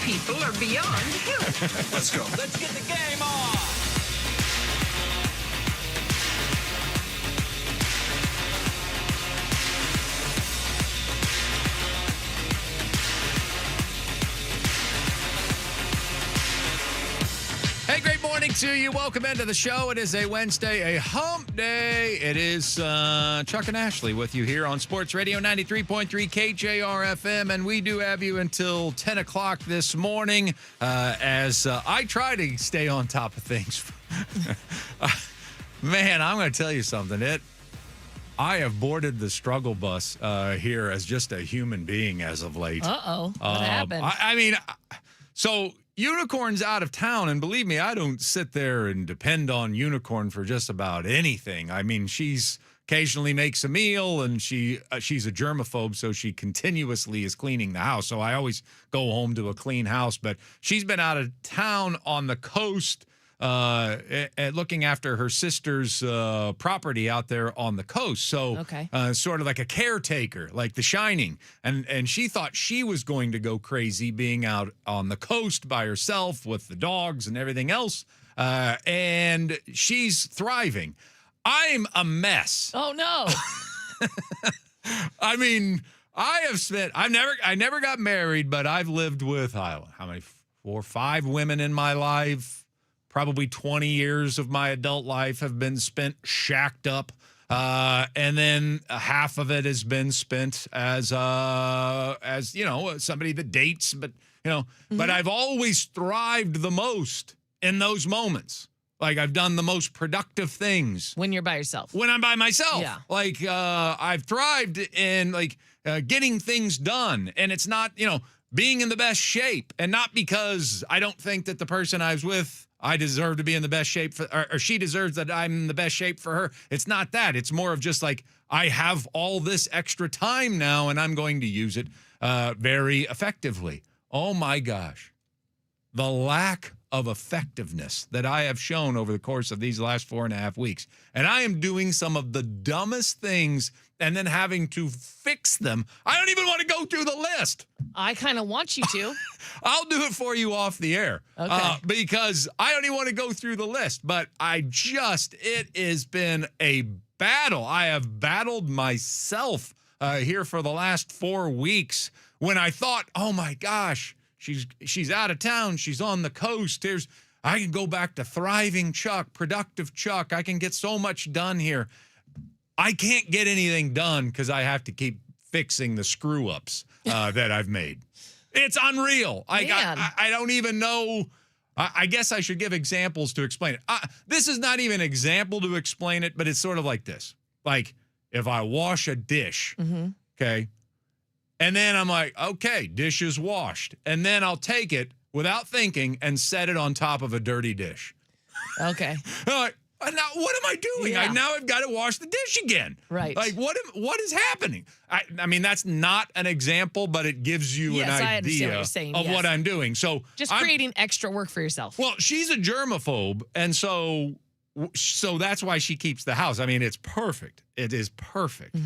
people are beyond help. Let's go. Let's get the game on. Hey, great morning to you. Welcome into the show. It is a Wednesday, a hump day. It is Chuck and Ashley with you here on Sports Radio 93.3 KJR FM, and we do have you until 10 o'clock this morning as I try to stay on top of things. Man, I'm going to tell you something. I have boarded the struggle bus here as just a human being as of late. Uh-oh. What happened? So Unicorn's out of town, and believe me, I don't sit there and depend on Unicorn for just about anything. I mean, she's occasionally makes a meal, and she's a germaphobe, so she continuously is cleaning the house. So I always go home to a clean house. But she's been out of town on the coast, looking after her sister's property out there on the coast. So sort of like a caretaker, like The Shining. And she thought she was going to go crazy being out on the coast by herself with the dogs and everything else. And she's thriving. I'm a mess. Oh, no. I mean, I never got married, but I've lived with, how many, 4 or 5 women in my life. Probably 20 years of my adult life have been spent shacked up. And then half of it has been spent as somebody that dates, but but I've always thrived the most in those moments. Like I've done the most productive things. When you're by yourself. When I'm by myself. Yeah. Like I've thrived in getting things done. And it's not, being in the best shape. And not because I don't think that the person I was with, I deserve to be in the best shape or she deserves that I'm in the best shape for her. It's not that. It's more of just like I have all this extra time now and I'm going to use it very effectively. Oh my gosh. The lack of effectiveness that I have shown over the course of these last 4.5 weeks. And I am doing some of the dumbest things and then having to fix them. I don't even want to go through the list. I kind of want you to. I'll do it for you off the air. Okay. Because I don't even want to go through the list. But it has been a battle. I have battled myself here for the last 4 weeks when I thought, oh my gosh, she's out of town. She's on the coast. I can go back to thriving Chuck, productive Chuck. I can get so much done here. I can't get anything done because I have to keep fixing the screw-ups that I've made. It's unreal. I don't even know. I guess I should give examples to explain it. This is not even an example to explain it, but it's sort of like this. Like if I wash a dish, okay, and then I'm like, okay, dish is washed. And then I'll take it without thinking and set it on top of a dirty dish. Okay. I'm like, now what am I doing? Yeah. I've got to wash the dish again. Right. Like what is happening? I mean, that's not an example, but it gives you an idea of what I'm doing. So just creating extra work for yourself. Well, she's a germaphobe, and so that's why she keeps the house. I mean, it's perfect. It is perfect.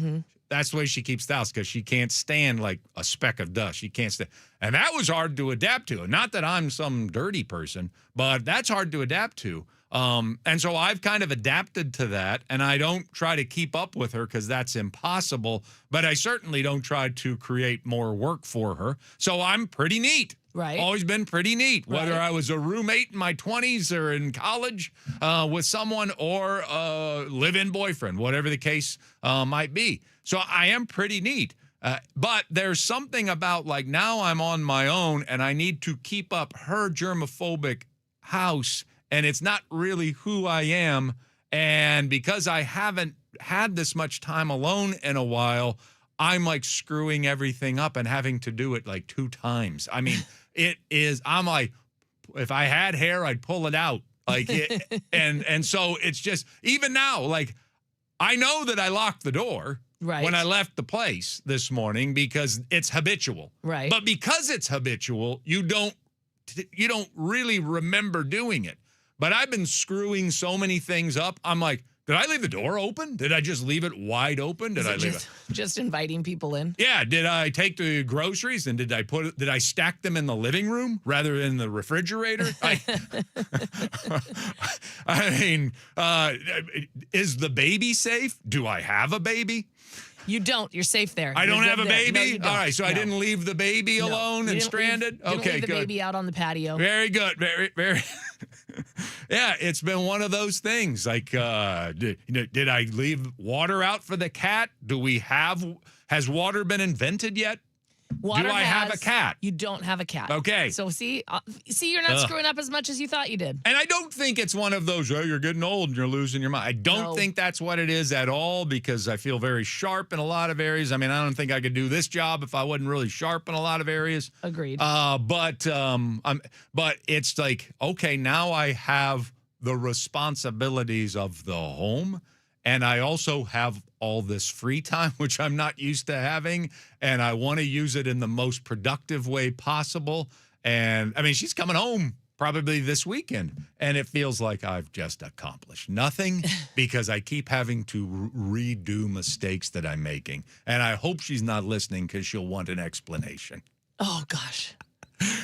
That's the way she keeps the house because she can't stand like a speck of dust. She can't stand. And that was hard to adapt to. Not that I'm some dirty person, but that's hard to adapt to. And so I've kind of adapted to that, and I don't try to keep up with her because that's impossible, but I certainly don't try to create more work for her. So I'm pretty neat. Right. Always been pretty neat, whether Right. I was a roommate in my 20s or in college with someone or a live-in boyfriend, whatever the case might be. So I am pretty neat. But there's something about like now I'm on my own and I need to keep up her germophobic house, and it's not really who I am. And because I haven't had this much time alone in a while, I'm like screwing everything up and having to do it like 2 times. I mean, I'm like, if I had hair, I'd pull it out. Like, and so it's just, even now, like, I know that I locked the door when I left the place this morning because it's habitual. Right. But because it's habitual, you don't really remember doing it. But I've been screwing so many things up. I'm like, Did I leave the door open? Did I just leave it wide open? Did I leave it? Just inviting people in? Yeah. Did I take the groceries and did I stack them in the living room rather than the refrigerator? I mean, is the baby safe? Do I have a baby? You don't. You're safe there. I don't have a baby? No, you don't. All right, so I didn't leave the baby No. alone You and didn't stranded? You didn't Okay, leave the good. baby out on the patio. Very good. Very, very. Yeah, it's been one of those things. Like, did I leave water out for the cat? Has water been invented yet? Water Do I have a cat? You don't have a cat. Okay. So see, you're not screwing up as much as you thought you did. And I don't think it's one of those, oh, you're getting old and you're losing your mind. I don't think that's what it is at all because I feel very sharp in a lot of areas. I mean, I don't think I could do this job if I wasn't really sharp in a lot of areas. Agreed. But it's like, okay, now I have the responsibilities of the home. And I also have all this free time, which I'm not used to having. And I want to use it in the most productive way possible. And I mean, she's coming home probably this weekend. And it feels like I've just accomplished nothing because I keep having to redo mistakes that I'm making. And I hope she's not listening because she'll want an explanation. Oh, gosh.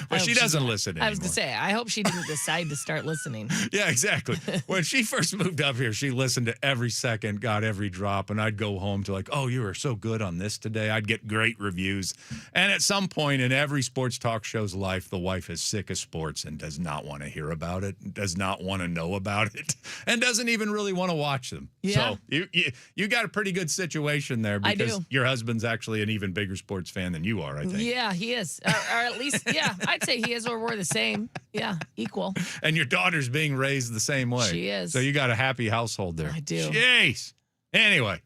But she doesn't listen anymore. I was going to say, I hope she didn't decide to start listening. Yeah, exactly. When she first moved up here, she listened to every second, got every drop, and I'd go home to like, oh, you were so good on this today. I'd get great reviews. And at some point in every sports talk show's life, the wife is sick of sports and does not want to hear about it, does not want to know about it, and doesn't even really want to watch them. Yeah. So you got a pretty good situation there because I do. your husband's actually an even bigger sports fan than you are, I think. Yeah, he is. Or at least, yeah, I'd say he is, or we're the same. Yeah, equal. And your daughter's being raised the same way. She is. So you got a happy household there. I do. Jeez. Anyway,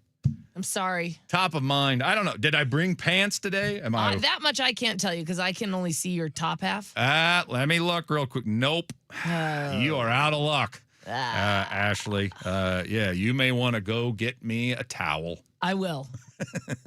I'm sorry. top of mind. I don't know. Did I bring pants today? Am I? That much I can't tell you because I can only see your top half. Let me look real quick. Nope. You are out of luck, Ashley. Yeah, you may want to go get me a towel. I will.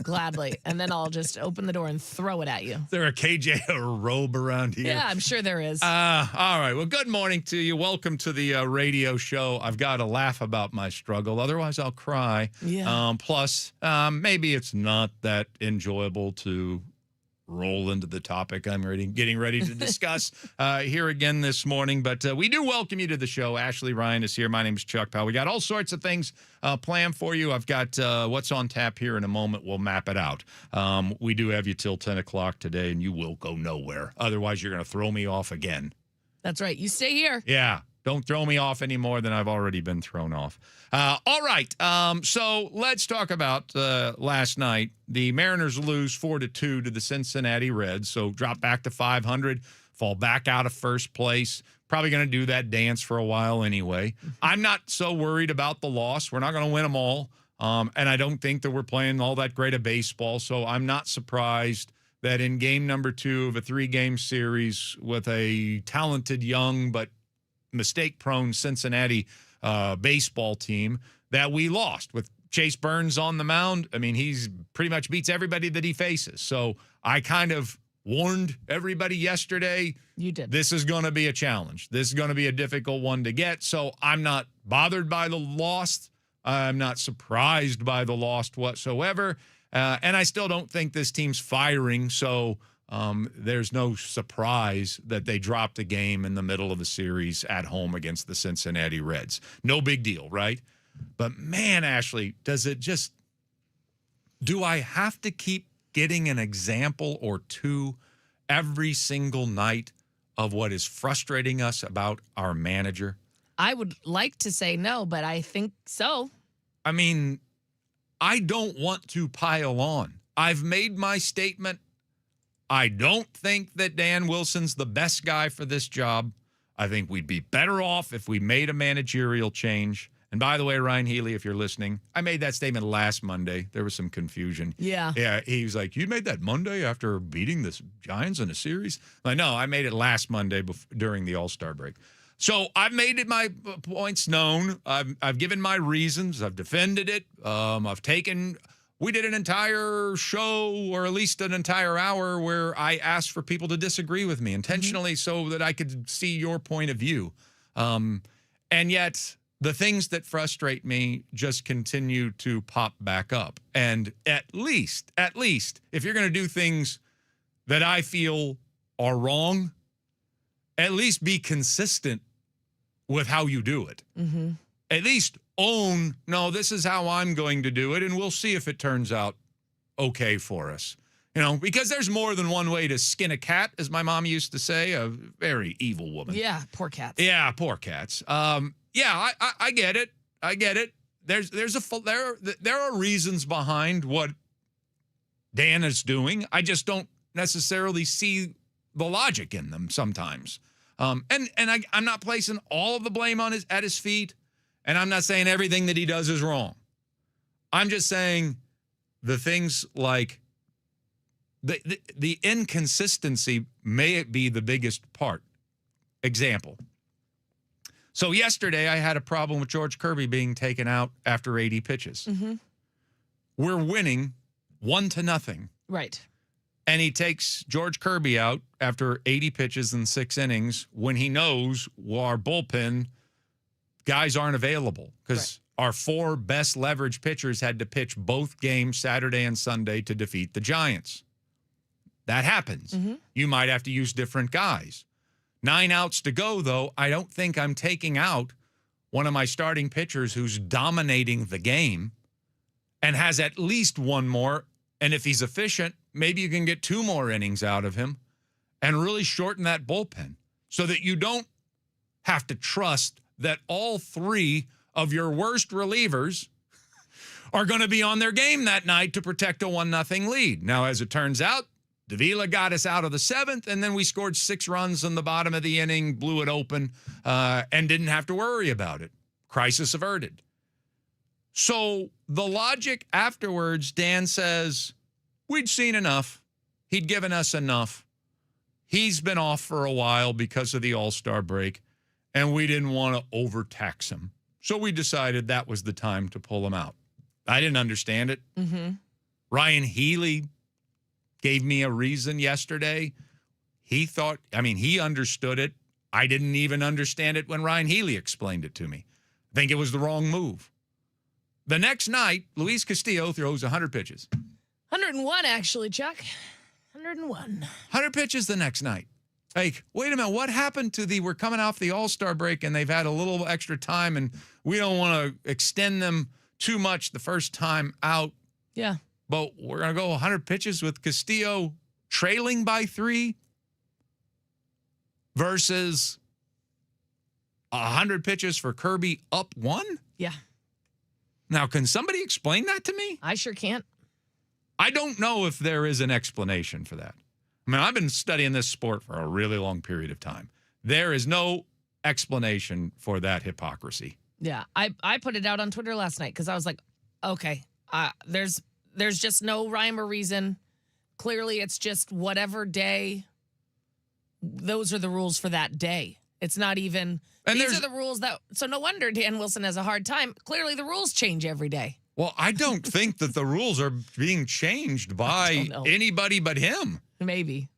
Gladly. And then I'll just open the door and throw it at you. Is there a KJR robe around here? Yeah, I'm sure there is. All right. Well, good morning to you. Welcome to the radio show. I've got to laugh about my struggle. Otherwise, I'll cry. Yeah. Plus, maybe it's not that enjoyable to roll into the topic I'm getting ready to discuss here again this morning. But we do welcome you to the show. Ashley Ryan is here. My name is Chuck Powell. We got all sorts of things planned for you. I've got what's on tap here in a moment. We'll map it out. We do have you till 10 o'clock today, and you will go nowhere. Otherwise, you're going to throw me off again. That's right. You stay here. Yeah. Don't throw me off any more than I've already been thrown off. All right. So let's talk about last night. The Mariners lose 4-2 to the Cincinnati Reds. So drop back to 500, fall back out of first place. Probably going to do that dance for a while anyway. I'm not so worried about the loss. We're not going to win them all. And I don't think that we're playing all that great a baseball. So I'm not surprised that in game number 2 of a 3-game series with a talented young but mistake-prone Cincinnati baseball team that we lost with Chase Burns on the mound. I mean, he's pretty much beats everybody that he faces. So I kind of warned everybody yesterday. You did. This is going to be a challenge. This is going to be a difficult one to get. So I'm not bothered by the loss. I'm not surprised by the loss whatsoever. And I still don't think this team's firing. So there's no surprise that they dropped a game in the middle of the series at home against the Cincinnati Reds. No big deal, right? But man, Ashley, do I have to keep getting an example or two every single night of what is frustrating us about our manager? I would like to say no, but I think so. I mean, I don't want to pile on. I've made my statement. I don't think that Dan Wilson's the best guy for this job. I think we'd be better off if we made a managerial change. And by the way, Ryan Healy, if you're listening, I made that statement last Monday. There was some confusion. Yeah. Yeah, he was like, you made that Monday after beating the Giants in a series? I know, I made it last Monday during the All-Star break. So I've made it my points known. I've given my reasons. I've defended it. We did an entire show, or at least an entire hour, where I asked for people to disagree with me intentionally so that I could see your point of view. And yet the things that frustrate me just continue to pop back up. And at least, if you're going to do things that I feel are wrong, at least be consistent with how you do it. Mm-hmm. At least own, no, this is how I'm going to do it, and we'll see if it turns out okay for us. Because there's more than one way to skin a cat, as my mom used to say, a very evil woman. Yeah, poor cats. Yeah, poor cats. I get it. I get it. There are reasons behind what Dan is doing. I just don't necessarily see the logic in them sometimes. I'm not placing all of the blame at his feet, and I'm not saying everything that he does is wrong. I'm just saying the things like the inconsistency may be the biggest part. Example. So yesterday I had a problem with George Kirby being taken out after 80 pitches. Mm-hmm. We're winning 1-0. Right. And he takes George Kirby out after 80 pitches and 6 innings when he knows our bullpen guys aren't available because our 4 best leverage pitchers had to pitch both games Saturday and Sunday to defeat the Giants. That happens. Mm-hmm. You might have to use different guys. 9 outs to go, though. I don't think I'm taking out one of my starting pitchers who's dominating the game and has at least one more. And if he's efficient, maybe you can get 2 more innings out of him and really shorten that bullpen so that you don't have to trust that all 3 of your worst relievers are going to be on their game that night to protect a 1-0 lead. Now, as it turns out, Davila got us out of the 7th, and then we scored 6 runs in the bottom of the inning, blew it open, and didn't have to worry about it. Crisis averted. So the logic afterwards, Dan says, we'd seen enough. He'd given us enough. He's been off for a while because of the All-Star break, and we didn't want to overtax him. So we decided that was the time to pull him out. I didn't understand it. Mm-hmm. Ryan Healy gave me a reason yesterday. He understood it. I didn't even understand it when Ryan Healy explained it to me. I think it was the wrong move. The next night, Luis Castillo throws 100 pitches. 101, actually, Chuck. 101. 100 pitches the next night. Like, wait a minute, what happened to we're coming off the All-Star break and they've had a little extra time and we don't want to extend them too much the first time out. Yeah. But we're going to go 100 pitches with Castillo trailing by 3 versus 100 pitches for Kirby up 1? Yeah. Now, can somebody explain that to me? I sure can't. I don't know if there is an explanation for that. I mean, I've been studying this sport for a really long period of time. There is no explanation for that hypocrisy. Yeah. I put it out on Twitter last night because I was like, okay, there's just no rhyme or reason. Clearly, it's just whatever day. Those are the rules for that day. It's not even. And these are the rules that. So no wonder Dan Wilson has a hard time. Clearly, the rules change every day. Well, I don't think that the rules are being changed by anybody but him. Maybe.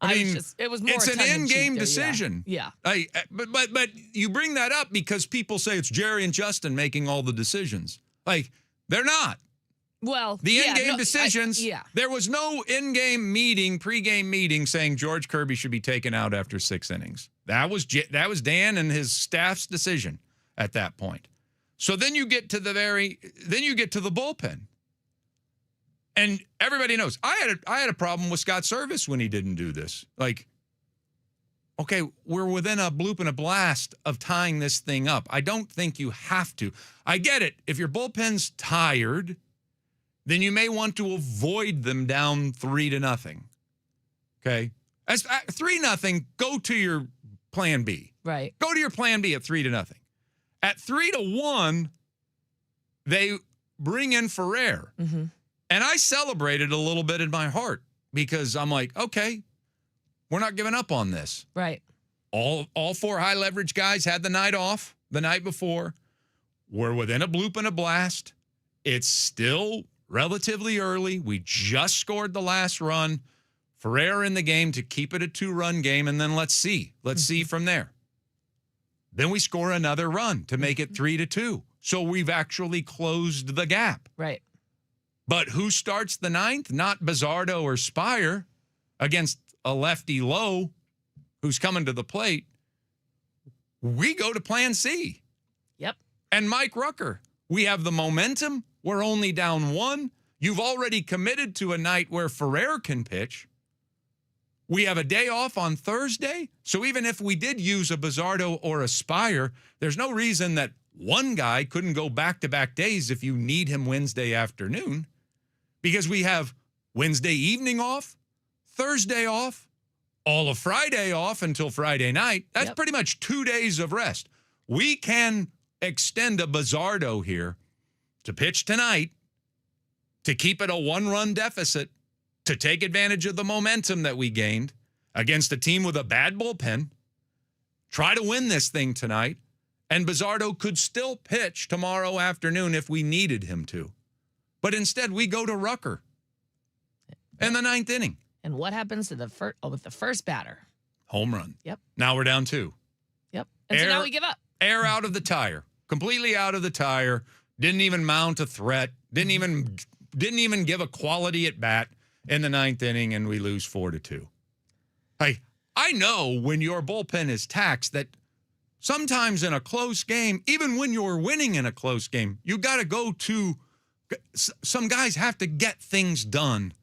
I mean, it was more. It's an in-game decision. Yeah. But you bring that up because people say it's Jerry and Justin making all the decisions. Like, they're not. Well, the in-game decisions. Yeah. There was no in-game meeting, pre-game meeting saying George Kirby should be taken out after 6 innings. That was Dan and his staff's decision at that point. So then you get to the bullpen. And everybody knows I had a problem with Scott Service when he didn't do this. Like, okay, we're within a bloop and a blast of tying this thing up. I don't think you have to. I get it. If your bullpen's tired, then you may want to avoid them down 3-0. Okay? As 3-0, go to your plan B. Right. Go to your plan B at 3-0. At 3-1, they bring in Ferrer. Mm-hmm. And I celebrated a little bit in my heart because I'm like, okay, we're not giving up on this. Right. All 4 high leverage guys had the night off the night before. We're within a bloop and a blast. It's still relatively early. We just scored the last run. Ferrer in the game to keep it a 2-run game, and then let's see. Let's see from there. Then we score another run to make it 3-2. So we've actually closed the gap. Right. But who starts the ninth? Not Bizzardo or Spire against a lefty low who's coming to the plate. We go to plan C. Yep. And Mike Rucker, we have the momentum. We're only down 1. You've already committed to a night where Ferrer can pitch. We have a day off on Thursday. So even if we did use a Bizzardo or a Spire, there's no reason that one guy couldn't go back-to-back days if you need him Wednesday afternoon, because we have Wednesday evening off, Thursday off, all of Friday off until Friday night. That's pretty much 2 days of rest. We can extend a Bizzardo here to pitch tonight, to keep it a 1-run deficit, to take advantage of the momentum that we gained against a team with a bad bullpen, try to win this thing tonight, and Bizzardo could still pitch tomorrow afternoon if we needed him to. But instead, we go to Rucker in the 9th inning. And what happens to with the first batter? Home run. Yep. Now we're down 2. Yep. And so now we give up. Air out of the tire. Completely out of the tire. Didn't even mount a threat. Didn't even give a quality at bat in the 9th inning, and we lose 4-2. I know when your bullpen is taxed that sometimes in a close game, even when you're winning in a close game, you got to go to some guys have to get things done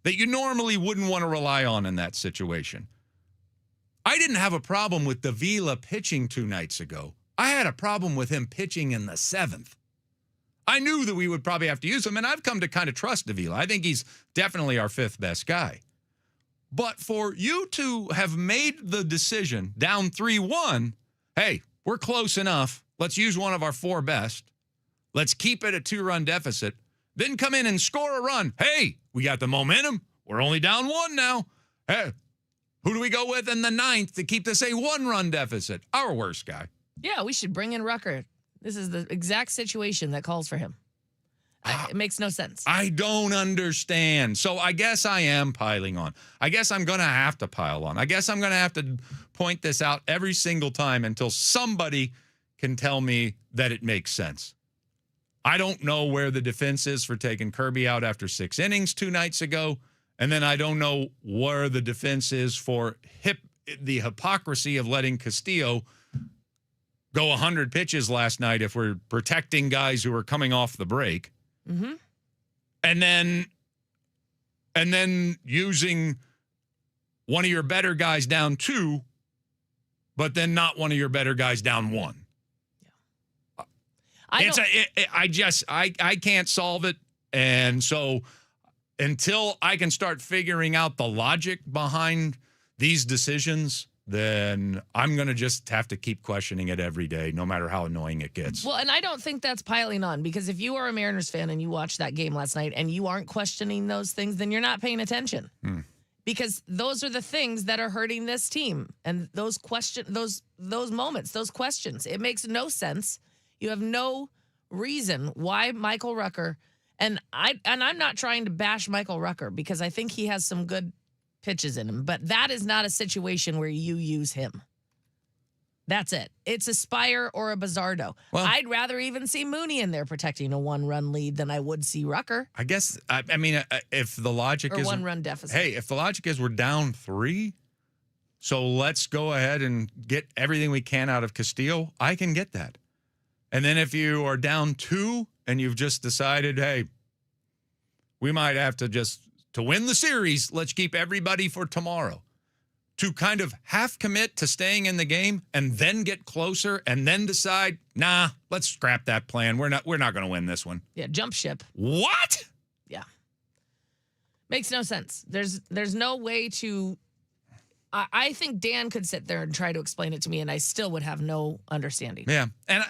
that you normally wouldn't want to rely on in that situation. I didn't have a problem with Davila pitching 2 nights ago. I had a problem with him pitching in the 7th. I knew that we would probably have to use him, and I've come to kind of trust Davila. I think he's definitely our 5th best guy. But for you to have made the decision down 3-1, hey, we're close enough. Let's use one of our 4 best. Let's keep it a 2-run deficit. Then come in and score a run. Hey, we got the momentum. We're only down 1 now. Hey, who do we go with in the 9th to keep this a 1-run deficit? Our worst guy. Yeah, we should bring in Rucker. This is the exact situation that calls for him. It makes no sense. I don't understand. So I guess I am piling on. I guess I'm going to have to pile on. I guess I'm going to have to point this out every single time until somebody can tell me that it makes sense. I don't know where the defense is for taking Kirby out after 6 innings 2 nights ago. And then I don't know where the defense is for the hypocrisy of letting Castillo go 100 pitches last night if we're protecting guys who are coming off the break. Mm-hmm. And then using one of your better guys down 2, but then not one of your better guys down 1. I can't solve it. And so until I can start figuring out the logic behind these decisions, then I'm going to just have to keep questioning it every day, no matter how annoying it gets. Well, and I don't think that's piling on, because if you are a Mariners fan and you watched that game last night and you aren't questioning those things, then you're not paying attention. Because those are the things that are hurting this team. And those moments, those questions, it makes no sense. You have no reason why Michael Rucker, and I'm not trying to bash Michael Rucker, because I think he has some good pitches in him, but that is not a situation where you use him. That's it. It's a Spire or a Bizzardo. Well, I'd rather even see Mooney in there protecting a 1-run lead than I would see Rucker. I guess, I mean, if the logic is 1-run deficit. Hey, if the logic is we're down 3, so let's go ahead and get everything we can out of Castillo, I can get that. And then if you are down 2 and you've just decided, hey, we might have to win the series, let's keep everybody for tomorrow. To kind of half commit to staying in the game and then get closer and then decide, nah, let's scrap that plan. We're not going to win this one. Yeah, jump ship. What? Yeah. Makes no sense. There's no way to. I think Dan could sit there and try to explain it to me, and I still would have no understanding. Yeah, and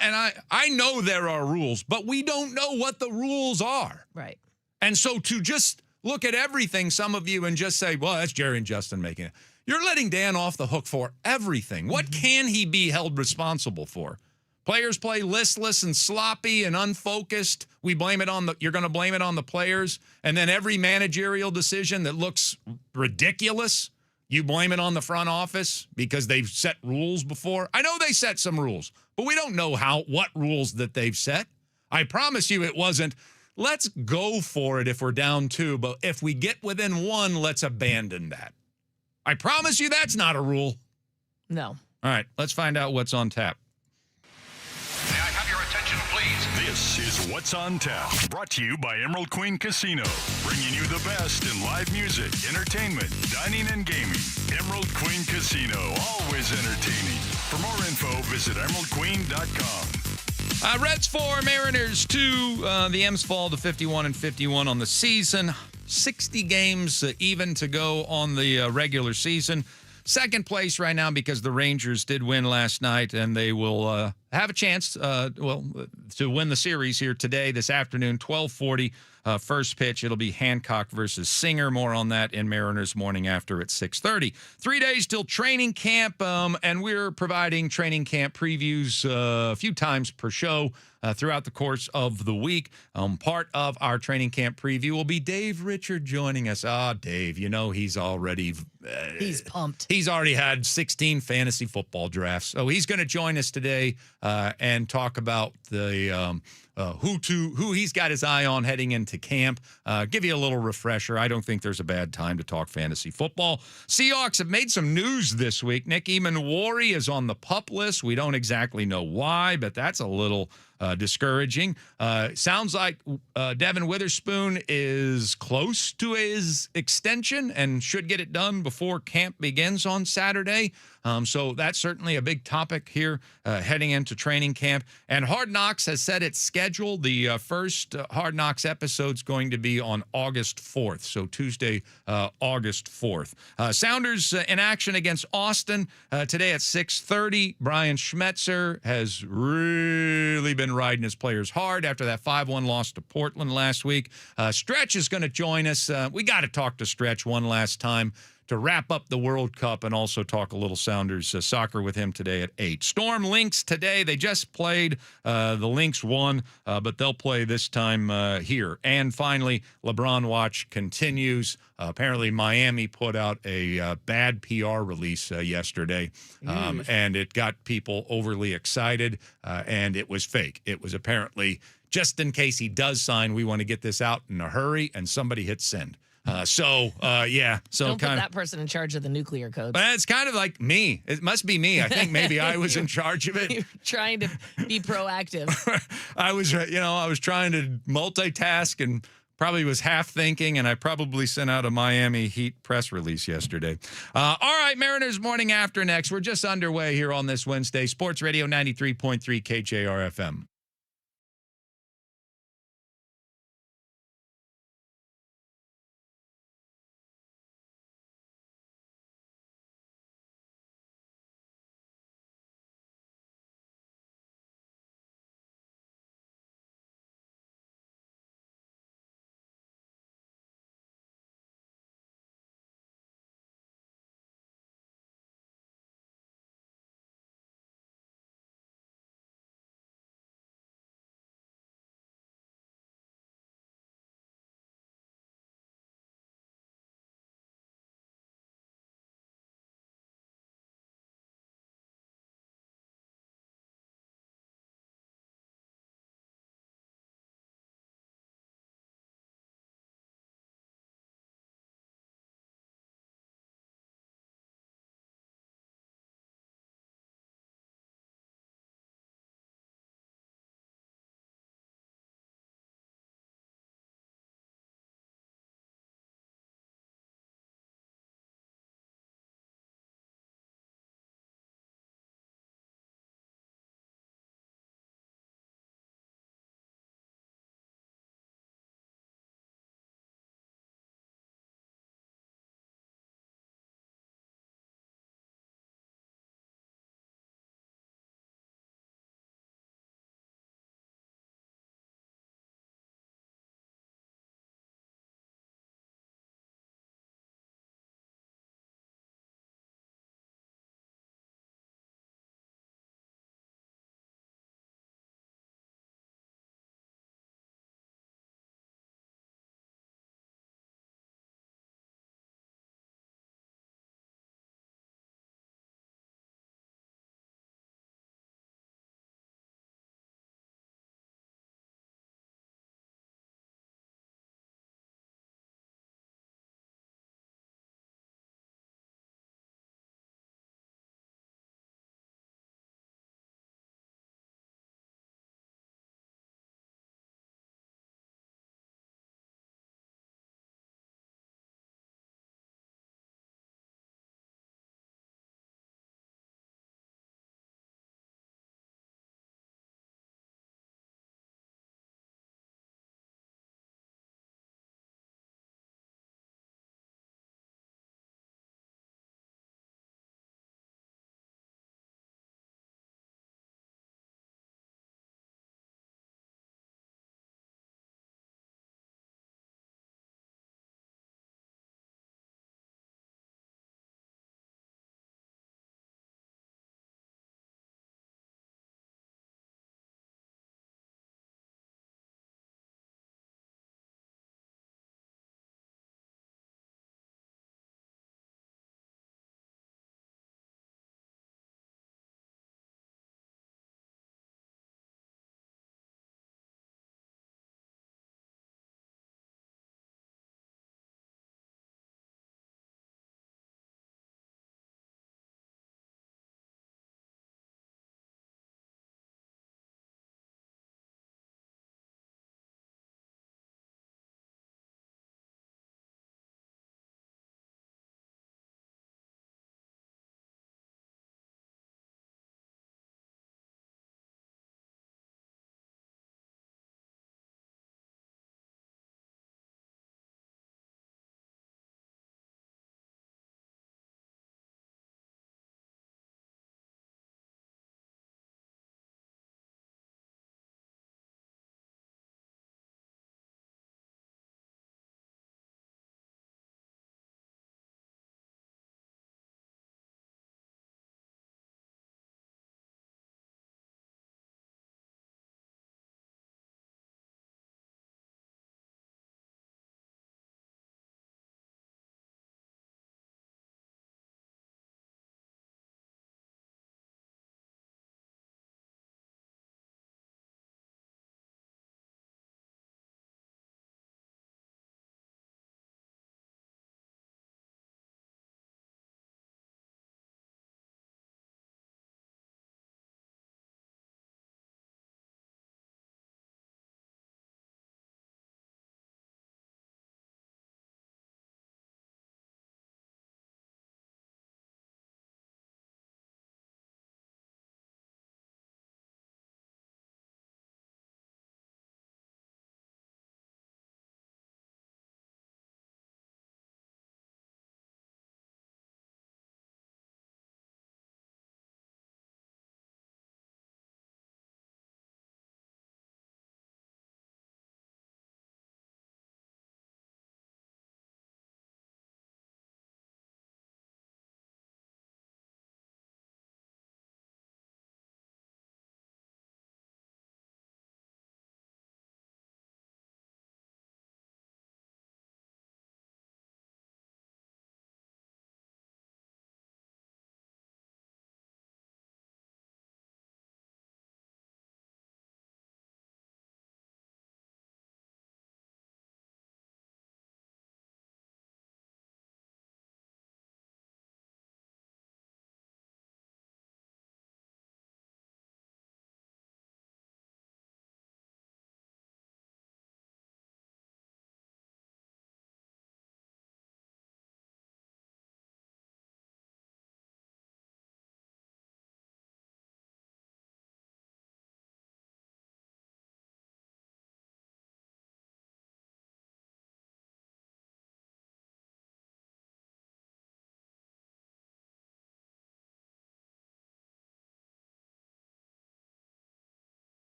I know there are rules, but we don't know what the rules are. Right. And so to just look at everything, some of you, and just say, well, that's Jerry and Justin making it. You're letting Dan off the hook for everything. What can he be held responsible for? Players play listless and sloppy and unfocused. You're going to blame it on the players. And then every managerial decision that looks ridiculous, You blame it on the front office because they've set rules before? I know they set some rules, but we don't know what rules that they've set. I promise you it wasn't, let's go for it if we're down 2, but if we get within 1, let's abandon that. I promise you that's not a rule. No. All right, let's find out what's on tap. May I have your attention, please? This is What's on Tap, brought to you by Emerald Queen Casino, bringing you the best in live music, entertainment, dining, and gaming. Emerald Queen Casino, always entertaining. For more info, visit emeraldqueen.com. Reds 4, Mariners 2. The M's fall to 51-51 on the season. 60 games even to go on the regular season. Second place right now because the Rangers did win last night, and they will have a chance, to win the series here today, this afternoon, 12:40. First pitch, it'll be Hancock versus Singer. More on that in Mariners Morning After at 6:30. 3 days till training camp, and we're providing training camp previews a few times per show throughout the course of the week. Part of our training camp preview will be Dave Richard joining us. Dave, he's already... He's pumped. He's already had 16 fantasy football drafts. So he's going to join us today and talk about the... who he's got his eye on heading into camp. Give you a little refresher. I don't think there's a bad time to talk fantasy football. Seahawks have made some news this week. Nick Eamon-Warry is on the PUP list. We don't exactly know why, but that's a little discouraging. Sounds like Devin Witherspoon is close to his extension and should get it done before camp begins on Saturday. So that's certainly a big topic here heading into training camp. And Hard Knocks has set its schedule. The first Hard Knocks episode is going to be on August 4th, so Tuesday, August 4th. Sounders in action against Austin today at 6:30. Brian Schmetzer has really been riding his players hard after that 5-1 loss to Portland last week. Stretch is going to join us. We got to talk to Stretch one last time to wrap up the World Cup and also talk a little Sounders soccer with him today at 8. Storm Lynx today. They just played. The Lynx won, but they'll play this time here. And finally, LeBron Watch continues. Apparently, Miami put out a bad PR release yesterday, and it got people overly excited, and it was fake. It was apparently, just in case he does sign, we want to get this out in a hurry, and somebody hit send. So Don't put that person in charge of the nuclear codes. But it's kind of like me. It must be me. I think maybe I was in charge of it. You're trying to be proactive. I was trying to multitask and probably was half thinking, and I probably sent out a Miami Heat press release yesterday. All right, Mariners Morning After next. We're just underway here on this Wednesday. Sports Radio 93.3 KJR FM.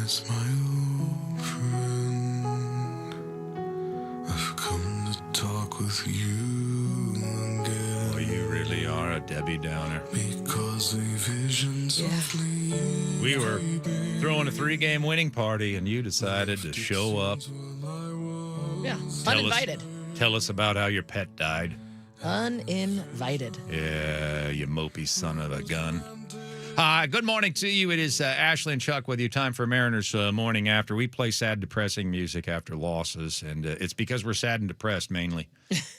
Yes, my old friend, I've come to talk with you again. Boy, you really are a Debbie Downer. Because a vision softly We were throwing a 3-game winning party, and you decided to show up. Yeah, uninvited. Tell us about how your pet died. Uninvited. Yeah, you mopey son of a gun. Good morning to you. It is Ashley and Chuck with you. Time for Mariners Morning After. We play sad, depressing music after losses, and it's because we're sad and depressed mainly.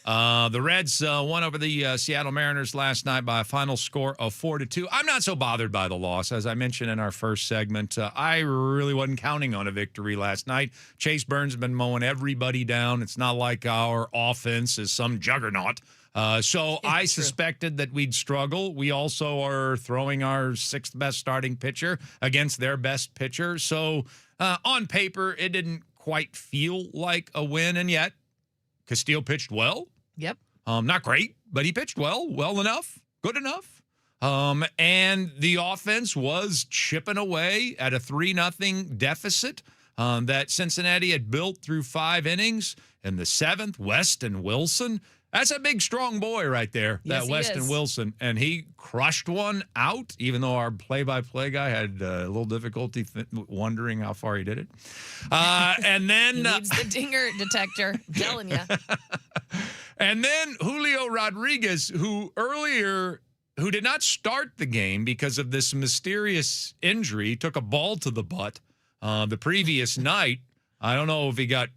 The Reds won over the Seattle Mariners last night by a final score of 4-2. I'm not so bothered by the loss. As I mentioned in our first segment, I really wasn't counting on a victory last night. Chase Burns has been mowing everybody down. It's not like our offense is some juggernaut. So I suspected that we'd struggle. We also are throwing our 6th best starting pitcher against their best pitcher. So on paper, it didn't quite feel like a win. And yet, Castillo pitched well. Yep. Not great, but he pitched well enough, good enough. And the offense was chipping away at a 3-0 deficit that Cincinnati had built through 5 innings. In the 7th, Weston Wilson. That's a big, strong boy right there, yes, that Weston Wilson. And he crushed one out, even though our play-by-play guy had a little difficulty wondering how far he did it. And then... He needs the dinger detector, I'm telling you. And then Julio Rodriguez, who did not start the game because of this mysterious injury, took a ball to the butt the previous night. I don't know if he got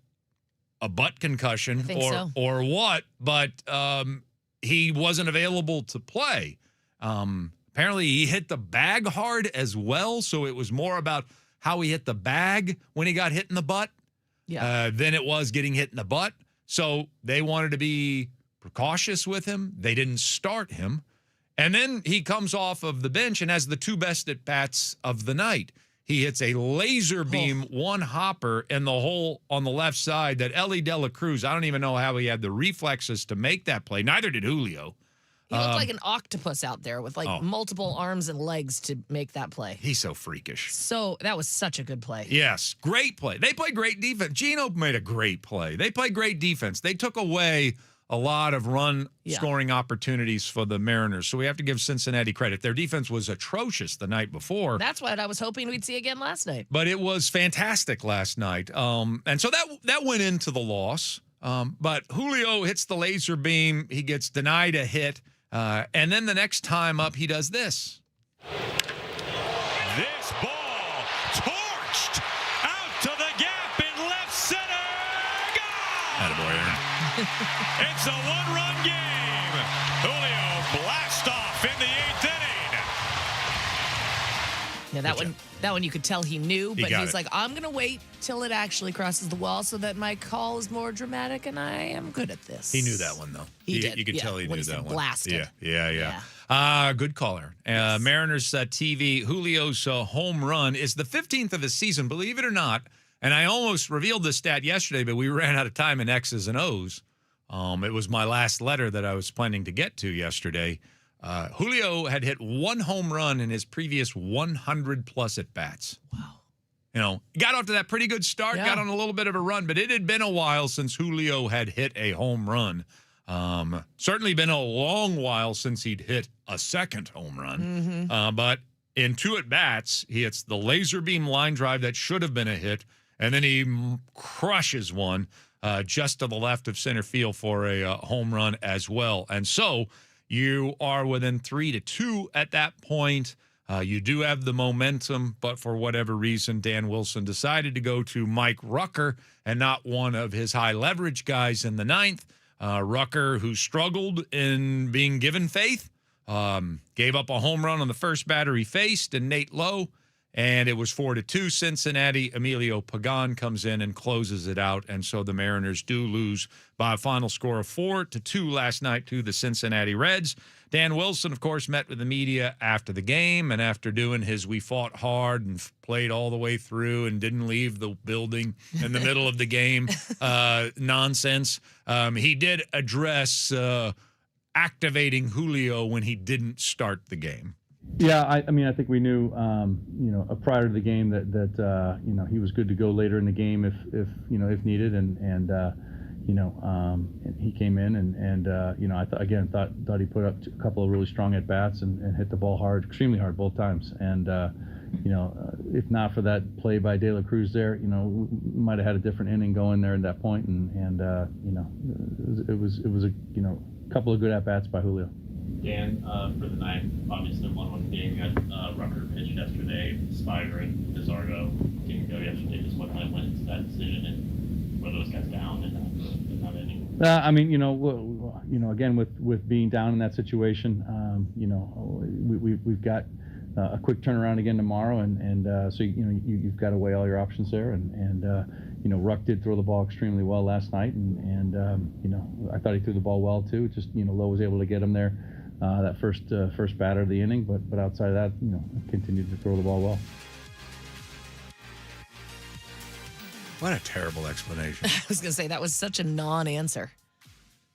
a butt concussion or what, but he wasn't available to play. Apparently, he hit the bag hard as well, so it was more about how he hit the bag when he got hit in the butt than it was getting hit in the butt. So they wanted to be precautious with him. They didn't start him. And then he comes off of the bench and has the 2 best at-bats of the night. He hits a laser beam one-hopper in the hole on the left side that Ellie De La Cruz, I don't even know how he had the reflexes to make that play. Neither did Julio. He looked like an octopus out there with multiple arms and legs to make that play. He's so freakish. So that was such a good play. Yes, great play. They played great defense. Gino made a great play. They played great defense. They took away a lot of run-scoring opportunities for the Mariners. So we have to give Cincinnati credit. Their defense was atrocious the night before. That's what I was hoping we'd see again last night. But it was fantastic last night. And so that went into the loss. But Julio hits the laser beam. He gets denied a hit. And then the next time up, he does this. This ball torched out to the gap in left center. Gone! Attaboy, Aaron. It's a 1-run game. Julio blast off in the 8th inning. Yeah, that one you could tell he knew, but he's it. like, I'm going to wait till it actually crosses the wall so that my call is more dramatic, and I am good at this. He knew that one, though. He did. You could tell he when knew he that one. Blasted. Yeah. Good caller. Mariners TV, Julio's home run is the 15th of his season, believe it or not. And I almost revealed this stat yesterday, but we ran out of time in X's and O's. It was my last letter that I was planning to get to yesterday. Julio had hit 1 home run in his previous 100-plus at-bats. Wow. Got off to that pretty good start, got on a little bit of a run, but it had been a while since Julio had hit a home run. Certainly been a long while since he'd hit a second home run. But in 2 at-bats, he hits the laser beam line drive that should have been a hit, and then he crushes one just to the left of center field for a home run as well. And so you are within 3-2 at that point. You do have the momentum, but for whatever reason, Dan Wilson decided to go to Mike Rucker and not one of his high leverage guys in the 9th. Rucker, who struggled in being given faith, gave up a home run on the first batter he faced, and Nate Lowe. And it was 4-2 Cincinnati. Emilio Pagan comes in and closes it out. And so the Mariners do lose by a final score of 4-2 last night to the Cincinnati Reds. Dan Wilson, of course, met with the media after the game. And after doing his "we fought hard and played all the way through and didn't leave the building in the middle of the game" nonsense, he did address activating Julio when he didn't start the game. Yeah, I mean, I think we knew, prior to the game that he was good to go later in the game if needed, and he came in and I thought he put up a couple of really strong at bats and hit the ball hard, extremely hard both times, and if not for that play by De La Cruz there, we might have had a different inning going there at that point, and it was a couple of good at bats by Julio. Dan, for the night, obviously 1-1 game. You had Rucker pitched yesterday, Spider and Pizarro didn't go yesterday. Just what went into that decision, and were those guys down in that inning? Again, with being down in that situation, we've got a quick turnaround again tomorrow, and so you've got to weigh all your options there, and Ruck did throw the ball extremely well last night, and I thought he threw the ball well too. Just Lowe was able to get him there that first batter of the inning, but outside of that, continued to throw the ball well. What a terrible explanation. I was going to say that was such a non-answer.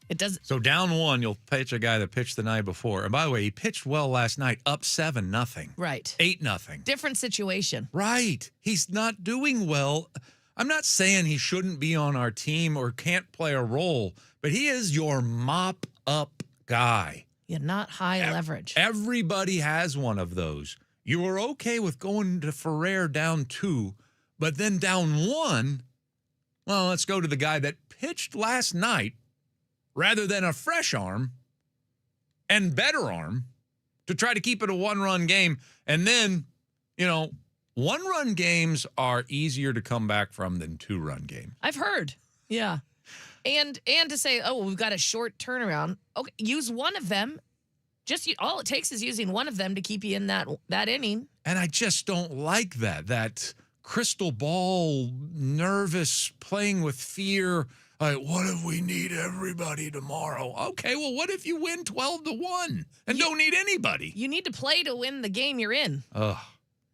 It does. So down 1, you'll pitch a guy that pitched the night before. And by the way, he pitched well last night, up 7-0. Right. 8-0. Different situation. Right. He's not doing well. I'm not saying he shouldn't be on our team or can't play a role, but he is your mop-up guy. Yeah, not high leverage. Everybody has one of those. You were okay with going to Ferrer down 2, but then down 1, well, let's go to the guy that pitched last night rather than a fresh arm and better arm to try to keep it a 1-run game. And then, 1-run games are easier to come back from than 2-run games. I've heard. Yeah. And to say, we've got a short turnaround. Okay, use one of them. All it takes is using one of them to keep you in that inning. And I just don't like that crystal ball, nervous, playing with fear. Like, what if we need everybody tomorrow? Okay, well, what if you win 12-1 and don't need anybody? You need to play to win the game you're in. Ugh.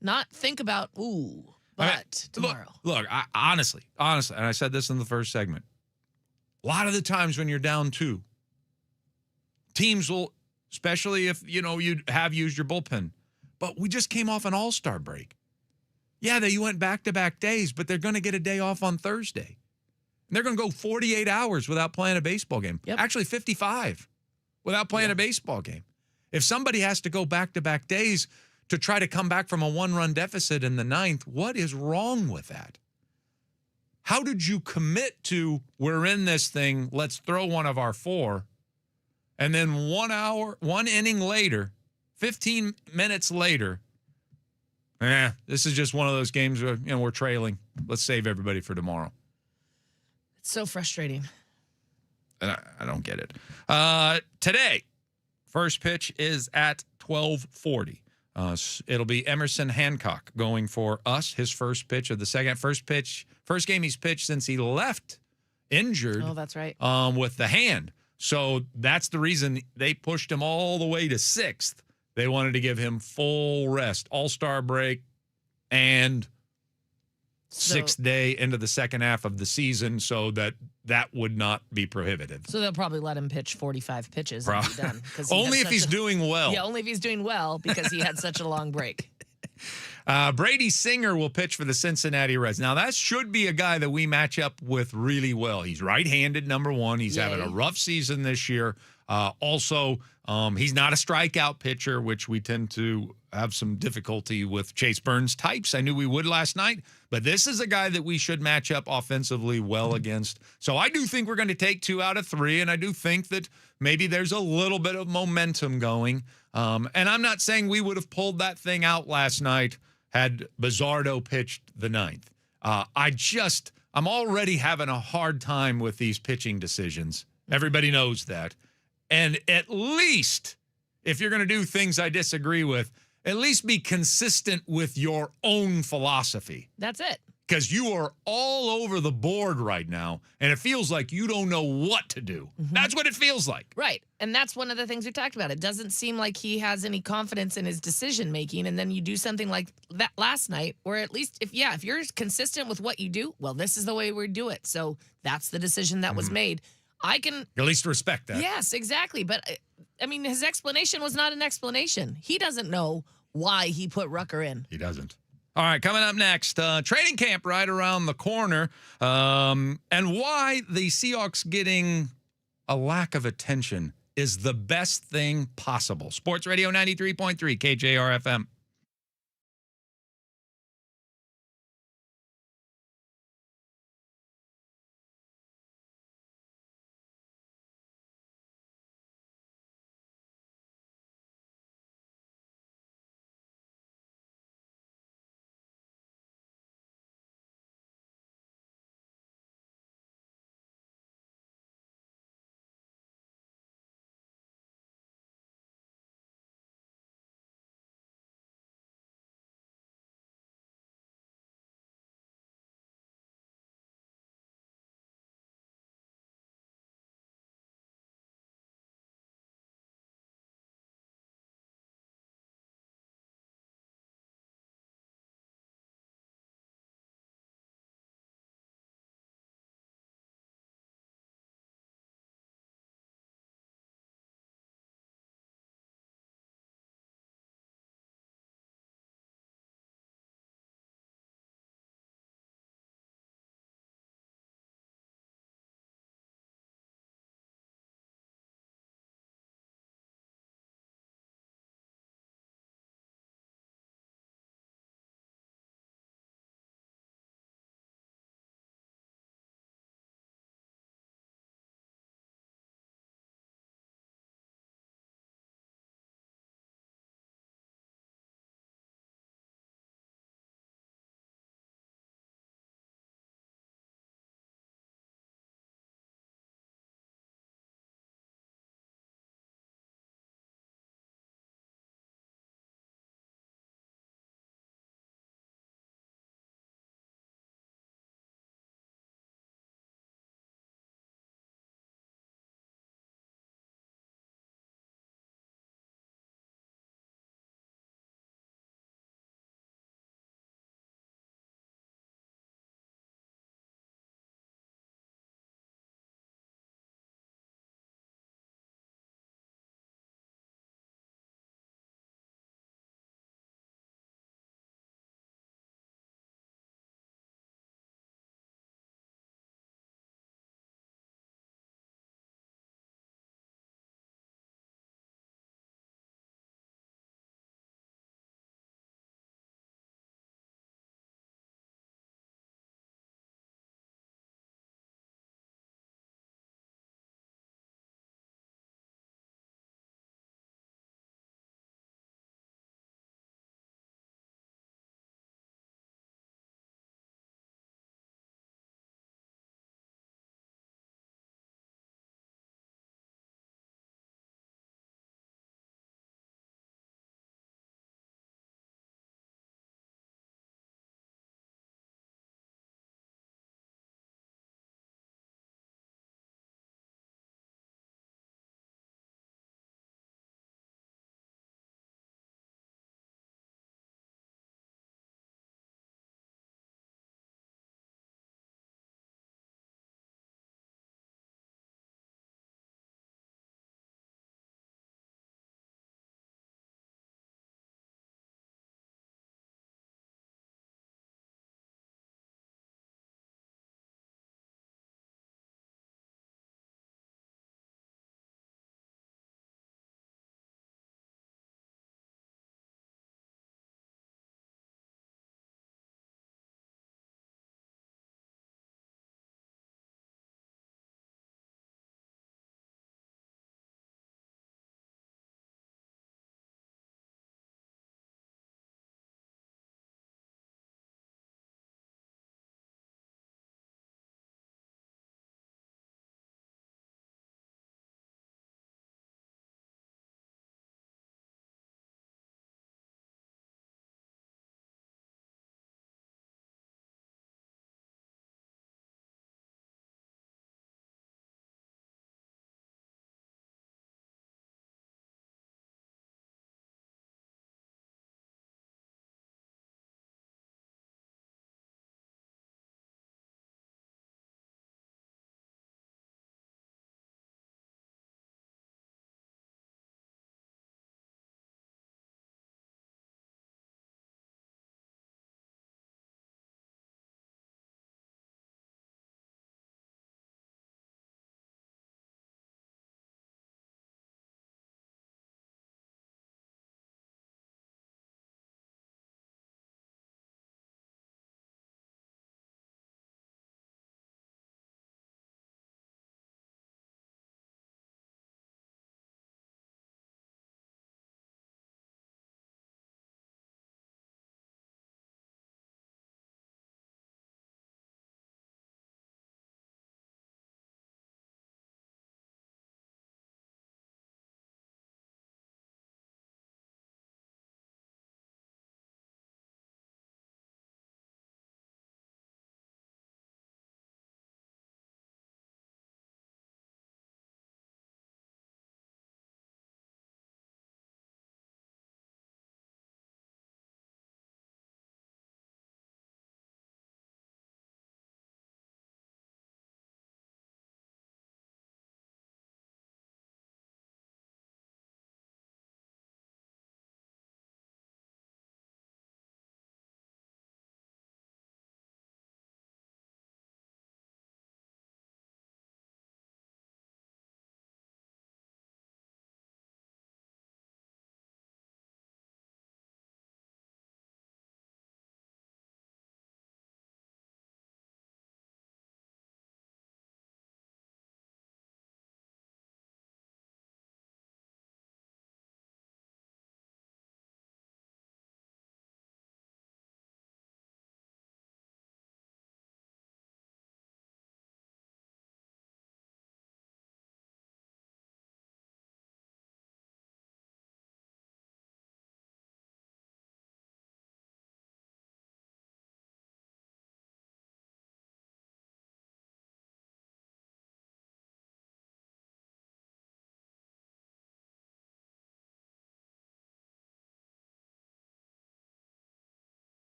Not think about, tomorrow. Look, I, honestly, and I said this in the first segment, a lot of the times when you're down 2, teams will, especially if, you have used your bullpen, but we just came off an all-star break. Yeah, you went back-to-back days, but they're going to get a day off on Thursday. And they're going to go 48 hours without playing a baseball game. Yep. Actually, 55 without playing a baseball game. If somebody has to go back-to-back days to try to come back from a 1-run deficit in the 9th, what is wrong with that? How did you commit to, we're in this thing, let's throw one of our 4, and then 1 inning later, 15 minutes later, this is just one of those games where, we're trailing. Let's save everybody for tomorrow. It's so frustrating. And I don't get it. Today, first pitch is at 12:40. It'll be Emerson Hancock going for us, his first pitch of the first game he's pitched since he left injured. Oh, that's right. With the hand. So that's the reason they pushed him all the way to 6th. They wanted to give him full rest, all-star break, and 6th day into the second half of the season so that would not be prohibitive. So they'll probably let him pitch 45 pitches and be done. Only if he's doing well. Yeah, only if he's doing well because he had such a long break. Brady Singer will pitch for the Cincinnati Reds. Now, that should be a guy that we match up with really well. He's right-handed, number 1. He's having a rough season this year. Also, he's not a strikeout pitcher, which we tend to have some difficulty with Chase Burns types. I knew we would last night, but this is a guy that we should match up offensively well against. So I do think we're going to take 2 out of 3, and I do think that maybe there's a little bit of momentum going. And I'm not saying we would have pulled that thing out last night had Bizzardo pitched the 9th. I'm already having a hard time with these pitching decisions. Everybody knows that. And at least, if you're going to do things I disagree with, at least be consistent with your own philosophy. That's it. Because you are all over the board right now, and it feels like you don't know what to do. Mm-hmm. That's what it feels like. Right. And that's one of the things we talked about. It doesn't seem like he has any confidence in his decision-making, and then you do something like that last night, where at least, if you're consistent with what you do, well, this is the way we do it. So that's the decision that was made. I can at least respect that. Yes, exactly. But I mean, his explanation was not an explanation. He doesn't know why he put Rucker in. He doesn't. All right, coming up next, training camp right around the corner, and why the Seahawks getting a lack of attention is the best thing possible. Sports Radio 93.3 KJR FM.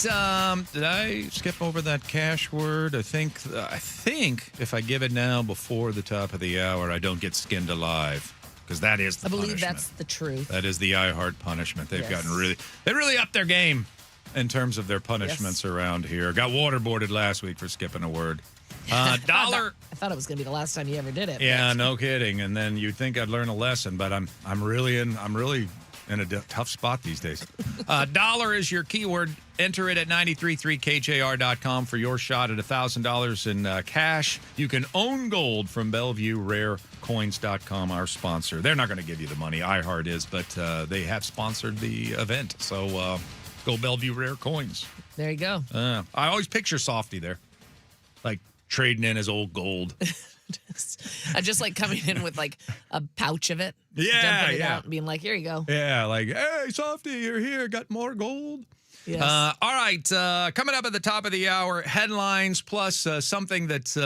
right. Did I skip over that cash word? I think if I give it now before the top of the hour, I don't get skinned alive. Because that is the punishment. I believe that's the truth. That is the iHeart punishment. They've Yes. they really upped their game in terms of their punishments around here. Got waterboarded last week for skipping a word. Dollar. I thought it was going to be the last time you ever did it. Yeah, no kidding. And then you'd think I'd learn a lesson, but I'm really in a tough spot these days. Dollar is your keyword. Enter it at 93.3KJR.com for your shot at $1,000 in cash. You can own gold from BellevueRareCoins.com, our sponsor. They're not going to give you the money. iHeart is, but they have sponsored the event. So go Bellevue Rare Coins. There you go. I always picture Softy there, like trading in his old gold. I just like coming in with like a pouch of it. Yeah, dumping it out and being like, here you go. Yeah, like, hey, Softy, you're here. Got more gold? Yes. All right. Coming up at the top of the hour, headlines plus something that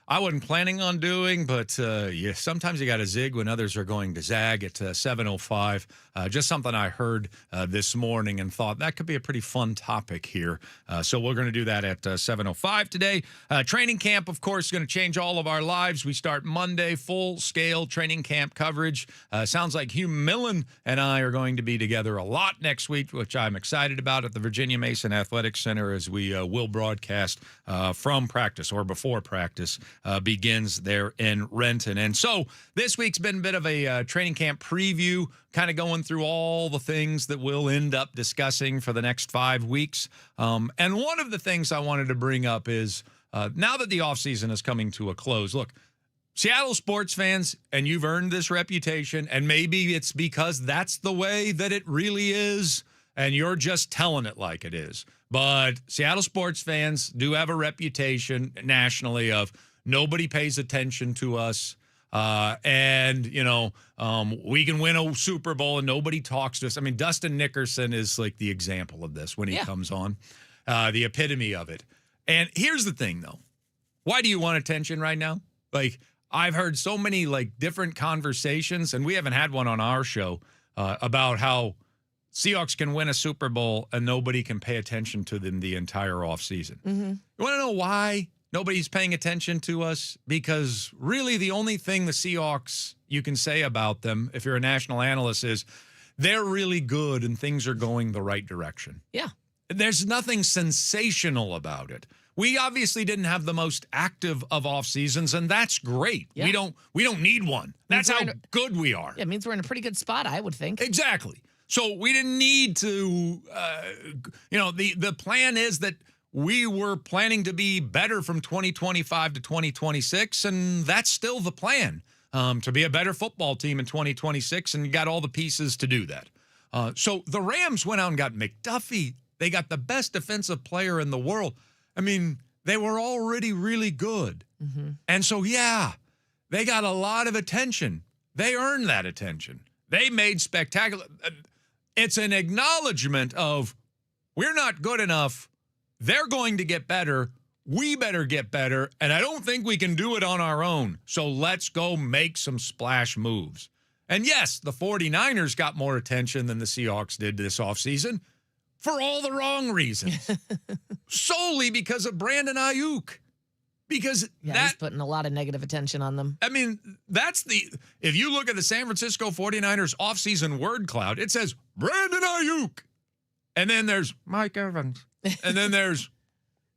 I wasn't planning on doing, but sometimes you got to zig when others are going to zag at 7:05. Just something I heard this morning and thought that could be a pretty fun topic here. So we're going to do that at 7:05 today. Training camp, of course, is going to change all of our lives. We start Monday, full-scale training camp coverage. Sounds like Hugh Millen and I are going to be together a lot next week, which I'm excited about at the Virginia Mason Athletic Center as we will broadcast from practice or before practice begins there in Renton. And so this week's been a bit of a training camp preview, kind of going through all the things that we'll end up discussing for the next 5 weeks. And one of the things I wanted to bring up is now that the offseason is coming to a close, look, Seattle sports fans, and you've earned this reputation, and maybe it's because that's the way that it really is, and you're just telling it like it is. But Seattle sports fans do have a reputation nationally of nobody pays attention to us. And, we can win a Super Bowl and nobody talks to us. I mean, Dustin Nickerson is like the example of this when he comes on, the epitome of it. And here's the thing, though. Why do you want attention right now? Like, I've heard so many like different conversations, and we haven't had one on our show about how Seahawks can win a Super Bowl and nobody can pay attention to them the entire offseason. Mm-hmm. You want to know why nobody's paying attention to us? Because really the only thing the Seahawks you can say about them, if you're a national analyst, is they're really good and things are going the right direction. Yeah. There's nothing sensational about it. We obviously didn't have the most active of off seasons, and that's great. Yeah. We don't need one. That's how good we are. Yeah, it means we're in a pretty good spot, I would think. Exactly. So we didn't need to, the plan is that we were planning to be better from 2025 to 2026, and that's still the plan, to be a better football team in 2026, and you got all the pieces to do that. So the Rams went out and got McDuffie. They got the best defensive player in the world. I mean, they were already really good. Mm-hmm. And so, they got a lot of attention. They earned that attention. They made spectacular. It's an acknowledgement of we're not good enough. They're going to get better. We better get better. And I don't think we can do it on our own. So let's go make some splash moves. And yes, the 49ers got more attention than the Seahawks did this offseason for all the wrong reasons. Solely because of Brandon Ayuk. Because he's putting a lot of negative attention on them. I mean, if you look at the San Francisco 49ers offseason word cloud, it says Brandon Ayuk. And then there's Mike Evans. And then there's,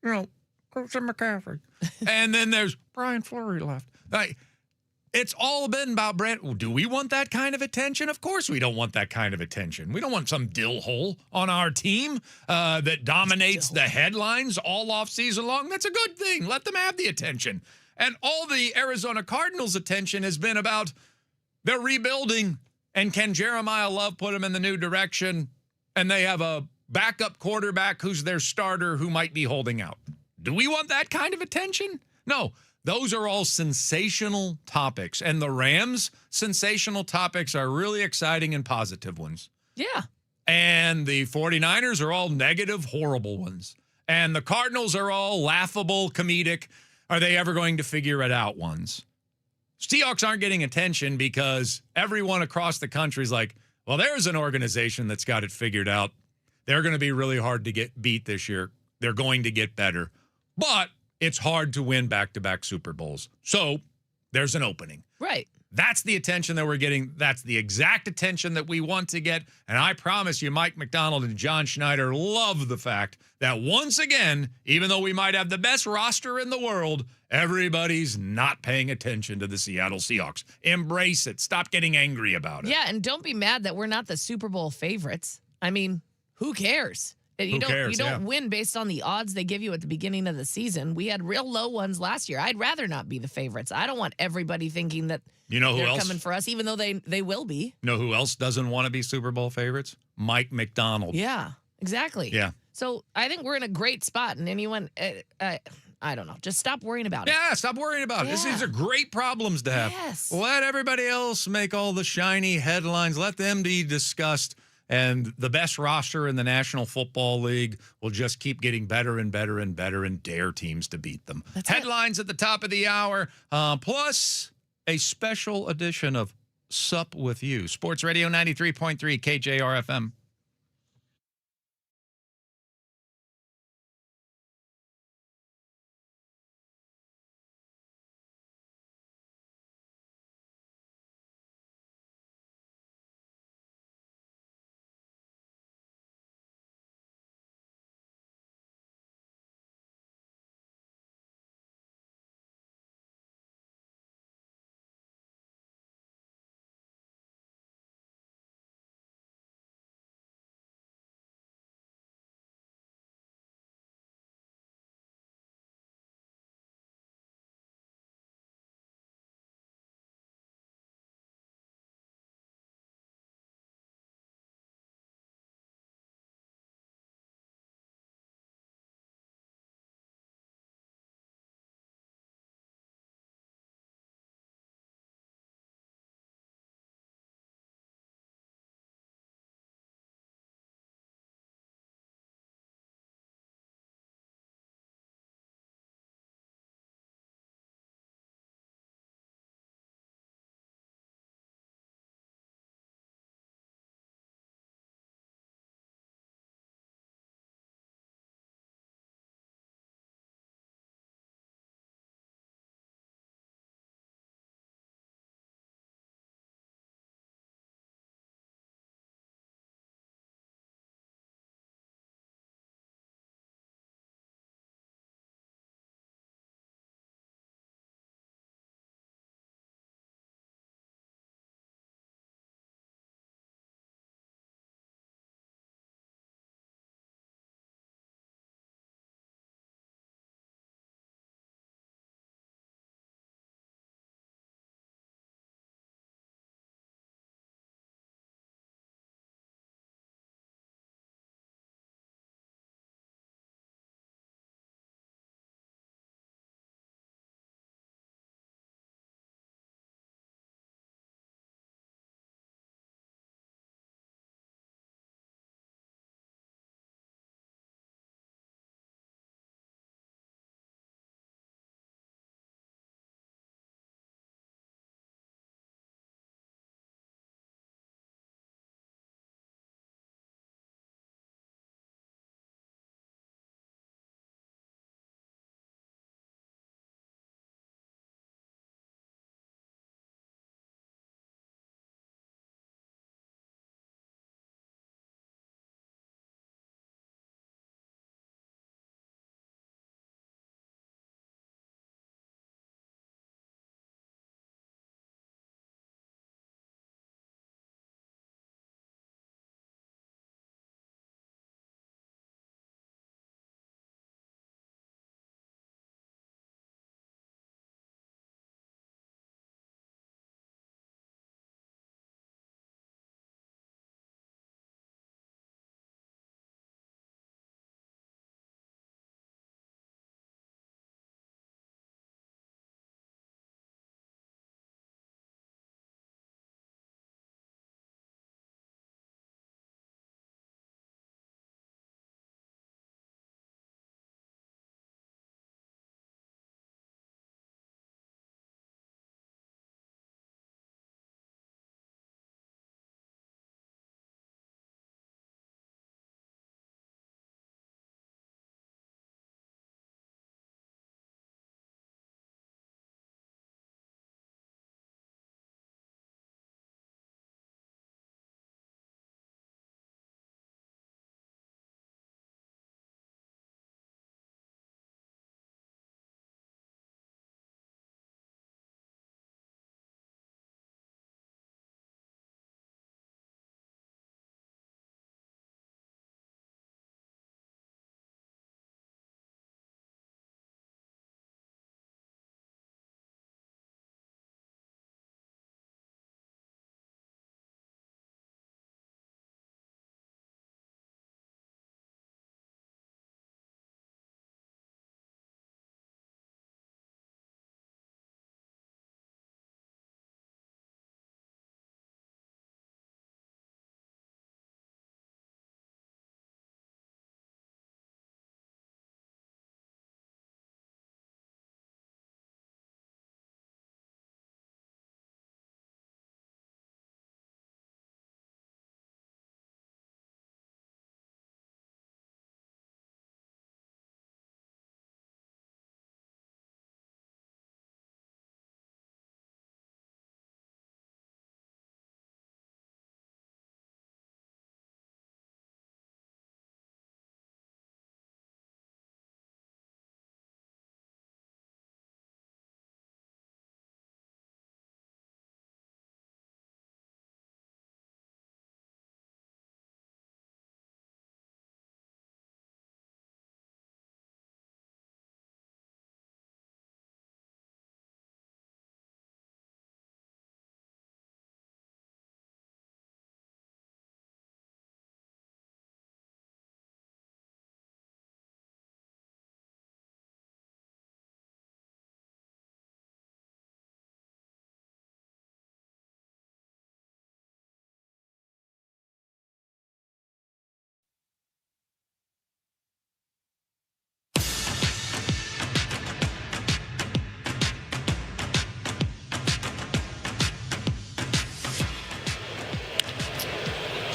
Christian McCaffrey. And then there's Brian Fleury left. It's all been about Brandon. Do we want that kind of attention? Of course we don't want that kind of attention. We don't want some dill hole on our team that dominates the headlines all off season long. That's a good thing. Let them have the attention. And all the Arizona Cardinals' attention has been about they're rebuilding, and can Jeremiah Love put them in the new direction? And they have a backup quarterback who's their starter who might be holding out. Do we want that kind of attention? No. Those are all sensational topics. And the Rams' sensational topics are really exciting and positive ones. Yeah. And the 49ers are all negative, horrible ones. And the Cardinals are all laughable, comedic, are they ever going to figure it out ones. Seahawks aren't getting attention because everyone across the country is like, well, there's an organization that's got it figured out. They're going to be really hard to get beat this year. They're going to get better. But it's hard to win back-to-back Super Bowls. So there's an opening. Right. That's the attention that we're getting. That's the exact attention that we want to get. And I promise you, Mike McDonald and John Schneider love the fact that once again, even though we might have the best roster in the world, everybody's not paying attention to the Seattle Seahawks. Embrace it. Stop getting angry about it. Yeah, and don't be mad that we're not the Super Bowl favorites. I mean, who cares? You don't win based on the odds they give you at the beginning of the season. We had real low ones last year. I'd rather not be the favorites. I don't want everybody thinking that they're coming for us, even though they will be. You know who else doesn't want to be Super Bowl favorites? Mike McDonald. Yeah, exactly. Yeah. So I think we're in a great spot, and anyone, I don't know, just stop worrying about it. Yeah, stop worrying about it. These are great problems to have. Yes. Let everybody else make all the shiny headlines. Let them be discussed. And the best roster in the National Football League will just keep getting better and better and better and dare teams to beat them. Headlines at the top of the hour, plus a special edition of Sup With You. Sports Radio 93.3 KJR FM.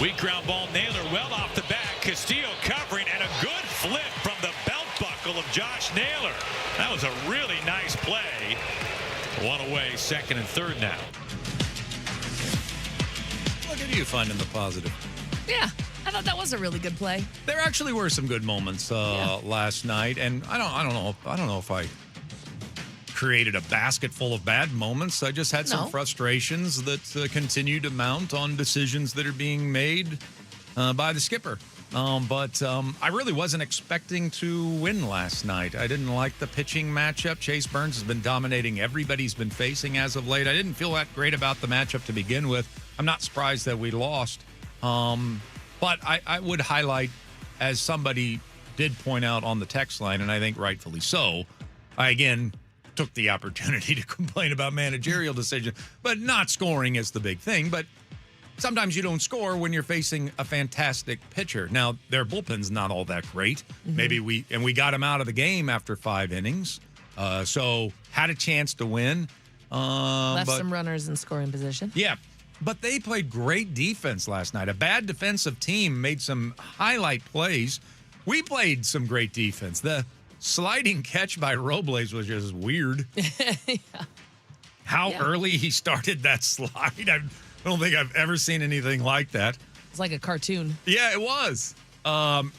Weak ground ball. Naylor well off the back. Castillo covering, and a good flip from the belt buckle of Josh Naylor. That was a really nice play. One away, second and third now. Look at you finding the positive. Yeah, I thought that was a really good play. There actually were some good moments last night, and I don't know if I created a basket full of bad moments. I just had some frustrations that continue to mount on decisions that are being made by the skipper. But I really wasn't expecting to win last night. I didn't like the pitching matchup. Chase Burns has been dominating everybody's been facing as of late. I didn't feel that great about the matchup to begin with. I'm not surprised that we lost. But I would highlight, as somebody did point out on the text line, and I think rightfully so, I again took the opportunity to complain about managerial decision, but not scoring is the big thing. But sometimes you don't score when you're facing a fantastic pitcher. Now, their bullpen's not all that great. Mm-hmm. Maybe we got them out of the game after 5 innings. So had a chance to win. Left some runners in scoring position. Yeah. But they played great defense last night. A bad defensive team made some highlight plays. We played some great defense. The sliding catch by Robles was just weird. Yeah. How early he started that slide. I don't think I've ever seen anything like that. It's like a cartoon. Yeah, it was.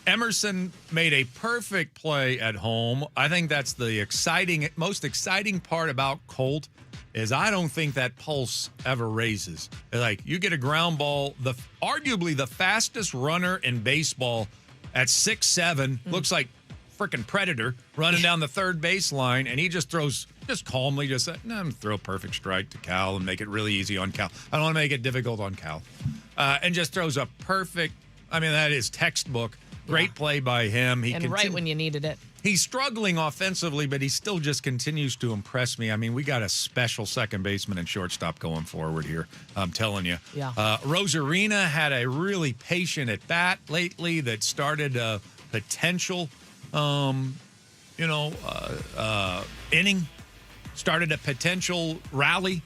Emerson made a perfect play at home. I think that's the most exciting part about Colt is I don't think that pulse ever raises. Like, you get a ground ball, arguably the fastest runner in baseball at 6'7", looks like freaking Predator running down the third baseline, and he just throws, just calmly, I'm going to throw a perfect strike to Cal and make it really easy on Cal. I don't want to make it difficult on Cal. And just throws a perfect, that is textbook. Great play by him. Right when you needed it. He's struggling offensively, but he still just continues to impress me. We got a special second baseman and shortstop going forward here. I'm telling you. Yeah. Rosarina had a really patient at bat lately that started a potential, inning. Started a potential rally,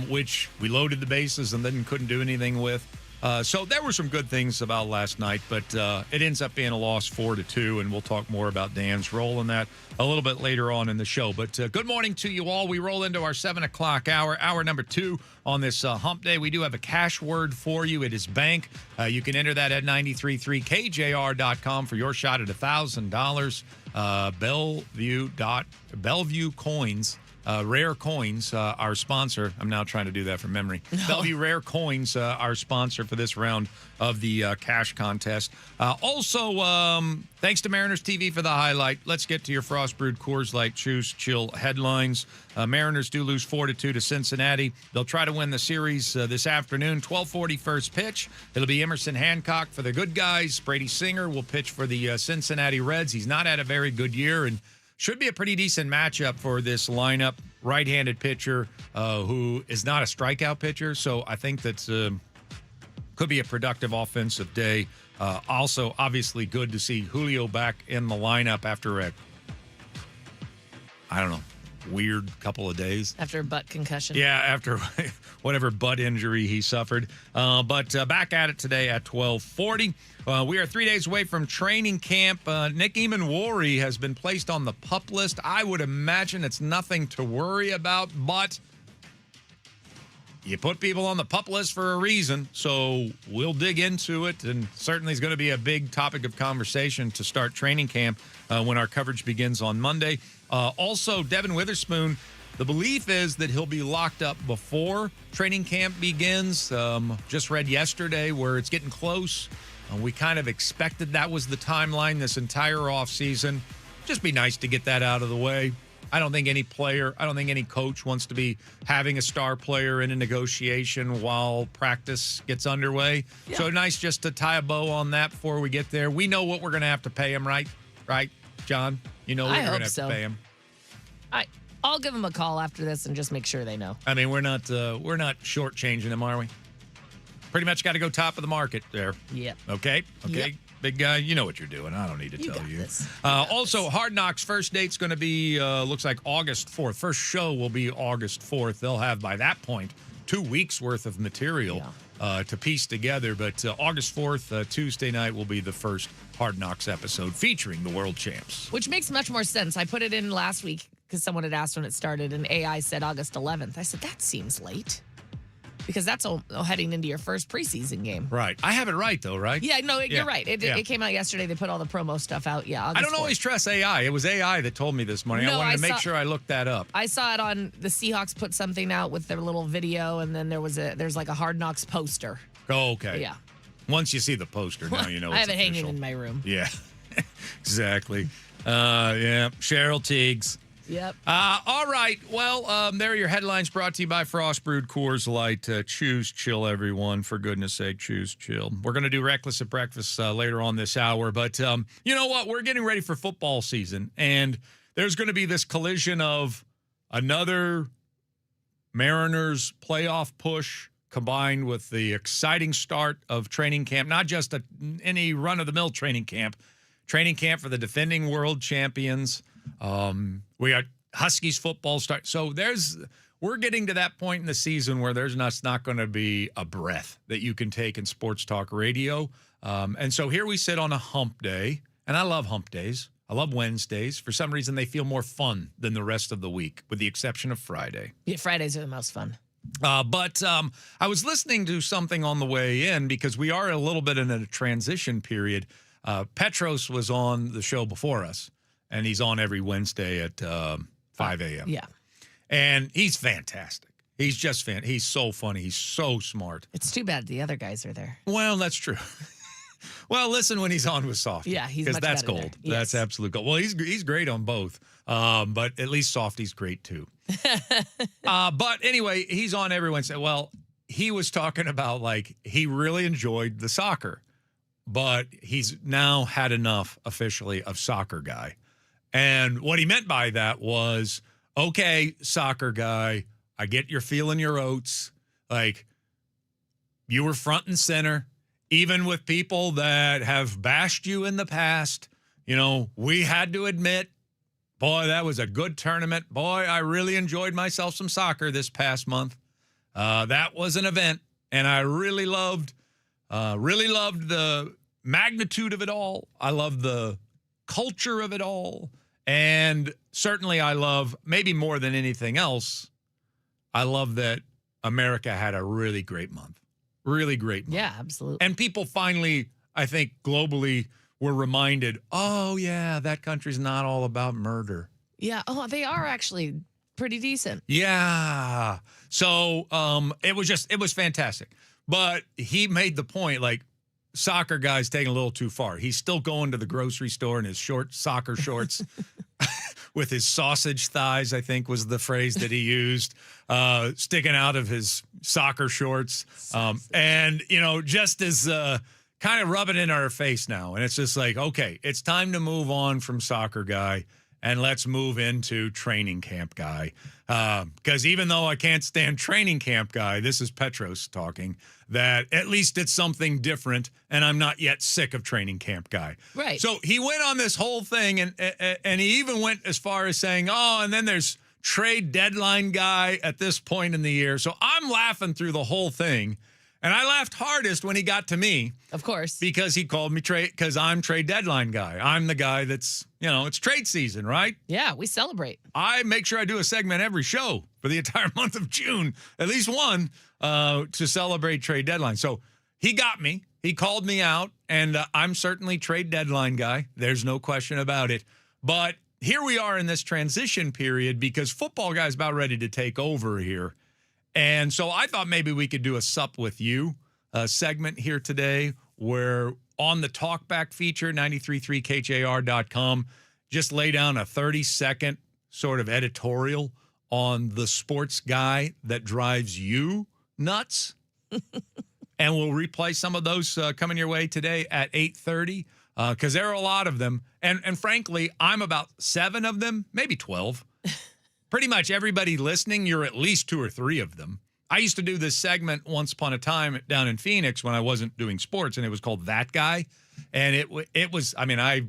which we loaded the bases and then couldn't do anything with. So there were some good things about last night, but it ends up being a loss 4-2, and we'll talk more about Dan's role in that a little bit later on in the show. But good morning to you all. We roll into our 7 o'clock hour number 2 on this hump day. We do have a cash word for you. It is bank. You can enter that at 93.3 KJR.com for your shot at $1,000. Bellevue Coins. Rare Coins, our sponsor. I'm now trying to do that from memory. No. Bellevue Rare Coins, our sponsor for this round of the cash contest. Also, thanks to Mariners TV for the highlight. Let's get to your Frost Brewed Coors Light Choose Chill headlines. Mariners do lose 4-2 to Cincinnati. They'll try to win the series this afternoon. 12:40 first pitch. It'll be Emerson Hancock for the good guys. Brady Singer will pitch for the Cincinnati Reds. He's not had a very good year, and should be a pretty decent matchup for this lineup. Right-handed pitcher who is not a strikeout pitcher, so I think that could be a productive offensive day. Also, obviously, good to see Julio back in the lineup after a, weird couple of days. After a butt concussion. Yeah, after whatever butt injury he suffered. But back at it today at 12:40. We are 3 days away from training camp. Nick Eamon-Wari has been placed on the PUP list. I would imagine it's nothing to worry about, but you put people on the PUP list for a reason, so we'll dig into it, and certainly is going to be a big topic of conversation to start training camp when our coverage begins on Monday. Also, Devin Witherspoon, the belief is that he'll be locked up before training camp begins. Just read yesterday where it's getting close. We kind of expected that was the timeline this entire offseason. Just be nice to get that out of the way. I don't think any coach wants to be having a star player in a negotiation while practice gets underway. Yeah. So nice just to tie a bow on that before we get there. We know what we're going to have to pay him, right? Right, John? You know what we're going to have to pay him. I'll give him a call after this and just make sure they know. We're not shortchanging them, are we? Pretty much got to go top of the market there. Yeah. Okay. Yep. Big guy, you know what you're doing. I don't need to tell you. Also, Hard Knocks first date's going to be, looks like August 4th. First show will be August 4th. They'll have, by that point, 2 weeks worth of material to piece together. But August 4th, Tuesday night, will be the first Hard Knocks episode featuring the world champs. Which makes much more sense. I put it in last week because someone had asked when it started, and AI said August 11th. I said, that seems late. Because that's heading into your first preseason game. Right. I have it right, though, right? Yeah, no, you're right. It came out yesterday. They put all the promo stuff out. Yeah, August I don't 4th. always trust AI. It was AI that told me this morning. No, I wanted to make saw- sure I looked that up. I saw it on the Seahawks put something out with their little video, and then there's like a Hard Knocks poster. Oh, okay. Yeah. Once you see the poster, now you know I it's have it hanging official. in my room. Yeah, exactly. Yeah, Cheryl Teagues. Yep. All right. Well, there are your headlines brought to you by Frost Brewed Coors Light. Choose chill, everyone. For goodness sake, choose chill. We're going to do Reckless at Breakfast later on this hour. But you know what? We're getting ready for football season. And there's going to be this collision of another Mariners playoff push combined with the exciting start of training camp. Not just any run-of-the-mill training camp for the defending world champions. We got Huskies football start. So we're getting to that point in the season where there's not going to be a breath that you can take in sports talk radio. And so here we sit on a hump day, and I love hump days. I love Wednesdays. For some reason, they feel more fun than the rest of the week, with the exception of Friday. Yeah, Fridays are the most fun. But I was listening to something on the way in because we are a little bit in a transition period. Petros was on the show before us. And he's on every Wednesday at 5 a.m. Yeah. And he's fantastic. He's just he's so funny. He's so smart. It's too bad the other guys are there. Well, that's true. Well, listen when he's on with Softy. Yeah, he's because much that's better gold. there. That's Yes. absolute gold. Well, he's great on both. But at least Softy's great too. But anyway, he's on every Wednesday. Well, he was talking about he really enjoyed the soccer, but he's now had enough officially of soccer guy. And what he meant by that was, okay, soccer guy, I get you're feeling your oats. You were front and center, even with people that have bashed you in the past. We had to admit, boy, that was a good tournament. Boy, I really enjoyed myself some soccer this past month. That was an event, and I really loved the magnitude of it all. I love the culture of it all. And certainly I love, maybe more than anything else, I love that America had a really great month. Really great month. Yeah, absolutely. And people finally, I think, globally were reminded, oh, yeah, that country's not all about murder. Yeah. Oh, they are actually pretty decent. Yeah. So it was fantastic. But he made the point, soccer guy's taking a little too far. He's still going to the grocery store in his short soccer shorts with his sausage thighs, I think was the phrase that he used, sticking out of his soccer shorts. And, just as kind of rubbing in our face now. And it's just okay, it's time to move on from soccer guy and let's move into training camp guy. Because even though I can't stand training camp guy, this is Petros talking, that at least it's something different, and I'm not yet sick of training camp guy. Right. So he went on this whole thing, and he even went as far as saying, oh, and then there's trade deadline guy at this point in the year. So I'm laughing through the whole thing. And I laughed hardest when he got to me. Of course. Because he called me because I'm trade deadline guy. I'm the guy that's, it's trade season, right? Yeah, we celebrate. I make sure I do a segment every show for the entire month of June, at least one, to celebrate trade deadline. So he got me. He called me out, and I'm certainly trade deadline guy. There's no question about it. But here we are in this transition period because football guy's about ready to take over here. And so I thought maybe we could do a Sup with You segment here today where on the Talkback feature, 93.3 KJR.com, just lay down a 30-second sort of editorial on the sports guy that drives you nuts. And we'll replay some of those coming your way today at 8:30 because there are a lot of them. And frankly, I'm about 7 of them, maybe 12. Pretty much everybody listening, you're at least 2 or 3 of them. I used to do this segment once upon a time down in Phoenix when I wasn't doing sports, and it was called That Guy. And it was, I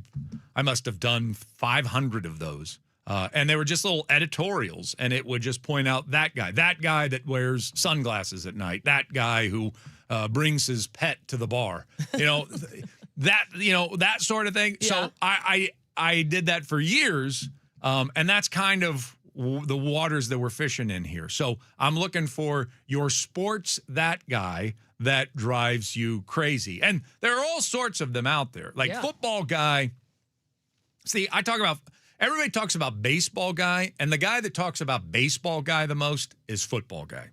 must have done 500 of those. And they were just little editorials, and it would just point out that guy that wears sunglasses at night, that guy who brings his pet to the bar, that sort of thing. Yeah. So I did that for years, and that's kind of the waters that we're fishing in here. So I'm looking for your sports that guy that drives you crazy. And there are all sorts of them out there. Like football guy. See, everybody talks about baseball guy, and the guy that talks about baseball guy the most is football guy.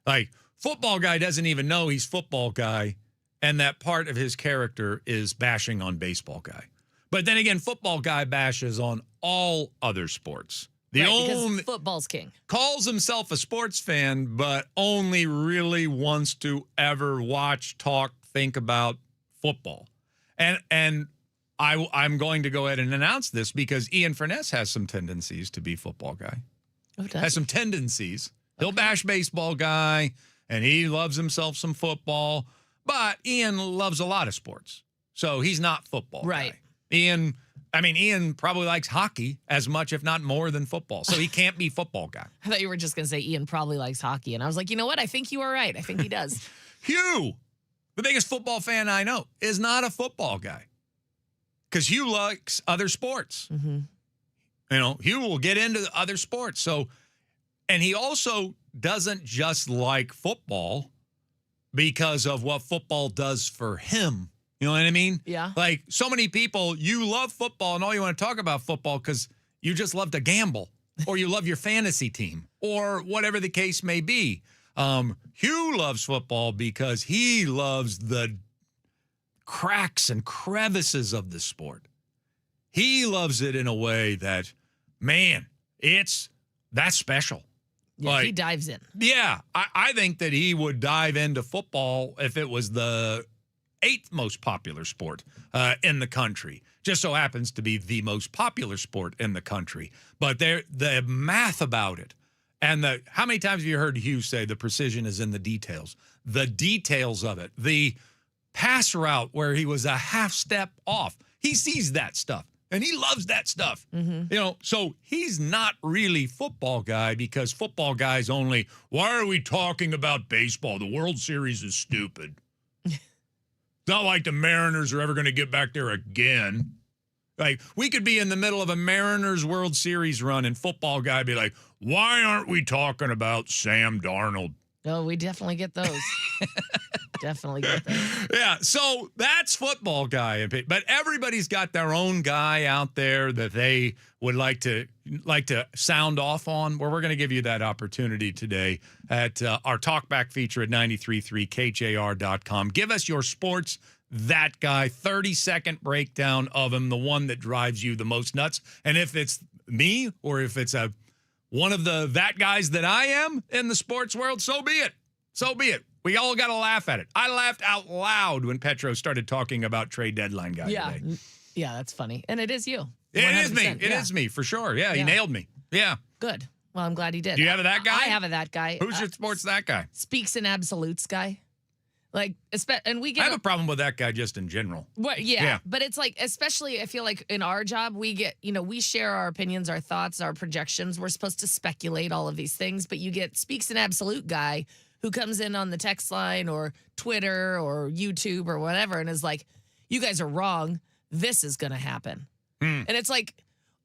Like, football guy doesn't even know he's football guy, and that part of his character is bashing on baseball guy. But then again, football guy bashes on all other sports. Because football's king. Calls himself a sports fan, but only really wants to ever watch, talk, think about football. And I'm going to go ahead and announce this because Ian Furness has some tendencies to be football guy. Oh, does has some tendencies. He'll bash baseball guy, and he loves himself some football. But Ian loves a lot of sports, so he's not football guy. Ian probably likes hockey as much, if not more, than football. So he can't be football guy. I thought you were just going to say Ian probably likes hockey. And I was like, you know what? I think you are right. I think he does. Hugh, the biggest football fan I know, is not a football guy. Because Hugh likes other sports. Mm-hmm. Hugh will get into other sports. So, and he also doesn't just like football because of what football does for him. You know what I mean? Yeah. Like, so many people, you love football and all you want to talk about football because you just love to gamble or you love your fantasy team or whatever the case may be. Hugh loves football because he loves the cracks and crevices of the sport. He loves it in a way that, man, that's special. Yeah, he dives in. Yeah, I think that he would dive into football if it was the 8th most popular sport in the country. Just so happens to be the most popular sport in the country. But the math about it and how many times have you heard Hugh say the precision is in the details? The details of it. The pass route where he was a half step off. He sees that stuff. And he loves that stuff. Mm-hmm. So he's not really football guy because football guys only, why are we talking about baseball? The World Series is stupid. It's not like the Mariners are ever going to get back there again. Like, we could be in the middle of a Mariners World Series run and football guy be like, why aren't we talking about Sam Darnold? Oh, we definitely get those. Definitely get those. Yeah, so that's football guy. But everybody's got their own guy out there that they would like to sound off on. Where we're going to give you that opportunity today at our talkback feature at 93.3 KJR.com. Give us your sports that guy, 30-second breakdown of him, the one that drives you the most nuts. And if it's me or if it's one of that guys that I am in the sports world, so be it. So be it. We all got to laugh at it. I laughed out loud when Petro started talking about trade deadline guy today. Yeah, that's funny. And it is you. It is me. It is me, for sure. Yeah, he nailed me. Yeah. Good. Well, I'm glad he did. Do you have a that guy? I have a that guy. Who's your sports that guy? Speaks in absolutes guy. Like, and we get. I have a problem with that guy just in general. What? Yeah, but it's like, especially, I feel like in our job, we get, we share our opinions, our thoughts, our projections. We're supposed to speculate all of these things, but you get speaks in absolute guy who comes in on the text line or Twitter or YouTube or whatever and is like, you guys are wrong. This is going to happen. And it's like,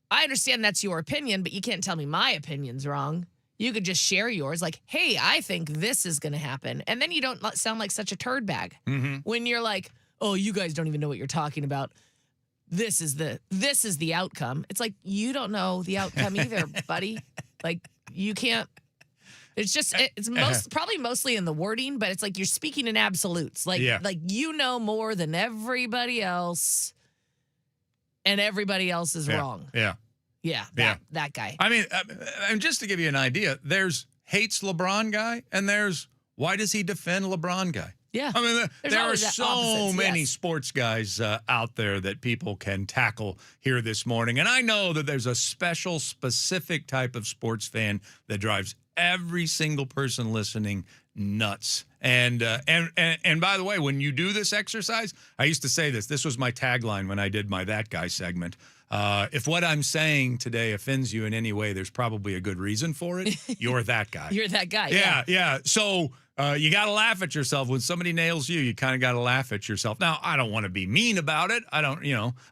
I understand that's your opinion, but you can't tell me my opinion's wrong. You could just share yours like, hey, I think this is going to happen. And then you don't sound like such a turd bag. When you're like, oh, you guys don't even know what you're talking about. This is the outcome. It's like, you don't know the outcome either, buddy. Like, you can't. It's just, it's probably mostly in the wording, but it's like you're speaking in absolutes. Like, you know more than everybody else, and everybody else is wrong. Yeah, that guy. I mean, and just to give you an idea, there's hates LeBron guy, and there's why does he defend LeBron guy? Yeah. I mean, there are so many sports guys out there that people can tackle here this morning. And I know that there's a specific type of sports fan that drives every single person listening nuts. And by the way, when you do this exercise, I used to say this. This was my tagline when I did my That Guy segment. If what I'm saying today offends you in any way, there's probably a good reason for it. You're that guy. You're that guy. Yeah. So you got to laugh at yourself. When somebody nails you, you kind of got to laugh at yourself. Now, I don't want to be mean about it. I don't,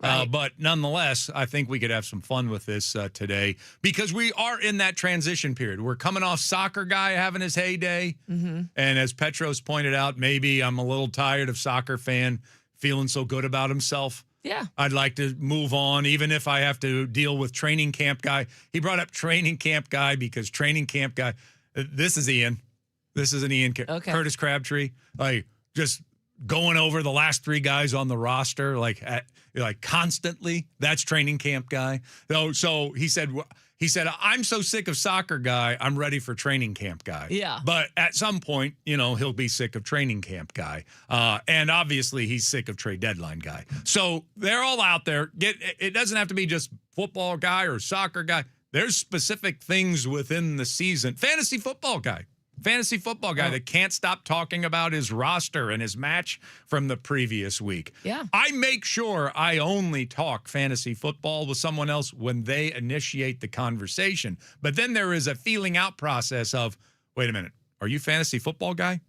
Right. but nonetheless, I think we could have some fun with this today because we are in that transition period. We're coming off soccer guy having his heyday. Mm-hmm. And as Petros pointed out, maybe I'm a little tired of soccer fan feeling so good about himself. Yeah. I'd like to move on, even if I have to deal with training camp guy. He brought up training camp guy because training camp guy, this is Ian. This is an Ian. Okay. Curtis Crabtree, like just going over the last 3 guys on the roster, like constantly. That's training camp guy. So he said, I'm so sick of soccer guy, I'm ready for training camp guy. Yeah. But at some point, he'll be sick of training camp guy. And obviously he's sick of trade deadline guy. So they're all out there. It doesn't have to be just football guy or soccer guy. There's specific things within the season. Fantasy football guy that can't stop talking about his roster and his match from the previous week. Yeah. I make sure I only talk fantasy football with someone else when they initiate the conversation. But then there is a feeling out process of, wait a minute, are you fantasy football guy?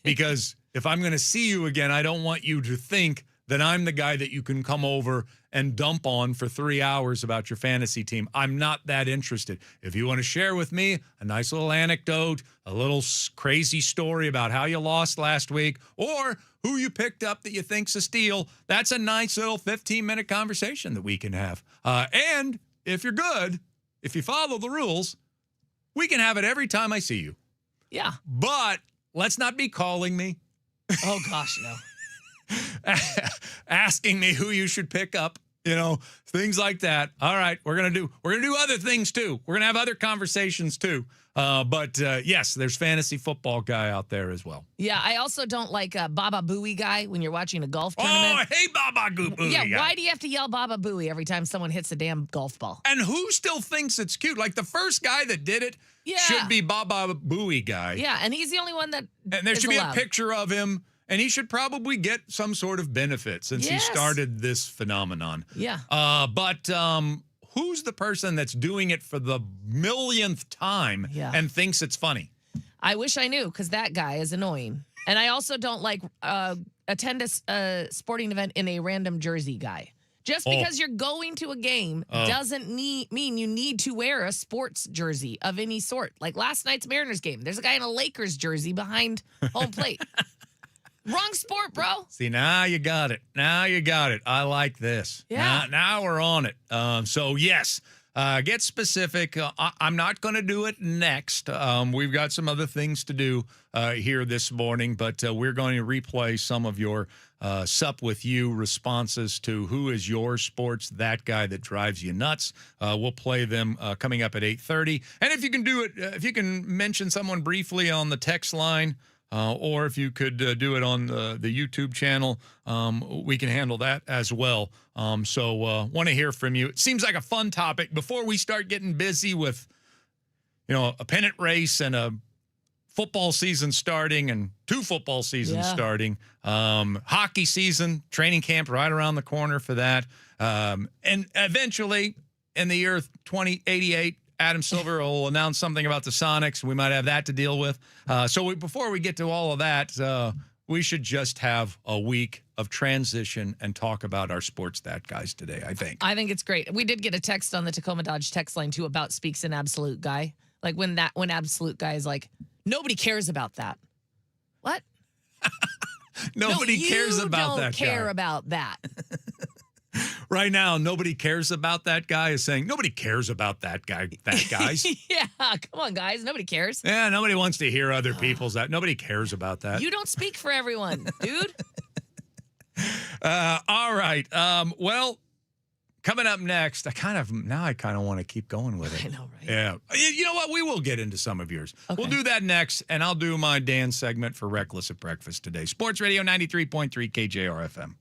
Because if I'm going to see you again, I don't want you to think that I'm the guy that you can come over and dump on for 3 hours about your fantasy team. I'm not that interested. If you want to share with me a nice little anecdote, a little crazy story about how you lost last week, or who you picked up that you think's a steal, that's a nice little 15-minute conversation that we can have. And if you're good, if you follow the rules, we can have it every time I see you. Yeah. But let's not be calling me. Oh, gosh, no. Asking me who you should pick up, things like that. All right, we're gonna do other things too. We're gonna have other conversations too. But yes, there's fantasy football guy out there as well. Yeah, I also don't like Baba Booey guy when you're watching a golf tournament. Oh, hey, Baba Booey. Yeah, guy. why do you have to yell Baba Booey every time someone hits a damn golf ball? And who still thinks it's cute? Like the first guy that did it should be Baba Booey guy. Yeah, and he's the only one that and there is should be allowed. a picture of him. And he should probably get some sort of benefit since he started this phenomenon. Yeah. But who's the person that's doing it for the millionth time and thinks it's funny? I wish I knew, because that guy is annoying. And I also don't like attend a sporting event in a random jersey guy. Just because you're going to a game doesn't mean you need to wear a sports jersey of any sort. Like last night's Mariners game, there's a guy in a Lakers jersey behind home plate. Wrong sport, bro. See, now you got it. I like this. Yeah. Now we're on it. So, yes, get specific. I'm not going to do it next. We've got some other things to do here this morning, but we're going to replay some of your Sup With You responses to who is your sports, that guy that drives you nuts. We'll play them coming up at 8:30. And if you can do it, if you can mention someone briefly on the text line, or if you could do it on the YouTube channel, we can handle that as well. So want to hear from you. It seems like a fun topic before we start getting busy with, a pennant race and a football season starting and 2 football seasons starting. Hockey season, training camp right around the corner for that. And eventually in the year 2088, Adam Silver will announce something about the Sonics. We might have that to deal with. Before we get to all of that, we should just have a week of transition and talk about our sports that guys today, I think. I think it's great. We did get a text on the Tacoma Dodge text line, too, about Speaks an Absolute Guy. Like when Absolute Guy is like, nobody cares about that. What? Nobody cares about that guy. You don't care guy. about that. Right now, nobody cares about that guy is saying, nobody cares about that guy, guys. Yeah, come on, guys. Nobody cares. Yeah, nobody wants to hear other people's that. Nobody cares about that. You don't speak for everyone, dude. All right. Well, coming up next, I kind of want to keep going with it. I know, right? Yeah. You know what? We will get into some of yours. Okay. We'll do that next, and I'll do my Dan segment for Reckless at Breakfast today. Sports Radio 93.3 KJR FM.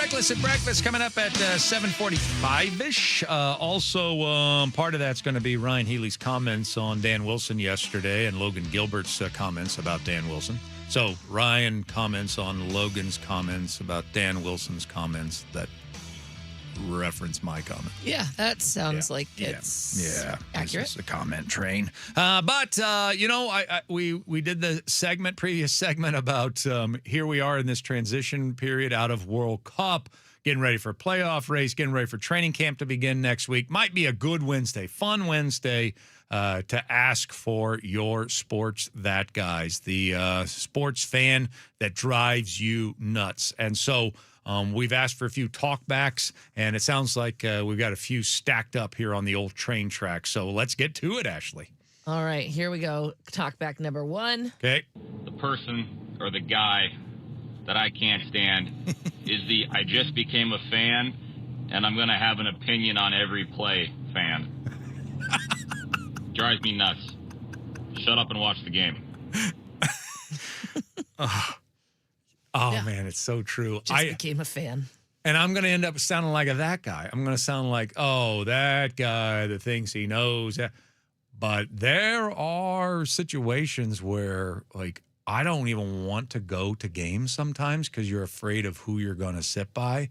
Reckless at Breakfast coming up at 7:45-ish. Also, part of that's going to be Ryan Healy's comments on Dan Wilson yesterday and Logan Gilbert's comments about Dan Wilson. So Ryan comments on Logan's comments about Dan Wilson's comments that reference my comment. Yeah, that sounds like it's accurate. It's a comment train. But we did the previous segment about here we are in this transition period out of World Cup, getting ready for playoff race, getting ready for training camp to begin next week. Might be a good Wednesday, fun Wednesday to ask for your sports that guys, the sports fan that drives you nuts. And so we've asked for a few talkbacks, and it sounds like we've got a few stacked up here on the old train track. So let's get to it, Ashley. All right, here we go. Talkback number 1. Okay. The person or the guy that I can't stand is the I just became a fan, and I'm going to have an opinion on every play fan. Drives me nuts. Shut up and watch the game. Man, it's so true. Just became a fan. And I'm going to end up sounding like that guy. I'm going to sound like, that guy that thinks he knows. But there are situations where, like, I don't even want to go to games sometimes because you're afraid of who you're going to sit by.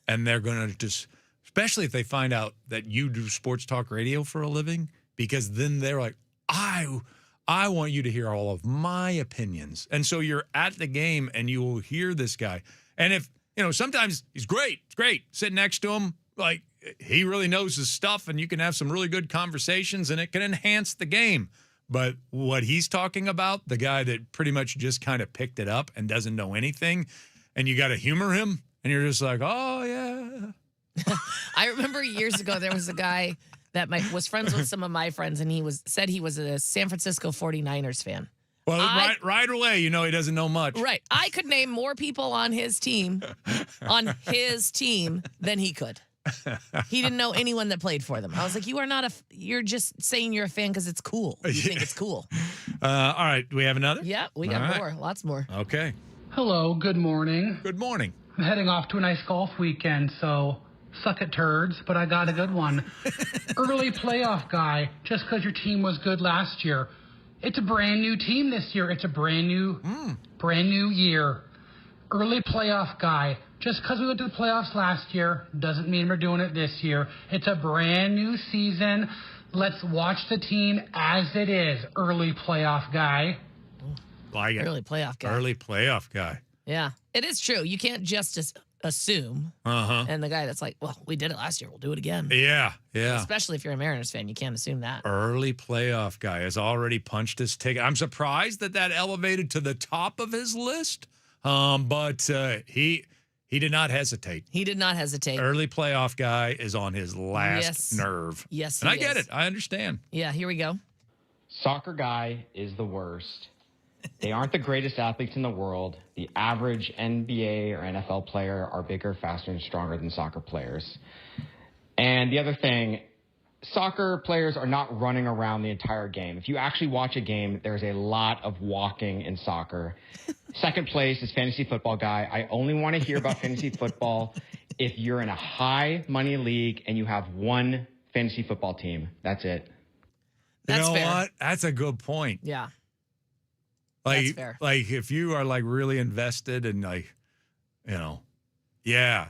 And they're going to just, especially if they find out that you do sports talk radio for a living, because then they're like, I want you to hear all of my opinions. And so you're at the game and you will hear this guy. And if, sometimes he's great. It's great. Sitting next to him, like, he really knows his stuff and you can have some really good conversations and it can enhance the game. But what he's talking about, the guy that pretty much just kind of picked it up and doesn't know anything, and you got to humor him, and you're just like, oh, yeah. I remember years ago there was a guy that was friends with some of my friends, and he said he was a San Francisco 49ers fan. Well, right away, he doesn't know much. Right. I could name more people on his team, than he could. He didn't know anyone that played for them. I was like, you are not you're just saying you're a fan because it's cool. You think it's cool. All right. Do we have another? Yeah, we got more. Lots more. Okay. Hello. Good morning. Good morning. I'm heading off to a nice golf weekend, so suck it, turds, but I got a good one. Early playoff guy, just because your team was good last year. It's a brand new team this year. It's a brand new year. Early playoff guy, just because we went to the playoffs last year doesn't mean we're doing it this year. It's a brand new season. Let's watch the team as it is. Early playoff guy. Like it. Early playoff guy. Early playoff guy. Yeah, it is true. You can't just assume. And the guy that's like, well, we did it last year. We'll do it again. Yeah. Especially if you're a Mariners fan, you can't assume that. Early playoff guy has already punched his ticket. I'm surprised that elevated to the top of his list. But he did not hesitate. He did not hesitate. Early playoff guy is on his last nerve. Yes, and I get it. I understand. Yeah, here we go. Soccer guy is the worst. They aren't the greatest athletes in the world. The average NBA or NFL player are bigger, faster, and stronger than soccer players. And the other thing, soccer players are not running around the entire game. If you actually watch a game, there's a lot of walking in soccer. Second place is fantasy football guy. I only want to hear about fantasy football if you're in a high money league and you have one fantasy football team. That's it. That's you know fair. what? That's a good point. Yeah. Like, that's fair. Like if you are like really invested and yeah.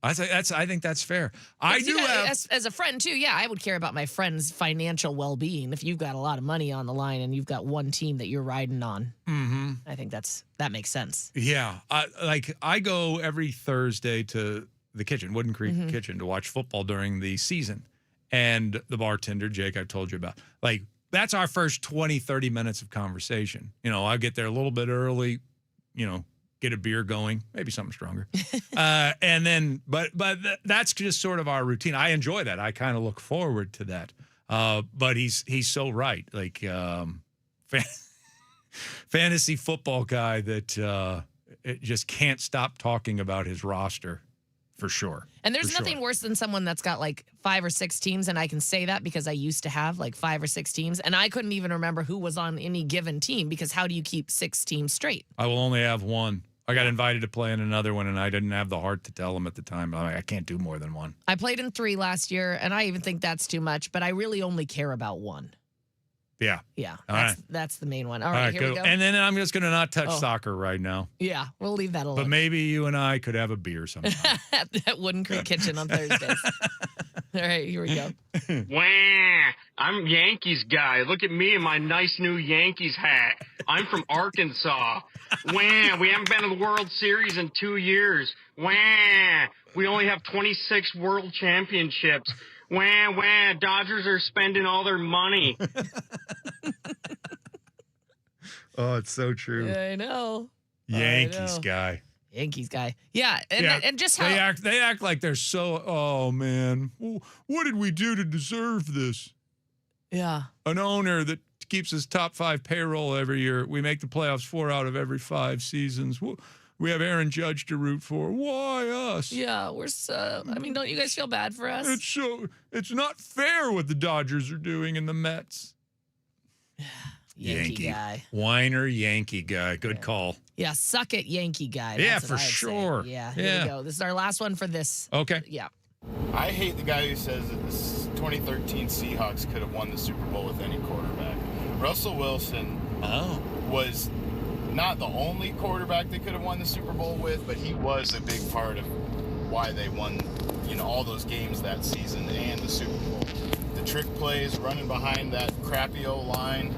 I think that's fair. I do have as a friend too. Yeah, I would care about my friend's financial well-being. If you've got a lot of money on the line and you've got one team that you're riding on, I think that makes sense. Yeah, I go every Thursday to the kitchen, Wooden Creek Kitchen, to watch football during the season, and the bartender Jake I told you about, like that's our first 20-30 minutes of conversation. I get there a little bit early, get a beer going, maybe something stronger. And then, but that's just sort of our routine. I enjoy that. I kind of look forward to that. But he's so right. Like, fantasy football guy that it just can't stop talking about his roster for sure. And there's nothing worse than someone that's got like 5 or 6 teams. And I can say that because I used to have like 5 or 6 teams and I couldn't even remember who was on any given team because how do you keep 6 teams straight? I will only have one. I got invited to play in another one, and I didn't have the heart to tell them at the time. I can't do more than one. I played in 3 last year, and I even think that's too much, but I really only care about 1. Yeah. Yeah, All that's the main one. All right, here we go. And then I'm just going to not touch soccer right now. Yeah, we'll leave that alone. But maybe you and I could have a beer sometime. At Wooden Creek Kitchen on Thursdays. All right, here we go. Wah! I'm Yankees guy. Look at me in my nice new Yankees hat. I'm from Arkansas. Wah! We haven't been to the World Series in 2 years. Wah! We only have 26 World Championships. Wah, wah, Dodgers are spending all their money. Oh, it's so true. Yeah, I know. Yankees guy. Yankees guy. Yeah, and just how they act like they're so, oh man, what did we do to deserve this? Yeah. An owner that keeps his top 5 payroll every year. We make the playoffs 4 out of every 5 seasons. We have Aaron Judge to root for. Why us? Yeah, we're so. I mean, don't you guys feel bad for us? It's not fair what the Dodgers are doing and the Mets. Yankee guy. Whiner Yankee guy. Good call. Yeah, suck it, Yankee guy. Yeah, That's for what I'd say. sure. Yeah, here we go. This is our last one for this. Okay. Yeah. I hate the guy who says that the 2013 Seahawks could have won the Super Bowl with any quarterback. Russell Wilson was not the only quarterback they could have won the Super Bowl with, but he was a big part of why they won, all those games that season and the Super Bowl. The trick plays, running behind that crappy O-line,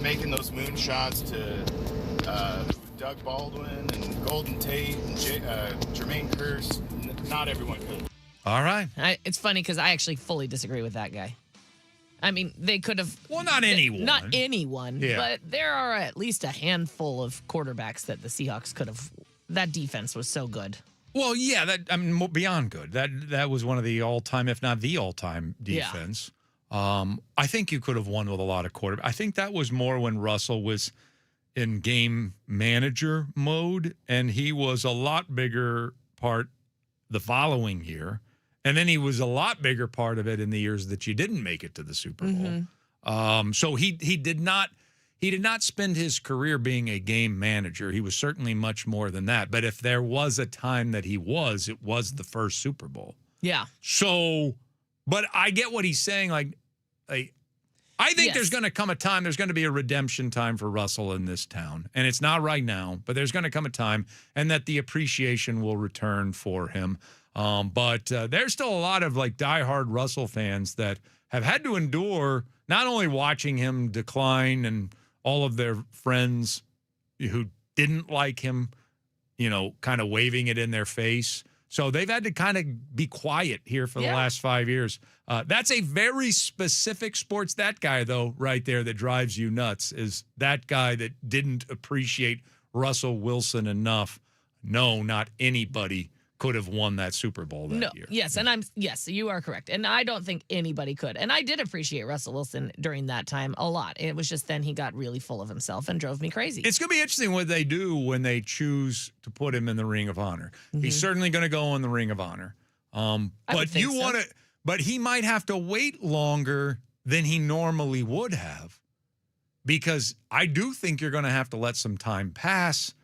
making those moonshots to Doug Baldwin and Golden Tate and Jermaine Kearse. Not everyone could. All right. It's funny because I actually fully disagree with that guy. I mean, they could have. Well, not anyone. Not anyone. Yeah. But there are at least a handful of quarterbacks that the Seahawks could have. That defense was so good. Well, yeah, beyond good. That was one of the all-time, if not the all-time defense. Yeah. I think you could have won with a lot of quarterbacks. I think that was more when Russell was in game manager mode, and he was a lot bigger part the following year. And then he was a lot bigger part of it in the years that you didn't make it to the Super Bowl. So he did not spend his career being a game manager. He was certainly much more than that. But if there was a time that it was the first Super Bowl. Yeah. So, but I get what he's saying. I think there's going to come a time, there's going to be a redemption time for Russell in this town. And it's not right now, but there's going to come a time, and that the appreciation will return for him. But there's still a lot of diehard Russell fans that have had to endure not only watching him decline and all of their friends who didn't like him, kind of waving it in their face. So they've had to kind of be quiet here for the last 5 years. That's a very specific sports. That guy, though, right there that drives you nuts is that guy that didn't appreciate Russell Wilson enough. No, not anybody could have won that Super Bowl that year. Yes, and you are correct. And I don't think anybody could. And I did appreciate Russell Wilson during that time a lot. It was just then he got really full of himself and drove me crazy. It's going to be interesting what they do when they choose to put him in the Ring of Honor. He's certainly going to go in the Ring of Honor. But he might have to wait longer than he normally would have, because I do think you're going to have to let some time pass,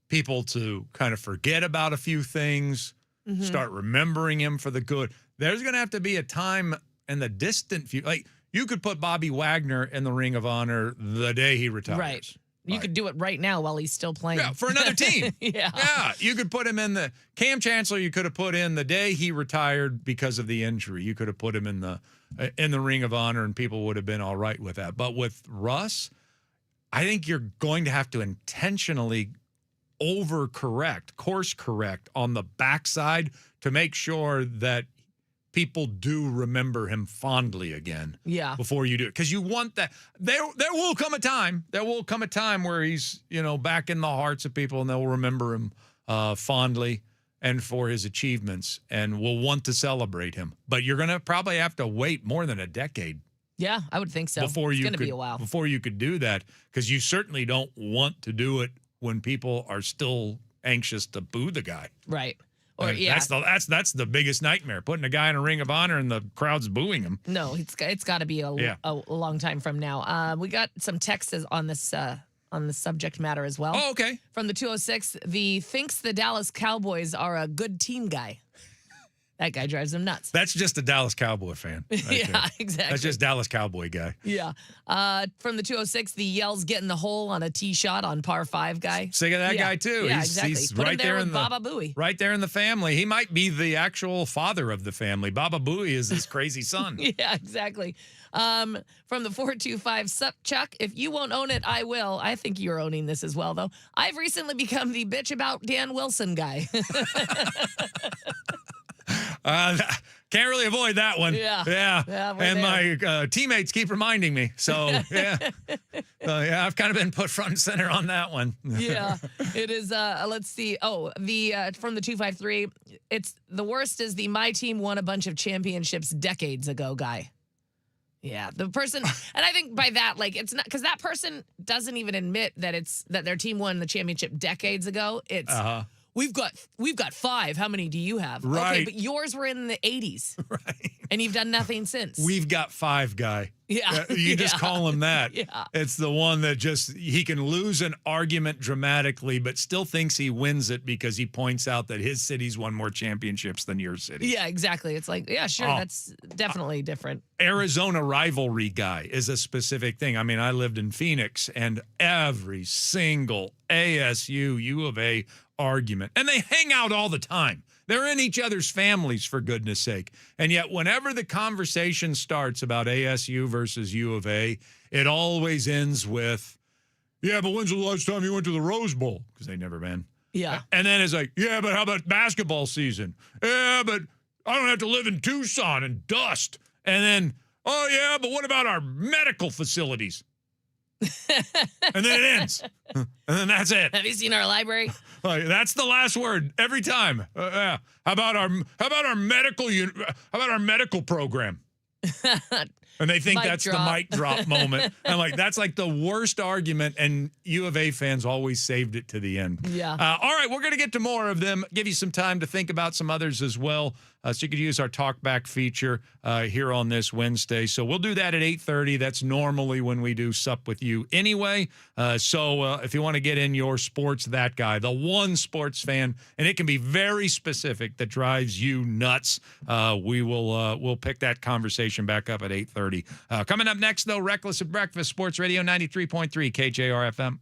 people to kind of forget about a few things, start remembering him for the good. There's going to have to be a time in the distant future. You could put Bobby Wagner in the Ring of Honor the day he retires. Right. You could do it right now while he's still playing. Yeah, for another team. Yeah. You could put him in the Cam Chancellor. You could have put in the day he retired because of the injury. You could have put him in the Ring of Honor, and people would have been all right with that. But with Russ, I think you're going to have to intentionally course correct on the backside to make sure that people do remember him fondly again. Yeah. Before you do it. Because you want that. There will come a time. There will come a time where he's, back in the hearts of people, and they'll remember him fondly and for his achievements, and will want to celebrate him. But you're going to probably have to wait more than a decade. Yeah, I would think so. It's going to be a while. Before you could do that, because you certainly don't want to do it when people are still anxious to boo the guy. Right. That's the biggest nightmare, putting a guy in a Ring of Honor and the crowd's booing him. No, it's got to be a long time from now. We got some texts on this on the subject matter as well. Oh, okay. From the 206, thinks the Dallas Cowboys are a good team guy. That guy drives him nuts. That's just a Dallas Cowboy fan. Right Yeah, there. exactly. That's just Dallas Cowboy guy. Yeah. From the 206, the yells get in the hole on a tee shot on par 5 guy. Sick of that guy too. Yeah, he's, exactly. He's Put him right there with in the Baba Booey. Right there in the family. He might be the actual father of the family. Baba Booey is his crazy son. Yeah, exactly. From the 425, sup, Chuck? If you won't own it, I will. I think you're owning this as well, though. I've recently become the bitch about Dan Wilson guy. Can't really avoid that one. Yeah, and my teammates keep reminding me. So, yeah. I've kind of been put front and center on that one. Yeah, it is. Let's see. Oh, from the 253, it's the worst is the my team won a bunch of championships decades ago guy. Yeah, the person, and I think by that, like, it's not because that person doesn't even admit that that their team won the championship decades ago. It's we've got 5. How many do you have? Right. Okay, but yours were in the 80s, right? And you've done nothing since. We've got 5 guy. Yeah, you just call him that. Yeah, it's the one that he can lose an argument dramatically, but still thinks he wins it because he points out that his city's won more championships than your city. Yeah, exactly. It's like, yeah, sure, that's definitely different. Arizona rivalry guy is a specific thing. I mean, I lived in Phoenix, and every single ASU U of A argument, and they hang out all the time. They're in each other's families, for goodness sake. And yet, whenever the conversation starts about ASU versus U of A, it always ends with, yeah, but when's the last time you went to the Rose Bowl? Because they've never been. Yeah. And then it's like, yeah, but how about basketball season? Yeah, but I don't have to live in Tucson and dust. And then, oh, yeah, but what about our medical facilities? And then it ends. And then that's it. Have you seen our library? That's the last word every time. Yeah. How about our medical program? And they think that's the mic drop moment. I'm like, that's like the worst argument, and U of A fans always saved it to the end. Yeah. All right, we're going to get to more of them, give you some time to think about some others as well. So you could use our talkback feature here on this Wednesday. So we'll do that at 8:30. That's normally when we do Sup With You anyway. So if you want to get in your sports, that guy, the one sports fan, and it can be very specific, that drives you nuts, we'll pick that conversation back up at 8:30. Coming up next, though, Reckless at Breakfast, Sports Radio 93.3 KJR FM.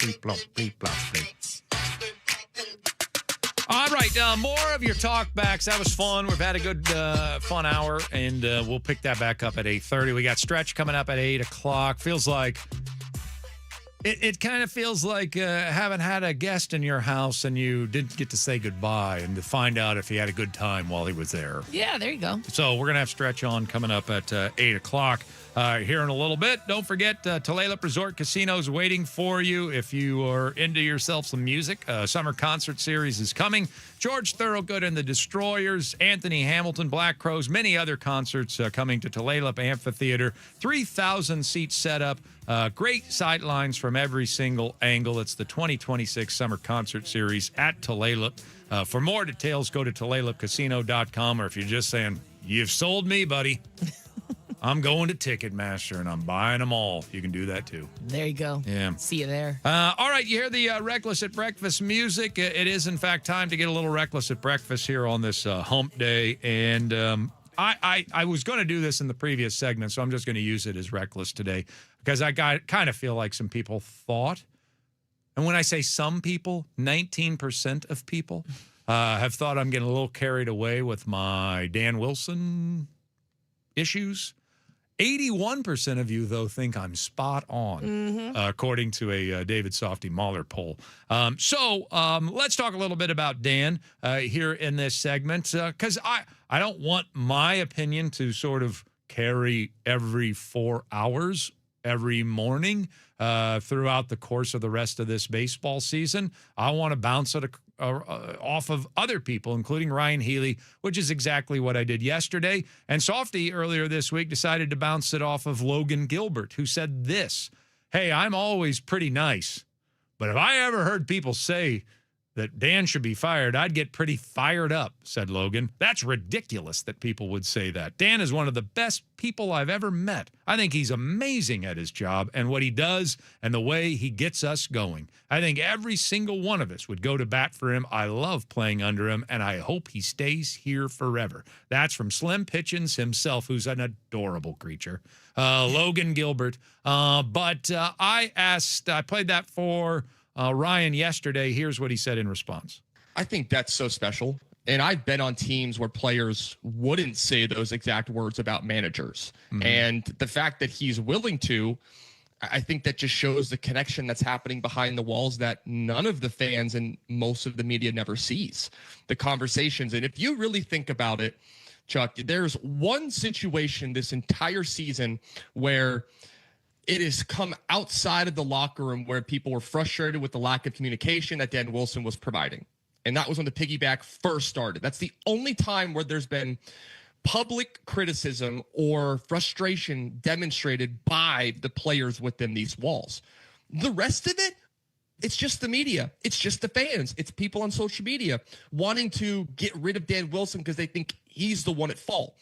bleep, blop, bleep, blop, bleep. All right, more of your talkbacks. That was fun. We've had a good, fun hour, and we'll pick that back up at 8:30. We got Stretch coming up at 8 o'clock. Feels like it kind of feels like having had a guest in your house and you didn't get to say goodbye and to find out if he had a good time while he was there. Yeah, there you go. So we're going to have Stretch on coming up at 8 o'clock here in a little bit. Don't forget, Tulalip Resort Casino is waiting for you if you are into yourself some music. Summer concert series is coming. George Thorogood and the Destroyers, Anthony Hamilton, Black Crowes, many other concerts coming to Tulalip Amphitheater. 3,000-seat setup. Great sightlines from every single angle. It's the 2026 Summer Concert Series at Tulalip. For more details, go to TulalipCasino.com, or if you're just saying, you've sold me, buddy, I'm going to Ticketmaster and I'm buying them all. You can do that too. There you go. Yeah. See you there. All right, you hear the Reckless at Breakfast music. It is, in fact, time to get a little reckless at breakfast here on this hump day. And I was going to do this in the previous segment, so I'm just going to use it as reckless today because I kind of feel like some people thought, and when I say some people, 19% of people have thought I'm getting a little carried away with my Dan Wilson issues. 81% of you, though, think I'm spot on, according to a David Softy Mahler poll. So let's talk a little bit about Dan here in this segment, because I don't want my opinion to sort of carry every 4 hours every morning throughout the course of the rest of this baseball season. I want to bounce it off of other people, including Ryan Healy, which is exactly what I did yesterday. And Softy earlier this week decided to bounce it off of Logan Gilbert, who said this: "Hey, I'm always pretty nice, but if I ever heard people say that Dan should be fired, I'd get pretty fired up," said Logan. "That's ridiculous that people would say that. Dan is one of the best people I've ever met. I think he's amazing at his job and what he does and the way he gets us going. I think every single one of us would go to bat for him. I love playing under him, and I hope he stays here forever." That's from Slim Pitchins himself, who's an adorable creature. Logan Gilbert. But I played that for Ryan yesterday. Here's what he said in response. I think that's so special. And I've been on teams where players wouldn't say those exact words about managers. And the fact that he's willing to, I think that just shows the connection that's happening behind the walls that none of the fans and most of the media never sees. The conversations. And if you really think about it, Chuck, there's one situation this entire season where it has come outside of the locker room where people were frustrated with the lack of communication that Dan Wilson was providing. And that was when the piggyback first started. That's the only time where there's been public criticism or frustration demonstrated by the players within these walls. The rest of it, it's just the media. It's just the fans. It's people on social media wanting to get rid of Dan Wilson because they think he's the one at fault.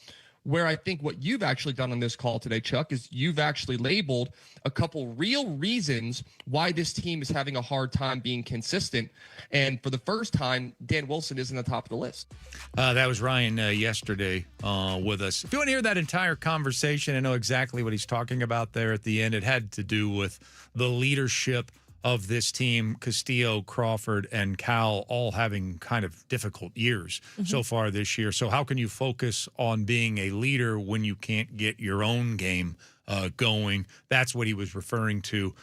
Where I think what you've actually done on this call today, Chuck, is you've actually labeled a couple real reasons why this team is having a hard time being consistent. And for the first time, Dan Wilson is in the top of the list. That was Ryan yesterday with us. If you want to hear that entire conversation, I know exactly what he's talking about there at the end. It had to do with the leadership of this team, Castillo, Crawford, and Cal all having kind of difficult years so far this year. So how can you focus on being a leader when you can't get your own game going? That's what he was referring to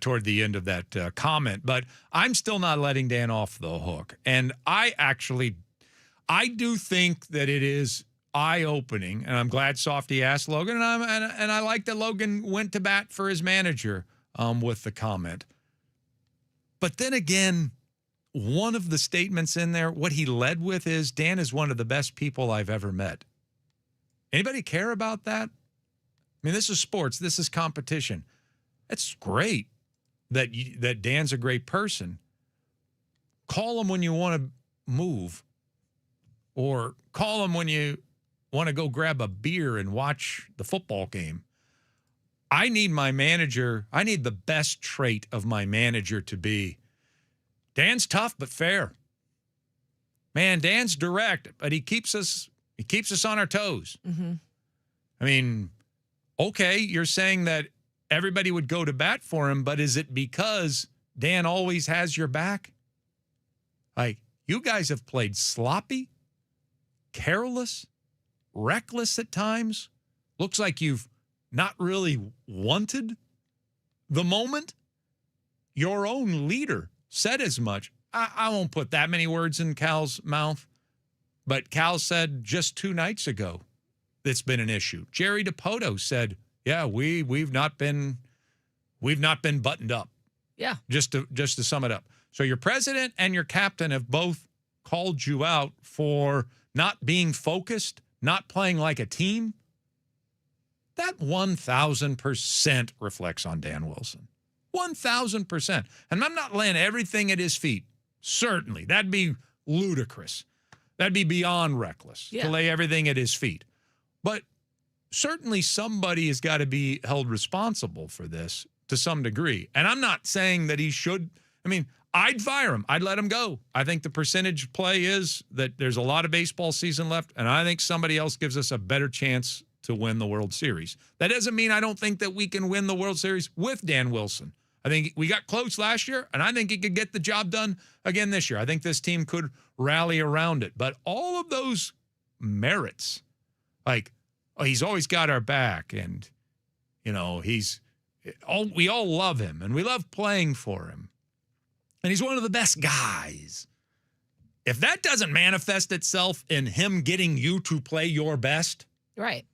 toward the end of that comment. But I'm still not letting Dan off the hook. And I do think that it is eye-opening, and I'm glad Softy asked Logan, and I like that Logan went to bat for his manager with the comment. But then again, one of the statements in there, what he led with is, Dan is one of the best people I've ever met. Anybody care about that? I mean, this is sports. This is competition. It's great that Dan's a great person. Call him when you want to move, or call him when you want to go grab a beer and watch the football game. I need the best trait of my manager to be, Dan's tough but fair. Man, Dan's direct, but he keeps us on our toes. I mean, okay, you're saying that everybody would go to bat for him, but is it because Dan always has your back. Like, you guys have played sloppy, careless, reckless at times. Looks like you've not really wanted the moment. Your own leader said as much. I won't put that many words in Cal's mouth, but Cal said just 2 nights ago it's been an issue. Jerry DiPoto said, yeah, we've not been buttoned up. Yeah. Just to sum it up. So your president and your captain have both called you out for not being focused, not playing like a team. That 1,000% reflects on Dan Wilson. 1,000%. And I'm not laying everything at his feet. Certainly. That'd be ludicrous. That'd be beyond reckless to lay everything at his feet. But certainly somebody has got to be held responsible for this to some degree. And I'm not saying that he should. I mean, I'd fire him. I'd let him go. I think the percentage play is that there's a lot of baseball season left, and I think somebody else gives us a better chance to win the World Series. That doesn't mean I don't think that we can win the World Series with Dan Wilson. I think we got close last year, and I think he could get the job done again this year. I think this team could rally around it. But all of those merits, like, he's always got our back, and, you know, we all love him, and we love playing for him. And he's one of the best guys. If that doesn't manifest itself in him getting you to play your best, right,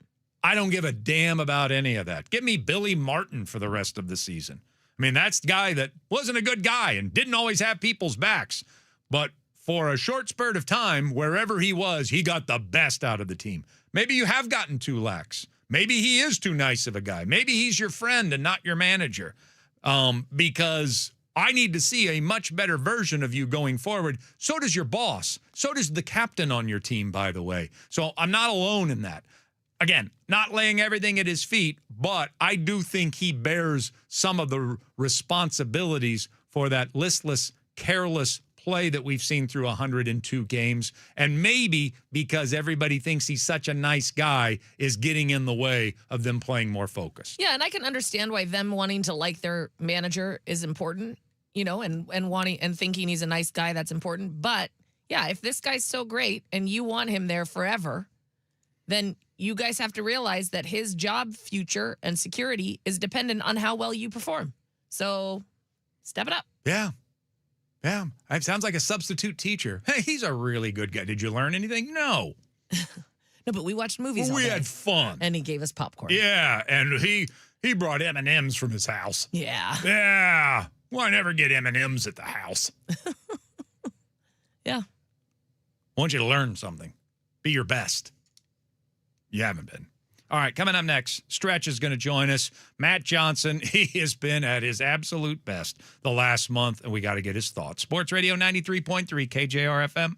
I don't give a damn about any of that. Give me Billy Martin for the rest of the season. I mean, that's the guy that wasn't a good guy and didn't always have people's backs. But for a short spurt of time, wherever he was, he got the best out of the team. Maybe you have gotten too lax. Maybe he is too nice of a guy. Maybe he's your friend and not your manager. Because I need to see a much better version of you going forward. So does your boss. So does the captain on your team, by the way. So I'm not alone in that. Again, not laying everything at his feet, but I do think he bears some of the responsibilities for that listless, careless play that we've seen through 102 games. And maybe because everybody thinks he's such a nice guy is getting in the way of them playing more focused. Yeah, and I can understand why them wanting to like their manager is important, you know, and wanting and thinking he's a nice guy, that's important. But yeah, if this guy's so great and you want him there forever, then you guys have to realize that his job future and security is dependent on how well you perform. So step it up. Yeah. Yeah. It sounds like a substitute teacher. Hey, he's a really good guy. Did you learn anything? No. No, but we watched movies. We all day, had fun. and he gave us popcorn. Yeah. And he brought M&Ms from his house. Yeah. Yeah. Well, I never get M&Ms at the house. Yeah. I want you to learn something. Be your best. You haven't been. All right, coming up next, Stretch is going to join us. Matt Johnson, he has been at his absolute best the last month, and we got to get his thoughts. Sports Radio 93.3 KJR FM.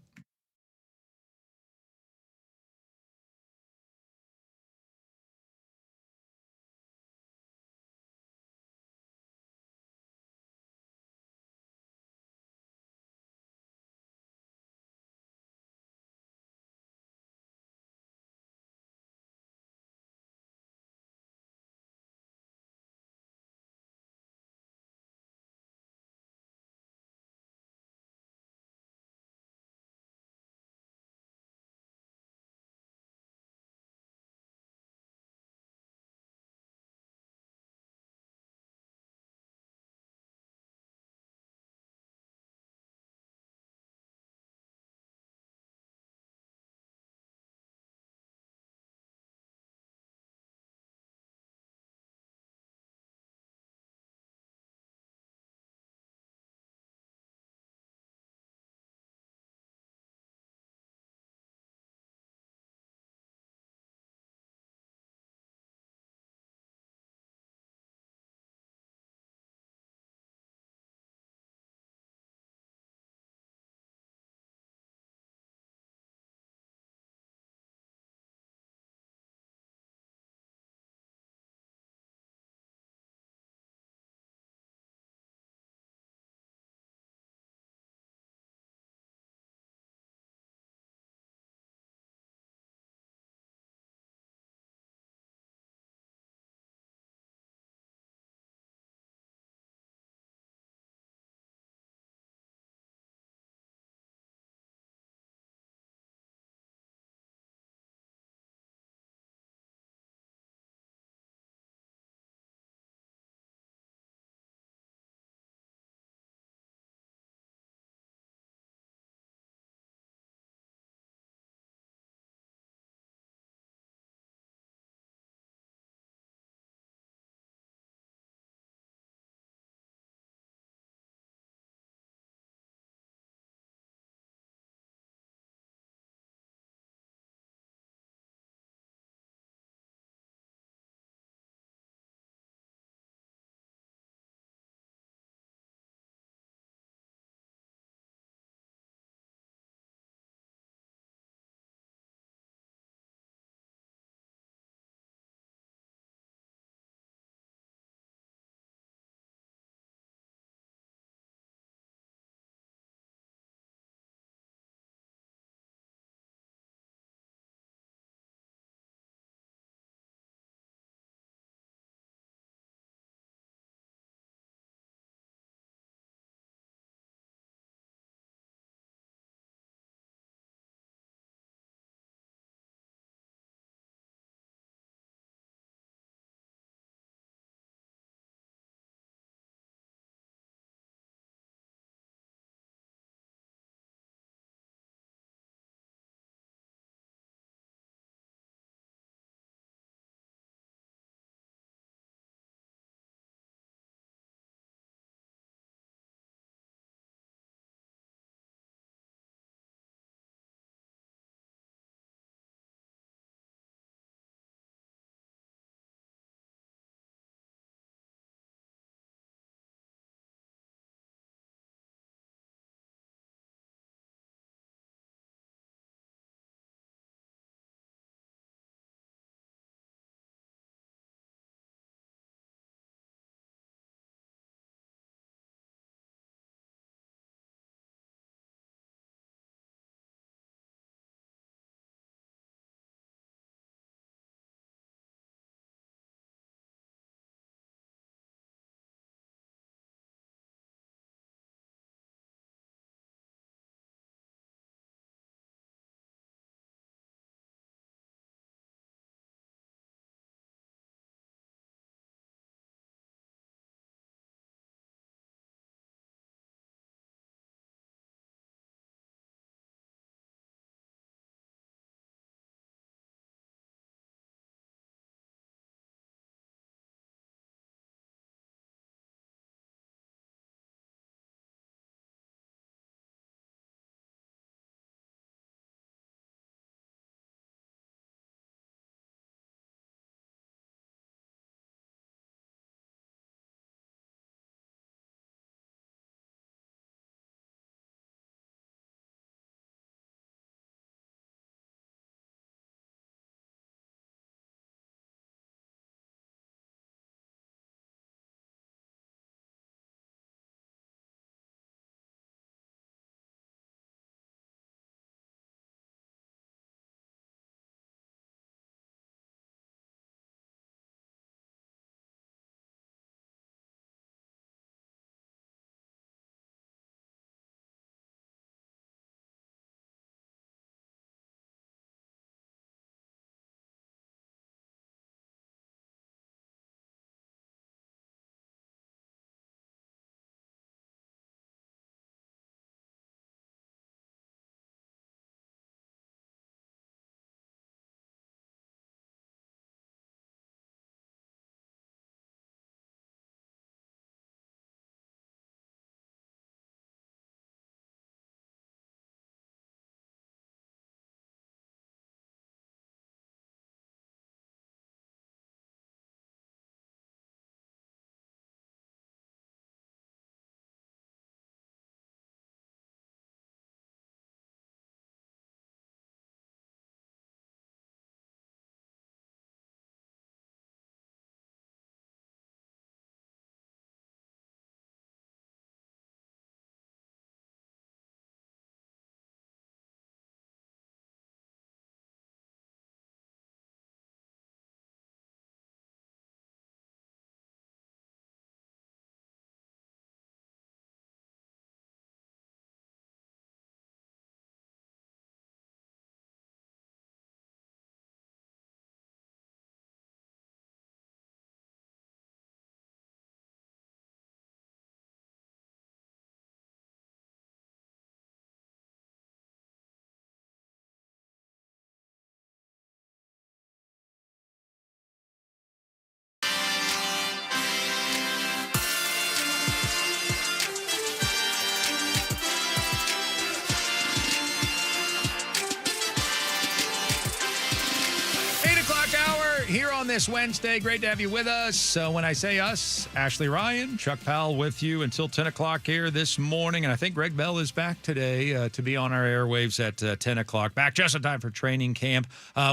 here on this Wednesday. Great to have you with us. So when I say us, Ashley Ryan, Chuck Powell with you until 10 o'clock here this morning. And I think Greg Bell is back today to be on our airwaves at 10 o'clock. Back just in time for training camp.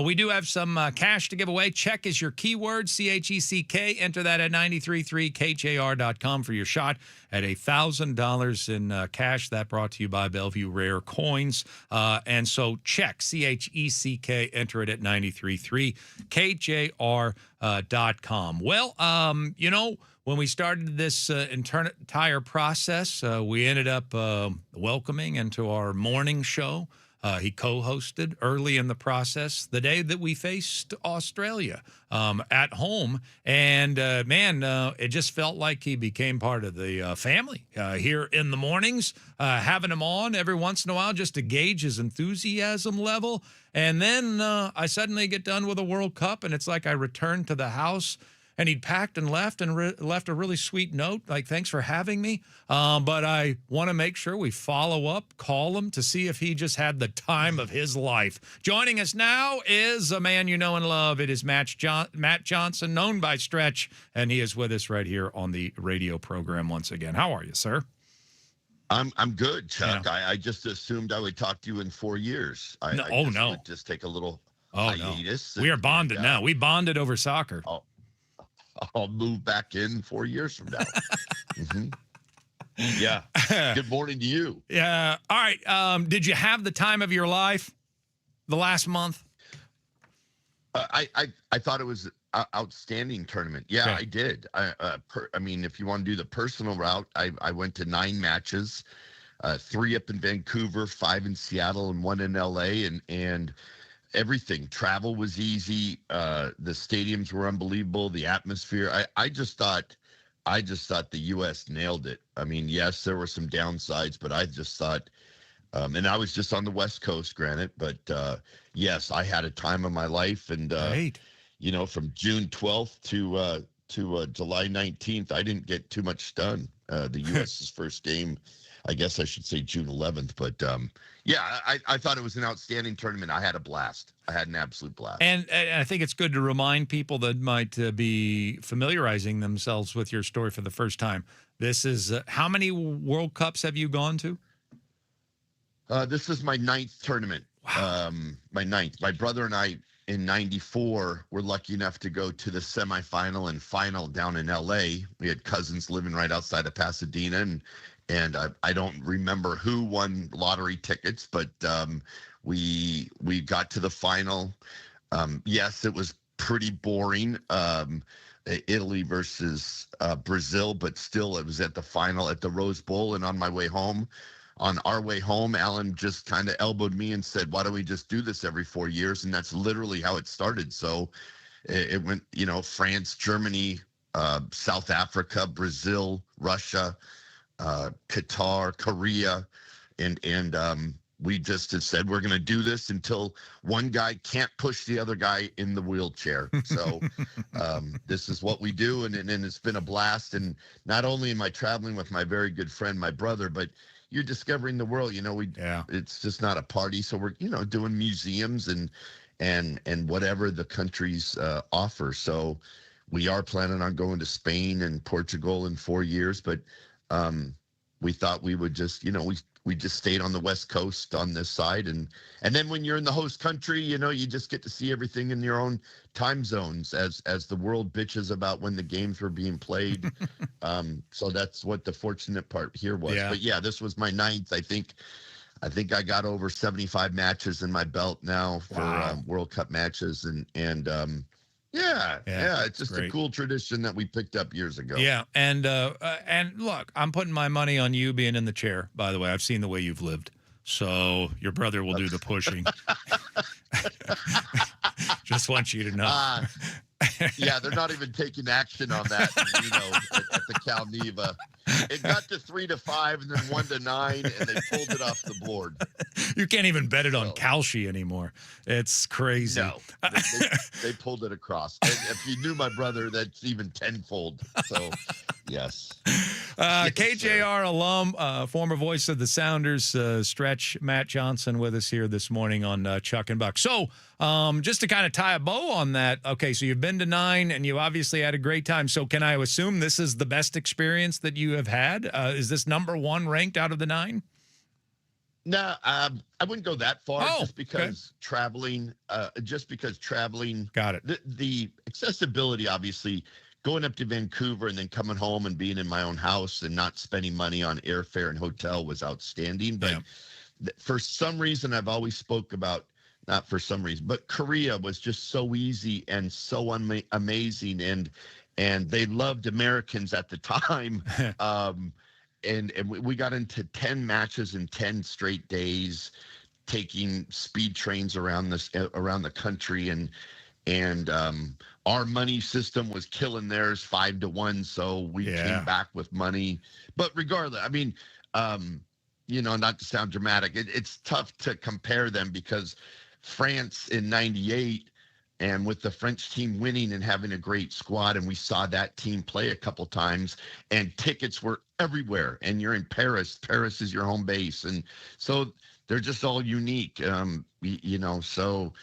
We do have some cash to give away. Check is your keyword, CHECK. Enter that at 93.3 KJR.com for your shot at $1,000 in cash. That brought to you by Bellevue Rare Coins. And so check, CHECK. Enter it at 93.3 KJR.com. Well, when we started this entire process, we ended up welcoming into our morning show. He co-hosted early in the process the day that we faced Australia at home. And, it just felt like he became part of the family here in the mornings, having him on every once in a while just to gauge his enthusiasm level. And then I suddenly get done with a World Cup, and it's like I returned to the house, and he'd packed and left and left a really sweet note, like, thanks for having me. But I want to make sure we follow up, call him to see if he just had the time of his life. Joining us now is a man you know and love. It is Matt Johnson, known by Stretch, and he is with us right here on the radio program once again. How are you, sir? I'm good, Chuck. Yeah. I just assumed I would talk to you in 4 years. No. Would just take a little hiatus. No. We are bonded now. We bonded over soccer. I'll move back in 4 years from now. Mm-hmm. Yeah. Good morning to you. Yeah. All right. Did you have the time of your life the last month? I thought it was an outstanding tournament. Yeah, okay. I did. I mean, if you want to do the personal route, I went to 9 matches, 3 up in Vancouver, 5 in Seattle, and 1 in LA, and everything. Travel was easy. The stadiums were unbelievable. The atmosphere. I just thought the U.S. nailed it. I mean, yes, there were some downsides, but I just thought, and I was just on the West Coast, granted, but yes, I had a time of my life. And from June 12th to July 19th, I didn't get too much done. The U.S.'s first game, I guess I should say June 11th, but I thought it was an outstanding tournament. I had a blast. I had an absolute blast. And I think it's good to remind people that might be familiarizing themselves with your story for the first time. This is how many World Cups have you gone to? This is my 9th tournament. Wow. My 9th. My brother and I in 94 were lucky enough to go to the semifinal and final down in LA. We had cousins living right outside of Pasadena, and I don't remember who won lottery tickets, but we got to the final. Yes, it was pretty boring. Italy versus Brazil, but still it was at the final at the Rose Bowl. And on our way home, Alan just kind of elbowed me and said, why don't we just do this every 4 years? And that's literally how it started. So it went, France, Germany, South Africa, Brazil, Russia, Qatar, Korea, and we just have said we're going to do this until one guy can't push the other guy in the wheelchair. So this is what we do, and it's been a blast. And not only am I traveling with my very good friend, my brother, but you're discovering the world. It's just not a party. So we're doing museums and whatever the countries offer. So we are planning on going to Spain and Portugal in 4 years, but we thought we would just, we just stayed on the West Coast on this side. And then when you're in the host country, you just get to see everything in your own time zones as the world bitches about when the games were being played. So that's what the fortunate part here was. Yeah. But yeah, this was my 9th. I think I got over 75 matches in my belt now for World Cup matches. And it's just a cool tradition that we picked up years ago. Yeah, and look, I'm putting my money on you being in the chair. By the way, I've seen the way you've lived, so your brother will do the pushing. Just want you to know. Yeah, they're not even taking action on that. At the Cal Neva, it got to 3-5 and then 1-9, and they pulled it off the board. You can't even bet it on Kalshi anymore. It's crazy. No, they pulled it across. And if you knew my brother, that's even tenfold. So, yes. KJR alum, former voice of the Sounders, Stretch, Matt Johnson with us here this morning on Chuck and Buck. So Just to kind of tie a bow on that, okay, so you've been to 9 and you obviously had a great time. So can I assume this is the best experience that you have had? Is this number 1 ranked out of the 9? No, I wouldn't go that far. Oh, just because traveling. Got it. The accessibility, obviously, going up to Vancouver and then coming home and being in my own house and not spending money on airfare and hotel was outstanding. But for some reason, I've always spoke about, not for some reason, but Korea was just so easy and so amazing, and they loved Americans at the time. And we got into 10 matches in 10 straight days, taking speed trains around the country, and our money system was killing theirs 5-1, so we came back with money. But regardless, I mean, not to sound dramatic, it's tough to compare them, because France in '98, and with the French team winning and having a great squad, and we saw that team play a couple times, and tickets were everywhere, and you're in Paris. Paris is your home base, and so they're just all unique. So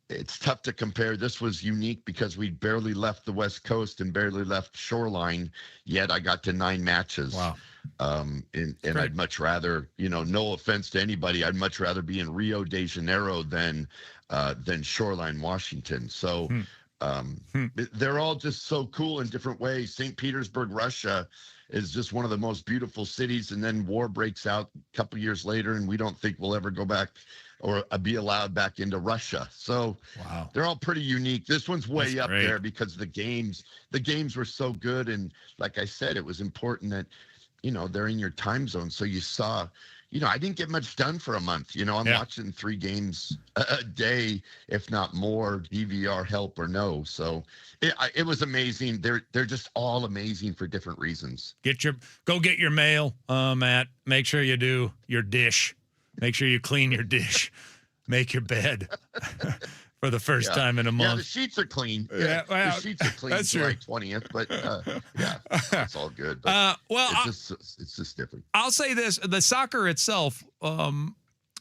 it's tough to compare. This was unique because we barely left the West Coast and barely left Shoreline, yet I got to 9 matches. Wow. And I'd much rather, no offense to anybody, I'd much rather be in Rio de Janeiro than Shoreline, Washington. So they're all just so cool in different ways. St. Petersburg, Russia is just one of the most beautiful cities. And then war breaks out a couple years later, and we don't think we'll ever go back or be allowed back into Russia. So they're all pretty unique. This one's way up there because the games were so good. And like I said, it was important that, they're in your time zone. So you saw, I didn't get much done for a month. I'm watching 3 games a day, if not more, DVR help or no. So it was amazing. They're just all amazing for different reasons. Go get your mail, Matt. Make sure you do your dish. Make sure you clean your dish. Make your bed for the first time in a month. Yeah, the sheets are clean. Well, the sheets are clean that's July true. 20th, but it's all good. But it's just different. I'll say this: the soccer itself,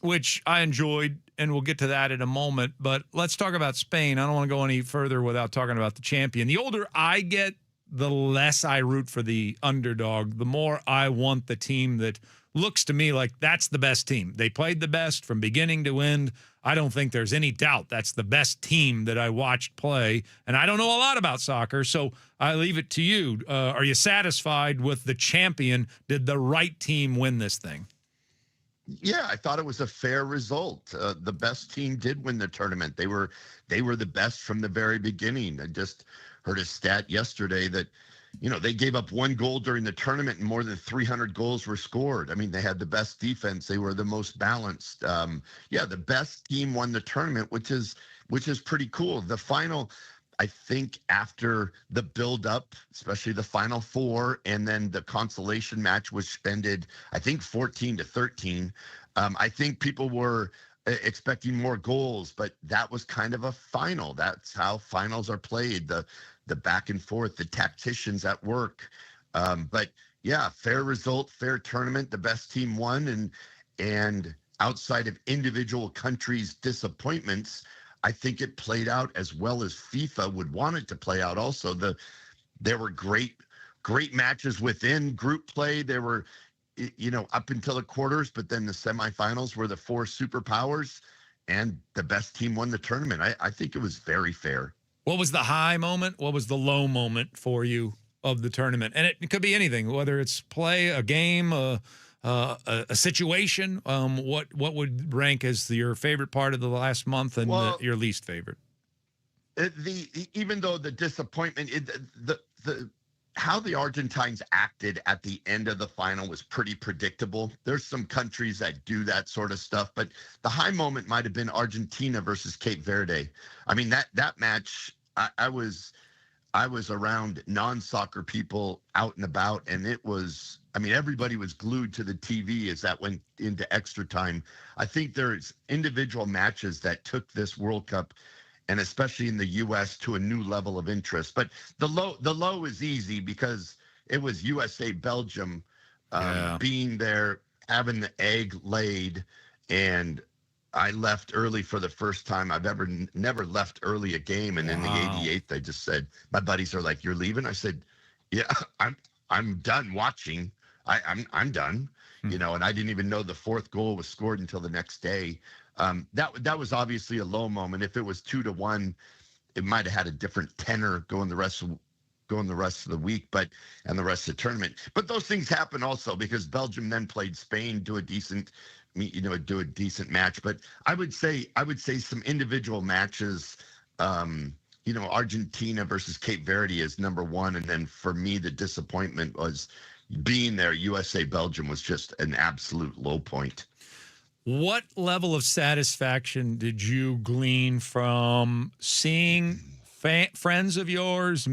which I enjoyed, and we'll get to that in a moment. But let's talk about Spain. I don't want to go any further without talking about the champion. The older I get, the less I root for the underdog. The more I want the team that looks to me like that's the best team. They played the best from beginning to end. I don't think there's any doubt that's the best team that I watched play. And I don't know a lot about soccer, so I leave it to you. Are you satisfied with the champion? Did the right team win this thing? Yeah, I thought it was a fair result. The best team did win the tournament. They were the best from the very beginning. I just heard a stat yesterday that they gave up 1 goal during the tournament and more than 300 goals were scored. I mean, they had the best defense. They were the most balanced. The best team won the tournament, which is pretty cool. The final, I think, after the build-up, especially the Final Four, and then the consolation match, which ended, I think, 14-13. I think people were expecting more goals, but that was kind of a final. That's how finals are played. The back and forth, the tacticians at work. But yeah, fair result, fair tournament. The best team won, and outside of individual countries' disappointments, I think it played out as well as FIFA would want it to play out. Also, there were great matches within group play. There were, up until the quarters, but then the semifinals were the 4 superpowers, and the best team won the tournament. I think it was very fair. What was the high moment? What was the low moment for you of the tournament? And it could be anything, whether it's play, a game, a situation. What would rank as your favorite part of the last month and your least favorite? Even though the disappointment, how the Argentines acted at the end of the final was pretty predictable. There's some countries that do that sort of stuff, but the high moment might have been Argentina versus Cape Verde. I mean, that match, I was around non-soccer people out and about, and it was, everybody was glued to the TV as that went into extra time. I think there's individual matches that took this World Cup, and especially in the U.S., to a new level of interest. But the low is easy because it was USA Belgium being there, having the egg laid, and I left early for the first time I've ever never left early a game, and in the 88th, I just said, my buddies are like, "You're leaving?" I said, "Yeah, I'm done watching. I'm done." You know, and I didn't even know the fourth goal was scored until the next day. That was obviously a low moment. If it was 2-1, it might have had a different tenor going the rest of the week, and the rest of the tournament. But those things happen also because Belgium then played Spain, do a decent match. But I would say some individual matches. Argentina versus Cape Verde is number one, and then for me the disappointment was being there. USA Belgium was just an absolute low point. What level of satisfaction did you glean from seeing friends of yours,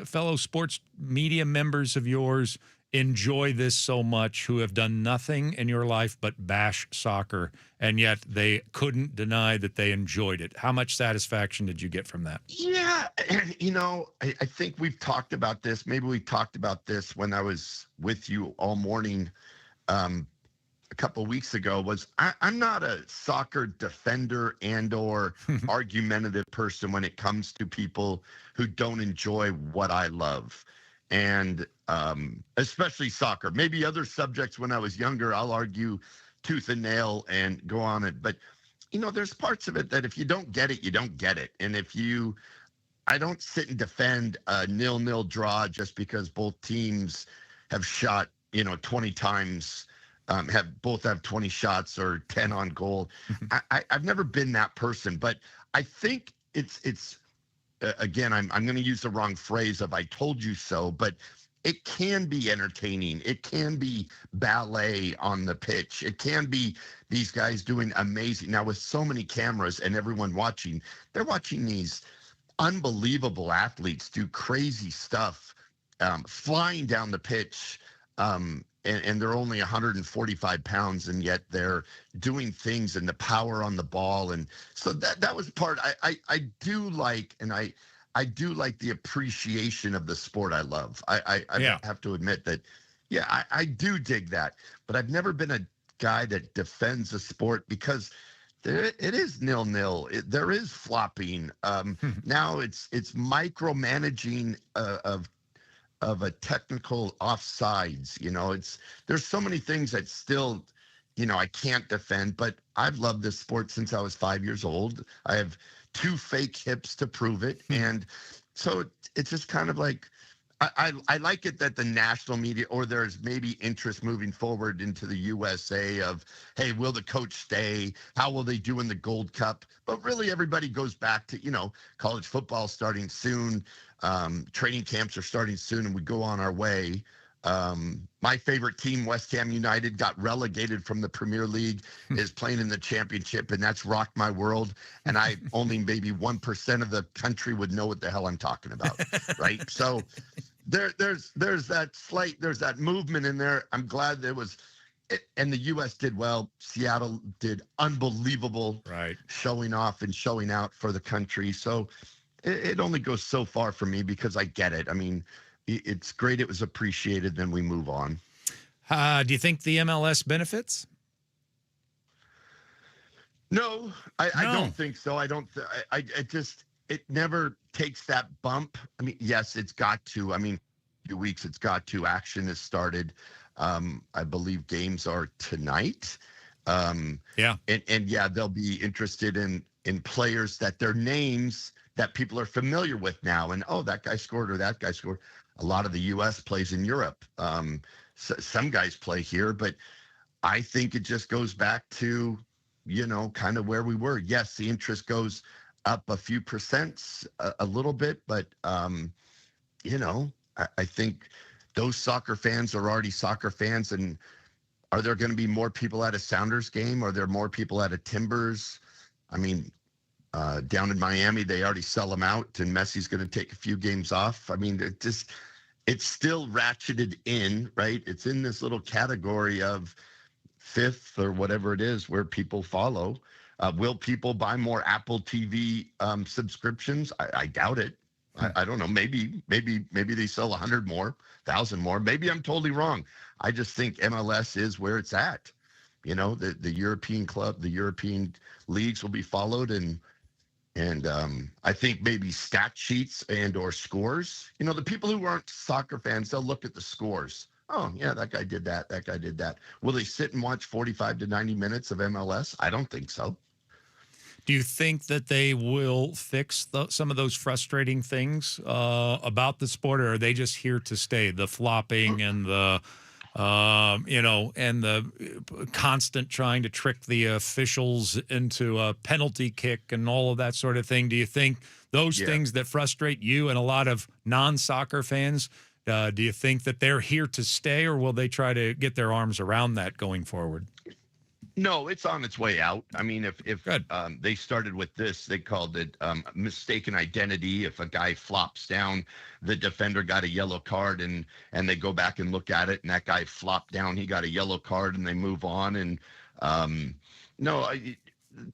fellow sports media members of yours enjoy this so much, who have done nothing in your life but bash soccer, and yet they couldn't deny that they enjoyed it? How much satisfaction did you get from that? Yeah, I think we've talked about this. Maybe we talked about this when I was with you all morning a couple of weeks ago. I'm not a soccer defender and or argumentative person when it comes to people who don't enjoy what I love. And especially soccer. Maybe other subjects when I was younger, I'll argue tooth and nail and go on it. But, there's parts of it that if you don't get it, you don't get it. And I don't sit and defend a 0-0 draw just because both teams have shot, 20 times, both have 20 shots or 10 on goal. I've never been that person, but I think it's again, I'm going to use the wrong phrase of "I told you so," but it can be entertaining. It can be ballet on the pitch. It can be these guys doing amazing. Now, with so many cameras and everyone watching, they're watching these unbelievable athletes do crazy stuff, flying down the pitch, and they're only 145 pounds, and yet they're doing things, and the power on the ball. And so that was part I do like, and I do like the appreciation of the sport I love. I have to admit that, I do dig that. But I've never been a guy that defends a sport because it is 0-0. There is flopping. Now it's micromanaging of a technical offsides. There's so many things that still, I can't defend, but I've loved this sport since I was 5 years old. I have 2 fake hips to prove it. And so it's just kind of like, I like it that the national media, or there's maybe interest moving forward into the USA of, hey, will the coach stay? How will they do in the Gold Cup? But really everybody goes back to, college football starting soon. Training camps are starting soon, and we go on our way. My favorite team, West Ham United, got relegated from the Premier League, is playing in the championship, and that's rocked my world. And I only maybe 1% of the country would know what the hell I'm talking about, right? So there's that movement in there. I'm glad there was, and the U.S. did well. Seattle did unbelievable, right, showing off and showing out for the country. So it only goes so far for me because I get it. I mean, it's great. It was appreciated. Then we move on. Do you think the MLS benefits? No, I don't think so. It never takes that bump. I mean, yes, it's got to. I mean, a few weeks, it's got to. Action has started. I believe games are tonight. And they'll be interested in players that their names that people are familiar with now. And, that guy scored or that guy scored. A lot of the U.S. plays in Europe. Some guys play here, but I think it just goes back to, kind of where we were. Yes, the interest goes up a few percent, a little bit, but, I think those soccer fans are already soccer fans. And are there going to be more people at a Sounders game? Are there more people at a Timbers? I mean, down in Miami, they already sell them out, and Messi's going to take a few games off. I mean, it's still ratcheted in, right? It's in this little category of fifth or whatever it is where people follow. Will people buy more Apple TV subscriptions? I doubt it. I don't know. Maybe they sell 100 more, 1,000 more. Maybe I'm totally wrong. I just think MLS is where it's at. The European club, the European leagues will be followed, and I think maybe stat sheets and or scores. The people who aren't soccer fans, they'll look at the scores. Oh, yeah, that guy did that. That guy did that. Will they sit and watch 45 to 90 minutes of MLS? I don't think so. Do you think that they will fix some of those frustrating things about the sport, or are they just here to stay? The flopping and the, and the constant trying to trick the officials into a penalty kick and all of that sort of thing. Do you think those things that frustrate you and a lot of non-soccer fans, do you think that they're here to stay, or will they try to get their arms around that going forward? No, it's on its way out. I mean, if they started with this, they called it mistaken identity. If a guy flops down, the defender got a yellow card, and they go back and look at it, and that guy flopped down, he got a yellow card, and they move on. And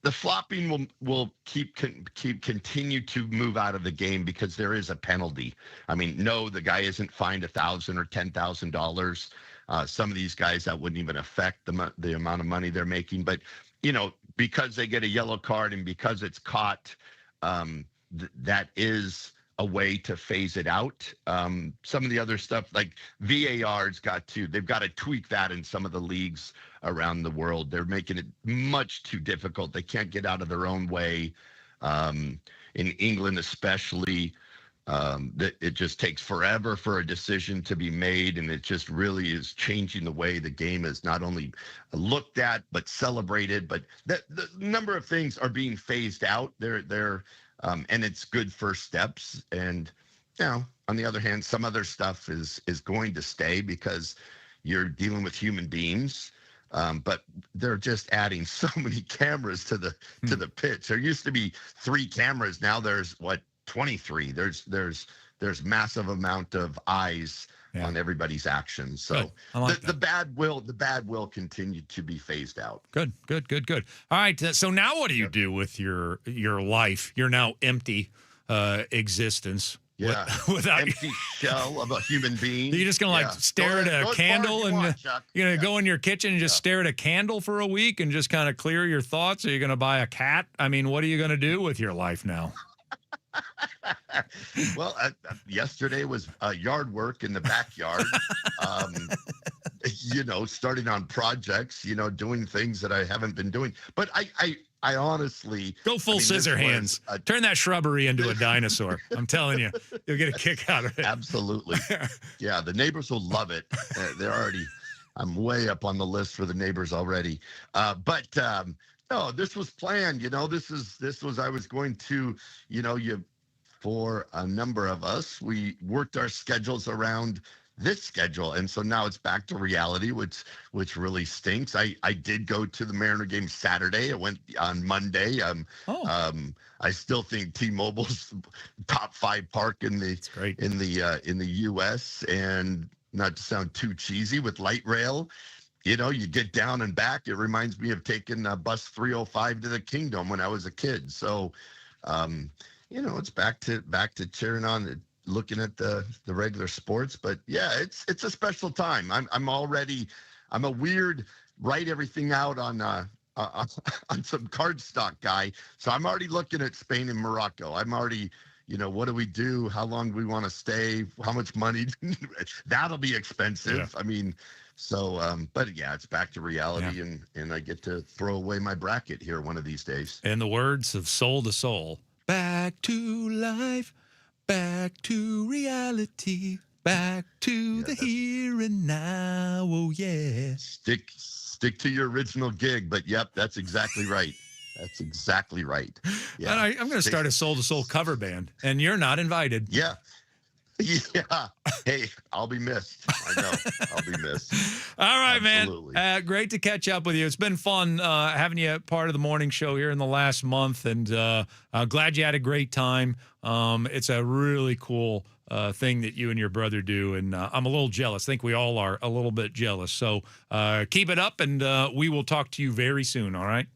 the flopping will continue to move out of the game because there is a penalty. I mean, no, the guy isn't fined $1,000 or $10,000. Some of these guys, that wouldn't even affect the amount of money they're making. But, because they get a yellow card and because it's caught, that is a way to phase it out. Some of the other stuff like VAR's they've got to tweak that in some of the leagues around the world. They're making it much too difficult. They can't get out of their own way. In England, especially, that it just takes forever for a decision to be made, and it just really is changing the way the game is not only looked at but celebrated. But the number of things are being phased out. And it's good first steps. And on the other hand, some other stuff is going to stay because you're dealing with human beings. But they're just adding so many cameras to the pitch. There used to be 3 cameras. Now there's 23. There's massive amount of eyes on everybody's actions. So the bad will continue to be phased out. Good. All right. So now what do you do with your life? Your now empty existence. Yeah. Without empty shell of a human being. You're just going to stare at a candle and you're going to go in your kitchen and just stare at a candle for a week and just kind of clear your thoughts? Are you going to buy a cat? I mean, what are you going to do with your life now? Well, yesterday was yard work in the backyard. Starting on projects, doing things that I haven't been doing. But I honestly go full scissor hands. Turn that shrubbery into a dinosaur. I'm telling you, you'll get a kick out of it. Absolutely. Yeah, the neighbors will love it. They're already. I'm way up on the list for the neighbors already. No, this was planned. This was I was going to. For a number of us, we worked our schedules around this schedule, and so now it's back to reality, which really stinks. I did go to the Mariner game Saturday. I went on Monday. I still think T-Mobile's top 5 park in the U.S. And not to sound too cheesy, with light rail, you get down and back. It reminds me of taking bus 305 to the Kingdom when I was a kid. So, it's back to cheering on, looking at the regular sports. But yeah, it's a special time. I'm a weird write everything out on some cardstock guy. So I'm already looking at Spain and Morocco. I'm already, what do we do? How long do we want to stay? How much money? That'll be expensive. Yeah. I mean, so, but yeah, it's back to reality, and I get to throw away my bracket here one of these days. In the words of Soul to Soul, back to life, back to reality, back to the here and now. Oh yeah. Stick to your original gig, but yep, that's exactly right. That's exactly right. Yeah. And I'm going to start a Soul to Soul cover band, and you're not invited. Yeah. Yeah. Hey, I'll be missed. I know. I'll be missed. All right, absolutely, man. Great to catch up with you. It's been fun having you part of the morning show here in the last month, and glad you had a great time. It's a really cool thing that you and your brother do, and I'm a little jealous. I think we all are a little bit jealous. So keep it up, and we will talk to you very soon, all right?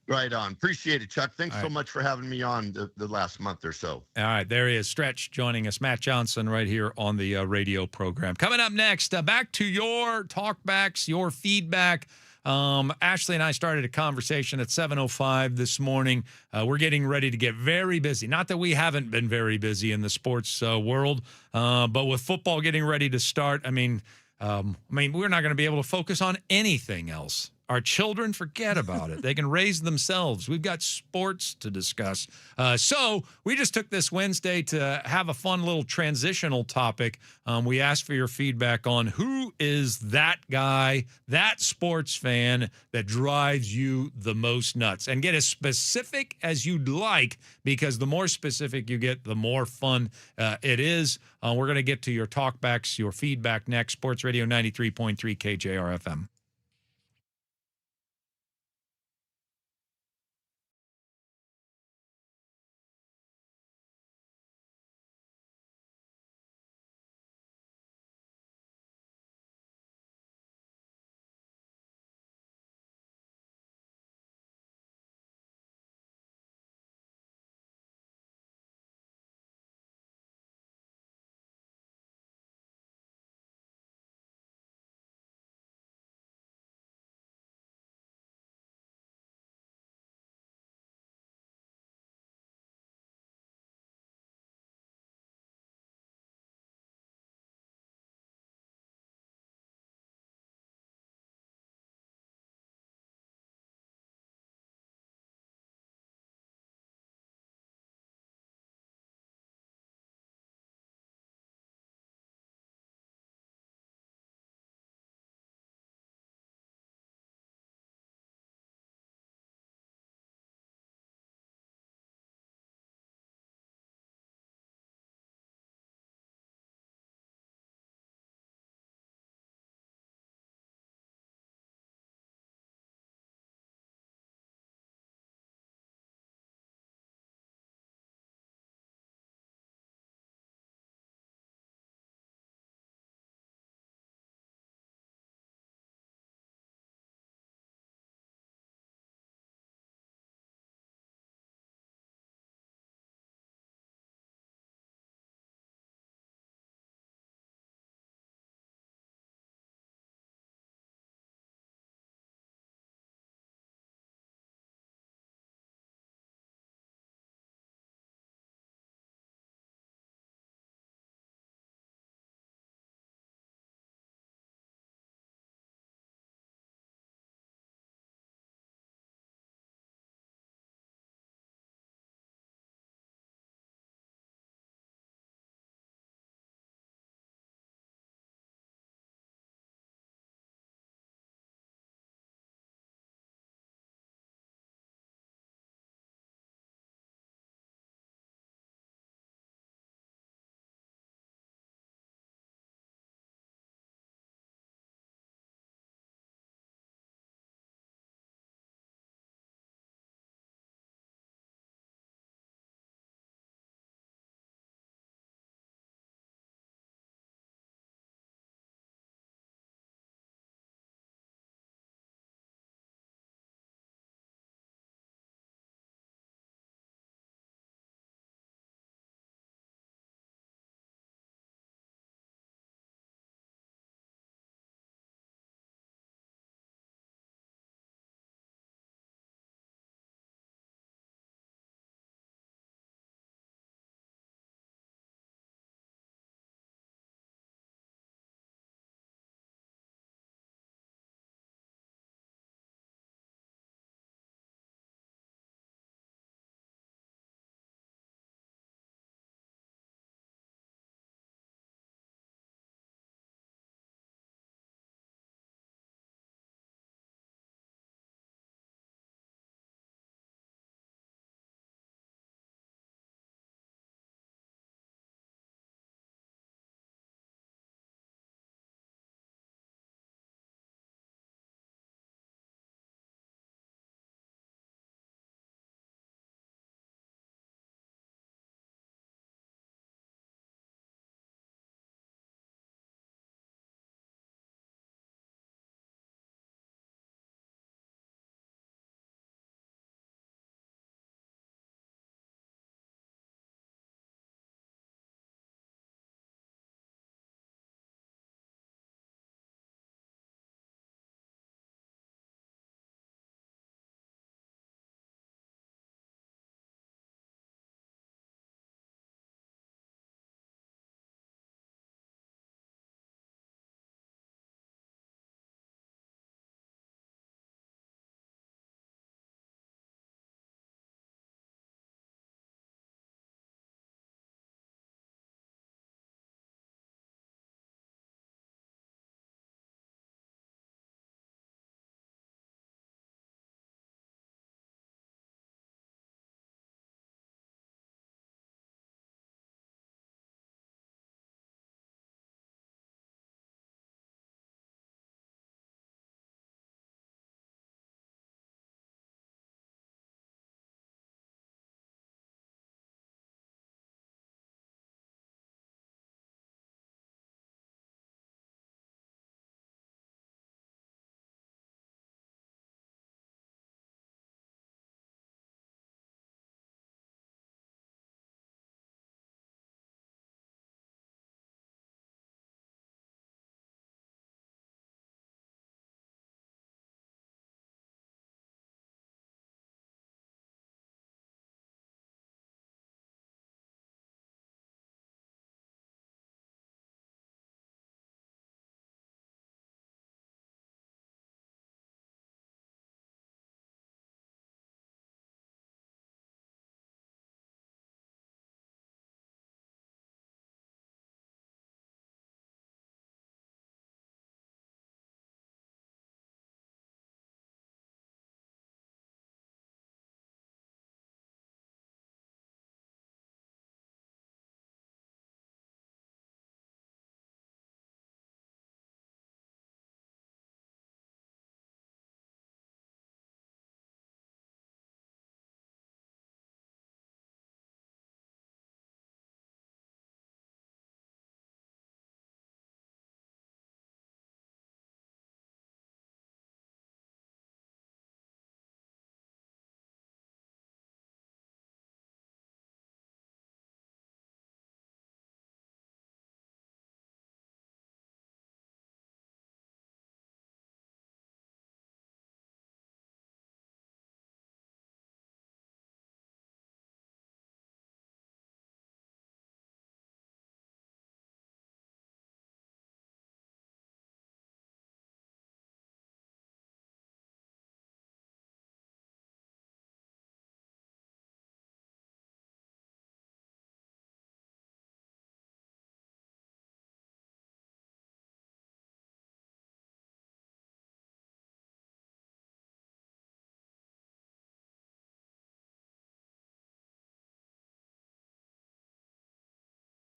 Right on. Appreciate it, Chuck. Thanks so much for having me on the last month or so. All right. There he is, Stretch, joining us. Matt Johnson right here on the radio program. Coming up next, back to your talkbacks, your feedback. Ashley and I started a conversation at 7:05 this morning. We're getting ready to get very busy. Not that we haven't been very busy in the sports world, but with football getting ready to start, I mean, we're not going to be able to focus on anything else. Our children, forget about it. They can raise themselves. We've got sports to discuss. So we just took this Wednesday to have a fun little transitional topic. We asked for your feedback on who is that guy, that sports fan that drives you the most nuts. And get as specific as you'd like, because the more specific you get, the more fun it is. We're going to get to your talkbacks, your feedback next. Sports Radio 93.3 KJR FM.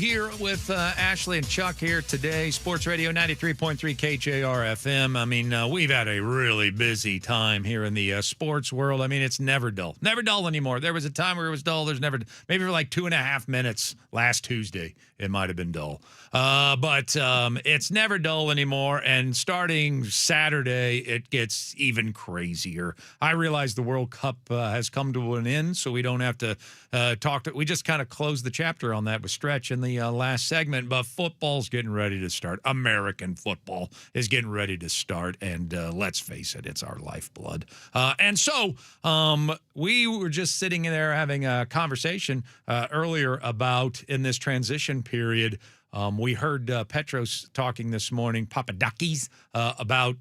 here with Ashley and Chuck here today. Sports Radio 93.3 KJR FM. I mean, we've had a really busy time here in the sports world. I mean, it's never dull. Never dull anymore. There was a time where it was dull. There's never, maybe for like 2.5 minutes last Tuesday, it might have been dull. But it's never dull anymore. And starting Saturday, it gets even crazier. I realize the World Cup has come to an end, so we don't have to we just kind of closed the chapter on that with Stretch in the last segment, but football's getting ready to start. American football is getting ready to start, and let's face it, it's our lifeblood. And so we were just sitting there having a conversation earlier about, in this transition period, we heard Petros talking this morning, Papadakis, about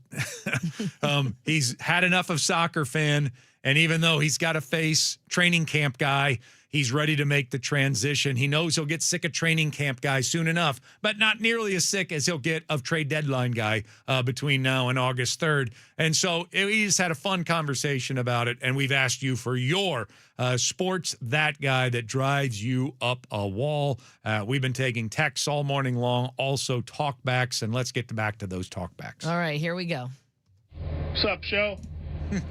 he's had enough of soccer fan, and even though he's got to face training camp guy, he's ready to make the transition. He knows he'll get sick of training camp guy soon enough, but not nearly as sick as he'll get of trade deadline guy between now and August 3rd. And so we just had a fun conversation about it, and we've asked you for your sports that guy that drives you up a wall. We've been taking texts all morning long, also talkbacks, and let's get back to those talkbacks. All right, here we go. What's up, show?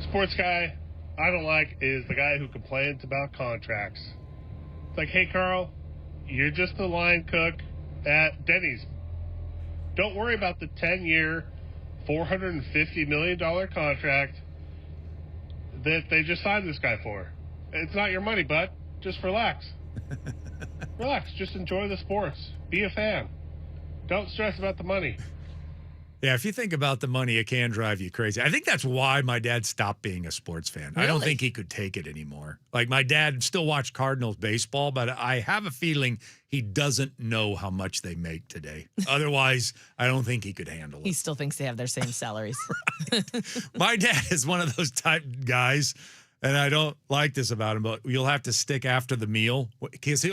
Sports guy I don't like is the guy who complains about contracts. It's like, hey, Carl, you're just a line cook at Denny's. Don't worry about the 10-year, $450 million contract that they just signed this guy for. It's not your money, bud. Just relax. Relax. Just enjoy the sports. Be a fan. Don't stress about the money. Yeah, if you think about the money, it can drive you crazy. I think that's why my dad stopped being a sports fan. Really? I don't think he could take it anymore. Like, my dad still watched Cardinals baseball, but I have a feeling he doesn't know how much they make today. Otherwise, I don't think he could handle it. He still thinks they have their same salaries. My dad is one of those type guys, and I don't like this about him, but you'll have to stick after the meal because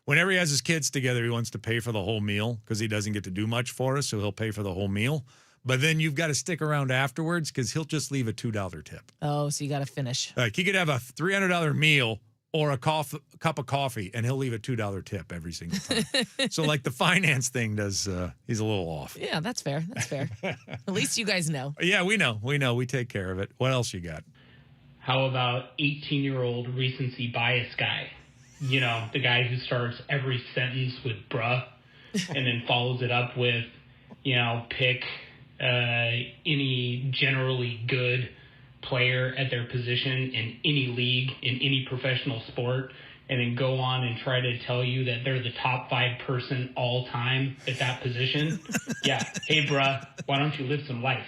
whenever he has his kids together, he wants to pay for the whole meal because he doesn't get to do much for us, so he'll pay for the whole meal. But then you've got to stick around afterwards because he'll just leave a $2 tip. Oh, so you got to finish. Like, he could have a $300 meal or a cup of coffee, and he'll leave a $2 tip every single time. So, like, the finance thing does, he's a little off. Yeah, that's fair. That's fair. At least you guys know. Yeah, we know. We take care of it. What else you got? How about 18-year-old recency bias guy? You know, the guy who starts every sentence with bruh and then follows it up with, you know, pick any generally good player at their position in any league, in any professional sport, and then go on and try to tell you that they're the top 5 person all time at that position. Yeah. Hey, bruh, why don't you live some life?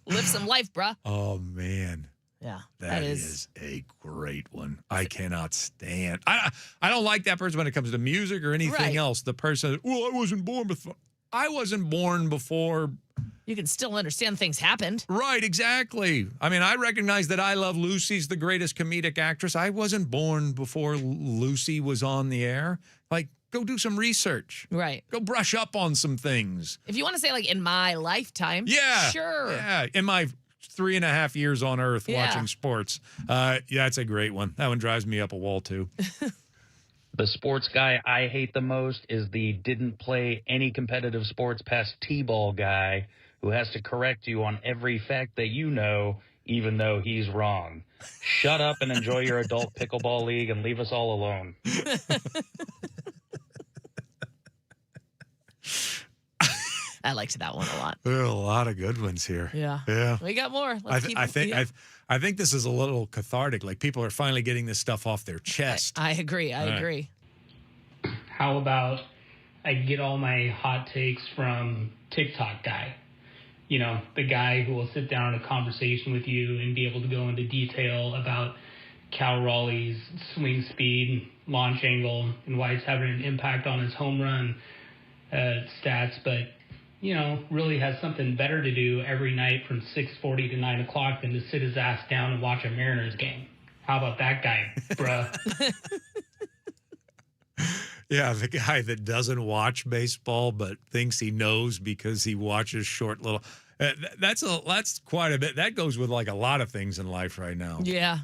Live some life, bruh. Oh, man. Yeah, that is a great one. I cannot stand. I don't like that person when it comes to music or anything else. The person, well, I wasn't born before. I wasn't born before. You can still understand things happened. Right, exactly. I mean, I recognize that I Love Lucy's the greatest comedic actress. I wasn't born before Lucy was on the air. Like, go do some research. Right. Go brush up on some things. If you want to say, like, in my lifetime, yeah, sure. Yeah, in my 3.5 years on Earth watching sports. Yeah, that's a great one. That one drives me up a wall, too. The sports guy I hate the most is the didn't play any competitive sports past T-ball guy who has to correct you on every fact that you know, even though he's wrong. Shut up and enjoy your adult pickleball league and leave us all alone. I liked that one a lot. There are a lot of good ones here. Yeah. Yeah. We got more. I think this is a little cathartic. Like, people are finally getting this stuff off their chest. I agree. I agree. How about I get all my hot takes from TikTok guy? You know, the guy who will sit down in a conversation with you and be able to go into detail about Cal Raleigh's swing speed, launch angle, and why it's having an impact on his home run stats, but, you know, really has something better to do every night from 6:40 to 9 o'clock than to sit his ass down and watch a Mariners game. How about that guy, bruh? Yeah, the guy that doesn't watch baseball but thinks he knows because he watches short little. That's quite a bit. That goes with like a lot of things in life right now. Yeah.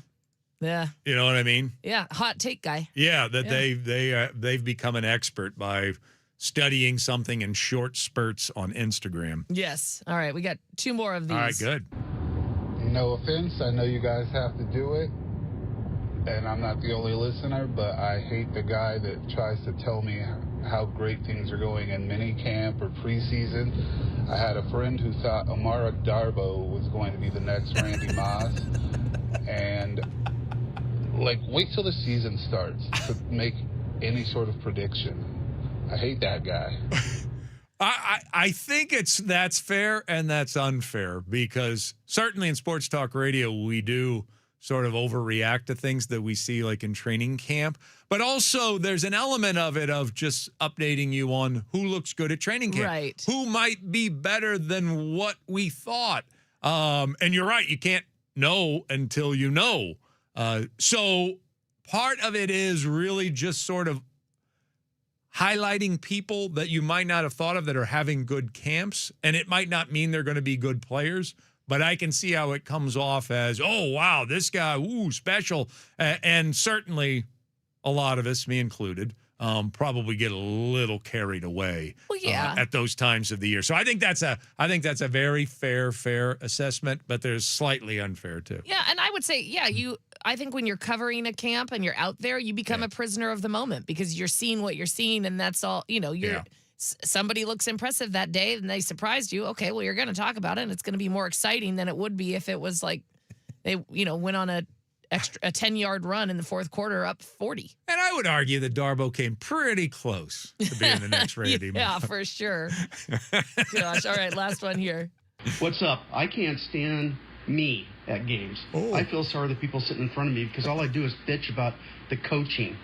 Yeah. You know what I mean? Yeah. Hot take guy. Yeah, that Yeah. they've become an expert by studying something in short spurts on Instagram. Yes. All right. We got 2 more of these. All right, good. No offense, I know you guys have to do it, and I'm not the only listener, but I hate the guy that tries to tell me how great things are going in minicamp or preseason. I had a friend who thought Amara Darbo was going to be the next Randy Moss, and wait till the season starts to make any sort of prediction. I hate that guy. I think that's fair and that's unfair, because certainly in sports talk radio we do sort of overreact to things that we see like in training camp, but also there's an element of it of just updating you on who looks good at training camp, right? Who might be better than what we thought. And you're right, you can't know until you know. So part of it is really just sort of highlighting people that you might not have thought of that are having good camps, and it might not mean they're going to be good players, but I can see how it comes off as, oh, wow, this guy, ooh, special. And certainly a lot of us, me included, probably get a little carried away at those times of the year. So I think that's a very fair assessment, but there's slightly unfair too. Yeah, and I would say, I think when you're covering a camp and you're out there, you become a prisoner of the moment because you're seeing what you're seeing, and that's all, somebody looks impressive that day and they surprised you. Okay, well, you're going to talk about it, and it's going to be more exciting than it would be if it was like they, went on a 10-yard run in the fourth quarter up 40. And I would argue that Darbo came pretty close to being the next Randy. Yeah, for sure. Gosh, all right, last one here. What's up? I can't stand me at games. I feel sorry for the people sitting in front of me because all I do is bitch about the coaching.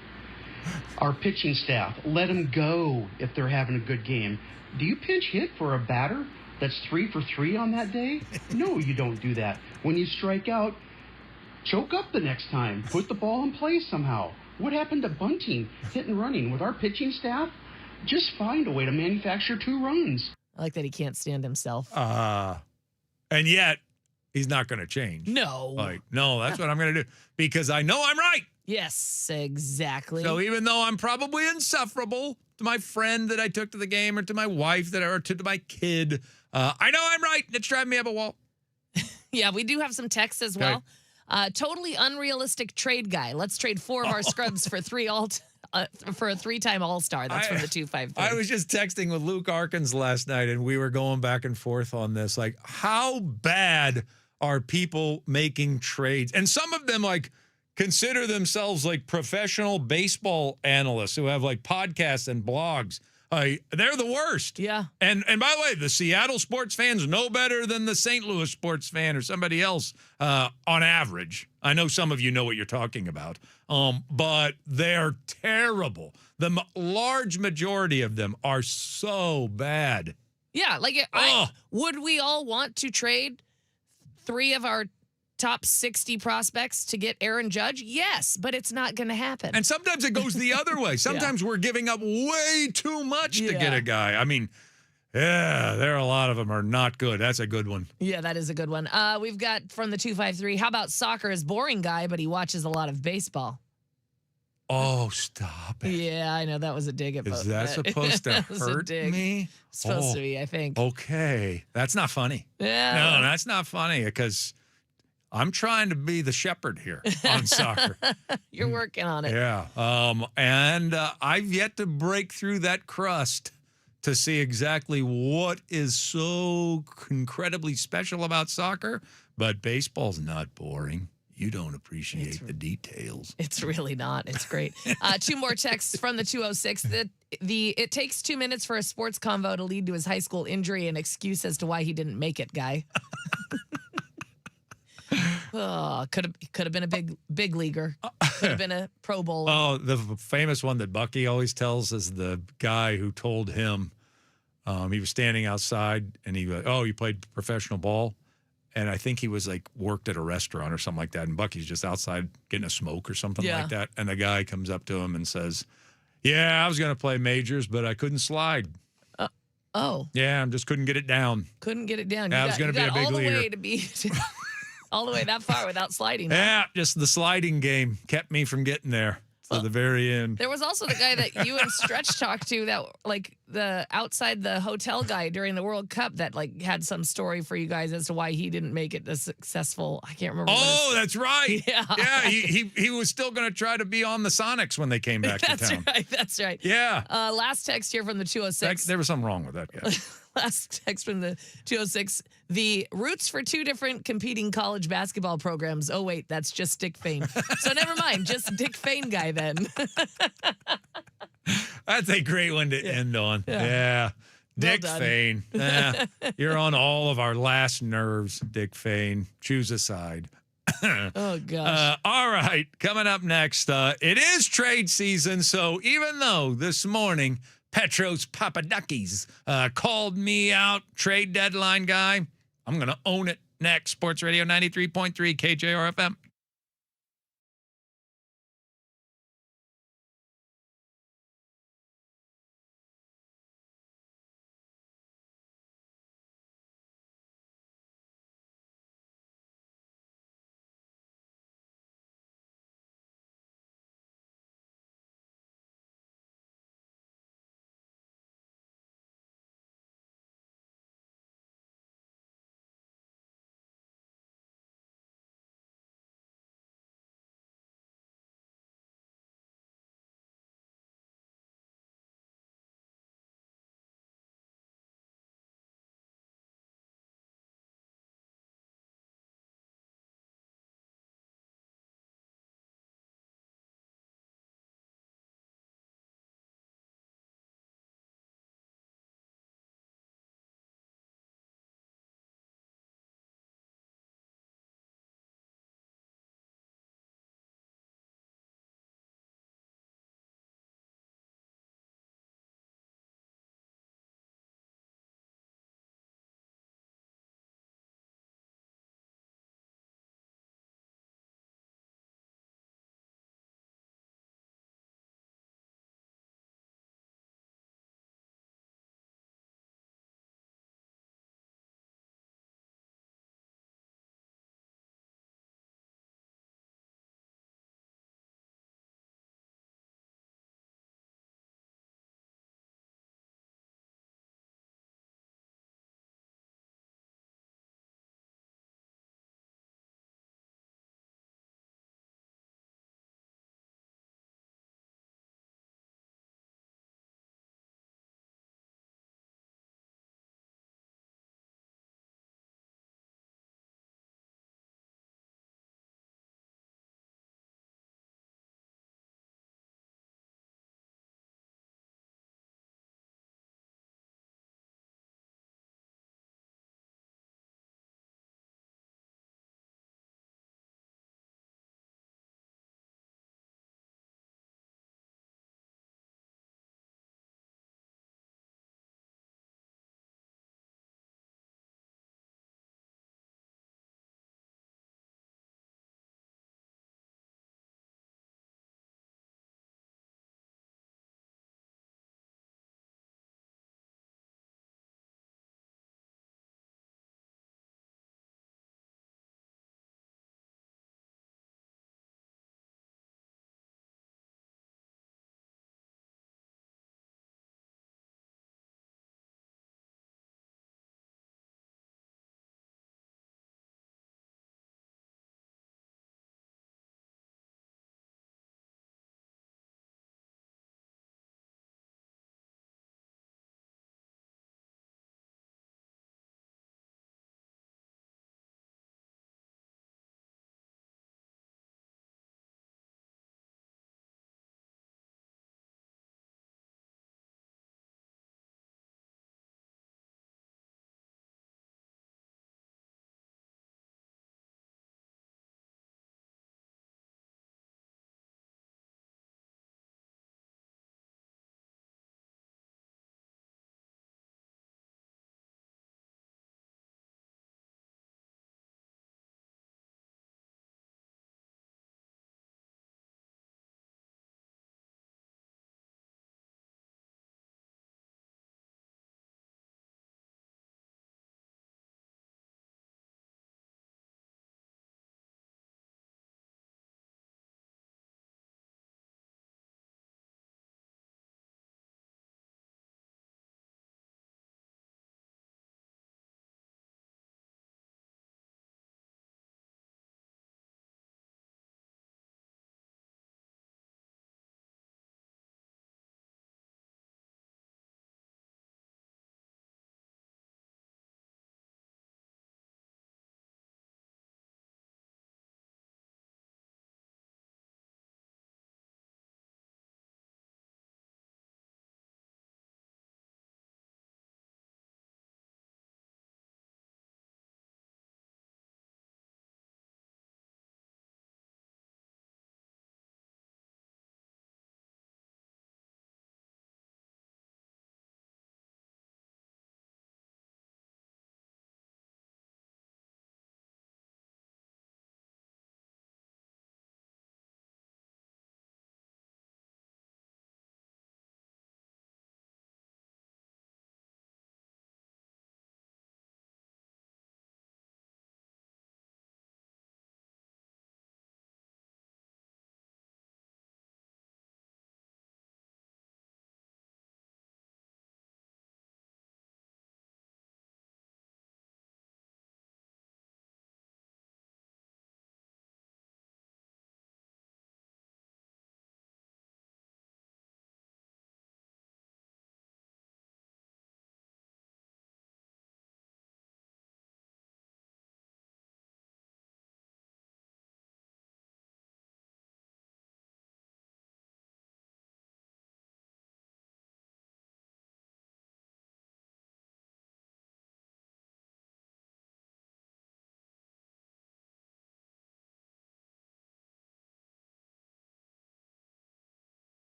Our pitching staff, let them go if they're having a good game. Do you pinch hit for a batter that's 3 for 3 on that day? No, you don't do that. When you strike out, choke up the next time. Put the ball in play somehow. What happened to bunting, hit and running? With our pitching staff, just find a way to manufacture 2 runs. I like that he can't stand himself. And yet, he's not going to change. No. No, that's what I'm going to do because I know I'm right. Yes, exactly. So even though I'm probably insufferable to my friend that I took to the game or to my wife or to my kid, I know I'm right. It's driving me up a wall. Yeah, we do have some texts as well. Totally unrealistic trade guy. Let's trade 4 of our scrubs for 3 for a 3-time All-Star. That's from the 253. I was just texting with Luke Arkins last night, and we were going back and forth on this. Like, how bad are people making trades? And some of them, consider themselves professional baseball analysts who have podcasts and blogs. They're the worst. Yeah. And by the way, the Seattle sports fans know better than the St. Louis sports fan or somebody else on average. I know some of you know what you're talking about. But they're terrible. The large majority of them are so bad. Yeah, would we all want to trade 3 of our top 60 prospects to get Aaron Judge? Yes, but it's not going to happen. And sometimes it goes the other way. Sometimes we're giving up way too much to get a guy. I mean, there are a lot of them are not good. That's a good one. Yeah, that is a good one. We've got from the 253, how about soccer is boring guy, but he watches a lot of baseball? Oh, stop it. Yeah, I know. That was a dig at both. Is that supposed to hurt me? It's supposed to be, I think. Okay. That's not funny. Yeah. No, that's not funny because I'm trying to be the shepherd here on soccer. You're working on it. Yeah. And I've yet to break through that crust to see exactly what is so incredibly special about soccer. But baseball's not boring. You don't appreciate the details. It's really not. It's great. 2 more texts from the 206. It takes 2 minutes for a sports convo to lead to his high school injury and excuse as to why he didn't make it, guy. Could have been a big leaguer. Could have been a Pro Bowler. Oh, the famous one that Bucky always tells is the guy who told him he was standing outside and he was, you played professional ball? And I think he was worked at a restaurant or something like that. And Bucky's just outside getting a smoke or something like that. And the guy comes up to him and says, yeah, I was going to play majors, but I couldn't slide. Oh. Yeah, I just couldn't get it down. Couldn't get it down. Yeah, I was going to be a big all the leader. way to be all the way that far without sliding. Yeah, just the sliding game kept me from getting there to the very end. There was also the guy that you and Stretch talked to that, like, the outside the hotel guy during the World Cup that, like, had some story for you guys as to why he didn't make it as successful. I can't remember. Oh, that's right. Yeah. Yeah, he was still going to try to be on the Sonics when they came back to town. That's right. Yeah. Last text here from the 206. There was something wrong with that guy. Last text from the 206. The roots for two different competing college basketball programs. Oh, wait, that's just Dick Fane. So never mind. Just Dick Fane guy then. That's a great one to end on. Yeah. Dick done. Fane. You're on all of our last nerves, Dick Fane. Choose a side. Oh, gosh. All right. Coming up next, it is trade season. So even though this morning Petros Papadakis called me out, trade deadline guy, I'm going to own it next. Sports Radio 93.3 KJR FM.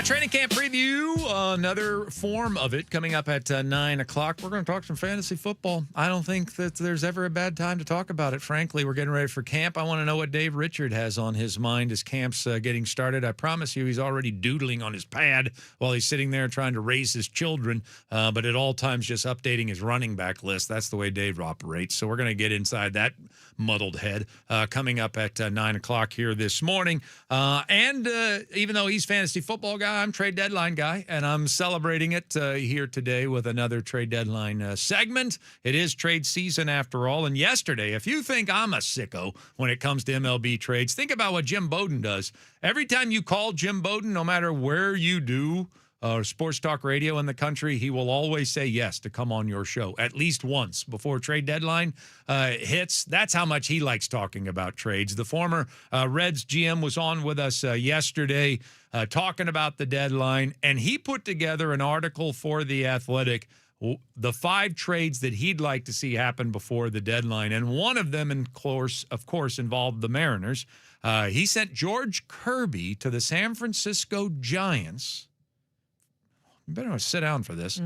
Training camp preview, another form of it coming up at 9 o'clock. We're going to talk some fantasy football. I don't think that there's ever a bad time to talk about it, frankly. We're getting ready for camp. I want to know what Dave Richard has on his mind as camp's getting started. I promise you he's already doodling on his pad while he's sitting there trying to raise his children, but at all times just updating his running back list. That's the way Dave operates. So we're going to get inside that muddled head coming up at 9 o'clock here this morning. And even though he's fantasy football guy, I'm trade deadline guy, and I'm celebrating it here today with another trade deadline segment. It is trade season after all. And yesterday, if you think I'm a sicko when it comes to MLB trades, think about what Jim Bowden does. Every time you call Jim Bowden, no matter where you do sports talk radio in the country, he will always say yes to come on your show at least once before trade deadline hits. That's how much he likes talking about trades. The former Reds GM was on with us yesterday talking about the deadline, and he put together an article for The Athletic, the 5 trades that he'd like to see happen before the deadline. And one of them, of course, involved the Mariners. He sent George Kirby to the San Francisco Giants. You better sit down for this.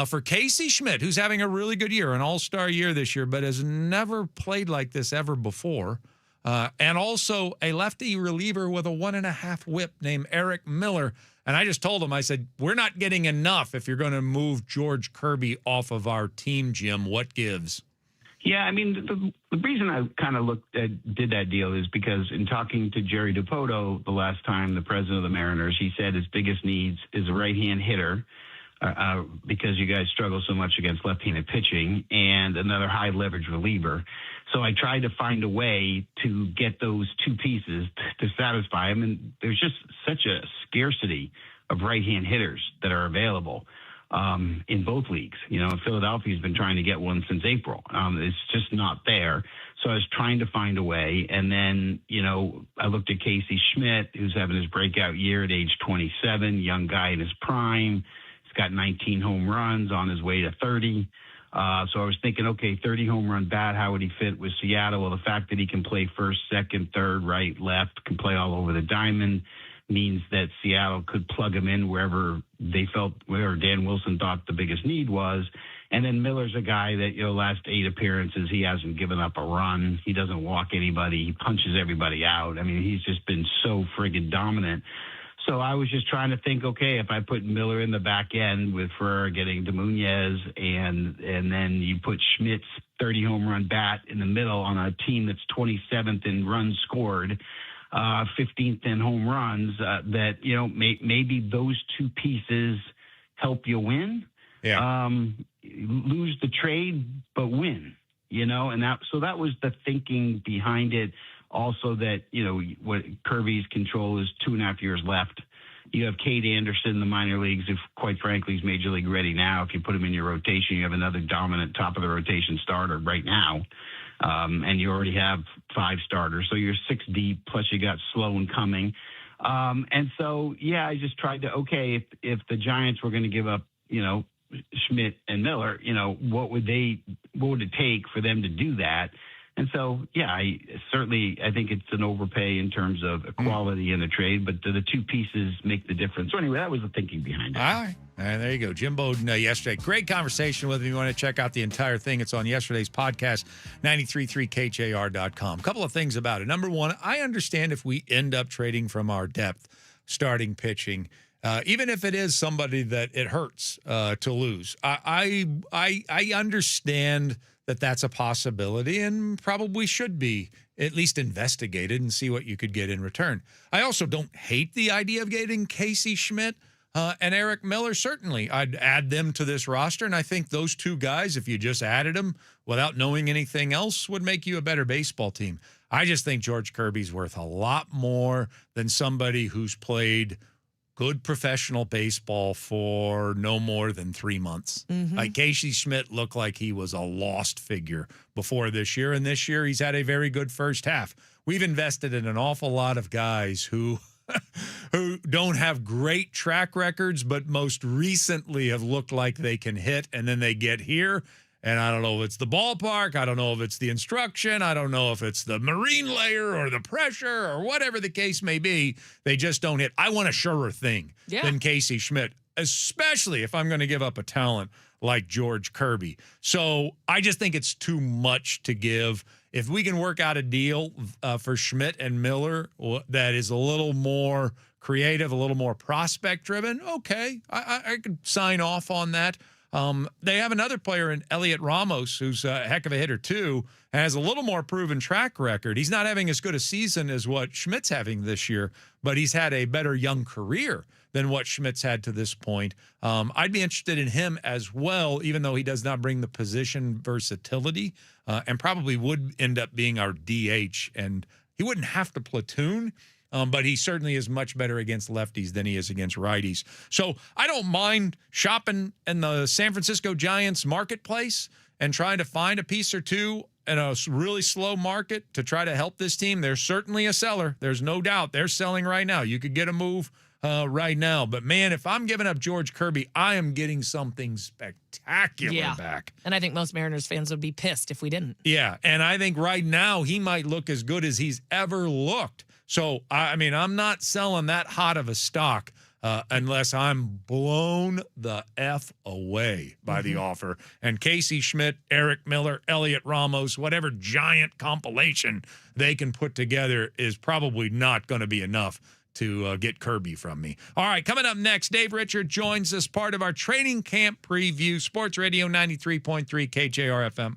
For Casey Schmidt, who's having a really good year, an all-star year this year, but has never played like this ever before. And also a lefty reliever with a 1.5 whip named Eric Miller. And I just told him, I said, we're not getting enough if you're going to move George Kirby off of our team, Jim. What gives? Yeah, I mean, the reason I kind of did that deal is because in talking to Jerry DiPoto the last time, the president of the Mariners, he said his biggest needs is a right-hand hitter because you guys struggle so much against left-handed pitching, and another high-leverage reliever. So I tried to find a way to get those two pieces to satisfy him, and there's just such a scarcity of right-hand hitters that are available in both leagues. You know, Philadelphia's been trying to get one since April. It's just not there. So I was trying to find a way. And then, you know, I looked at Casey Schmidt, who's having his breakout year at age 27, young guy in his prime. He's got 19 home runs on his way to 30. So I was thinking, okay, 30 home run bat, how would he fit with Seattle? Well, the fact that he can play first, second, third, right, left, can play all over the diamond means that Seattle could plug him in wherever they felt, where Dan Wilson thought the biggest need was. And then Miller's a guy that, you know, last 8 appearances, he hasn't given up a run. He doesn't walk anybody. He punches everybody out. I mean, he's just been so friggin' dominant. So I was just trying to think, okay, if I put Miller in the back end with Ferrer getting DeMuñez and then you put Schmidt's 30 home run bat in the middle on a team that's 27th in runs scored, 15th in home runs, that, you know, maybe those two pieces help you win. Yeah. Lose the trade, but win, you know, and that was the thinking behind it. Also that, you know, what Kirby's control is 2.5 years left. You have Cade Anderson in the minor leagues, if quite frankly he's major league ready now. If you put him in your rotation, you have another dominant top of the rotation starter right now. And you already have 5 starters. So you're 6 deep, plus you got Sloan coming. And so, yeah, I just tried to, okay, if the Giants were going to give up, you know, Schmidt and Miller, you know, what would it take for them to do that? And so, yeah, I think it's an overpay in terms of equality in the trade, but the two pieces make the difference. So anyway, that was the thinking behind it. All right. There you go. Jim Bowden yesterday. Great conversation with him. You want to check out the entire thing. It's on yesterday's podcast, 93.3KJR.com. A couple of things about it. Number one, I understand if we end up trading from our depth starting pitching, even if it is somebody that it hurts to lose. I understand that that's a possibility and probably should be at least investigated and see what you could get in return. I also don't hate the idea of getting Casey Schmidt and Eric Miller. Certainly, I'd add them to this roster, and I think those two guys, if you just added them without knowing anything else, would make you a better baseball team. I just think George Kirby's worth a lot more than somebody who's played good professional baseball for no more than 3 months. Like Casey Schmidt looked like he was a lost figure before this year, and this year he's had a very good first half. We've invested in an awful lot of guys who don't have great track records, but most recently have looked like they can hit, and then they get here And I don't know if it's the ballpark. I don't know if it's the instruction. I don't know if it's the marine layer or the pressure or whatever the case may be. They just don't hit. I want a surer thing than Casey Schmidt, especially if I'm going to give up a talent like George Kirby. So I just think it's too much to give. If we can work out a deal for Schmidt and Miller that is a little more creative, a little more prospect driven, okay, I could sign off on that. They have another player in Elliot Ramos, who's a heck of a hitter too, has a little more proven track record. He's not having as good a season as what Schmidt's having this year, but he's had a better young career than what Schmidt's had to this point. I'd be interested in him as well, even though he does not bring the position versatility, and probably would end up being our DH, and he wouldn't have to platoon. But he certainly is much better against lefties than he is against righties. So I don't mind shopping in the San Francisco Giants marketplace and trying to find a piece or two in a really slow market to try to help this team. They're certainly a seller. There's no doubt they're selling right now. You could get a move right now. But, man, if I'm giving up George Kirby, I am getting something spectacular back. And I think most Mariners fans would be pissed if we didn't. Yeah, and I think right now he might look as good as he's ever looked. So, I mean, I'm not selling that hot of a stock unless I'm blown the F away by the offer. And Casey Schmidt, Eric Miller, Elliot Ramos, whatever giant compilation they can put together is probably not going to be enough to get Kirby from me. All right, coming up next, Dave Richard joins us, part of our training camp preview, Sports Radio 93.3 KJR FM.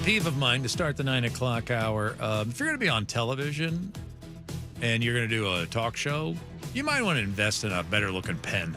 peeve of mine to start the 9 o'clock hour. If you're going to be on television and you're going to do a talk show, you might want to invest in a better looking pen.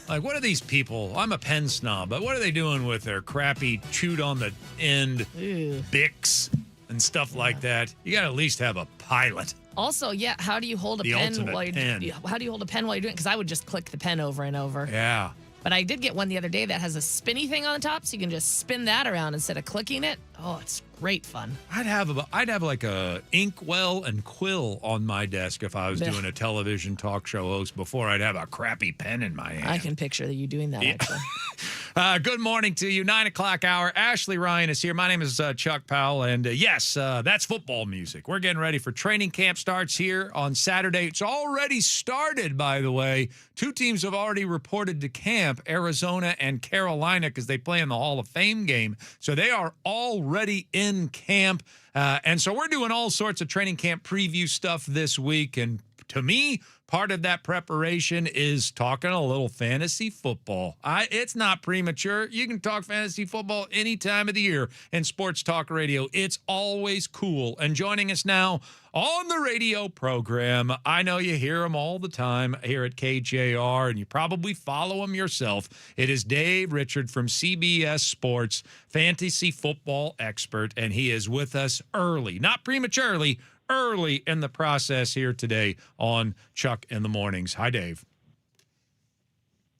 Like, what are these people? I'm a pen snob, but what are they doing with their crappy chewed on the end Bics and stuff like that? You got to at least have a pilot. Also, yeah, how do you hold a pen while you're how do you hold a pen while you're doing it? Because I would just click the pen over and over. Yeah. But I did get one the other day that has a spinny thing on the top, so you can just spin that around instead of clicking it. Oh, it's great fun. I'd have like a inkwell and quill on my desk if I was doing a television talk show host before I'd have a crappy pen in my hand. I can picture you doing that, actually. Good morning to you. 9 o'clock hour. Ashley Ryan is here. My name is Chuck Powell. And yes, that's football music. We're getting ready for training camp starts here on Saturday. It's already started, by the way. 2 teams have already reported to camp, Arizona and Carolina, because they play in the Hall of Fame game. So they are already in camp. And so we're doing all sorts of training camp preview stuff this week. And to me, part of that preparation is talking a little fantasy football. It's not premature. You can talk fantasy football any time of the year in sports talk radio. It's always cool. And joining us now on the radio program, I know you hear him all the time here at KJR, and you probably follow him yourself. It is Dave Richard from CBS Sports, fantasy football expert, and he is with us early, not prematurely, early in the process here today on Chuck in the Mornings. Hi, Dave.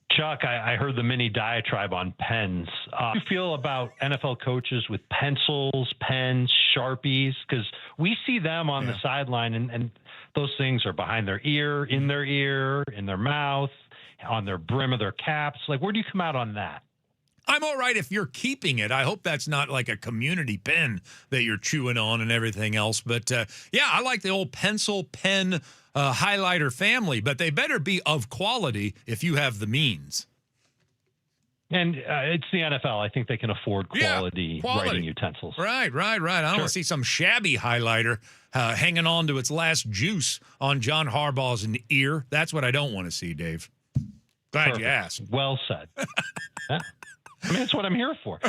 Chuck, I heard the mini diatribe on pens. How do you feel about NFL coaches with pencils, pens, Sharpies? Because we see them on the sideline, and those things are behind their ear, in their mouth, on their brim of their caps. Like, where do you come out on that? I'm all right if you're keeping it. I hope that's not like a community pen that you're chewing on and everything else. But, yeah, I like the old pencil, pen, highlighter family, but they better be of quality if you have the means. And it's the NFL. I think they can afford quality writing utensils. Right. I don't want to see some shabby highlighter hanging on to its last juice on John Harbaugh's ear. That's what I don't want to see, Dave. Glad you asked. Well said. I mean, that's what I'm here for.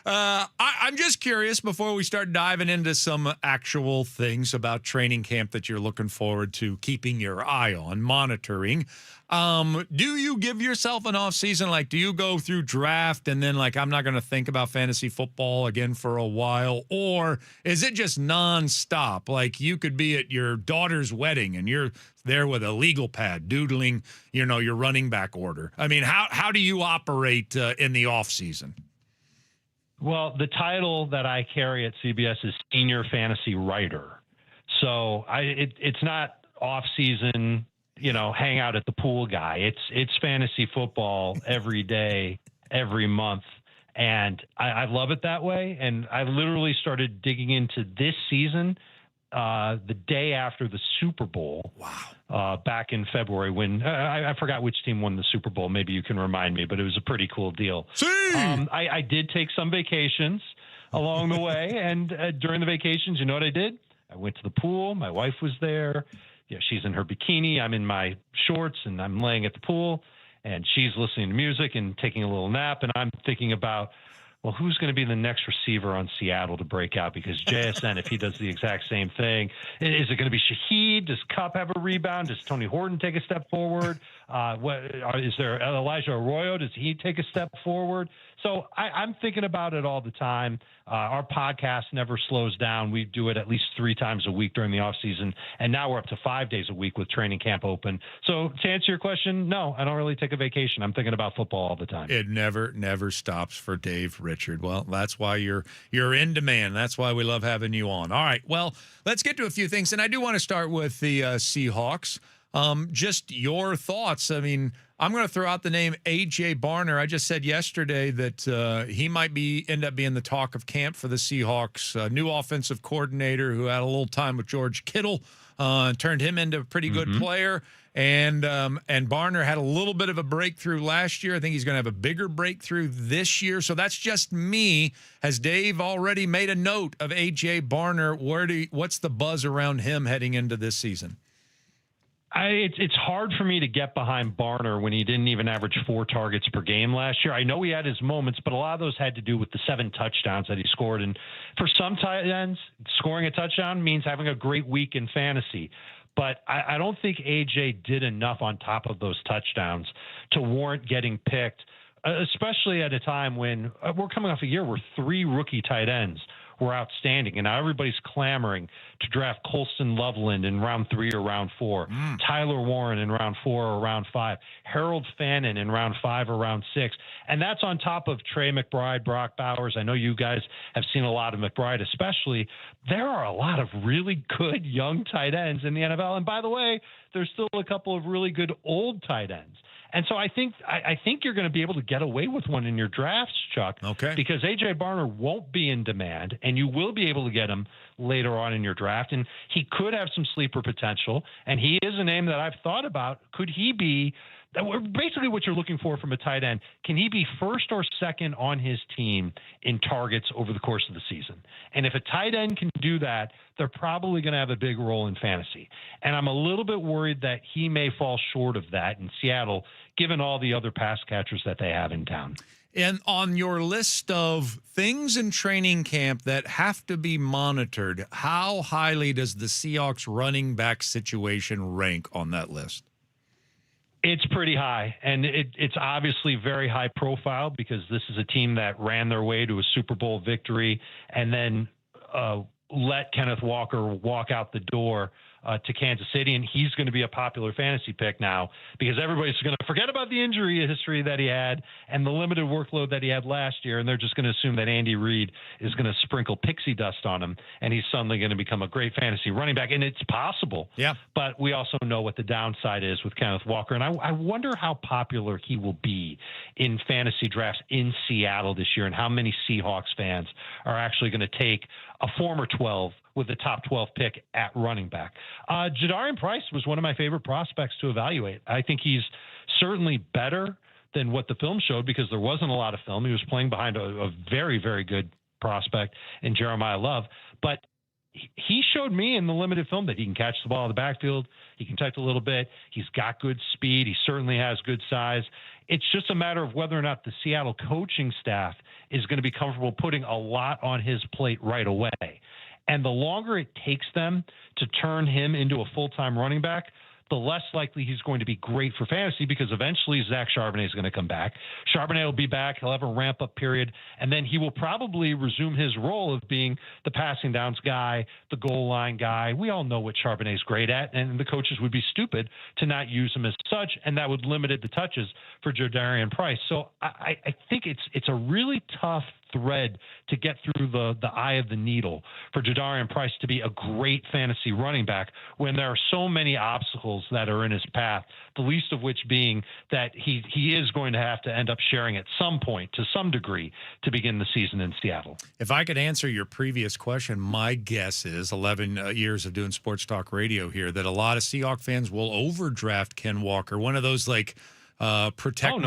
I'm just curious, before we start diving into some actual things about training camp that you're looking forward to keeping your eye on, monitoring, do you give yourself an off season? Like, do you go through draft and then like, I'm not going to think about fantasy football again for a while? Or is it just nonstop? Like, you could be at your daughter's wedding and you're there with a legal pad doodling, your running back order. I mean, how do you operate in the off season? Well, the title that I carry at CBS is Senior Fantasy Writer. So it's not off season, hang out at the pool guy. It's fantasy football every day, every month. And I love it that way. And I literally started digging into this season the day after the Super Bowl. Wow. Back in February when I forgot which team won the Super Bowl. Maybe you can remind me, but it was a pretty cool deal. I did take some vacations along the way. And during the vacations, you know what I did? I went to the pool. My wife was there. Yeah, she's in her bikini. I'm in my shorts and I'm laying at the pool and she's listening to music and taking a little nap. And I'm thinking about, well, who's going to be the next receiver on Seattle to break out? Because JSN, if he does the exact same thing, is it going to be Shaheed? Does Kupp have a rebound? Does Tony Horton take a step forward? Is there Elijah Arroyo? Does he take a step forward? So I'm thinking about it all the time. Our podcast never slows down. We do it at least 3 times a week during the off season, and now we're up to 5 days a week with training camp open. So to answer your question, no, I don't really take a vacation. I'm thinking about football all the time. It never stops for Dave Richard. Well, that's why you're in demand. That's why we love having you on. All right, well, let's get to a few things, and I do want to start with the Seahawks. Just your thoughts. I mean, I'm going to throw out the name A.J. Barner. I just said yesterday that he might end up being the talk of camp for the Seahawks. New offensive coordinator who had a little time with George Kittle, turned him into a pretty good player. And Barner had a little bit of a breakthrough last year. I think he's going to have a bigger breakthrough this year. So that's just me. Has Dave already made a note of A.J. Barner? What's the buzz around him heading into this season? It's hard for me to get behind Barner when he didn't even average 4 targets per game last year. I know he had his moments, but a lot of those had to do with the 7 touchdowns that he scored. And for some tight ends, scoring a touchdown means having a great week in fantasy. But I don't think AJ did enough on top of those touchdowns to warrant getting picked, especially at a time when we're coming off a year where 3 rookie tight ends were outstanding, and now everybody's clamoring to draft Colston Loveland in round 3 or round 4, Tyler Warren in round 4 or round 5, Harold Fannin in round 5 or round 6, and that's on top of Trey McBride, Brock Bowers. I know you guys have seen a lot of McBride, especially. There are a lot of really good young tight ends in the NFL, and by the way, there's still a couple of really good old tight ends. And so I think you're going to be able to get away with one in your drafts, Chuck. Okay. Because A.J. Barner won't be in demand, and you will be able to get him later on in your draft. And he could have some sleeper potential, and he is a name that I've thought about. Could he be basically what you're looking for from a tight end? Can he be first or second on his team in targets over the course of the season? And if a tight end can do that, they're probably going to have a big role in fantasy. And I'm a little bit worried that he may fall short of that in Seattle, given all the other pass catchers that they have in town. And on your list of things in training camp that have to be monitored, how highly does the Seahawks running back situation rank on that list? It's pretty high, and it's obviously very high profile because this is a team that ran their way to a Super Bowl victory and then let Kenneth Walker walk out the door to Kansas City, and he's going to be a popular fantasy pick now because everybody's going to forget about the injury history that he had and the limited workload that he had last year, and they're just going to assume that Andy Reid is going to sprinkle pixie dust on him, and he's suddenly going to become a great fantasy running back, and it's possible. Yeah. But we also know what the downside is with Kenneth Walker, and I wonder how popular he will be in fantasy drafts in Seattle this year and how many Seahawks fans are actually going to take a former 12 with the top 12 pick at running back. Jadarian Price was one of my favorite prospects to evaluate. I think he's certainly better than what the film showed because there wasn't a lot of film. He was playing behind a very, very good prospect in Jeremiah Love. But he showed me in the limited film that he can catch the ball in the backfield. He can touch a little bit. He's got good speed. He certainly has good size. It's just a matter of whether or not the Seattle coaching staff is going to be comfortable putting a lot on his plate right away. And the longer it takes them to turn him into a full-time running back, the less likely he's going to be great for fantasy because eventually Zach Charbonnet is going to come back. Charbonnet will be back. He'll have a ramp-up period, and then he will probably resume his role of being the passing downs guy, the goal line guy. We all know what Charbonnet's great at, and the coaches would be stupid to not use him as such, and that would limit the touches for Jadarian Price. So I think it's a really tough thread to get through the eye of the needle for Jadarian Price to be a great fantasy running back when there are so many obstacles that are in his path, the least of which being that he is going to have to end up sharing at some point to some degree to begin the season in Seattle. If I could answer your previous question, my guess is 11 years of doing sports talk radio here that a lot of Seahawks fans will overdraft Ken Walker. One of those protect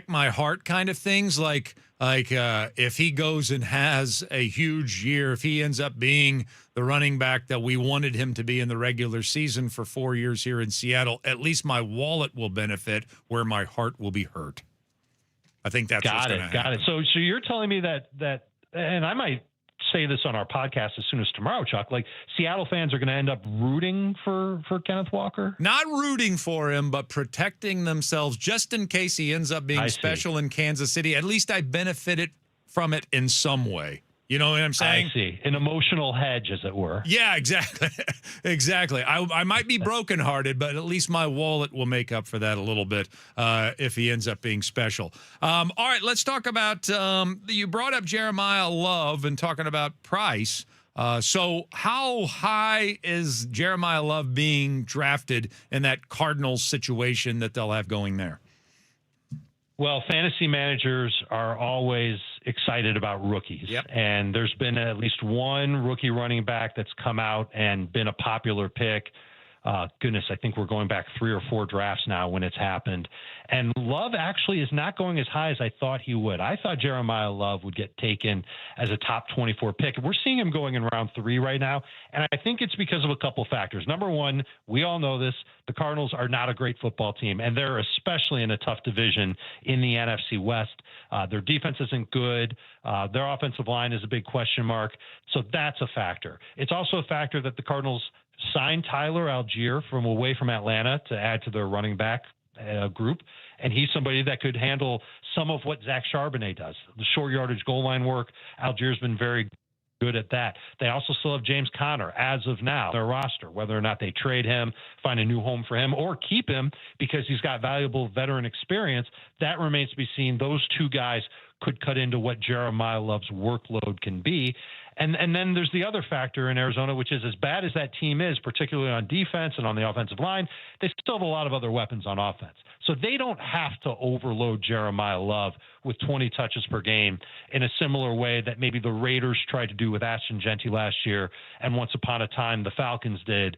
my heart kind of things. Like if he goes and has a huge year, if he ends up being the running back that we wanted him to be in the regular season for 4 years here in Seattle, at least my wallet will benefit where my heart will be hurt. I think that's what's going to happen. Got it. So you're telling me that, and I might say this on our podcast as soon as tomorrow, Chuck, like Seattle fans are going to end up rooting for Kenneth Walker? Not rooting for him, but protecting themselves just in case he ends up being special in Kansas City. At least I benefited from it in some way. You know what I'm saying? I see. An emotional hedge, as it were. Yeah, exactly. Exactly. I might be brokenhearted, but at least my wallet will make up for that a little bit if he ends up being special. All right, let's talk about you brought up Jeremiah Love and talking about Price. So how high is Jeremiah Love being drafted in that Cardinals situation that they'll have going there? Well, fantasy managers are always excited about rookies. Yep. And there's been at least one rookie running back that's come out and been a popular pick. Goodness, I think we're going back 3 or 4 drafts now when it's happened. And Love actually is not going as high as I thought he would. I thought Jeremiah Love would get taken as a top 24 pick. We're seeing him going in round 3 right now. And I think it's because of a couple factors. Number one, we all know this. The Cardinals are not a great football team, and they're especially in a tough division in the NFC West. Their defense isn't good. Their offensive line is a big question mark. So that's a factor. It's also a factor that the Cardinals signed Tyler Algier from away from Atlanta to add to their running back group. And he's somebody that could handle some of what Zach Charbonnet does. The short yardage goal line work, Algier's been very good at that. They also still have James Conner as of now, their roster, whether or not they trade him, find a new home for him, or keep him because he's got valuable veteran experience. That remains to be seen. Those two guys could cut into what Jeremiah Love's workload can be. And then there's the other factor in Arizona, which is as bad as that team is, particularly on defense and on the offensive line, they still have a lot of other weapons on offense. So they don't have to overload Jeremiah Love with 20 touches per game in a similar way that maybe the Raiders tried to do with Ashton Genty last year, and once upon a time the Falcons did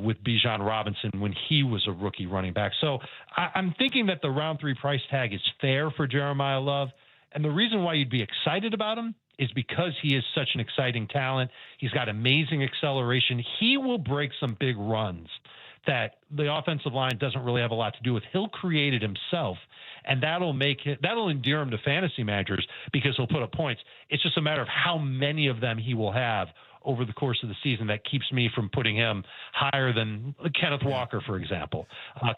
with Bijan Robinson when he was a rookie running back. So I'm thinking that the round 3 price tag is fair for Jeremiah Love. And the reason why you'd be excited about him is because he is such an exciting talent. He's got amazing acceleration. He will break some big runs that the offensive line doesn't really have a lot to do with. He'll create it himself, and that'll endear him to fantasy managers because he'll put up points. It's just a matter of how many of them he will have over the course of the season that keeps me from putting him higher than Kenneth Walker, for example,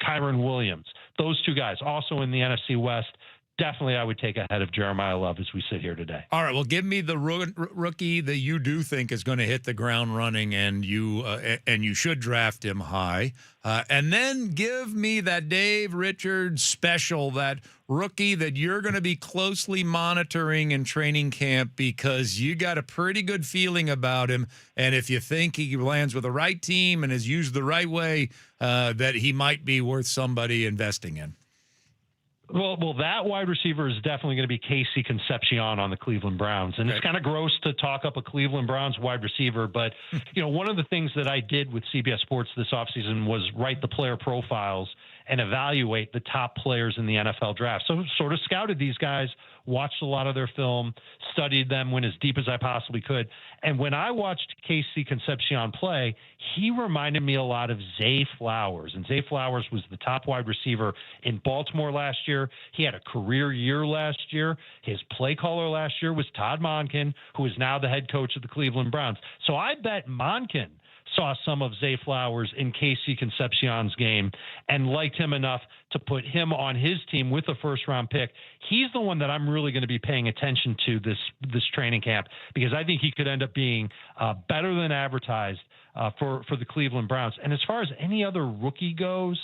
Kyron Williams. Those two guys also in the NFC West. Definitely, I would take ahead of Jeremiah Love as we sit here today. All right, well, give me the rookie that you do think is going to hit the ground running, and you should draft him high. And then give me that Dave Richards special, that rookie that you're going to be closely monitoring in training camp because you got a pretty good feeling about him. And if you think he lands with the right team and is used the right way, that he might be worth somebody investing in. Well, that wide receiver is definitely going to be Casey Concepcion on the Cleveland Browns. And It's kind of gross to talk up a Cleveland Browns wide receiver, but, one of the things that I did with CBS Sports this offseason was write the player profiles and evaluate the top players in the NFL draft. So sort of scouted these guys, watched a lot of their film, studied them, went as deep as I possibly could. And when I watched Casey Concepcion play, he reminded me a lot of Zay Flowers. And Zay Flowers was the top wide receiver in Baltimore last year. He had a career year last year. His play caller last year was Todd Monken, who is now the head coach of the Cleveland Browns. So I bet Monken saw some of Zay Flowers in Casey Concepcion's game and liked him enough to put him on his team with a first-round pick. He's the one that I'm really going to be paying attention to this training camp because I think he could end up being better than advertised for the Cleveland Browns. And as far as any other rookie goes,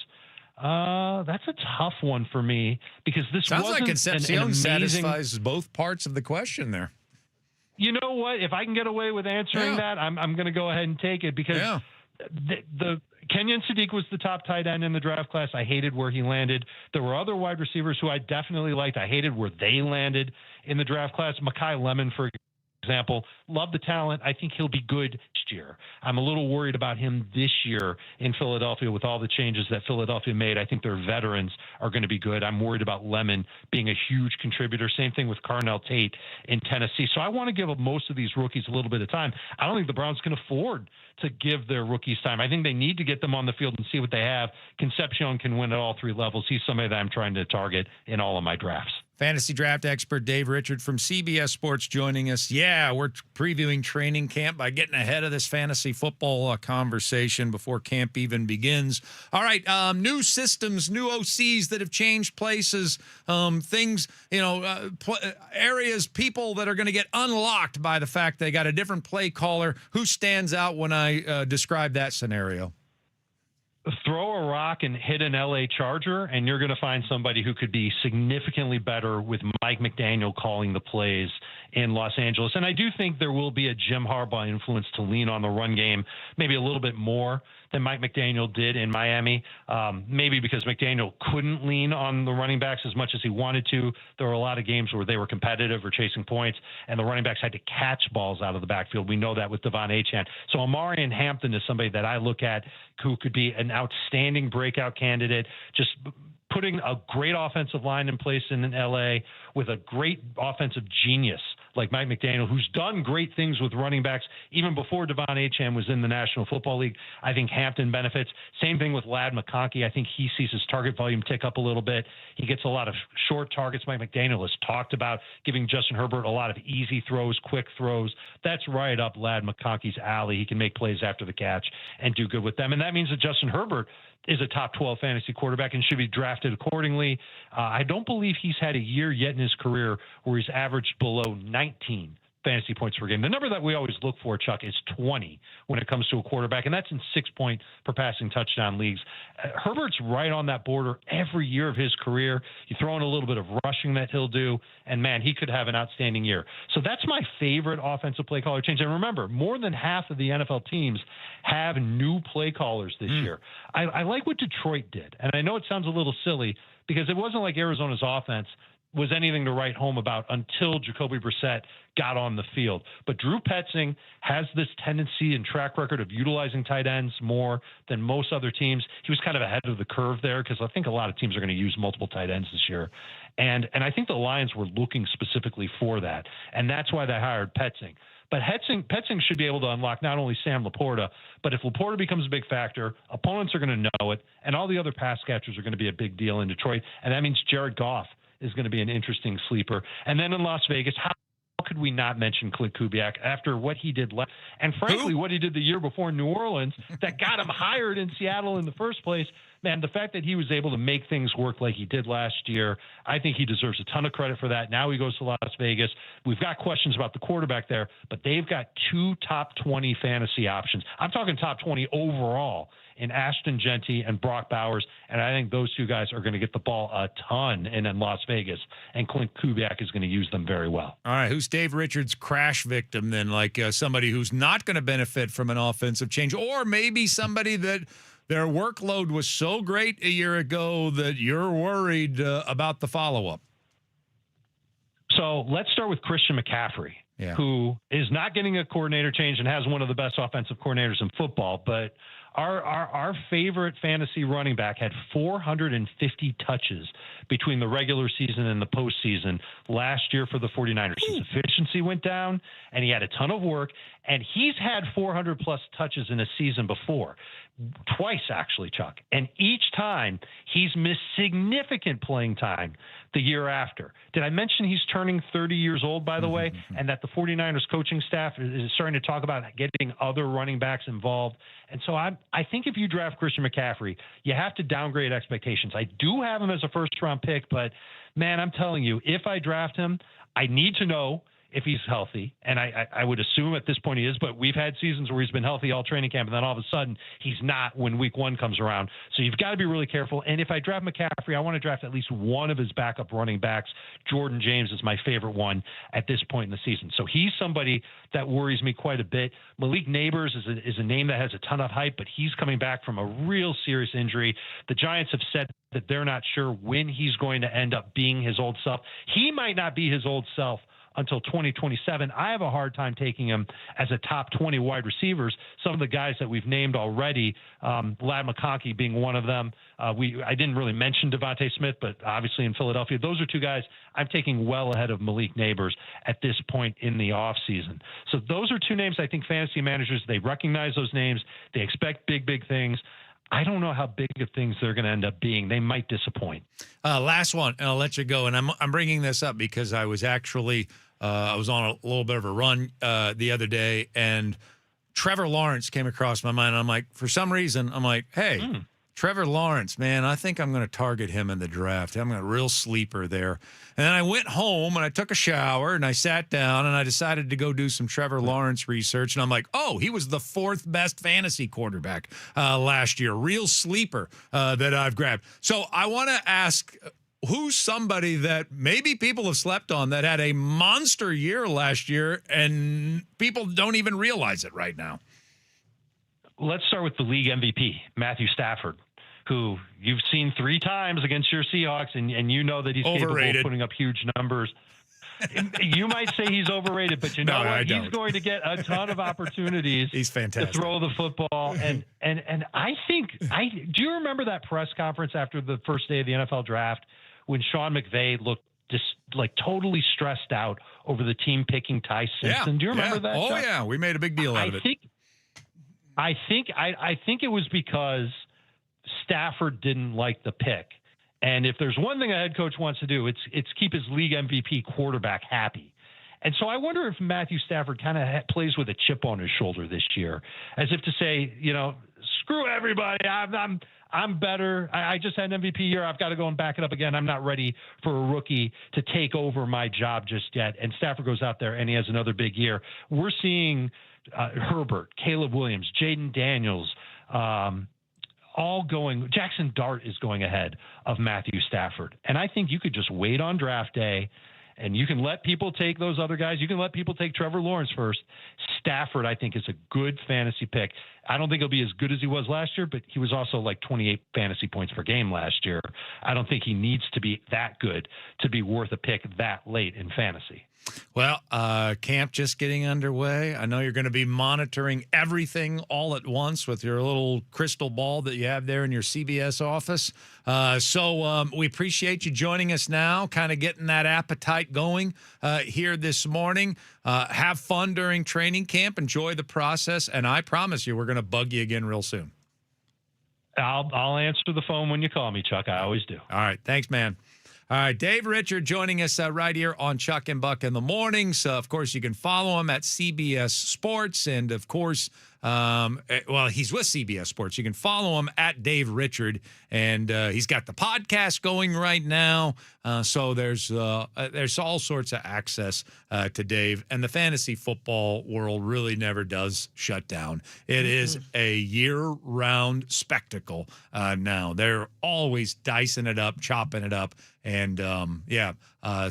that's a tough one for me because this sounds wasn't like Concepcion an amazing... satisfies both parts of the question there. You know what? If I can get away with answering that, I'm going to go ahead and take it because the Kenyon Sadiq was the top tight end in the draft class. I hated where he landed. There were other wide receivers who I definitely liked. I hated where they landed in the draft class. Mekhi Lemon, for example, love the talent. I think he'll be good next year. I'm a little worried about him this year in Philadelphia with all the changes that Philadelphia made. I think their veterans are going to be good. I'm worried about Lemon being a huge contributor. Same thing with Carnell Tate in Tennessee. So I want to give most of these rookies a little bit of time. I don't think the Browns can afford to give their rookies time. I think they need to get them on the field and see what they have. Concepcion can win at all 3 levels. He's somebody that I'm trying to target in all of my drafts. Fantasy draft expert Dave Richard from CBS Sports joining us. Yeah, we're previewing training camp by getting ahead of this fantasy football conversation before camp even begins. All right, new systems, new OCs that have changed places, things, areas, people that are going to get unlocked by the fact they got a different play caller. Who stands out when I describe that scenario? throw a rock and hit an LA Charger, and you're going to find somebody who could be significantly better with Mike McDaniel calling the plays in Los Angeles. And I do think there will be a Jim Harbaugh influence to lean on the run game, maybe a little bit more than Mike McDaniel did in Miami. Maybe because McDaniel couldn't lean on the running backs as much as he wanted to. There were a lot of games where they were competitive or chasing points, and the running backs had to catch balls out of the backfield. We know that with Devon Achane. So Omarion Hampton is somebody that I look at who could be an outstanding breakout candidate, just putting a great offensive line in place in LA with a great offensive genius like Mike McDaniel, who's done great things with running backs even before Devon Achane was in the National Football League. I think Hampton benefits. Same thing with Ladd McConkey. I think he sees his target volume tick up a little bit. He gets a lot of short targets. Mike McDaniel has talked about giving Justin Herbert a lot of easy throws, quick throws. That's right up Ladd McConkey's alley. He can make plays after the catch and do good with them. And that means that Justin Herbert is a top 12 fantasy quarterback and should be drafted accordingly. I don't believe he's had a year yet in his career where he's averaged below 19 fantasy points per game. The number that we always look for, Chuck, is 20 when it comes to a quarterback, and that's in 6-point per passing touchdown leagues. Herbert's right on that border every year of his career. You throw in a little bit of rushing that he'll do, and, man, he could have an outstanding year. So that's my favorite offensive play caller change. And remember, more than half of the NFL teams have new play callers this year. I like what Detroit did, and I know it sounds a little silly because it wasn't like Arizona's offense was anything to write home about until Jacoby Brissett got on the field. But Drew Petzing has this tendency and track record of utilizing tight ends more than most other teams. He was kind of ahead of the curve there because I think a lot of teams are going to use multiple tight ends this year. And I think the Lions were looking specifically for that. And that's why they hired Petzing. But Petzing should be able to unlock not only Sam Laporta, but if Laporta becomes a big factor, opponents are going to know it, and all the other pass catchers are going to be a big deal in Detroit. And that means Jared Goff is going to be an interesting sleeper. And then in Las Vegas, how could we not mention Clint Kubiak after what he did last, and frankly, what he did the year before in New Orleans that got him hired in Seattle in the first place? Man, the fact that he was able to make things work like he did last year, I think he deserves a ton of credit for that. Now he goes to Las Vegas. We've got questions about the quarterback there, but they've got 2 top 20 fantasy options. I'm talking top 20 overall in Ashton Genty and Brock Bowers, and I think those two guys are going to get the ball a ton in Las Vegas, and Clint Kubiak is going to use them very well. All right, who's Dave Richards' crash victim then? Like somebody who's not going to benefit from an offensive change, or maybe somebody that their workload was so great a year ago that you're worried about the follow-up? So let's start with Christian McCaffrey, who is not getting a coordinator change and has one of the best offensive coordinators in football, but our favorite fantasy running back had 450 touches between the regular season and the postseason last year for the 49ers. His efficiency went down, and he had a ton of work, and he's had 400-plus touches in a season before. Twice, actually, Chuck. And each time, he's missed significant playing time the year after. Did I mention he's turning 30 years old, by the way, and that the 49ers coaching staff is starting to talk about getting other running backs involved? And so I think if you draft Christian McCaffrey, you have to downgrade expectations. I do have him as a first-round pick, but, man, I'm telling you, if I draft him, I need to know if he's healthy, and I would assume at this point he is, but we've had seasons where he's been healthy all training camp, and then all of a sudden he's not when week 1 comes around. So you've got to be really careful. And if I draft McCaffrey, I want to draft at least one of his backup running backs. Jordan James is my favorite one at this point in the season. So he's somebody that worries me quite a bit. Malik Neighbors is a name that has a ton of hype, but he's coming back from a real serious injury. The Giants have said that they're not sure when he's going to end up being his old self. He might not be his old self until 2027. I have a hard time taking him as a top 20 wide receivers. Some of the guys that we've named already, Ladd McConkey being one of them. I didn't really mention Devontae Smith, but obviously in Philadelphia, those are two guys I'm taking well ahead of Malik Neighbors at this point in the offseason. So those are two names I think fantasy managers, they recognize those names. They expect big, big things. I don't know how big of things they're going to end up being. They might disappoint. Last one, and I'll let you go. And I'm bringing this up because I was actually I was on a little bit of a run the other day, and Trevor Lawrence came across my mind. And I'm like, for some reason, I'm like, hey, Trevor Lawrence, man, I think I'm going to target him in the draft. I'm a real sleeper there. And then I went home and I took a shower and I sat down and I decided to go do some Trevor Lawrence research. And I'm like, oh, he was the 4th best fantasy quarterback last year. Real sleeper that I've grabbed. So I want to ask, who's somebody that maybe people have slept on that had a monster year last year and people don't even realize it right now? Let's start with the league MVP, Matthew Stafford, who you've seen 3 times against your Seahawks, and you know that he's capable of putting up huge numbers. You might say he's overrated, but you know what? He's going to get a ton of opportunities. He's fantastic to throw the football. And I think do you remember that press conference after the first day of the NFL draft when Sean McVay looked just like totally stressed out over the team picking Ty Simpson? Yeah, do you remember that? Oh Chuck? yeah, we made a big deal out of it. I think it was because Stafford didn't like the pick. And if there's one thing a head coach wants to do, it's keep his league MVP quarterback happy. And so I wonder if Matthew Stafford kind of plays with a chip on his shoulder this year, as if to say, screw everybody. I'm better. I just had an MVP year. I've got to go and back it up again. I'm not ready for a rookie to take over my job just yet. And Stafford goes out there and he has another big year. We're seeing Herbert, Caleb Williams, Jaden Daniels, all going. Jackson Dart is going ahead of Matthew Stafford. And I think you could just wait on draft day and you can let people take those other guys. You can let people take Trevor Lawrence first. Stafford, I think, is a good fantasy pick. I don't think he'll be as good as he was last year, but he was also like 28 fantasy points per game last year. I don't think he needs to be that good to be worth a pick that late in fantasy. Well, camp just getting underway. I know you're going to be monitoring everything all at once with your little crystal ball that you have there in your CBS office. So we appreciate you joining us now, kind of getting that appetite going here this morning. Have fun during training camp. Enjoy the process. And I promise you, we're going to bug you again real soon. I'll answer the phone when you call me, Chuck. I always do. All right. Thanks, man. All right, Dave Richard joining us right here on Chuck and Buck in the mornings. Of course, you can follow him at CBS Sports. And, of course, he's with CBS Sports. You can follow him at Dave Richard. And he's got the podcast going right now. So there's all sorts of access to Dave. And the fantasy football world really never does shut down. It is a year-round spectacle now. They're always dicing it up, chopping it up. And,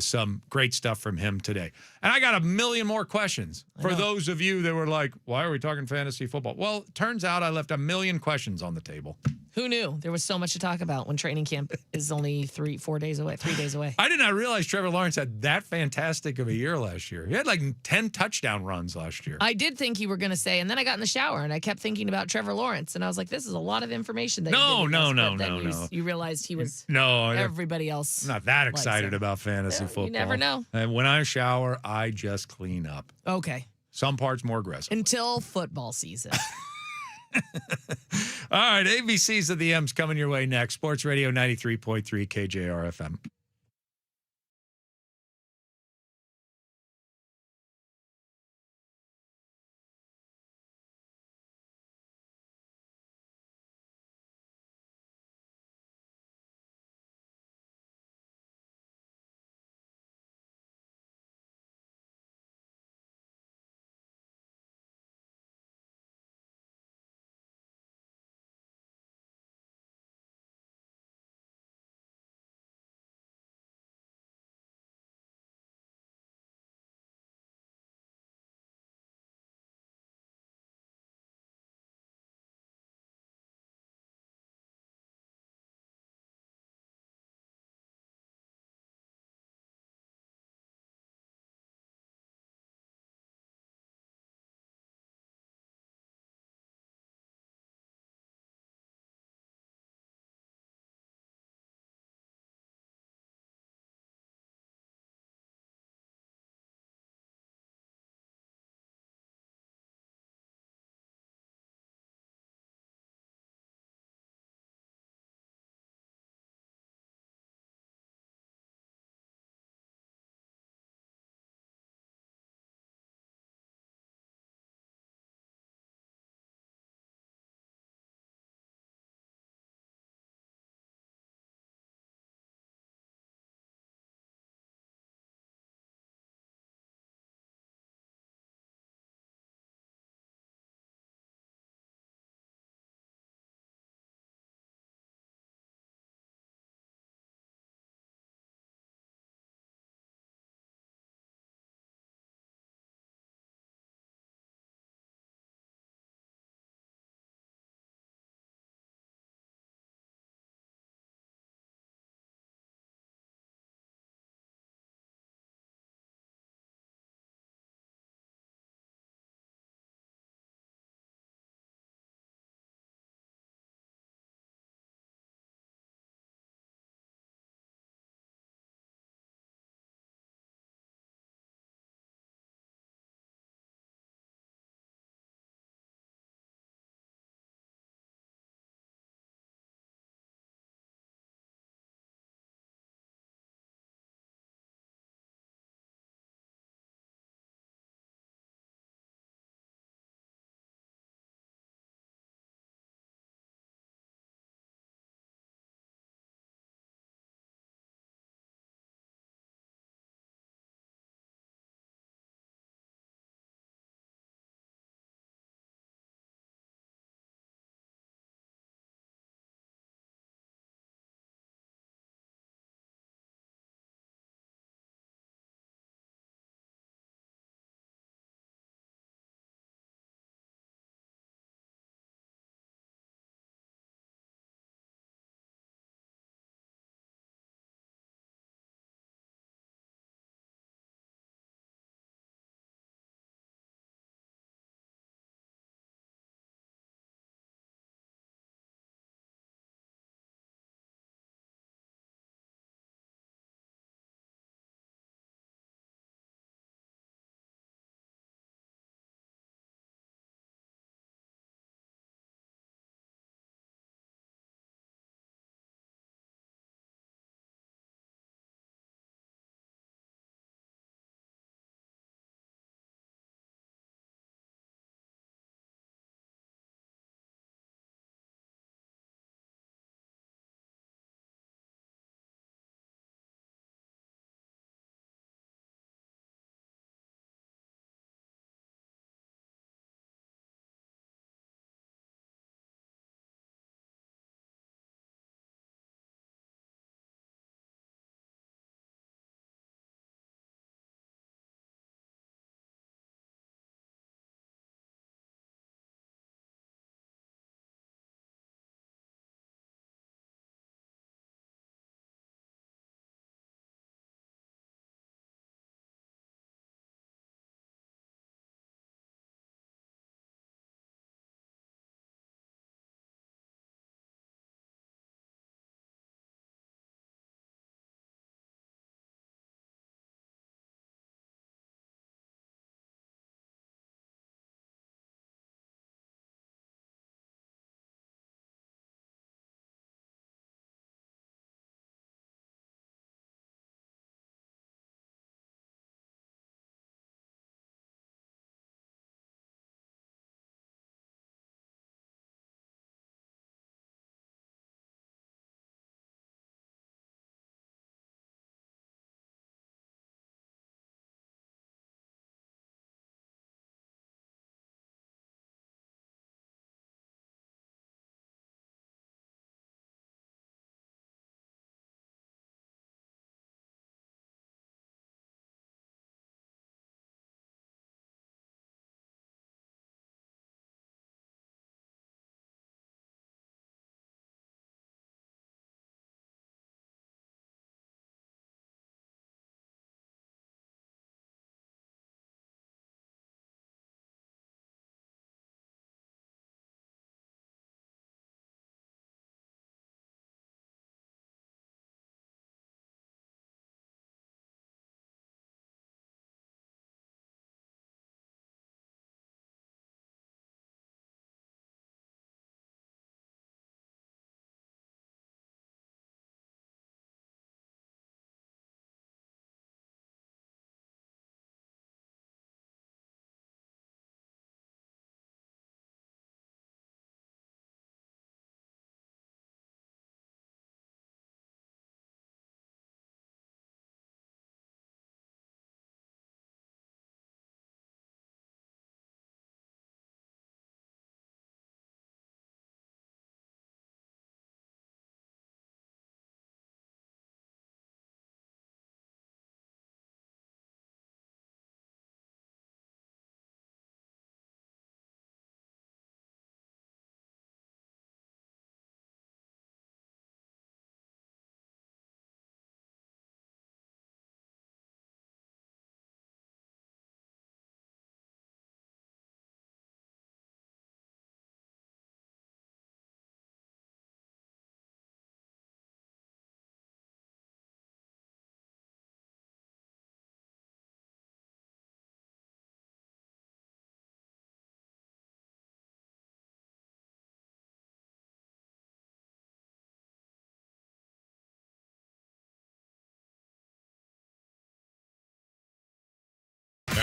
some great stuff from him today. And I got a million more questions for those of you that were like, why are we talking fantasy football? Well, it turns out I left a million questions on the table. Who knew? There was so much to talk about when training camp is only 3 days away. I did not realize Trevor Lawrence had that fantastic of a year last year. He had like 10 touchdown runs last year. I did think you were going to say, and then I got in the shower and I kept thinking about Trevor Lawrence, and I was like, this is a lot of information. That No. You realized he was everybody else. I'm not that excited about fantasy football. You never know. And when I shower, I just clean up. Okay. Some parts more aggressive. Until football season. All right, ABCs of the M's coming your way next. Sports Radio 93.3 KJR FM.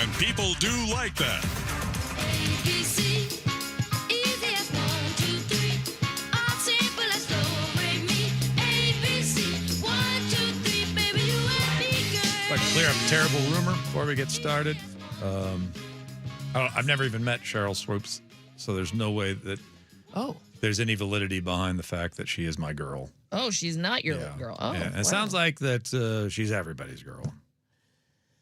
And people do like that. ABC, easy as 1, 2, 3. All simple as do, re, mi. ABC, 1, 2, 3, baby, you and me, girl. I'd like to clear up a terrible rumor before we get started. I've never even met Cheryl Swoops, so there's no way that there's any validity behind the fact that she is my girl. Oh, she's not your girl. Oh, Yeah, it wow. sounds like that she's everybody's girl.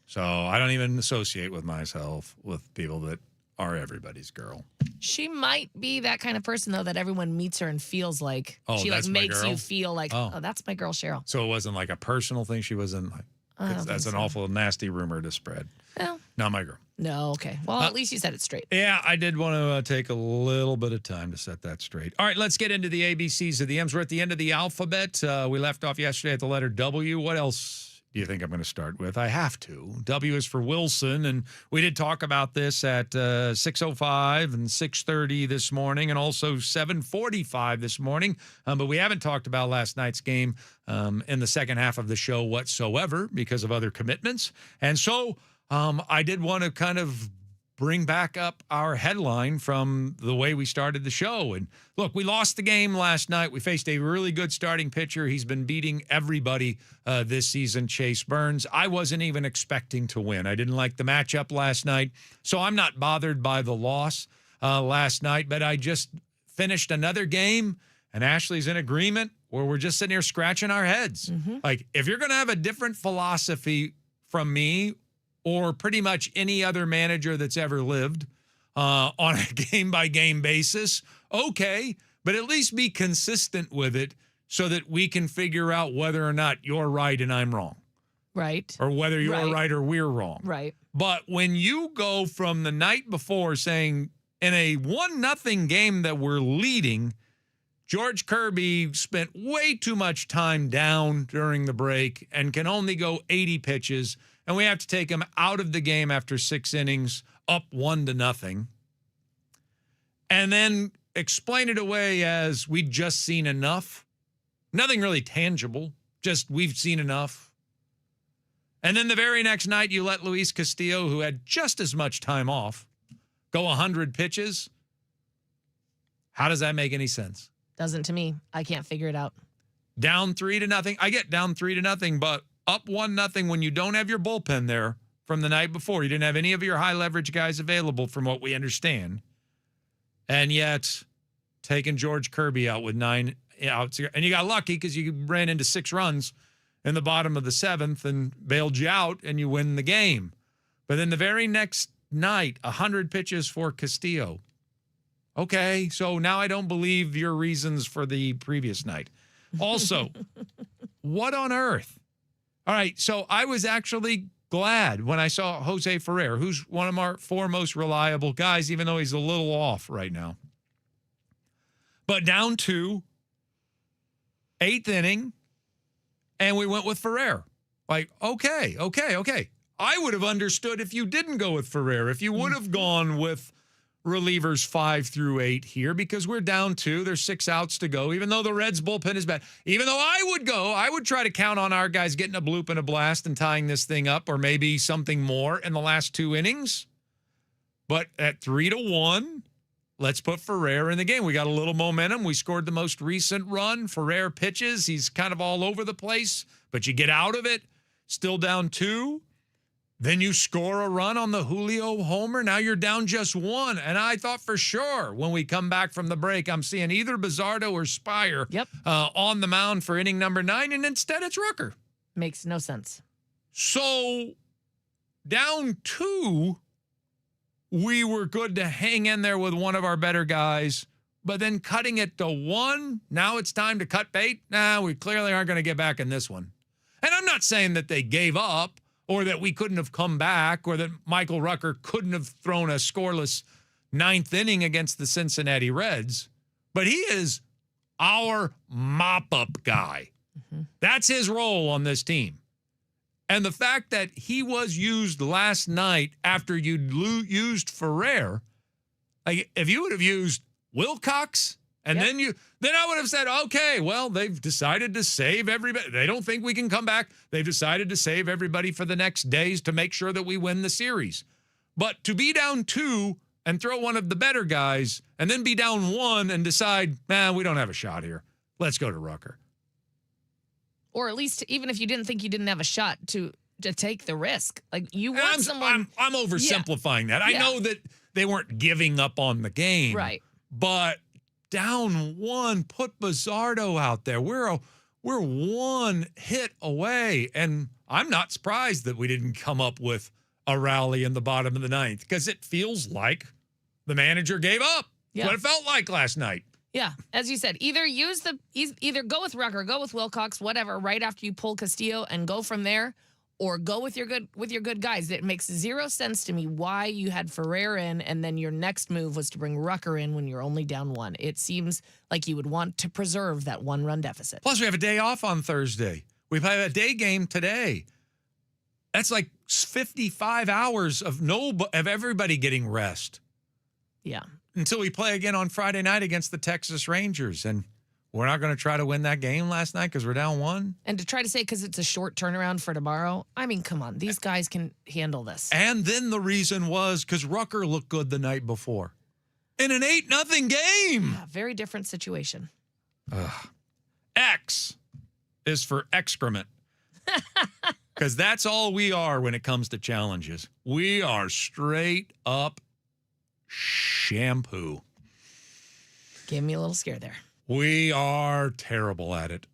So I don't even associate with myself with people that are everybody's girl. She might be that kind of person, though, that everyone meets her and feels like she like that's my makes girl? you feel like, oh, that's my girl, Cheryl. So it wasn't like a personal thing. She wasn't like, I don't 'cause that's think an so. awful, nasty rumor to spread. Well, Not my girl. no, okay. Well, at least you said it straight. Yeah, I did want to take a little bit of time to set that straight. All right, let's get into the ABCs of the M's. We're at the end of the alphabet. We left off yesterday at the letter W. What else do you think I'm going to start with? I have to. W is for Wilson, and we did talk about this at 6:05 and 6:30 this morning, and also 7:45 this morning. But we haven't talked about last night's game in the second half of the show whatsoever because of other commitments. And so I did want to kind of bring back up our headline from the way we started the show. And look, we lost the game last night. We faced a really good starting pitcher. He's been beating everybody this season, Chase Burns. I wasn't even expecting to win. I didn't like the matchup last night, so I'm not bothered by the loss last night, but I just finished another game, and Ashley's in agreement where we're just sitting here scratching our heads. Like, if you're going to have a different philosophy from me or pretty much any other manager that's ever lived on a game-by-game basis, okay, but at least be consistent with it so that we can figure out whether or not you're right and I'm wrong. Right. Or whether you're right or we're wrong. Right. But when you go from the night before saying in a 1-0 game that we're leading, George Kirby spent way too much time down during the break and can only go 80 pitches, and we have to take him out of the game after 6 innings, up 1-0, and then explain it away as we'd just seen enough. Nothing really tangible, just we've seen enough. And then the very next night, you let Luis Castillo, who had just as much time off, go 100 pitches. How does that make any sense? Doesn't to me. I can't figure it out. Down 3-0. I get down 3-0, but up 1-0 when you don't have your bullpen there from the night before. You didn't have any of your high leverage guys available from what we understand. And yet taking George Kirby out with 9 outs. And you got lucky because you ran into 6 runs in the bottom of the 7th and bailed you out and you win the game. But then the very next night, 100 pitches for Castillo. Okay, so now I don't believe your reasons for the previous night. Also, what on earth? All right, so I was actually glad when I saw Jose Ferrer, who's one of our 4 most reliable guys, even though he's a little off right now. But down to 8th inning, and we went with Ferrer. Like, okay. I would have understood if you didn't go with Ferrer, if you would have gone with relievers 5 through 8 here, because we're down 2. There's 6 outs to go, even though the Reds bullpen is bad. Even though I would try to count on our guys getting a bloop and a blast and tying this thing up, or maybe something more in the last 2 innings. But at 3-1, let's put Ferrer in the game. We got a little momentum. We scored the most recent run. Ferrer pitches. He's kind of all over the place, but you get out of it. Still down 2. Then you score a run on the Julio homer. Now you're down just 1. And I thought for sure when we come back from the break, I'm seeing either Bizzardo or Spire on the mound for inning number 9, and instead it's Rucker. Makes no sense. So down 2, we were good to hang in there with one of our better guys, but then cutting it to 1, now it's time to cut bait? Nah, we clearly aren't going to get back in this one. And I'm not saying that they gave up, or that we couldn't have come back, or that Michael Rucker couldn't have thrown a scoreless 9th inning against the Cincinnati Reds. But he is our mop-up guy. That's his role on this team. And the fact that he was used last night after you'd used Ferrer, like if you would have used Wilcox, and then I would have said, okay, well, they've decided to save everybody. They don't think we can come back. They've decided to save everybody for the next days to make sure that we win the series. But to be down 2 and throw one of the better guys and then be down 1 and decide, we don't have a shot here. Let's go to Rucker. Or at least, even if you didn't think you didn't have a shot, to take the risk. Like, you want someone. I'm oversimplifying that. I know that they weren't giving up on the game. Right. But down 1, put Bizzardo out there. We're 1 hit away. And I'm not surprised that we didn't come up with a rally in the bottom of the 9th, because it feels like the manager gave up. Yeah. What it felt like last night. Yeah, as you said, either go with Rucker, go with Wilcox, whatever, right after you pull Castillo and go from there, or go with your good guys. It makes zero sense to me why you had Ferrer in and then your next move was to bring Rucker in when you're only down 1. It seems like you would want to preserve that 1-run deficit. Plus, we have a day off on Thursday. We play a day game today. That's like 55 hours of everybody getting rest. Yeah. Until we play again on Friday night against the Texas Rangers. And we're not going to try to win that game last night because we're down 1. And to try to say because it's a short turnaround for tomorrow, I mean, come on. These guys can handle this. And then the reason was because Rucker looked good the night before. In an 8-0 game. Yeah, very different situation. X is for excrement. Because that's all we are when it comes to challenges. We are straight up shampoo. Gave me a little scare there. We are terrible at it.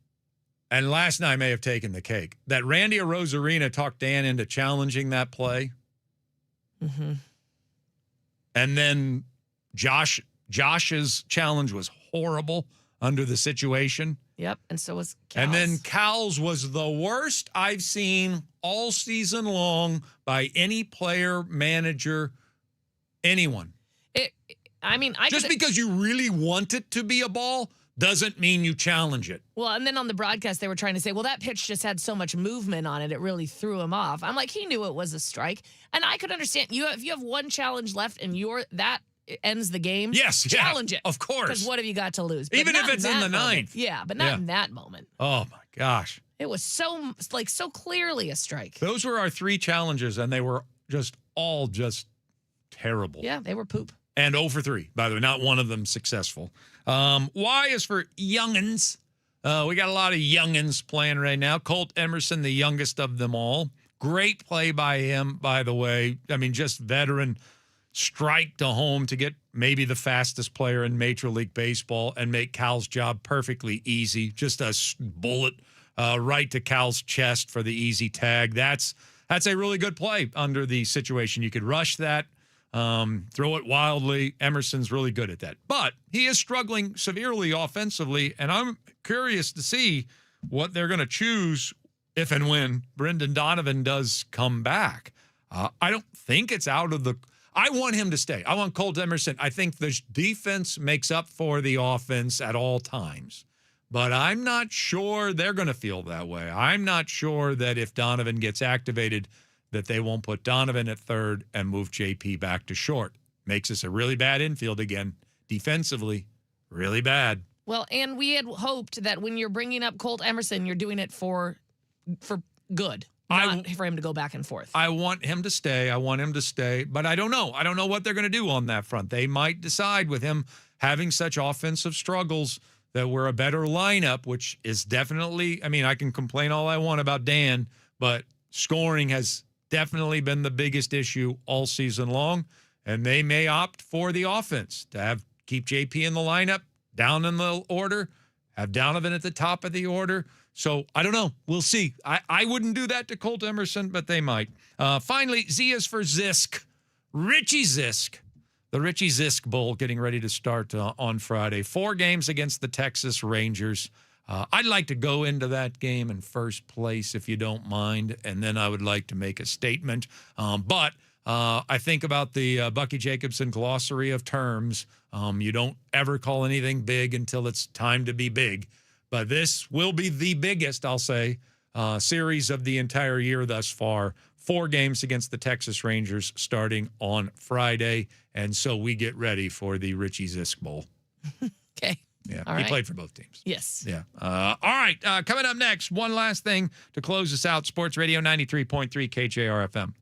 And last night may have taken the cake. That Randy Arozarena talked Dan into challenging that play. Mm-hmm. And then Josh's challenge was horrible under the situation. Yep, and so was Cal's. And then Cal's was the worst I've seen all season long by any player, manager, anyone. Just because you really want it to be a ball doesn't mean you challenge it. Well, and then on the broadcast, they were trying to say, well, that pitch just had so much movement on it, it really threw him off. I'm like, he knew it was a strike. And I could understand, if you have one challenge left and that ends the game, challenge it. Of course. Because what have you got to lose? But even if it's in the moment. 9th. Yeah, but not in that moment. Oh, my gosh. It was so clearly a strike. Those were our 3 challenges, and they were all just terrible. Yeah, they were poop. And 0 for 3, by the way. Not one of them successful. Y is for youngins. We got a lot of youngins playing right now. Colt Emerson, the youngest of them all. Great play by him, by the way. I mean, just veteran strike to home to get maybe the fastest player in Major League Baseball and make Cal's job perfectly easy. Just a bullet right to Cal's chest for the easy tag. That's a really good play under the situation. You could rush that. Throw it wildly. Emerson's really good at that. But he is struggling severely offensively, and I'm curious to see what they're going to choose if and when Brendan Donovan does come back. I don't think it's out of the – I want him to stay. I want Colt Emerson. I think the defense makes up for the offense at all times. But I'm not sure they're going to feel that way. I'm not sure that if Donovan gets activated – that they won't put Donovan at third and move JP back to short. Makes us a really bad infield again. Defensively, really bad. Well, and we had hoped that when you're bringing up Colt Emerson, you're doing it for good, not for him to go back and forth. I want him to stay. But I don't know. I don't know what they're going to do on that front. They might decide with him having such offensive struggles that we're a better lineup, which is definitely, I mean, I can complain all I want about Dan, but scoring has definitely been the biggest issue all season long, and they may opt for the offense to keep JP in the lineup, down in the order, have Donovan at the top of the order. So I don't know. We'll see. I wouldn't do that to Colt Emerson, but they might. Finally, Z is for Zisk. Richie Zisk. The Richie Zisk Bowl getting ready to start on Friday. 4 games against the Texas Rangers. I'd like to go into that game in first place, if you don't mind, and then I would like to make a statement. But I think about the Bucky Jacobson glossary of terms. You don't ever call anything big until it's time to be big. But this will be the biggest, I'll say, series of the entire year thus far. 4 games against the Texas Rangers starting on Friday, and so we get ready for the Richie Zisk Bowl. Okay. Yeah, all he right. played for both teams. Yes. Yeah. All right. Coming up next, one last thing to close us out. Sports Radio 93.3 KJR FM.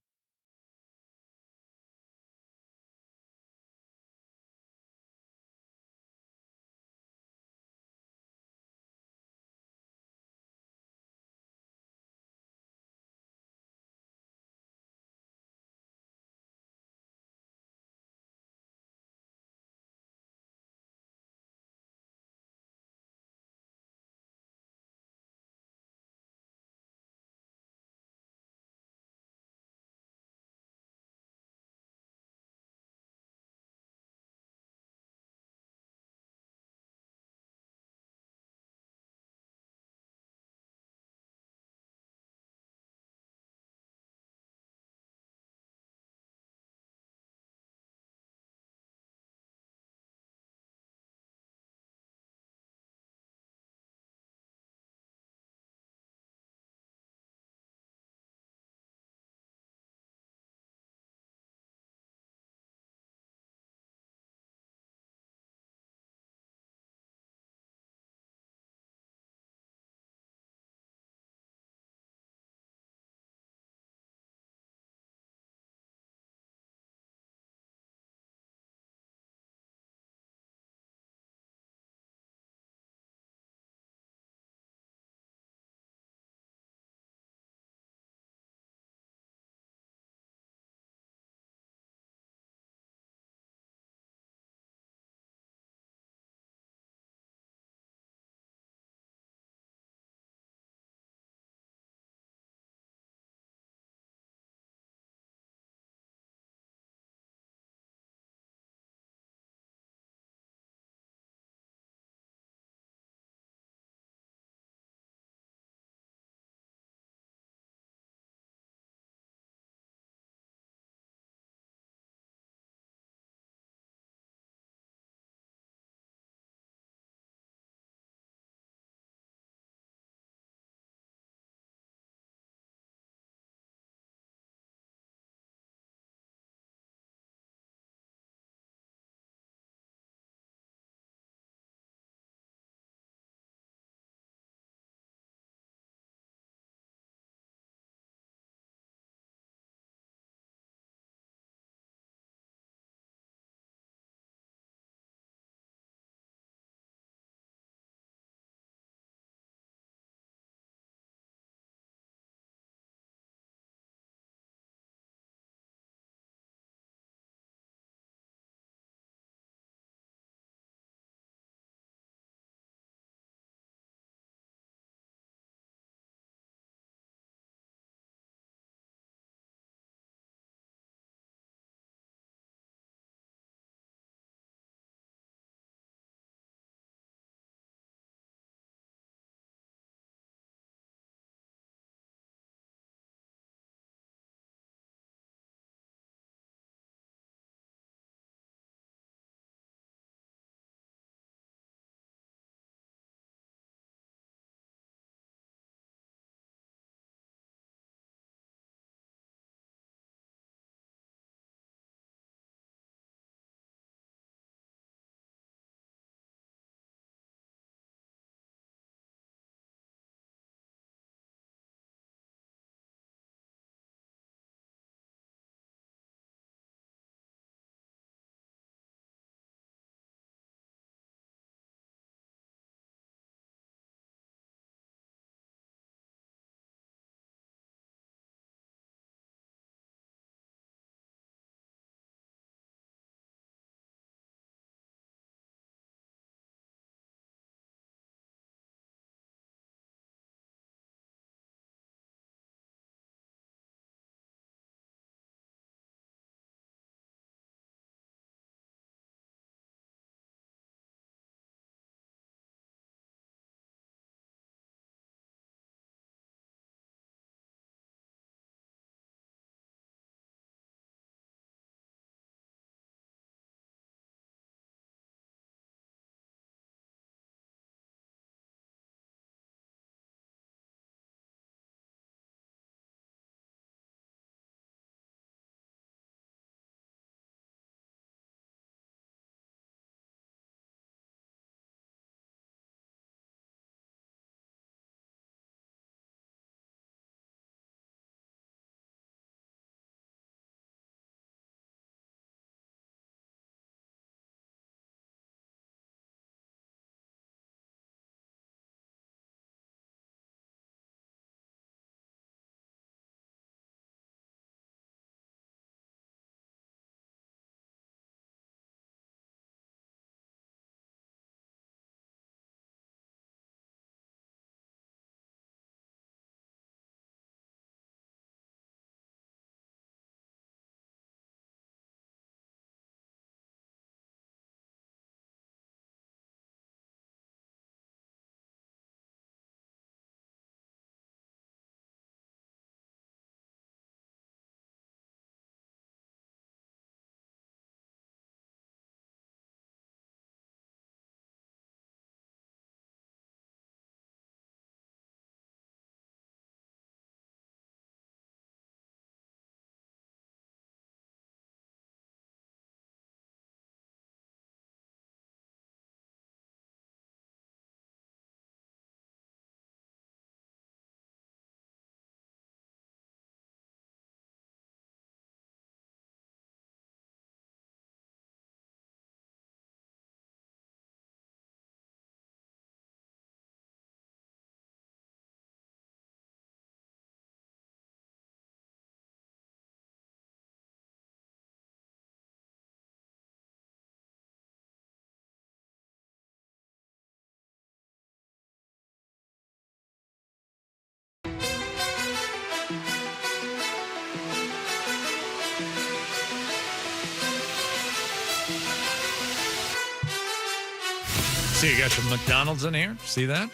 See, you got some McDonald's in here. See that?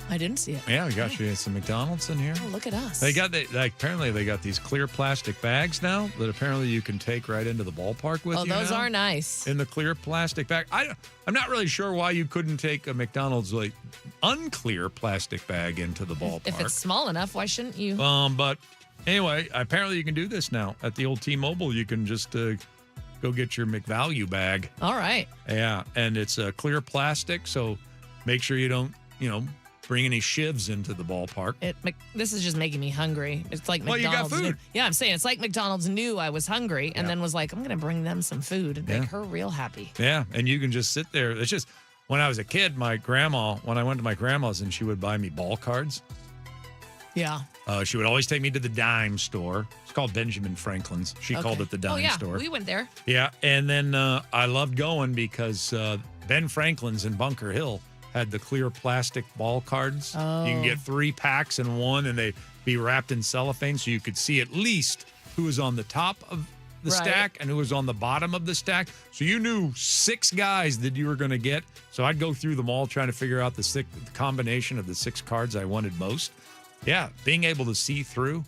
I didn't see it. Yeah, we got you some McDonald's in here. Oh, look at us. Apparently they got these clear plastic bags now that apparently you can take right into the ballpark with you. Oh, those now. are nice. In the clear plastic bag. I'm not really sure why you couldn't take a McDonald's like unclear plastic bag into the ballpark. If it's small enough, why shouldn't you? But anyway, apparently you can do this now at the old T-Mobile. You can just go get your McValue bag. All right. Yeah, and it's clear plastic, so make sure you don't, bring any shivs into the ballpark. This is just making me hungry. It's like Well, McDonald's. you got food. Yeah, I'm saying it's like McDonald's knew I was hungry and then was like, I'm going to bring them some food and make her real happy. Yeah, and you can just sit there. It's just when I was a kid, when I went to my grandma's and she would buy me ball cards. Yeah. She would always take me to the dime store. It's called Benjamin Franklin's. She called it the dime store. We went there. Yeah, and then I loved going because Ben Franklin's in Bunker Hill had the clear plastic ball cards. Oh. You can get 3 packs in one, and they'd be wrapped in cellophane, so you could see at least who was on the top of the stack and who was on the bottom of the stack. So you knew 6 guys that you were going to get. So I'd go through them all trying to figure out the combination of the 6 cards I wanted most. Yeah, being able to see through.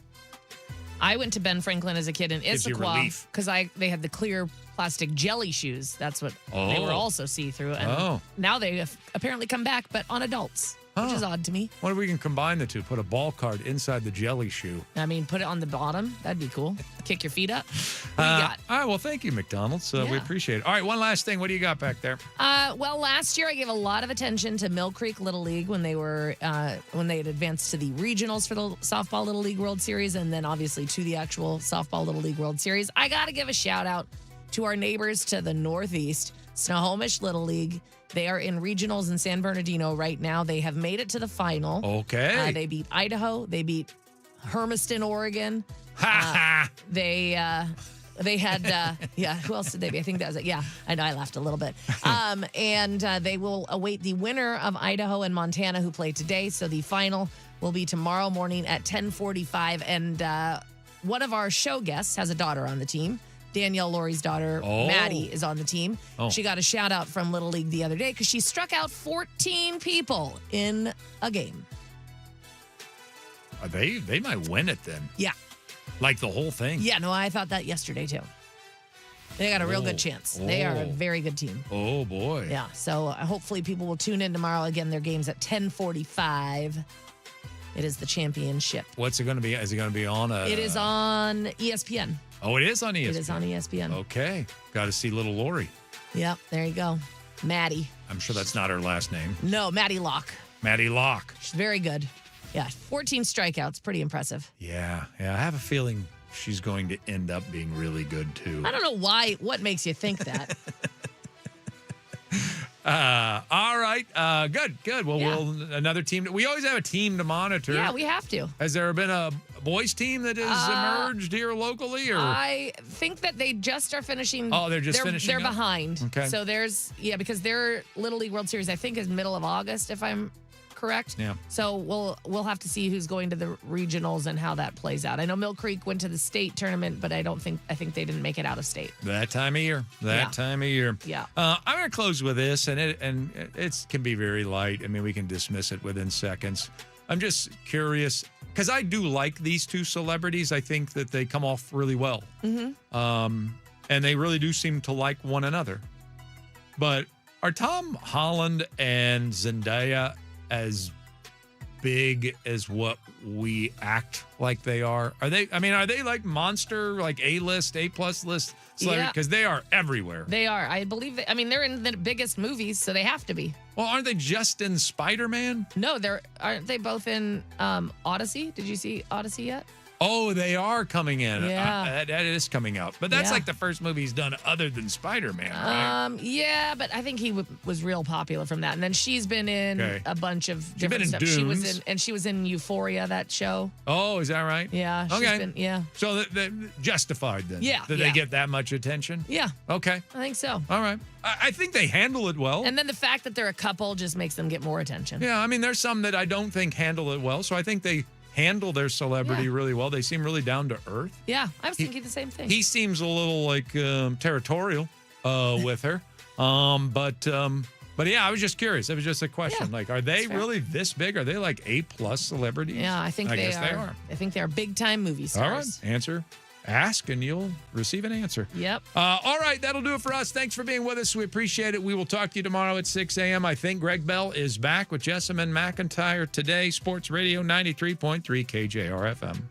I went to Ben Franklin as a kid in Gives you Issaquah relief. because they had the clear plastic jelly shoes. That's what they were Oh. also see-through. And Oh. now they have apparently come back, but on adults, which is odd to me. What if we can combine the two? Put a ball card inside the jelly shoe. I mean, put it on the bottom. That'd be cool. Kick your feet up. What do you got? All right, well, thank you, McDonald's. We Yeah. appreciate it. All right, one last thing. What do you got back there? Well, last year I gave a lot of attention to Mill Creek Little League when they had advanced to the regionals for the Softball Little League World Series, and then obviously to the actual Softball Little League World Series. I got to give a shout out to our neighbors to the northeast, Snohomish Little League. They are in regionals in San Bernardino right now. They have made it to the final. Okay. They beat Idaho. They beat Hermiston, Oregon. They had, who else did they beat? I think that was it. Yeah, I know I laughed a little bit. And they will await the winner of Idaho and Montana who play today. So the final will be tomorrow morning at 10:45. And one of our show guests has a daughter on the team. Danielle Laurie's daughter, Maddie, is on the team. Oh. She got a shout out from Little League the other day because she struck out 14 people in a game. They might win it then. Yeah. Like the whole thing. Yeah, no, I thought that yesterday too. They got a real good chance. They are a very good team. Oh, boy. Yeah, so hopefully people will tune in tomorrow. Again, their game's at 10:45. It is the championship. What's it going to be? Is it going to be on It is on ESPN. Oh, it is on ESPN. It is on ESPN. Okay. Got to see little Lori. Yep, there you go. Maddie. I'm sure that's not her last name. No, Maddie Locke. Maddie Locke. She's very good. Yeah, 14 strikeouts. Pretty impressive. Yeah. I have a feeling she's going to end up being really good, too. I don't know why. What makes you think that? All right. Good. Well, Yeah. another team. We always have a team to monitor. Yeah, we have to. Has there been a boys team that has emerged here locally? Or I think that they just are finishing. Oh, they're just finishing They're up? behind. Okay. So because their Little League World Series, I think, is middle of August, if I'm correct. Yeah. So we'll have to see who's going to the regionals and how that plays out. I know Mill Creek went to the state tournament, but I think they didn't make it out of state. that time of year. Yeah. Time of year. Yeah. I'm going to close with this, and it can be very light. I mean, we can dismiss it within seconds. I'm just curious because I do like these two celebrities. I think that they come off really well. Mm-hmm. And they really do seem to like one another. But are Tom Holland and Zendaya as big as what we act like they are? Are they like monster, like A-list, A-plus list celebrities? Yeah. Because they are everywhere. They are. I believe. They're in the biggest movies, so they have to be. Well, aren't they just in Spider-Man? No, aren't they both in Odyssey? Did you see Odyssey yet? Oh, they are coming in. Yeah. That is coming out. But that's Yeah. like the first movie he's done other than Spider-Man, right? Yeah, but I think he was real popular from that. And then she's been in a bunch of been different in stuff. Dunes. She was in Euphoria, that show. Oh, is that right? Yeah. she's Okay. been- So they're justified then? Yeah, Did yeah. they get that much attention? Yeah. Okay. I think so. All right. I think they handle it well. And then the fact that they're a couple just makes them get more attention. Yeah, I mean, there's some that I don't think handle it well. So I think they handle their celebrity really well. They seem really down to earth. Yeah, I was thinking the same thing. He seems a little like territorial with her. But yeah, I was just curious. It was just a question. Yeah, like, are they that's fair. really this big? Are they like A+ celebrities? Yeah, I think they guess are. they are. I think they are big time movie All right, stars. answer. Ask and you'll receive an answer. Yep. All right, that'll do it for us. Thanks for being with us. We appreciate it. We will talk to you tomorrow at 6 a.m. I think Greg Bell is back with Jessamine McIntyre today. Sports Radio 93.3 KJR FM.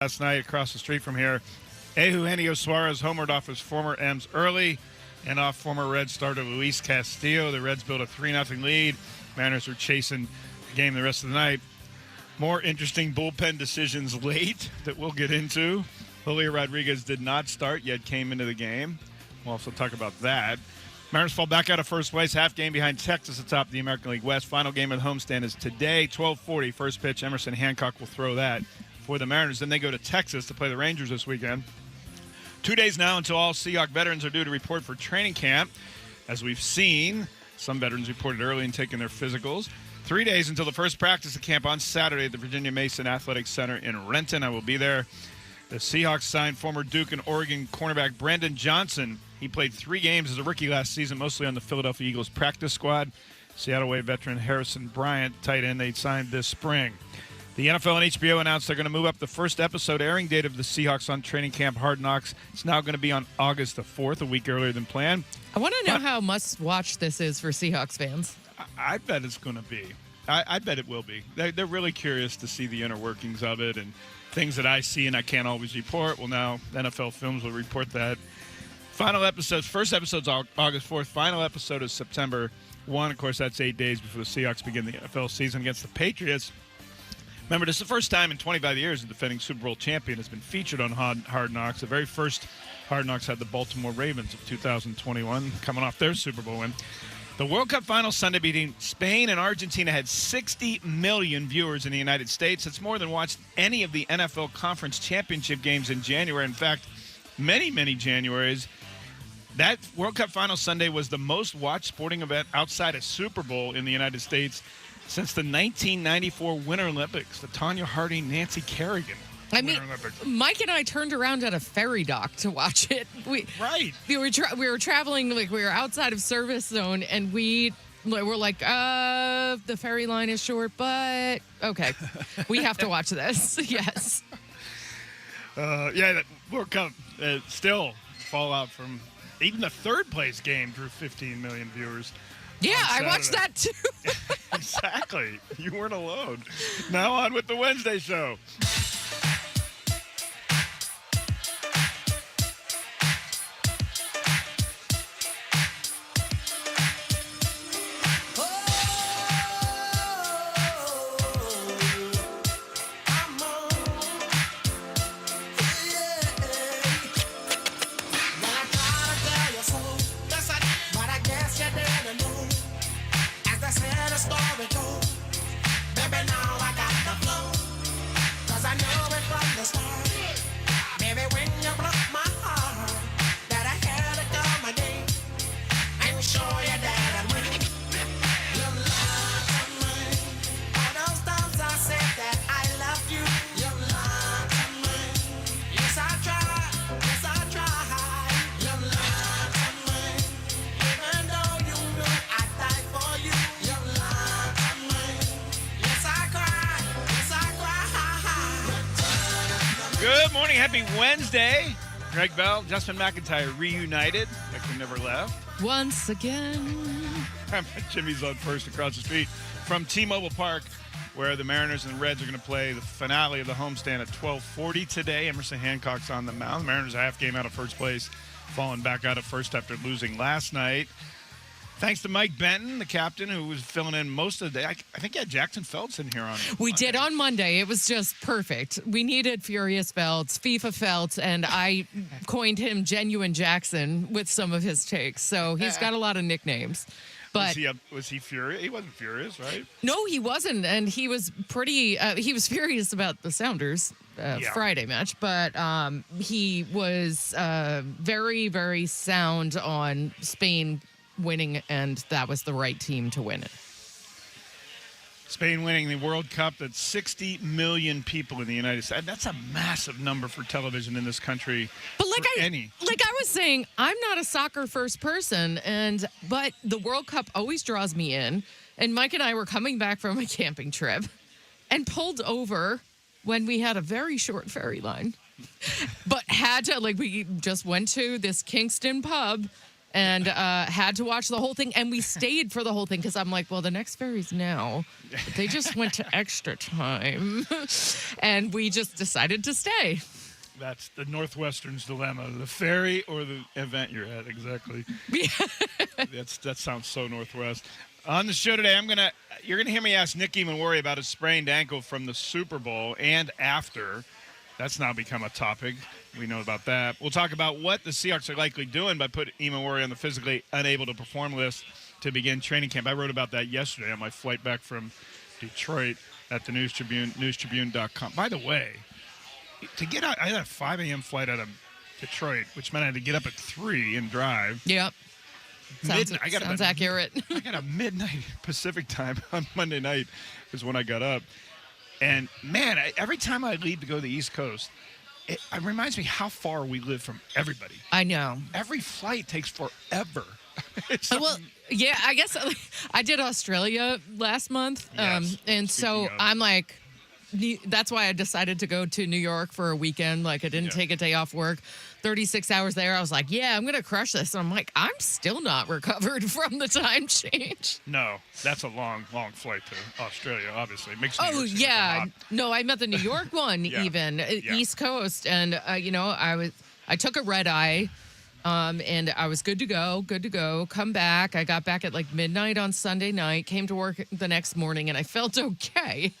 last night across the street from here. Eugenio Suarez homered off his former M's early and off former Red starter Luis Castillo. The Reds built a 3-0 lead. Mariners are chasing the game the rest of the night. More interesting bullpen decisions late that we'll get into. Julio Rodriguez did not start, yet came into the game. We'll also talk about that. Mariners fall back out of first place, half game behind Texas atop the American League West. Final game of the homestand is today, 12:40. First pitch, Emerson Hancock will throw that for the Mariners. Then they go to Texas to play the Rangers this weekend. 2 days now until all Seahawk veterans are due to report for training camp. As we've seen, some veterans reported early and taking their physicals. 3 days until the first practice of camp on Saturday at the Virginia Mason Athletic Center in Renton. I will be there. The Seahawks signed former Duke and Oregon cornerback Brandon Johnson. He played 3 games as a rookie last season, mostly on the Philadelphia Eagles practice squad. Seattle Wave veteran Harrison Bryant, tight end, they signed this spring. The NFL and HBO announced they're going to move up the first episode airing date of the Seahawks on training camp Hard Knocks. It's now going to be on August the 4th, a week earlier than planned. I want to know how must-watch this is for Seahawks fans. I bet it's going to be. I bet it will be. They're really curious to see the inner workings of it and things that I see and I can't always report. Well, now NFL Films will report that. Final episodes. First episode's August 4th. Final episode is September 1. Of course, that's 8 days before the Seahawks begin the NFL season against the Patriots. Remember, this is the first time in 25 years the defending Super Bowl champion has been featured on Hard Knocks. The very first Hard Knocks had the Baltimore Ravens of 2021 coming off their Super Bowl win. The World Cup final Sunday between Spain and Argentina had 60 million viewers in the United States. It's more than watched any of the NFL Conference Championship games in January. In fact, many Januaries. That World Cup final Sunday was the most watched sporting event outside of Super Bowl in the United States since the 1994 Winter Olympics, the Tonya Harding, Nancy Kerrigan Winter Olympics. Mike and I turned around at a ferry dock to watch it. We were traveling, like we were outside of service zone, and we were like, the ferry line is short, but okay, we have to watch this. Yes. Yeah, that World Cup still fallout from even the third place game drew 15 million viewers. Yeah, I watched that too. Exactly. You weren't alone. Now on with the Wednesday show. Good morning. Happy Wednesday. Greg Bell, Justin McIntyre reunited like we never left. Once again. Jimmy's on first across the street from T-Mobile Park, where the Mariners and Reds are going to play the finale of the homestand at 12:40 today. Emerson Hancock's on the mound. The Mariners a half game out of first place, falling back out of first after losing last night. Thanks to Mike Benton, the captain, who was filling in most of the day. I think he had Jackson Feltz in here on We Monday. Did on Monday. It was just perfect. We needed Furious Feltz, FIFA Feltz, and I coined him Genuine Jackson with some of his takes. So he's got a lot of nicknames. But was he furious? He wasn't furious, right? No, he wasn't. And he was pretty he was furious about the Sounders Friday match. But he was very, very sound on Spain winning, and that was the right team to win it. Spain winning the World Cup. That's 60 million people in the United States. That's a massive number for television in this country. But like I was saying, I'm not a soccer first person, but the World Cup always draws me in. And Mike and I were coming back from a camping trip and pulled over when we had a very short ferry line, but had to, we just went to this Kingston pub. and had to watch the whole thing. And we stayed for the whole thing because I'm like, well, the next ferry's now. But they just went to extra time. And we just decided to stay. That's the Northwestern's dilemma: the ferry or the event you're at. Exactly. That sounds so Northwest. On the show today, you're gonna hear me ask Nick Eamon about his sprained ankle from the Super Bowl and after. That's now become a topic. We know about that. We'll talk about what the Seahawks are likely doing by putting Eamon on the physically unable to perform list to begin training camp. I wrote about that yesterday on my flight back from Detroit at the News Tribune, newstribune.com. By the way, to get out, I had a 5 a.m. flight out of Detroit, which meant I had to get up at 3 and drive. Yep. Sounds accurate. I got a midnight Pacific time on Monday night is when I got up. And, man, every time I leave to go to the East Coast, it reminds me how far we live from everybody. I know. Every flight takes forever. Well, yeah, I guess I did Australia last month. Yes. And so I'm like, that's why I decided to go to New York for a weekend. Like, I didn't take a day off work. 36 hours there. I was like, yeah, I'm going to crush this. And I'm like, I'm still not recovered from the time change. No, that's a long, long flight to Australia, obviously. It makes New Oh, York seem yeah. like No, I meant the New York one even, East Coast. And, I took a red eye. And I was good to go, come back. I got back at like midnight on Sunday night, came to work the next morning, and I felt okay.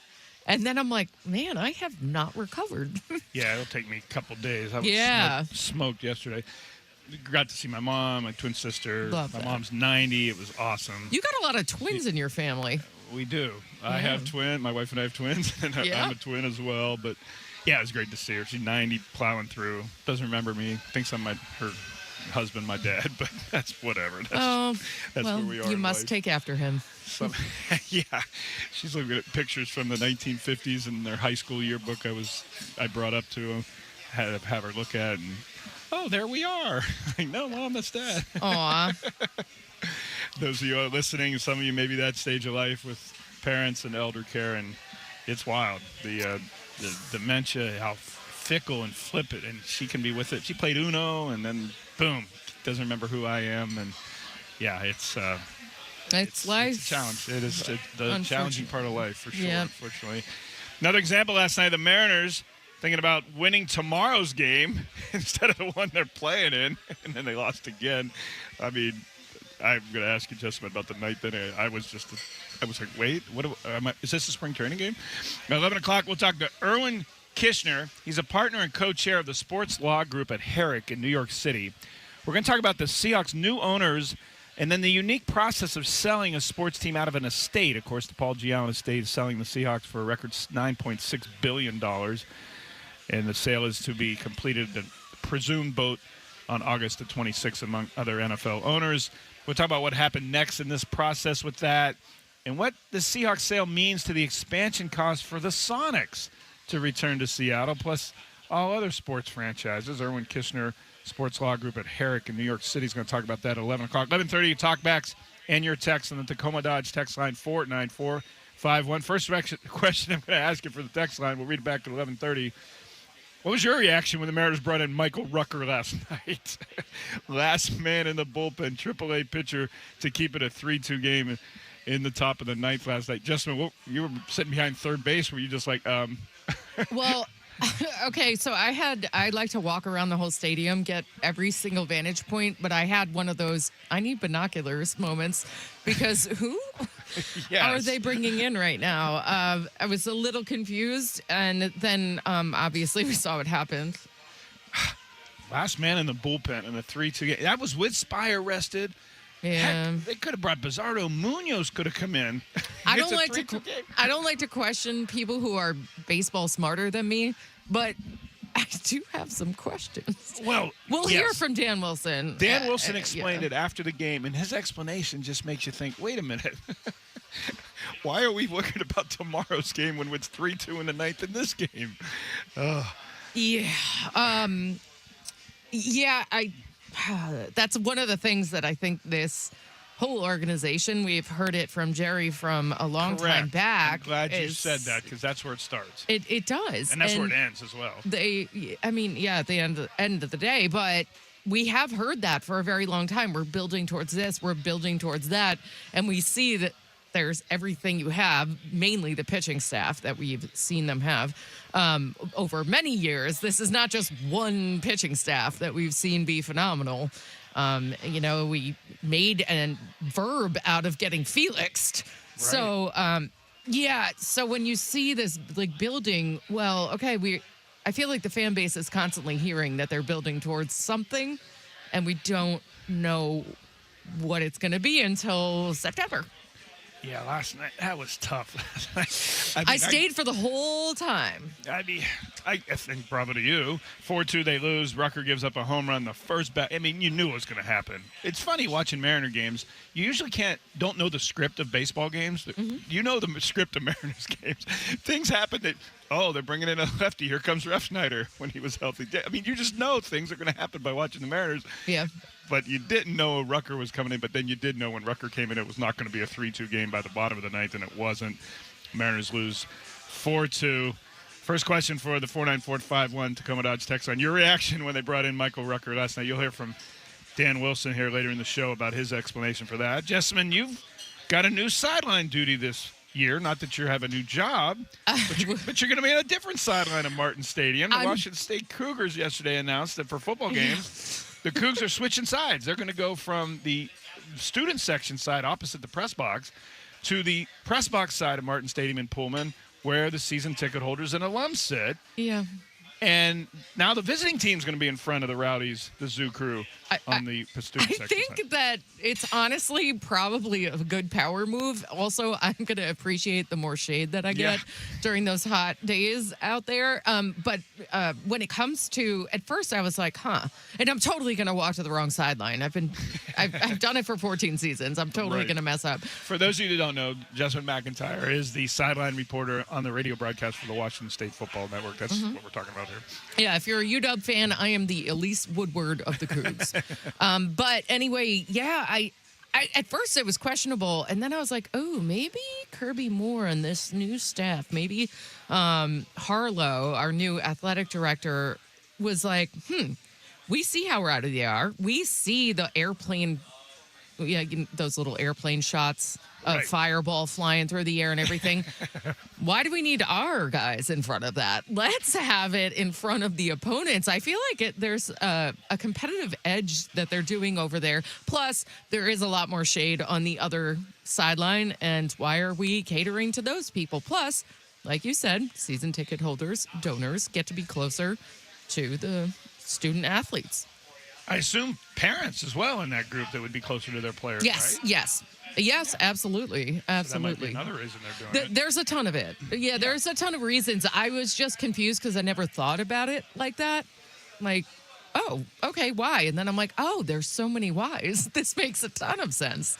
And then I'm like, man, I have not recovered. Yeah, it'll take me a couple days. I was smoked yesterday. Got to see my mom, my twin sister. Love my that. mom's 90. It was awesome. You got a lot of twins in your family. We do. I have twins. My wife and I have twins, and I'm a twin as well. But, yeah, it was great to see her. She's 90, plowing through. Doesn't remember me. Thinks I'm her husband, my dad, but that's whatever. That's where we are. You in must life. take after him. Yeah, she's looking at pictures from the 1950s in their high school yearbook. I brought up to him, had to have her look at, and there we are. Like, no, Mom, that's Dad. Aw. Those of you listening, some of you maybe that stage of life with parents and elder care, and it's wild. The dementia, how fickle and flippant, and she can be with it. She played Uno, and then boom, doesn't remember who I am, and yeah, it's life. It's a challenge. It is the challenging part of life for sure. Yep. Unfortunately, another example last night: the Mariners thinking about winning tomorrow's game instead of the one they're playing in, and then they lost again. I mean, I'm going to ask you, Justin, about the night that I was like, wait, is this a spring training game? At 11 o'clock, we'll talk to Erwin Kishner. He's a partner and co-chair of the sports law group at Herrick in New York City. We're going to talk about the Seahawks' new owners and then the unique process of selling a sports team out of an estate. Of course, the Paul Giamatti estate is selling the Seahawks for a record $9.6 billion. And the sale is to be completed, the presumed vote on August the 26th among other NFL owners. We'll talk about what happened next in this process with that and what the Seahawks sale means to the expansion cost for the Sonics to return to Seattle, plus all other sports franchises. Erwin Kishner, Sports Law Group at Herrick in New York City, is going to talk about that at 11 o'clock. 11:30, talkbacks and your text on the Tacoma Dodge text line 49451. First question I'm going to ask you for the text line. We'll read it back at 11:30. What was your reaction when the Mariners brought in Michael Rucker last night? Last man in the bullpen, AAA pitcher, to keep it a 3-2 game in the top of the ninth last night. Justin, you were sitting behind third base. Were you just like, Well, okay, so I like to walk around the whole stadium, get every single vantage point, but I had one of those I need binoculars moments because who are they bringing in right now? I was a little confused, and then obviously we saw what happened. Last man in the bullpen in a 3-2 game. That was with Spire rested. Yeah, heck, they could have brought Bizarro. Munoz could have come in. I don't like to question people who are baseball smarter than me, but I do have some questions. Well, we'll hear from Dan Wilson. Dan Wilson explained it after the game, and his explanation just makes you think, wait a minute. Why are we worried about tomorrow's game when it's 3-2 in the ninth in this game? That's one of the things that I think this whole organization, we've heard it from Jerry from a long time back. I'm glad you said that because that's where it starts. It does. And that's where it ends as well. At the end of the day, but we have heard that for a very long time. We're building towards this, we're building towards that, and we see that there's everything you have, mainly the pitching staff that we've seen them have over many years. This is not just one pitching staff that we've seen be phenomenal. We made a verb out of getting Felixed. Right. So, so when you see this like building, well, okay, I feel like the fan base is constantly hearing that they're building towards something, and we don't know what it's going to be until September. Yeah, last night, that was tough. I stayed for the whole time. I think bravo to you. 4-2, they lose. Rucker gives up a home run. The first bat. I mean, you knew it was going to happen. It's funny watching Mariner games. You usually don't know the script of baseball games. Mm-hmm. You know the script of Mariners games. Things happen that, they're bringing in a lefty. Here comes Refsnyder when he was healthy. I mean, you just know things are going to happen by watching the Mariners. Yeah. But you didn't know Rucker was coming in, but then you did know when Rucker came in, it was not going to be a 3-2 game by the bottom of the ninth, and it wasn't. Mariners lose 4-2. First question for the 49451 Tacoma Dodge text line. Your reaction when they brought in Michael Rucker last night. You'll hear from Dan Wilson here later in the show about his explanation for that. Jessamine, you've got a new sideline duty this year. Not that you have a new job, but you're going to be on a different sideline at Martin Stadium. The Washington State Cougars yesterday announced that for football games, the Cougs are switching sides. They're going to go from the student section side opposite the press box to the press box side of Martin Stadium in Pullman, where the season ticket holders and alums sit. Yeah. And now the visiting team's going to be in front of the Rowdies, the Zoo Crew, on the student section I think that it's honestly probably a good power move. Also, I'm going to appreciate the more shade that I get during those hot days out there. But when it comes to, at first I was like, and I'm totally going to walk to the wrong sideline. I've done it for 14 seasons. I'm totally going to mess up. For those of you that don't know, Jessamine McIntyre is the sideline reporter on the radio broadcast for the Washington State Football Network. That's what we're talking about here. Yeah, if you're a UW fan, I am the Elise Woodward of the Cougs. But anyway, I at first it was questionable, and then I was like, maybe Kirby Moore and this new staff, maybe Harlow, our new athletic director, was like, we see how rowdy they are. We see the airplane, those little airplane shots of Fireball flying through the air and everything. Why do we need our guys in front of that? Let's have it in front of the opponents. I feel like there's a competitive edge that they're doing over there. Plus, there is a lot more shade on the other sideline, and why are we catering to those people? Plus, like you said, season ticket holders, donors get to be closer to the student athletes. I assume parents as well in that group that would be closer to their players, yes, right? Yes, absolutely. So that might be another reason they're doing it. There's a ton of it. Yeah, there's a ton of reasons. I was just confused because I never thought about it like that. Like, okay, why? And then I'm like, there's so many whys. This makes a ton of sense.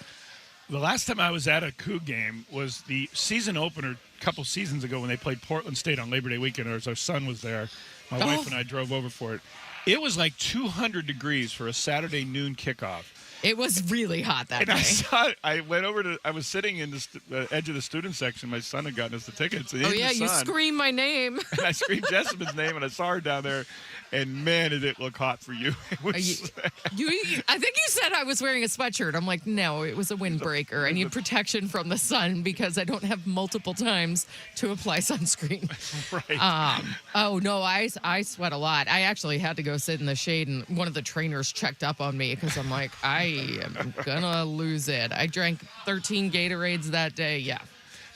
The last time I was at a Coug game was the season opener a couple seasons ago when they played Portland State on Labor Day weekend. Our son was there. My wife and I drove over for it. It was like 200 degrees for a Saturday noon kickoff. It was really hot that day. I went over to, I was sitting in the edge of the student section. My son had gotten us the tickets. You screamed my name. And I screamed Jessamine's name, and I saw her down there. And man, did it look hot for you. I think you said I was wearing a sweatshirt. I'm like, no, it was a windbreaker. I need protection from the sun because I don't have multiple times to apply sunscreen. Right. No, I sweat a lot. I actually had to go sit in the shade, and one of the trainers checked up on me because I'm like, I am gonna lose it. I drank 13 Gatorades that day. Yeah.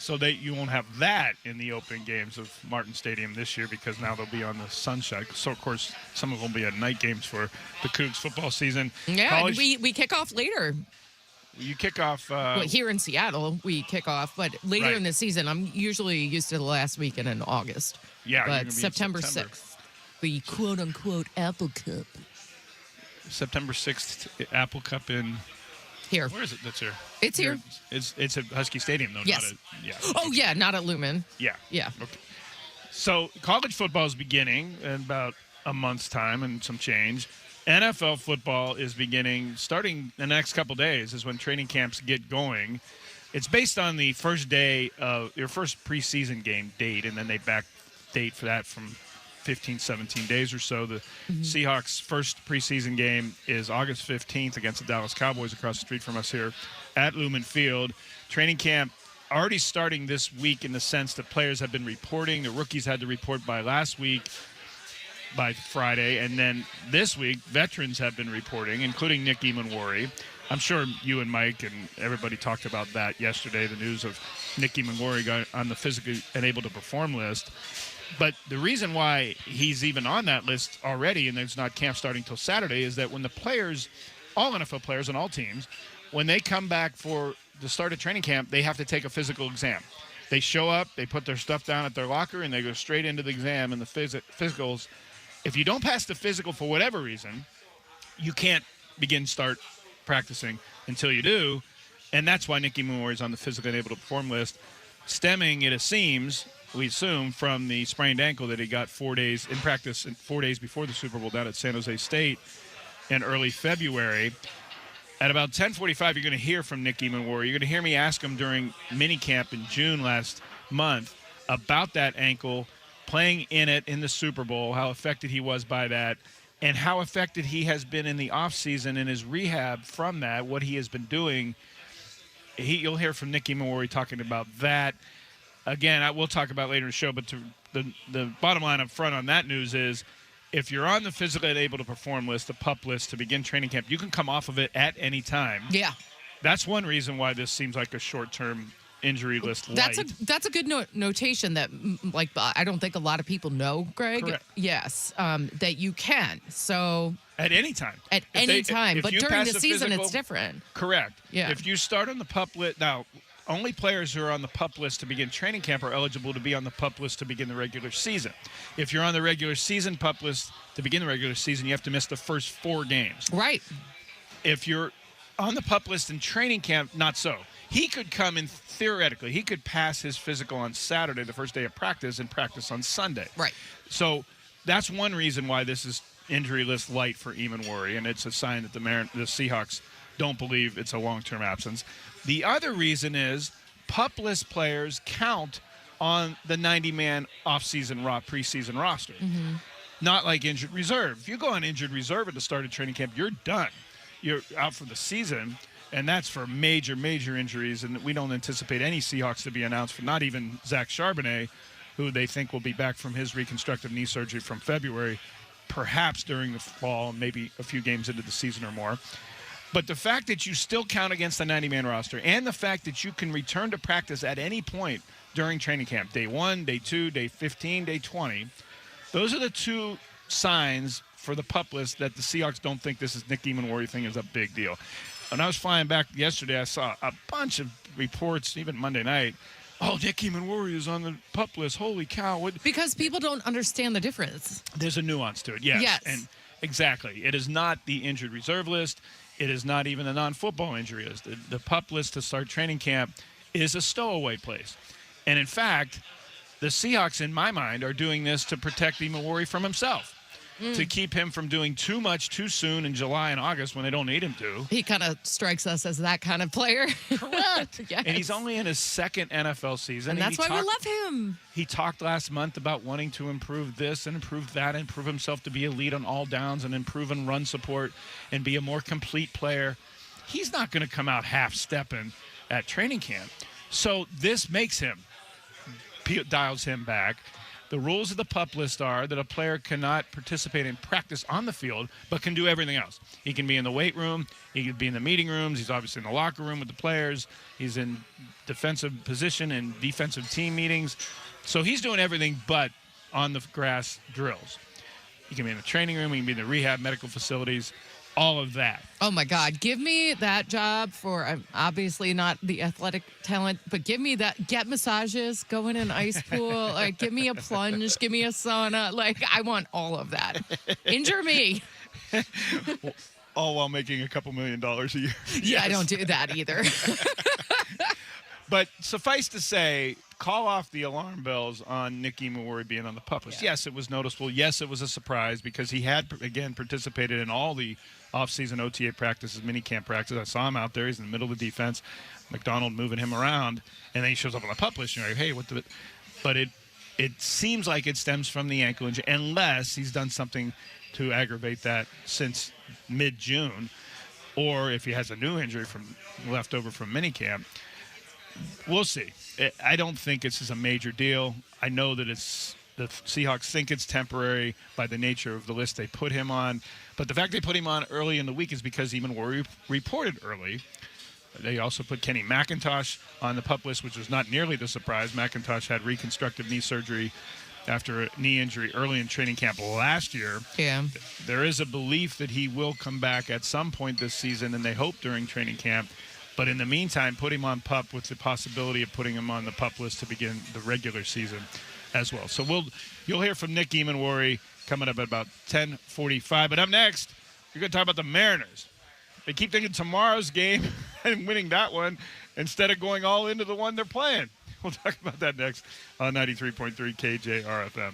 So you won't have that in the opening games of Martin Stadium this year because now they'll be on the sunshine. So, of course, some of them will be at night games for the Cougs football season. Yeah, we kick off later. You kick off... here in Seattle, we kick off. But later in the season, I'm usually used to the last weekend in August. Yeah, but September 6th, the quote-unquote Apple Cup. September 6th, Apple Cup in... Here. Where is it? That's here. It's here. It's at Husky Stadium, though. Yes. Not at Lumen. Yeah. Yeah. Okay. So college football is beginning in about a month's time and some change. NFL football is beginning, starting the next couple days is when training camps get going. It's based on the first day of your first preseason game date, and then they back date for that from 15, 17 days or so. The Seahawks' first preseason game is August 15th against the Dallas Cowboys across the street from us here at Lumen Field. Training camp already starting this week in the sense that players have been reporting. The rookies had to report by last week, by Friday, and then this week, veterans have been reporting, including Nick Emanwari. I'm sure you and Mike and everybody talked about that yesterday, the news of Nick Emanwari got on the physically unable to perform list. But the reason why he's even on that list already, and there's not camp starting till Saturday, is that when the players, all NFL players on all teams, when they come back for the start of training camp, they have to take a physical exam. They show up, they put their stuff down at their locker, and they go straight into the exam and the physicals. If you don't pass the physical for whatever reason, you can't start practicing until you do, and that's why Nick Emanwari is on the physically unable to perform list, stemming, it seems, we assume, from the sprained ankle that he got 4 days in practice, 4 days before the Super Bowl down at San Jose State in early February. At about 10:45, you're going to hear from Nick Emanwari. You're going to hear me ask him during minicamp in June last month about that ankle, playing in it in the Super Bowl, how affected he was by that, and how affected he has been in the offseason in his rehab from that, what he has been doing. You'll hear from Nick Emanwari talking about that. Again, I will talk about later in the show, but the bottom line up front on that news is if you're on the physically unable to perform list, the PUP list to begin training camp, you can come off of it at any time. Yeah. That's one reason why this seems like a short-term injury list light. That's a good notation that, like, I don't think a lot of people know, Greg. Correct. Yes, that you can. So at any time. At any time, but during the season, physical, it's different. Correct. Yeah. If you start on the PUP list now, only players who are on the PUP list to begin training camp are eligible to be on the PUP list to begin the regular season. If you're on the regular season PUP list to begin the regular season, you have to miss the first 4 games. Right. If you're on the PUP list in training camp, not so. He could come in, theoretically, he could pass his physical on Saturday, the first day of practice, and practice on Sunday. Right. So that's one reason why this is injury list light for Emanwari, and it's a sign that the Seahawks don't believe it's a long-term absence. The other reason is PUP list players count on the 90-man off-season preseason roster. Mm-hmm. Not like injured reserve. If you go on injured reserve at the start of training camp, you're done. You're out for the season, and that's for major, major injuries, and we don't anticipate any Seahawks to be announced, for not even Zach Charbonnet, who they think will be back from his reconstructive knee surgery from February, perhaps during the fall, maybe a few games into the season or more. But the fact that you still count against the 90-man roster and the fact that you can return to practice at any point during training camp, day 1, day 2, day 15, day 20, those are the two signs for the PUP list that the Seahawks don't think this is Nick Emanwari thing is a big deal. When I was flying back yesterday, I saw a bunch of reports, even Monday night, oh, Nick Emanwari is on the PUP list. Holy cow. Because people don't understand the difference. There's a nuance to it, yes. Yes. And exactly. It is not the injured reserve list. It is not even a non-football injury list. The PUP list to start training camp is a stowaway place. And in fact, the Seahawks, in my mind, are doing this to protect Emanwari from himself, to keep him from doing too much too soon in July and August when they don't need him to. He kind of strikes us as that kind of player. Correct. Yes. And he's only in his second NFL season. And that's why we love him. He talked last month about wanting to improve this and improve that and improve himself to be a lead on all downs and improve in run support and be a more complete player. He's not going to come out half-stepping at training camp. So this makes him, dials him back. The rules of the PUP list are that a player cannot participate in practice on the field, but can do everything else. He can be in the weight room. He can be in the meeting rooms. He's obviously in the locker room with the players. He's in defensive position and defensive team meetings. So he's doing everything but on the grass drills. He can be in the training room. He can be in the rehab medical facilities. All of that. Oh, my God. Give me that job for, I'm obviously not the athletic talent, but give me that. Get massages, go in an ice pool, like give me a plunge, give me a sauna. Like, I want all of that. Injure me. All while making a couple $1 million a year. Yeah, I don't do that either. But suffice to say, call off the alarm bells on Nick Emanwari being on the PUP list. Yeah. Yes, it was noticeable. Yes, it was a surprise because he had, again, participated in all the off-season OTA practices, minicamp practices. I saw him out there. He's in the middle of the defense. McDonald moving him around, and then he shows up on the PUP list. And you're like, hey, what the – but it seems like it stems from the ankle injury, unless he's done something to aggravate that since mid-June, or if he has a new injury from left over from minicamp. We'll see. I don't think this is a major deal. I know that the Seahawks think it's temporary by the nature of the list they put him on. But the fact they put him on early in the week is because even were reported early. They also put Kenny McIntosh on the PUP list, which was not nearly the surprise. McIntosh had reconstructive knee surgery after a knee injury early in training camp last year. Yeah. There is a belief that he will come back at some point this season, and they hope during training camp. But in the meantime, put him on PUP with the possibility of putting him on the PUP list to begin the regular season as well. So you'll hear from Nick Eamonwari coming up at about 10:45. But up next, we're going to talk about the Mariners. They keep thinking tomorrow's game and winning that one instead of going all into the one they're playing. We'll talk about that next on 93.3 KJR FM.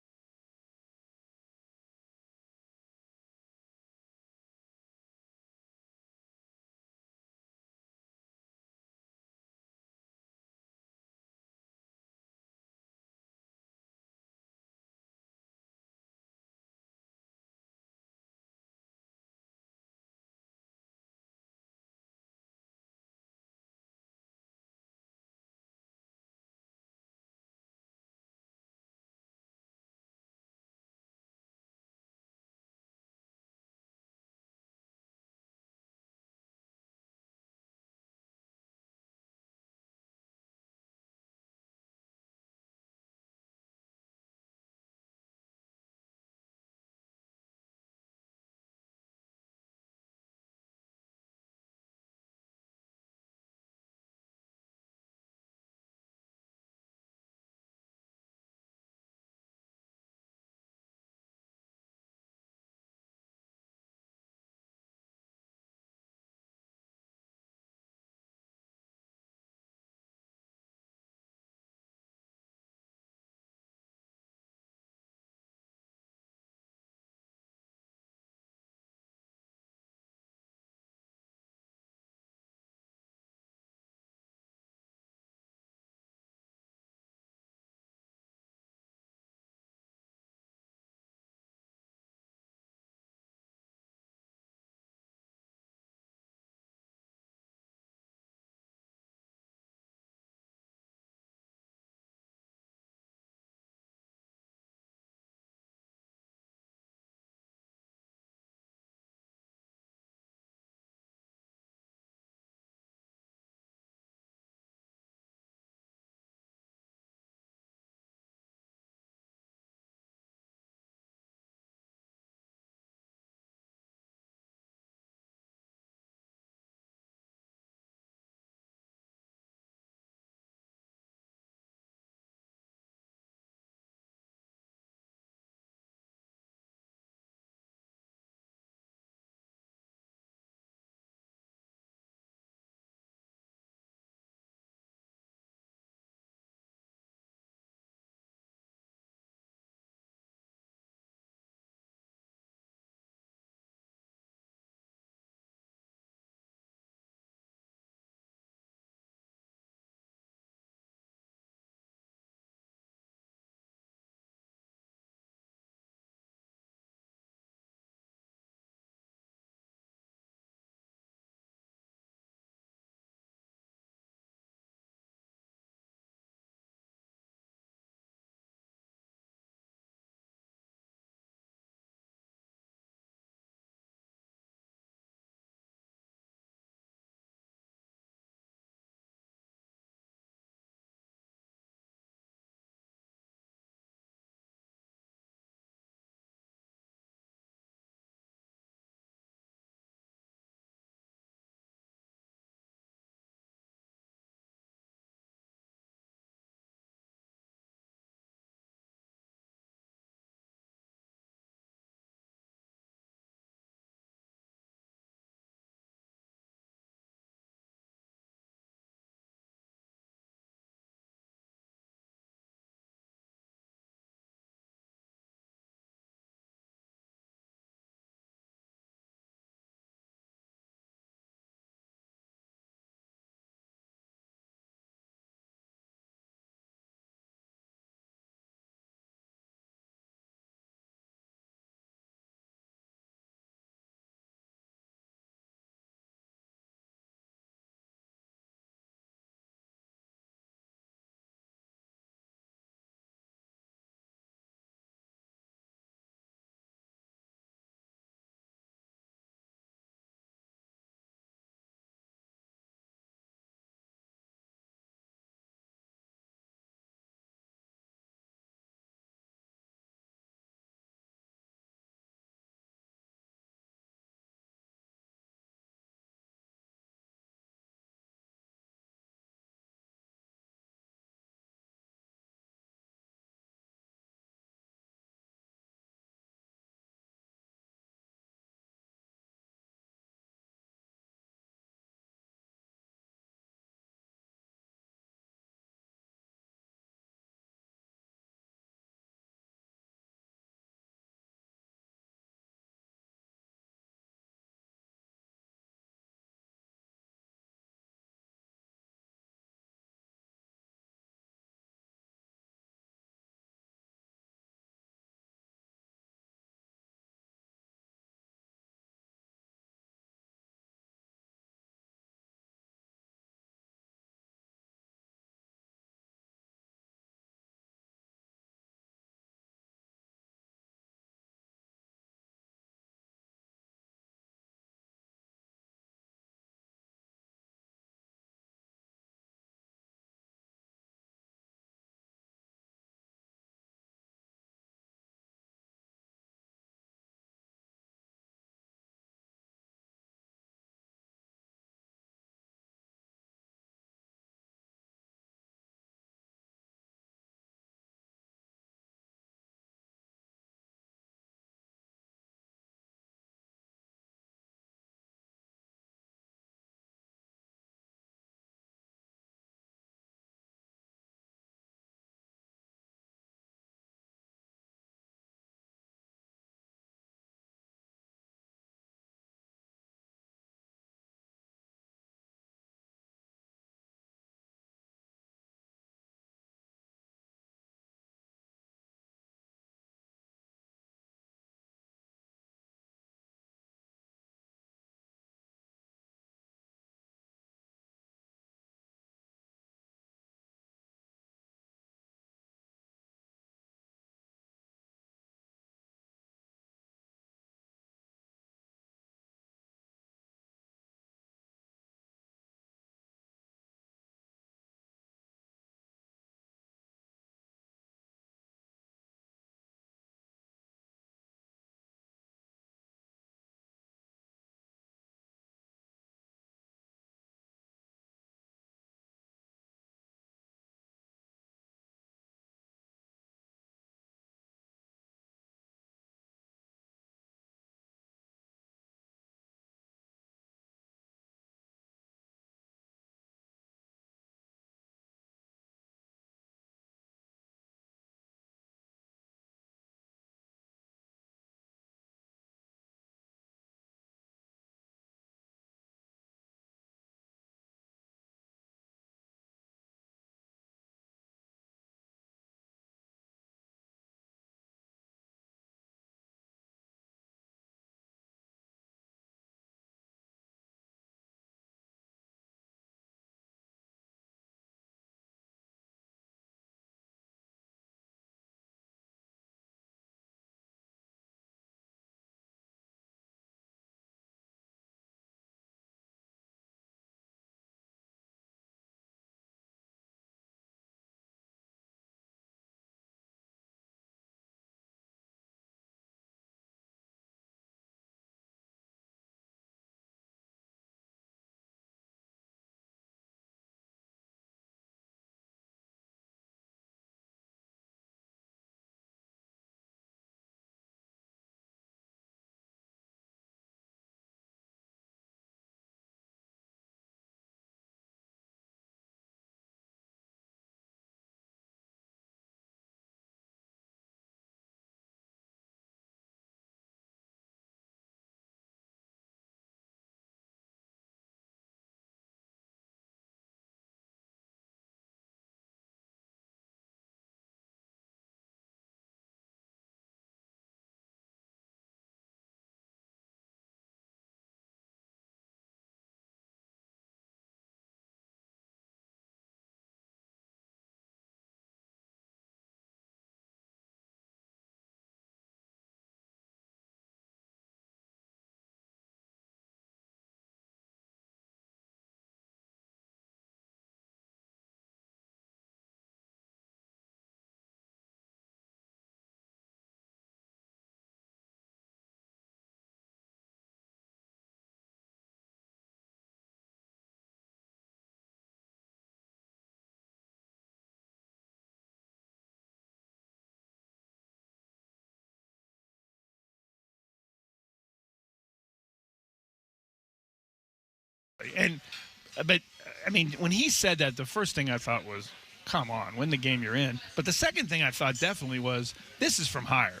But I mean, when he said that, the first thing I thought was, come on, win the game you're in. But the second thing I thought definitely was, this is from hire.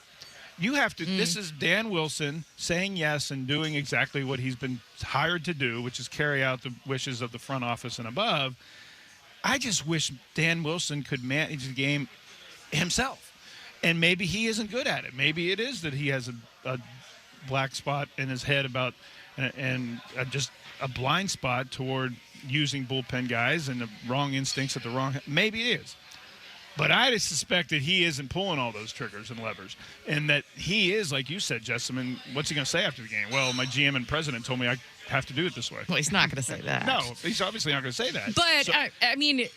You have to. This is Dan Wilson saying yes and doing exactly what he's been hired to do, which is carry out the wishes of the front office and above. I just wish Dan Wilson could manage the game himself. And maybe he isn't good at it. Maybe it is that he has a black spot in his head about and just a blind spot toward using bullpen guys and the wrong instincts at the wrong. Maybe it is. But I suspect that he isn't pulling all those triggers and levers, and that he is, like you said, Jessamine. What's he going to say after the game? Well, my GM and president told me I have to do it this way. Well, he's not going to say that. No, he's obviously not going to say that. But So- I mean,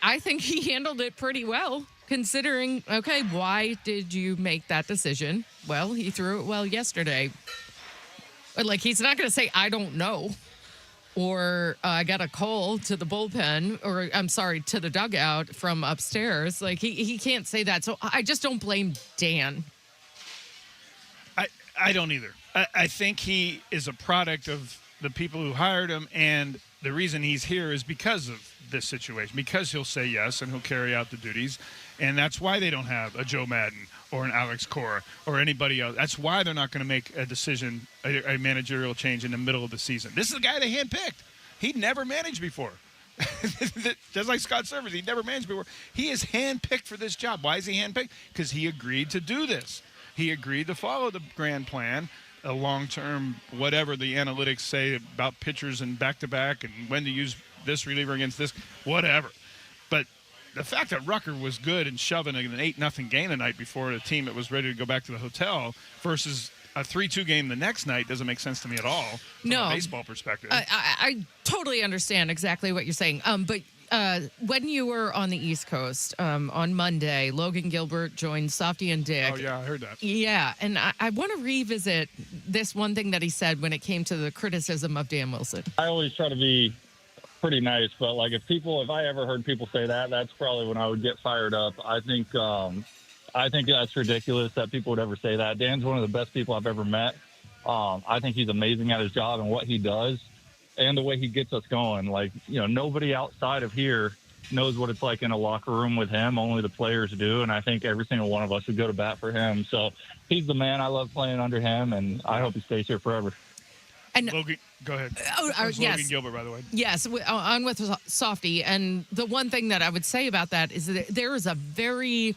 I think he handled it pretty well, considering. Okay, why did you make that decision? Well, he threw it well yesterday. Like, he's not going to say I don't know. Or I got a call to the bullpen, or I'm sorry, to the dugout from upstairs. Like, he can't say that. So I just don't blame Dan. I don't either. I think he is a product of the people who hired him, and the reason he's here is because of this situation, because he'll say yes and he'll carry out the duties, and that's why they don't have a Joe Madden or an Alex Cora or anybody else. That's why they're not going to make a decision, a managerial change in the middle of the season. This is the guy they handpicked. He'd never managed before. Just like Scott Servers, he never managed before. He is handpicked for this job. Why is he handpicked? Because he agreed to do this. He agreed to follow the grand plan, a long-term, whatever the analytics say about pitchers and back-to-back and when to use this reliever against this, whatever. But the fact that Rucker was good and shoving an 8-0 game the night before a team that was ready to go back to the hotel versus a 3-2 game the next night doesn't make sense to me at all from a baseball perspective. I totally understand exactly what you're saying. But when you were on the East Coast on Monday, Logan Gilbert joined Softy and Dick. Oh, yeah, I heard that. Yeah, and I want to revisit this one thing that he said when it came to the criticism of Dan Wilson. I always try to be pretty nice, but like if I ever heard people say that, that's probably when I would get fired up. I think that's ridiculous that people would ever say that. Dan's one of the best people I've ever met. I think he's amazing at his job and what he does and the way he gets us going. Like, nobody outside of here knows what it's like in a locker room with him. Only the players do. And I think every single one of us would go to bat for him. So he's the man. I love playing under him, and I hope he stays here forever. And Logan, go ahead. Yes. Logan Gilbert, by the way. Yes, on with Softy. And the one thing that I would say about that is that there is a very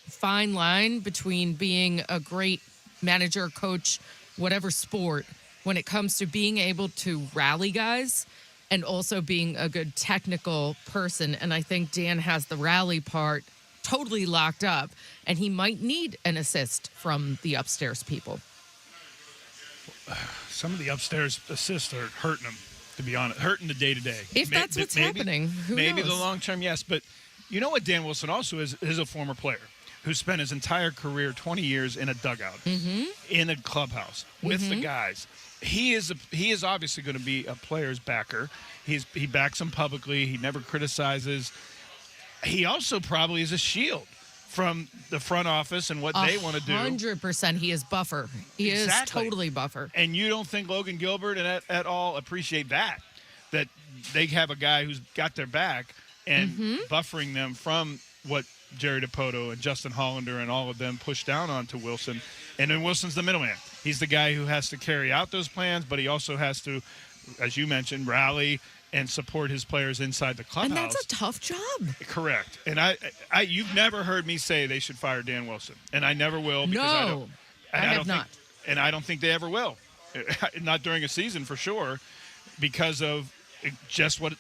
fine line between being a great manager, coach, whatever sport, when it comes to being able to rally guys and also being a good technical person. And I think Dan has the rally part totally locked up, and he might need an assist from the upstairs people. Some of the upstairs assists are hurting him, to be honest, hurting the day-to-day. If that's what's happening, who maybe knows? the long-term, yes. But you know what Dan Wilson also is a former player who spent his entire career, 20 years, in a dugout, in a clubhouse, with the guys. He is obviously going to be a player's backer. He backs them publicly. He never criticizes. He also probably is a shield from the front office and what they want to do. 100% he is buffer. He is totally buffer. And you don't think Logan Gilbert and at all appreciate that they have a guy who's got their back and buffering them from what Jerry DiPoto and Justin Hollander and all of them push down onto Wilson. And then Wilson's the middleman. He's the guy who has to carry out those plans, but he also has to, as you mentioned, rally and support his players inside the clubhouse. And that's a tough job. Correct. And you've never heard me say they should fire Dan Wilson, and I never will. Because I have not. And I don't think they ever will. Not during a season for sure, because of just what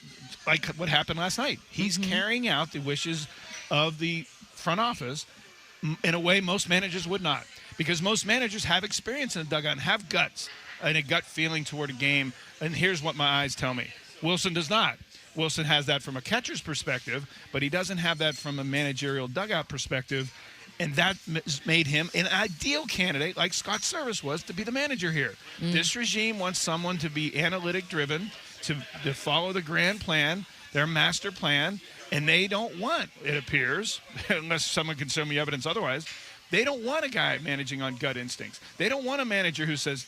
happened last night. He's carrying out the wishes of the front office in a way most managers would not, because most managers have experience in the dugout and have guts and a gut feeling toward a game. And here's what my eyes tell me. Wilson does not. Wilson has that from a catcher's perspective, but he doesn't have that from a managerial dugout perspective. And that made him an ideal candidate, like Scott Servais was, to be the manager here. This regime wants someone to be analytic-driven, to follow the grand plan, their master plan, and they don't want, it appears, unless someone can show me evidence otherwise, they don't want a guy managing on gut instincts. They don't want a manager who says,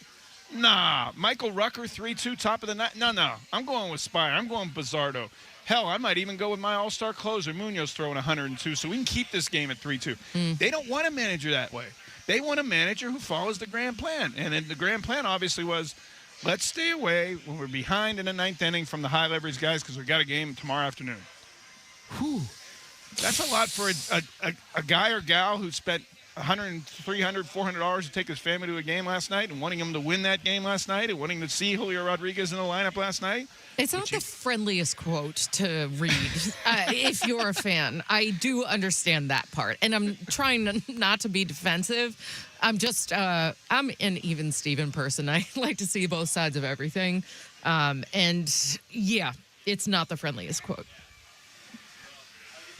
Nah, Michael Rucker, 3-2, top of the night. No. I'm going with Spire. I'm going Bizzardo. Hell, I might even go with my all-star closer, Munoz, throwing 102, so we can keep this game at 3-2. They don't want a manager that way. They want a manager who follows the grand plan. And then the grand plan obviously was, let's stay away when we're behind in the ninth inning from the high-leverage guys because we got a game tomorrow afternoon. Whew. That's a lot for a guy or gal who spent $100, $300, $400 to take his family to a game last night and wanting him to win that game last night and wanting to see Julio Rodriguez in the lineup last night. It's not the friendliest quote to read if you're a fan. I do understand that part. And I'm trying not to be defensive. I'm an even Steven person. I like to see both sides of everything. And yeah, it's not the friendliest quote.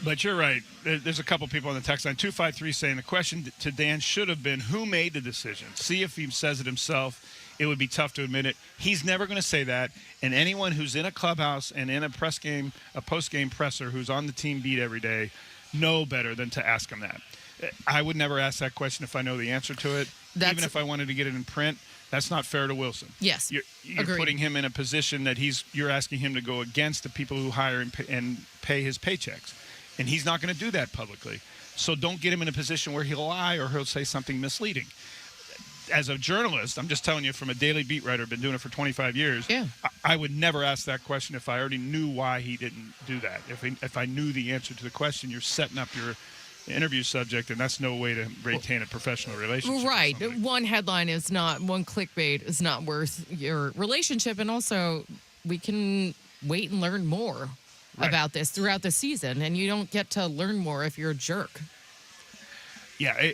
But you're right. There's a couple people on the text line, 253, saying the question to Dan should have been, who made the decision? See if he says it himself. It would be tough to admit it. He's never going to say that. And anyone who's in a clubhouse and in a post-game presser who's on the team beat every day, know better than to ask him that. I would never ask that question if I know the answer to it. Even if I wanted to get it in print, that's not fair to Wilson. Yes, you're putting him in a position that you're asking him to go against the people who hire and pay his paychecks. And he's not going to do that publicly. So don't get him in a position where he'll lie or he'll say something misleading. As a journalist, I'm just telling you from a daily beat writer, been doing it for 25 years, I would never ask that question if I already knew why he didn't do that. If I knew the answer to the question, you're setting up your interview subject, and that's no way to maintain a professional relationship. Right. One headline is not, one clickbait is not worth your relationship. And also, we can wait and learn more about this throughout the season, and you don't get to learn more if you're a jerk. Yeah,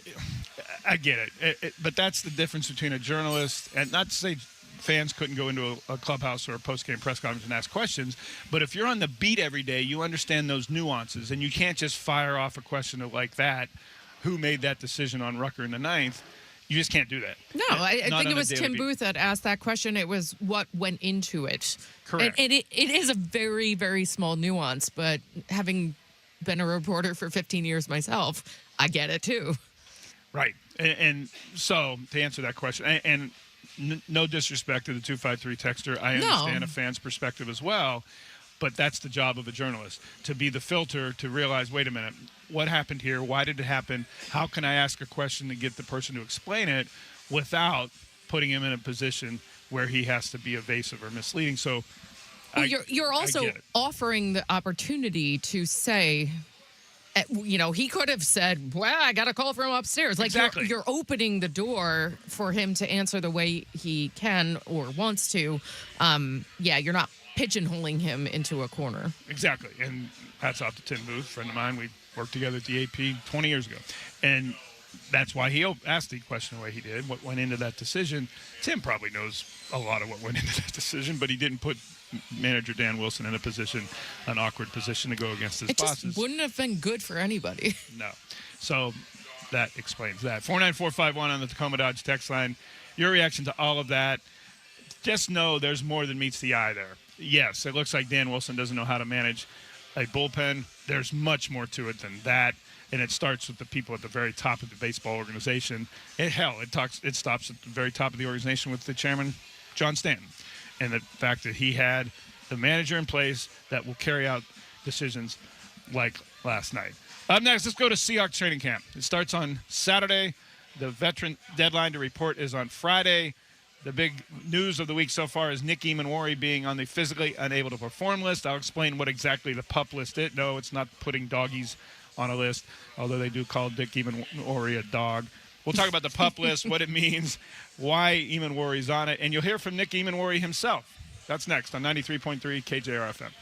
I get it. But that's the difference between a journalist, and not to say fans couldn't go into a clubhouse or a post-game press conference and ask questions, but if you're on the beat every day, you understand those nuances, and you can't just fire off a question like that, who made that decision on Rucker in the ninth? You just can't do that. No, I think it was Tim Booth that asked that question. It was what went into it. Correct. And it is a very, very small nuance, but having been a reporter for 15 years myself, I get it too. Right. And so to answer that question, and no disrespect to the 253 texter, I understand a fan's perspective as well, but that's the job of a journalist, to be the filter, to realize, wait a minute, what happened here? Why did it happen? How can I ask a question to get the person to explain it without putting him in a position where he has to be evasive or misleading? So you're also offering the opportunity to say, he could have said, well, I got a call from upstairs. Like, exactly. You're opening the door for him to answer the way he can or wants to. You're not pigeonholing him into a corner. Exactly. And hats off to Tim Booth, friend of mine. We worked together at the AP 20 years ago. And that's why he asked the question the way he did, what went into that decision. Tim probably knows a lot of what went into that decision, but he didn't put manager Dan Wilson in an awkward position to go against his bosses. It just wouldn't have been good for anybody. No. So that explains that. 49451 on the Tacoma Dodge text line. Your reaction to all of that, just know there's more than meets the eye there. Yes, it looks like Dan Wilson doesn't know how to manage a bullpen. There's much more to it than that, and it starts with the people at the very top of the baseball organization. It stops at the very top of the organization with the chairman, John Stanton, and the fact that he had the manager in place that will carry out decisions like last night. Up next, let's go to Seahawks training camp. It starts on Saturday. The veteran deadline to report is on Friday. The big news of the week so far is Nick Eamon-Wari being on the physically unable to perform list. I'll explain what exactly the PUP list is. No, it's not putting doggies on a list, although they do call Nick Eamon-Wari a dog. We'll talk about the PUP list, what it means, why Eamon-Wari's on it, and you'll hear from Nick Eamon-Wari himself. That's next on 93.3 KJR FM.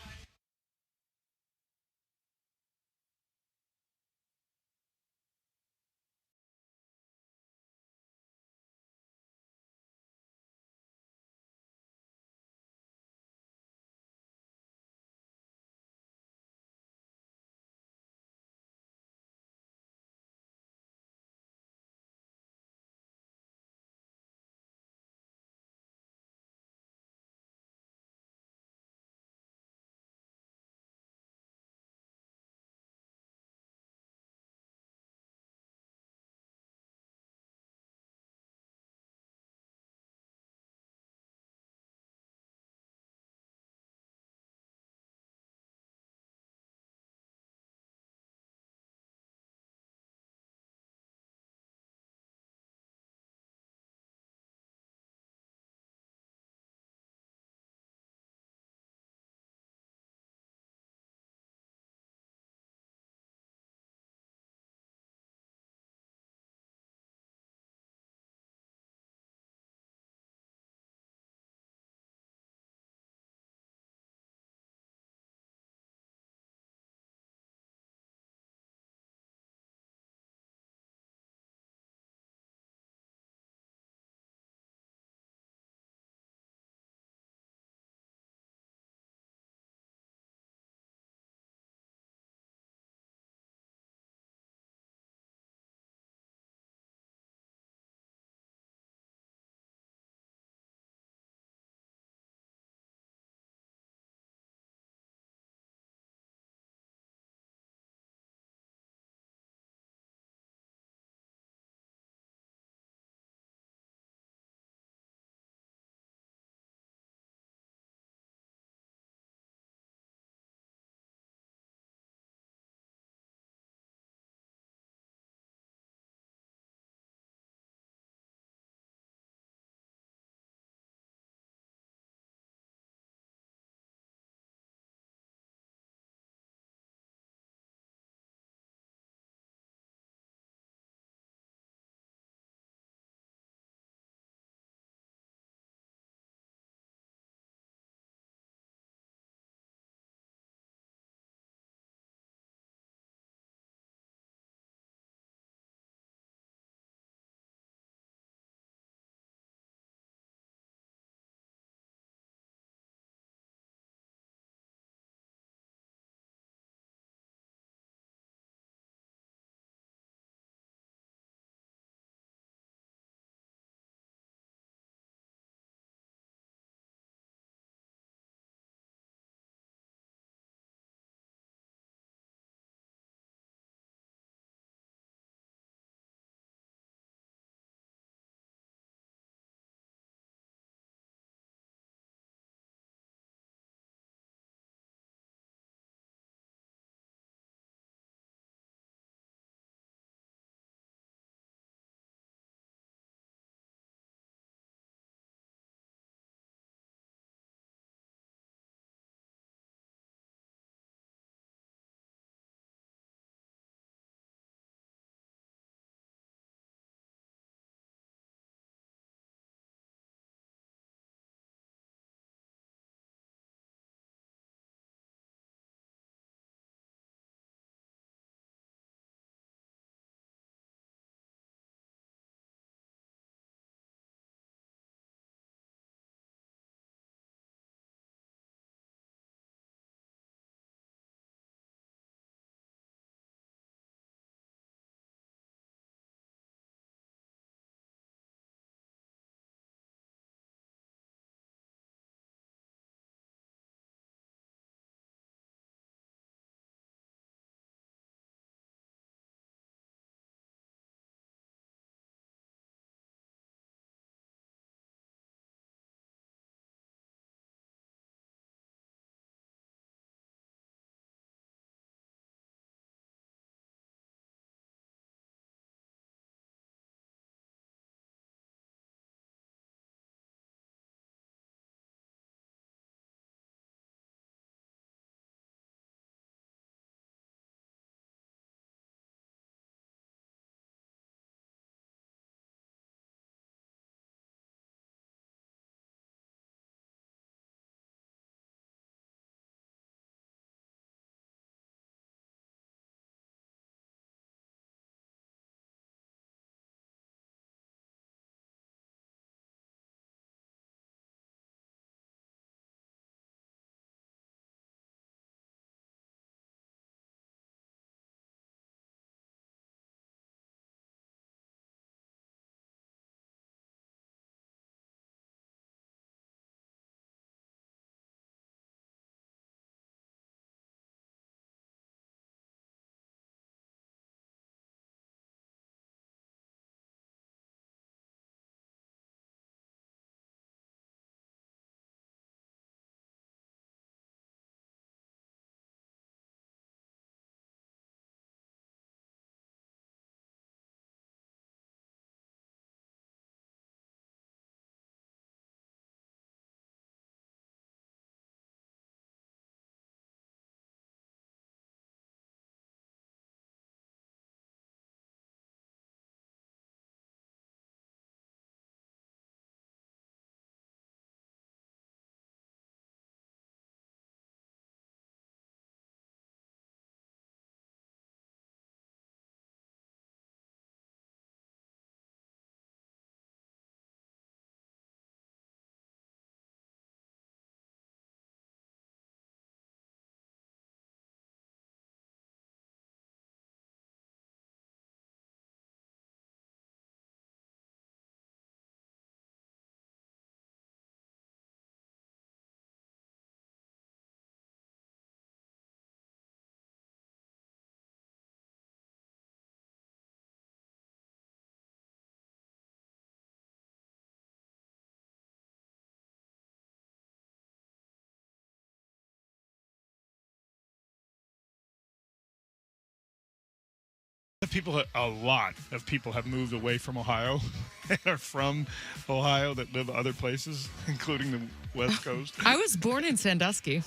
a lot of people have moved away from Ohio and are from Ohio that live other places, including the West Coast. I was born in Sandusky.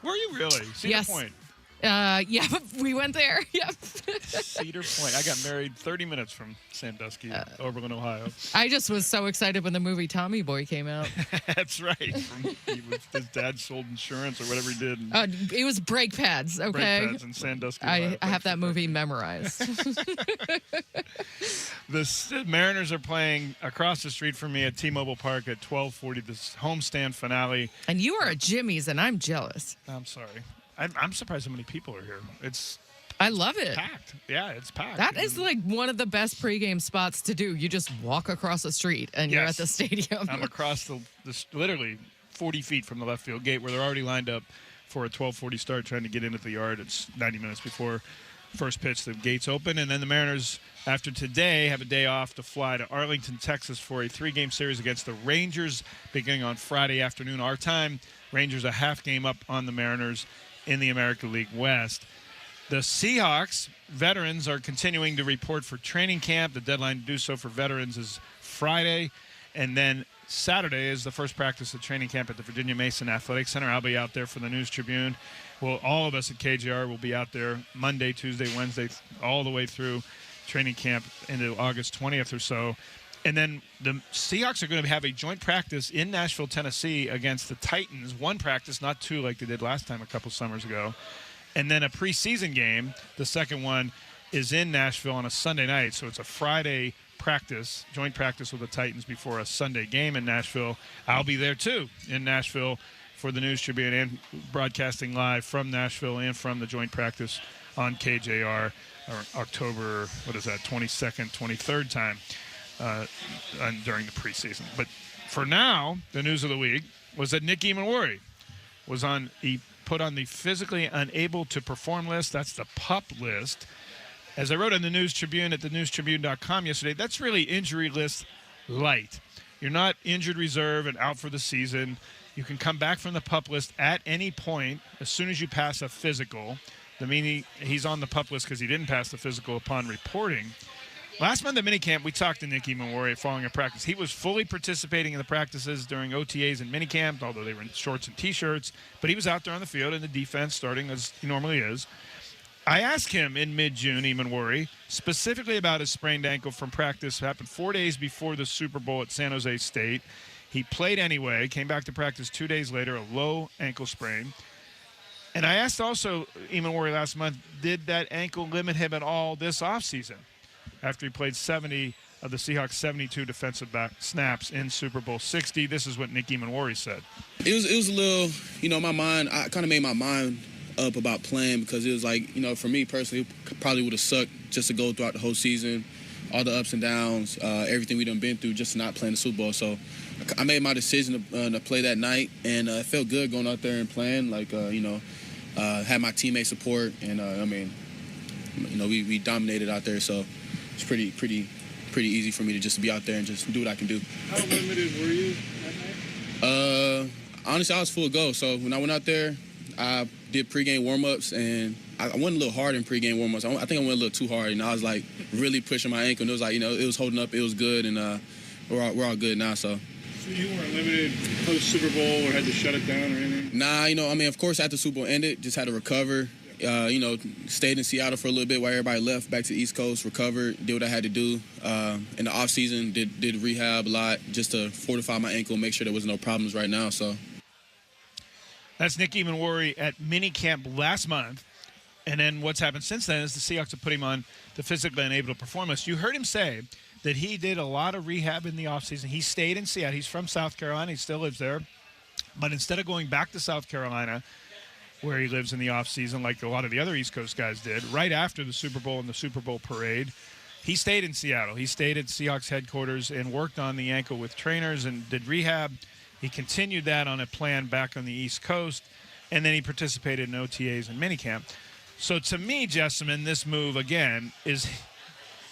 Were you really? Cedar Yes. Point. Yeah, we went there. Yep. Cedar Point. I got married 30 minutes from Sandusky, Oberlin, Ohio. I just was so excited when the movie Tommy Boy came out. That's right. His dad sold insurance or whatever he did. It was brake pads, okay? Brake pads in Sandusky. I have that movie memorized. The Mariners are playing across the street from me at T-Mobile Park at 12:40, this homestand finale. And you are at Jimmy's, and I'm jealous. I'm sorry. I'm surprised how many people are here. I love it. Packed. Yeah, it's packed. That is like one of the best pregame spots to do. You just walk across the street and you're at the stadium. I'm across the literally 40 feet from the left field gate where they're already lined up for a 12:40 start trying to get in at the yard. It's 90 minutes before first pitch. The gates open, and then the Mariners, after today, have a day off to fly to Arlington, Texas for a 3-game series against the Rangers beginning on Friday afternoon our time. Rangers a half game up on the Mariners in the American League West. The Seahawks veterans are continuing to report for training camp. The deadline to do so for veterans is Friday. And then Saturday is the first practice of training camp at the Virginia Mason Athletic Center. I'll be out there for the News Tribune. Well, all of us at KJR will be out there Monday, Tuesday, Wednesday, all the way through training camp into August 20th or so. And then the Seahawks are going to have a joint practice in Nashville, Tennessee against the Titans. One practice, not two like they did last time a couple summers ago. And then a preseason game, the second one, is in Nashville on a Sunday night. So it's a Friday practice, joint practice with the Titans before a Sunday game in Nashville. I'll be there, too, in Nashville for the News Tribune and broadcasting live from Nashville and from the joint practice on KJR October, 22nd, 23rd time. During the preseason. But for now, the news of the week was that Nick Eamon was put on the physically unable to perform list. That's the PUP list. As I wrote in the News Tribune at thenewstribune.com yesterday, that's really injury list light. You're not injured reserve and out for the season. You can come back from the PUP list at any point as soon as you pass a physical. He's on the PUP list because he didn't pass the physical upon reporting. Last month at minicamp, we talked to Nick Eamon following a practice. He was fully participating in the practices during OTAs and minicamp, although they were in shorts and T-shirts. But he was out there on the field in the defense, starting as he normally is. I asked him in mid-June, Eamon, specifically about his sprained ankle from practice. It happened 4 days before the Super Bowl at San Jose State. He played anyway, came back to practice 2 days later, a low ankle sprain. And I asked also Eamon last month, did that ankle limit him at all this offseason? After he played 70 of the Seahawks' 72 defensive back snaps in Super Bowl 60. This is what Nick Eamon said. It was a little, my mind, I kind of made my mind up about playing because it was like, for me personally, it probably would have sucked just to go throughout the whole season, all the ups and downs, everything we done been through just not playing the Super Bowl. So I made my decision to play that night, and it felt good going out there and playing, had my teammate support, and we dominated out there, so it's pretty easy for me to just be out there and just do what I can do. How limited were you that night? Honestly, I was full go. So when I went out there, I did pregame warm-ups, and I went a little hard in pregame warm-ups. I think I went a little too hard, and I was like really pushing my ankle. And it was like, it was holding up, it was good, and we're all good now. So you weren't limited post Super Bowl or had to shut it down or anything? Nah, of course after the Super Bowl ended, just had to recover. Stayed in Seattle for a little bit while everybody left, back to the East Coast, recovered, did what I had to do. In the offseason, did rehab a lot just to fortify my ankle, make sure there was no problems right now. So that's Nick Eamon at minicamp last month. And then what's happened since then is the Seahawks have put him on the physically unable to perform list. You heard him say that he did a lot of rehab in the offseason. He stayed in Seattle. He's from South Carolina. He still lives there. But instead of going back to South Carolina, where he lives in the offseason like a lot of the other East Coast guys did, right after the Super Bowl and the Super Bowl parade, he stayed in Seattle. He stayed at Seahawks headquarters and worked on the ankle with trainers and did rehab. He continued that on a plan back on the East Coast, and then he participated in OTAs and minicamp. So to me, Jessamine, this move, again, is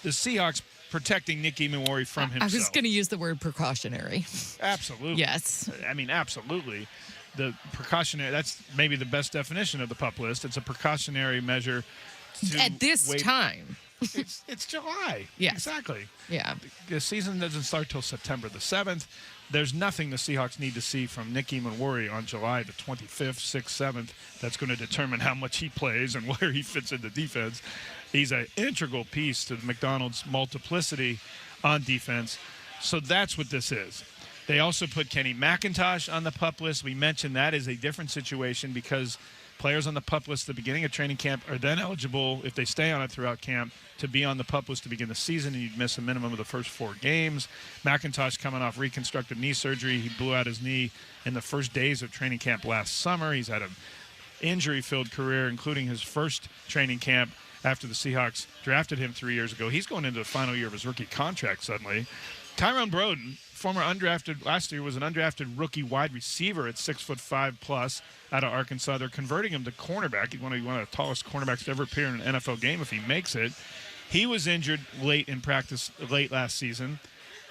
the Seahawks protecting Nick Eamon from himself. I was going to use the word precautionary. Absolutely. Yes. I mean, absolutely. The precautionary, that's maybe the best definition of the PUP list. It's a precautionary measure. At this time. It's July. Yes. Exactly. Yeah. The season doesn't start till September the 7th. There's nothing the Seahawks need to see from Nick Eamon on July the 25th, 6th, 7th that's going to determine how much he plays and where he fits in the defense. He's an integral piece to the McDonald's multiplicity on defense. So that's what this is. They also put Kenny McIntosh on the PUP list. We mentioned that is a different situation because players on the PUP list at the beginning of training camp are then eligible, if they stay on it throughout camp, to be on the PUP list to begin the season, and you'd miss a minimum of the first 4 games. McIntosh coming off reconstructive knee surgery. He blew out his knee in the first days of training camp last summer. He's had an injury-filled career, including his first training camp after the Seahawks drafted him 3 years ago. He's going into the final year of his rookie contract suddenly. Tyrone Broden, former undrafted, last year was an undrafted rookie wide receiver at 6'5" plus out of Arkansas. They're converting him to cornerback. He's one of the tallest cornerbacks to ever appear in an NFL game if he makes it. He was injured late in practice, late last season,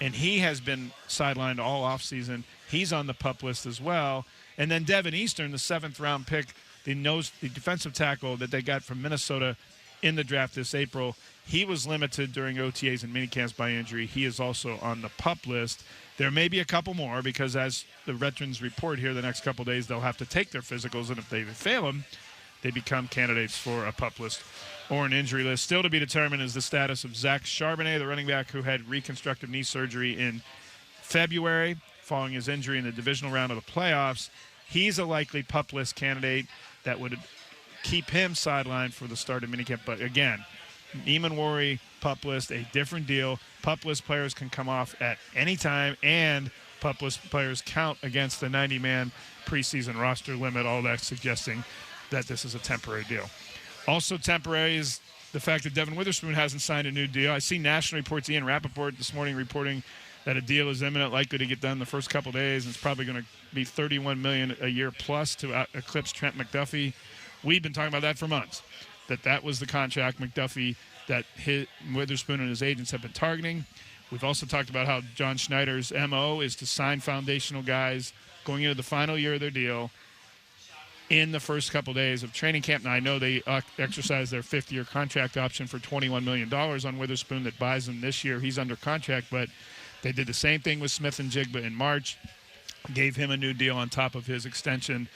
and he has been sidelined all offseason. He's on the PUP list as well. And then Devin Eastern, the 7th-round pick, the defensive tackle that they got from Minnesota in the draft this April, he was limited during OTAs and minicamps by injury. He is also on the PUP list. There may be a couple more because as the veterans report here the next couple days, they'll have to take their physicals, and if they fail them, they become candidates for a PUP list or an injury list. Still to be determined is the status of Zach Charbonnet, the running back who had reconstructive knee surgery in February following his injury in the divisional round of the playoffs. He's a likely PUP list candidate that would keep him sidelined for the start of minicamp. But again, Eamon PUP list, a different deal. PUP list players can come off at any time, and PUP list players count against the 90-man preseason roster limit, all that suggesting that this is a temporary deal. Also temporary is the fact that Devin Witherspoon hasn't signed a new deal. I see national reports, Ian Rappaport this morning reporting that a deal is imminent, likely to get done the first couple days, and it's probably going to be $31 million a year plus to eclipse Trent McDuffie. We've been talking about that for months, that was the contract McDuffie that Witherspoon and his agents have been targeting. We've also talked about how John Schneider's MO is to sign foundational guys going into the final year of their deal in the first couple days of training camp. Now, I know they exercised their 5th-year contract option for $21 million on Witherspoon that buys him this year. He's under contract, but they did the same thing with Smith and Jigba in March, gave him a new deal on top of his extension,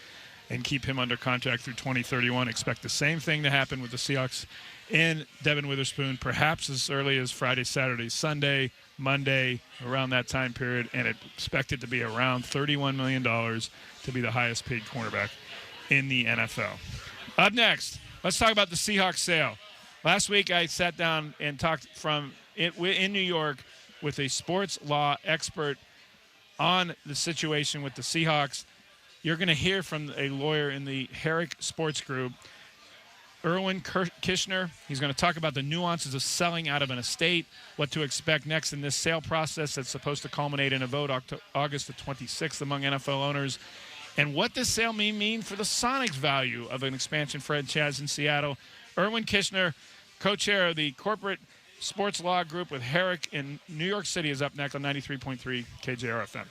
and keep him under contract through 2031. Expect the same thing to happen with the Seahawks and Devin Witherspoon, perhaps as early as Friday, Saturday, Sunday, Monday, around that time period, and expect it to be around $31 million to be the highest paid cornerback in the NFL. Up next, let's talk about the Seahawks sale. Last week, I sat down and talked in New York with a sports law expert on the situation with the Seahawks. You're going to hear from a lawyer in the Herrick Sports Group, Erwin Kishner. He's going to talk about the nuances of selling out of an estate, what to expect next in this sale process that's supposed to culminate in a vote August the 26th among NFL owners, and what this sale may mean for the Sonics' value of an expansion franchise in Seattle. Erwin Kishner, co-chair of the corporate sports law group with Herrick in New York City, is up next on 93.3 KJR FM.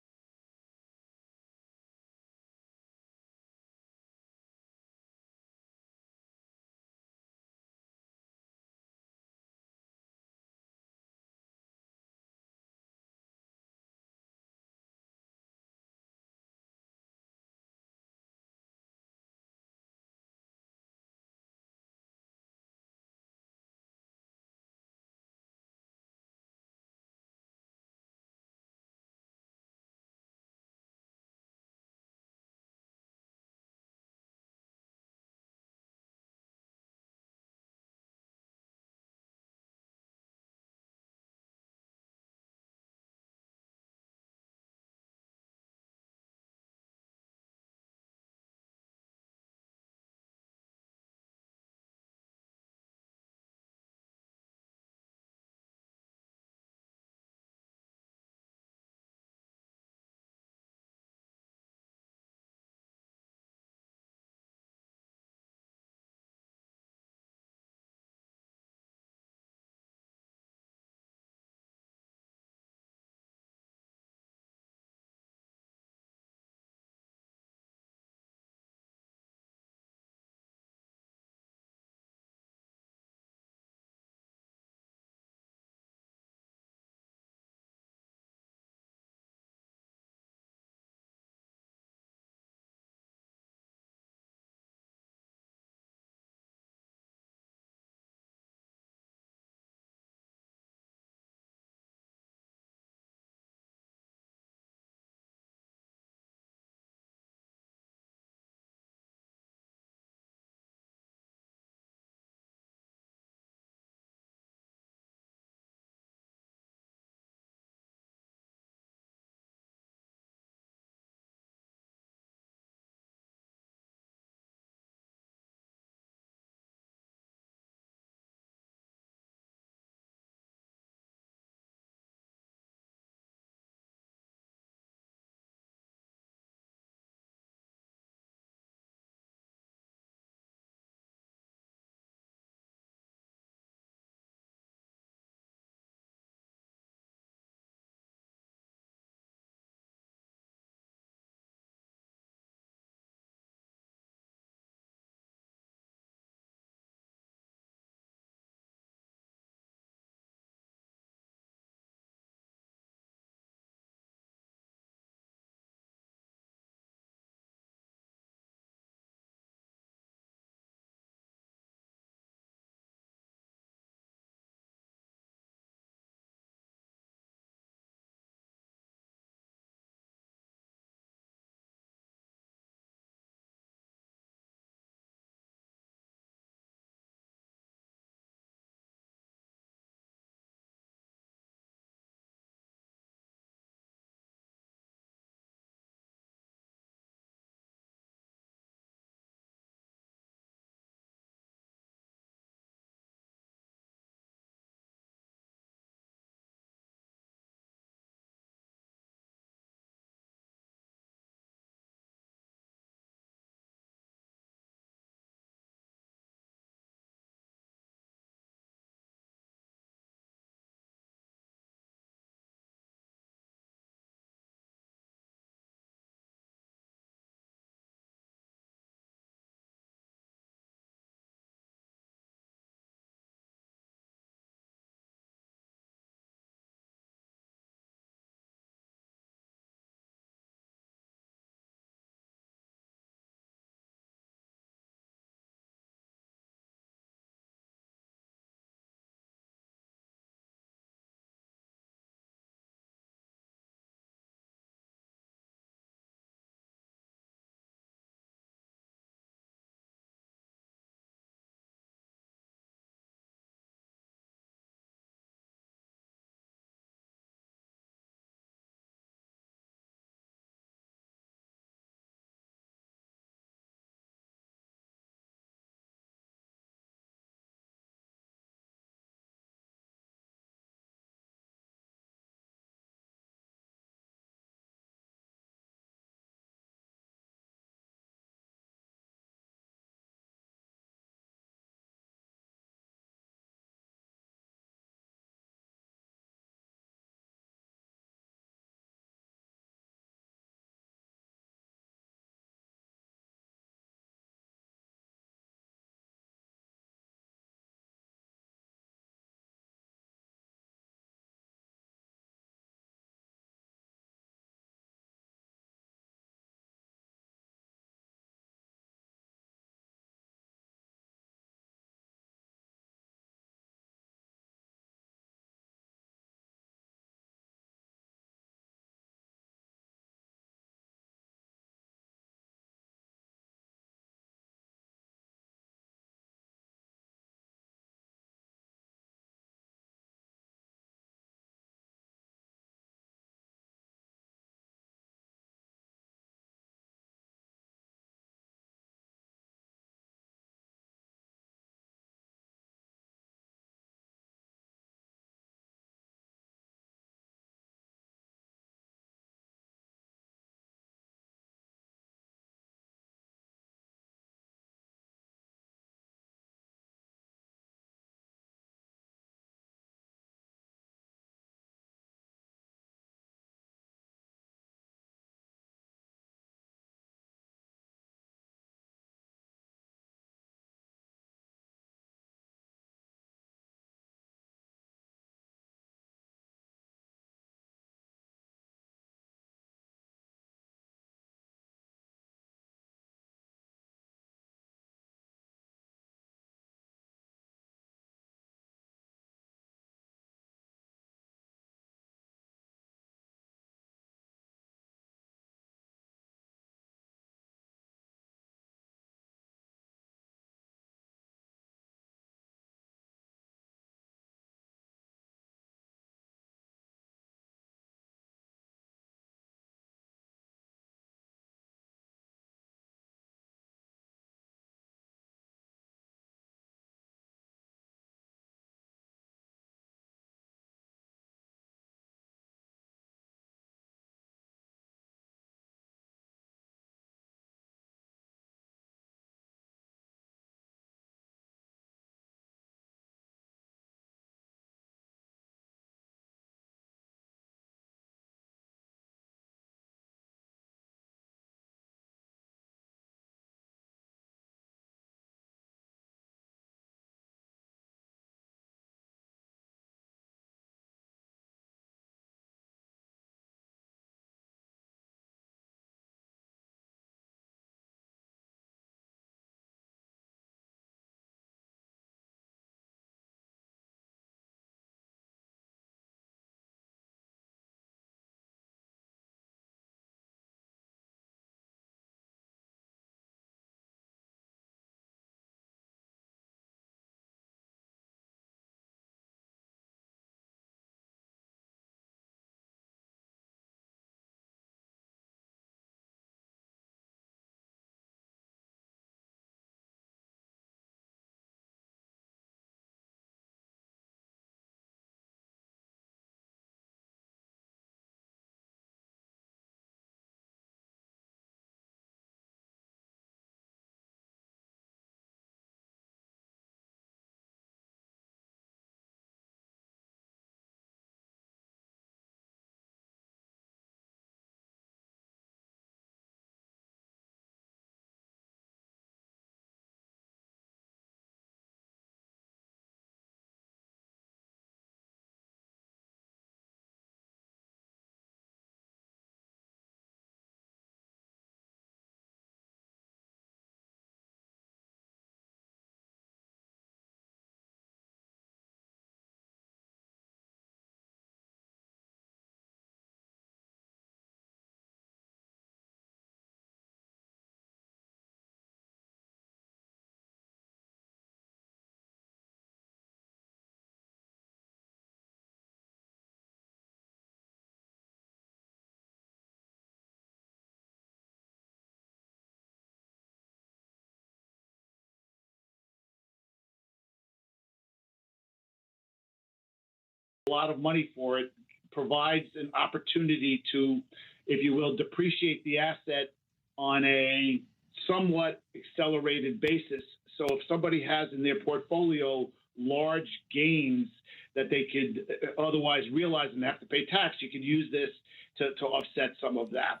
lot of money for it, provides an opportunity to, if you will, depreciate the asset on a somewhat accelerated basis. So if somebody has in their portfolio large gains that they could otherwise realize and have to pay tax, you could use this to offset some of that.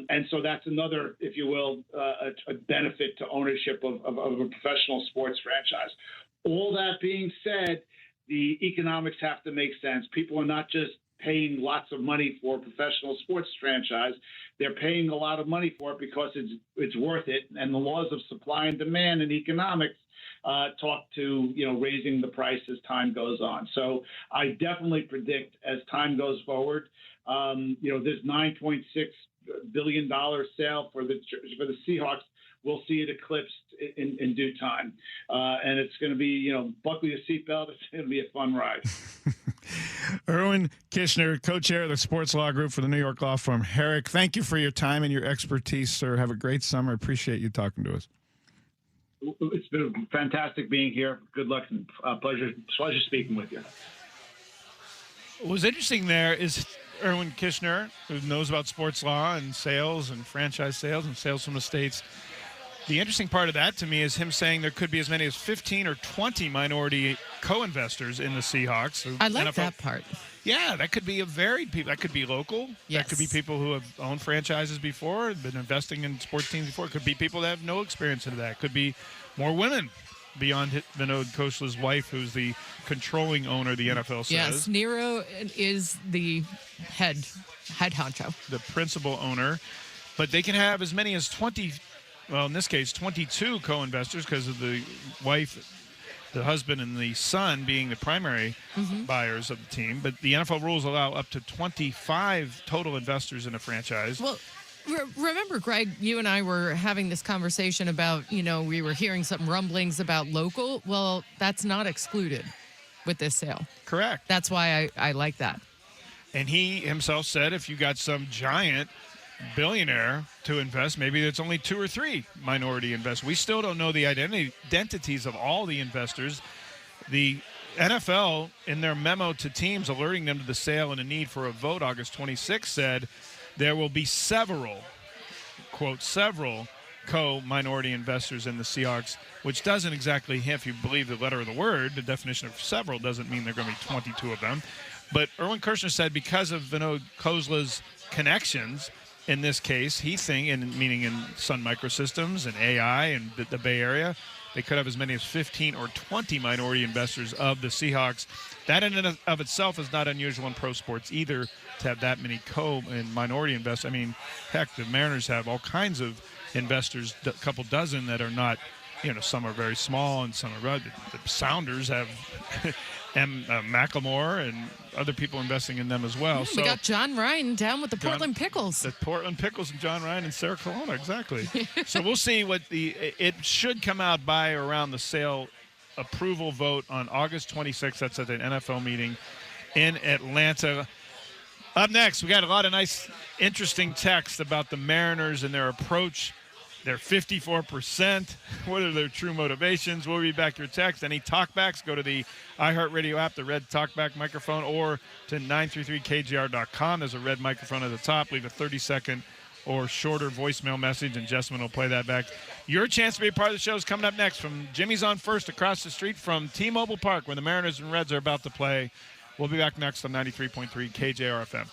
And so that's another, if you will, a benefit to ownership of a professional sports franchise. All that being said, the economics have to make sense. People are not just paying lots of money for a professional sports franchise. They're paying a lot of money for it because it's worth it. And the laws of supply and demand and economics talk to, raising the price as time goes on. So I definitely predict as time goes forward, this $9.6 billion sale for the Seahawks, we'll see it eclipsed in due time. And it's going to be, buckle your seatbelt. It's going to be a fun ride. Erwin Kishner, co-chair of the sports law group for the New York law firm Herrick. Thank you for your time and your expertise, sir. Have a great summer. Appreciate you talking to us. It's been fantastic being here. Good luck and pleasure speaking with you. What was interesting there is Erwin Kishner, who knows about sports law and sales and franchise sales and sales from the States. The interesting part of that to me is him saying there could be as many as 15 or 20 minority co-investors in the Seahawks. So I like that part. Yeah, that could be a varied people. That could be local. Yes. That could be people who have owned franchises before, been investing in sports teams before. It could be people that have no experience into that. It could be more women beyond Vinod Khosla's wife, who's the controlling owner, the NFL says. Yes, Nero is the head honcho. The principal owner. But they can have as many as 20, well, in this case, 22 co-investors because of the wife, the husband, and the son being the primary buyers of the team. But the NFL rules allow up to 25 total investors in a franchise. Well, remember, Greg, you and I were having this conversation about, we were hearing some rumblings about local. Well, that's not excluded with this sale. Correct. That's why I like that. And he himself said if you got some giant billionaire to invest, maybe it's only 2 or 3 minority investors. We still don't know the identities of all the investors. The NFL, in their memo to teams alerting them to the sale and a need for a vote August 26th, said there will be several, quote, several co-minority investors in the Seahawks, which doesn't exactly, if you believe the letter of the word, the definition of several doesn't mean there are going to be 22 of them. But Erwin Kirshner said because of Vinod Khosla's connections, in this case, meaning in Sun Microsystems and AI and the Bay Area, they could have as many as 15 or 20 minority investors of the Seahawks. That in and of itself is not unusual in pro sports either, to have that many and minority investors. I mean, heck, the Mariners have all kinds of investors, a couple dozen that are not, some are very small and some are, the Sounders have Macklemore and other people investing in them as well. We got John Ryan down with the Portland Pickles. The Portland Pickles and John Ryan and Sarah Colonna, exactly. So we'll see it should come out by around the sale approval vote on August 26th. That's at an NFL meeting in Atlanta. Up next, we got a lot of nice, interesting text about the Mariners and their approach. They're 54%. What are their true motivations? We'll read back your text. Any talkbacks, go to the iHeartRadio app, the red talkback microphone, or to 93.3KJR.com. There's a red microphone at the top. Leave a 30-second or shorter voicemail message, and Jessamine will play that back. Your chance to be a part of the show is coming up next from Jimmy's on First across the street from T-Mobile Park, where the Mariners and Reds are about to play. We'll be back next on 93.3 KJR FM.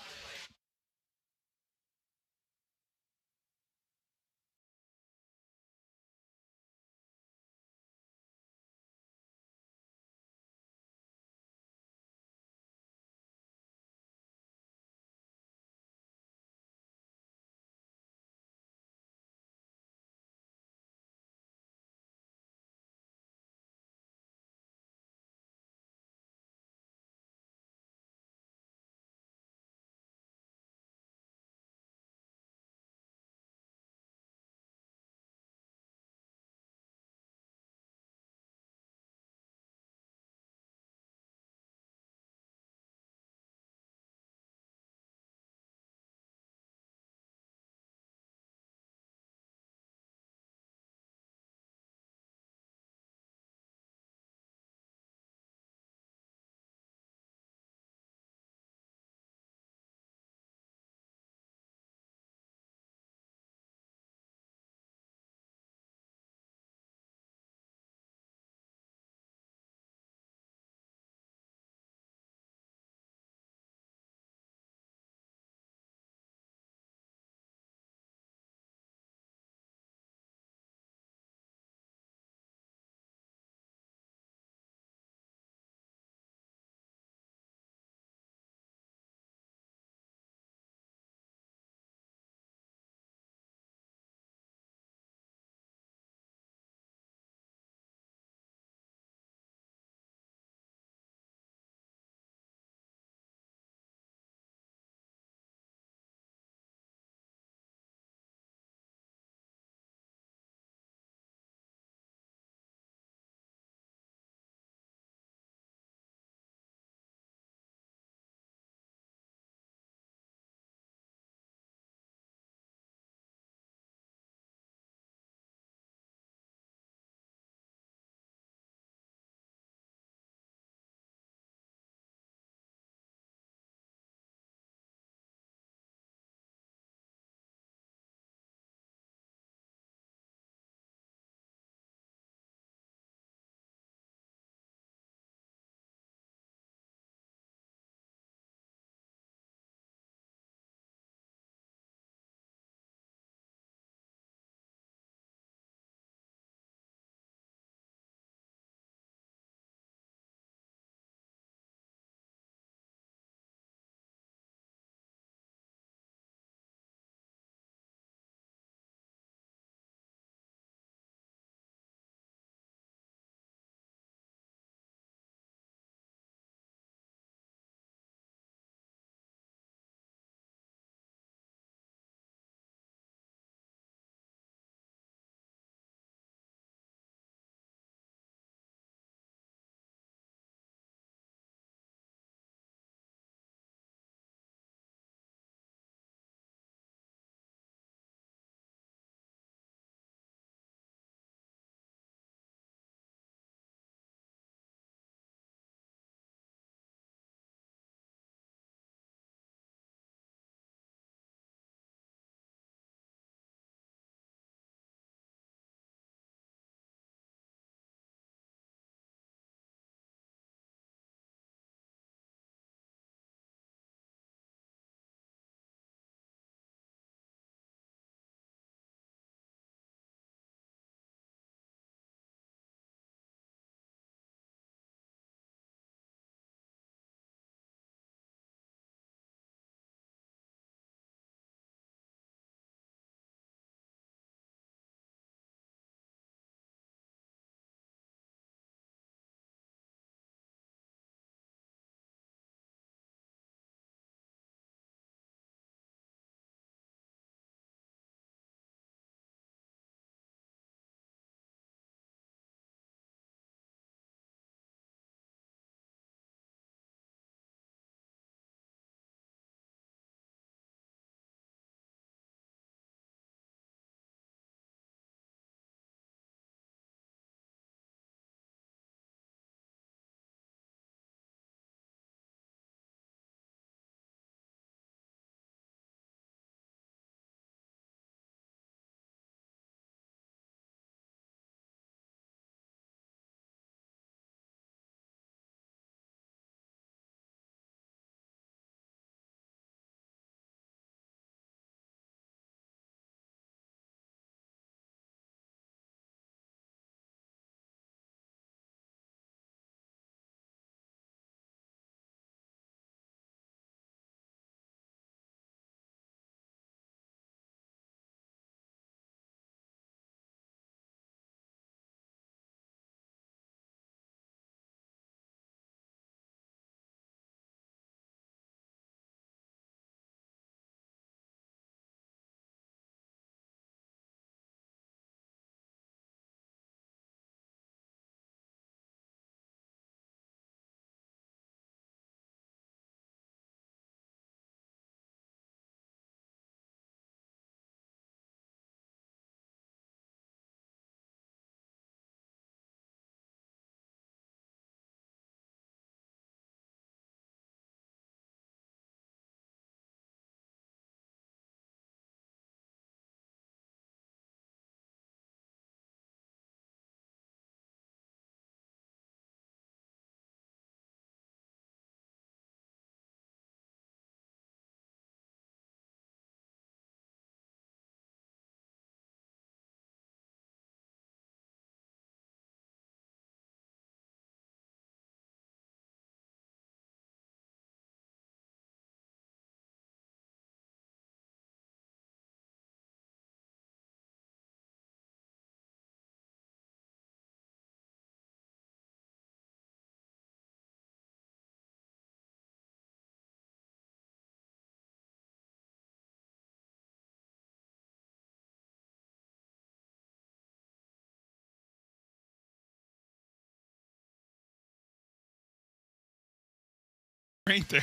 ain't there?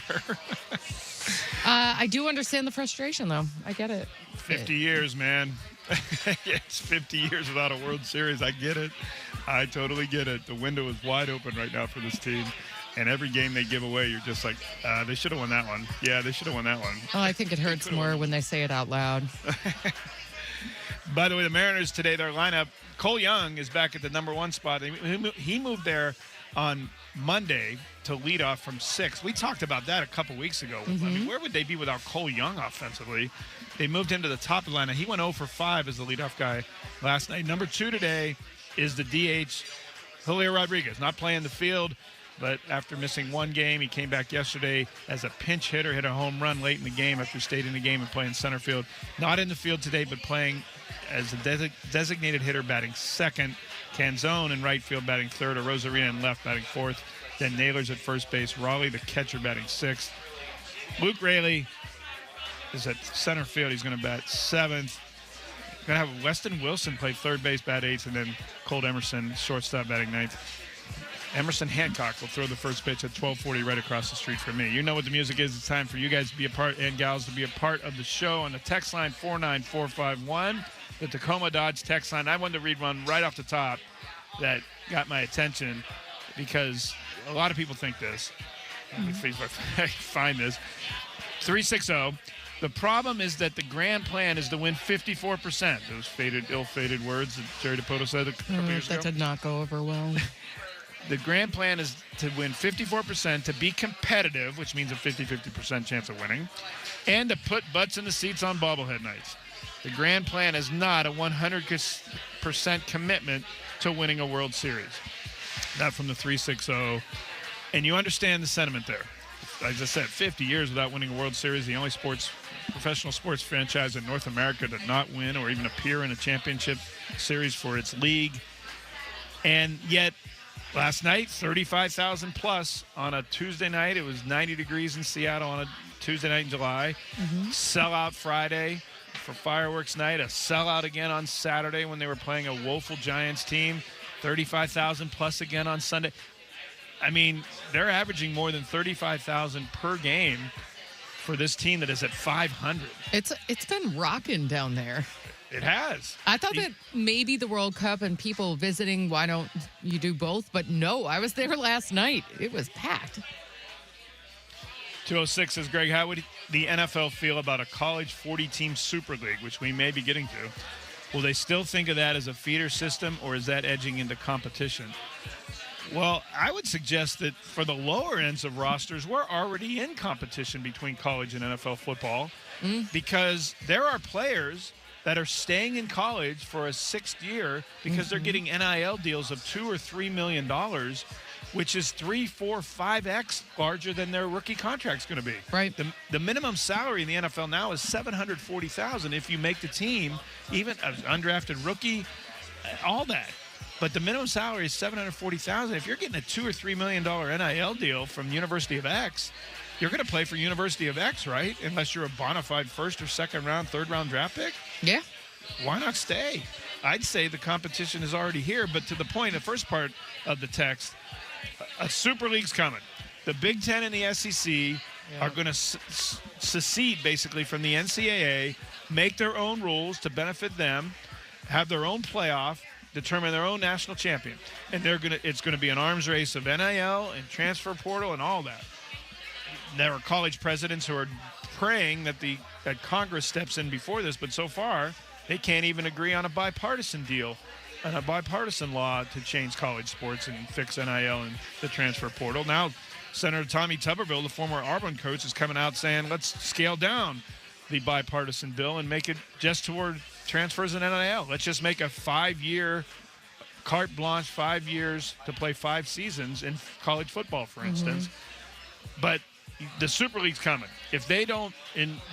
I do understand the frustration, though. I get it. 50 years, man. It's 50 years without a World Series. I get it. I totally get it. The window is wide open right now for this team. And every game they give away, you're just like, they should have won that one. Yeah, they should have won that one. Oh, I think it hurts more when they say it out loud. By the way, the Mariners today, their lineup, Cole Young is back at the number 1 spot. He moved there on Monday to lead off from 6. We talked about that a couple weeks ago. I mean, where would they be without Cole Young offensively? They moved him to the top of the lineup. He went 0 for 5 as the leadoff guy last night. Number 2 today is the DH, Julio Rodriguez, not playing the field. But after missing 1 game, he came back yesterday as a pinch hitter, hit a home run late in the game after stayed in the game and playing center field. Not in the field today, but playing as a designated hitter, batting second. Canzone in right field batting third, Rosarina in left batting fourth. Then Naylor's at first base. Raleigh, the catcher, batting sixth. Luke Raley is at center field. He's going to bat seventh. Going to have Weston Wilson play third base, bat eighth, and then Colt Emerson, shortstop, batting ninth. Emerson Hancock will throw the first pitch at 12:40 right across the street from me. You know what the music is. It's time for you guys to be a part, and gals to be a part of the show on the text line 49451, the Tacoma Dodge text line. I wanted to read one right off the top that got my attention because a lot of people think this. Let me see if I find this. 360. The problem is that the grand plan is to win 54%. Those ill-fated words that Jerry DiPoto said a couple years ago. That did not go over well. The grand plan is to win 54%, to be competitive, which means a 50-50% chance of winning, and to put butts in the seats on bobblehead nights. The grand plan is not a 100% commitment to winning a World Series. That from the 360. And you understand the sentiment there. As I said, 50 years without winning a World Series, the only professional sports franchise in North America to not win or even appear in a championship series for its league. And yet, last night, 35,000 plus on a Tuesday night. It was 90 degrees in Seattle on a Tuesday night in July. Sellout Friday for fireworks night. A sellout again on Saturday when they were playing a woeful Giants team. 35,000 plus again on Sunday. I mean, they're averaging more than 35,000 per game for this team that is at 500. It's been rocking down there. It has. I thought that maybe the World Cup and people visiting, why don't you do both? But no, I was there last night. It was packed. 206 says, Greg, how would the NFL feel about a college 40-team Super League, which we may be getting to? Will they still think of that as a feeder system, or is that edging into competition? Well, I would suggest that for the lower ends of rosters, we're already in competition between college and NFL football because there are players that are staying in college for a 6th year because they're getting NIL deals of $2 or $3 million, which is 3, 4, 5x larger than their rookie contract's going to be. Right. The minimum salary in the NFL now is $740,000 if you make the team, even as undrafted rookie, all that. But the minimum salary is $740,000. If you're getting a $2 or $3 million NIL deal from University of X, you're going to play for University of X, right? Unless you're a bona fide first or second round, third round draft pick. Yeah. Why not stay? I'd say the competition is already here. But to the point, the first part of the text, a Super League's coming. The Big Ten and the SEC are going to secede basically from the NCAA, make their own rules to benefit them, have their own playoff, determine their own national champion. And it's going to be an arms race of NIL and transfer portal and all that. There are college presidents who are praying that Congress steps in before this, but so far they can't even agree on a bipartisan deal and a bipartisan law to change college sports and fix NIL and the transfer portal. Now, Senator Tommy Tuberville, the former Auburn coach, is coming out saying, let's scale down the bipartisan bill and make it just toward transfers and NIL. Let's just make a 5-year carte blanche, 5 years to play 5 seasons in college football, for instance. But the Super League's coming. If they don't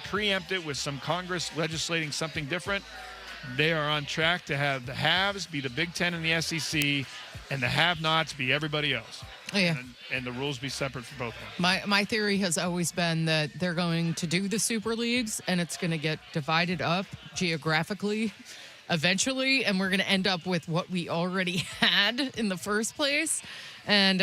preempt it with some Congress legislating something different, they are on track to have the haves be the Big Ten and the SEC and the have-nots be everybody else. Yeah. And the rules be separate for both of them. My theory has always been that they're going to do the Super Leagues and it's going to get divided up geographically eventually, and we're going to end up with what we already had in the first place. And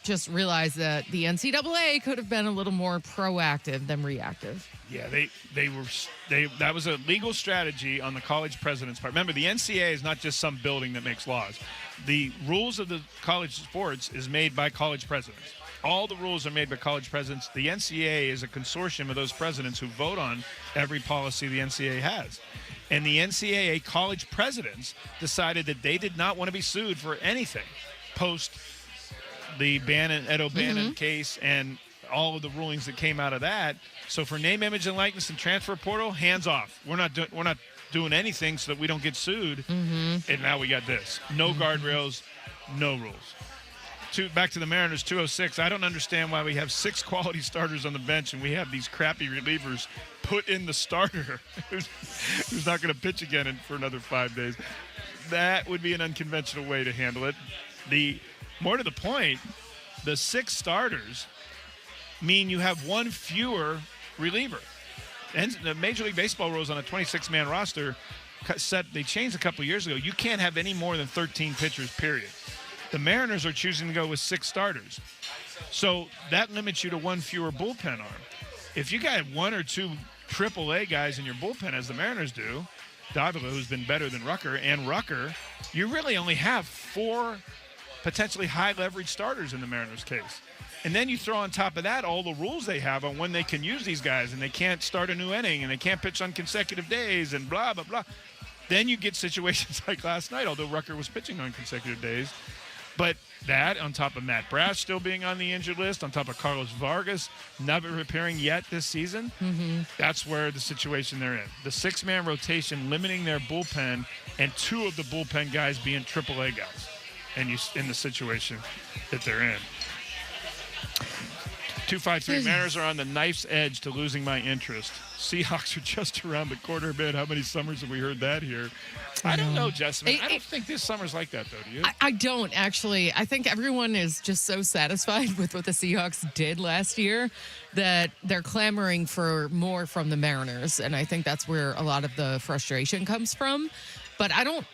just realized that the NCAA could have been a little more proactive than reactive. Yeah, that was a legal strategy on the college president's part. Remember, the NCAA is not just some building that makes laws. The rules of the college sports is made by college presidents. All the rules are made by college presidents. The NCAA is a consortium of those presidents who vote on every policy the NCAA has. And the NCAA college presidents decided that they did not want to be sued for anything post the Ed O'Bannon case and all of the rulings that came out of that. So for name, image, and likeness and transfer portal, hands off. We're not doing anything so that we don't get sued. And now we got this. No guardrails, no rules. Back to the Mariners, 206. I don't understand why we have 6 quality starters on the bench and we have these crappy relievers put in the starter who's not going to pitch again for another 5 days. That would be an unconventional way to handle it. More to the point, the 6 starters mean you have 1 fewer reliever. And the Major League Baseball rules on a 26-man roster they changed a couple of years ago. You can't have any more than 13 pitchers, period. The Mariners are choosing to go with 6 starters. So that limits you to 1 fewer bullpen arm. If you got 1 or 2 AAA guys in your bullpen, as the Mariners do, Davila, who's been better than Rucker, and Rucker, you really only have 4 potentially high-leverage starters in the Mariners' case. And then you throw on top of that all the rules they have on when they can use these guys, and they can't start a new inning, and they can't pitch on consecutive days, and blah, blah, blah. Then you get situations like last night, although Rucker was pitching on consecutive days. But that, on top of Matt Brash still being on the injured list, on top of Carlos Vargas not appearing yet this season, that's where the situation they're in. The 6-man rotation limiting their bullpen and 2 of the bullpen guys being AAA guys in the situation that they're in. 253 Mariners are on the knife's edge to losing my interest. Seahawks are just around the corner a bit. How many summers have we heard that here? I don't know, Jessamine. I don't think this summer's like that, though, do you? I don't, actually. I think everyone is just so satisfied with what the Seahawks did last year that they're clamoring for more from the Mariners, and I think that's where a lot of the frustration comes from. But I don't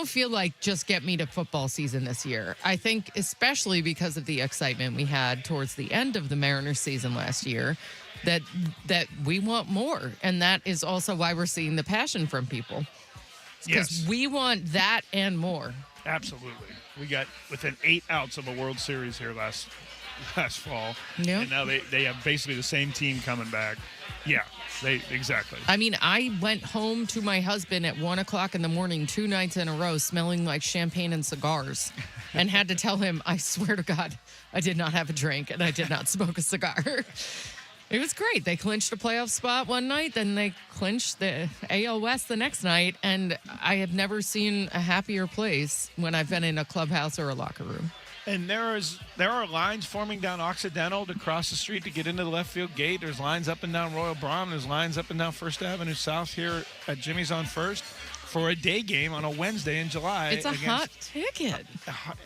feel like just get me to football season this year. I think especially because of the excitement we had towards the end of the Mariners season last year, that we want more. And that is also why we're seeing the passion from people. Because we want that and more. Absolutely. We got within 8 outs of a World Series here last fall. Yep. And now they have basically the same team coming back. Yeah, exactly. I mean, I went home to my husband at 1 o'clock in the morning 2 nights in a row smelling like champagne and cigars and had to tell him, I swear to God, I did not have a drink and I did not smoke a cigar. It was great. They clinched a playoff spot one night, then they clinched the AL West the next night, and I have never seen a happier place when I've been in a clubhouse or a locker room. And there are lines forming down Occidental to cross the street to get into the left field gate. There's lines up and down Royal Brom. There's lines up and down First Avenue South here at Jimmy's on First for a day game on a Wednesday in July. It's a hot ticket.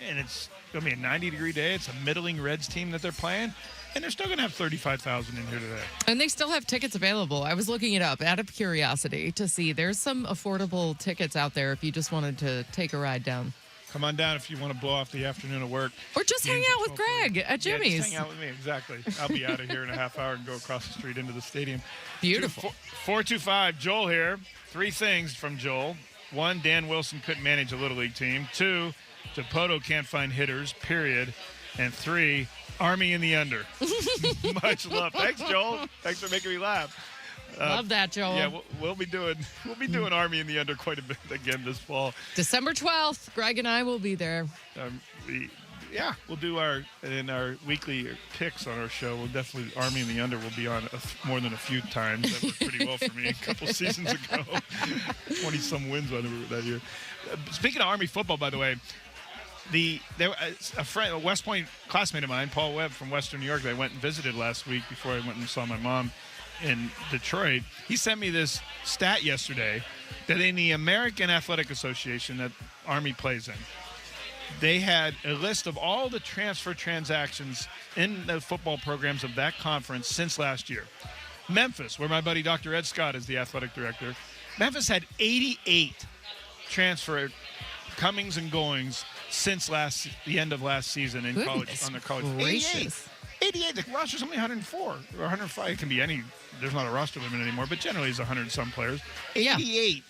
And it's going to be a 90-degree day. It's a middling Reds team that they're playing. And they're still going to have 35,000 in here today. And they still have tickets available. I was looking it up out of curiosity to see. There's some affordable tickets out there if you just wanted to take a ride down. Come on down if you want to blow off the afternoon of work. Or just hang out with Greg at Jimmy's. Yeah, just hang out with me, exactly. I'll be out of here in a half hour and go across the street into the stadium. Beautiful. 425, Joel here. 3 things from Joel. 1, Dan Wilson couldn't manage a Little League team. 2, Dipoto can't find hitters, period. And 3, Army in the under. Much love. Thanks, Joel. Thanks for making me laugh. Love that, Joel. Yeah, we'll be doing Army in the under quite a bit again this fall. December 12th, Greg and I will be there. We'll do our weekly picks on our show. We'll definitely Army in the under will be on more than a few times. That worked pretty well for me a couple seasons ago. 20-some wins that year. Speaking of Army football, by the way. A West Point classmate of mine, Paul Webb from Western New York, that I went and visited last week before I went and saw my mom in Detroit. He sent me this stat yesterday that in the American Athletic Association that Army plays in, they had a list of all the transfer transactions in the football programs of that conference since last year. Memphis, where my buddy Dr. Ed Scott is the athletic director, Memphis had 88 transfer comings and goings since the end of last season in college on their college. Gracious. 88. The roster's only 104 or 105. It can be any. There's not a roster limit anymore, but generally it's 100 some players. 88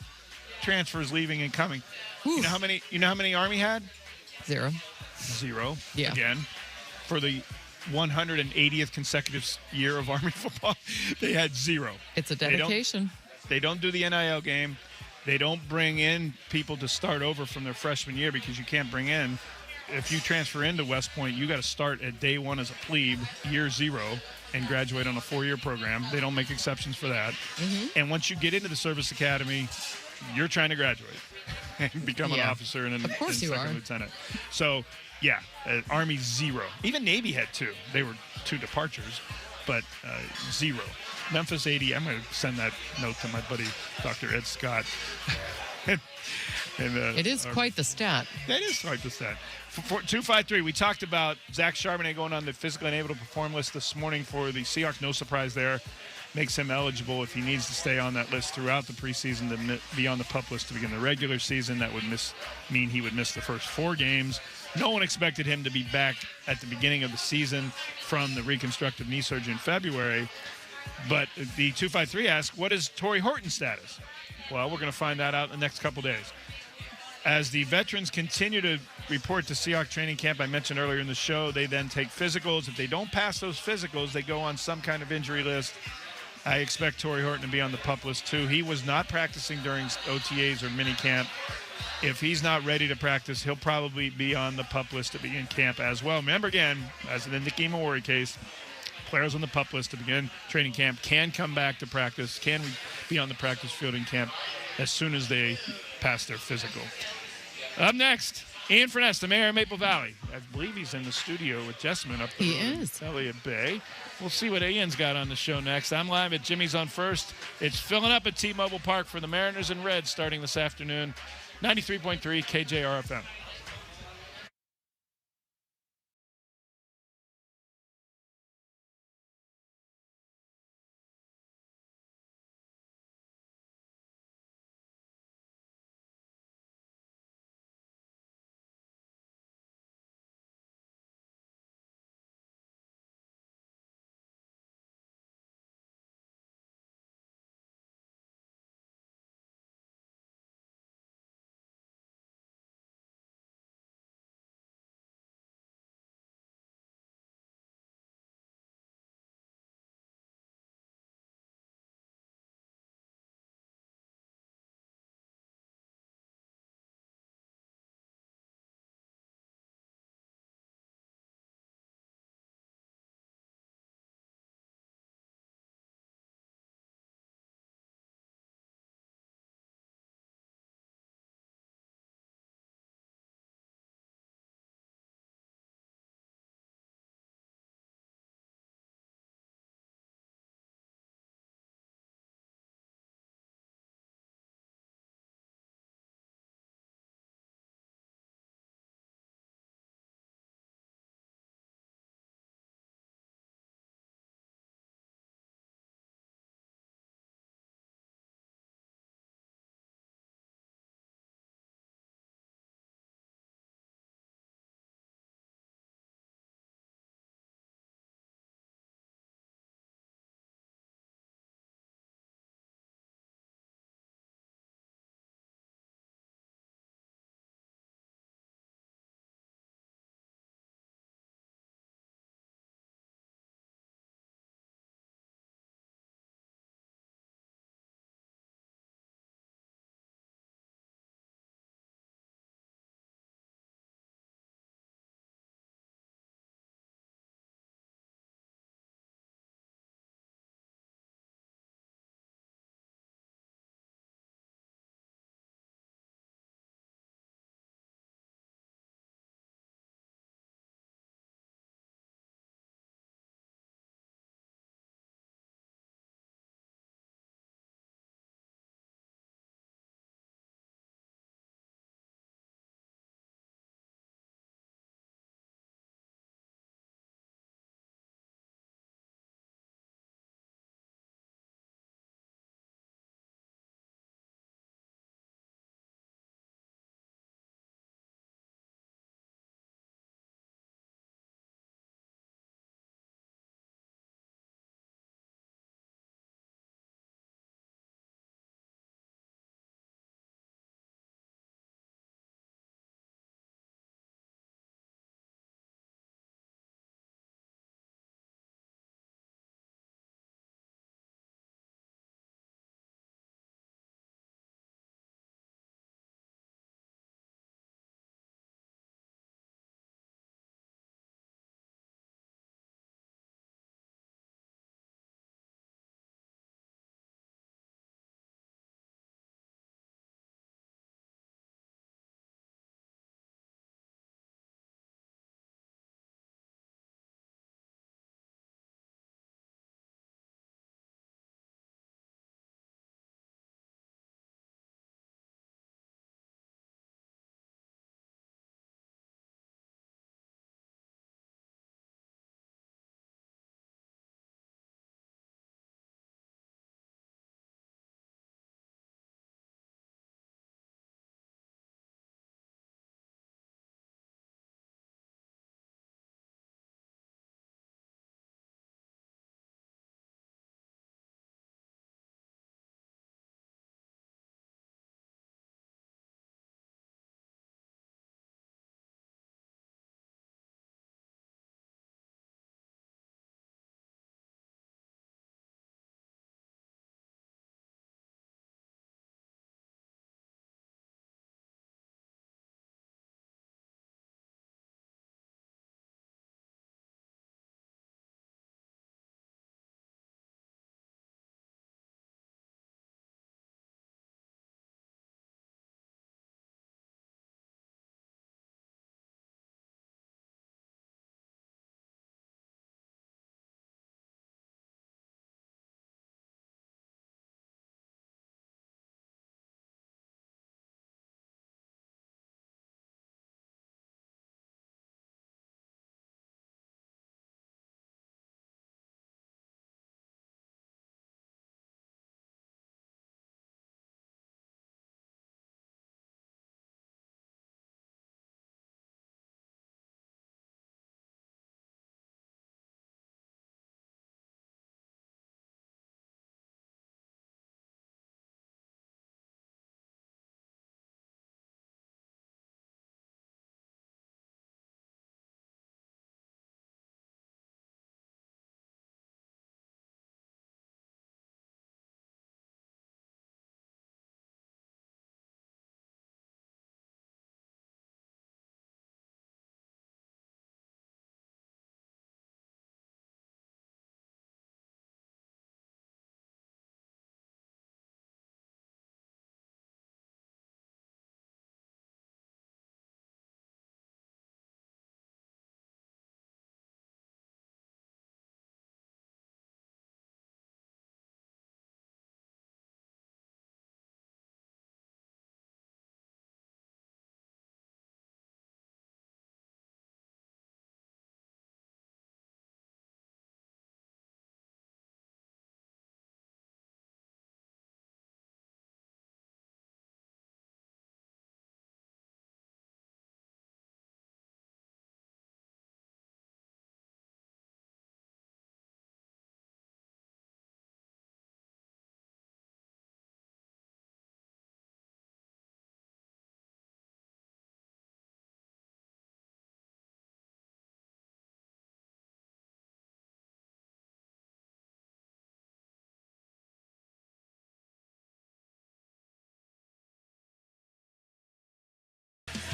transfers leaving and coming. You know how many? You know how many Army had? Zero. Yeah. Again, for the 180th consecutive year of Army football, they had 0. It's a dedication. They don't do the NIL game. They don't bring in people to start over from their freshman year because you can't bring in. If you transfer into West Point, you got to start at day 1 as a plebe, year 0, and graduate on a 4-year program. They don't make exceptions for that. And once you get into the service academy, you're trying to graduate and become an officer and a second lieutenant. So, yeah, Army 0. Even Navy had 2. They were 2 departures, but 0. Memphis 80. I'm going to send that note to my buddy Dr. Ed Scott. It is quite the stat. That is quite the stat. 253, we talked about Zach Charbonnet going on the physically unable to perform list this morning for the Seahawks. No surprise there. Makes him eligible if he needs to stay on that list throughout the preseason to be on the PUP list to begin the regular season. That would mean he would miss the first 4 games. No one expected him to be back at the beginning of the season from the reconstructive knee surgery in February. But the 253 asks, what is Torrey Horton's status? Well, we're going to find that out in the next couple days. As the veterans continue to report to Seahawks training camp, I mentioned earlier in the show, they then take physicals. If they don't pass those physicals, they go on some kind of injury list. I expect Torrey Horton to be on the PUP list too. He was not practicing during OTAs or mini camp. If he's not ready to practice, he'll probably be on the PUP list to begin camp as well. Remember, again, as in the Nicky Mawari case, players on the PUP list to begin training camp can come back to practice, can be on the practice field in camp as soon as they pass their physical. Up next, Ian Furness, the mayor of Maple Valley. I believe he's in the studio with Jessamine up there. He is. Elliott Bay. We'll see what Ian's got on the show next. I'm live at Jimmy's on First. It's filling up at T-Mobile Park for the Mariners and Reds starting this afternoon. 93.3 KJR FM.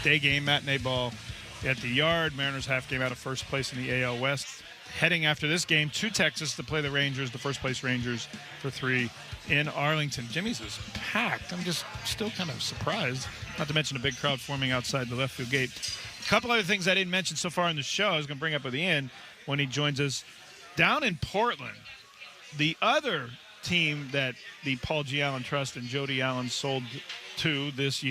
day game, matinee ball at the Yard. Mariners half game out of first place in the AL West. Heading after this game to Texas to play the Rangers, the first place Rangers, for 3 in Arlington. Jimmy's is packed. I'm just still kind of surprised, not to mention a big crowd forming outside the left field gate. A couple other things I didn't mention so far in the show I was going to bring up at the end when he joins us. Down in Portland, the other team that the Paul G. Allen Trust and Jody Allen sold to this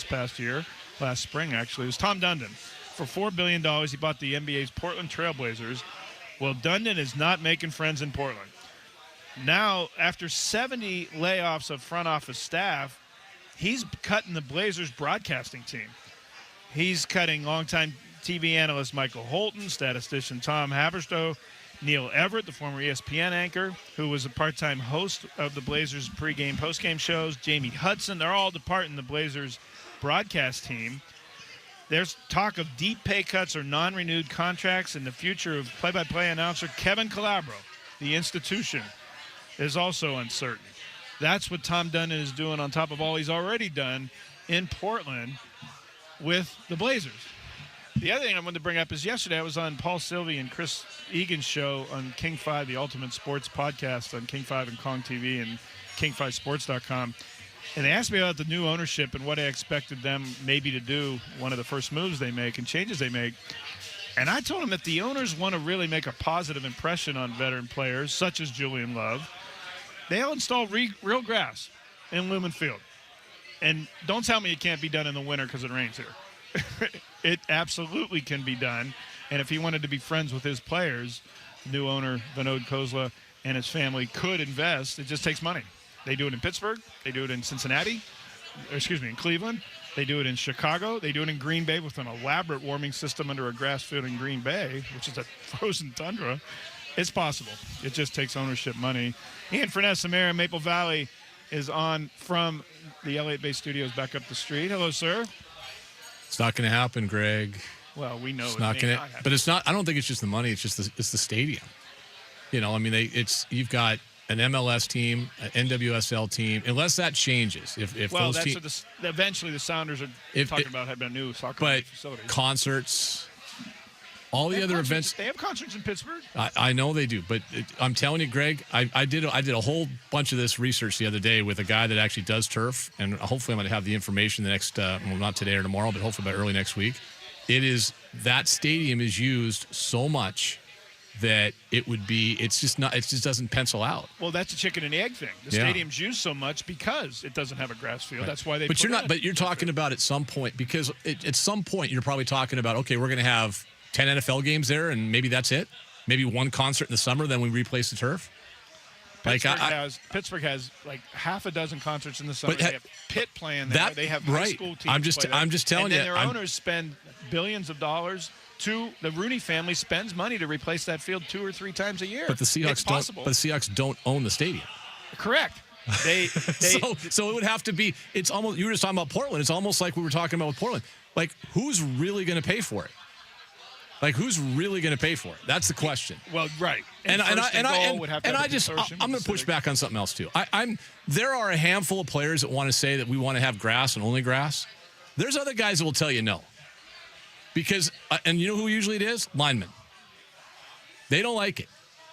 past year, last spring actually, was Tom Dundon. For $4 billion, he bought the NBA's Portland Trailblazers. Well, Dundon is not making friends in Portland. Now, after 70 layoffs of front office staff, he's cutting the Blazers broadcasting team. He's cutting longtime TV analyst Michael Holton, statistician Tom Haberstow, Neil Everett, the former ESPN anchor, who was a part-time host of the Blazers pregame, postgame shows, Jamie Hudson. They're all departing the Blazers broadcast team. There's talk of deep pay cuts or non-renewed contracts, and the future of play-by-play announcer Kevin Calabro, the institution, is also uncertain. That's what Tom Dundon is doing on top of all he's already done in Portland with the Blazers. The other thing I wanted to bring up is yesterday I was on Paul Sylvie and Chris Egan's show on King 5, the Ultimate Sports podcast on King 5 and Kong TV and King5Sports.com. And they asked me about the new ownership and what I expected them maybe to do, one of the first moves they make and changes they make. And I told them that the owners want to really make a positive impression on veteran players, such as Julian Love. They'll install real grass in Lumen Field. And don't tell me it can't be done in the winter because it rains here. It absolutely can be done. And if he wanted to be friends with his players, new owner Vinod Khosla and his family could invest. It just takes money. They do it in Pittsburgh. They do it in Cincinnati. In Cleveland. They do it in Chicago. They do it in Green Bay with an elaborate warming system under a grass field in Green Bay, which is a frozen tundra. It's possible. It just takes ownership money. Ian Furness, Samara, Maple Valley, is on from the L8-based studios back up the street. Hello, sir. It's not going to happen, Greg. Well, we know it's not going to. But it's not. I don't think it's just the money. It's just it's the stadium. You know, I mean, you've got an MLS team, an NWSL team. Unless that changes, if those teams, what eventually the Sounders are talking about having a new soccer facility. Concerts. All the other events. They have concerts in Pittsburgh. I know they do, but I'm telling you, Greg, I did a whole bunch of this research the other day with a guy that actually does turf, and hopefully I'm going to have the information the next, not today or tomorrow, but hopefully by early next week. That stadium is used so much that it just doesn't pencil out. Well, that's a chicken and egg thing. The stadium's used so much because it doesn't have a grass field. Right. That's why they. But you're talking about at some point, because at some point you're probably talking about, okay, we're going to have 10 NFL games there, and maybe that's it. Maybe one concert in the summer, then we replace the turf. Pittsburgh has like half a dozen concerts in the summer. They have Pitt playing there. They have high school teams. I'm just telling you. And then their owners spend billions of dollars. The Rooney family spends money to replace that field 2 or 3 times a year. But the Seahawks don't own the stadium. Correct. So it would have to be. It's almost. You were just talking about Portland. It's almost like we were talking about with Portland. Like, who's really going to pay for it? Like, who's really going to pay for it? That's the question. Well, right. I'm going to push back on something else too. There are a handful of players that want to say that we want to have grass and only grass. There's other guys that will tell you no. Because, and you know who usually it is? Linemen. They don't like it.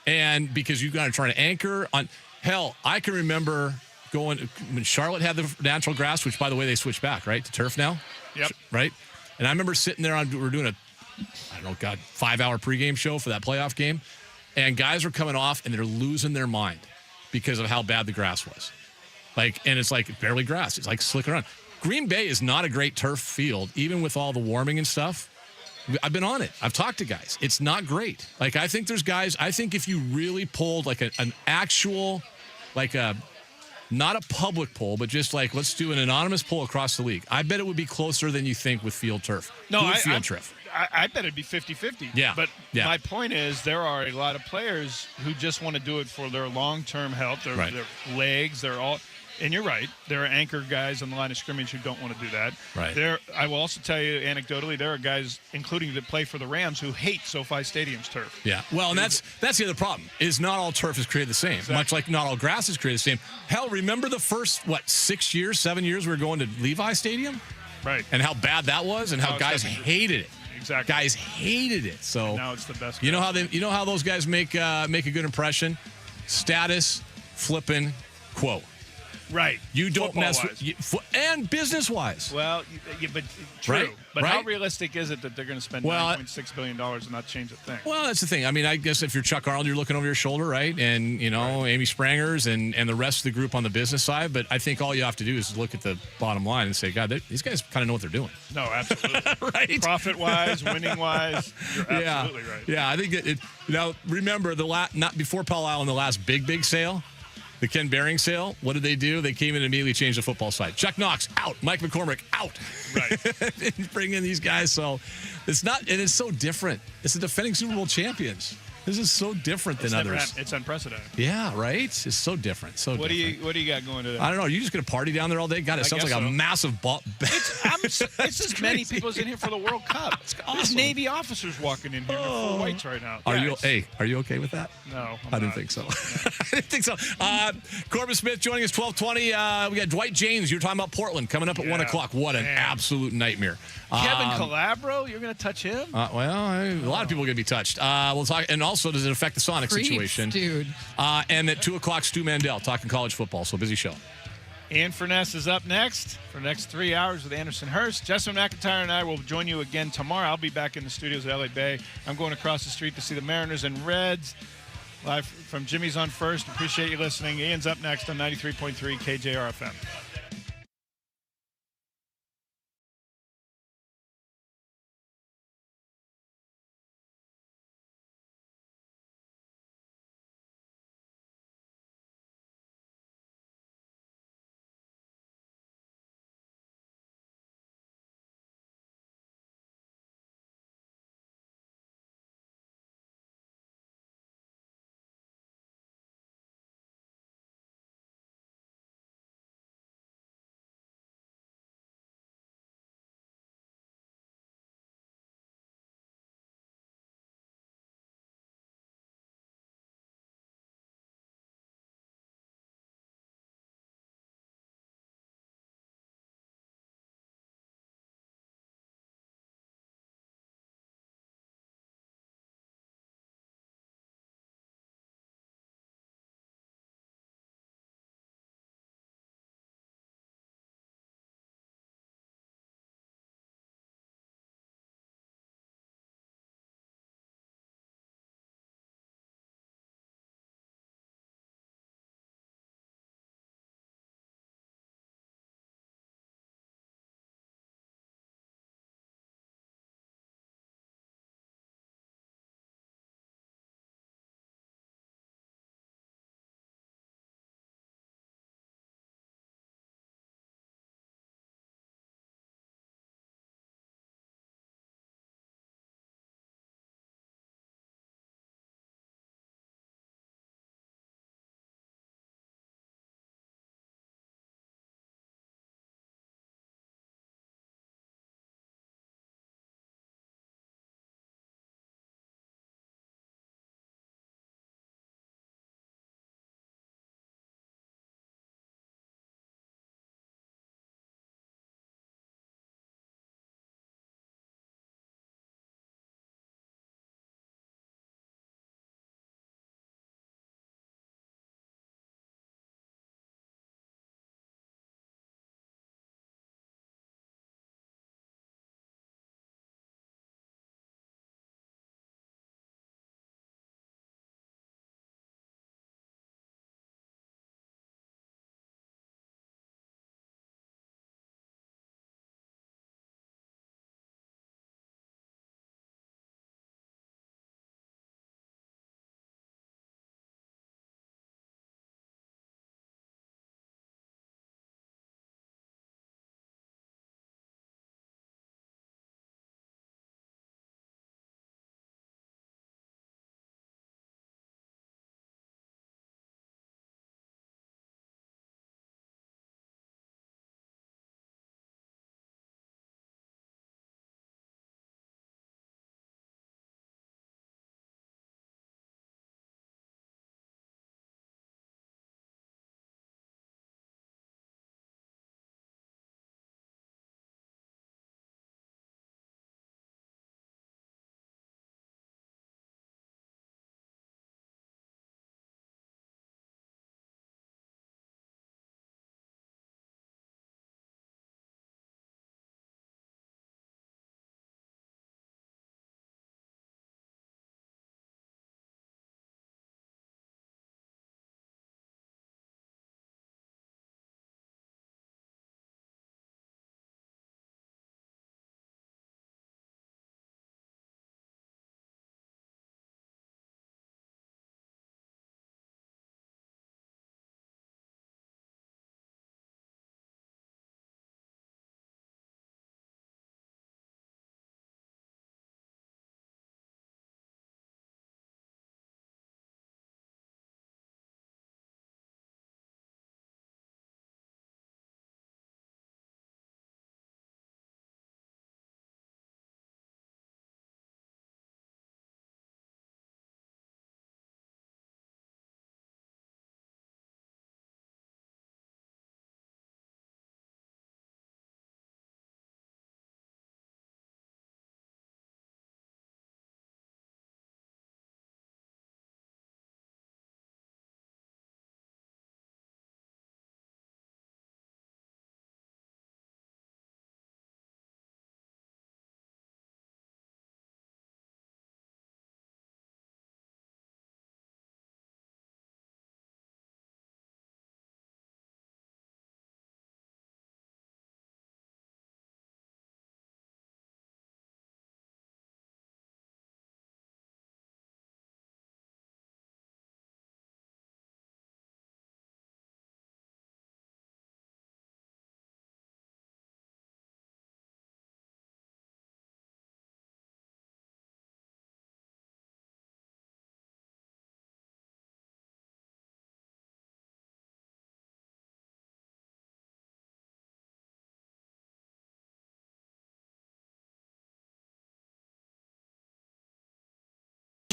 And because you've got to try to anchor on. Hell, I can remember going when Charlotte had the natural grass, which, by the way, they switched back, right, to turf now. Yep. Right. And I remember sitting there we're doing a 5-hour pregame show for that playoff game, and guys were coming off and they're losing their mind because of how bad the grass was. And it's like barely grass. It's like slicking around. Green Bay is not a great turf field, even with all the warming and stuff. I've been on it. I've talked to guys. It's not great. I think there's guys. I think if you really pulled an actual, not a public poll, but just let's do an anonymous poll across the league. I bet it would be closer than you think with field turf. Field turf. I bet it'd be 50-50. Yeah. But my point is there are a lot of players who just want to do it for their long-term health, their legs, and you're right. There are anchor guys on the line of scrimmage who don't want to do that. Right. I will also tell you anecdotally, there are guys, including that play for the Rams, who hate SoFi Stadium's turf. Yeah. Well, and that's the other problem, is not all turf is created the same. Exactly. Much like not all grass is created the same. Hell, remember the first, 7 years we were going to Levi Stadium? Right. And how bad that was, and how No, it's guys definitely- hated it. Exactly. Guys hated it. So And now it's the best. you know how those guys make a good impression? Status, flipping, quote. Right. You don't mess Football-wise. with and business wise. Well, but true. Right? But how Right? realistic is it that they're going to spend $9.6 billion and not change a thing? Well, that's the thing. I mean, I guess if you're Chuck Arnold, you're looking over your shoulder, right? And, Amy Sprangers and the rest of the group on the business side. But I think all you have to do is look at the bottom line and say, God, these guys kind of know what they're doing. No, absolutely. Right? Profit-wise, winning-wise, you're absolutely right. Yeah, I think it remember, not before Palo Alto, the last big sale, the Ken Behring sale, what did they do? They came in and immediately changed the football side. Chuck Knox, out. Mike McCormick, out. Right. And bring in these guys. So it's not, and it's so different. It's the defending Super Bowl champions. This is so different than others. It's unprecedented. Yeah, right? It's so different. So What different. do you got going today? I don't know. Are you just going to party down there all day? God, it sounds like guess a so. massive ball. It's as many people as in here for the World Cup. There's Navy officers walking in here in full whites right now. Are Yeah, are you okay with that? No, I didn't think so. I didn't think so. Corbin Smith joining us 12:20. We got Dwight James. You were talking about Portland coming up at 1 o'clock. What an absolute nightmare. Kevin Calabro, you're going to touch him? A lot of people are going to be touched. We'll talk, and also, does it affect the Sonic Creeps, situation? dude. And at 2 o'clock, Stu Mandel talking college football. So busy show. Ian Furness is up next for the next 3 hours with Anderson Hurst. Jessamine McIntyre and I will join you again tomorrow. I'll be back in the studios at LA Bay. I'm going across the street to see the Mariners and Reds. Live from Jimmy's on First. Appreciate you listening. Ian's up next on 93.3 KJR FM.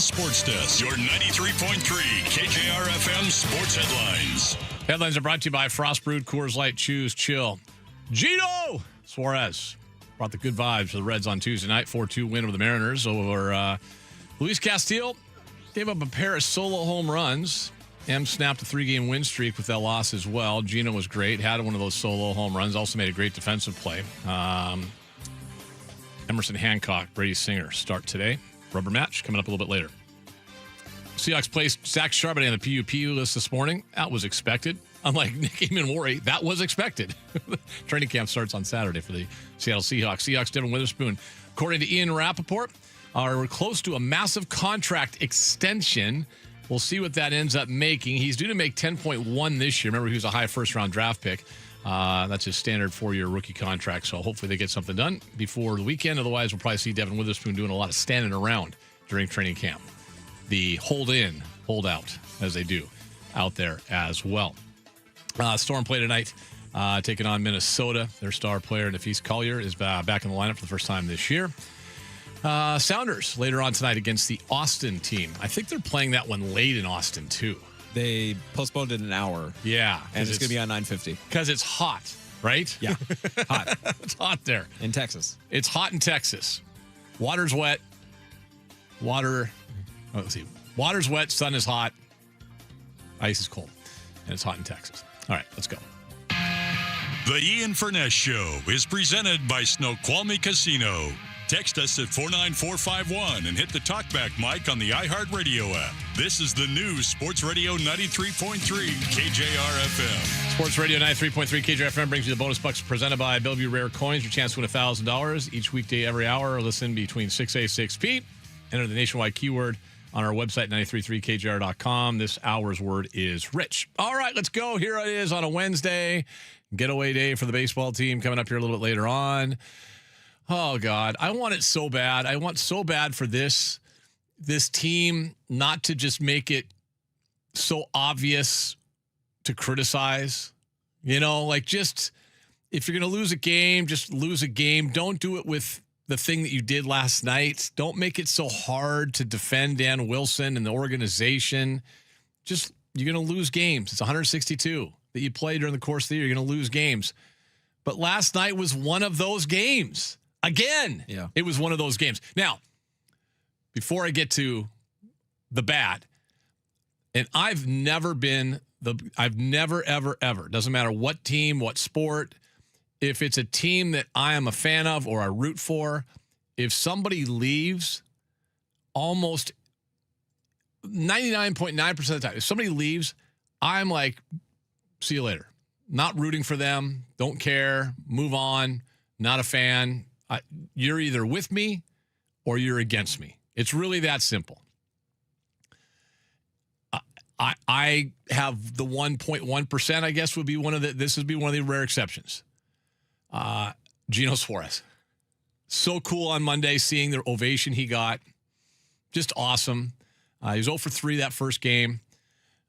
Sports Desk, your 93.3 KJR FM sports headlines. Headlines are brought to you by Frost Brewed Coors Light. Choose chill. Gino Suarez brought the good vibes to the Reds on Tuesday night. 4-2 win over the Mariners over Luis Castillo. Gave up a pair of solo home runs. M snapped a 3-game win streak with that loss as well. Gino was great. Had one of those solo home runs. Also made a great defensive play. Emerson Hancock, Brady Singer start today. Rubber match coming up a little bit later. Seahawks placed Zach Charbonnet on the PUP list this morning. That was expected. Unlike Nick Eamon-Worry, that was expected. Training camp starts on Saturday for the Seattle Seahawks. Seahawks, Devin Witherspoon, according to Ian Rappaport, are close to a massive contract extension. We'll see what that ends up making. He's due to make $10.1 this year. Remember, he was a high first-round draft pick. That's his standard 4-year rookie contract, so hopefully they get something done before the weekend. Otherwise, we'll probably see Devin Witherspoon doing a lot of standing around during training camp. The hold in, hold out, as they do out there as well. Storm play tonight, taking on Minnesota. Their star player, Nafis Collier, is back in the lineup for the first time this year. Sounders later on tonight against the Austin team. I think they're playing that one late in Austin, too. They postponed it an hour. Yeah. And it's going to be on 9:50. Because it's hot, right? Yeah. Hot. It's hot there. In Texas. It's hot in Texas. Water's wet. Water's wet. Sun is hot. Ice is cold. And it's hot in Texas. All right, let's go. The Ian Furness Show is presented by Snoqualmie Casino. Text us at 49451 and hit the talkback mic on the iHeartRadio app. This is the new Sports Radio 93.3 KJR FM. Sports Radio 93.3 KJR FM brings you the bonus bucks presented by Bellevue Rare Coins. Your chance to win $1,000 each weekday, every hour. Listen between 6A, 6P. Enter the nationwide keyword on our website, 93.3KJR.com. This hour's word is rich. All right, let's go. Here it is on a Wednesday. Getaway day for the baseball team coming up here a little bit later on. Oh, God. I want it so bad. I want so bad for this team not to just make it so obvious to criticize. You know, like just if you're going to lose a game, just lose a game. Don't do it with the thing that you did last night. Don't make it so hard to defend Dan Wilson and the organization. Just you're going to lose games. It's 162 that you play during the course of the year. You're going to lose games. But last night was one of those games. Again, It was one of those games. Now, before I get to the bad, and I've never, ever, doesn't matter what team, what sport, if it's a team that I am a fan of or I root for, if somebody leaves, almost 99.9% of the time, if somebody leaves, I'm like, see you later. Not rooting for them, don't care, move on, not a fan. You're either with me or you're against me. It's really that simple. I have the 1.1%, I guess, would be this would be one of the rare exceptions. Gino Suarez. So cool on Monday, seeing the ovation he got. Just awesome. He was 0 for 3 that first game.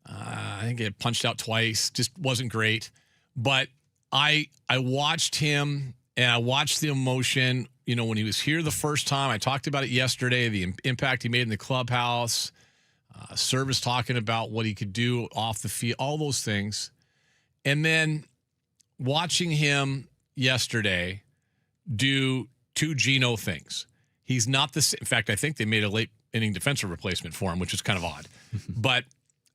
I think he had punched out twice. Just wasn't great. But I watched him. And I watched the emotion, you know, when he was here the first time. I talked about it yesterday, the impact he made in the clubhouse, Service talking about what he could do off the field, all those things. And then watching him yesterday do two Gino things. He's not the same. In fact, I think they made a late inning defensive replacement for him, which is kind of odd. But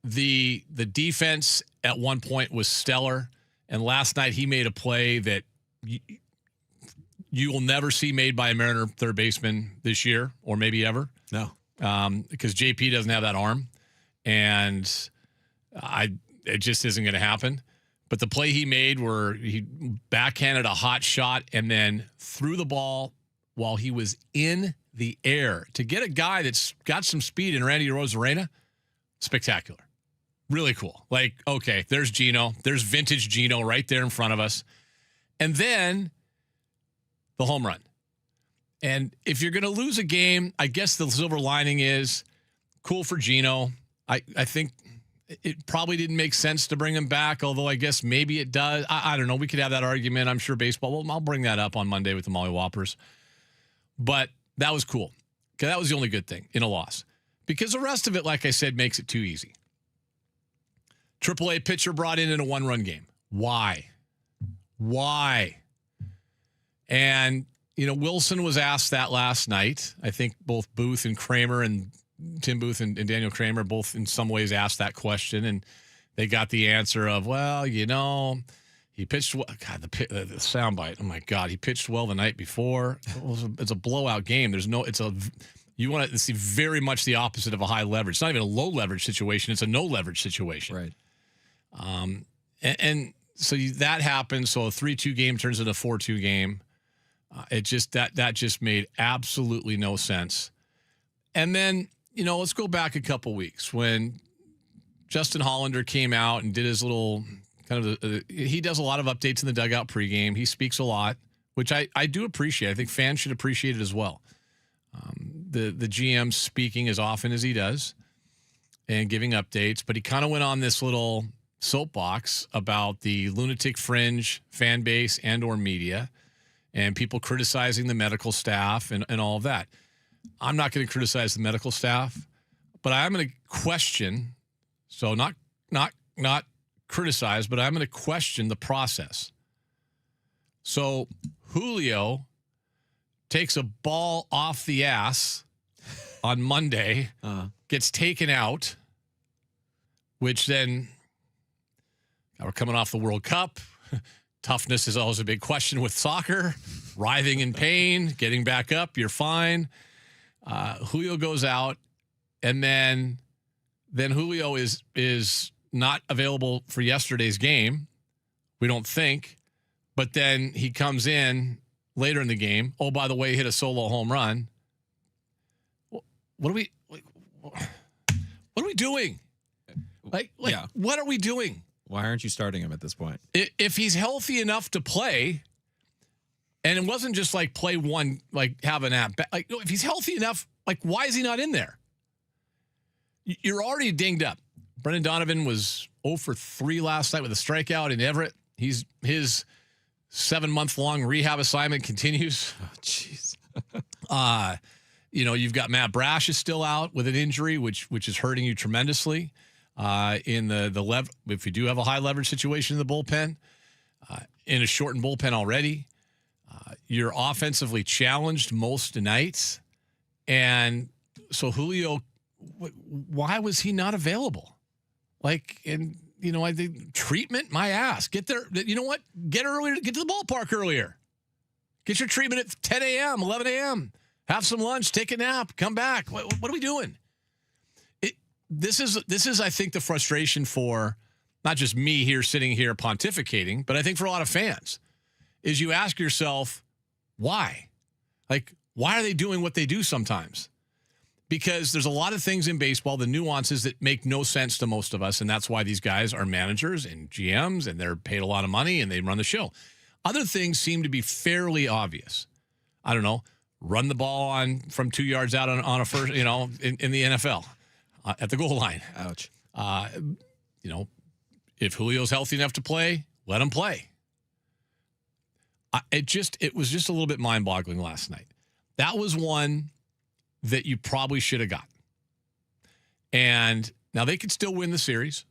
the defense at one point was stellar. And last night he made a play that you will never see made by a Mariner third baseman this year or maybe ever. No. Because JP doesn't have that arm. And it just isn't going to happen. But the play he made where he backhanded a hot shot and then threw the ball while he was in the air to get a guy that's got some speed in Randy Arozarena, spectacular. Really cool. Like, okay, there's Gino. There's vintage Gino right there in front of us. And then the home run. And if you're going to lose a game, I guess the silver lining is cool for Gino. I think it probably didn't make sense to bring him back, although I guess maybe it does. I don't know. We could have that argument. I'm sure baseball. Well, I'll bring that up on Monday with the Molly Whoppers. But that was cool. Because that was the only good thing in a loss. Because the rest of it, like I said, makes it too easy. AAA pitcher brought in a one-run game. Why? And, Wilson was asked that last night. I think both Booth and Kramer and Tim Booth and Daniel Kramer both in some ways asked that question, and they got the answer of, well, he pitched well. God, the soundbite. Oh, my God. He pitched well the night before. It's a blowout game. You want to see very much the opposite of a high leverage. It's not even a low leverage situation. It's a no leverage situation. Right. And so that happened. So a 3-2 game turns into a 4-2 game. It just that just made absolutely no sense. And then, let's go back a couple weeks when Justin Hollander came out and did his little he does a lot of updates in the dugout pregame. He speaks a lot, which I do appreciate. I think fans should appreciate it as well. The GM speaking as often as he does and giving updates, but he kind of went on this little soapbox about the lunatic fringe fan base and or media and people criticizing the medical staff and all of that. I'm not going to criticize the medical staff, but I'm going to question, so not criticize, but I'm going to question the process. So Julio takes a ball off the ass on Monday, gets taken out, which then we're coming off the World Cup. Toughness is always a big question with soccer. Writhing in pain, getting back up, you're fine. Julio goes out, and then Julio is not available for yesterday's game, we don't think. But then he comes in later in the game. Oh, by the way, he hit a solo home run. What are we doing? Yeah. What are we doing? Why aren't you starting him at this point? If he's healthy enough to play, and it wasn't just like play one, like have an app, like if he's healthy enough, like why is he not in there? You're already dinged up. Brendan Donovan was 0 for 3 last night with a strikeout in Everett. His 7-month-long rehab assignment continues. Oh, jeez. You've got Matt Brash is still out with an injury, which is hurting you tremendously. In the if you do have a high leverage situation in the bullpen, in a shortened bullpen already, you're offensively challenged most nights, and so Julio, why was he not available? I think treatment, my ass. Get there. You know what? Get earlier. Get to the ballpark earlier. Get your treatment at 10 a.m., 11 a.m. Have some lunch, take a nap, come back. What are we doing? This is, I think, the frustration for not just me sitting here pontificating, but I think for a lot of fans, is you ask yourself, why? Why are they doing what they do sometimes? Because there's a lot of things in baseball, the nuances that make no sense to most of us, and that's why these guys are managers and GMs, and they're paid a lot of money, and they run the show. Other things seem to be fairly obvious. I don't know, run the ball from 2 yards out on a first, in the NFL. At the goal line. Ouch. If Julio's healthy enough to play, let him play. It was just a little bit mind-boggling last night. That was one that you probably should have got. And now they could still win the series.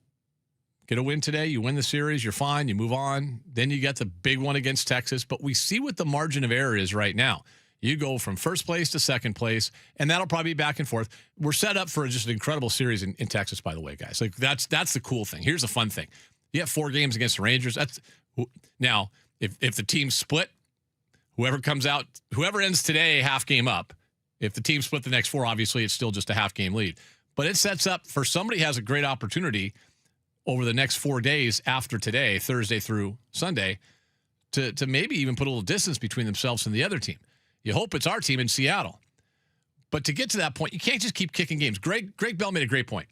Get a win today, you win the series, you're fine, you move on. Then you get the big one against Texas. But we see what the margin of error is right now. You go from first place to second place, and that'll probably be back and forth. We're set up for just an incredible series in Texas, by the way, guys. That's the cool thing. Here's the fun thing. You have 4 games against the Rangers. Now, if the team's split, whoever ends today half game up. If the team split the next 4, obviously it's still just a half game lead. But it sets up for somebody has a great opportunity over the next 4 days after today, Thursday through Sunday, to maybe even put a little distance between themselves and the other team. You hope it's our team in Seattle. But to get to that point, you can't just keep kicking games. Greg Bell made a great point.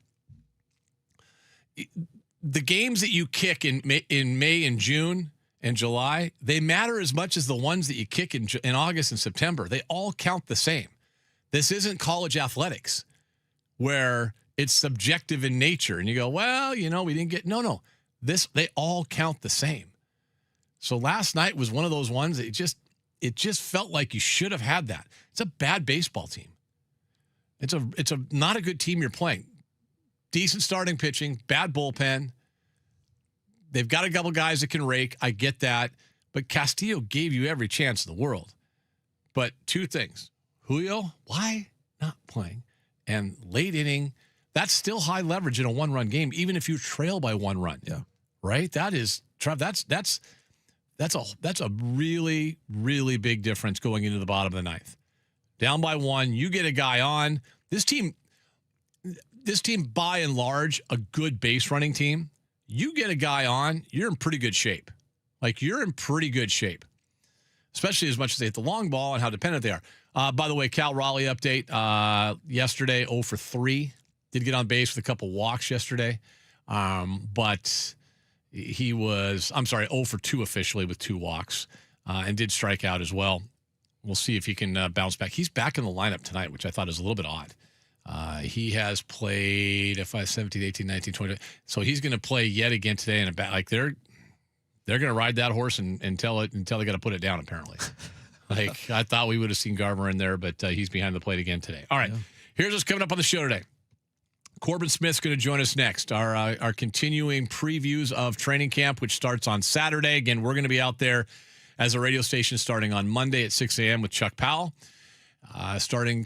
The games that you kick in May and June and July, they matter as much as the ones that you kick in August and September. They all count the same. This isn't college athletics where it's subjective in nature. And you go, well, we didn't get... No. They all count the same. So last night was one of those ones that it just felt like you should have had that. It's a bad baseball team. It's a not a good team you're playing. Decent starting pitching, bad bullpen. They've got a couple guys that can rake. I get that. But Castillo gave you every chance in the world. But two things. Julio, why not playing? And late inning, that's still high leverage in a one-run game, even if you trail by one run. Yeah. Right? That is, Trev, that's a really, really big difference going into the bottom of the ninth. Down by one, you get a guy on. This team, by and large, a good base running team. You get a guy on, you're in pretty good shape. Like, you're in pretty good shape, especially as much as they hit the long ball and how dependent they are. By the way, Cal Raleigh update. Yesterday, 0 for 3. Did get on base with a couple walks yesterday. But he was, 0 for 2 officially with 2 walks, and did strike out as well. We'll see if he can bounce back. He's back in the lineup tonight, which I thought is a little bit odd. He has played 17, 18, 19, 20. So he's going to play yet again today. And like they're going to ride that horse until they got to put it down, apparently. Like, I thought we would have seen Garver in there, but he's behind the plate again today. All right. Yeah. Here's what's coming up on the show today. Corbin Smith's going to join us next. Our continuing previews of training camp, which starts on Saturday. Again, we're going to be out there as a radio station starting on Monday at 6 a.m. with Chuck Powell.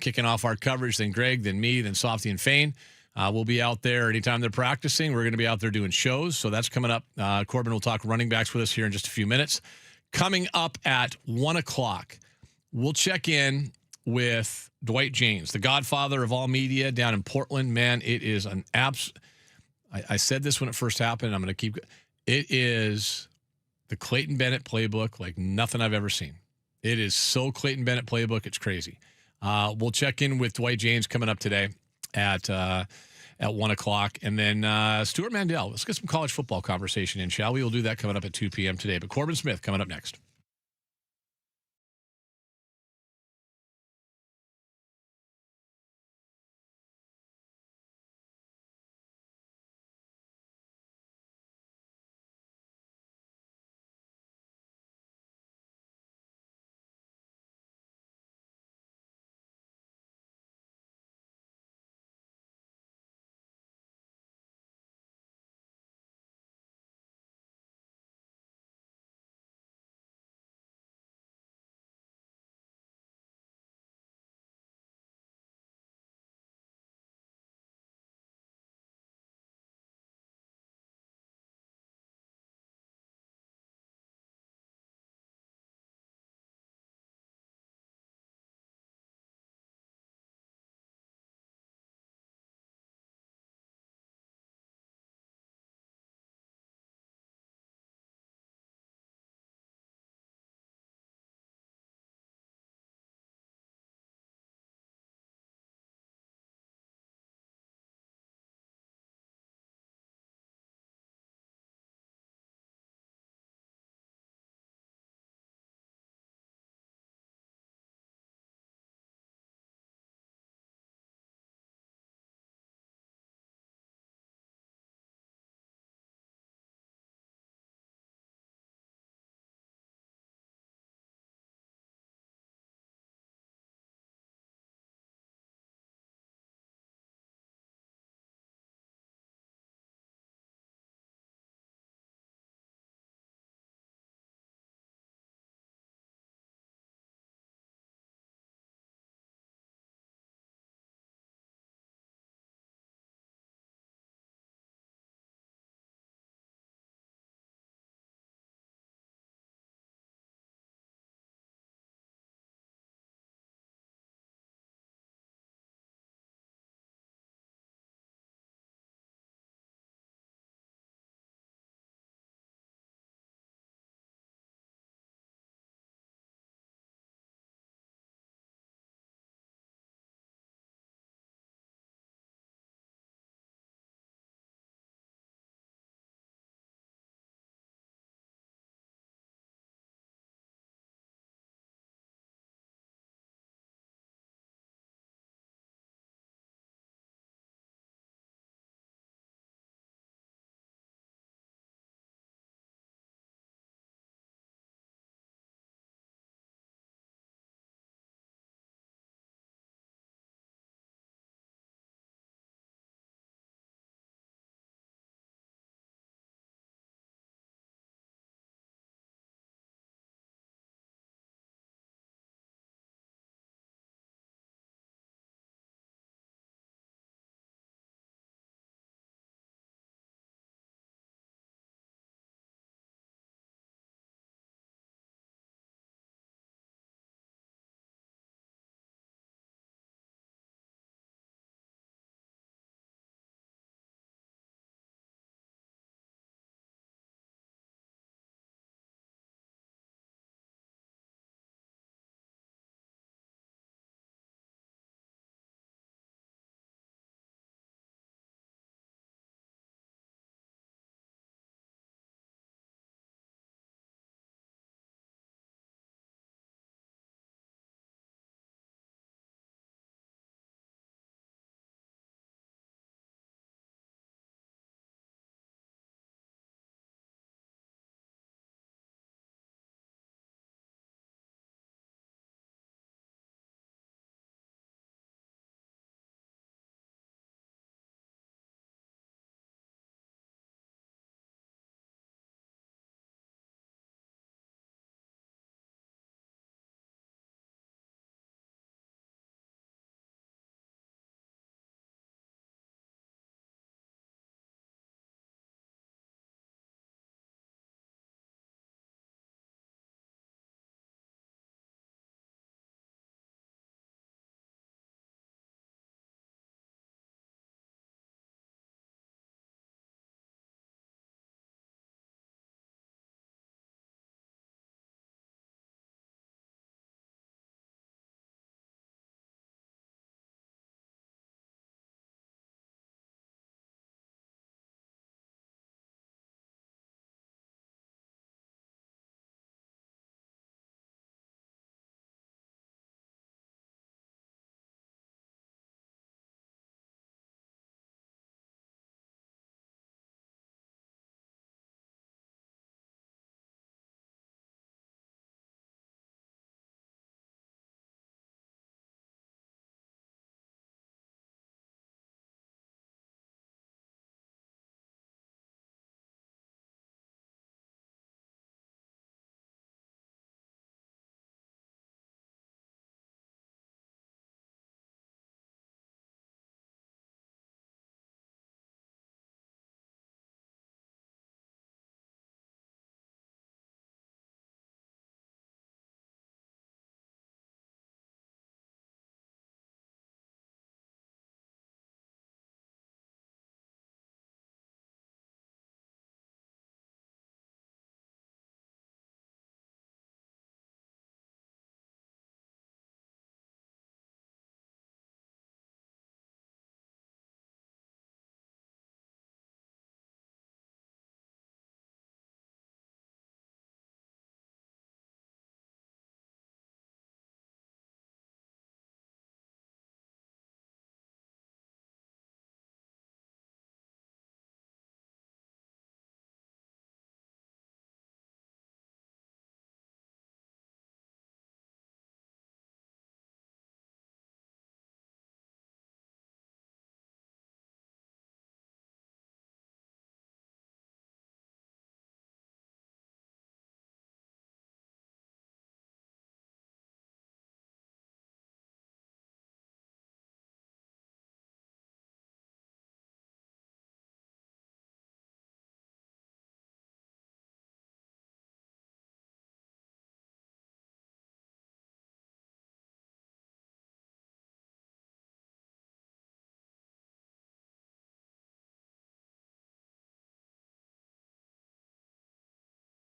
Kicking off our coverage, then Greg, then me, then Softy and Fane. We'll be out there anytime they're practicing. We're going to be out there doing shows, so that's coming up. Corbin will talk running backs with us here in just a few minutes. Coming up at 1 o'clock, we'll check in with Dwight James, the godfather of all media down in Portland. Man, it is an I said this when it first happened, and I'm going to keep it is the Clayton Bennett playbook like nothing I've ever seen. It is so Clayton Bennett playbook, it's crazy. We'll check in with Dwight James coming up today at 1 o'clock. And then Stuart Mandel. Let's get some college football conversation in, shall we? We'll do that coming up at 2 p.m. today. But Corbin Smith coming up next.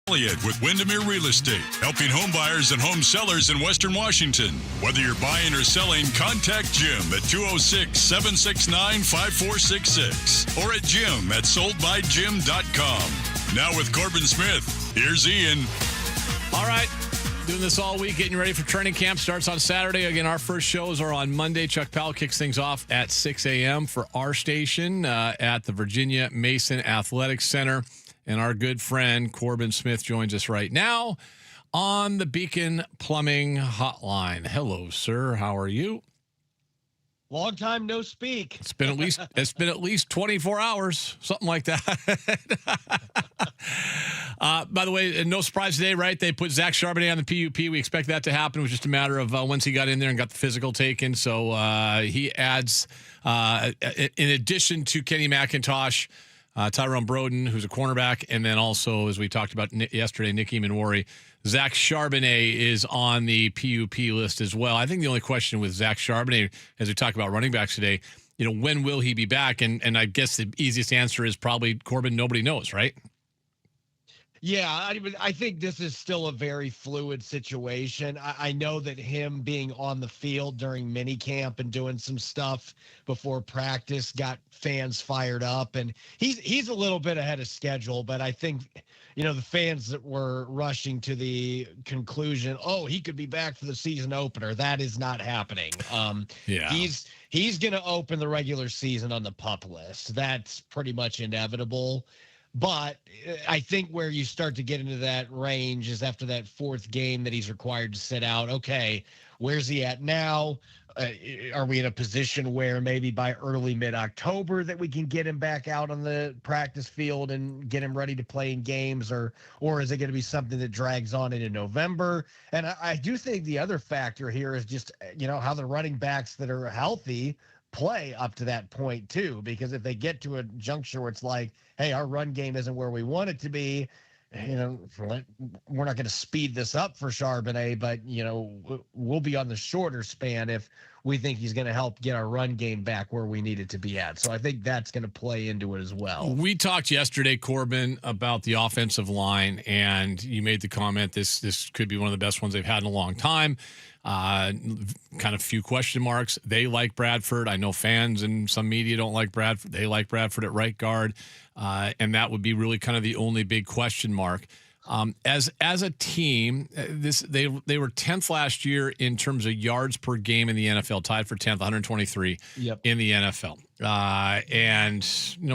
Elliott with Windermere Real Estate, helping home buyers and home sellers in Western Washington. Whether you're buying or selling, contact Jim at 206-769-5466 or at jim@soldbyjim.com. Now with Corbin Smith, here's Ian. All right. Doing this all week, getting ready for training camp. Starts on Saturday. Again, our first shows are on Monday. Chuck Powell kicks things off at 6 a.m. for our station at the Virginia Mason Athletic Center. And our good friend Corbin Smith joins us right now on the Beacon Plumbing Hotline. Hello, sir. How are you? Long time no speak. It's been at least 24 hours, something like that. By the way, no surprise today, right? They put Zach Charbonnet on the PUP. We expect that to happen. It was just a matter of once he got in there and got the physical taken. So he adds, in addition to Kenny McIntosh, Tyrone Broden, who's a cornerback, and then also, as we talked about yesterday, Nick Eamon-Wari, Zach Charbonnet is on the PUP list as well. I think the only question with Zach Charbonnet, as we talk about running backs today, when will he be back? And I guess the easiest answer is probably, Corbin, nobody knows, right? Yeah, I think this is still a very fluid situation. I know that him being on the field during minicamp and doing some stuff before practice got fans fired up, and he's a little bit ahead of schedule. But I think, the fans that were rushing to the conclusion, oh, he could be back for the season opener, that is not happening. Yeah, he's going to open the regular season on the PUP list. That's pretty much inevitable. But I think where you start to get into that range is after that fourth game that he's required to sit out. Okay, where's he at now? Are we in a position where maybe by early mid-October that we can get him back out on the practice field and get him ready to play in games, or is it going to be something that drags on into November? And I do think the other factor here is just, how the running backs that are healthy play up to that point too, because if they get to a juncture where it's like, hey, our run game isn't where we want it to be, we're not going to speed this up for Charbonnet, but we'll be on the shorter span if we think he's going to help get our run game back where we need it to be at. So I think that's going to play into it as well. We talked yesterday, Corbin, about the offensive line, and you made the comment this could be one of the best ones they've had in a long time. Kind of few question marks. They like Bradford. I know fans and some media don't like Bradford. They like Bradford at right guard. And that would be really kind of the only big question mark. As a team, they were 10th last year in terms of yards per game in the NFL, tied for 10th, 123 in the NFL. And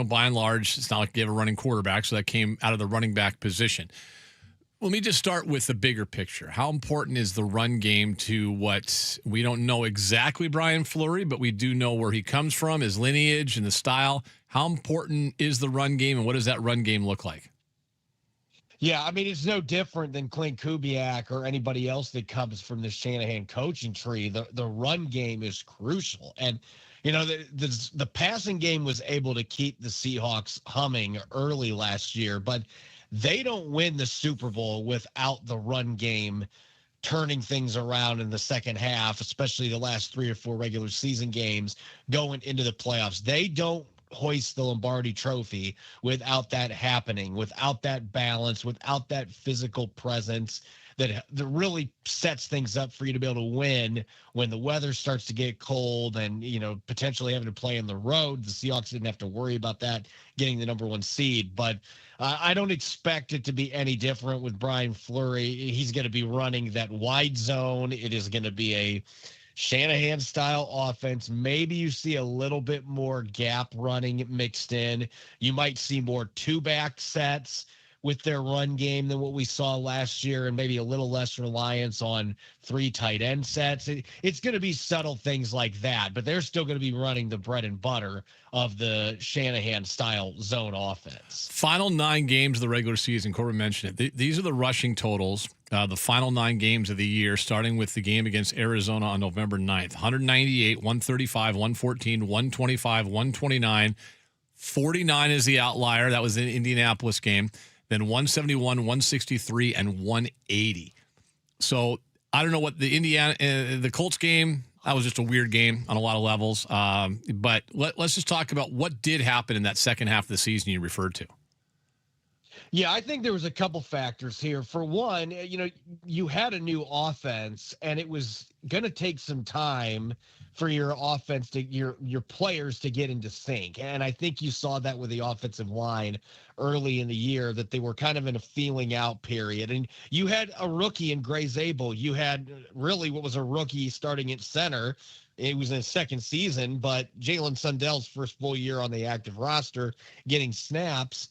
by and large, it's not like they have a running quarterback, so that came out of the running back position. Let me just start with the bigger picture. How important is the run game to what we don't know exactly Brian Fleury, but we do know where he comes from, his lineage and the style. How important is the run game, and what does that run game look like? Yeah, it's no different than Clint Kubiak or anybody else that comes from the Shanahan coaching tree. The run game is crucial. And, the passing game was able to keep the Seahawks humming early last year, but they don't win the Super Bowl without the run game turning things around in the second half, especially the last 3 or 4 regular season games going into the playoffs. They don't hoist the Lombardi Trophy without that happening, without that balance, without that physical presence that really sets things up for you to be able to win when the weather starts to get cold and, potentially having to play on the road. The Seahawks didn't have to worry about that getting the number 1 seed, but I don't expect it to be any different with Brian Fleury. He's going to be running that wide zone. It is going to be a Shanahan style offense. Maybe you see a little bit more gap running mixed in. You might see more 2-back sets with their run game than what we saw last year, and maybe a little less reliance on 3 tight end sets. It's going to be subtle things like that, but they're still going to be running the bread and butter of the Shanahan style zone offense. Final 9 games of the regular season, Corbin mentioned it. These are the rushing totals, the final 9 games of the year, starting with the game against Arizona on November 9th. 198, 135, 114, 125, 129. 49 is the outlier. That was an Indianapolis game. Then 171, 163, and 180. So I don't know what the Colts game, that was just a weird game on a lot of levels. But let's just talk about what did happen in that second half of the season you referred to. Yeah, I think there was a couple factors here. For one, you had a new offense, and it was going to take some time for your offense to your players to get into sync. And I think you saw that with the offensive line early in the year, that they were kind of in a feeling out period. And you had a rookie in Gray Zabel. You had really what was a rookie starting at center. It was in his second season, but Jalen Sundell's first full year on the active roster, getting snaps.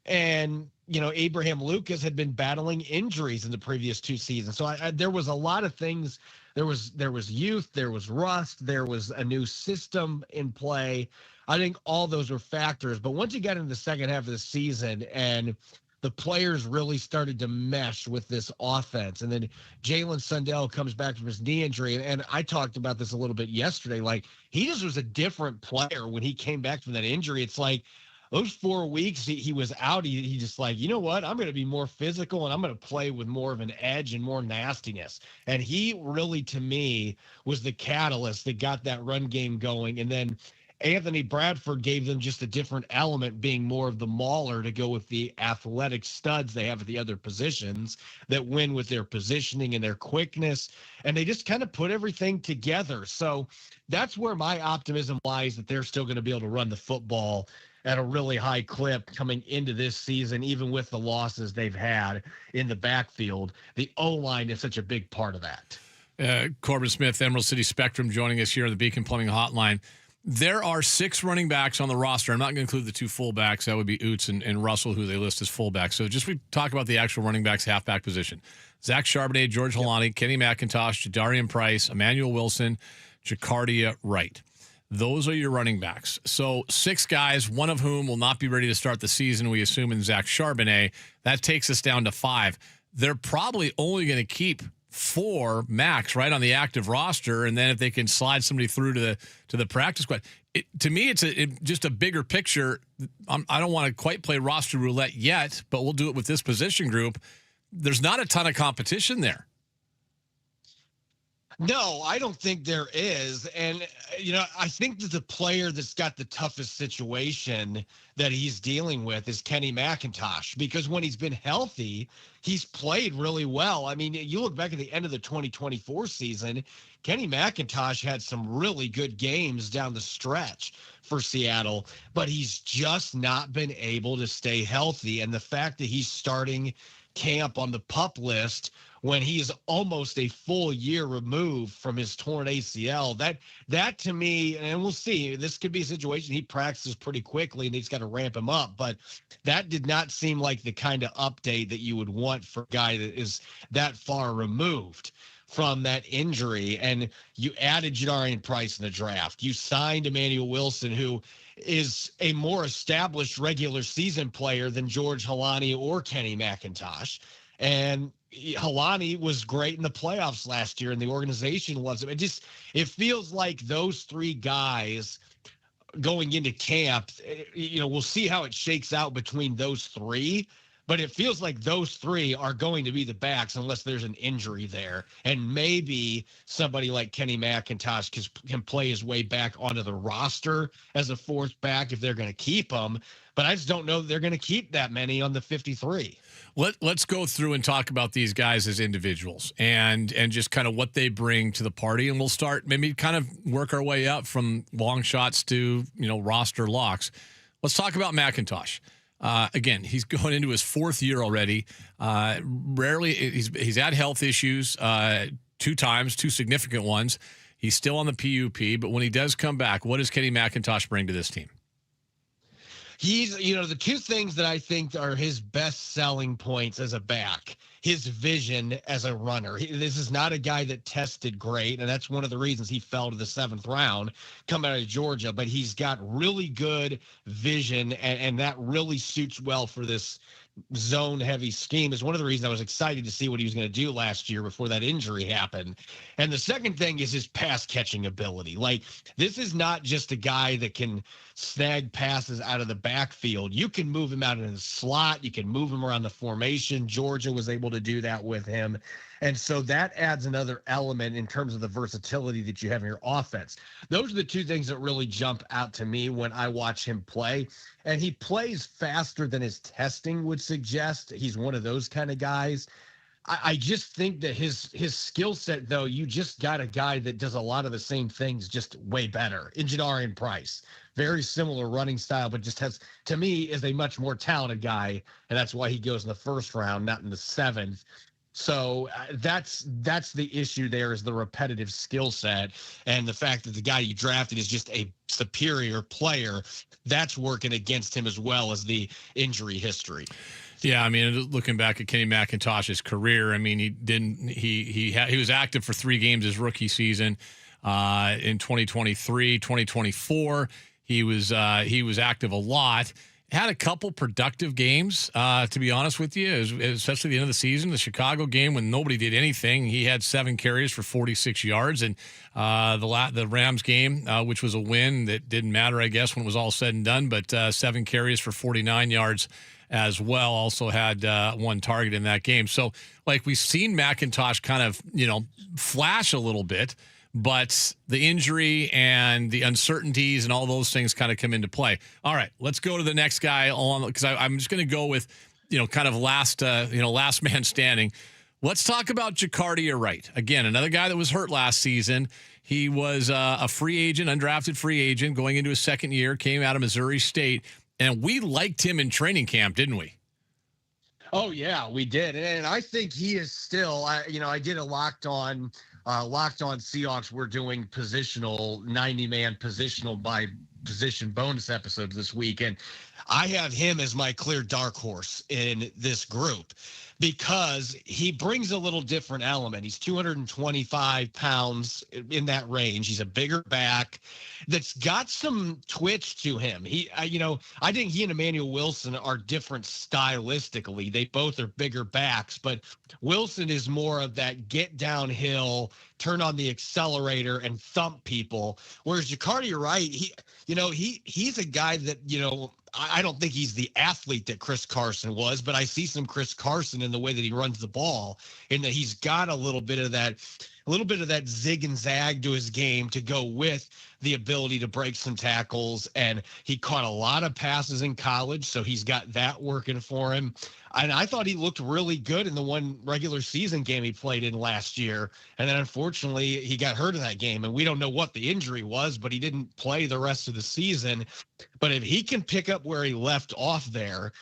And Abraham Lucas had been battling injuries in the previous two seasons, so there was a lot of things. There was youth, there was rust, there was a new system in play. I think all those were factors. But once you got into the second half of the season and the players really started to mesh with this offense, and then Jalen Sundell comes back from his knee injury, and I talked about this a little bit yesterday. Like, he just was a different player when he came back from that injury. It's like, those 4 weeks he was out, he just like, you know what? I'm going to be more physical, and I'm going to play with more of an edge and more nastiness. And he really, to me, was the catalyst that got that run game going. And then Anthony Bradford gave them just a different element, being more of the mauler to go with the athletic studs they have at the other positions that win with their positioning and their quickness. And they just kind of put everything together. So that's where my optimism lies, that they're still going to be able to run the football at a really high clip coming into this season, even with the losses they've had in the backfield. The O-line is such a big part of that. Corbin Smith, Emerald City Spectrum, joining us here on the Beacon Plumbing Hotline. There are 6 running backs on the roster. I'm not going to include the 2 fullbacks. That would be Oots and Russell, who they list as fullbacks. So just we talk about the actual running backs, halfback position. Zach Charbonnet, George Holani, Kenny McIntosh, Jadarian Price, Emmanuel Wilson, Jacardia Wright. Those are your running backs. So 6 guys, one of whom will not be ready to start the season, we assume, in Zach Charbonnet. That takes us down to 5. They're probably only going to keep 4 max right on the active roster, and then if they can slide somebody through to the practice squad. To me, it's just a bigger picture. I don't want to quite play roster roulette yet, but we'll do it with this position group. There's not a ton of competition there. No, I don't think there is. And, I think that the player that's got the toughest situation that he's dealing with is Kenny McIntosh, because when he's been healthy, he's played really well. I mean, you look back at the end of the 2024 season, Kenny McIntosh had some really good games down the stretch for Seattle, but he's just not been able to stay healthy. And the fact that he's starting camp on the PUP list when he is almost a full year removed from his torn ACL, that to me, and we'll see, this could be a situation he practices pretty quickly and he's got to ramp him up, but that did not seem like the kind of update that you would want for a guy that is that far removed from that injury. And you added Jadarian Price in the draft. You signed Emmanuel Wilson, who is a more established regular season player than George Holani or Kenny McIntosh. And Holani was great in the playoffs last year, and the organization loves him. It feels like those 3 guys going into camp, we'll see how it shakes out between those 3. But it feels like those 3 are going to be the backs unless there's an injury there. And maybe somebody like Kenny McIntosh can play his way back onto the roster as a 4th back if they're going to keep him. But I just don't know that they're going to keep that many on the 53. Let's go through and talk about these guys as individuals and just kind of what they bring to the party. And we'll start maybe kind of work our way up from long shots to, roster locks. Let's talk about McIntosh. Again, he's going into his 4th year already. Rarely he's had health issues 2 times, 2 significant ones. He's still on the PUP, but when he does come back, what does Kenny McIntosh bring to this team? He's, the 2 things that I think are his best selling points as a back: his vision as a runner. This is not a guy that tested great, and that's one of the reasons he fell to the 7th round coming out of Georgia. But he's got really good vision, and that really suits well for this zone-heavy scheme. Is one of the reasons I was excited to see what he was going to do last year before that injury happened. And the second thing is his pass-catching ability. Like, this is not just a guy that can snag passes out of the backfield. You can move him out in the slot. You can move him around the formation. Georgia was able to do that with him. And so that adds another element in terms of the versatility that you have in your offense. Those are the 2 things that really jump out to me when I watch him play. And he plays faster than his testing would suggest he's one of those kind of guys. I just think that his skill set, though, you just got a guy that does a lot of the same things, just way better. Jadarian Price, very similar running style, but just has, to me, is a much more talented guy, and that's why he goes in the first round, not in the seventh. So that's the issue there, is the repetitive skill set, and the fact that the guy you drafted is just a superior player. That's working against him, as well as the injury history. Yeah, I mean, looking back at Kenny McIntosh's career, I mean, he was active for 3 games his rookie season. In 2023, 2024, he was active a lot. Had a couple productive games, to be honest with you, especially the end of the season. The Chicago game, when nobody did anything, he had 7 carries for 46 yards. And the Rams game, which was a win that didn't matter, I guess, when it was all said and done, but 7 carries for 49 yards as well. Also had 1 target in that game. So, like, we've seen McIntosh kind of, flash a little bit, but the injury and the uncertainties and all those things kind of come into play. All right, let's go to the next guy on, because I'm just going to go with, kind of last man standing. Let's talk about Jacardia Wright. Again, another guy that was hurt last season. He was a free agent, undrafted free agent, going into his second year, came out of Missouri State, and we liked him in training camp, didn't we? Oh, yeah, we did. And I think he is still, I did a Locked On Seahawks. We're doing positional, 90-man positional by position bonus episodes this week. And I have him as my clear dark horse in this group, because he brings a little different element. He's 225 pounds, in that range. He's a bigger back that's got some twitch to him. I think he and Emmanuel Wilson are different stylistically. They both are bigger backs, but Wilson is more of that get downhill, turn on the accelerator and thump people. Whereas Jacardia Wright, he's a guy that, I don't think he's the athlete that Chris Carson was, but I see some Chris Carson in the way that he runs the ball, in that he's got a little bit of that zig and zag to his game to go with the ability to break some tackles. And he caught a lot of passes in college, so he's got that working for him. And I thought he looked really good in the one regular season game he played in last year. And then unfortunately he got hurt in that game, and we don't know what the injury was, but he didn't play the rest of the season. But if he can pick up where he left off there,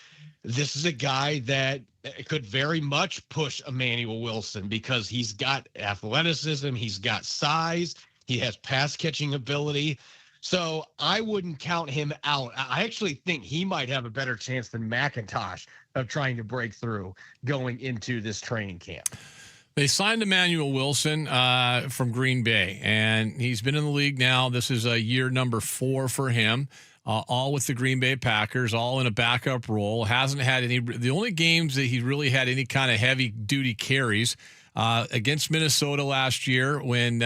this is a guy that could very much push Emmanuel Wilson, because he's got athleticism, he's got size, he has pass catching ability. So I wouldn't count him out. I actually think he might have a better chance than McIntosh of trying to break through going into this training camp. They signed Emmanuel Wilson from Green Bay, and he's been in the league now. This is year number 4 for him, all with the Green Bay Packers, all in a backup role. Hasn't had any. The only games that he really had any kind of heavy duty carries against Minnesota last year, when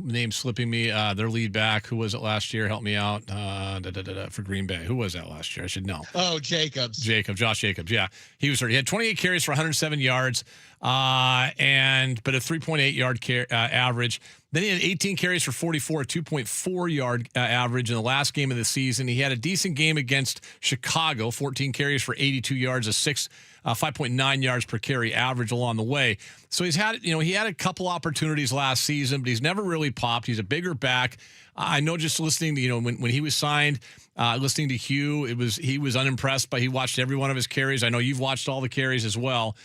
name's slipping me, their lead back, who was it last year? Help me out. For Green Bay, who was that last year? I should know. Oh, Josh Jacobs. Yeah, he was hurt. He had 28 carries for 107 yards, but a 3.8 yard average. Then he had 18 carries for 44, a 2.4 yard average in the last game of the season. He had a decent game against Chicago, 14 carries for 82 yards, a 5.9 yards per carry average along the way. So he had a couple opportunities last season, but he's never really popped. He's a bigger back. I know, just listening to, when he was signed, listening to Hugh, he was unimpressed, but he watched every one of his carries. I know you've watched all the carries as well.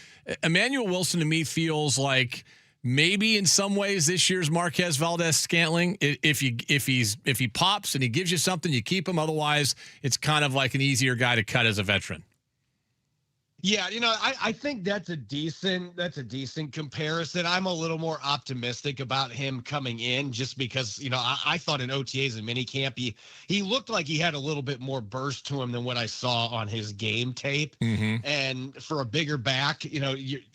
Emmanuel Wilson, to me, feels like maybe in some ways this year's Marquez Valdes-Scantling. If he pops and he gives you something, you keep him. Otherwise, it's kind of like an easier guy to cut as a veteran. Yeah, I think that's a decent comparison. I'm a little more optimistic about him coming in, just because, I thought in OTAs and minicamp, he looked like he had a little bit more burst to him than what I saw on his game tape. Mm-hmm. And for a bigger back,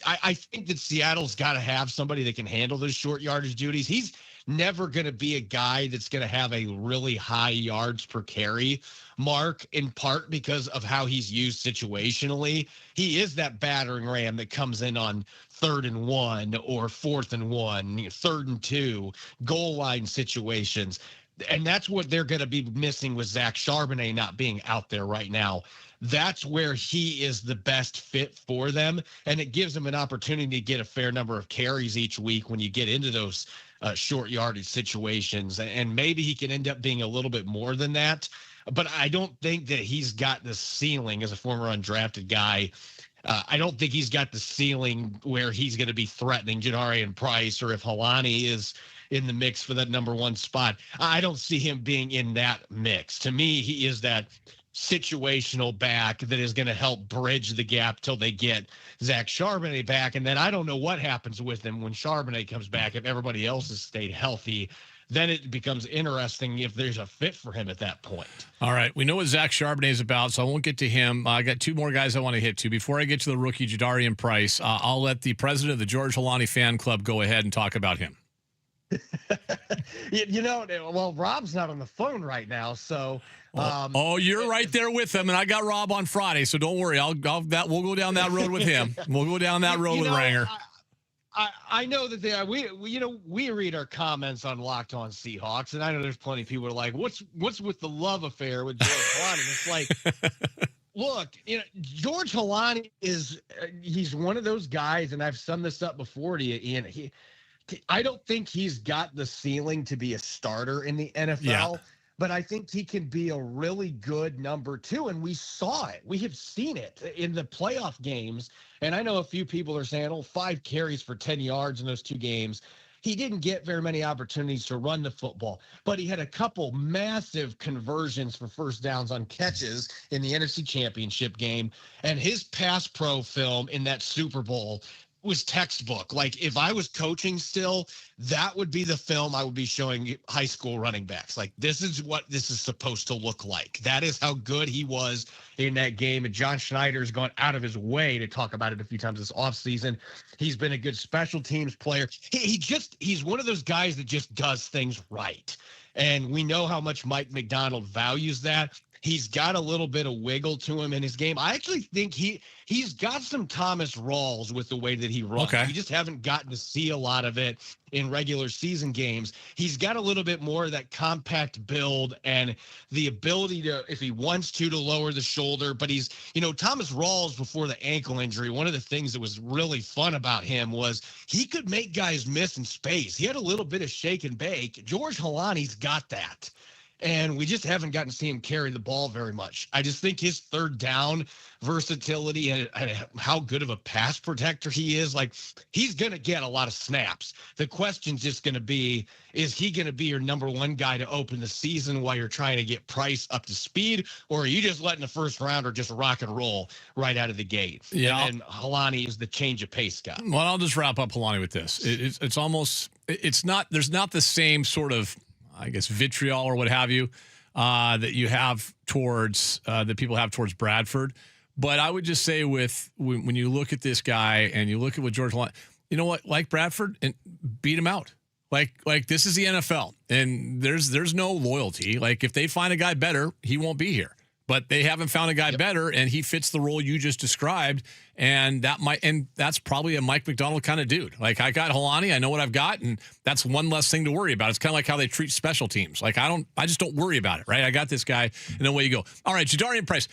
I think that Seattle's got to have somebody that can handle those short yardage duties. He's never going to be a guy that's going to have a really high yards per carry mark, in part because of how he's used situationally. He is that battering ram that comes in on 3rd and 1 or 4th and 1, 3rd and 2, goal line situations. And that's what they're going to be missing with Zach Charbonnet not being out there right now. that's where he is the best fit for them. And it gives him an opportunity to get a fair number of carries each week when you get into those short yardage situations. And maybe he can end up being a little bit more than that. But I don't think that he's got the ceiling as a former undrafted guy. I don't think he's got the ceiling where he's going to be threatening Jadarian Price, or if Helani is in the mix for that number one spot. I don't see him being in that mix. To me, he is that situational back that is going to help bridge the gap till they get Zach Charbonnet back. And then I don't know what happens with him when Charbonnet comes back. If everybody else has stayed healthy, then it becomes interesting if there's a fit for him at that point. All right. We know what Zach Charbonnet is about, so I won't get to him. I got two more guys I want to hit to. Before I get to the rookie, Jadarian Price, I'll let the president of the George Helani fan club go ahead and talk about him. Well, Rob's not on the phone right now, so. You're right there with him, and I got Rob on Friday, so don't worry. We'll go down that road with him. We'll go down that road with Ranger. I know that we read our comments on Locked On Seahawks, and I know there's plenty of people who are like, what's with the love affair with George Helani? It's like, look, George Helani he's one of those guys, and I've summed this up before to you, Ian. I don't think he's got the ceiling to be a starter in the NFL. But I think he can be a really good number two, and we saw it. We have seen it in the playoff games, and I know a few people are saying, 5 carries for 10 yards in those 2 games. He didn't get very many opportunities to run the football, but he had a couple massive conversions for first downs on catches in the NFC Championship game, and his pass pro film in that Super Bowl was textbook. Like, if I was coaching still, that would be the film I would be showing high school running backs. Like, this is what this is supposed to look like. That is how good he was in that game. And John Schneider's gone out of his way to talk about it a few times this offseason. He's been a good special teams player. He's one of those guys that just does things right. And we know how much Mike McDonald values that. He's got a little bit of wiggle to him in his game. I actually think he's got some Thomas Rawls with the way that he runs. Okay. You just haven't gotten to see a lot of it in regular season games. He's got a little bit more of that compact build and the ability to, if he wants to lower the shoulder. But he's, Thomas Rawls before the ankle injury, one of the things that was really fun about him was he could make guys miss in space. He had a little bit of shake and bake. George Helani's got that. And we just haven't gotten to see him carry the ball very much. I just think his third down versatility and how good of a pass protector he is, like, he's going to get a lot of snaps. The question's just going to be, is he going to be your number one guy to open the season while you're trying to get Price up to speed? Or are you just letting the first rounder just rock and roll right out of the gate? Yeah. And Helani is the change of pace guy. Well, I'll just wrap up Helani with this. There's not the same sort of, I guess, vitriol or what have you that you have towards that people have towards Bradford. But I would just say when you look at this guy and you look at what George Helani, you know what, like Bradford, and beat him out. Like this is the NFL, and there's no loyalty. Like, if they find a guy better, he won't be here. But they haven't found a guy better, and he fits the role you just described. And that's probably a Mike McDonald kind of dude. Like, I got Helani, I know what I've got, and that's one less thing to worry about. It's kind of like how they treat special teams. Like, I just don't worry about it, right? I got this guy, and away you go. All right, Jadarian Price.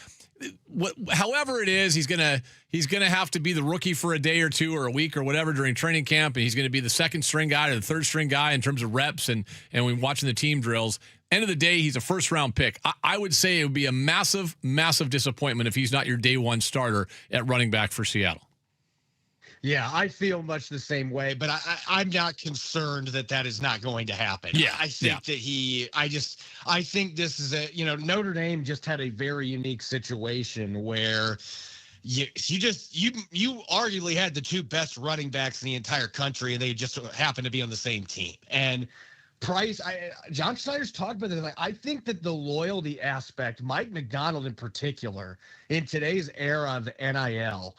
However it is, he's gonna have to be the rookie for a day or two or a week or whatever during training camp, and he's gonna be the second string guy or the third string guy in terms of reps and when watching the team drills. End of the day, he's a first-round pick. I would say it would be a massive, massive disappointment if he's not your day one starter at running back for Seattle. Yeah, I feel much the same way, but I'm not concerned that is not going to happen. Yeah, I think that I think this is Notre Dame just had a very unique situation where you arguably had the 2 best running backs in the entire country, and they just happened to be on the same team. And Price, John Schneider's talked about this. Like, I think that the loyalty aspect, Mike McDonald in particular, in today's era of NIL,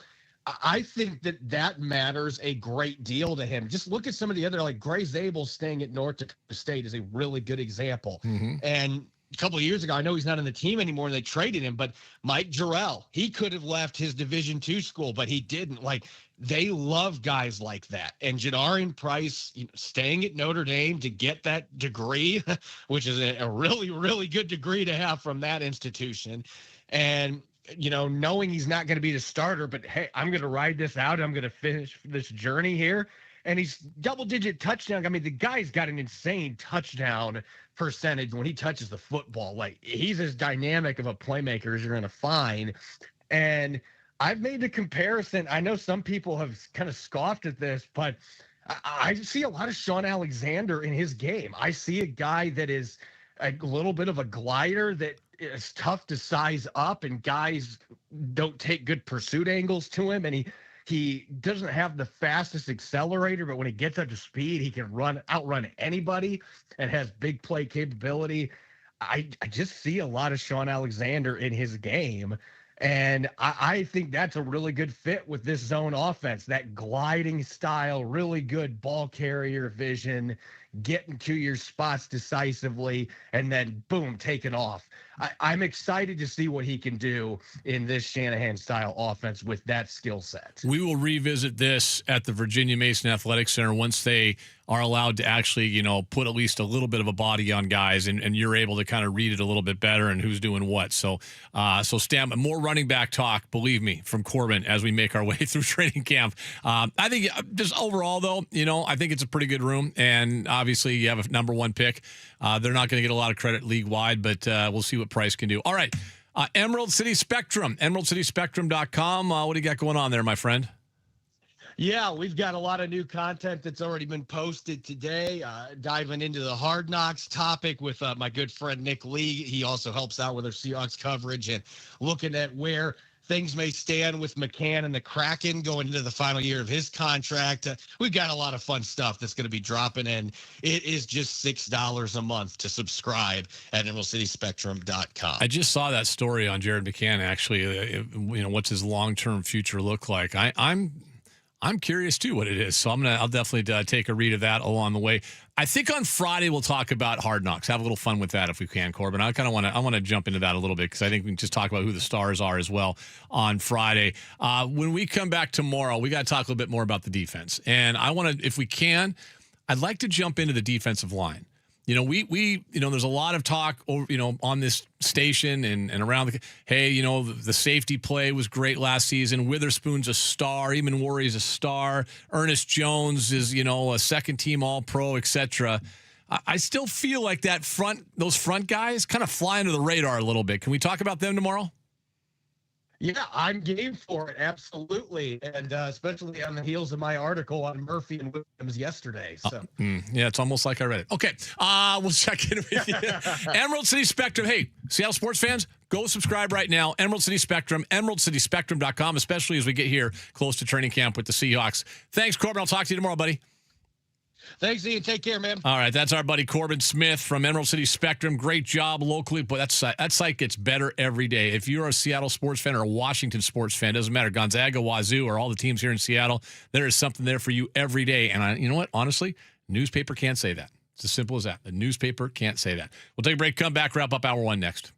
I think that matters a great deal to him. Just look at some of the other, like Gray Zabel staying at North Dakota State is a really good example. Mm-hmm. And a couple of years ago, I know he's not on the team anymore, and they traded him, but Mike Jarrell, he could have left his Division II school, but he didn't. Like, they love guys like that. And Jadarian Price, staying at Notre Dame to get that degree, which is a really, really good degree to have from that institution. And knowing he's not going to be the starter, but hey, I'm going to ride this out. I'm going to finish this journey here. And he's double-digit touchdown. I mean, the guy's got an insane touchdown percentage when he touches the football. Like, he's as dynamic of a playmaker as you're going to find. And I've made the comparison. I know some people have kind of scoffed at this, but I see a lot of Sean Alexander in his game. I see a guy that is a little bit of a glider that is tough to size up, and guys don't take good pursuit angles to him. And he doesn't have the fastest accelerator, but when he gets up to speed, he can outrun anybody and has big play capability. I just see a lot of Sean Alexander in his game. And I think that's a really good fit with this zone offense, that gliding style, really good ball carrier vision, getting to your spots decisively, and then boom, taking off. I'm excited to see what he can do in this Shanahan-style offense with that skill set. We will revisit this at the Virginia Mason Athletic Center once they are allowed to actually, put at least a little bit of a body on guys, and you're able to kind of read it a little bit better and who's doing what. So Stam, more running back talk, believe me, from Corbin as we make our way through training camp. I think just overall, though, I think it's a pretty good room, and obviously you have a number one pick. They're not going to get a lot of credit league-wide, but we'll see what Price can do. All right, Emerald City Spectrum, emeraldcityspectrum.com. What do you got going on there, my friend? Yeah, we've got a lot of new content that's already been posted today, diving into the Hard Knocks topic with my good friend Nick Lee. He also helps out with our Seahawks coverage and looking at where things may stand with McCann and the Kraken going into the final year of his contract. We've got a lot of fun stuff that's going to be dropping, and it is just $6 a month to subscribe at emeraldcityspectrum.com. I just saw that story on Jared McCann, actually. What's his long-term future look like? I'm curious too what it is, so I'll definitely take a read of that along the way. I think on Friday we'll talk about Hard Knocks. Have a little fun with that if we can, Corbin. I want to jump into that a little bit because I think we can just talk about who the stars are as well on Friday. When we come back tomorrow, we got to talk a little bit more about the defense, and I want to, if we can, I'd like to jump into the defensive line. There's a lot of talk, on this station and around the safety play was great last season. Witherspoon's a star. Eamon Worry's a star. Ernest Jones is, a second team All-Pro, etc. I still feel like those front guys kind of fly under the radar a little bit. Can we talk about them tomorrow? Yeah, I'm game for it. Absolutely. And especially on the heels of my article on Murphy and Williams yesterday. So yeah, it's almost like I read it. Okay. We'll check in with you. Emerald City Spectrum. Hey, Seattle sports fans, go subscribe right now. Emerald City Spectrum, emeraldcityspectrum.com, especially as we get here close to training camp with the Seahawks. Thanks, Corbin. I'll talk to you tomorrow, buddy. Thanks, Ian. Take care, man. All right, that's our buddy Corbin Smith from Emerald City Spectrum. Great job locally, but that site gets better every day. If you're a Seattle sports fan or a Washington sports fan, doesn't matter, Gonzaga, Wazoo, or all the teams here in Seattle, there is something there for you every day. And you know what? Honestly, newspaper can't say that. It's as simple as that. The newspaper can't say that. We'll take a break, come back, wrap up hour one next.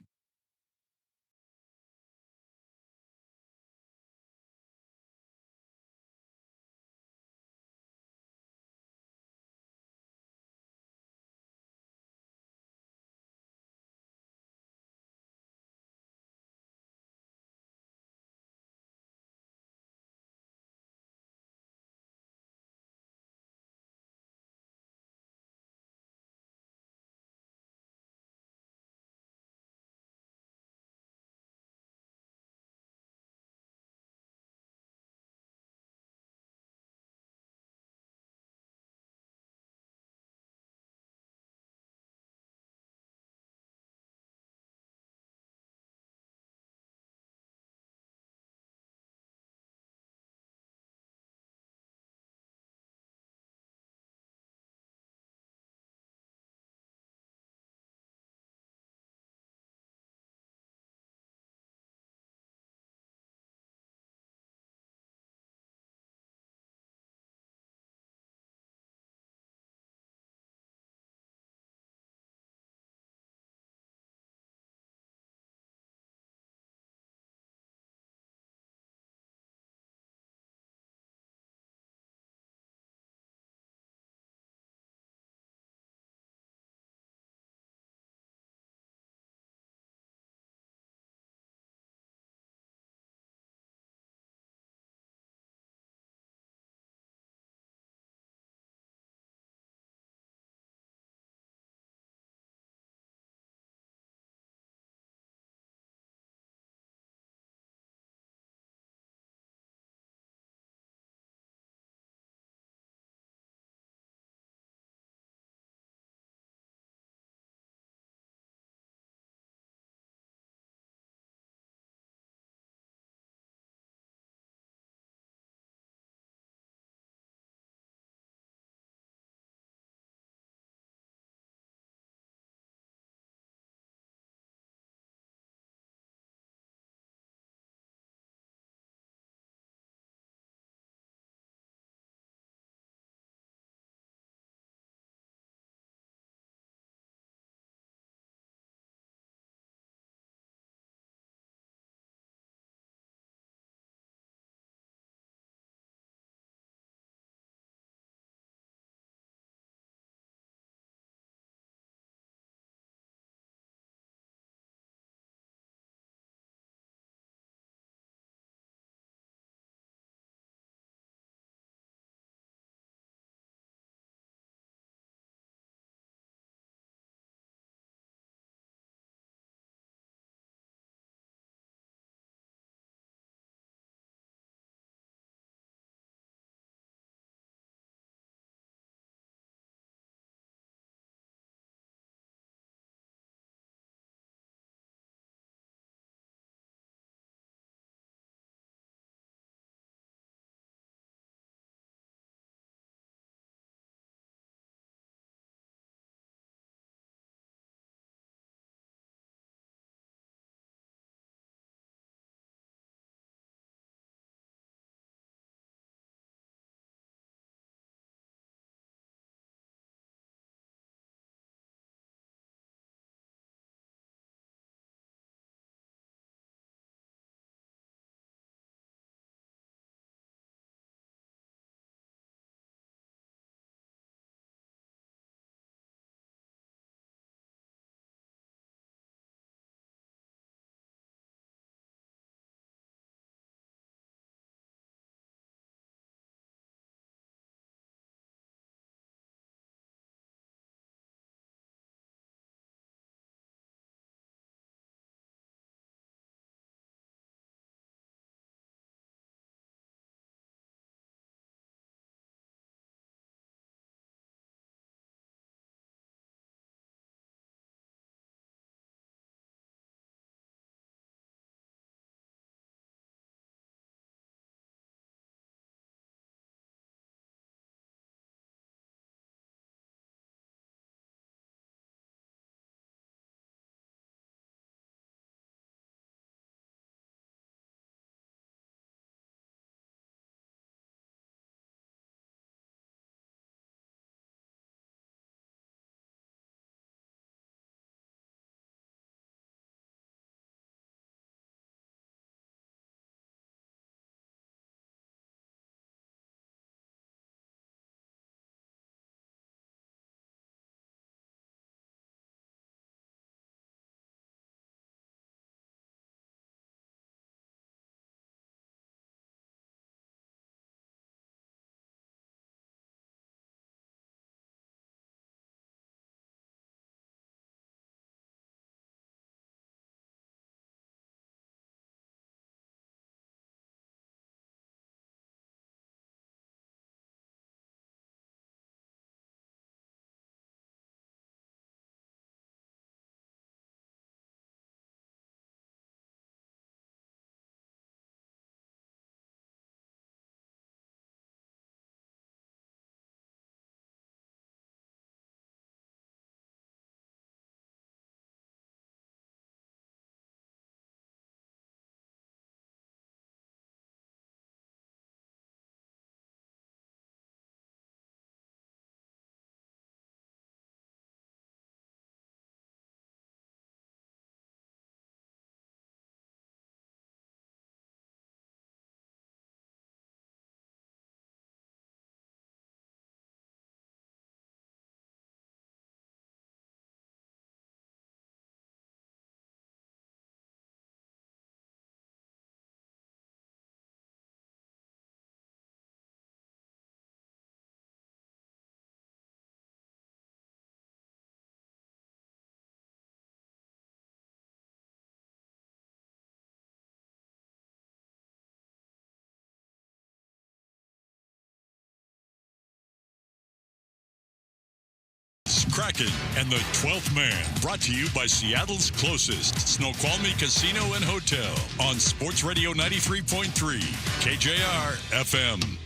Bulls, Kraken, and the 12th Man. Brought to you by Seattle's closest Snoqualmie Casino and Hotel on Sports Radio 93.3 KJR FM.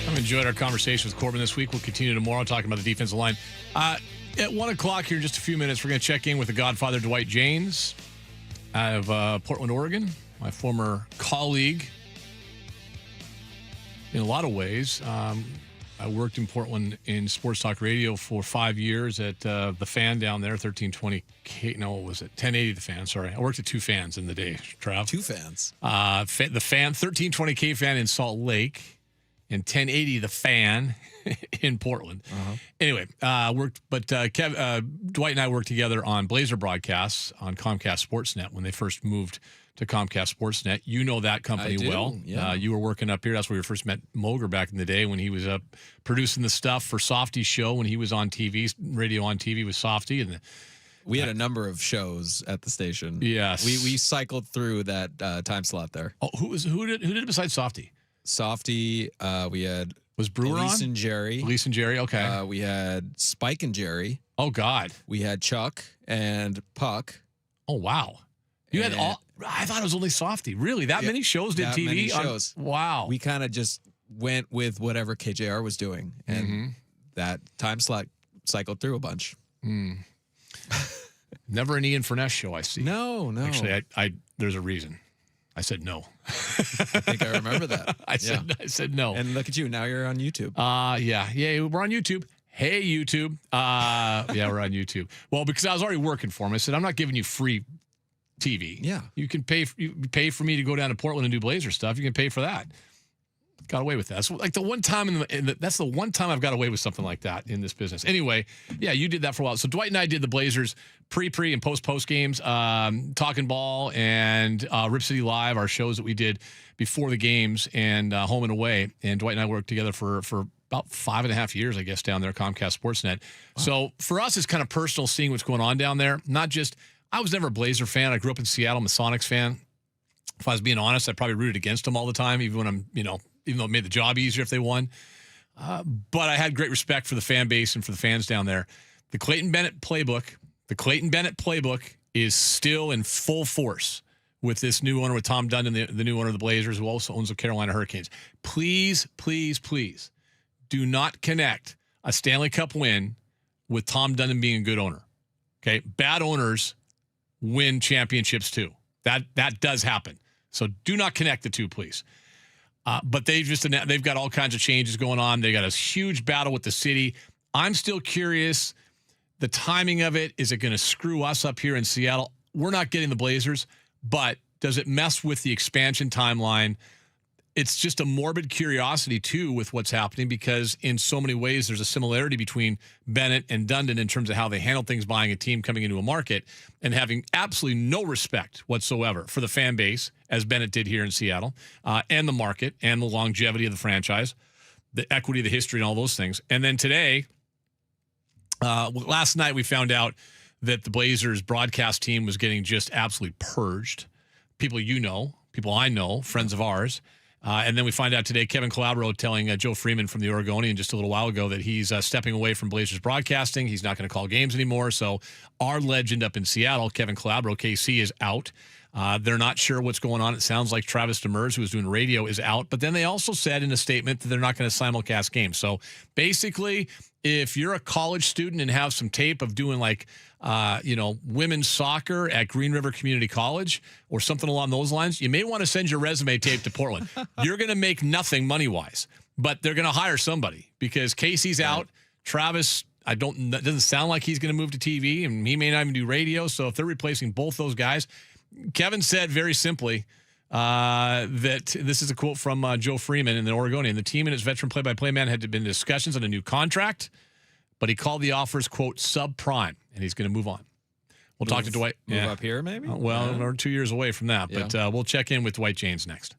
I've enjoyed our conversation with Corbin this week. We'll continue tomorrow talking about the defensive line. At 1 o'clock here in just a few minutes, we're going to check in with the Godfather Dwight Jaynes out of Portland, Oregon, my former colleague in a lot of ways. I worked in Portland in sports talk radio for 5 years at the Fan down there, 1320 K. No, what was it? 1080 The Fan. Sorry, I worked at 2 Fans in the day. Trav. 2 Fans. The Fan, 1320 K Fan in Salt Lake, and 1080 The Fan in Portland. Anyway, Dwight and I worked together on Blazer broadcasts on Comcast Sportsnet when they first moved to Comcast Sportsnet. You know that company well. Yeah. You were working up here. That's where we first met Moger back in the day when he was up producing the stuff for Softy's show when he was on TV, radio on TV with Softy. And we had a number of shows at the station. Yes. We cycled through that time slot there. Oh, who did it besides Softy? Softy, we had was Brewer Elise on? and Jerry. Elise and Jerry, okay. We had Spike and Jerry. Oh God. We had Chuck and Puck. Oh wow. You had all. I thought it was only Softy. Really, that many shows did that TV? Many shows. Wow. We kind of just went with whatever KJR was doing, and that time slot cycled through a bunch. Never an Ian Furness show. I see. No. Actually, I there's a reason. I said no. I think I remember that. I said no. And look at you. Now you're on YouTube. Yeah, we're on YouTube. Hey, YouTube. Yeah, we're on YouTube. Well, because I was already working for him, I said, I'm not giving you free TV. Yeah. You can pay for me to go down to Portland and do Blazer stuff. You can pay for that. Got away with that. So like the one time that's the one time I've got away with something like that in this business. Anyway, yeah, you did that for a while. So Dwight and I did the Blazers pre and post games, Talking Ball and Rip City Live, our shows that we did before the games and home and away. And Dwight and I worked together for about 5.5 years, I guess, down there at Comcast Sportsnet. Wow. So for us, it's kind of personal seeing what's going on down there. Not just, I was never a Blazer fan. I grew up in Seattle. I'm a Sonics fan. If I was being honest, I probably rooted against them all the time, even when even though it made the job easier if they won. But I had great respect for the fan base and for the fans down there. The Clayton Bennett playbook is still in full force with this new owner, with Tom Dundon, the new owner of the Blazers, who also owns the Carolina Hurricanes. Please, please, please do not connect a Stanley Cup win with Tom Dundon being a good owner. Okay? Bad owners win championships too. That does happen. So do not connect the two, please. But they've got all kinds of changes going on. They got a huge battle with the city. I'm still curious. The timing of it, is it going to screw us up here in Seattle? We're not getting the Blazers, but does it mess with the expansion timeline? It's just a morbid curiosity, too, with what's happening, because in so many ways there's a similarity between Bennett and Dundon in terms of how they handle things, buying a team coming into a market and having absolutely no respect whatsoever for the fan base, as Bennett did here in Seattle, and the market and the longevity of the franchise, the equity, the history, and all those things. And then today, last night we found out that the Blazers broadcast team was getting just absolutely purged. People people I know, friends of ours. And then we find out today, Kevin Calabro telling Joe Freeman from the Oregonian just a little while ago that he's stepping away from Blazers broadcasting. He's not going to call games anymore. So our legend up in Seattle, Kevin Calabro, KC, is out. They're not sure what's going on. It sounds like Travis Demers, who was doing radio, is out. But then they also said in a statement that they're not going to simulcast games. So basically, if you're a college student and have some tape of doing women's soccer at Green River Community College or something along those lines, you may want to send your resume tape to Portland. You're going to make nothing money-wise, but they're going to hire somebody because Casey's out. Travis, that doesn't sound like he's going to move to TV, and he may not even do radio. So if they're replacing both those guys, Kevin said very simply that this is a quote from Joe Freeman in the Oregonian. The team and its veteran play-by-play man had been discussions on a new contract, but he called the offers, quote, subprime, and he's going to move on. We'll talk to Dwight. Move up here, maybe? We're 2 years away from that, but we'll check in with Dwight Jaynes next.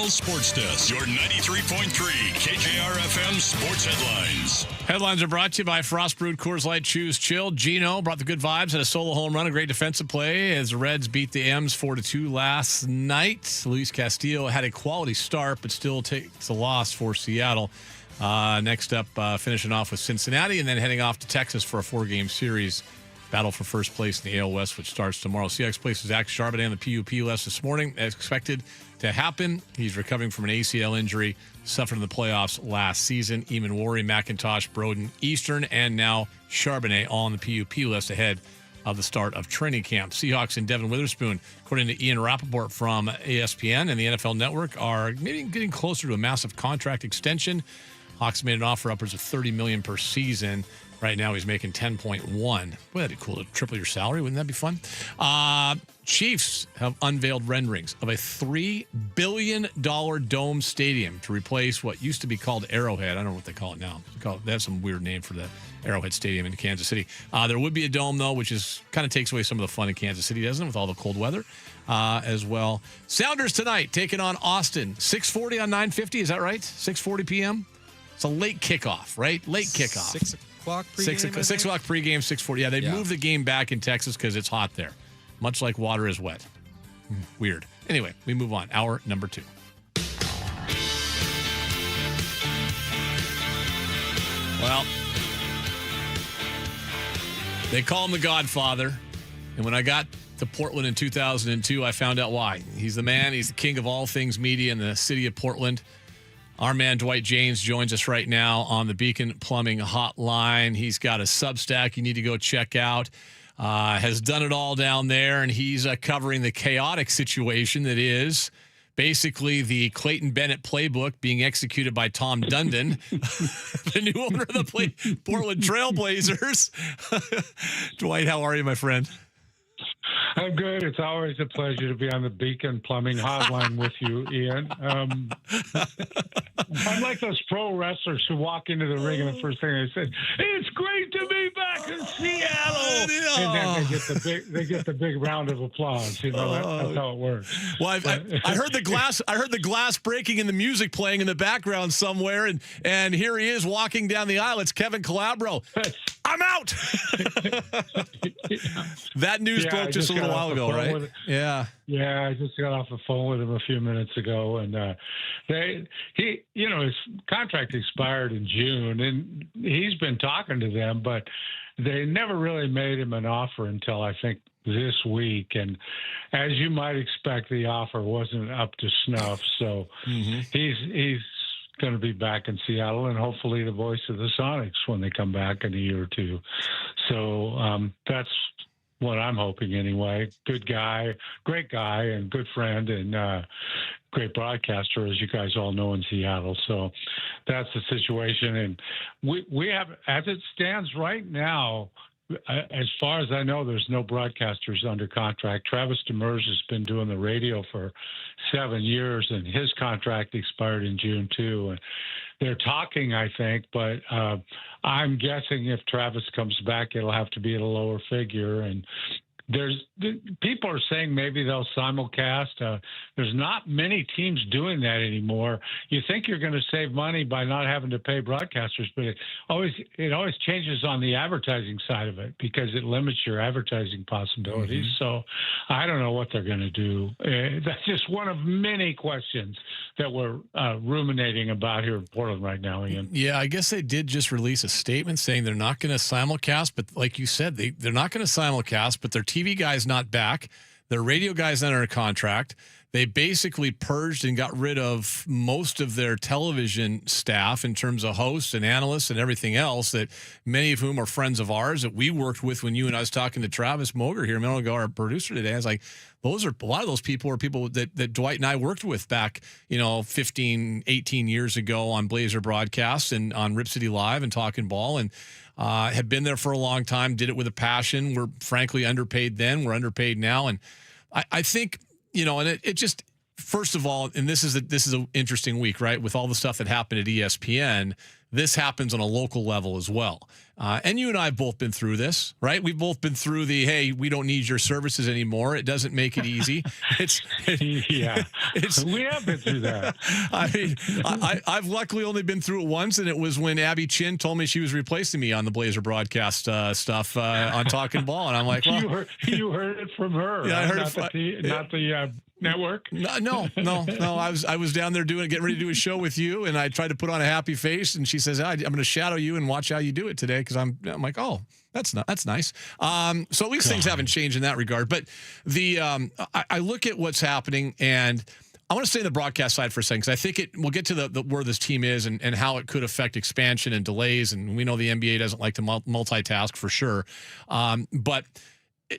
National Sports Desk, your 93.3 KJR FM sports headlines. Headlines are brought to you by Frost Brewed Coors Light Choose Chill. Gino brought the good vibes, had a solo home run, a great defensive play as the Reds beat the M's 4-2 last night. Luis Castillo had a quality start, but still takes a loss for Seattle. Next up, finishing off with Cincinnati and then heading off to Texas for a 4-game series. Battle for first place in the AL West, which starts tomorrow. Seahawks places Zach Charbonnet on the PUP list this morning, as expected to happen. He's recovering from an ACL injury, suffered in the playoffs last season. Eamon Worry, McIntosh, Broden, Eastern, and now Charbonnet all on the PUP list ahead of the start of training camp. Seahawks and Devin Witherspoon, according to Ian Rappaport from ESPN and the NFL Network, are maybe getting closer to a massive contract extension. Hawks made an offer upwards of $30 million per season. Right now, he's making 10.1. Boy, that'd be cool to triple your salary. Wouldn't that be fun? Chiefs have unveiled renderings of a $3 billion dome stadium to replace what used to be called Arrowhead. I don't know what they call it now. They have some weird name for the Arrowhead Stadium in Kansas City. There would be a dome, though, which is kind of takes away some of the fun in Kansas City, doesn't it, with all the cold weather as well. Sounders tonight taking on Austin. 6:40 on 950, is that right? 6:40 p.m.? It's a late kickoff, right? Late kickoff. 6 o'clock pregame. 6 o'clock pregame, 6:40. Yeah, they moved the game back in Texas because it's hot there, much like water is wet. Weird. Anyway, we move on. Hour number 2. Well, they call him the Godfather, and when I got to Portland in 2002, I found out why. He's the man. He's the king of all things media in the city of Portland. Our man Dwight James joins us right now on the Beacon Plumbing Hotline. He's got a Substack you need to go check out. Has done it all down there, and he's covering the chaotic situation that is basically the Clayton Bennett playbook being executed by Tom Dundon, the new owner of the Portland Trailblazers. Dwight, how are you, my friend? I'm good. It's always a pleasure to be on the Beacon Plumbing Hotline with you, Ian. I'm like those pro wrestlers who walk into the ring and the first thing they say, "It's great to be back in Seattle," and then they get the big round of applause. You know, that's how it works. Well, I heard the glass. I heard the glass breaking and the music playing in the background somewhere, and here he is walking down the aisle. It's Kevin Calabro. I'm out. That news broke just a little while ago, right? Yeah. Yeah, I just got off the phone with him a few minutes ago, and his contract expired in June, and he's been talking to them, but they never really made him an offer until I think this week. And as you might expect, the offer wasn't up to snuff. So he's going to be back in Seattle and hopefully the voice of the Sonics when they come back in a year or two. So that's what I'm hoping anyway. Good guy, great guy, and good friend, and great broadcaster, as you guys all know, in Seattle. So that's the situation. And we have, as it stands right now, as far as I know, there's no broadcasters under contract. Travis Demers has been doing the radio for 7 years, and his contract expired in June too. And they're talking, I think, but I'm guessing if Travis comes back, it'll have to be at a lower figure. And people are saying maybe they'll simulcast. There's not many teams doing that anymore. You think you're going to save money by not having to pay broadcasters, but it always changes on the advertising side of it because it limits your advertising possibilities. So I don't know what they're going to do. That's just one of many questions that we're ruminating about here in Portland right now, Ian. Yeah, I guess they did just release a statement saying they're not going to simulcast, but like you said, they're not going to simulcast, but their TV guy's not back. Their radio guy's not under contract. They basically purged and got rid of most of their television staff in terms of hosts and analysts and everything else, that many of whom are friends of ours that we worked with when you and I was talking to Travis Moger here a minute ago, our producer today. I was like, a lot of those people are people that Dwight and I worked with back, 15, 18 years ago on Blazer broadcasts and on Rip City Live and Talking Ball, and had been there for a long time, did it with a passion. We're frankly underpaid then. We're underpaid now. And I think, and it just, first of all, and this is an interesting week, right? With all the stuff that happened at ESPN, this happens on a local level as well. And you and I have both been through this, right? We've both been through the, hey, we don't need your services anymore. It doesn't make it easy. We have been through that. I mean, I've luckily only been through it once, and it was when Abby Chin told me she was replacing me on the Blazer broadcast stuff on Talking Ball, and I'm like, well, you heard it from her. Yeah, I heard not the network. No. I was down there getting ready to do a show with you, and I tried to put on a happy face, and she says, I'm going to shadow you and watch how you do it today, because I'm like, oh, that's nice. So at least things haven't changed in that regard. But I look at what's happening, and I want to stay in the broadcast side for a second, because I think we'll get to the where this team is and how it could affect expansion and delays. And we know the NBA doesn't like to multitask for sure. But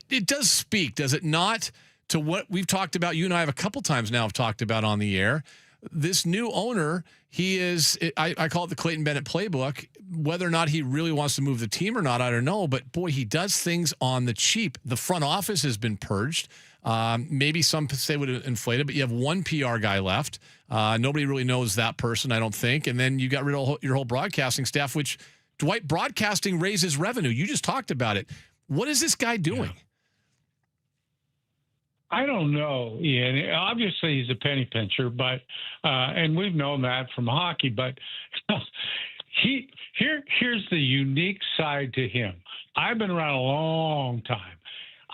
it does speak, does it not, to what we've talked about? You and I have a couple times now have talked about on the air. This new owner, I call it the Clayton Bennett playbook. Whether or not he really wants to move the team or not, I don't know. But boy, he does things on the cheap. The front office has been purged. Maybe some say would have inflated, but you have one PR guy left. Nobody really knows that person, I don't think. And then you got rid of your whole broadcasting staff, which Dwight, broadcasting raises revenue. You just talked about it. What is this guy doing? Yeah. I don't know, Ian. Obviously, he's a penny pincher, but and we've known that from hockey. But here's the unique side to him. I've been around a long time.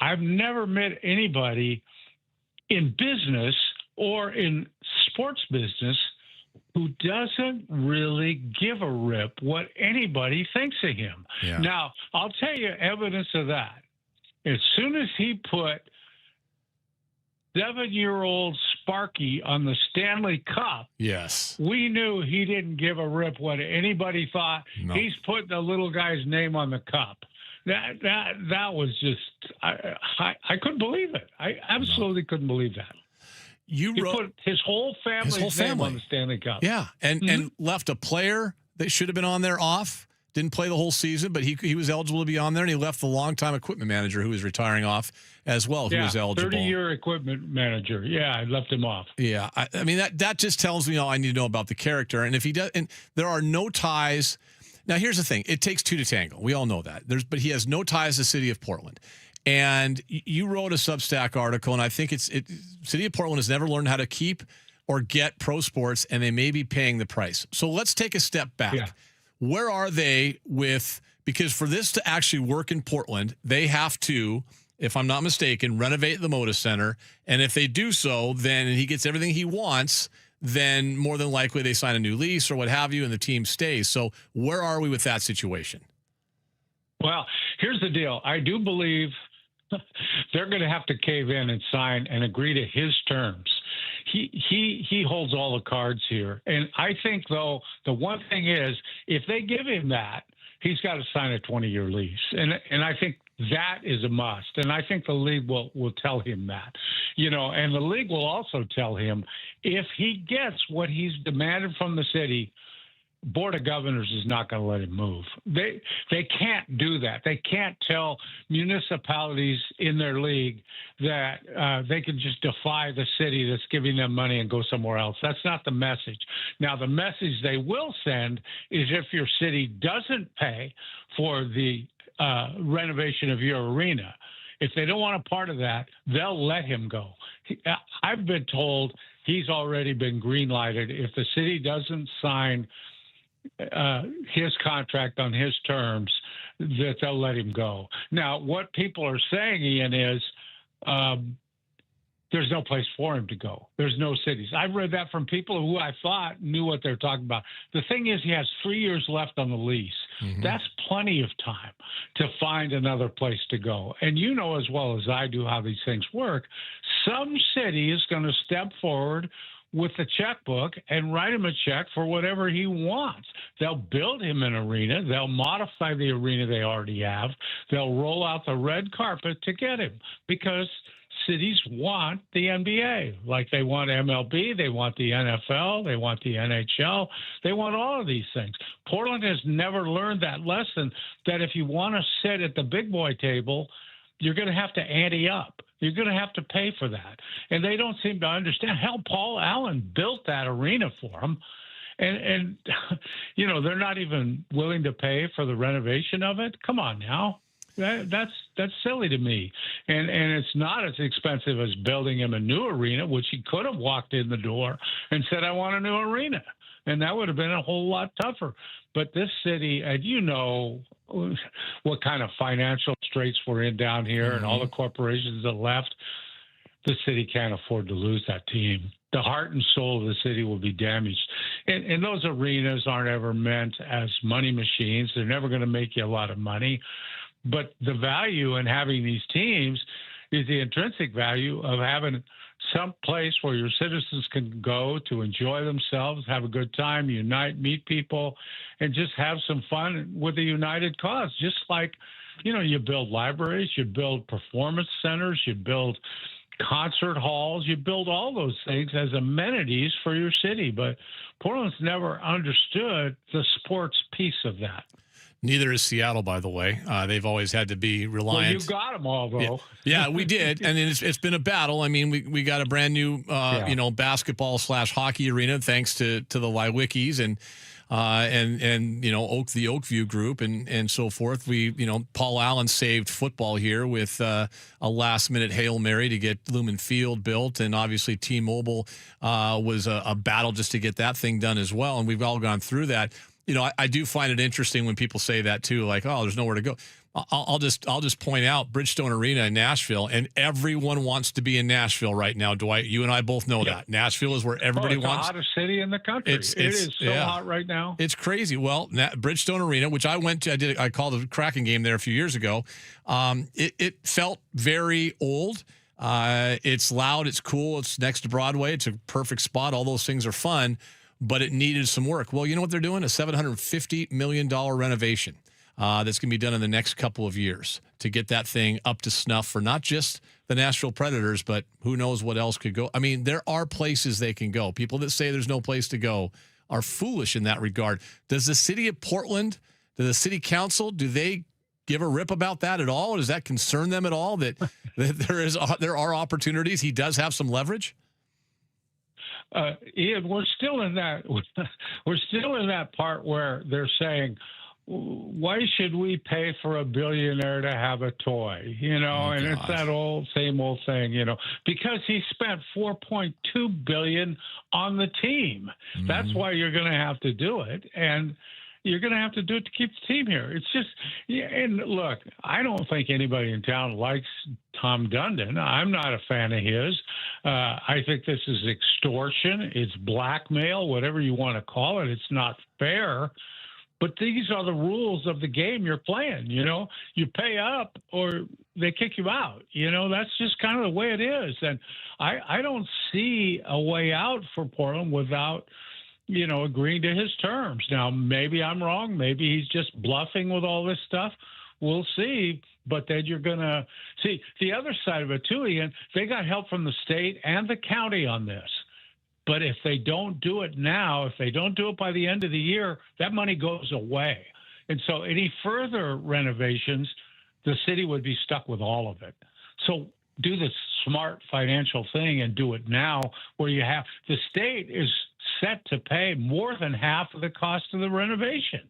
I've never met anybody in business or in sports business who doesn't really give a rip what anybody thinks of him. Yeah. Now, I'll tell you evidence of that. As soon as he put 7-year-old Sparky on the Stanley Cup, yes, we knew he didn't give a rip what anybody thought. No. He's put the little guy's name on the cup. That was just I couldn't believe it. I absolutely couldn't believe that. He put his whole family's name on the Stanley Cup. Yeah, and left a player that should have been on there off. Didn't play the whole season, but he was eligible to be on there, and he left the longtime equipment manager who was retiring off as well, who was eligible. 30-year equipment manager. Yeah, I left him off. Yeah, I mean that just tells me all I need to know about the character. And if he does, and there are no ties. Now here's the thing: it takes two to tango. We all know that. But he has no ties to the city of Portland. And you wrote a Substack article, and I think City of Portland has never learned how to keep or get pro sports, and they may be paying the price. So let's take a step back. Yeah. Where are they because for this to actually work in Portland, they have to, if I'm not mistaken, renovate the Moda Center. And if they do so, then he gets everything he wants, then more than likely they sign a new lease or what have you, and the team stays. So where are we with that situation? Well, here's the deal. I do believe they're going to have to cave in and sign and agree to his terms. He holds all the cards here. And I think, though, the one thing is, if they give him that, he's got to sign a 20-year lease. And I think that is a must. And I think the league will tell him that. And the league will also tell him if he gets what he's demanded from the city, Board of Governors is not going to let him move. They can't do that. They can't tell municipalities in their league that they can just defy the city that's giving them money and go somewhere else. That's not the message. Now, the message they will send is if your city doesn't pay for the renovation of your arena, if they don't want a part of that, they'll let him go. I've been told he's already been green-lighted. If the city doesn't sign his contract on his terms, that they'll let him go. Now, what people are saying, Ian, is there's no place for him to go. There's no cities. I've read that from people who I thought knew what they're talking about. The thing is, he has 3 years left on the lease. Mm-hmm. That's plenty of time to find another place to go. And you know as well as I do how these things work. Some city is going to step forward with the checkbook and write him a check for whatever he wants. They'll build him an arena. They'll modify the arena they already have. They'll roll out the red carpet to get him because cities want the NBA. Like they want MLB, they want the NFL, they want the NHL, they want all of these things. Portland has never learned that lesson that if you want to sit at the big boy table, you're going to have to ante up. You're going to have to pay for that. And they don't seem to understand. Hell, Paul Allen built that arena for them. And they're not even willing to pay for the renovation of it. Come on now. That's silly to me. And it's not as expensive as building him a new arena, which he could have walked in the door and said, I want a new arena. And that would have been a whole lot tougher. But this city, and what kind of financial straits we're in down here and all the corporations that left, the city can't afford to lose that team. The heart and soul of the city will be damaged. And those arenas aren't ever meant as money machines. They're never going to make you a lot of money. But the value in having these teams is the intrinsic value of having some place where your citizens can go to enjoy themselves, have a good time, unite, meet people, and just have some fun with a united cause. Just like, you build libraries, you build performance centers, you build concert halls, you build all those things as amenities for your city. But Portland's never understood the sports piece of that. Neither is Seattle, by the way. They've always had to be reliant. Well, you got them all, though. Yeah, we did, and it's been a battle. I mean, we got a brand new, basketball / hockey arena thanks to the Lywickies and the Oakview group and so forth. Paul Allen saved football here with a last-minute Hail Mary to get Lumen Field built, and obviously T-Mobile was a battle just to get that thing done as well, and we've all gone through that. I do find it interesting when people say that too, like, oh, there's nowhere to go. I'll just point out Bridgestone Arena in Nashville, and everyone wants to be in Nashville right now. Dwight, you and I both know that Nashville is where everybody it's wants. The hottest city in the country. It is so hot right now. It's crazy. Well, Bridgestone Arena, which I went to, I called a Kraken game there a few years ago. It felt very old. It's loud. It's cool. It's next to Broadway. It's a perfect spot. All those things are fun. But it needed some work. Well, you know what they're doing? A $750 million renovation that's going to be done in the next couple of years to get that thing up to snuff for not just the Nashville Predators, but who knows what else could go. I mean, there are places they can go. People that say there's no place to go are foolish in that regard. Does the city of Portland, does the city council, do they give a rip about that at all? Does that concern them at all that there are opportunities? He does have some leverage? Ian, we're still in that part where they're saying, why should we pay for a billionaire to have a toy? It's that same old thing, because he spent $4.2 billion on the team. That's why you're going to have to do it. And you're going to have to do it to keep the team here. It's just, and look, I don't think anybody in town likes Tom Dundon. I'm not a fan of his. I think this is extortion. It's blackmail, whatever you want to call it. It's not fair. But these are the rules of the game you're playing. You pay up or they kick you out. That's just kind of the way it is. And I don't see a way out for Portland without agreeing to his terms. Now, maybe I'm wrong. Maybe he's just bluffing with all this stuff. We'll see. But then you're going to see the other side of it, too, Ian. They got help from the state and the county on this. But if they don't do it now, if they don't do it by the end of the year, that money goes away. And so any further renovations, the city would be stuck with all of it. So do the smart financial thing and do it now where you have the state is set to pay more than half of the cost of the renovation.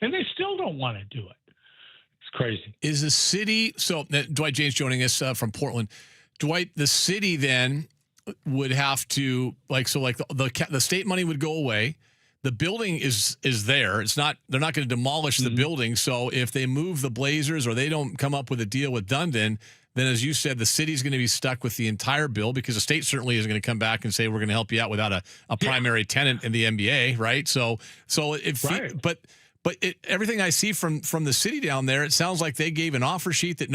And they still don't want to do it. It's crazy. Is the city, so Dwight James joining us from Portland. Dwight, the city then would have to, the state money would go away. The building is there. It's not, they're not going to demolish the building. So if they move the Blazers or they don't come up with a deal with Dundon, then as you said, the city's going to be stuck with the entire bill because the state certainly isn't going to come back and say, we're going to help you out without a primary tenant in the NBA. Right. But everything I see from the city down there, it sounds like they gave an offer sheet that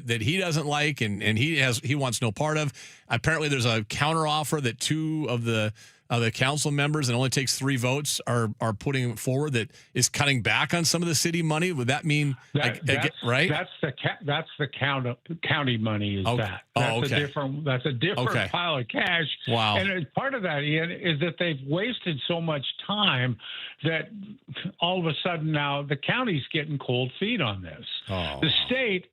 that he doesn't like and he wants no part of. Apparently, there's a counter offer that two of the council members, and it only takes 3 votes, are putting forward that is cutting back on some of the city money. Would that mean right? That's the county money. That's a different pile of cash. Wow. And part of that, Ian, is that they've wasted so much time that all of a sudden now the county's getting cold feet on this. The state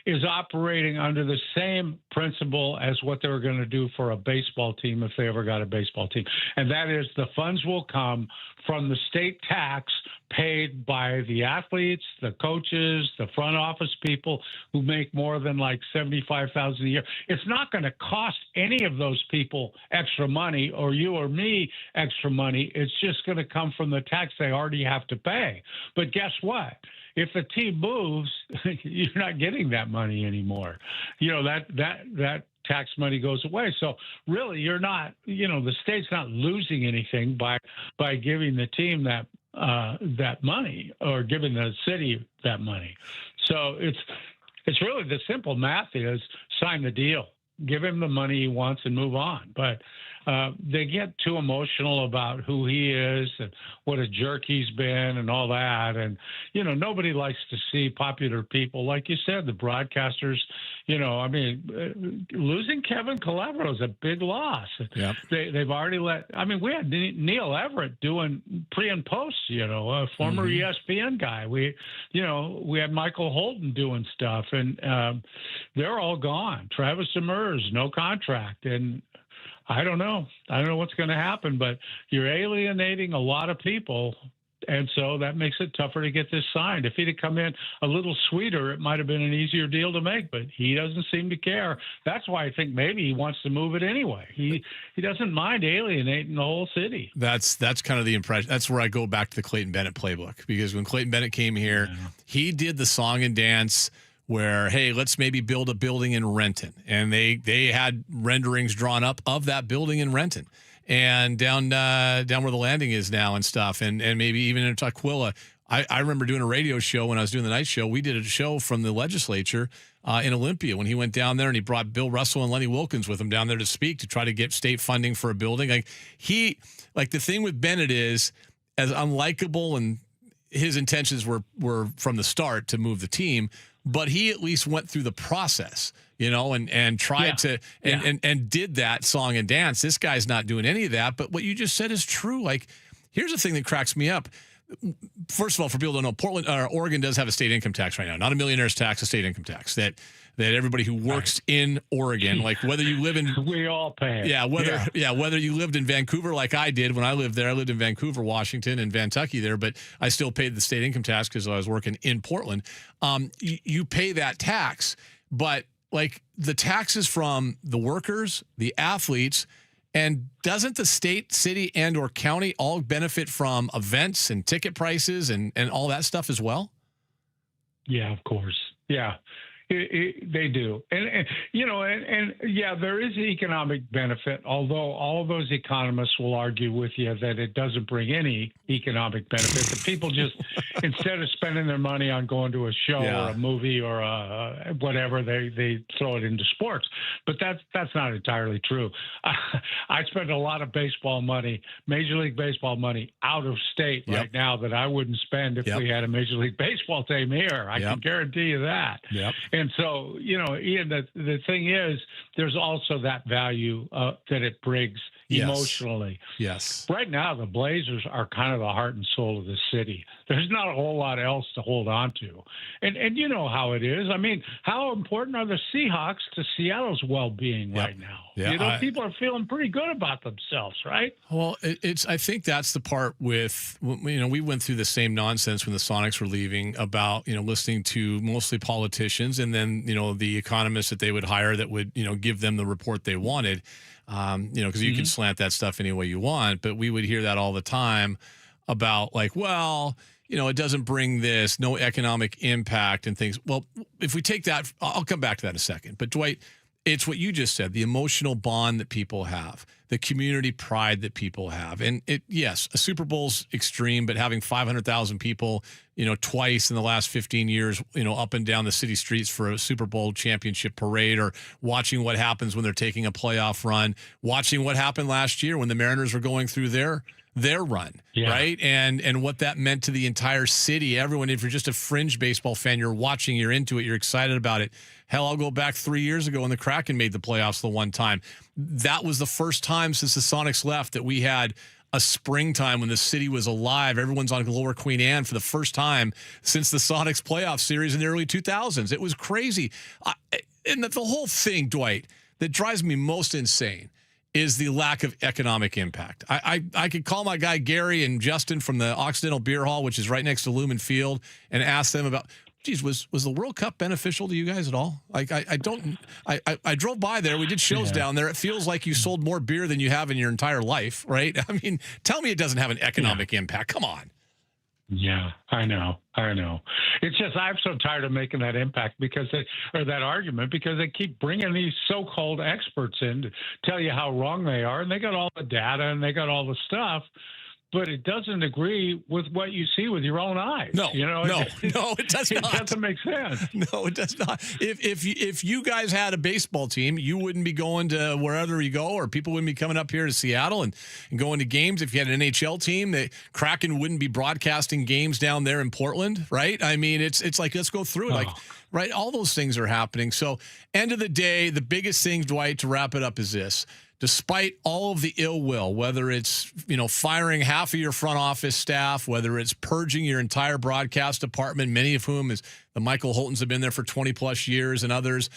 is operating under the same principle as what they were going to do for a baseball team if they ever got a baseball team. And that is the funds will come from the state tax paid by the athletes, the coaches, the front office people who make more than like $75,000 a year. It's not going to cost any of those people extra money or you or me extra money. It's just going to come from the tax they already have to pay. But guess what? If the team moves, you're not getting that money anymore. You know, that tax money goes away. So really, you're not, you know, the state's not losing anything by giving the team that money or giving the city that money. So it's really the simple math is sign the deal, give him the money he wants and move on. But they get too emotional about who he is and what a jerk he's been and all that. And, you know, nobody likes to see popular people, like you said, the broadcasters, you know, I mean, losing Kevin Calabro is a big loss. Yep. They've already we had Neil Everett doing pre and post, you know, a former ESPN guy. We had Michael Holton doing stuff, and they're all gone. Travis Demers, no contract. And I don't know what's going to happen, but you're alienating a lot of people. And so that makes it tougher to get this signed. If he'd have come in a little sweeter, it might have been an easier deal to make, but he doesn't seem to care. That's why I think maybe he wants to move it anyway. He doesn't mind alienating the whole city. That's kind of the impression. That's where I go back to the Clayton Bennett playbook, because when Clayton Bennett came here, he did the song and dance where, hey, let's maybe build a building in Renton. And they had renderings drawn up of that building in Renton and down where the landing is now and stuff, and maybe even in Tukwila. I remember doing a radio show when I was doing the night show. We did a show from the legislature in Olympia when he went down there, and he brought Bill Russell and Lenny Wilkins with him down there to speak to try to get state funding for a building. Like the thing with Bennett is, as unlikable, and his intentions were from the start to move the team, but he at least went through the process, you know, and tried to and did that song and dance. This guy's not doing any of that. But what you just said is true. Like, here's the thing that cracks me up. First of all, for people to know, Oregon does have a state income tax right now, not a millionaire's tax, a state income tax that everybody who works in Oregon, like whether you live in, we all pay. Whether you lived in Vancouver like I did when I lived there. I lived in Vancouver, Washington, and Vantucky there, but I still paid the state income tax because I was working in Portland. You pay that tax, but like the taxes from the workers, the athletes. And doesn't the state, city, and or county all benefit from events and ticket prices and all that stuff as well? Yeah, of course. Yeah, they do. And there is economic benefit, although all of those economists will argue with you that it doesn't bring any economic benefit. The people just, instead of spending their money on going to a show or a movie or whatever, they throw it into sports. But that's not entirely true. I spend a lot of baseball money, Major League Baseball money, out of state right now that I wouldn't spend if we had a Major League Baseball team here. I can guarantee you that. And so, you know, Ian, the thing is, there's also that value that it brings emotionally. Yes. Right now, the Blazers are kind of the heart and soul of the city. There's not a whole lot else to hold on to. And you know how it is. I mean, how important are the Seahawks to Seattle's well-being right now? Yeah, you know, people are feeling pretty good about themselves, right? Well, I think that's the part with, you know, we went through the same nonsense when the Sonics were leaving about, you know, listening to mostly politicians and then, you know, the economists that they would hire that would, you know, give them the report they wanted, you know, because you can slant that stuff any way you want. But we would hear that all the time about like, well, you know, it doesn't bring this, no economic impact and things. Well, if we take that, I'll come back to that in a second. But Dwight, it's what you just said, the emotional bond that people have, the community pride that people have. And yes, a Super Bowl's extreme, but having 500,000 people, you know, twice in the last 15 years, you know, up and down the city streets for a Super Bowl championship parade, or watching what happens when they're taking a playoff run, watching what happened last year when the Mariners were going through their run, right? And what that meant to the entire city. Everyone, if you're just a fringe baseball fan, you're watching, you're into it, you're excited about it. Hell, I'll go back 3 years ago when the Kraken made the playoffs the one time. That was the first time since the Sonics left that we had a springtime when the city was alive. Everyone's on Lower Queen Anne for the first time since the Sonics playoff series in the early 2000s. It was crazy. And the whole thing, Dwight, that drives me most insane is the lack of economic impact. I could call my guy Gary and Justin from the Occidental Beer Hall, which is right next to Lumen Field, and ask them about, geez, was the World Cup beneficial to you guys at all? Like, I drove by there. We did shows down there. It feels like you sold more beer than you have in your entire life, right? I mean, tell me it doesn't have an economic impact. Come on. Yeah, I know. It's just I'm so tired of making that impact that argument because they keep bringing these so-called experts in to tell you how wrong they are, and they got all the data and they got all the stuff, but it doesn't agree with what you see with your own eyes. No, no, it does not. It doesn't make sense. No, it does not. If you guys had a baseball team, you wouldn't be going to wherever you go, or people wouldn't be coming up here to Seattle and going to games. If you had an NHL team, the Kraken wouldn't be broadcasting games down there in Portland, right? I mean, it's like, let's go through it. Like, right, all those things are happening. So, end of the day, the biggest thing, Dwight, to wrap it up is this. Despite all of the ill will, whether it's, firing half of your front office staff, whether it's purging your entire broadcast department, many of whom is the Michael Holtons have been there for 20 plus years, and others,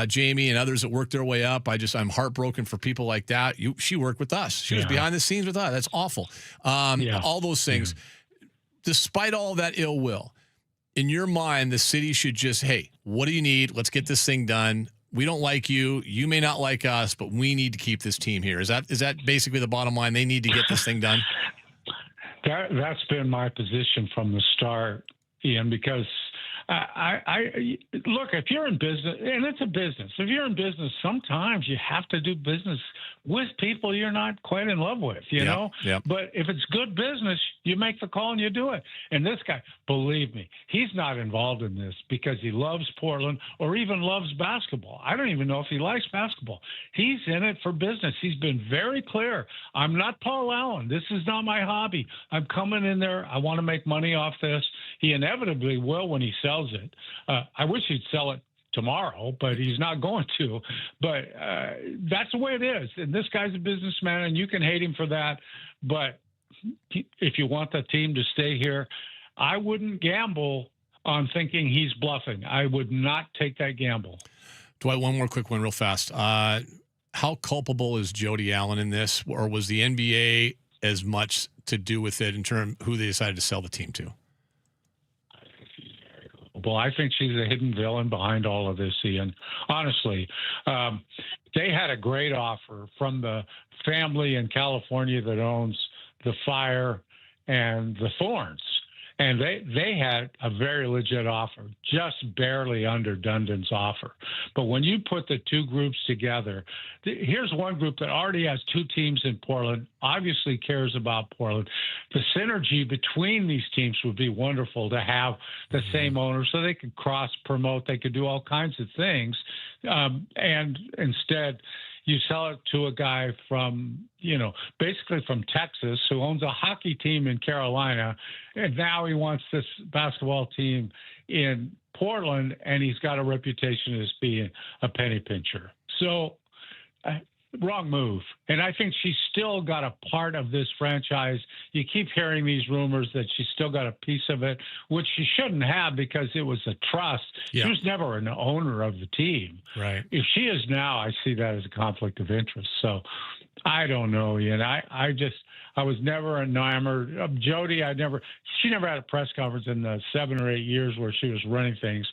Jamie and others that worked their way up. I'm heartbroken for people like that. She worked with us. She was behind the scenes with us. That's awful. All those things. Despite all that ill will, in your mind, the city should just, hey, what do you need? Let's get this thing done. We don't like you. You may not like us, but we need to keep this team here. Is that basically the bottom line? They need to get this thing done. That's been my position from the start, Ian, because I look, if you're in business, and it's a business, if you're in business, sometimes you have to do business with people you're not quite in love with, you know? Yep. But if it's good business, you make the call and you do it. And this guy, believe me, he's not involved in this because he loves Portland or even loves basketball. I don't even know if he likes basketball. He's in it for business. He's been very clear. I'm not Paul Allen. This is not my hobby. I'm coming in there. I want to make money off this. He inevitably will when he sells it. I wish he'd sell it tomorrow, but he's not going to. But that's the way it is. And this guy's a businessman, and you can hate him for that. But if you want the team to stay here, I wouldn't gamble on thinking he's bluffing. I would not take that gamble. Dwight, one more quick one real fast. How culpable is Jody Allen in this, or was the NBA as much to do with it in terms of who they decided to sell the team to? Well, I think she's a hidden villain behind all of this, Ian. Honestly, they had a great offer from the family in California that owns the Fire and the Thorns. And they had a very legit offer, just barely under Dundon's offer. But when you put the two groups together, here's one group that already has two teams in Portland, obviously cares about Portland. The synergy between these teams would be wonderful to have the same owner so they could cross-promote. They could do all kinds of things. And instead, you sell it to a guy from, basically from Texas who owns a hockey team in Carolina. And now he wants this basketball team in Portland, and he's got a reputation as being a penny pincher. So wrong move. And I think she's still got a part of this franchise. You keep hearing these rumors that she's still got a piece of it, which she shouldn't have because it was a trust. Yeah. She was never an owner of the team. Right. If she is now, I see that as a conflict of interest. So I don't know, Ian. I was never enamored of Jody. She never had a press conference in the 7 or 8 years where she was running things.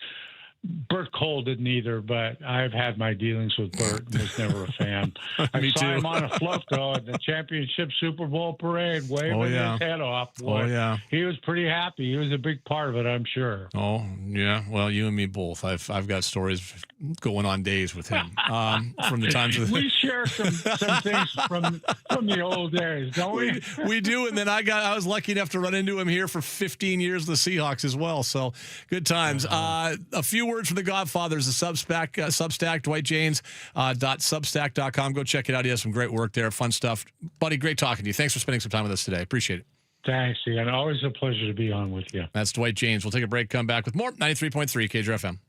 Bert Cole didn't either, but I've had my dealings with Bert and was never a fan. I saw him on a float, though, at the championship Super Bowl parade, waving his head off. Boy, he was pretty happy. He was a big part of it, I'm sure. Oh, yeah. Well, you and me both. I've got stories going on days with him from the times. We share some things from the old days, don't we? We do, and then I was lucky enough to run into him here for 15 years with the Seahawks as well. So good times. A few words from the Godfathers, the Substack, DwightJanes.substack.com. Go check it out. He has some great work there, fun stuff. Buddy, great talking to you. Thanks for spending some time with us today. Appreciate it. Thanks, Ian. Always a pleasure to be on with you. That's Dwight Janes. We'll take a break, come back with more. 93.3 KJR FM.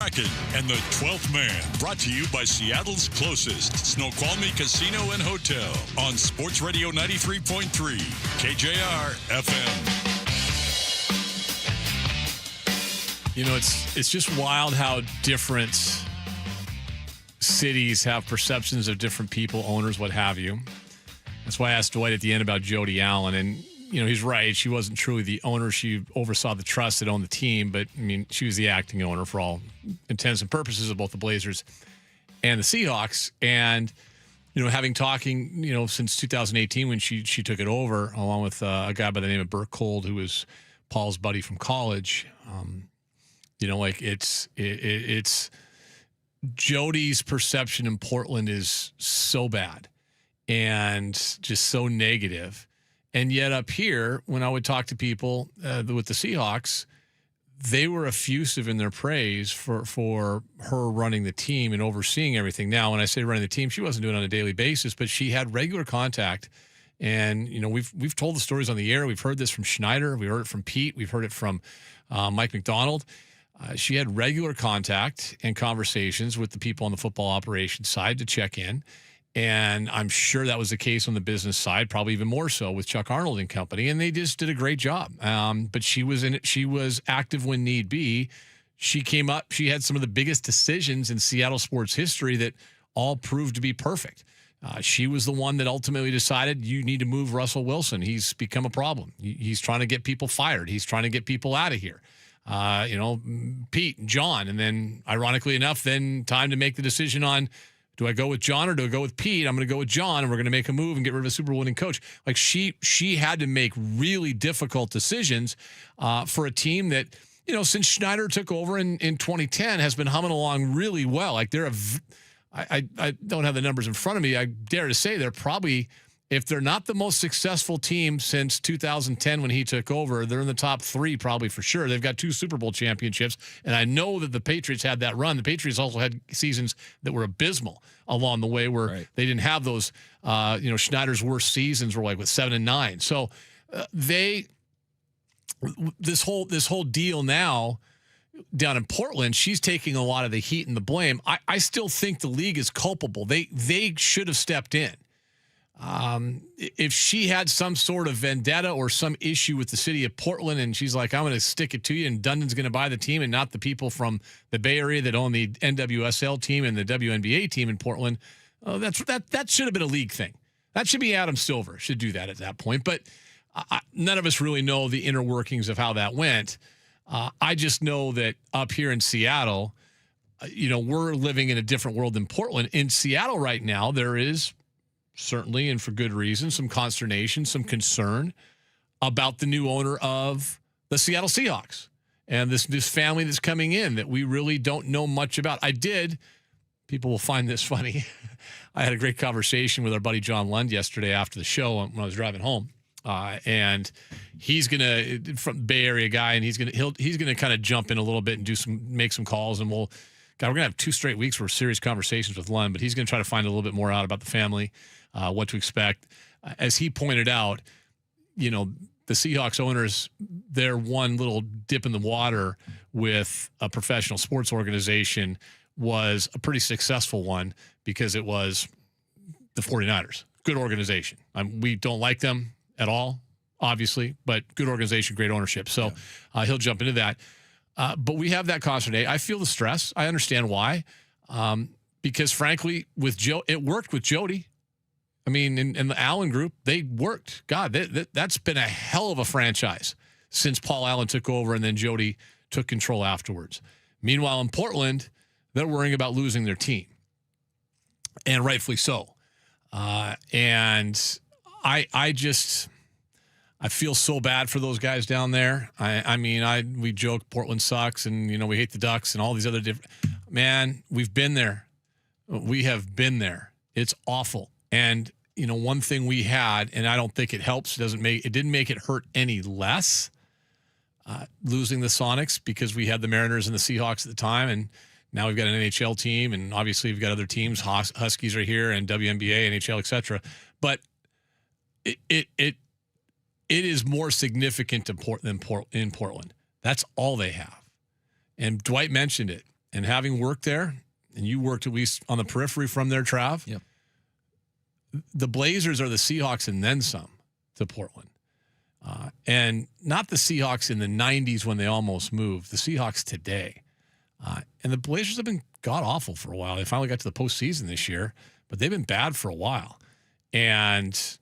Kraken and the 12th Man. Brought to you by Seattle's closest Snoqualmie Casino and Hotel on Sports Radio 93.3 KJR FM. You know, it's just wild how different cities have perceptions of different people, owners, what have you. That's why I asked Dwight at the end about Jody Allen. And, you know, he's right. She wasn't truly the owner. She oversaw the trust that owned the team. But, I mean, she was the acting owner for all intents and purposes of both the Blazers and the Seahawks. And, you know, having talking, you know, since 2018 when she took it over, along with a guy by the name of Burt Cold, who was Paul's buddy from college. You know, like it's Jody's perception in Portland is so bad and just so negative. And yet up here, when I would talk to people with the Seahawks, they were effusive in their praise for her running the team and overseeing everything. Now, when I say running the team, she wasn't doing it on a daily basis, but she had regular contact. And, you know, we've told the stories on the air. We've heard this from Schneider. We heard it from Pete. We've heard it from Mike McDonald. She had regular contact and conversations with the people on the football operations side to check in. And I'm sure that was the case on the business side, probably even more so with Chuck Arnold and company. And they just did a great job. But she was in it. She was active when need be. She came up. She had some of the biggest decisions in Seattle sports history that all proved to be perfect. She was the one that ultimately decided you need to move Russell Wilson. He's become a problem. He's trying to get people fired. He's trying to get people out of here. You know, Pete and John. And then, ironically enough, then time to make the decision on, do I go with John or do I go with Pete? I'm going to go with John, and we're going to make a move and get rid of a Super Bowl winning coach. Like, she had to make really difficult decisions for a team that, you know, since Schneider took over in 2010 has been humming along really well. Like, I don't have the numbers in front of me. I dare to say they're probably, if they're not the most successful team since 2010 when he took over, they're in the top 3 probably for sure. They've got 2 Super Bowl championships, and I know that the Patriots had that run. The Patriots also had seasons that were abysmal along the way where they didn't have those, you know, Schneider's worst seasons were like with 7 and 9. So this whole deal now down in Portland, she's taking a lot of the heat and the blame. I still think the league is culpable. They should have stepped in. If she had some sort of vendetta or some issue with the city of Portland and she's like, I'm going to stick it to you, and Dundon's going to buy the team and not the people from the Bay Area that own the NWSL team and the WNBA team in Portland, that should have been a league thing. That should be Adam Silver should do that at that point. But none of us really know the inner workings of how that went. I just know that up here in Seattle, you know, we're living in a different world than Portland. In Seattle right now, there is certainly, and for good reason, some consternation, some concern about the new owner of the Seattle Seahawks and this family that's coming in that we really don't know much about. People will find this funny. I had a great conversation with our buddy John Lund yesterday after the show when I was driving home. And he's from the Bay Area guy, and he's gonna kind of jump in a little bit and make some calls, and we're gonna have 2 straight weeks for serious conversations with Lund, but he's gonna try to find a little bit more out about the family. What to expect. As he pointed out, you know, the Seahawks owners, their one little dip in the water with a professional sports organization was a pretty successful one because it was the 49ers. Good organization. We don't like them at all, obviously, but good organization, great ownership. So he'll jump into that. But we have that consternation. I feel the stress. I understand why. Because, frankly, it worked with Jody. I mean, in the Allen group, they worked. God, that's been a hell of a franchise since Paul Allen took over and then Jody took control afterwards. Meanwhile, in Portland, they're worrying about losing their team, and rightfully so. And I feel so bad for those guys down there. We joke Portland sucks, and you know we hate the Ducks and all these other different. Man, we've been there. We have been there. It's awful. And you know, one thing we had, and I don't think it helps. It didn't make it hurt any less. Losing the Sonics because we had the Mariners and the Seahawks at the time, and now we've got an NHL team, and obviously we've got other teams. Huskies are here, and WNBA, NHL, etc. But it is more significant in Portland. That's all they have. And Dwight mentioned it. And having worked there, and you worked at least on the periphery from there, Trav. Yep. The Blazers are the Seahawks and then some to Portland. And not the Seahawks in the 90s when they almost moved, the Seahawks today. And the Blazers have been god-awful for a while. They finally got to the postseason this year, but they've been bad for a while. And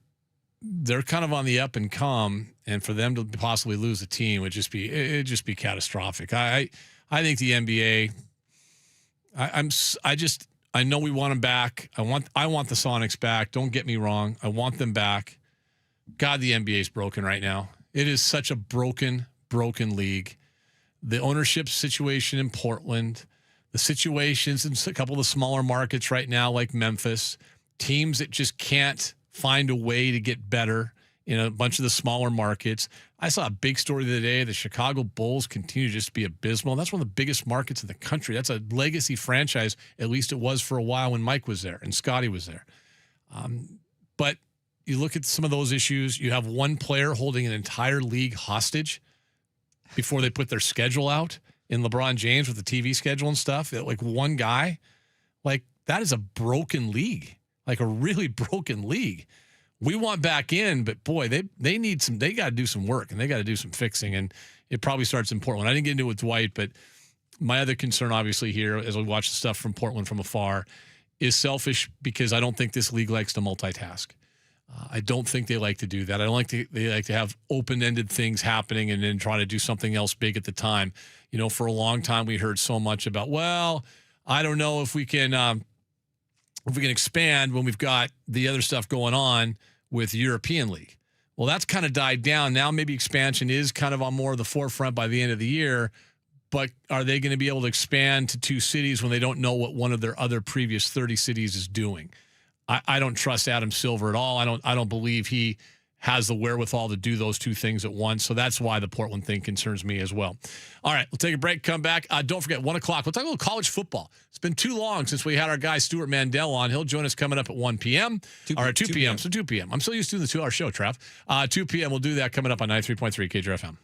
they're kind of on the up and come, and for them to possibly lose a team would just be catastrophic. I think the NBA, I know we want them back. I want the Sonics back. Don't get me wrong. I want them back. God, the NBA is broken right now. It is such a broken league. The ownership situation in Portland, the situations in a couple of the smaller markets right now, like Memphis, teams that just can't find a way to get better in a bunch of the smaller markets. I saw a big story the other day. The Chicago Bulls continue just to be abysmal. That's one of the biggest markets in the country. That's a legacy franchise. At least it was for a while when Mike was there and Scotty was there. But you look at some of those issues. You have one player holding an entire league hostage before they put their schedule out in LeBron James with the TV schedule and stuff. Like one guy, like that is a broken league, like a really broken league. We want back in, but boy, they need some. They got to do some work and they got to do some fixing. And it probably starts in Portland. I didn't get into it with Dwight, but my other concern, obviously, here as we watch the stuff from Portland from afar, is selfish because I don't think this league likes to multitask. I don't think they like to do that. I don't like they like to have open-ended things happening and then try to do something else big at the time. You know, for a long time we heard so much about, well, I don't know if we can expand when we've got the other stuff going on with the European League. Well, that's kind of died down. Now maybe expansion is kind of on more of the forefront by the end of the year, but are they going to be able to expand to 2 cities when they don't know what one of their other previous 30 cities is doing? I don't trust Adam Silver at all. I don't believe he has the wherewithal to do those 2 things at once. So that's why the Portland thing concerns me as well. All right, we'll take a break, come back. Don't forget, 1 o'clock, we'll talk a little college football. It's been too long since we had our guy Stuart Mandel on. He'll join us coming up at 1 p.m. Or at 2 p.m. So 2 p.m. I'm still used to the 2-hour show, Trav. 2 p.m. We'll do that coming up on 93.3 KJR FM.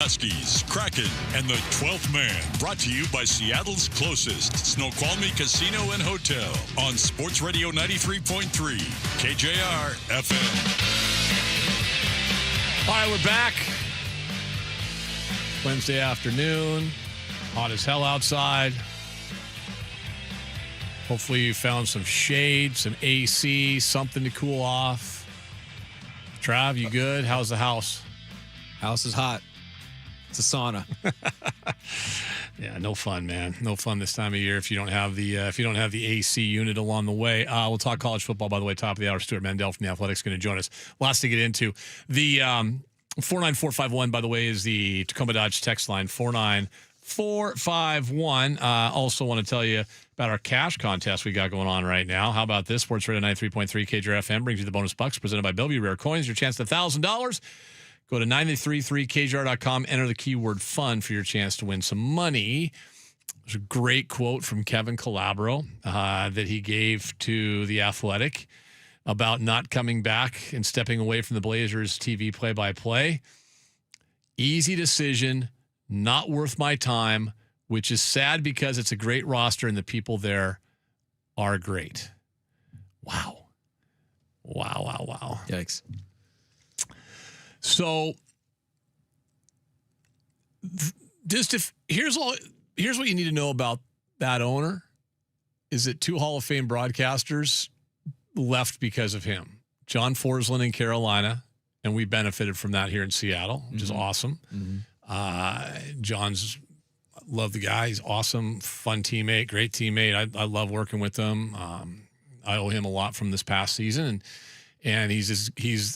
Huskies, Kraken, and the 12th Man. Brought to you by Seattle's closest Snoqualmie Casino and Hotel on Sports Radio 93.3 KJR FM. All right, we're back. Wednesday afternoon. Hot as hell outside. Hopefully you found some shade, some AC, something to cool off. Trav, you good? How's the house? House is hot. It's a sauna. Yeah, no fun, man. No fun this time of year if you don't have the AC unit along the way. We'll talk college football, by the way. Top of the hour, Stuart Mandel from the Athletics going to join us. Lots to get into. The 49451, by the way, is the Tacoma Dodge text line. 49451. Also want to tell you about our cash contest we got going on right now. How about this? Sports Radio 93.3 KJR FM brings you the bonus bucks presented by Bellevue Rare Coins. Your chance at $1,000. Go to 93.3KJR.com. Enter the keyword fun for your chance to win some money. There's a great quote from Kevin Calabro that he gave to The Athletic about not coming back and stepping away from the Blazers TV play-by-play. Easy decision, not worth my time, which is sad because it's a great roster and the people there are great. Wow. Wow. Yikes. So here's what you need to know about that owner is that 2 Hall of Fame broadcasters left because of him. John Forsland in Carolina, and we benefited from that here in Seattle, which is awesome. John's love the guy. He's awesome, fun teammate, great teammate. I love working with him. I owe him a lot from this past season, and he's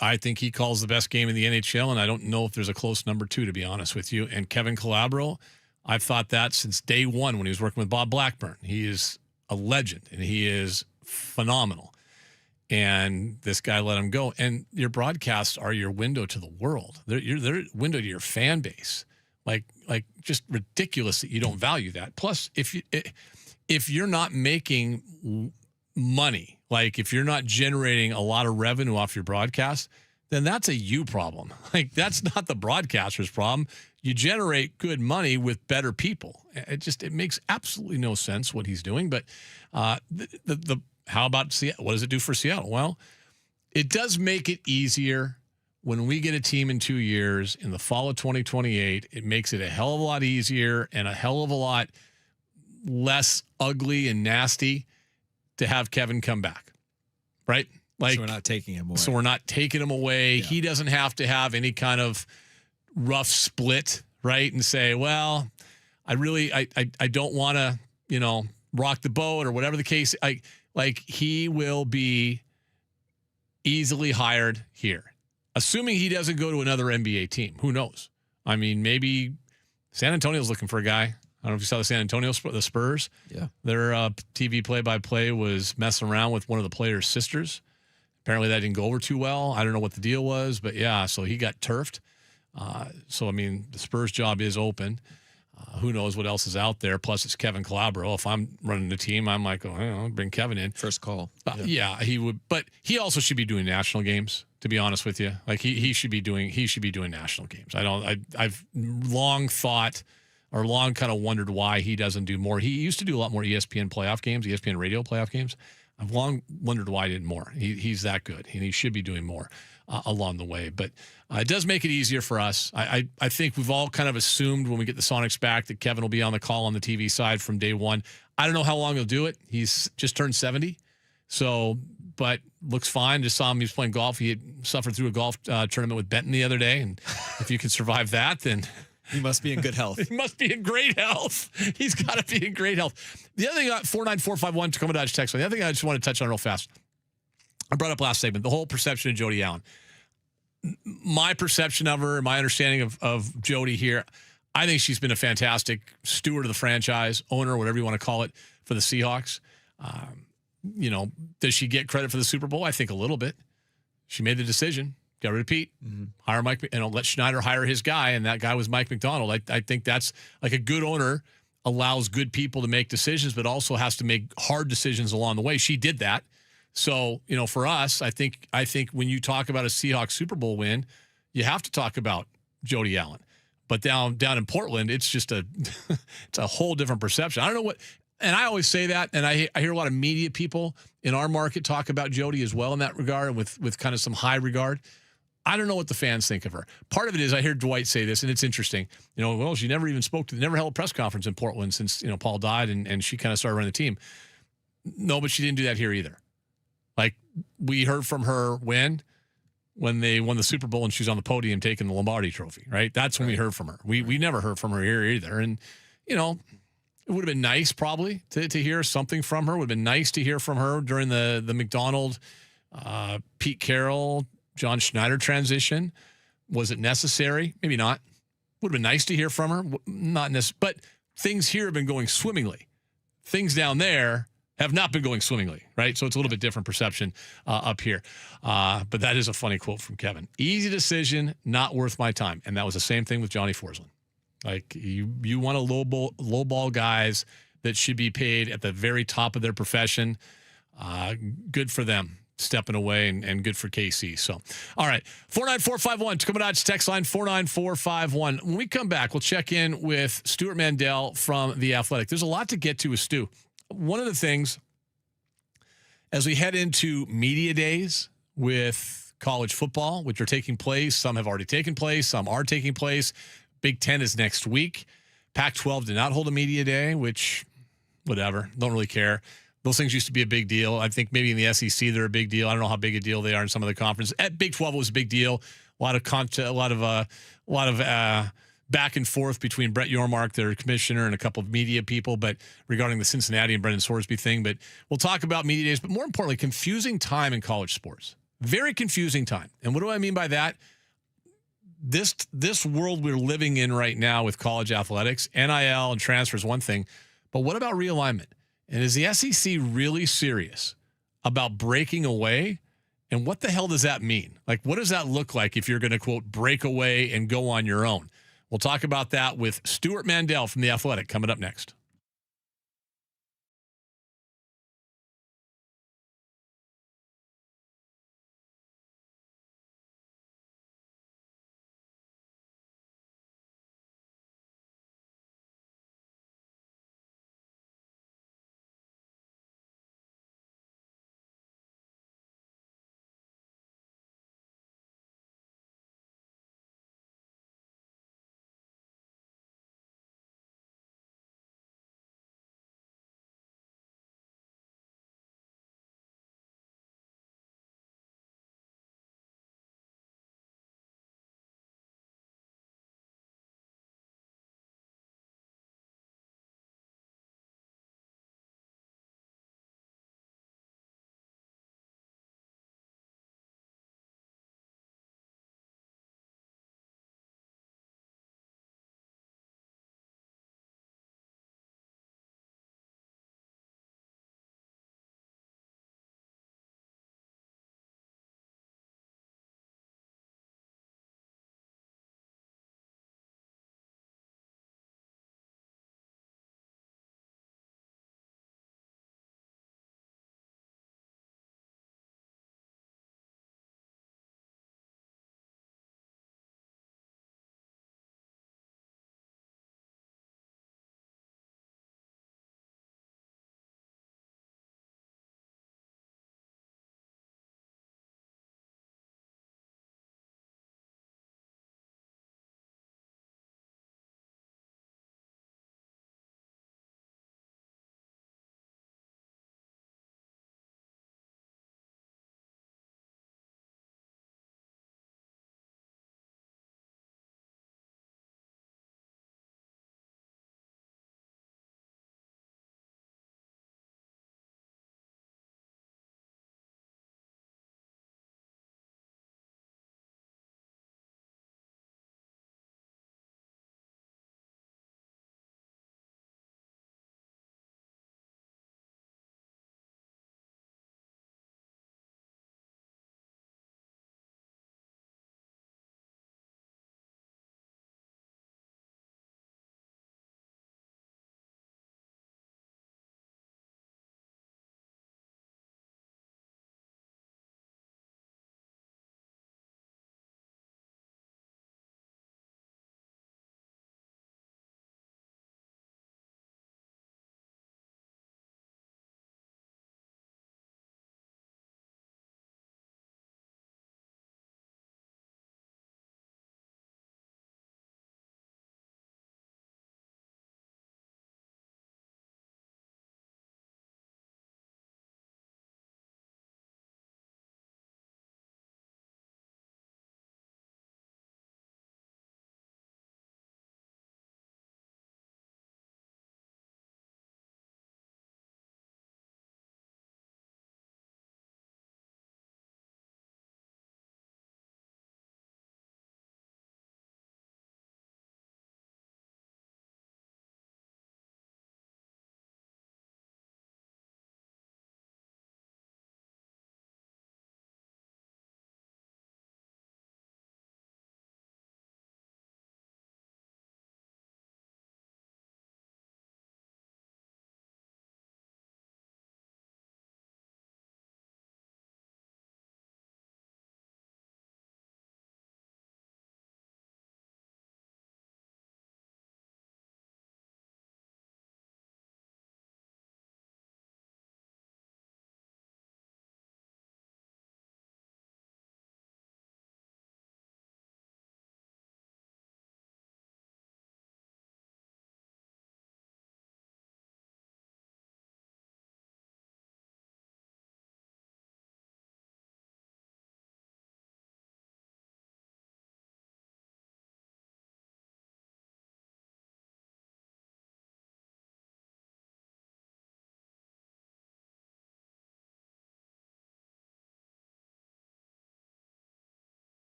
I think he calls the best game in the NHL, and I don't know if there's a close number 2, to be honest with you. And Kevin Calabro, I've thought that since day one when he was working with Bob Blackburn. He is a legend, and he is phenomenal. And this guy let him go. And your broadcasts are your window to the world. They're window to your fan base. Like just ridiculous that you don't value that. Plus, if you're not making money, like if you're not generating a lot of revenue off your broadcast, then that's a you problem. Like that's not the broadcaster's problem. You generate good money with better people. It makes absolutely no sense what he's doing. But how about Seattle? What does it do for Seattle? Well, it does make it easier when we get a team in 2 years in the fall of 2028. It makes it a hell of a lot easier and a hell of a lot less ugly and nasty to have Kevin come back, right? Like, so we're not taking him away. So we're not taking him away. Yeah. He doesn't have to have any kind of rough split, right? And say, well, I don't want to, rock the boat or whatever the case. Like he will be easily hired here, assuming he doesn't go to another NBA team. Who knows? I mean, maybe San Antonio's looking for a guy. I don't know if you saw the San Antonio, the Spurs. Yeah. Their TV play-by-play was messing around with one of the players' sisters. Apparently that didn't go over too well. I don't know what the deal was, but yeah, so he got turfed. So, I mean, the Spurs job is open. Who knows what else is out there? Plus, it's Kevin Calabro. If I'm running the team, I'm like, I'll bring Kevin in. First call. Yeah, he would. But he also should be doing national games, to be honest with you. Like, he should be doing national games. I've long thought or long kind of wondered why he doesn't do more. He used to do a lot more ESPN playoff games, ESPN radio playoff games. I've long wondered why he didn't more. He's that good, and he should be doing more along the way. But it does make it easier for us. I think we've all kind of assumed when we get the Sonics back that Kevin will be on the call on the TV side from day one. I don't know how long he'll do it. He's just turned 70, but looks fine. Just saw him. He was playing golf. He had suffered through a golf tournament with Benton the other day, and if you can survive that, then he must be in good health. He must be in great health. He's got to be in great health. The other thing, 49451 Tacoma Dodge text. The other thing I just want to touch on real fast. I brought up last segment, the whole perception of Jody Allen. My perception of her, my understanding of Jody here, I think she's been a fantastic steward of the franchise, owner, whatever you want to call it, for the Seahawks. Does she get credit for the Super Bowl? I think a little bit. She made the decision. Got rid of Pete, hire Mike, and let Schneider hire his guy, and that guy was Mike McDonald. I think that's like a good owner allows good people to make decisions, but also has to make hard decisions along the way. She did that. So, for us, I think when you talk about a Seahawks Super Bowl win, you have to talk about Jody Allen. But down in Portland, it's just it's a whole different perception. I don't know what, and I always say that, and I hear a lot of media people in our market talk about Jody as well in that regard, with kind of some high regard. I don't know what the fans think of her. Part of it is I hear Dwight say this, and it's interesting. Well, she never even never held a press conference in Portland since Paul died, and she kind of started running the team. No, but she didn't do that here either. Like, we heard from her when they won the Super Bowl and she's on the podium taking the Lombardi Trophy, right? That's when we heard from her. We never heard from her here either. And, it would have been nice probably to hear something from her. It would have been nice to hear from her during the McDonald, Pete Carroll, John Schneider transition. Was it necessary? Maybe not. Would have been nice to hear from her. Not necessarily. But things here have been going swimmingly. Things down there have not been going swimmingly, right? So it's a little bit different perception up here. But that is a funny quote from Kevin. Easy decision, not worth my time. And that was the same thing with Johnny Forsland. Like, you want to lowball guys that should be paid at the very top of their profession. Good for them stepping away, and good for KC. So, all right, 49451, Tacoma Dodge text line 49451. When we come back, we'll check in with Stuart Mandel from The Athletic. There's a lot to get to with Stu. One of the things, as we head into media days with college football, which are taking place, some have already taken place, some are taking place. Big Ten is next week. Pac-12 did not hold a media day, which, whatever, don't really care. Those things used to be a big deal. I think maybe in the SEC they're a big deal. I don't know how big a deal they are in some of the conferences. At Big 12 it was a big deal. A lot of back and forth between Brett Yormark, their commissioner, and a couple of media people, but regarding the Cincinnati and Brendan Sorsby thing. But we'll talk about media days, but more importantly, confusing time in college sports. Very confusing time. And what do I mean by that? This world we're living in right now with college athletics, NIL and transfer is one thing, but what about realignment? And is the SEC really serious about breaking away? And what the hell does that mean? Like, what does that look like if you're going to, quote, break away and go on your own? We'll talk about that with Stuart Mandel from The Athletic coming up next.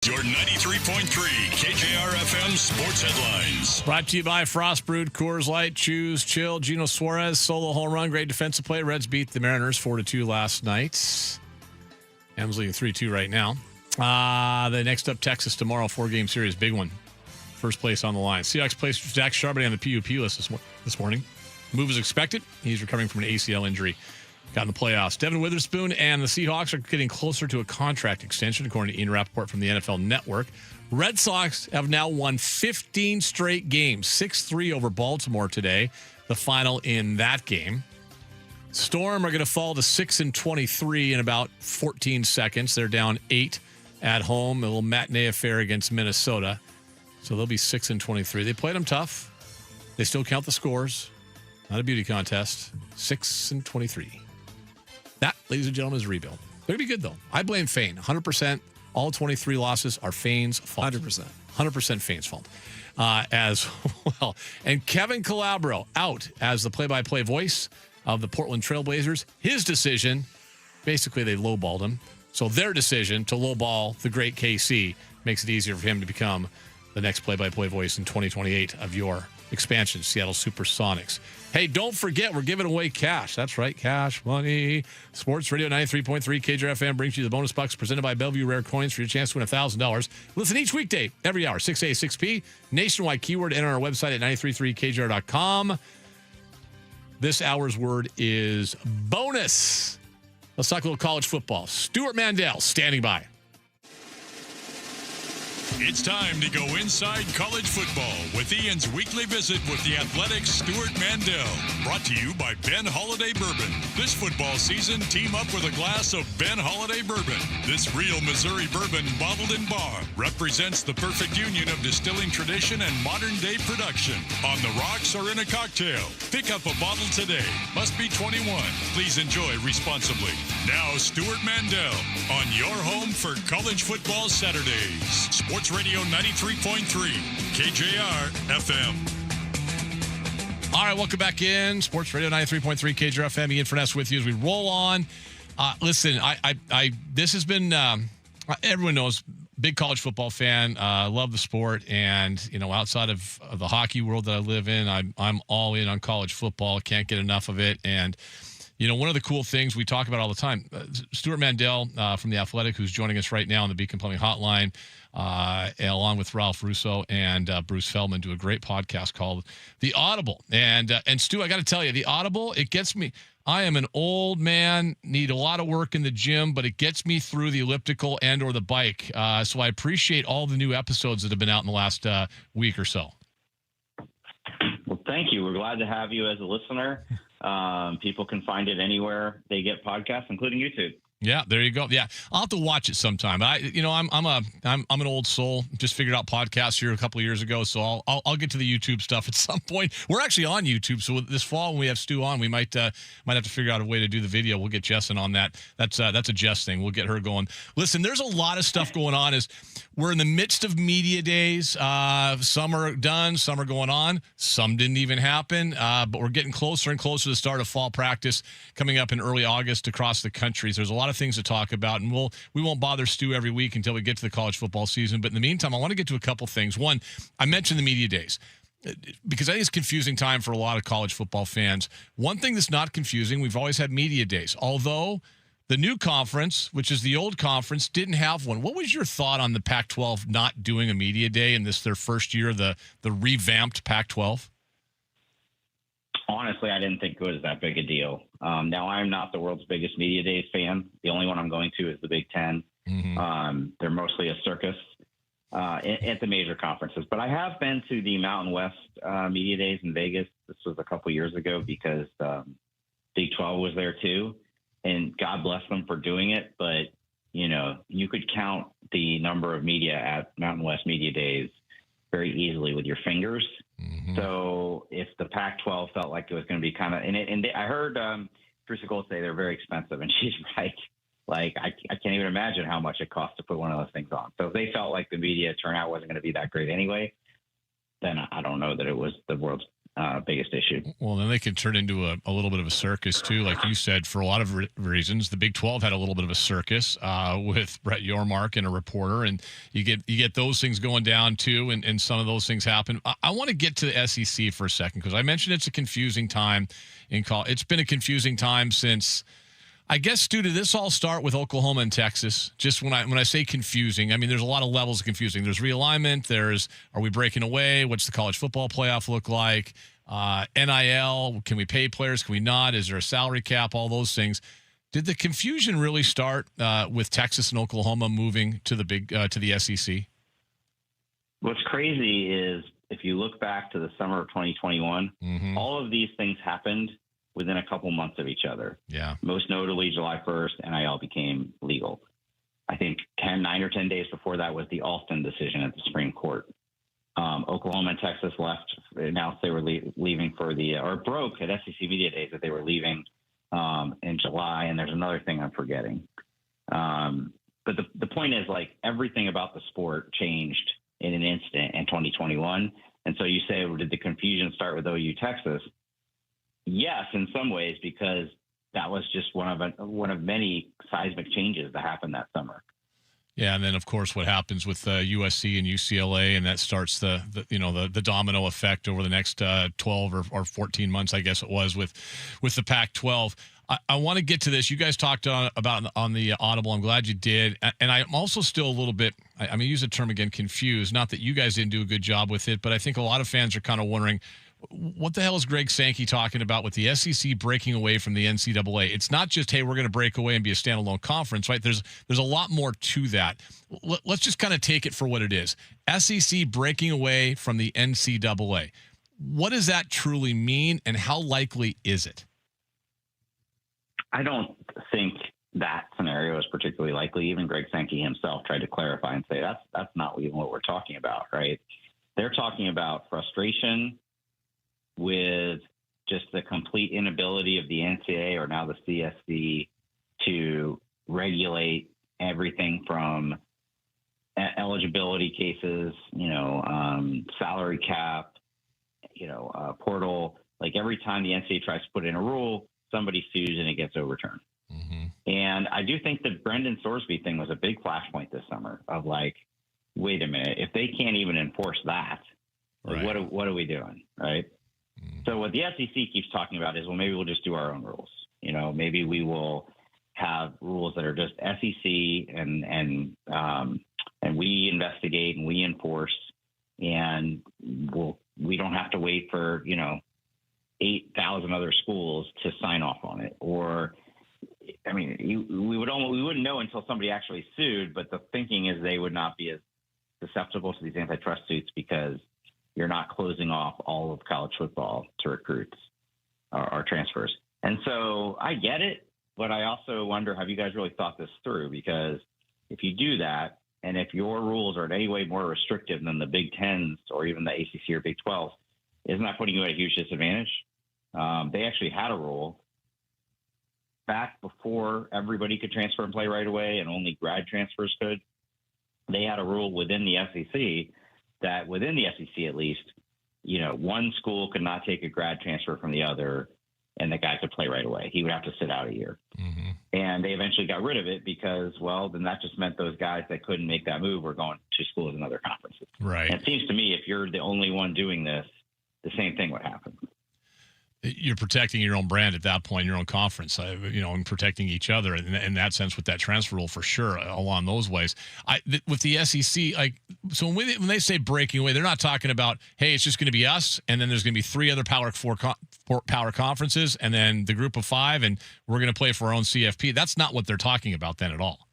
Your 93.3 KJR FM sports headlines. Brought to you by Frost Brewed Coors Light. Choose chill. Gino Suarez, solo home run. Great defensive play. Reds beat the Mariners 4-2 last night. M's leading 3-2 right now. The next up, Texas tomorrow, 4-game series. Big one. First place on the line. Seahawks placed Zach Charbonnet on the PUP list this morning. Move is expected. He's recovering from an ACL injury. Got in the playoffs. Devin Witherspoon and the Seahawks are getting closer to a contract extension, according to Ian Rappaport from the NFL Network. Red Sox have now won 15 straight games, 6-3 over Baltimore today, the final in that game. Storm are going to fall to 6-23 in about 14 seconds. They're down 8 at home, a little matinee affair against Minnesota. So they'll be 6-23. They played them tough. They still count the scores. Not a beauty contest. 6-23. That, ladies and gentlemen, is a rebuild. They're going to be good, though. I blame Fane. 100%. All 23 losses are Fane's fault. 100%. 100% Fane's fault. As well. And Kevin Calabro out as the play-by-play voice of the Portland Trailblazers. His decision, basically they lowballed him. So their decision to lowball the great KC makes it easier for him to become the next play-by-play voice in 2028 of your expansion, Seattle Supersonics. Hey, don't forget, we're giving away cash. That's right, cash money. Sports Radio 93.3 KJR FM brings you the bonus bucks presented by Bellevue Rare Coins for your chance to win $1,000. Listen each weekday, every hour, 6 A, 6P. Nationwide keyword, enter our website at 93.3KJR.com. This hour's word is bonus. Let's talk a little college football. Stuart Mandel standing by. It's time to go inside college football with Ian's weekly visit with the Athletic's Stuart Mandel. Brought to you by Ben Holiday Bourbon. This football season, team up with a glass of Ben Holiday Bourbon. This real Missouri bourbon bottled in bar represents the perfect union of distilling tradition and modern-day production. On the rocks or in a cocktail, pick up a bottle today. Must be 21. Please enjoy responsibly. Now, Stuart Mandel on your home for college football Saturdays. Sports Radio 93.3 KJR FM. All right, welcome back in. Sports Radio 93.3 KJR FM. Ian Furness with you as we roll on. Listen, this has been, everyone knows, big college football fan. Love the sport. And, you know, outside of the hockey world that I live in, I'm all in on college football. Can't get enough of it. And, you know, one of the cool things we talk about all the time, Stuart Mandel from The Athletic, who's joining us right now on the Beacon Plumbing Hotline, along with Ralph Russo and Bruce Feldman, do a great podcast called The Audible. And Stu, I got to tell you, The Audible, it gets me. I am an old man, need a lot of work in the gym, but it gets me through the elliptical and or the bike. So I appreciate all the new episodes that have been out in the last week or so. Well, thank you. We're glad to have you as a listener. People can find it anywhere they get podcasts, including YouTube. Yeah, there you go. Yeah, I'll have to watch it sometime. I'm an old soul. Just figured out podcasts here a couple of years ago, so I'll get to the YouTube stuff at some point. We're actually on YouTube, so this fall when we have Stu on, we might have to figure out a way to do the video. We'll get Jess in on that. That's a Jess thing. We'll get her going. Listen, there's a lot of stuff going on. As we're in the midst of media days. Some are done, some are going on, some didn't even happen. But we're getting closer and closer to the start of fall practice coming up in early August across the country. So there's a lot of things to talk about, and we won't bother Stu every week until we get to the college football season. But in the meantime, I want to get to a couple things. One, I mentioned the media days because I think it's a confusing time for a lot of college football fans. One thing that's not confusing, we've always had media days, although the new conference, which is the old conference, didn't have one. What was your thought on the Pac-12 not doing a media day in their first year of the revamped Pac-12? Honestly, I didn't think it was that big a deal. Now, I'm not the world's biggest media days fan. The only one I'm going to is the Big Ten. Mm-hmm. They're mostly a circus at the major conferences. But I have been to the Mountain West media days in Vegas. This was a couple years ago because Big 12 was there too. And God bless them for doing it. But, you know, you could count the number of media at Mountain West media days very easily with your fingers. Mm-hmm. So if the Pac-12 felt like it was going to be kind of, I heard Teresa Gold say they're very expensive, and she's right. Like, I can't even imagine how much it costs to put one of those things on. So if they felt like the media turnout wasn't going to be that great anyway, then I don't know that it was the world's biggest issue. Well, then they can turn into a little bit of a circus too, like you said, for a lot of reasons. The Big 12 had a little bit of a circus with Brett Yormark and a reporter, and you get those things going down too, and some of those things happen. I want to get to the SEC for a second because I mentioned it's a confusing time in college. It's been a confusing time since. I guess, Stu, did this all start with Oklahoma and Texas? Just when I say confusing, I mean, there's a lot of levels of confusing. There's realignment. Are we breaking away? What's the college football playoff look like? NIL, can we pay players? Can we not? Is there a salary cap? All those things. Did the confusion really start with Texas and Oklahoma moving to the SEC? What's crazy is if you look back to the summer of 2021, all of these things happened within a couple months of each other. Yeah. Most notably, July 1st, NIL became legal. I think 9 or 10 days before that was the Alston decision at the Supreme Court. Oklahoma and Texas announced they were leaving or broke at SEC Media Days that they were leaving in July. And there's another thing I'm forgetting. But the point is, like, everything about the sport changed in an instant in 2021. And so you say, well, did the confusion start with OU Texas? Yes, in some ways, because that was just one of many seismic changes that happened that summer. Yeah, and then of course what happens with USC and UCLA, and that starts the domino effect over the next 12 or 14 months, I guess it was, with the Pac-12. I want to get to this. You guys talked about on the Audible. I'm glad you did, and I'm also still a little bit. I'm going to use the term again, confused. Not that you guys didn't do a good job with it, but I think a lot of fans are kind of wondering, what the hell is Greg Sankey talking about with the SEC breaking away from the NCAA? It's not just, hey, we're going to break away and be a standalone conference, right? There's a lot more to that. Let's just kind of take it for what it is. SEC breaking away from the NCAA. What does that truly mean, and how likely is it? I don't think that scenario is particularly likely. Even Greg Sankey himself tried to clarify and say that's not even what we're talking about, right? They're talking about frustration with just the complete inability of the NCAA, or now the CSC, to regulate everything from eligibility cases, salary cap, portal. Like, every time the NCAA tries to put in a rule, somebody sues and it gets overturned. And I do think the Brendan Sorsby thing was a big flashpoint this summer of, like, wait a minute, if they can't even enforce that, like, what are we doing, right? So what the SEC keeps talking about is, well, maybe we'll just do our own rules. Maybe we will have rules that are just SEC and we investigate and we enforce, and we don't have to wait for 8,000 other schools to sign off on it. Or, I mean, we wouldn't know until somebody actually sued. But the thinking is they would not be as susceptible to these antitrust suits because you're not closing off all of college football to recruits or transfers. And so I get it, but I also wonder, have you guys really thought this through? Because if you do that, and if your rules are in any way more restrictive than the Big Tens or even the ACC or Big 12, isn't that putting you at a huge disadvantage? They actually had a rule back before everybody could transfer and play right away and only grad transfers could. They had a rule within the SEC that, within the SEC at least, one school could not take a grad transfer from the other and the guy could play right away. He would have to sit out a year. And they eventually got rid of it because, well, then that just meant those guys that couldn't make that move were going to schools in other conferences. Right. And it seems to me, if you're the only one doing this, the same thing would happen. You're protecting your own brand at that point, your own conference, and protecting each other in that sense with that transfer rule, for sure, along those ways. With the SEC, so when they say breaking away, they're not talking about, hey, it's just going to be us, and then there's going to be 3 other Power conferences, and then the group of 5, and we're going to play for our own CFP. That's not what they're talking about then at all.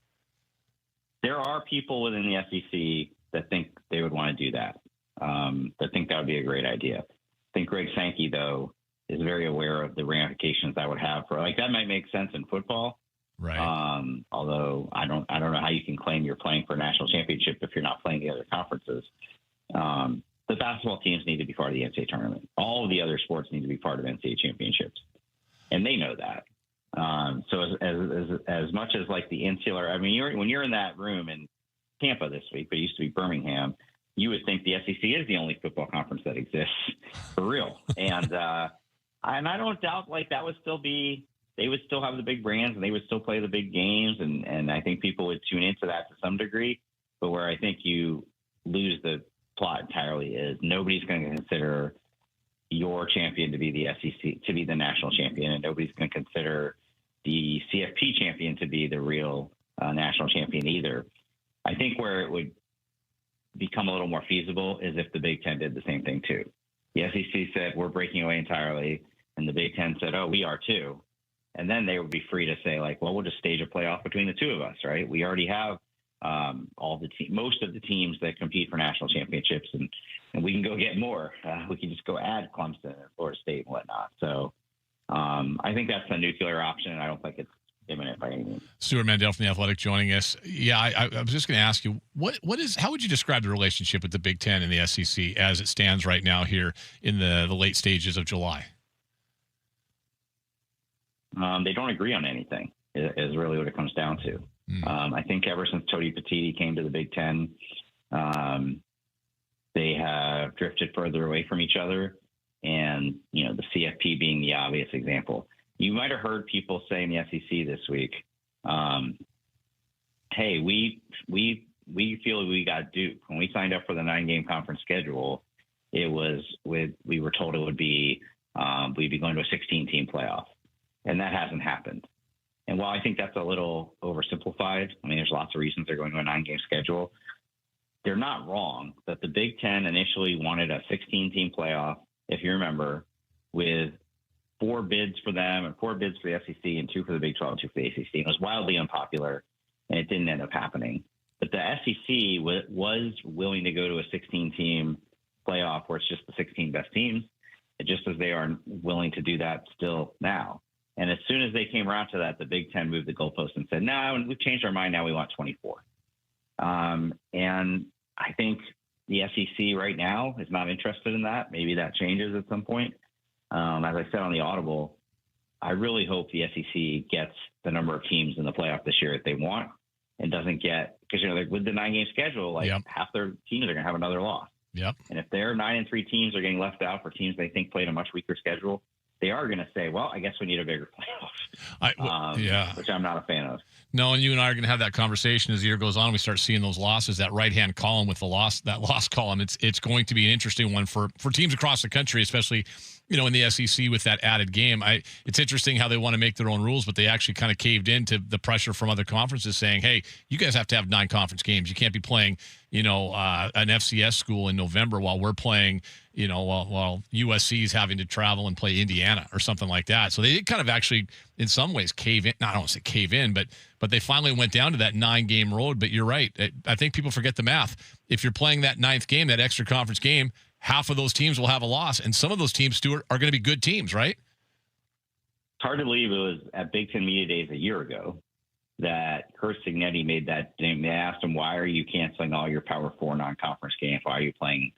There are people within the SEC that think they would want to do that, that think that would be a great idea. I think Greg Sankey, though, is very aware of the ramifications that would have for, like, that might make sense in football. Right. Although I don't know how you can claim you're playing for a national championship if you're not playing the other conferences. The basketball teams need to be part of the NCAA tournament. All of the other sports need to be part of NCAA championships. And they know that. So as much as, like, the insular, I mean, when you're in that room in Tampa this week, but it used to be Birmingham, you would think the SEC is the only football conference that exists for real. And I don't doubt like that would still be, they would still have the big brands and they would still play the big games. And I think people would tune into that to some degree. But where I think you lose the plot entirely is nobody's going to consider your champion to be the SEC, to be the national champion. And nobody's going to consider the CFP champion to be the real national champion either. I think where it would become a little more feasible is if the Big Ten did the same thing too. The SEC said, we're breaking away entirely. And the Big Ten said, oh, we are too. And then they would be free to say like, well, we'll just stage a playoff between the two of us, right? We already have most of the teams that compete for national championships, and we can go get more. We can just go add Clemson and Florida State and whatnot. So I think that's a nuclear option, and I don't think it's imminent by any means. Stuart Mandel from The Athletic joining us. Yeah, I was just going to ask you, how would you describe the relationship with the Big Ten and the SEC as it stands right now here in the late stages of July? They don't agree on anything is really what it comes down to. I think ever since Tony Petitti came to the Big Ten, they have drifted further away from each other. And, the CFP being the obvious example. You might have heard people say in the SEC this week, hey, we feel we got duped. When we signed up for the 9-game conference schedule, we were told it would be, we'd be going to a 16-team playoff. And that hasn't happened. And while I think that's a little oversimplified, I mean, there's lots of reasons they're going to a 9-game schedule. They're not wrong that the Big Ten initially wanted a 16-team playoff, if you remember, with 4 bids for them and 4 bids for the SEC and 2 for the Big 12 and 2 for the ACC. It was wildly unpopular, and it didn't end up happening. But the SEC was willing to go to a 16-team playoff where it's just the 16 best teams, just as they are willing to do that still now. And as soon as they came around to that, the Big Ten moved the goalpost and said, no, we've changed our mind. Now we want 24. And I think the SEC right now is not interested in that. Maybe that changes at some point. As I said on the Audible, I really hope the SEC gets the number of teams in the playoff this year that they want and doesn't get, because, with the 9-game schedule, half their teams are going to have another loss. Yep. And if their 9-3 teams are getting left out for teams they think played a much weaker schedule, they are going to say, well, I guess we need a bigger playoff, which I'm not a fan of. No, and you and I are going to have that conversation as the year goes on. We start seeing those losses, that right-hand column with that loss column. It's going to be an interesting one for teams across the country, especially, in the SEC with that added game. It's interesting how they want to make their own rules, but they actually kind of caved into the pressure from other conferences saying, hey, you guys have to have 9 conference games. You can't be playing, an FCS school in November while we're playing, while USC is having to travel and play Indiana or something like that. So they did kind of actually, in some ways, cave in. I don't want to say cave in, but they finally went down to that 9-game road. But you're right. I think people forget the math. If you're playing that 9th game, that extra conference game, half of those teams will have a loss. And some of those teams, Stuart, are going to be good teams, right? It's hard to believe it was at Big Ten Media Days a year ago that Kurt Signetti made that. They asked him, why are you canceling all your Power 4 non-conference games? Why are you playing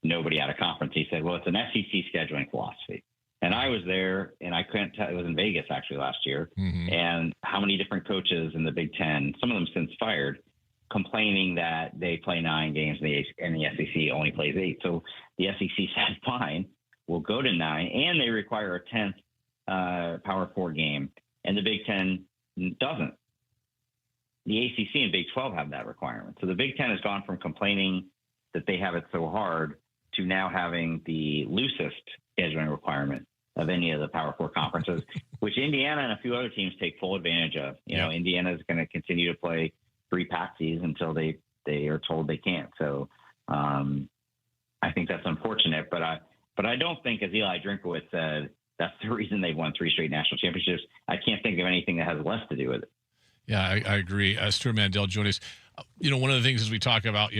nobody out of conference? He said, well, it's an SEC scheduling philosophy. And I was there, and I couldn't tell. It was in Vegas actually last year. Mm-hmm. And how many different coaches in the Big Ten, some of them since fired, complaining that they play 9 games and the SEC only plays 8. So the SEC said, fine, we'll go to 9. And they require a 10th Power 4 game. And the Big Ten doesn't. The ACC and Big 12 have that requirement. So the Big Ten has gone from complaining that they have it so hard to now having the loosest scheduling requirement of any of the Power 4 conferences, which Indiana and a few other teams take full advantage of. Indiana is going to continue to play 3 patsies until they are told they can't. So I think that's unfortunate, but I don't think, as Eli Drinkowitz said, that's the reason they've won 3 straight national championships. I can't think of anything that has less to do with it. Yeah, I agree. Stuart Mandel joined us. One of the things as we talk about,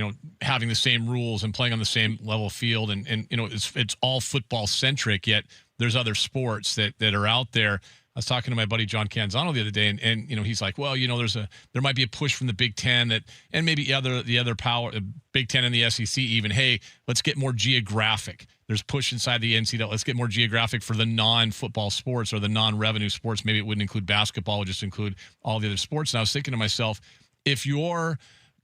having the same rules and playing on the same level field and it's all football centric, yet there's other sports that are out there. I was talking to my buddy John Canzano the other day, and he's like, well, there might be a push from the Big Ten and maybe the other power, Big Ten and the SEC even. Hey, let's get more geographic. There's push inside the NCAA. Let's get more geographic for the non-football sports or the non-revenue sports. Maybe it wouldn't include basketball; it would just include all the other sports. And I was thinking to myself, if you're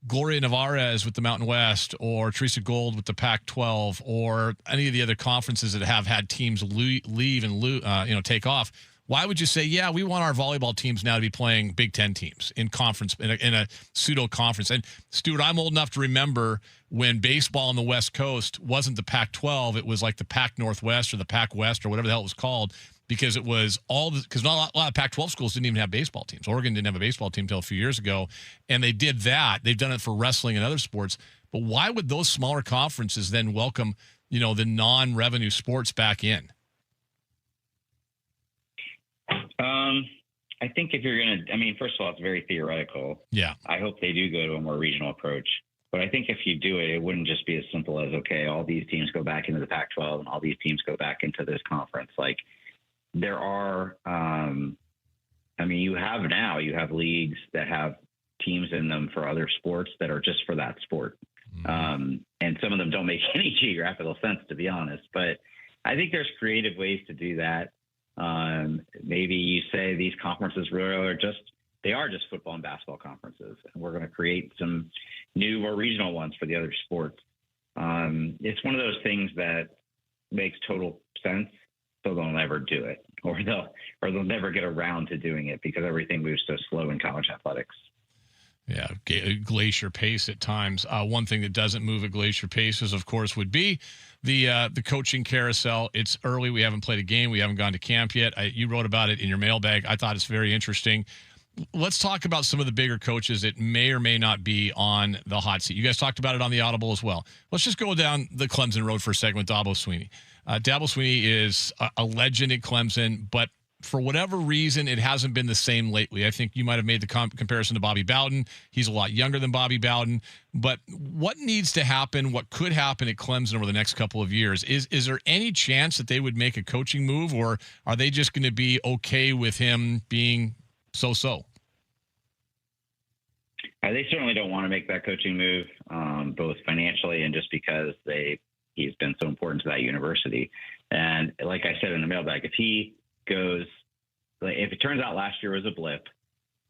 Gloria Nevarez with the Mountain West, or Teresa Gold with the Pac-12, or any of the other conferences that have had teams leave and take off, why would you say, yeah, we want our volleyball teams now to be playing Big Ten teams in conference, in a pseudo conference? And Stuart, I'm old enough to remember when baseball on the West Coast wasn't the Pac-12, it was like the Pac Northwest or the Pac West or whatever the hell it was called, because it was because not a lot of Pac-12 schools didn't even have baseball teams. Oregon didn't have a baseball team until a few years ago, and they did that. They've done it for wrestling and other sports. But why would those smaller conferences then welcome, the non-revenue sports back in? I think if you're going to, first of all, it's very theoretical. Yeah. I hope they do go to a more regional approach. But I think if you do it, it wouldn't just be as simple as, okay, all these teams go back into the Pac-12 and all these teams go back into this conference. Like, there are, you have leagues that have teams in them for other sports that are just for that sport. And some of them don't make any geographical sense, to be honest. But I think there's creative ways to do that. Maybe you say these conferences really are just football and basketball conferences, and we're going to create some new or regional ones for the other sports. It's one of those things that makes total sense, so they'll never do it, or they'll never get around to doing it because everything moves so slow in college athletics. Yeah, glacier pace at times. One thing that doesn't move at glacier pace is, of course, would be the coaching carousel. It's early. We haven't played a game. We haven't gone to camp yet. You wrote about it in your mailbag. I thought it's very interesting. Let's talk about some of the bigger coaches that may or may not be on the hot seat. You guys talked about it on the Audible as well. Let's just go down the Clemson road for a second with Dabo Swinney. Dabo Swinney is a legend at Clemson, but for whatever reason, it hasn't been the same lately. I think you might have made the comparison to Bobby Bowden. He's a lot younger than Bobby Bowden. But what needs to happen, what could happen at Clemson over the next couple of years? Is there any chance that they would make a coaching move, or are they just going to be okay with him being so-so? They certainly don't want to make that coaching move, both financially and just because he's been so important to that university. And like I said in the mailbag, if it turns out last year was a blip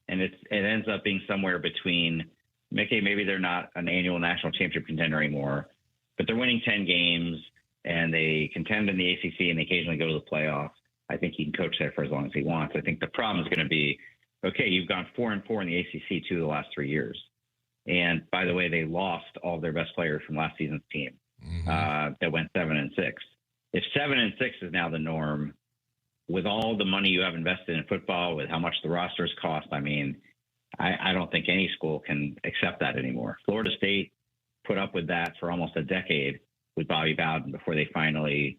and it ends up being somewhere between, okay, maybe they're not an annual national championship contender anymore, but they're winning 10 games and they contend in the ACC and they occasionally go to the playoffs, I think he can coach there for as long as he wants. I think the problem is going to be, okay, you've gone 4-4 in the ACC 2 of the last 3 years. And by the way, they lost all of their best players from last season's team that went 7-6. If 7-6 is now the norm, with all the money you have invested in football, with how much the rosters cost, I don't think any school can accept that anymore. Florida State put up with that for almost a decade with Bobby Bowden before they finally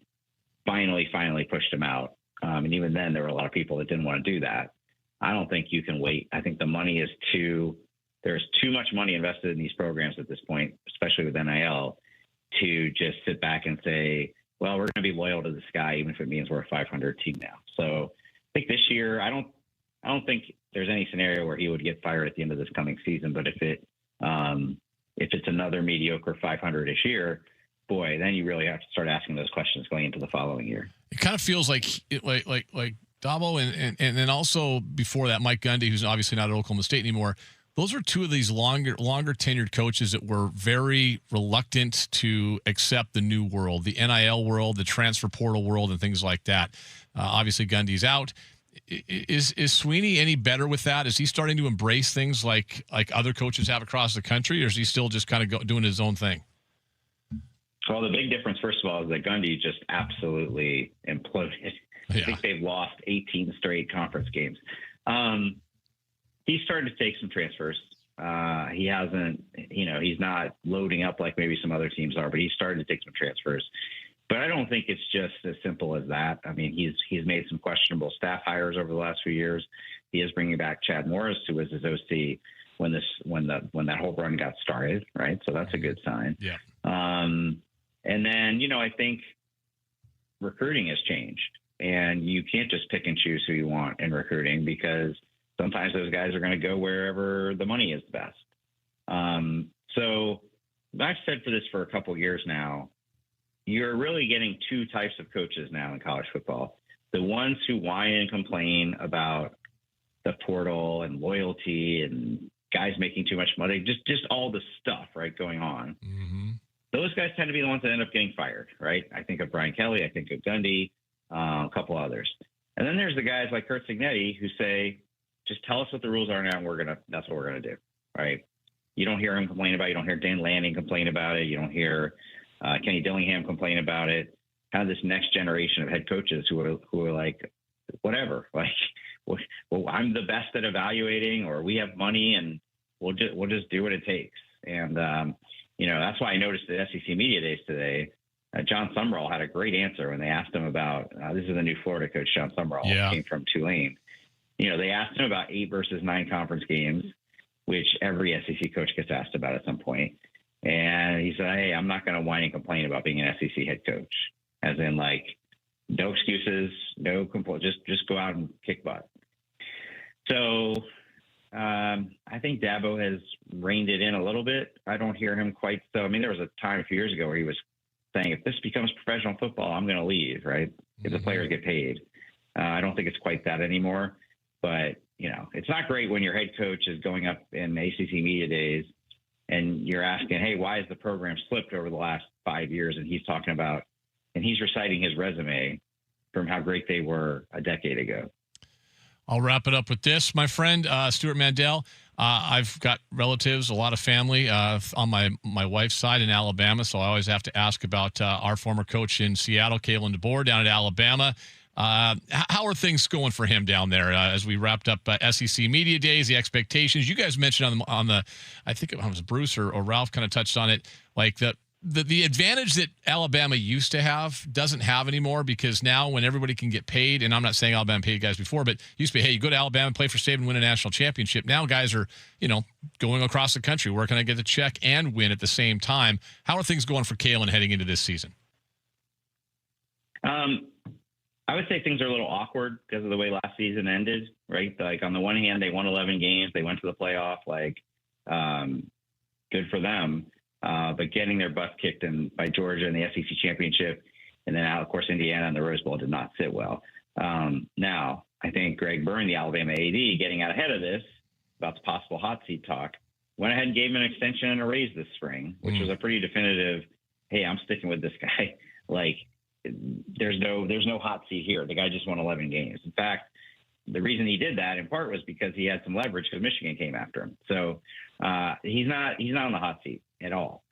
pushed him out. And even then, there were a lot of people that didn't want to do that. I don't think you can wait. I think the money is there's too much money invested in these programs at this point, especially with NIL, to just sit back and say, well, we're going to be loyal to this guy, even if it means we're a 500 team now. So I think this year, I don't think there's any scenario where he would get fired at the end of this coming season. But if it's another mediocre 500-ish year, boy, then you really have to start asking those questions going into the following year. It kind of feels like Dabo and then also before that, Mike Gundy, who's obviously not at Oklahoma State anymore. Those are two of these longer tenured coaches that were very reluctant to accept the new world, the NIL world, the transfer portal world, and things like that. Obviously, Gundy's out. Is Swinney any better with that? Is he starting to embrace things like other coaches have across the country, or is he still just kind of doing his own thing? Well, the big difference, first of all, is that Gundy just absolutely imploded. Yeah. I think they've lost 18 straight conference games. He's starting to take some transfers. He hasn't, he's not loading up like maybe some other teams are, but he's starting to take some transfers. But I don't think it's just as simple as that. He's made some questionable staff hires over the last few years. He is bringing back Chad Morris, who was his OC when that whole run got started, right? So that's a good sign. Yeah. And then, I think recruiting has changed, and you can't just pick and choose who you want in recruiting because sometimes those guys are going to go wherever the money is the best. So I've said for a couple of years now, you're really getting two types of coaches now in college football. The ones who whine and complain about the portal and loyalty and guys making too much money, just all the stuff, right, going on. Mm-hmm. Those guys tend to be the ones that end up getting fired, right? I think of Brian Kelly, I think of Gundy, a couple others. And then there's the guys like Kurt Signetti who say, just tell us what the rules are now, and that's what we're going to do, right? You don't hear him complain about it. You don't hear Dan Lanning complain about it. You don't hear Kenny Dillingham complain about it. Kind of this next generation of head coaches who are like, whatever, like, well, I'm the best at evaluating, or we have money and we'll just do what it takes. And, that's why I noticed at SEC Media Days today, John Summerall had a great answer when they asked him about, this is the new Florida coach, John Summerall, came from Tulane. They asked him about 8 versus 9 conference games, which every SEC coach gets asked about at some point. And he said, hey, I'm not going to whine and complain about being an SEC head coach. As in, like, no excuses, no complaint, just go out and kick butt. So I think Dabo has reined it in a little bit. I don't hear him quite so. I mean, there was a time a few years ago where he was saying, if this becomes professional football, I'm going to leave, right? If the players get paid. I don't think it's quite that anymore. But, it's not great when your head coach is going up in ACC Media Days and you're asking, hey, why has the program slipped over the last 5 years? And he's talking about, and he's reciting his resume from how great they were a decade ago. I'll wrap it up with this, my friend, Stuart Mandel. I've got relatives, a lot of family on my wife's side in Alabama, so I always have to ask about our former coach in Seattle, Kalen DeBoer, down at Alabama. How are things going for him down there as we wrapped up SEC Media Days, the expectations? You guys mentioned on the I think it was Bruce or Ralph kind of touched on it, like the advantage that Alabama used to have doesn't have anymore, because now when everybody can get paid, and I'm not saying Alabama paid guys before, but used to be, hey, you go to Alabama, play for State, and win a national championship. Now guys are, going across the country. Where can I get the check and win at the same time? How are things going for Kalen heading into this season? I would say things are a little awkward because of the way last season ended, right? Like, on the one hand, they won 11 games. They went to the playoff, good for them. But getting their butts kicked by Georgia in the SEC championship, and then, of course, Indiana in the Rose Bowl did not sit well. Now, I think Greg Byrne, the Alabama AD, getting out ahead of this about the possible hot seat talk, went ahead and gave him an extension and a raise this spring, which was a pretty definitive, hey, I'm sticking with this guy. Like, there's no hot seat here. The guy just won 11 games. In fact, the reason he did that in part was because he had some leverage because Michigan came after him. So he's not on the hot seat at all.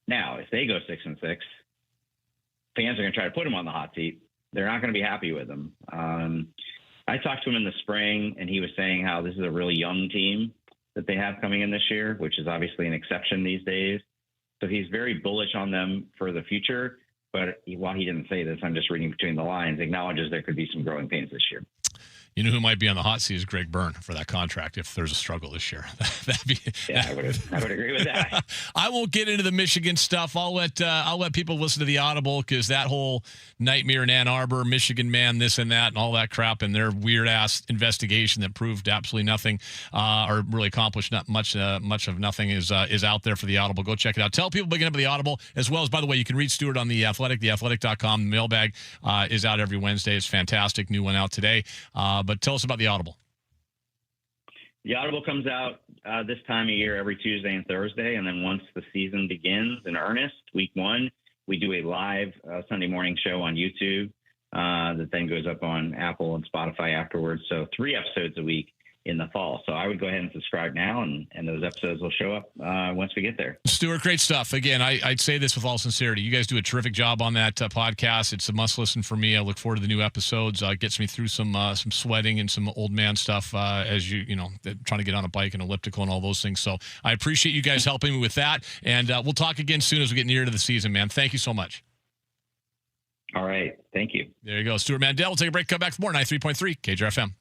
Now, if they go 6-6, fans are going to try to put him on the hot seat. They're not going to be happy with him. I talked to him in the spring, and he was saying how this is a really young team that they have coming in this year, which is obviously an exception these days. So he's very bullish on them for the future. But while he didn't say this, I'm just reading between the lines, acknowledges there could be some growing pains this year. You know who might be on the hot seat is Greg Byrne for that contract if there's a struggle this year. I would agree with that. I won't get into the Michigan stuff. I'll let people listen to the Audible, because that whole nightmare in Ann Arbor, Michigan man, this and that, and all that crap, and their weird ass investigation that proved absolutely nothing, or really accomplished not much of nothing, is out there for the Audible. Go check it out. Tell people to get up the Audible, as well as, by the way, you can read Stuart on The Athletic, theathletic.com. The mailbag is out every Wednesday. It's fantastic. New one out today. But tell us about the Audible. The Audible comes out this time of year every Tuesday and Thursday. And then once the season begins in earnest, week 1, we do a live Sunday morning show on YouTube that then goes up on Apple and Spotify afterwards. So 3 episodes a week in the fall. So I would go ahead and subscribe now, and those episodes will show up once we get there. Stuart, great stuff. Again, I'd say this with all sincerity. You guys do a terrific job on that podcast. It's a must listen for me. I look forward to the new episodes. It gets me through some sweating and some old man stuff as trying to get on a bike and elliptical and all those things. So I appreciate you guys helping me with that. And we'll talk again soon as we get nearer to the season, man. Thank you so much. All right. Thank you. There you go. Stuart Mandel. We'll take a break. Come back for more. 93.3 KJR FM.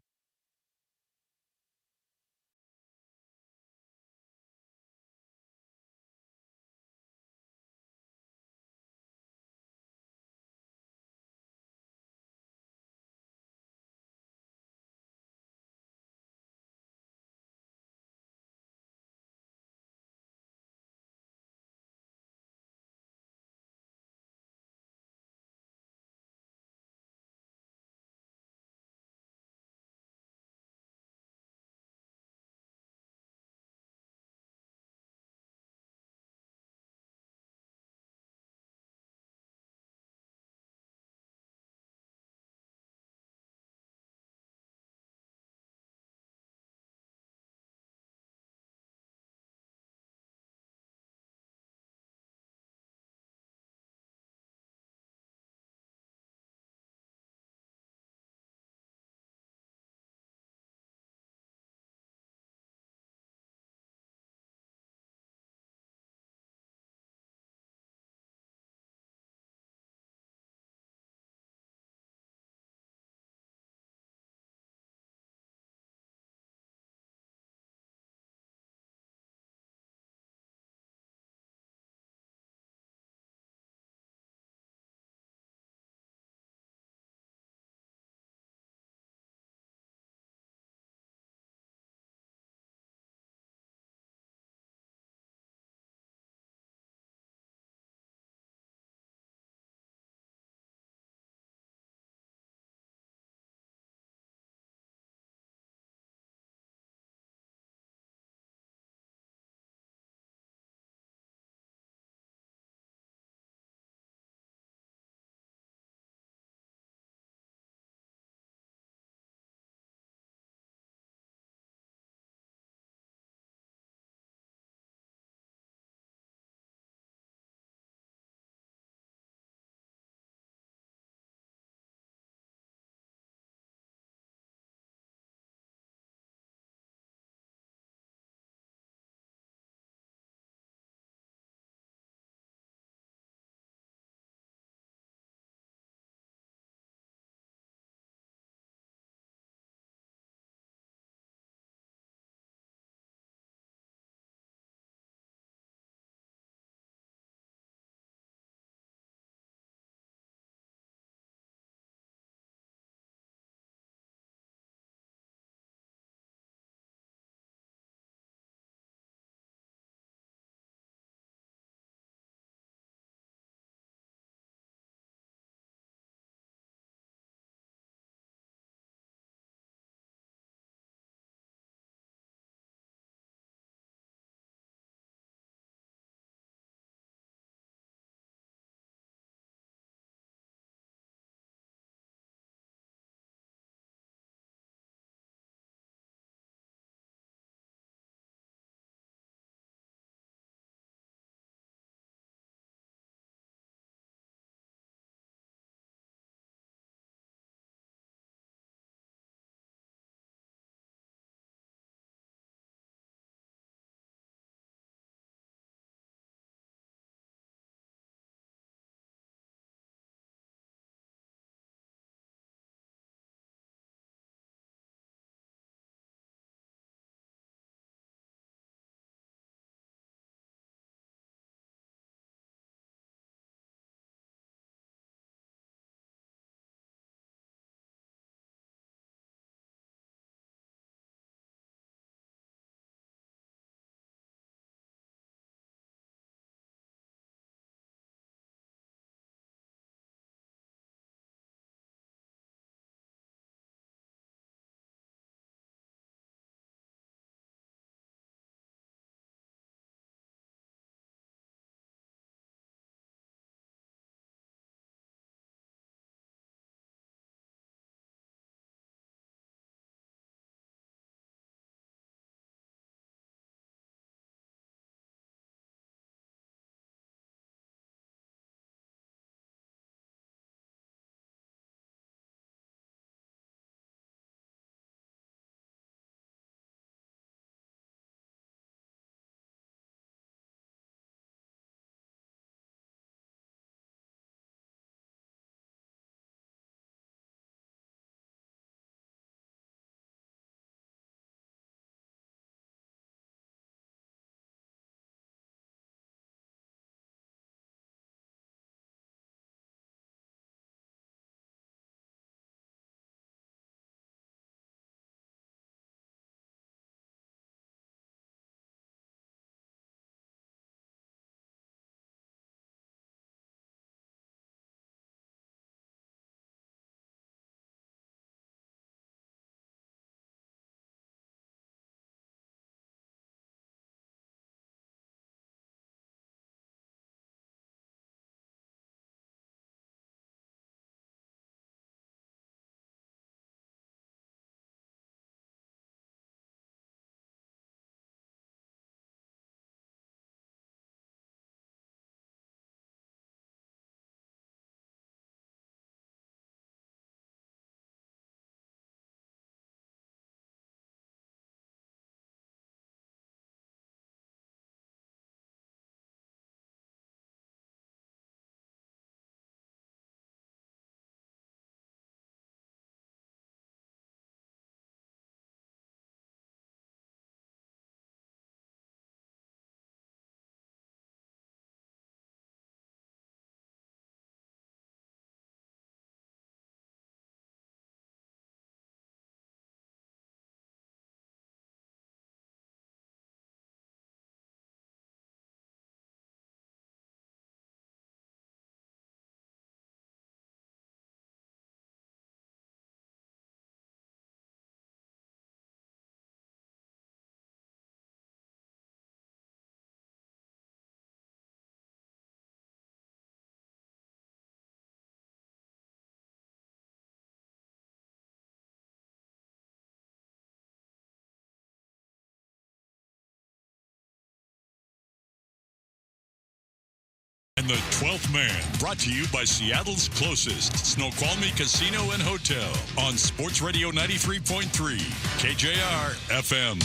And the 12th Man, brought to you by Seattle's closest Snoqualmie Casino and Hotel on Sports Radio 93.3 KJR FM.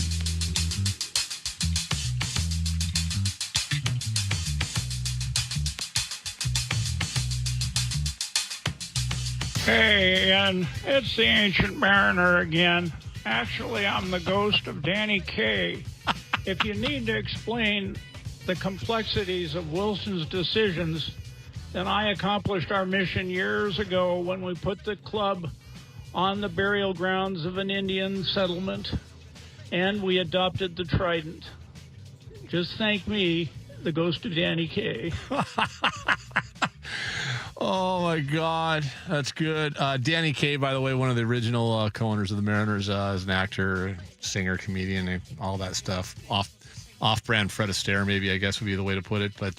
Hey, Ian, it's the Ancient Mariner again. Actually, I'm the ghost of Danny Kaye. If you need to explain the complexities of Wilson's decisions, then I accomplished our mission years ago when we put the club on the burial grounds of an Indian settlement, and we adopted the trident. Just thank me, the ghost of Danny Kaye. Oh, my God. That's good. Danny Kaye, by the way, one of the original co-owners of the Mariners, is an actor, singer, comedian, all that stuff. Off-brand Fred Astaire, maybe, I guess would be the way to put it. But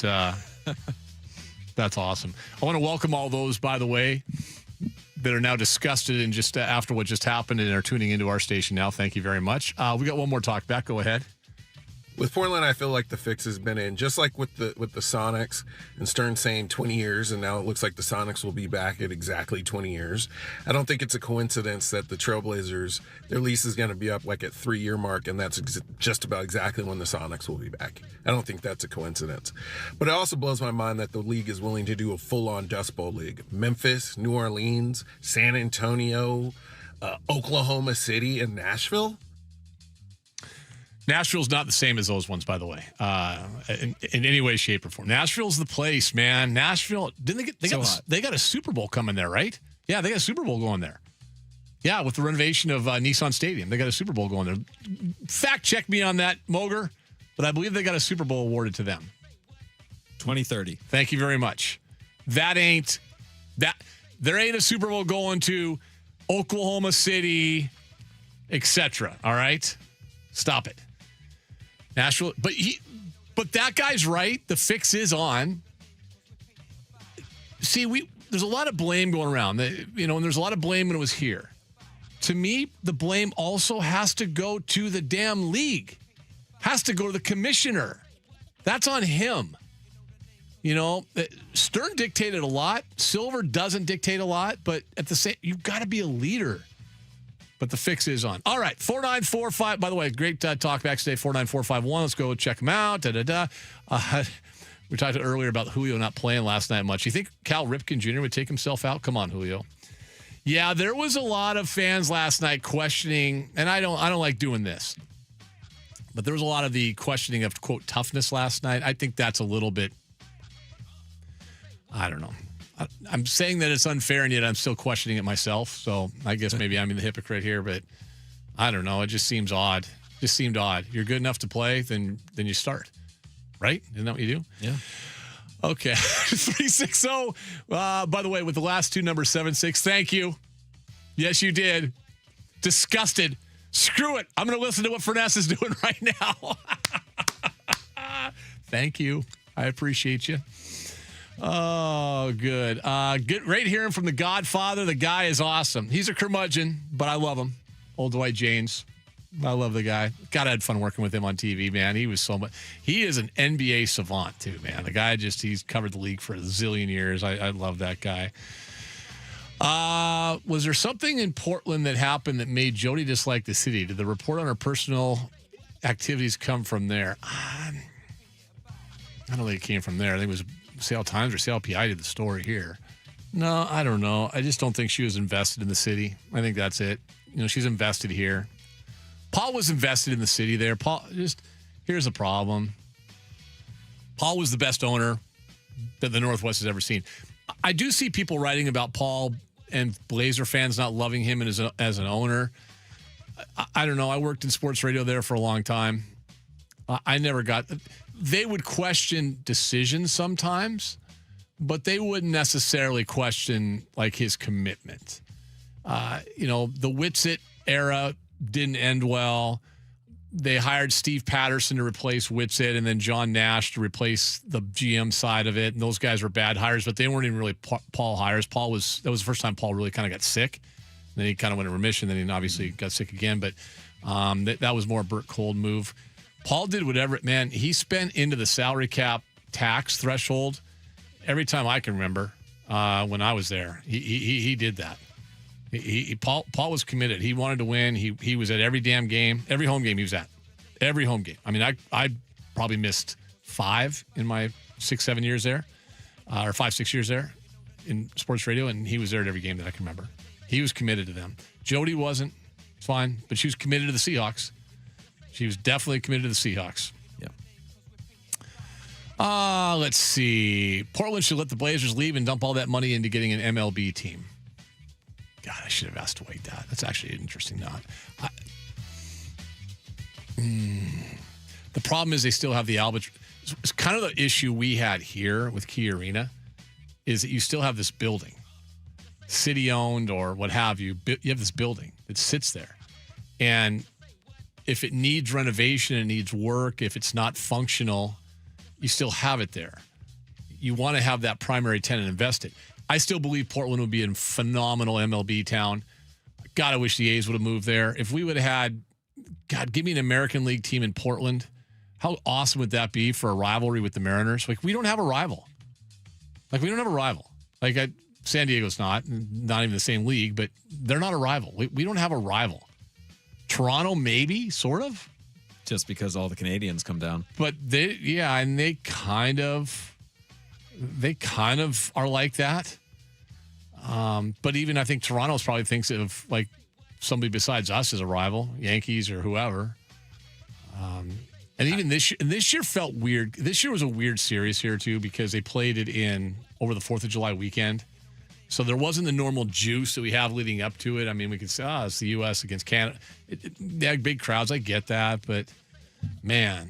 that's awesome. I want to welcome all those, by the way, that are now disgusted and just after what just happened and are tuning into our station now. Thank you very much. We got one more talk back. Go ahead. With Portland, I feel like the fix has been in, just like with the Sonics and Stern saying 20 years, and now it looks like the Sonics will be back at exactly 20 years. I don't think it's a coincidence that the Trailblazers, their lease is going to be up like at 3-year mark, and that's just about exactly when the Sonics will be back. I don't think that's a coincidence. But it also blows my mind that the league is willing to do a full-on Dust Bowl league. Memphis, New Orleans, San Antonio, Oklahoma City, and Nashville. Nashville's not the same as those ones, by the way, in any way, shape, or form. Nashville's the place, man. Nashville, didn't they got a Super Bowl coming there, right? Yeah, they got a Super Bowl going there. Yeah, with the renovation of Nissan Stadium, they got a Super Bowl going there. Fact check me on that, Moger, but I believe they got a Super Bowl awarded to them. 2030. Thank you very much. There ain't a Super Bowl going to Oklahoma City, etc. All right, stop it. Nashville, but that guy's right. The fix is on. See, there's a lot of blame going around. And there's a lot of blame when it was here. To me, the blame also has to go to the damn league. Has to go to the commissioner. That's on him. Stern dictated a lot. Silver doesn't dictate a lot, but at the same, you've got to be a leader. But the fix is on. All right, 4945. By the way, great talk back today, 49451. Let's go check them out. We talked earlier about Julio not playing last night much. You think Cal Ripken Jr. would take himself out? Come on, Julio. Yeah, there was a lot of fans last night questioning, and I don't like doing this, but there was a lot of the questioning of, quote, toughness last night. I think that's a little bit, I don't know. I'm saying that it's unfair, and yet I'm still questioning it myself. So I guess maybe I'm the hypocrite here, but I don't know. It just seems odd. Just seemed odd. You're good enough to play, then you start. Right? Isn't that what you do? Yeah. Okay. 360. By the way, with the last two numbers, 76. Thank you. Yes, you did. Disgusted. Screw it. I'm going to listen to what Furness is doing right now. Thank you. I appreciate you. Oh, good. Good. Right hearing from the Godfather. The guy is awesome. He's a curmudgeon, but I love him. Old Dwight James. I love the guy. God, I had fun working with him on TV, man. He was so much. He is an NBA savant, too, man. The guy he's covered the league for a zillion years. I love that guy. Was there something in Portland that happened that made Jody dislike the city? Did the report on her personal activities come from there? I don't think it came from there. I think it was Seattle Times or Seattle PI did the story here. No, I don't know. I just don't think she was invested in the city. I think that's it. She's invested here. Paul was invested in the city there. Here's the problem. Paul was the best owner that the Northwest has ever seen. I do see people writing about Paul and Blazer fans not loving him as an owner. I don't know. I worked in sports radio there for a long time. They would question decisions sometimes, but they wouldn't necessarily question like his commitment. The Whitsitt era didn't end well. They hired Steve Patterson to replace Whitsitt and then John Nash to replace the GM side of it. And those guys were bad hires, but they weren't even really Paul hires. That was the first time Paul really kind of got sick. Then he kind of went in remission. Then he obviously got sick again, but that was more a Burt Cold move. Paul did whatever, man. He spent into the salary cap tax threshold every time I can remember when I was there, he did that. Paul was committed. He wanted to win. He was at every damn game, every home game he was at, every home game. I mean, I probably missed 5 in my 6-7 years there, or 5-6 years there in sports radio, and he was there at every game that I can remember. He was committed to them. Jody wasn't. It's fine, but she was committed to the Seahawks. She was definitely committed to the Seahawks. Yeah. Let's see. Portland should let the Blazers leave and dump all that money into getting an MLB team. God, I should have asked to wait that. That's actually an interesting knot. The problem is they still have the Albatross. It's kind of the issue we had here with Key Arena is that you still have this building, city-owned or what have you. You have this building that sits there. And if it needs renovation, it needs work, if it's not functional, you still have it there. You want to have that primary tenant invested. I still believe Portland would be a phenomenal MLB town. God, I wish the A's would have moved there. If we would have had, God, give me an American League team in Portland. How awesome would that be for a rivalry with the Mariners? Like, we don't have a rival. Like, we don't have a rival. Like, San Diego's not even the same league, but they're not a rival. We don't have a rival. Toronto, maybe, sort of. Just because all the Canadians come down. But they kind of are like that. But even I think Toronto probably thinks of like somebody besides us as a rival, Yankees or whoever. And even this year felt weird. This year was a weird series here too because they played it in over the 4th of July weekend. So there wasn't the normal juice that we have leading up to it. I mean, we could say, it's the U.S. against Canada. They had big crowds. I get that. But, man,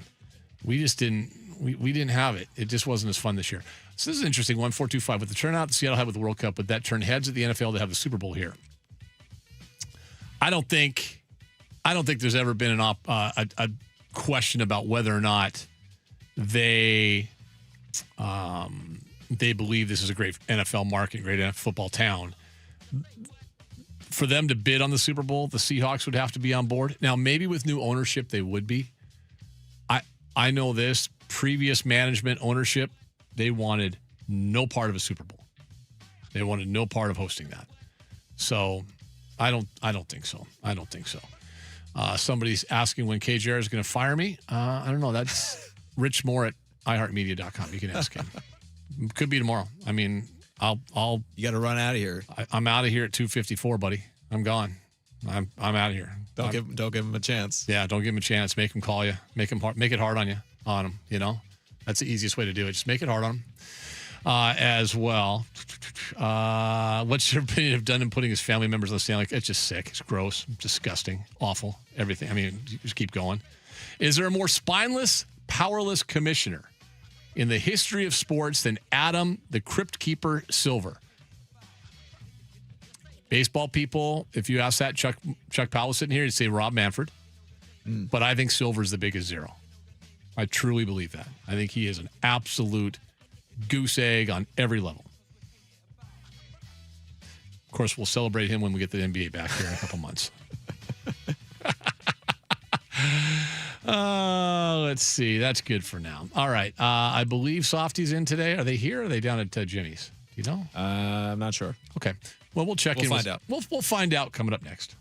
we just didn't we didn't have it. It just wasn't as fun this year. So this is an interesting one, 425. With the turnout that Seattle had with the World Cup, would that turn heads at the NFL to have the Super Bowl here? I don't think there's ever been a question about whether or not they believe this is a great NFL market, great NFL football town. For them to bid on the Super Bowl, the Seahawks would have to be on board. Now, maybe with new ownership, they would be. I know this. Previous management ownership, they wanted no part of a Super Bowl. They wanted no part of hosting that. So I don't think so. I don't think so. Somebody's asking when KJR is going to fire me. I don't know. That's Rich Moore at iHeartMedia.com. You can ask him. Could be tomorrow. I mean, I'll. You got to run out of here. I'm out of here at 2:54, buddy. I'm gone. I'm out of here. Don't give him a chance. Yeah, don't give him a chance. Make him call you. Make it hard on him. You know, that's the easiest way to do it. Just make it hard on him. As well. What's your opinion of Dunn putting his family members on the stand? Like, it's just sick. It's gross, disgusting, awful. Everything. I mean, just keep going. Is there a more spineless, powerless commissioner in the history of sports than Adam the Crypt Keeper Silver? Baseball people, if you ask that, Chuck Powell was sitting here, he'd say Rob Manfred. But I think Silver's the biggest zero. I truly believe that. I think he is an absolute goose egg on every level. Of course, we'll celebrate him when we get the NBA back here in a couple months. Let's see. That's good for now. All right. I believe Softy's in today. Are they here or are they down at Jimmy's? Do you know? I'm not sure. Okay. Well, we'll check in. We'll find out. We'll find out coming up next.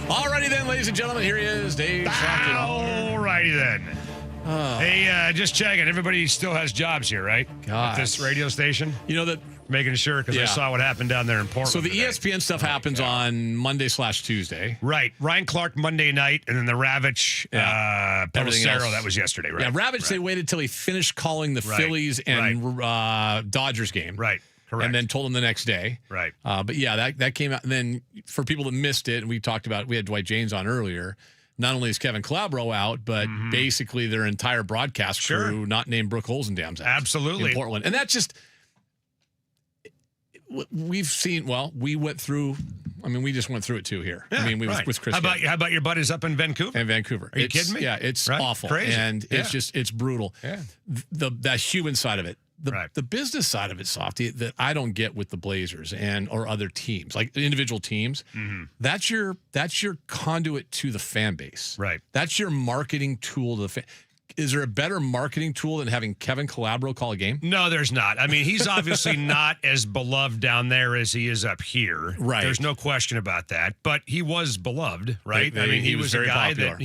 All righty then, ladies and gentlemen. Here he is, Dave. All righty then. Hey, just checking. Everybody still has jobs here, right? God. At this radio station? You know that. Making sure, because I saw what happened down there in Portland. So the today. ESPN stuff happens on Monday/Tuesday. Right. Ryan Clark Monday night, and then the Ravitch, Pelissero, that was yesterday, right? Yeah, Ravitch, they waited till he finished calling the Phillies and Dodgers game. Right. Correct. And then told him the next day. Right. But yeah, that came out. And then for people that missed it, and we talked about, we had Dwight James on earlier. Not only is Kevin Calabro out, but basically their entire broadcast crew, not named Brooke Holzendam's out. Absolutely. In Portland. And that just, we've seen, we went through, we just went through it too here. Yeah, with Chris. How about your buddies up in Vancouver? In Vancouver. Are you kidding me? Yeah, it's Right? awful. Crazy. And it's brutal. Yeah. That human side of it. The business side of it, Softy, that I don't get with the Blazers or other teams, like individual teams. That's your conduit to the fan base. Right. That's your marketing tool to the fan. Is there a better marketing tool than having Kevin Calabro call a game? No, there's not. I mean, he's obviously not as beloved down there as he is up here. Right. There's no question about that. But he was beloved, right? He was a very guy popular. that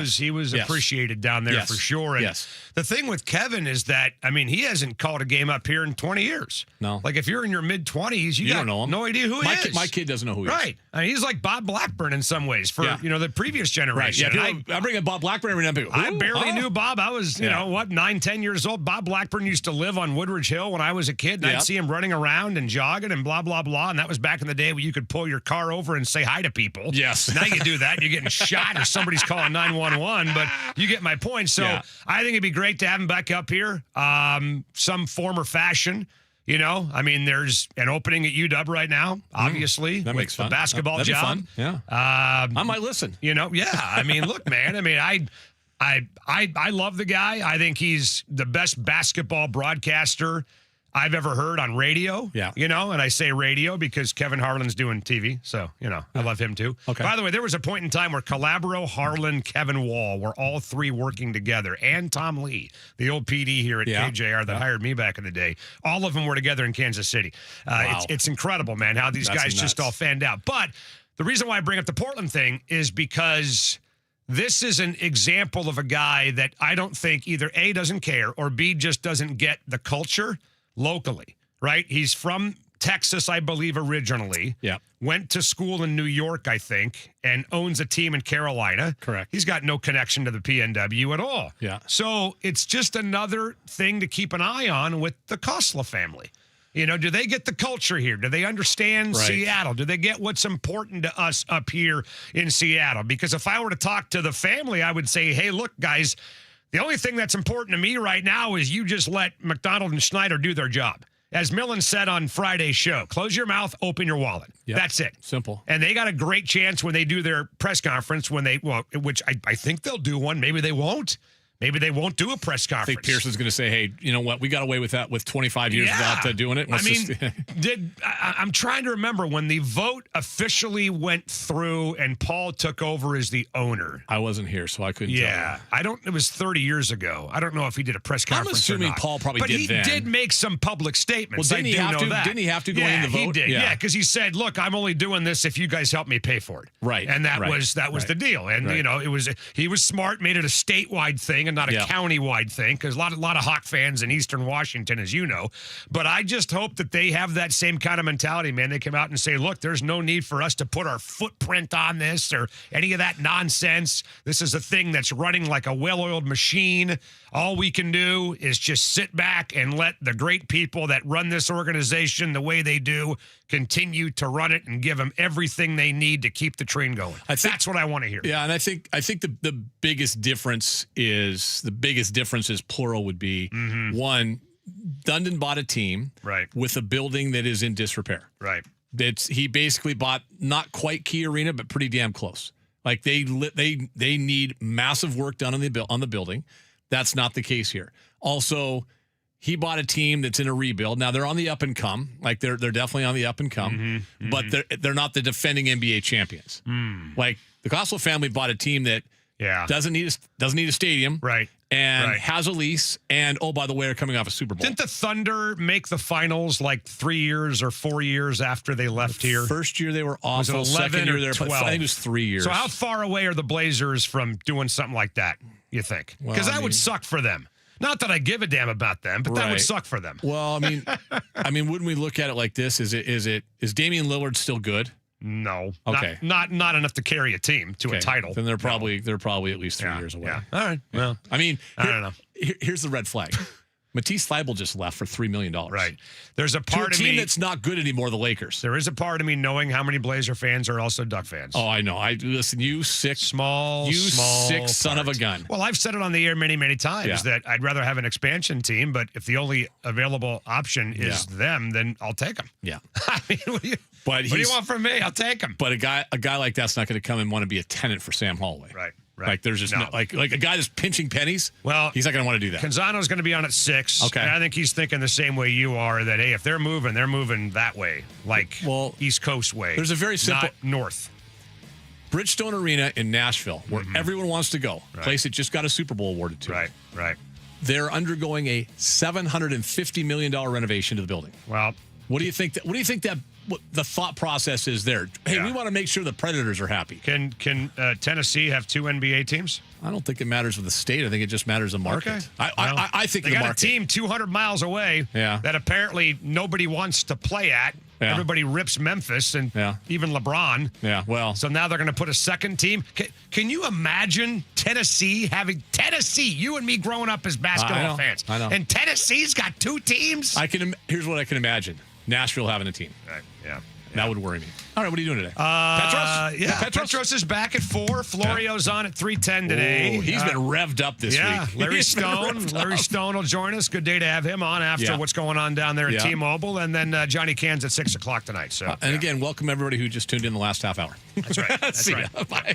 he was Yes. appreciated down there Yes. for sure. And Yes. the thing with Kevin is that, he hasn't called a game up here in 20 years. No. Like if you're in your mid-20s, you don't know him. no idea who he is. My kid doesn't know who he is. Right. He's like Bob Blackburn in some ways for the previous generation. Right. Yeah, I bring up Bob Blackburn every now and then. I barely knew Bob. I was, 9, 10 years old. Bob Blackburn used to live on Woodridge Hill when I was a kid. And I'd see him running around and jogging and blah, blah, blah. And that was back in the day where you could pull your car over and say hi to people. Yes. Now you do that and you're getting shot or somebody's calling 911. But you get my point. So I think it'd be great to have him back up here. Some form or fashion. There's an opening at UW right now, obviously. That makes fun. The basketball That'd be job. fun. Yeah. I might listen. Look, man. I love the guy. I think he's the best basketball broadcaster I've ever heard on radio. Yeah. And I say radio because Kevin Harlan's doing TV. So, I love him too. Okay. By the way, there was a point in time where Calabro, Harlan, Kevin Wall were all three working together, and Tom Lee, the old PD here at KJR that hired me back in the day. All of them were together in Kansas City. Wow. It's incredible, man, how these guys just all fanned out. But the reason why I bring up the Portland thing is because this is an example of a guy that I don't think either A, doesn't care, or B, just doesn't get the culture locally, right? He's from Texas, I believe, originally. Yeah. Went to school in New York, I think, and owns a team in Carolina. Correct. He's got no connection to the PNW at all. Yeah. So it's just another thing to keep an eye on with the Kosla family. Do they get the culture here? Do they understand Seattle? Do they get what's important to us up here in Seattle? Because if I were to talk to the family, I would say, hey, look, guys, the only thing that's important to me right now is you just let McDonald and Schneider do their job. As Millen said on Friday's show, close your mouth, open your wallet. Yep. That's it. Simple. And they got a great chance when they do their press conference, which I think they'll do one. Maybe they won't. Maybe they won't do a press I conference. think Pearson's going to say, hey, you know what? We got away with that with 25 years without doing it. I'm trying to remember when the vote officially went through and Paul took over as the owner. I wasn't here, so I couldn't tell you. It was 30 years ago. I don't know if he did a press conference I'm assuming or not. Paul probably but did he then. did make some public statements. Well, didn't he have to go in the vote? He did. Yeah. Because he said, look, I'm only doing this if you guys help me pay for it. Right. And that was the deal. And, he was smart, made it a statewide thing and not a county-wide thing, because a lot of Hawk fans in Eastern Washington, as you know. But I just hope that they have that same kind of mentality, man. They come out and say, look, there's no need for us to put our footprint on this or any of that nonsense. This is a thing that's running like a well-oiled machine. All we can do is just sit back and let the great people that run this organization the way they do continue to run it and give them everything they need to keep the train going. That's what I want to hear. Yeah, and I think the biggest difference is plural would be one, Dundon bought a team with a building that is in disrepair. Right. He basically bought not quite Key Arena, but pretty damn close. Like they need massive work done on the building. That's not the case here. Also, he bought a team that's in a rebuild. Now they're on the up and come. Like they're definitely on the up and come, but they're not the defending NBA champions. Like the Kosla family bought a team that Yeah. Doesn't need a stadium. Right. And Right. has a lease. And, oh, by the way, are coming off a Super Bowl. Didn't the Thunder make the finals like 3 years or 4 years after they left here? First year they were Was it awful. 11 Second year or they were, 12? I think it was 3 years. So how far away are the Blazers from doing something like that, you think? Well, Because I that would mean- suck for them. Not that I give a damn about them, but that would Right. suck for them. Well, I mean, wouldn't we look at it like this? Is Damian Lillard still good? No. Okay. Not enough to carry a team to a title. Then they're probably at least 3 years away. Yeah. All right. Well, I mean, I don't know. Here's the red flag. Matisse Thybulle just left for $3 million. Right. There's a part to a of team me that's not good anymore, the Lakers. There is a part of me knowing how many Blazer fans are also Duck fans. Oh, I know. Listen, you sick small son of a gun. Well, I've said it on the air many, many times Yeah. that I'd rather have an expansion team, but if the only available option is them, then I'll take them. Yeah. I mean, what do you want from me? I'll take them. But a guy like that's not going to come and want to be a tenant for Sam Holloway. Right. Like there's just no, like a guy that's pinching pennies. Well, he's not going to want to do that. Canzano's going to be on at 6. Okay. And I think he's thinking the same way you are, that, hey, if they're moving that way, like East Coast way. There's a very simple not north. Bridgestone Arena in Nashville, where everyone wants to go. Right. Place it just got a Super Bowl awarded to. Right. They're undergoing a $750 million renovation to the building. Well, what do you think that what the thought process is there? Hey, we want to make sure the Predators are happy. Can Tennessee have 2 NBA teams? I don't think it matters with the state. I think it just matters the market. Okay. I think they the got market. a team 200 miles away that apparently nobody wants to play at. Yeah. Everybody rips Memphis and even LeBron. Yeah, well. So now they're going to put a second team. Can you imagine Tennessee having you and me growing up as basketball fans? I know. And Tennessee's got 2 teams? Here's what I can imagine. Nashville having a team. Right, yeah. That would worry me. All right, what are you doing today? Petros? Yeah, Petros? Petros is back at 4. Florio's on at 3:10 today. Ooh, he's been revved up this week. Larry He's been Stone. revved Larry up. Stone will join us. Good day to have him on after what's going on down there at T-Mobile. And then Johnny Cans at 6 o'clock tonight. So, and again, welcome everybody who just tuned in the last half hour. That's right. That's See right. ya. Bye.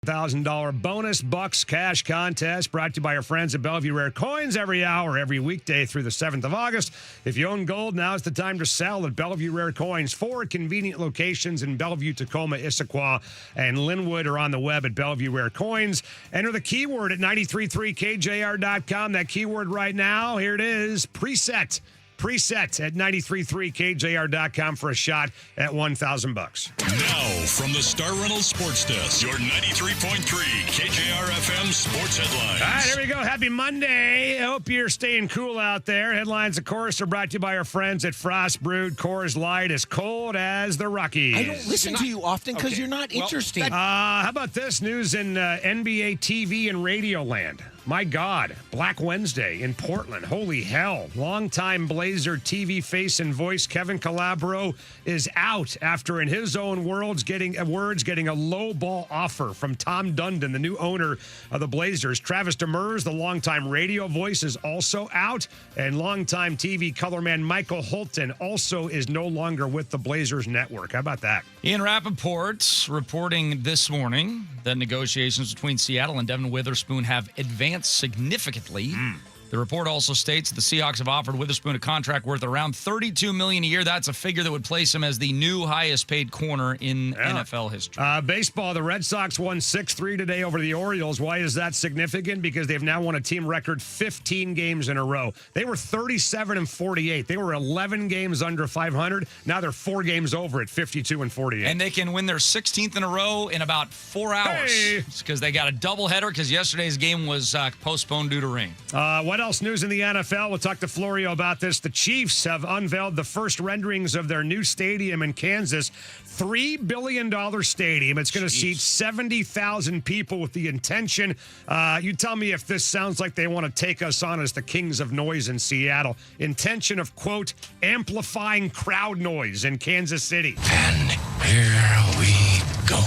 $1,000 bonus bucks cash contest brought to you by our friends at Bellevue Rare Coins every hour, every weekday through the 7th of August. If you own gold, now's the time to sell at Bellevue Rare Coins. 4 convenient locations in Bellevue, Tacoma, Issaquah, and Linwood, are on the web at Bellevue Rare Coins. Enter the keyword at 93.3KJR.com. That keyword right now, here it is, preset. Preset at 93.3KJR.com for a shot at $1,000. Now, from the Star Reynolds Sports Desk, your 93.3 KJR FM Sports Headlines. All right, here we go. Happy Monday. I hope you're staying cool out there. Headlines, of course, are brought to you by our friends at Frost Brewed Coors Light, as cold as the Rockies. I don't listen to you often because you're not interesting. How about this news in NBA TV and radio land? My God, Black Wednesday in Portland. Holy hell. Longtime Blazer TV face and voice Kevin Calabro is out after, in his own words, getting a low ball offer from Tom Dundon, the new owner of the Blazers. Travis Demers, the longtime radio voice, is also out. And longtime TV colorman Michael Holton also is no longer with the Blazers network. How about that? Ian Rappaport reporting this morning that negotiations between Seattle and Devin Witherspoon have advanced significantly. The report also states the Seahawks have offered Witherspoon a contract worth around $32 million a year. That's a figure that would place him as the new highest-paid corner in NFL history. Baseball, the Red Sox won 6-3 today over the Orioles. Why is that significant? Because they've now won a team record 15 games in a row. They were 37-48. They were 11 games under 500. Now they're 4 games over at 52-48. And they can win their 16th in a row in about 4 hours. Because they got a doubleheader because yesterday's game was postponed due to rain. What else news in the NFL? We'll talk to Florio about this. The Chiefs have unveiled the first renderings of their new stadium in Kansas. $3 billion stadium. It's going to seat 70,000 people with the intention. You tell me if this sounds like they want to take us on as the kings of noise in Seattle. Intention of, quote, amplifying crowd noise in Kansas City. And here we go.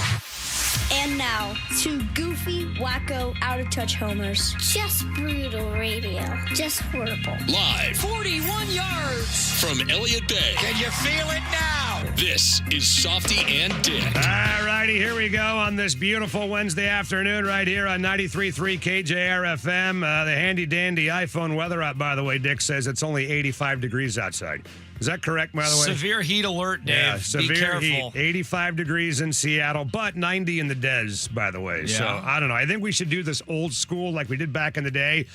And now, two goofy, wacko, out-of-touch homers. Just brutal radio. Just horrible. Live 41 yards. from Elliott Bay. Can you feel it now? This is Softy and Dick. All righty, here we go on this beautiful Wednesday afternoon right here on 93.3 KJR FM. The handy-dandy iPhone weather app, by the way, Dick says it's only 85 degrees outside. Is that correct, by the way? Severe heat alert, Dave. Yeah, severe Be careful. heat. 85 degrees in Seattle, but 90 in the Des, by the way. Yeah. So, I don't know. I think we should do this old school like we did back in the day.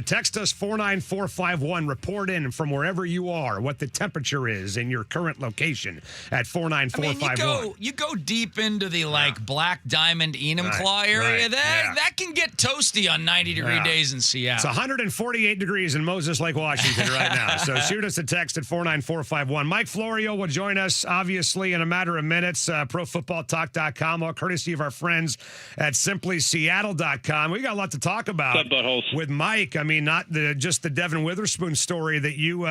Text us 49451. Report in from wherever you are what the temperature is in your current location at 49451. You go deep into the Black Diamond Enumclaw area. That can get toasty on 90-degree days in Seattle. It's 148 degrees in Moses Lake, Washington right now. So shoot us a text at 49451. Mike Florio will join us, obviously, in a matter of minutes. ProFootballTalk.com, all courtesy of our friends at SimplySeattle.com. We got a lot to talk about with Mike. I mean, not just the Devin Witherspoon story that you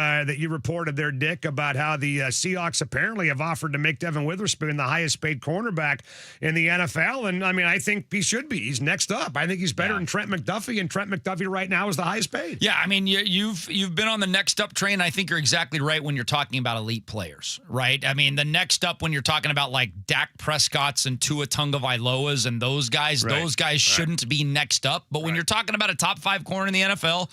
reported there, Dick, about how the Seahawks apparently have offered to make Devin Witherspoon the highest-paid cornerback in the NFL. And, I mean, I think he should be. He's next up. I think he's better than Trent McDuffie, and Trent McDuffie right now is the highest paid. Yeah, I mean, you've been on the next up train. I think you're exactly right when you're talking about elite players, right? I mean, the next up when you're talking about like Dak Prescott's and Tua Tagovailoa's and those guys shouldn't be next up. But when you're talking about a top 5 corner in the NFL,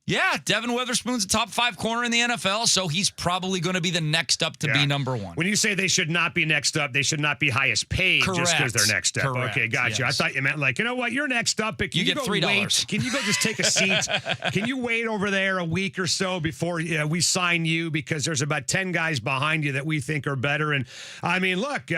yeah, Devin Witherspoon's a top 5 corner in the NFL, so he's probably going to be the next up to be number 1. When you say they should not be next up, they should not be highest paid just because they're next up. Correct. Okay, gotcha. Yes. I thought you meant like, you know what, you're next up, but You get go $3. wait? Can you go just take a seat? Can you wait over there a week or so before we sign you, because there's about 10 guys behind you that we think are better? And I mean, look,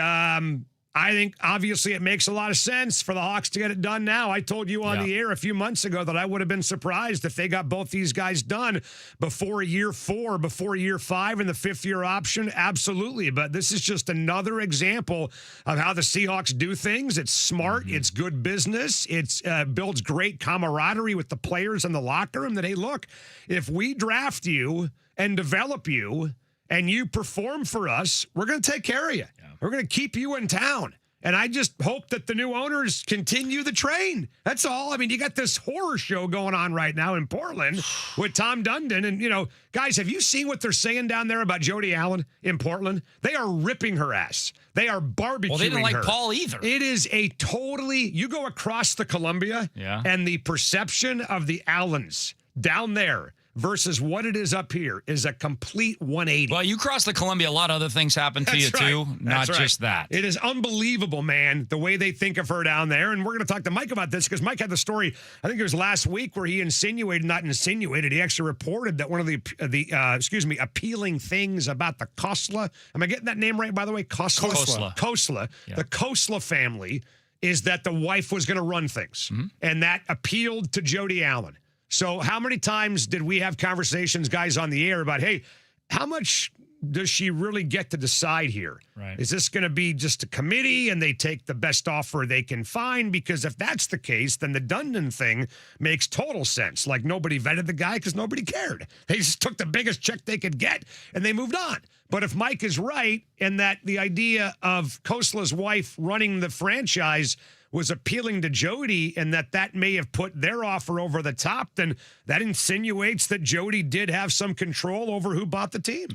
I think obviously it makes a lot of sense for the Hawks to get it done now. I told you on the air a few months ago that I would have been surprised if they got both these guys done before year 4, before year 5, and the 5th-year option. Absolutely. But this is just another example of how the Seahawks do things. It's smart. It's good business. It builds great camaraderie with the players in the locker room that, hey, look, if we draft you and develop you and you perform for us, we're going to take care of you. We're going to keep you in town. And I just hope that the new owners continue the train. That's all. I mean, you got this horror show going on right now in Portland with Tom Dundon. And, guys, have you seen what they're saying down there about Jody Allen in Portland? They are ripping her ass. They are barbecuing her. Well, they didn't like Paul either. It is a totally, you go across the Columbia and the perception of the Allens down there versus what it is up here is a complete 180. Well, you cross the Columbia, a lot of other things happen to you, too. Not just that. It is unbelievable, man, the way they think of her down there. And we're going to talk to Mike about this because Mike had the story, I think it was last week, where he not insinuated, he actually reported that one of the appealing things about the Khosla, am I getting that name right, by the way? Khosla. Yeah. The Khosla family is that the wife was going to run things. And that appealed to Jody Allen. So how many times did we have conversations, guys, on the air about, hey, how much does she really get to decide here? Right. Is this going to be just a committee and they take the best offer they can find? Because if that's the case, then the Dundon thing makes total sense. Like, nobody vetted the guy because nobody cared. They just took the biggest check they could get and they moved on. But if Mike is right in that the idea of Khosla's wife running the franchise was appealing to Jody and that may have put their offer over the top, then that insinuates that Jody did have some control over who bought the team.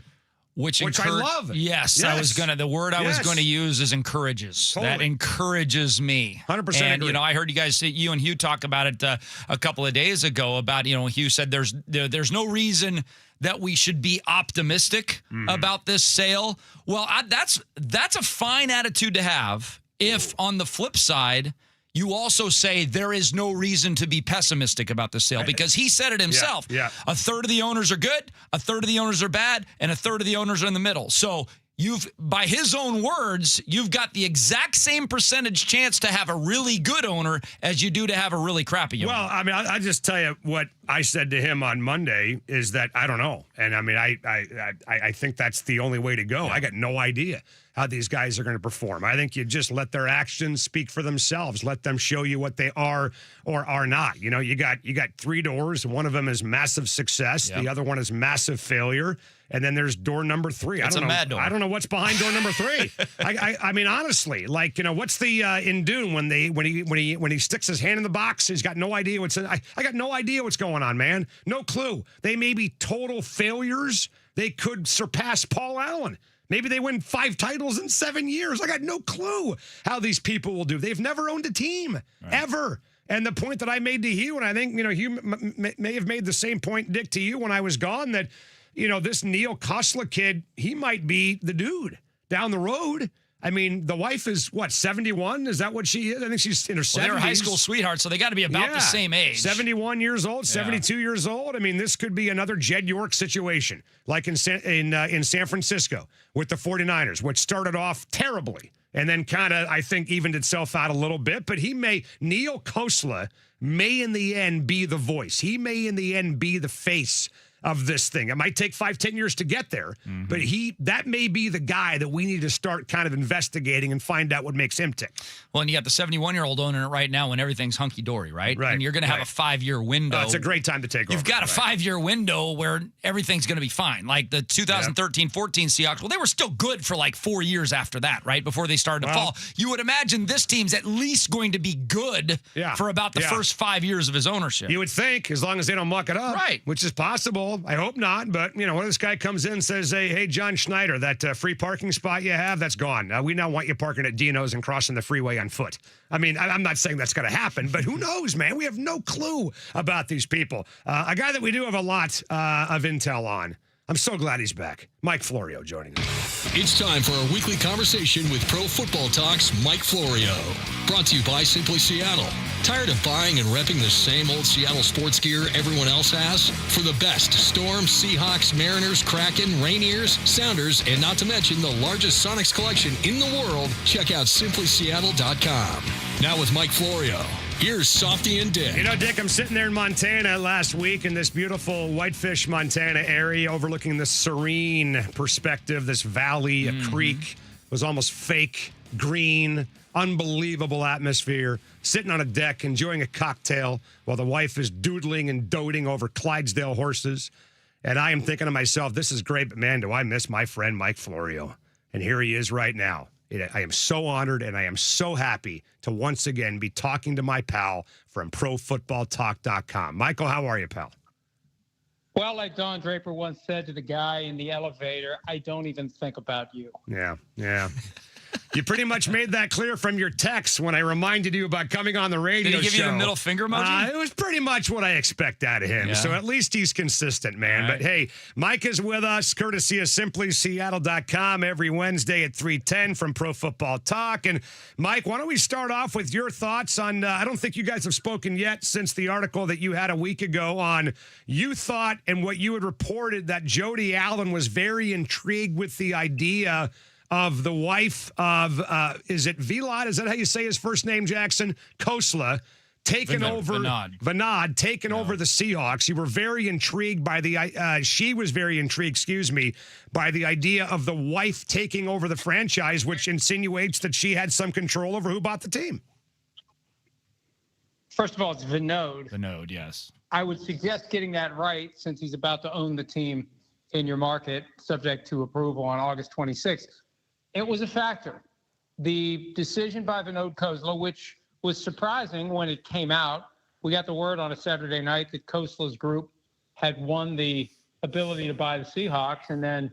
Which I love. Yes. The word I was going to use is encourages. Totally. That encourages me. 100% And, agree. I heard you and Hugh talk about it a couple of days ago about, Hugh said there's no reason that we should be optimistic about this sale. Well, that's a fine attitude to have. If on the flip side, you also say there is no reason to be pessimistic about the sale, because he said it himself. Yeah. A third of the owners are good, a third of the owners are bad, and a third of the owners are in the middle. So by his own words, you've got the exact same percentage chance to have a really good owner as you do to have a really crappy owner. Well, I mean, I just tell you what I said to him on Monday is that I don't know. And I mean, I think that's the only way to go. I got no idea how these guys are going to perform. I think you just let their actions speak for themselves. Let them show you what they are or are not. You got three doors. One of them is massive success. Yep. The other one is massive failure. And then there's door number 3. It's a mad door. I don't know what's behind door number 3. I mean, honestly, like, what's the in Dune when he sticks his hand in the box, he's got no idea what's in. I got no idea what's going on, man. No clue. They may be total failures. They could surpass Paul Allen. Maybe they win 5 titles in 7 years. I got no clue how these people will do. They've never owned a team, ever. And the point that I made to Hugh, and I think, Hugh may have made the same point, Dick, to you when I was gone, that, this Neil Khosla kid, he might be the dude down the road. I mean, the wife is, 71? Is that what she is? I think she's in her 70s. They're high school sweethearts, so they got to be about the same age. 71 years old, 72 years old. I mean, this could be another Jed York situation, like in San Francisco with the 49ers, which started off terribly and then kind of, I think, evened itself out a little bit. But Neil Khosla may in the end be the voice. He may in the end be the face of this thing. It might take 5-10 years to get there, but that may be the guy that we need to start kind of investigating and find out what makes him tick. Well, and you got the 71-year-old owner right now when everything's hunky-dory, right? Right. And you're going to have a 5-year window. It's a great time to take over. You've got a 5-year window where everything's going to be fine. Like the 2013-14 Seahawks, well, they were still good for like 4 years after that, right? Before they started to fall. You would imagine this team's at least going to be good for about the first 5 years of his ownership. You would think, as long as they don't muck it up. Right. Which is possible. I hope not. But, when this guy comes in and says, hey, John Schneider, that free parking spot you have, that's gone. We now want you parking at Dino's and crossing the freeway on foot. I mean, I'm not saying that's going to happen, but who knows, man? We have no clue about these people. A guy that we do have a lot of intel on. I'm so glad he's back. Mike Florio joining us. It's time for our weekly conversation with Pro Football Talk's Mike Florio. Brought to you by Simply Seattle. Tired of buying and repping the same old Seattle sports gear everyone else has? For the best Storm, Seahawks, Mariners, Kraken, Rainiers, Sounders, and not to mention the largest Sonics collection in the world, check out simplyseattle.com. Now with Mike Florio, here's Softy and Dick. Dick, I'm sitting there in Montana last week in this beautiful Whitefish, Montana area overlooking the serene perspective, this valley, a creek. It was almost fake, green, unbelievable atmosphere. Sitting on a deck, enjoying a cocktail while the wife is doodling and doting over Clydesdale horses. And I am thinking to myself, this is great, but man, do I miss my friend Mike Florio. And here he is right now I am so honored and I am so happy to once again be talking to my pal from ProFootballTalk.com. Michael, how are you, pal? Well, like Don Draper once said to the guy in the elevator, I don't even think about you. Yeah. You pretty much made that clear from your text when I reminded you about coming on the radio show. Did he give you the middle finger emoji? It was pretty much what I expect out of him. Yeah. So at least he's consistent, man. Right. But hey, Mike is with us, courtesy of SimplySeattle.com every Wednesday at 3:10 from Pro Football Talk. And Mike, why don't we start off with your thoughts on, I don't think you guys have spoken yet since the article that you had a week ago on, you thought and what you had reported that Jody Allen was very intrigued with the idea of the wife of, is it Vilad? Is that how you say his first name, Jackson? Kosla, taking over Vinod, taking over the Seahawks. You were very intrigued by she was very intrigued, by the idea of the wife taking over the franchise, which insinuates that she had some control over who bought the team. First of all, it's Vinod. Vinod, yes. I would suggest getting that right since he's about to own the team in your market, subject to approval on August 26th. It was a factor. The decision by Vinod Khosla, which was surprising when it came out, we got the word on a Saturday night that Khosla's group had won the ability to buy the Seahawks, and then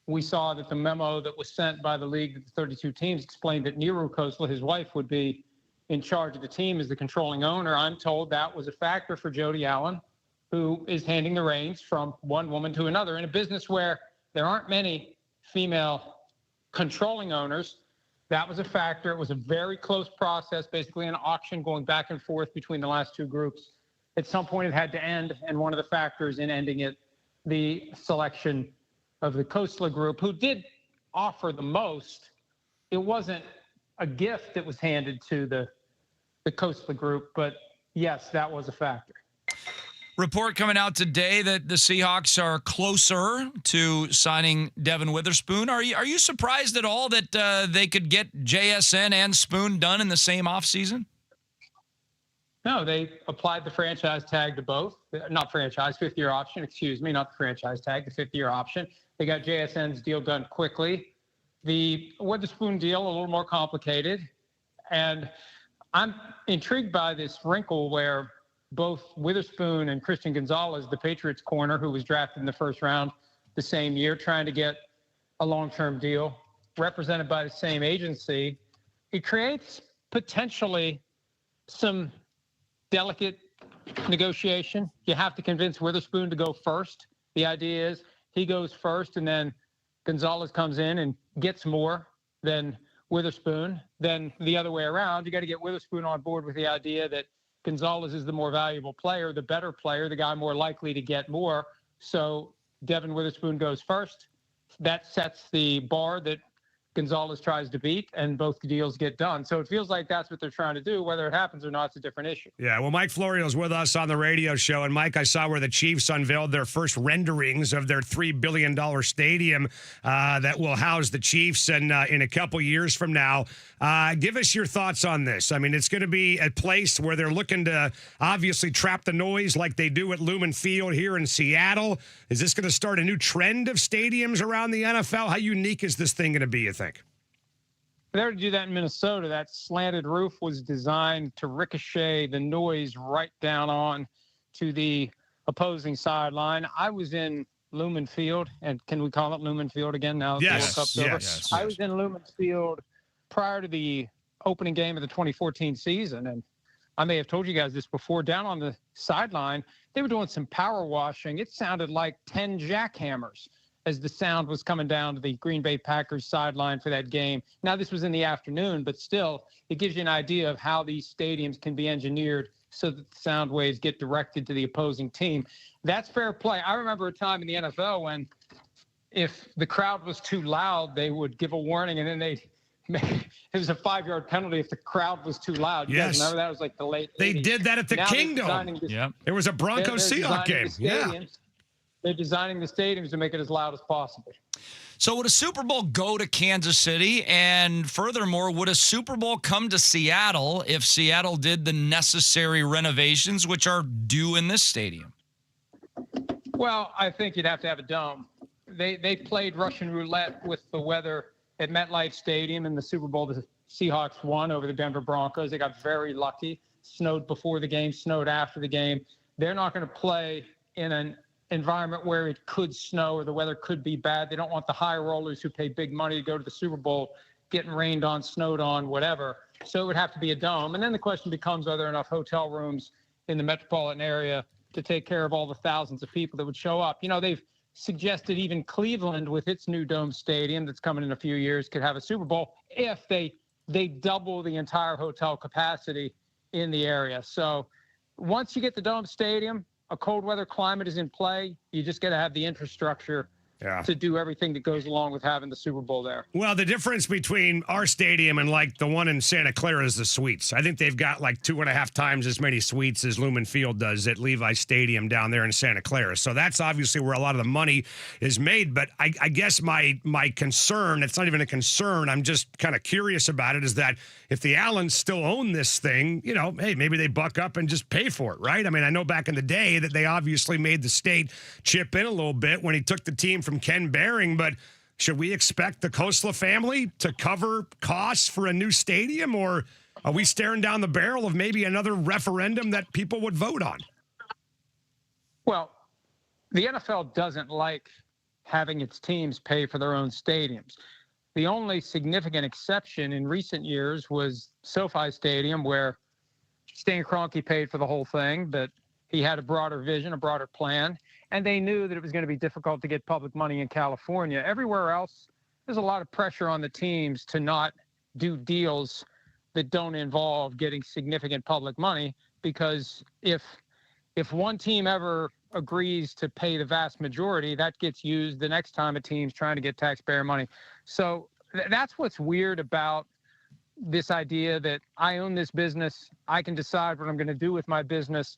we saw that the memo that was sent by the league to the 32 teams explained that Neeru Khosla, his wife, would be in charge of the team as the controlling owner. I'm told that was a factor for Jody Allen, who is handing the reins from one woman to another in a business where there aren't many female controlling owners. That was a factor. It was a very close process, basically an auction going back and forth between the last two groups. At some point it had to end, and one of the factors in ending it, the selection of the Khosla group, who did offer the most. It wasn't a gift that was handed to the Khosla group, but yes, that was a factor. Report coming out today that the Seahawks are closer to signing Devin Witherspoon. Are you surprised at all that they could get JSN and Spoon done in the same offseason? No, they applied the franchise tag to both. Not franchise, fifth-year option, excuse me, not the franchise tag, the fifth-year option. They got JSN's deal done quickly. The Witherspoon deal, a little more complicated. And I'm intrigued by this wrinkle where both Witherspoon and Christian Gonzalez, the Patriots corner, who was drafted in the first round the same year, trying to get a long-term deal, represented by the same agency. It creates potentially some delicate negotiation. You have to convince Witherspoon to go first. The idea is he goes first, and then Gonzalez comes in and gets more than Witherspoon. Then the other way around, you got to get Witherspoon on board with the idea that Gonzalez is the more valuable player, the better player, the guy more likely to get more. So Devin Witherspoon goes first. That sets the bar that Gonzalez tries to beat, and both deals get done. So it feels like that's what they're trying to do. Whether it happens or not, it's a different issue. Yeah, well, Mike Florio's with us on the radio show. And, Mike, I saw where the Chiefs unveiled their first renderings of their $3 billion stadium that will house the Chiefs in a couple years from now. Give us your thoughts on this. I mean, it's going to be a place where they're looking to obviously trap the noise like they do at Lumen Field here in Seattle. Is this going to start a new trend of stadiums around the NFL? How unique is this thing going to be, you think? They already do that in Minnesota. That slanted roof was designed to ricochet the noise right down on to the opposing sideline. I was in Lumen Field, and can we call it Lumen Field again now? Yes, the World Cup's over? yes. I was in Lumen Field prior to the opening game of the 2014 season, and I may have told you guys this before. Down on the sideline, they were doing some power washing. It sounded like 10 jackhammers as the sound was coming down to the Green Bay Packers sideline for that game. Now, this was in the afternoon, but still, it gives you an idea of how these stadiums can be engineered so that the sound waves get directed to the opposing team. That's fair play. I remember a time in the NFL when if the crowd was too loud, they would give a warning, and then it was a 5-yard penalty if the crowd was too loud. You guys remember that? It was like the late 80s. They did that at the Kingdom. There was a Broncos-Seahawks game. Yeah. They're designing the stadiums to make it as loud as possible. So would a Super Bowl go to Kansas City? And furthermore, would a Super Bowl come to Seattle if Seattle did the necessary renovations, which are due in this stadium? Well, I think you'd have to have a dome. They played Russian roulette with the weather at MetLife Stadium in the Super Bowl the Seahawks won over the Denver Broncos. They got very lucky. Snowed before the game, snowed after the game. They're not going to play in an environment where it could snow or the weather could be bad. They don't want the high rollers who pay big money to go to the Super Bowl getting rained on, snowed on, whatever. So it would have to be a dome. And then the question becomes, are there enough hotel rooms in the metropolitan area to take care of all the thousands of people that would show up? You know, they've suggested even Cleveland with its new dome stadium that's coming in a few years could have a Super Bowl if they double the entire hotel capacity in the area. So once you get the dome stadium, a cold weather climate is in play. You just got to have the infrastructure to do everything that goes along with having the Super Bowl there. Well, the difference between our stadium and like the one in Santa Clara is the suites. I think they've got like 2.5 times as many suites as Lumen Field does at Levi Stadium down there in Santa Clara. So that's obviously where a lot of the money is made. But I guess my concern, it's not even a concern, I'm just kind of curious about it, is that if the Allens still own this thing, you know, hey, maybe they buck up and just pay for it, right? I mean, I know back in the day that they obviously made the state chip in a little bit when he took the team from Ken Behring, but should we expect the Khosla family to cover costs for a new stadium, or are we staring down the barrel of maybe another referendum that people would vote on? Well, the NFL doesn't like having its teams pay for their own stadiums. The only significant exception in recent years was SoFi Stadium, where Stan Kroenke paid for the whole thing, but he had a broader vision, a broader plan, and they knew that it was going to be difficult to get public money in California. Everywhere else, there's a lot of pressure on the teams to not do deals that don't involve getting significant public money, because if one team ever agrees to pay the vast majority, that gets used the next time a team's trying to get taxpayer money. So that's what's weird about this idea that I own this business, I can decide what I'm going to do with my business.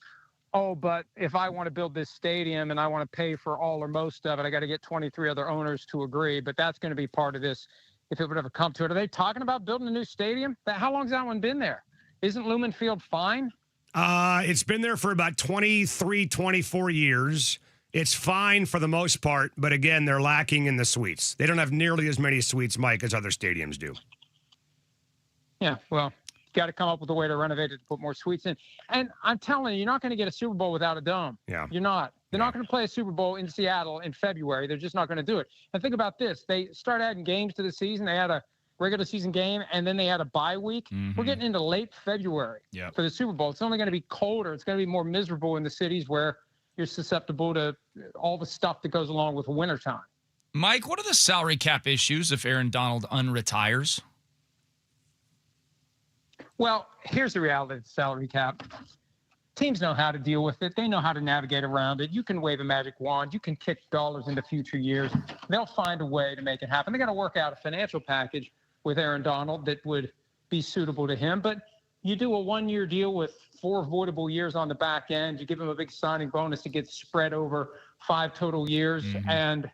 Oh, but if I want to build this stadium and I want to pay for all or most of it, I got to get 23 other owners to agree. But that's going to be part of this if it would ever come to it. Are they talking about building a new stadium? How long's that one been there? Isn't Lumen Field fine? It's been there for about 23, 24 years. It's fine for the most part, but again, they're lacking in the suites. They don't have nearly as many suites, Mike, as other stadiums do. Yeah, well, got to come up with a way to renovate it to put more suites in. And I'm telling you, you're not going to get a Super Bowl without a dome. Yeah. You're not. They're not going to play a Super Bowl in Seattle in February. They're just not going to do it. And think about this. They start adding games to the season. They had a regular season game, and then they had a bye week. We're getting into late February for the Super Bowl. It's only going to be colder. It's going to be more miserable in the cities where you're susceptible to all the stuff that goes along with wintertime. Mike, what are the salary cap issues if Aaron Donald unretires? Well, here's the reality of the salary cap. Teams know how to deal with it. They know how to navigate around it. You can wave a magic wand. You can kick dollars into future years. They'll find a way to make it happen. They got to work out a financial package with Aaron Donald that would be suitable to him. But you do a one-year deal with 4 avoidable years on the back end. You give him a big signing bonus that gets spread over 5 total years, and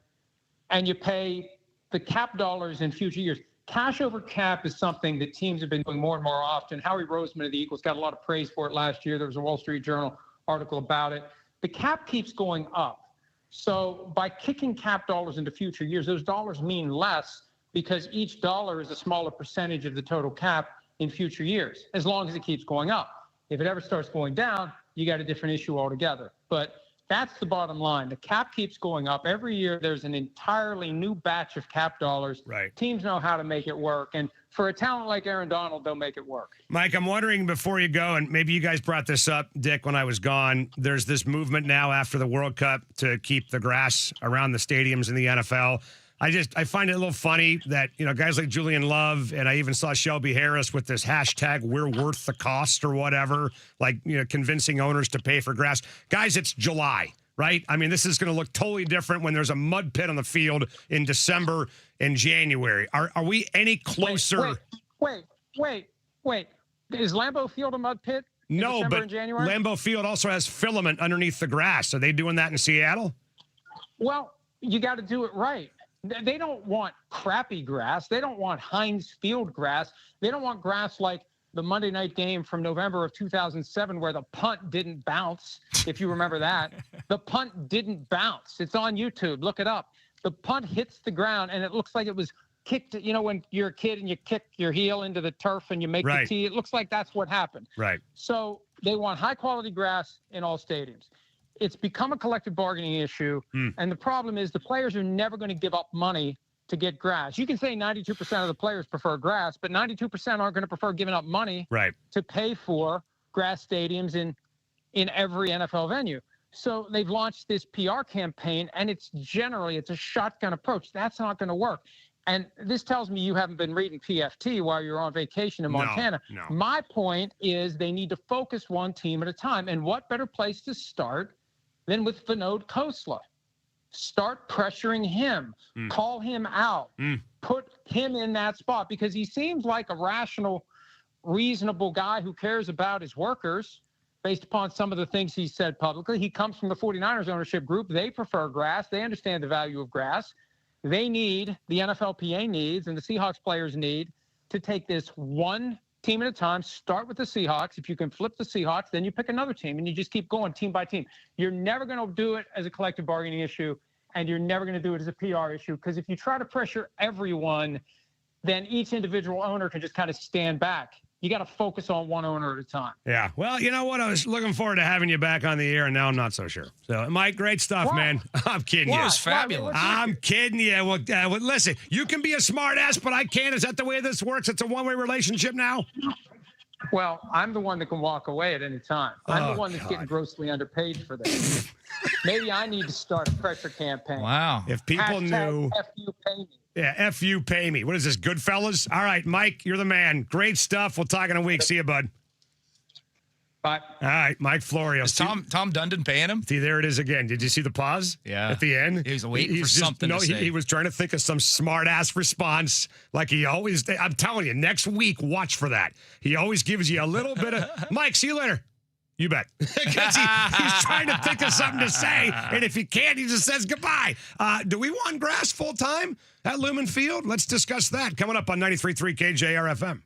you pay the cap dollars in future years. Cash over cap is something that teams have been doing more and more often. Howie Roseman of the Eagles got a lot of praise for it last year. There was a Wall Street Journal article about it. The cap keeps going up. So by kicking cap dollars into future years, those dollars mean less because each dollar is a smaller percentage of the total cap in future years, as long as it keeps going up. If it ever starts going down, you got a different issue altogether. But that's the bottom line. The cap keeps going up. Every year, there's an entirely new batch of cap dollars. Right. Teams know how to make it work. And for a talent like Aaron Donald, they'll make it work. Mike, I'm wondering before you go, and maybe you guys brought this up, Dick, when I was gone, there's this movement now after the World Cup to keep the grass around the stadiums in the NFL. I find it a little funny that, you know, guys like Julian Love, and I even saw Shelby Harris with this hashtag, we're worth the cost or whatever, like, you know, convincing owners to pay for grass. Guys, it's July, right? I mean, this is going to look totally different when there's a mud pit on the field in December and January. Are we any closer? Wait. Is Lambeau Field a mud pit in No, December but and January? Lambeau Field also has filament underneath the grass. Are they doing that in Seattle? Well, you got to do it right. They don't want crappy grass. They don't want Heinz Field grass. They don't want grass like the Monday night game from November of 2007 where the punt didn't bounce, if you remember that. The punt didn't bounce. It's on YouTube. Look it up. The punt hits the ground, and it looks like it was kicked it. You know, when you're a kid and you kick your heel into the turf and you make the Right. tee, it looks like that's what happened. Right. So they want high quality grass in all stadiums. It's become a collective bargaining issue. And the problem is the players are never going to give up money to get grass. You can say 92% of the players prefer grass, but 92% aren't going to prefer giving up money Right. to pay for grass stadiums in every NFL venue. So they've launched this PR campaign, and it's a shotgun approach. That's not going to work. And this tells me you haven't been reading PFT while you're on vacation in Montana. No. My point is they need to focus one team at a time. And what better place to start than with Vinod Khosla? Start pressuring him. Call him out. Put him in that spot because he seems like a rational, reasonable guy who cares about his workers based upon some of the things he said publicly. He comes from the 49ers ownership group. They prefer grass. They understand the value of grass. They need, the NFLPA needs, and the Seahawks players need to take this one team at a time. Start with the Seahawks. If you can flip the Seahawks, then you pick another team, and you just keep going team by team. You're never going to do it as a collective bargaining issue, and you're never going to do it as a PR issue, because if you try to pressure everyone, then each individual owner can just kind of stand back. You got to focus on one owner at a time. Yeah. Well, you know what? I was looking forward to having you back on the air, and now I'm not so sure. So, Mike, great stuff, man. I'm kidding you. It was fabulous. I'm kidding you. Well, listen, you can be a smart ass, but I can't. Is that the way this works? It's a one-way relationship now? Well, I'm the one that can walk away at any time. I'm the one that's getting grossly underpaid for this. Maybe I need to start a pressure campaign. Wow. If people knew. F you, pay me. Yeah, F you, pay me. What is this, Goodfellas? All right, Mike, you're the man. Great stuff. We'll talk in a week. See you, bud. Bye. All right, Mike Florio. Is Tom Dundon paying him? See, there it is again. Did you see the pause? Yeah. At the end? He was waiting for something to say. He was trying to think of some smart-ass response like he always... I'm telling you, next week, watch for that. He always gives you a little bit of... Mike, see you later. You bet. Because he's trying to think of something to say, and if he can't, he just says goodbye. Do we want grass full-time at Lumen Field? Let's discuss that coming up on 93.3 KJR FM.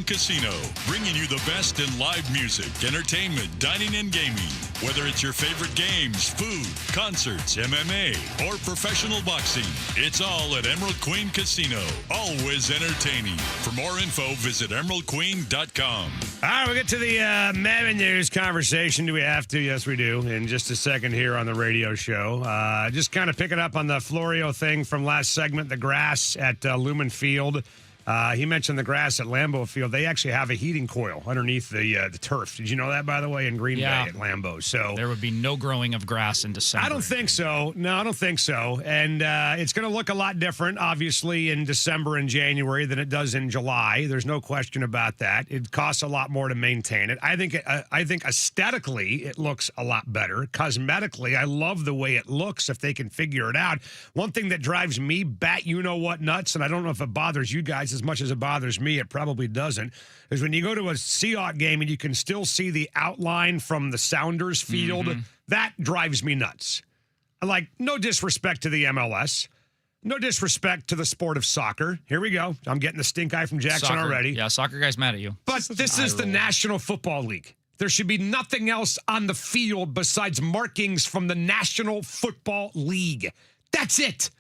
Casino, bringing you the best in live music, entertainment, dining, and gaming. Whether it's your favorite games, food, concerts, MMA, or professional boxing, it's all at Emerald Queen Casino. Always entertaining. For more info, visit emeraldqueen.com. All right, we'll get to the Mammon News conversation. Do we have to? Yes, we do. In just a second here on the radio show. Just kind of picking up on the Florio thing from last segment, the grass at Lumen Field. He mentioned the grass at Lambeau Field. They actually have a heating coil underneath the turf. Did you know that, by the way, in Green Bay at Lambeau? So there would be no growing of grass in December. I don't think so. No, I don't think so. And it's going to look a lot different, obviously, in December and January than it does in July. There's no question about that. It costs a lot more to maintain it. I think aesthetically it looks a lot better. Cosmetically, I love the way it looks if they can figure it out. One thing that drives me bat-you-know-what nuts, and I don't know if it bothers you guys as much as it bothers me, it probably doesn't, is when you go to a Seahawks game and you can still see the outline from the Sounders field. That drives me nuts. Like, no disrespect to the MLS, no disrespect to the sport of soccer. Here we go. I'm getting the stink eye from Jackson already. Yeah, soccer guy's mad at you. But this is the National Football League. There should be nothing else on the field besides markings from the National Football League. That's it.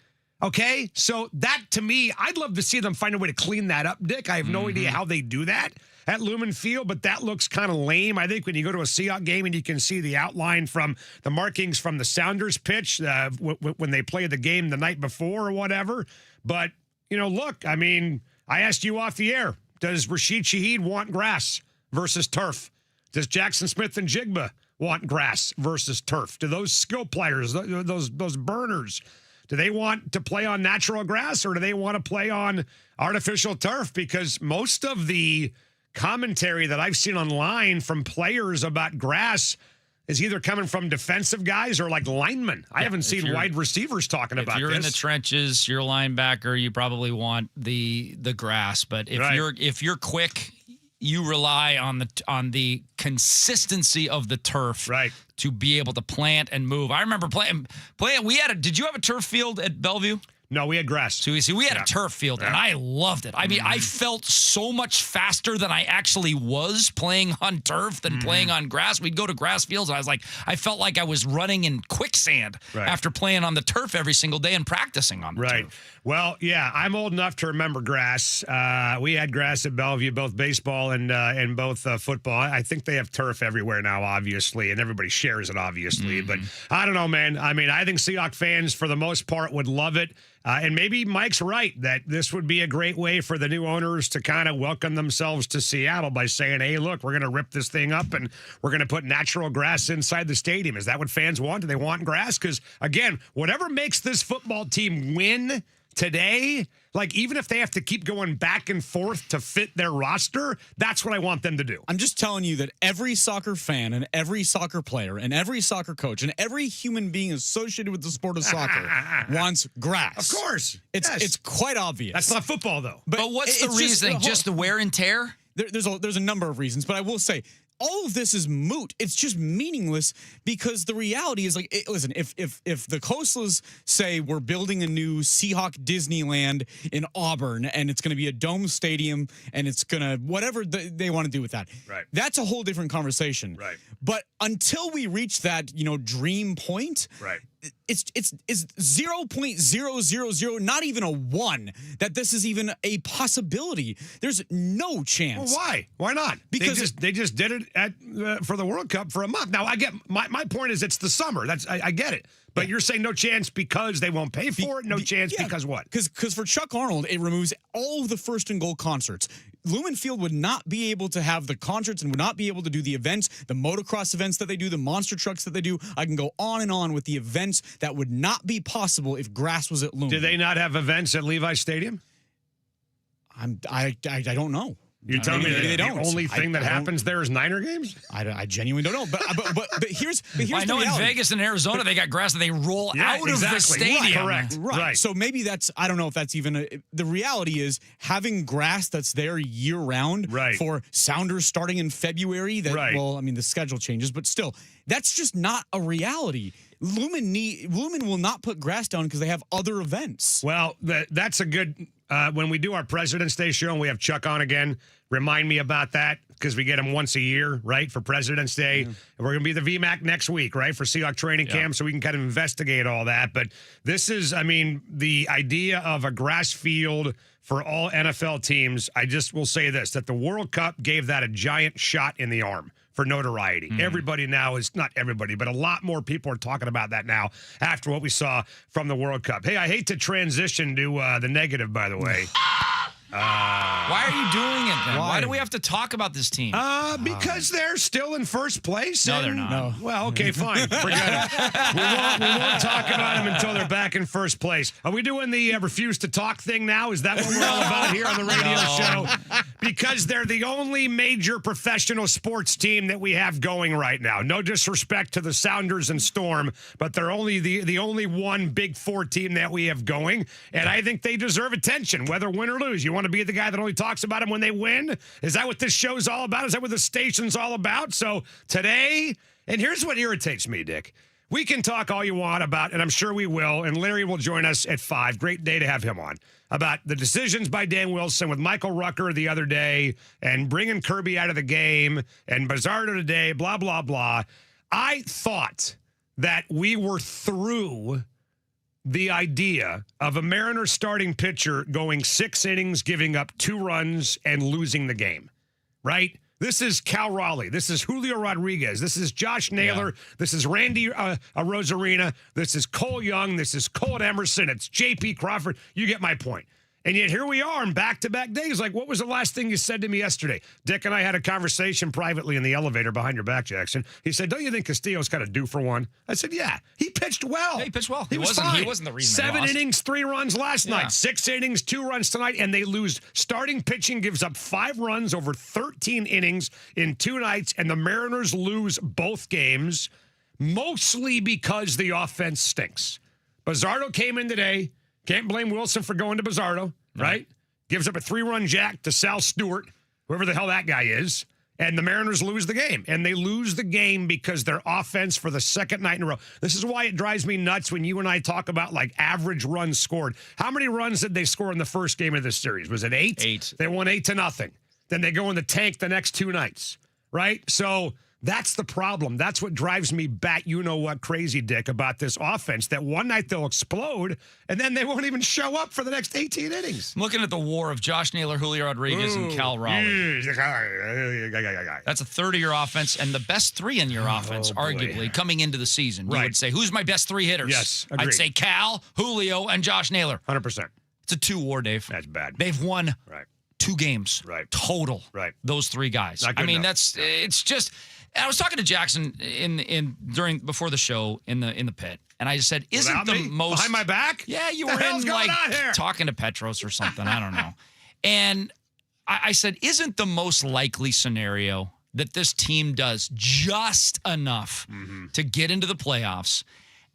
Okay, so that to me, I'd love to see them find a way to clean that up, Dick. I have no idea how they do that at Lumen Field, but that looks kind of lame. I think when you go to a Seahawks game and you can see the outline from the markings from the Sounders pitch when they play the game the night before or whatever. But, you know, look, I mean, I asked you off the air, does Rashid Shaheed want grass versus turf? Does Jackson Smith and Jigba want grass versus turf? Do those skill players, those burners, do they want to play on natural grass or do they want to play on artificial turf? Because most of the commentary that I've seen online from players about grass is either coming from defensive guys or like linemen. I haven't seen wide receivers talking about this. If you're in the trenches, you're a linebacker, you probably want the grass. But if you're quick, you rely on the consistency of the turf to be able to plant and move. I remember playing. Did you have a turf field at Bellevue? No, we had grass. So we had a turf field, and I loved it. I mean, I felt so much faster than I actually was playing on turf than playing on grass. We'd go to grass fields, and I felt like I was running in quicksand after playing on the turf every single day and practicing on the turf. Well, yeah, I'm old enough to remember grass. We had grass at Bellevue, both baseball and both football. I think they have turf everywhere now, obviously, and everybody shares it, obviously. But I don't know, man. I mean, I think Seahawks fans, for the most part, would love it. And maybe Mike's right that this would be a great way for the new owners to kind of welcome themselves to Seattle by saying, hey, look, we're going to rip this thing up and we're going to put natural grass inside the stadium. Is that what fans want? Do they want grass? Because, again, whatever makes this football team win today, like even if they have to keep going back and forth to fit their roster, that's what I want them to do. I'm just telling you that every soccer fan and every soccer player and every soccer coach and every human being associated with the sport of soccer wants grass. Of course. It's quite obvious. That's not football, though. But what's the reasoning? Just the wear and tear? There's a number of reasons, but I will say, all of this is moot. It's just meaningless because the reality is, like, listen, if the Coastlers say we're building a new Seahawk Disneyland in Auburn and it's going to be a dome stadium and it's going to whatever they want to do with that, that's a whole different conversation. But until we reach that, dream point, it's 0.000, not even a 1, that this is even a possibility. There's no chance. Well, why? Why not? Because they just did it for the World Cup for a month. Now I get my point is it's the summer. I get it. But you're saying no chance because they won't pay for it? No chance because what? Because for Chuck Arnold, it removes all of the first and goal concerts. Lumen Field would not be able to have the concerts and would not be able to do the events, the motocross events that they do, the monster trucks that they do. I can go on and on with the events that would not be possible if grass was at Lumen. Do they not have events at Levi Stadium? I don't know. You're telling me they the don't. only thing that happens there is Niner games? I genuinely don't know. But here's I know the in Vegas and Arizona they got grass that they roll out of the stadium. Right. So maybe I don't know if that's even the reality is having grass that's there year round for Sounders starting in February. Well, I mean the schedule changes, but still, that's just not a reality. Lumen will not put grass down because they have other events. Well, that's a good. When we do our President's Day show and we have Chuck on again, remind me about that because we get him once a year, right, for President's Day. And we're going to be the VMAC next week, right, for Seahawk training camp, so we can kind of investigate all that. But this is, I mean, the idea of a grass field for all NFL teams. I just will say this, that the World Cup gave that a giant shot in the arm for notoriety. Everybody now is, not everybody, but a lot more people are talking about that now after what we saw from the World Cup. Hey, I hate to transition to the negative, by the way. Why are you doing it then? Why do we have to talk about this team? Because they're still in first place. No, they're not. No. Well, okay, fine. Forget it. We won't talk about them until they're back in first place. Are we doing the refuse to talk thing now? Is that what we're all about here on the radio show? Because they're the only major professional sports team that we have going right now. No disrespect to the Sounders and Storm, but they're only the only one Big Four team that we have going. And I think they deserve attention, whether win or lose. You want to be the guy that only talks about them when they win? Is that what this show's all about? Is that what the station's all about? So today, and here's what irritates me, Dick. We can talk all you want about, and I'm sure we will, and Larry will join us at 5. Great day to have him on. About the decisions by Dan Wilson with Michael Rucker the other day and bringing Kirby out of the game and Bizzardo today, blah, blah, blah. I thought that we were through the idea of a Mariners starting pitcher going 6 innings, giving up 2 runs, and losing the game, right? This is Cal Raleigh. This is Julio Rodriguez. This is Josh Naylor. This is Randy Rosarina. This is Cole Young. This is Cole Emerson. It's J.P. Crawford. You get my point. And yet here we are in back-to-back days. Like, what was the last thing you said to me yesterday? Dick and I had a conversation privately in the elevator behind your back, Jackson. He said, don't you think Castillo's kind of due for one? I said, yeah. He pitched well. Yeah, he pitched well. He was fine. He wasn't the reason 7 they lost. innings, 3 runs last night. 6 innings, 2 runs tonight, and they lose. Starting pitching gives up 5 runs over 13 innings in 2 nights, and the Mariners lose both games, mostly because the offense stinks. Bizzardo came in today. Can't blame Wilson for going to Bizzardo, right? Gives up a 3-run jack to Sal Stewart, whoever the hell that guy is, and the Mariners lose the game. And they lose the game because their offense for the second night in a row. This is why it drives me nuts when you and I talk about, like, average runs scored. How many runs did they score in the first game of this series? Was it 8? 8. They won 8-0. Then they go in the tank the next 2 nights, right? So that's the problem. That's what drives me bat you-know-what crazy, Dick, about this offense, that one night they'll explode, and then they won't even show up for the next 18 innings. I'm looking at the war of Josh Naylor, Julio Rodriguez, and Cal Raleigh. That's a third of your offense, and the best 3 in your offense, arguably, coming into the season. You would say, who's my best 3 hitters? Yes, agreed. I'd say Cal, Julio, and Josh Naylor. 100%. It's a 2-war, Dave. That's bad. They've won 2 games total. Right. Those 3 guys. I mean, it's just. I was talking to Jackson before the show in the pit, and I just said, "Isn't Without the me? most Behind my back? Yeah, you The were hell's in going like on here? talking to Petros or something. I don't know." And I said, "Isn't the most likely scenario that this team does just enough to get into the playoffs?"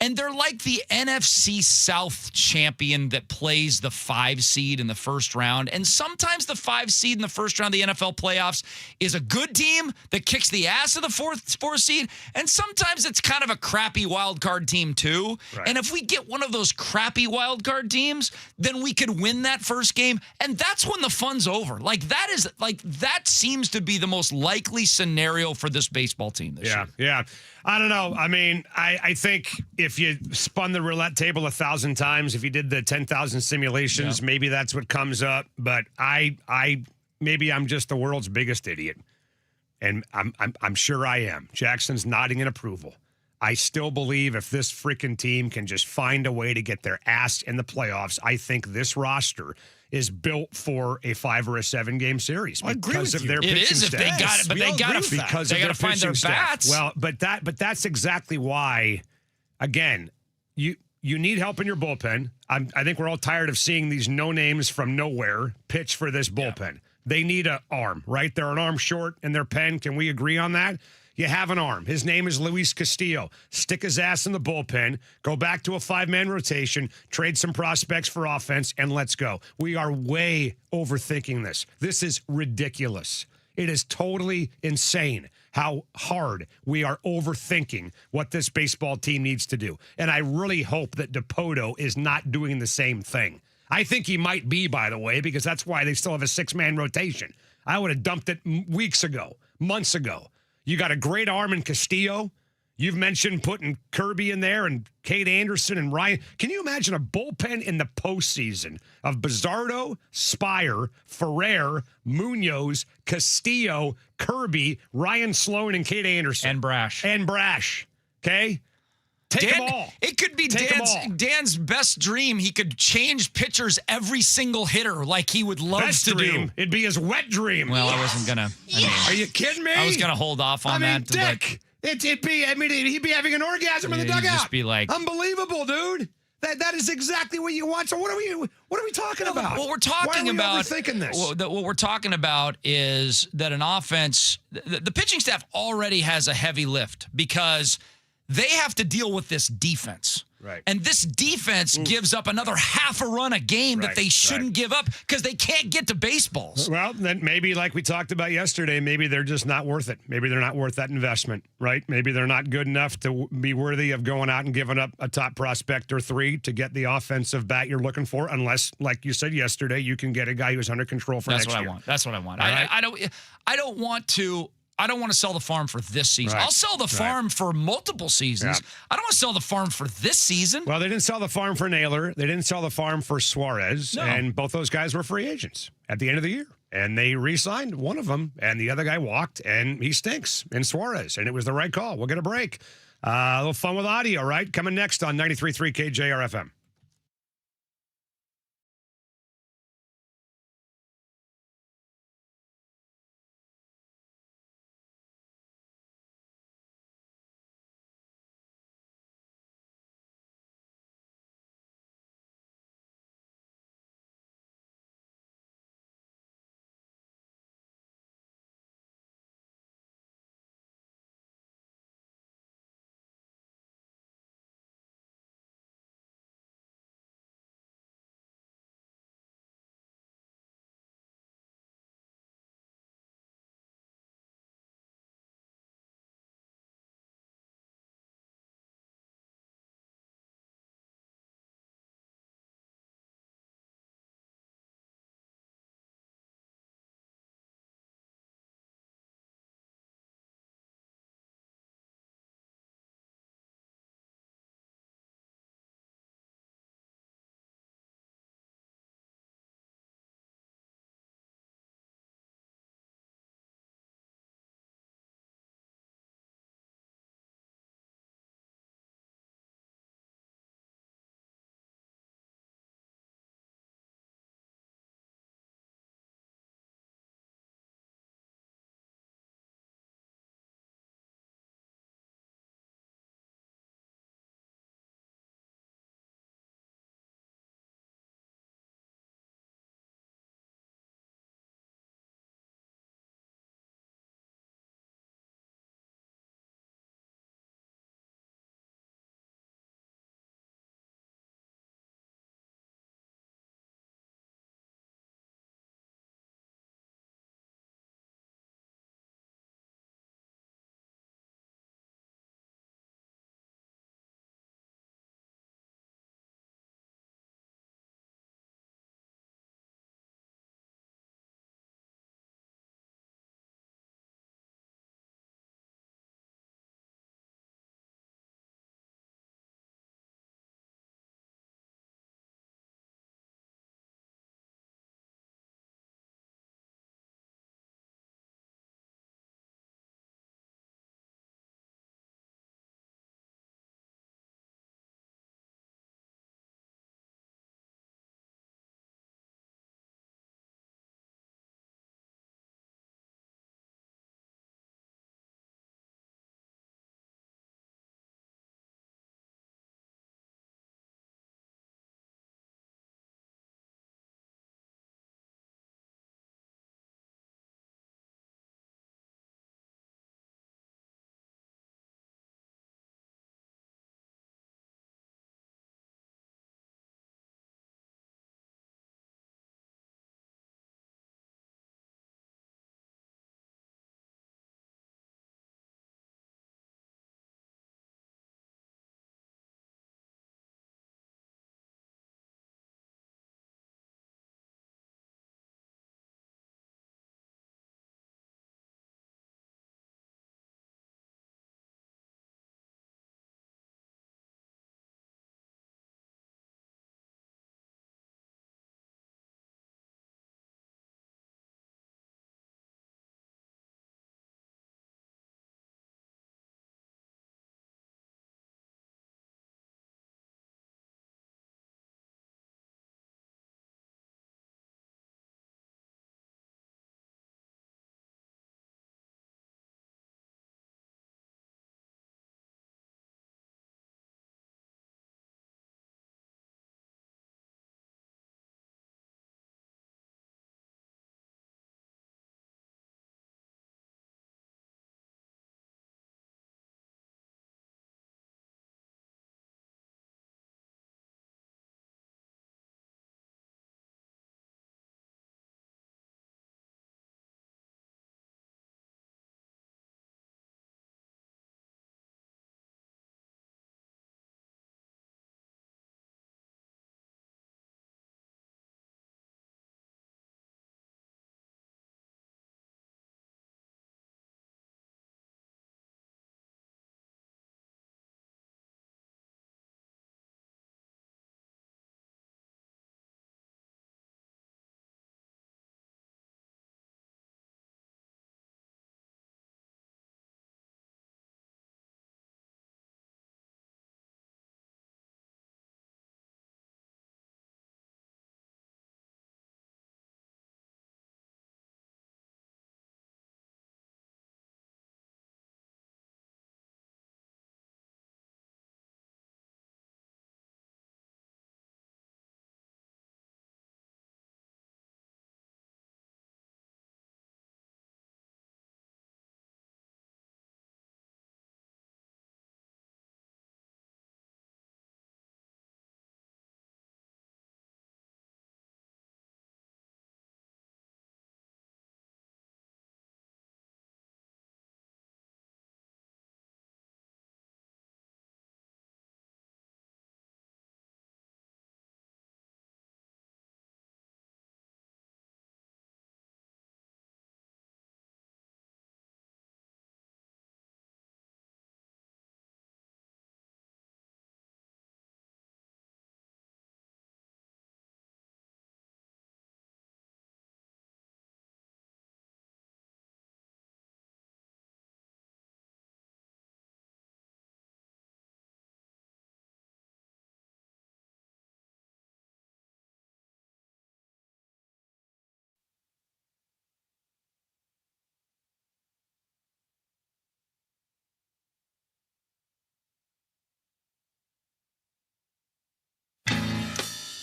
And they're like the NFC South champion that plays the 5 seed in the first round. And sometimes the 5 seed in the first round of the NFL playoffs is a good team that kicks the ass of the fourth seed. And sometimes it's kind of a crappy wild card team too. Right. And if we get one of those crappy wild card teams, then we could win that first game. And that's when the fun's over. That seems to be the most likely scenario for this baseball team this year. Yeah. I don't know. I mean, I think if you spun the roulette table 1,000 times, if you did the 10,000 simulations, maybe that's what comes up. But maybe I'm just the world's biggest idiot, and I'm sure I am. Jackson's nodding in approval. I still believe if this freaking team can just find a way to get their ass in the playoffs, I think this roster is built for a 5 or a 7 game series because of their pitching It is if they got it, but they got to because they got to find their bats. Well, but that's exactly why. Again, you need help in your bullpen. I think we're all tired of seeing these no names from nowhere pitch for this bullpen. Yeah. They need an arm, right? They're an arm short in their pen. Can we agree on that? You have an arm. His name is Luis Castillo. Stick his ass in the bullpen. Go back to a 5-man rotation. Trade some prospects for offense, and let's go. We are way overthinking this. This is ridiculous. It is totally insane how hard we are overthinking what this baseball team needs to do. And I really hope that DePoto is not doing the same thing. I think he might be, by the way, because that's why they still have a 6-man rotation. I would have dumped it weeks ago, months ago. You got a great arm in Castillo. You've mentioned putting Kirby in there and Kate Anderson and Ryan. Can you imagine a bullpen in the postseason of Bizzardo, Spire, Ferrer, Munoz, Castillo, Kirby, Ryan Sloan, and Kate Anderson? And Brash. Okay? Take them all. It could be Dan's best dream. He could change pitchers every single hitter like he would love Best to dream. do. It'd be his wet dream. Well, I wasn't going to. Are you kidding me? I was going to hold off on that. Dick. He'd be having an orgasm in the dugout. Just be like, unbelievable, dude. That is exactly what you want. So what are we talking about? What we're talking about, overthinking this? What we're talking about is that an offense, the pitching staff already has a heavy lift because they have to deal with this defense. Right. And this defense gives up another half a run a game that they shouldn't give up because they can't get to baseballs. Well, then maybe like we talked about yesterday, maybe they're just not worth it. Maybe they're not worth that investment, right? Maybe they're not good enough to be worthy of going out and giving up a top prospect or 3 to get the offensive bat you're looking for, unless, like you said yesterday, you can get a guy who's under control for next year. That's what I want. All right? I don't want to sell the farm for this season. Right. I'll sell the farm for multiple seasons. Yeah. I don't want to sell the farm for this season. Well, they didn't sell the farm for Naylor. They didn't sell the farm for Suarez. No. And both those guys were free agents at the end of the year. And they re-signed one of them, and the other guy walked, and he stinks in Suarez. And it was the right call. We'll get a break. A little fun with audio, right? Coming next on 93.3 KJR FM.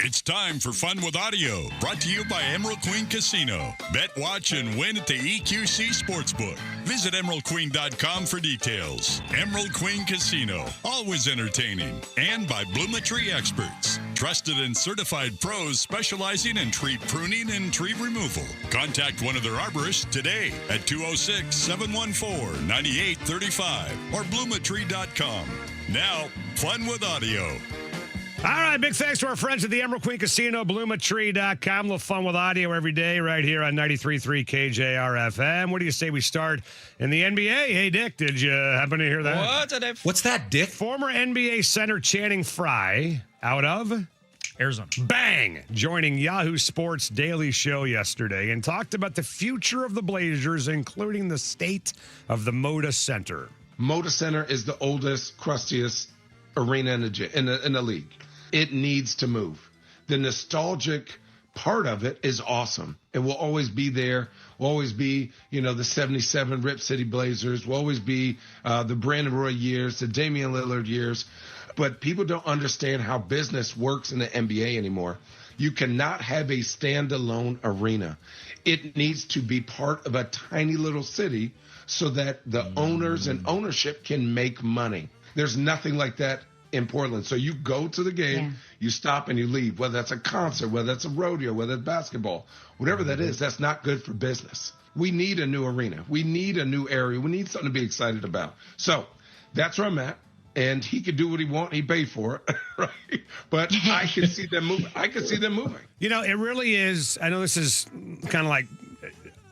It's time for Fun with Audio, brought to you by Emerald Queen Casino. Bet, watch, and win at the EQC Sportsbook. Visit emeraldqueen.com for details. Emerald Queen Casino, always entertaining. And by Bloometry Experts, trusted and certified pros specializing in tree pruning and tree removal. Contact one of their arborists today at 206-714-9835 or bloometry.com. Now, Fun with Audio. All right, big thanks to our friends at the Emerald Queen Casino, bloomatree.com. A little fun with audio every day right here on 93.3 KJR FM. What do you say we start in the NBA? Hey, Dick, did you happen to hear that? What's that, Dick? Former NBA center Channing Frye out of Arizona. Bang! Joining Yahoo Sports Daily Show yesterday and talked about the future of the Blazers, including the state of the Moda Center. Moda Center is the oldest, crustiest arena in the league. It needs to move. The nostalgic part of it is awesome. It will always be there. Will always be, the 77 Rip City Blazers. Will always be the Brandon Roy years, the Damian Lillard years. But people don't understand how business works in the NBA anymore. You cannot have a standalone arena. It needs to be part of a tiny little city so that the owners and ownership can make money. There's nothing like that in Portland. So you go to the game, you stop and you leave, whether that's a concert, whether that's a rodeo, whether it's basketball, whatever that is, that's not good for business. We need a new arena. We need a new area. We need something to be excited about. So that's where I'm at. And he could do what he wants. He paid for it, right? But I can see them moving. It really is. I know this is kind of like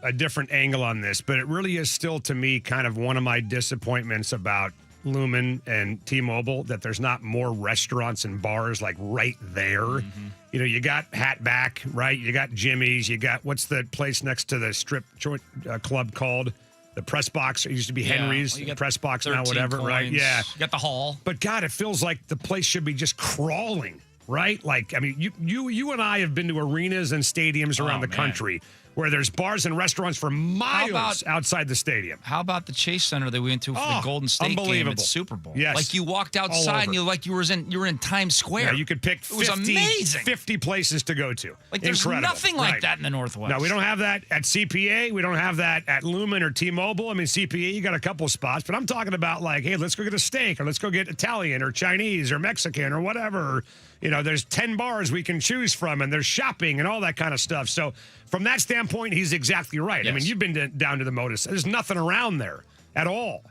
a different angle on this, but it really is still, to me, kind of one of my disappointments about Lumen and T-Mobile, that there's not more restaurants and bars like right there. Mm-hmm. You got Hatback, right? You got Jimmy's. You got, what's the place next to the strip joint club called? The Press Box. It used to be Henry's. Well, Press Box now, whatever, right? Yeah. You got the Hall. But God, it feels like the place should be just crawling, right? Like, I mean, you and I have been to arenas and stadiums around the country where there's bars and restaurants for miles outside the stadium. How about the Chase Center that we went to for the Golden State game at the Super Bowl? Yes. Like you walked outside and you were in Times Square. Yeah, you could pick 50 places to go to. Like there's nothing like that in the Northwest. No, we don't have that at CPA. We don't have that at Lumen or T-Mobile. I mean, CPA, you got a couple of spots, but I'm talking about like, hey, let's go get a steak or let's go get Italian or Chinese or Mexican or whatever. There's 10 bars we can choose from and there's shopping and all that kind of stuff. So from that standpoint, he's exactly right. Yes. I mean, you've been down to the Modus. There's nothing around there at all.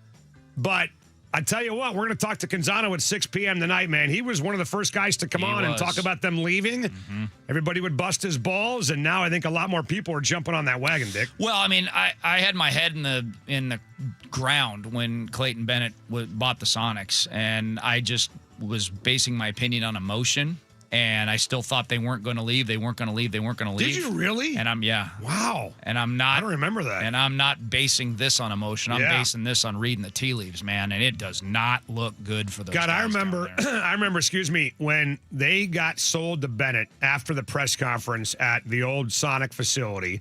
But I tell you what, we're going to talk to Canzano at 6 p.m. tonight, man. He was one of the first guys to come on and talk about them leaving. Mm-hmm. Everybody would bust his balls, and now I think a lot more people are jumping on that wagon, Dick. Well, I mean, I had my head in the ground when Clayton Bennett bought the Sonics, and I just was basing my opinion on emotion. And I still thought they weren't going to leave. They weren't going to leave. Did you really? And Wow. And I'm not. I don't remember that. And I'm not basing this on emotion. I'm basing this on reading the tea leaves, man. And it does not look good for those guys. I remember, when they got sold to Bennett after the press conference at the old Sonic facility,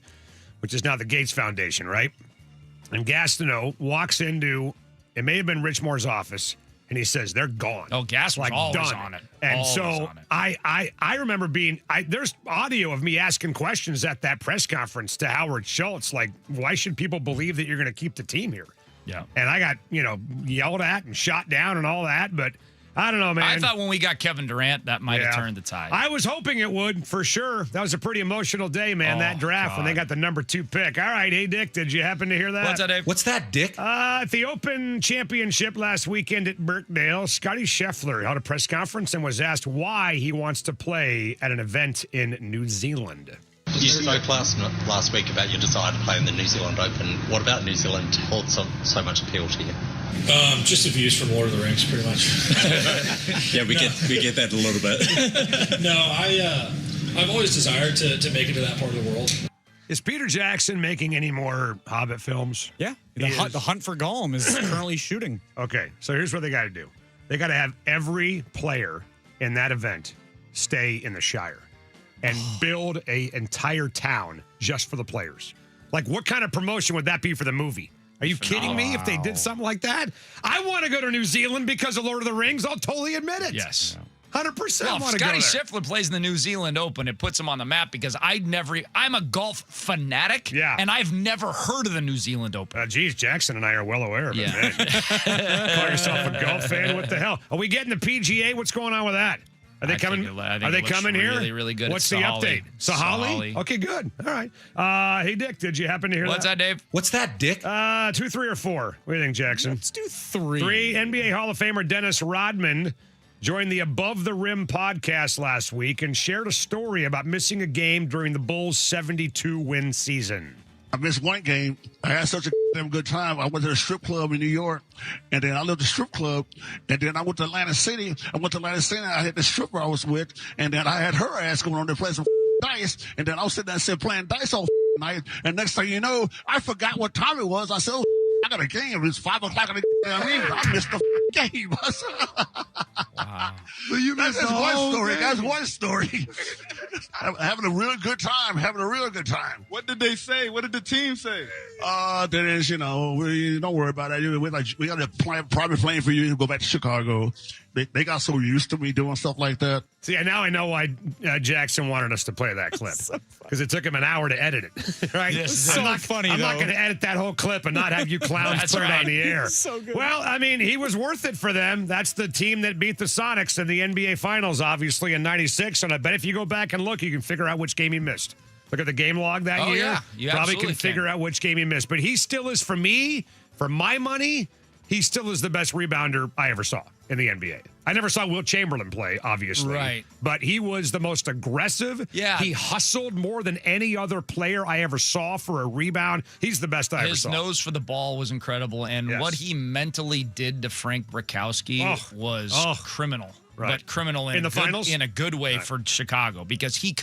which is now the Gates Foundation, right? And Gastineau walks into, it may have been Rich Moore's office, and he says, they're gone. Oh, Gas was always done. on it. And I remember there's audio of me asking questions at that press conference to Howard Schultz, like, why should people believe that you're going to keep the team here? Yeah. And I got, yelled at and shot down and all that, but I don't know, man. I thought when we got Kevin Durant, that might have turned the tide. I was hoping it would, for sure. That was a pretty emotional day, man, that draft when they got the number 2 pick. All right, hey, Dick, did you happen to hear that? What's that, Dave? What's that, Dick? At the Open Championship last weekend at Birkdale, Scotty Scheffler held a press conference and was asked why he wants to play at an event in New Zealand. You spoke last week about your desire to play in the New Zealand Open. What about New Zealand holds so much appeal to you? Just the views from Lord of the Rings, pretty much. Yeah, we get that a little bit. No, I've always desired to make it to that part of the world. Is Peter Jackson making any more Hobbit films? Yeah, the Hunt for Gollum is currently shooting. Okay, so here's what they got to do. They got to have every player in that event stay in the Shire and build an entire town just for the players. Like, what kind of promotion would that be for the movie? Are you kidding me if they did something like that? I want to go to New Zealand because of Lord of the Rings. I'll totally admit it. Yes. 100% Well, if want to go Scotty there. Scheffler plays in the New Zealand Open, it puts him on the map because I'm a golf fanatic, and I've never heard of the New Zealand Open. Geez, Jackson and I are well aware of it, man. Call yourself a golf fan? What the hell? Are we getting the PGA? What's going on with that? Are they coming? I think Are they it looks coming here? really, really good. What's at the Sahali. update? Sahali? Okay, good. All right. Hey, Dick, did you happen to hear What's that, Dave? What's that, Dick? 2, 3, or 4? What do you think, Jackson? Let's do 3. 3. NBA Hall of Famer Dennis Rodman joined the Above the Rim podcast last week and shared a story about missing a game during the Bulls' 72-win season. I missed one game. I had such a damn good time. I went to a strip club in New York, and then I left the strip club, and then I went to Atlantic City. I had the stripper I was with, and then I had her ass going on there playing some dice, and then I was sitting there playing dice all night, and next thing you know, I forgot what time it was. I said, oh, I got a game. It's 5 o'clock in the evening. I missed the game. Wow. Well, you missed That's one story. Game. That's one story. Having a real good time. What did they say? What did the team say? Dennis, don't worry about that. We got a private plane for you to go back to Chicago. They got so used to me doing stuff like that. See, now I know why Jackson wanted us to play that clip. Because it took him an hour to edit it. Right? It's so funny, I'm not though. going to edit that whole clip and not have you clowns put it on the air. So good. Well, I mean, he was worth it for them. That's the team that beat the Sonics in the NBA Finals, obviously, in 96. And I bet if you go back and look, you can figure out which game he missed. Look at the game log that year. Yeah. You Probably absolutely can figure out which game he missed. But he still is, for me, for my money, he still is the best rebounder I ever saw in the NBA. I never saw Wilt Chamberlain play, obviously. Right. But he was the most aggressive. Yeah. He hustled more than any other player I ever saw for a rebound. He's the best I ever His saw. nose for the ball was incredible, and Yes. what he mentally did to Frank Brakowski was criminal. Right. But criminal in In the a good, finals? in a good way Right. for Chicago, because he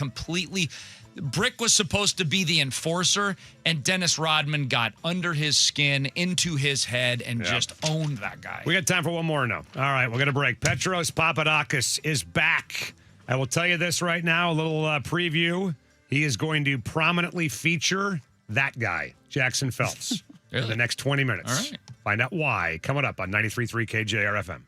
Brick was supposed to be the enforcer, and Dennis Rodman got under his skin, into his head, and just owned that guy. We got time for one more now. All right, we're going to break. Petros Papadakis is back. I will tell you this right now, a little preview. He is going to prominently feature that guy, Jackson Phelps, in the next 20 minutes. All right. Find out why. Coming up on 93.3 KJR FM.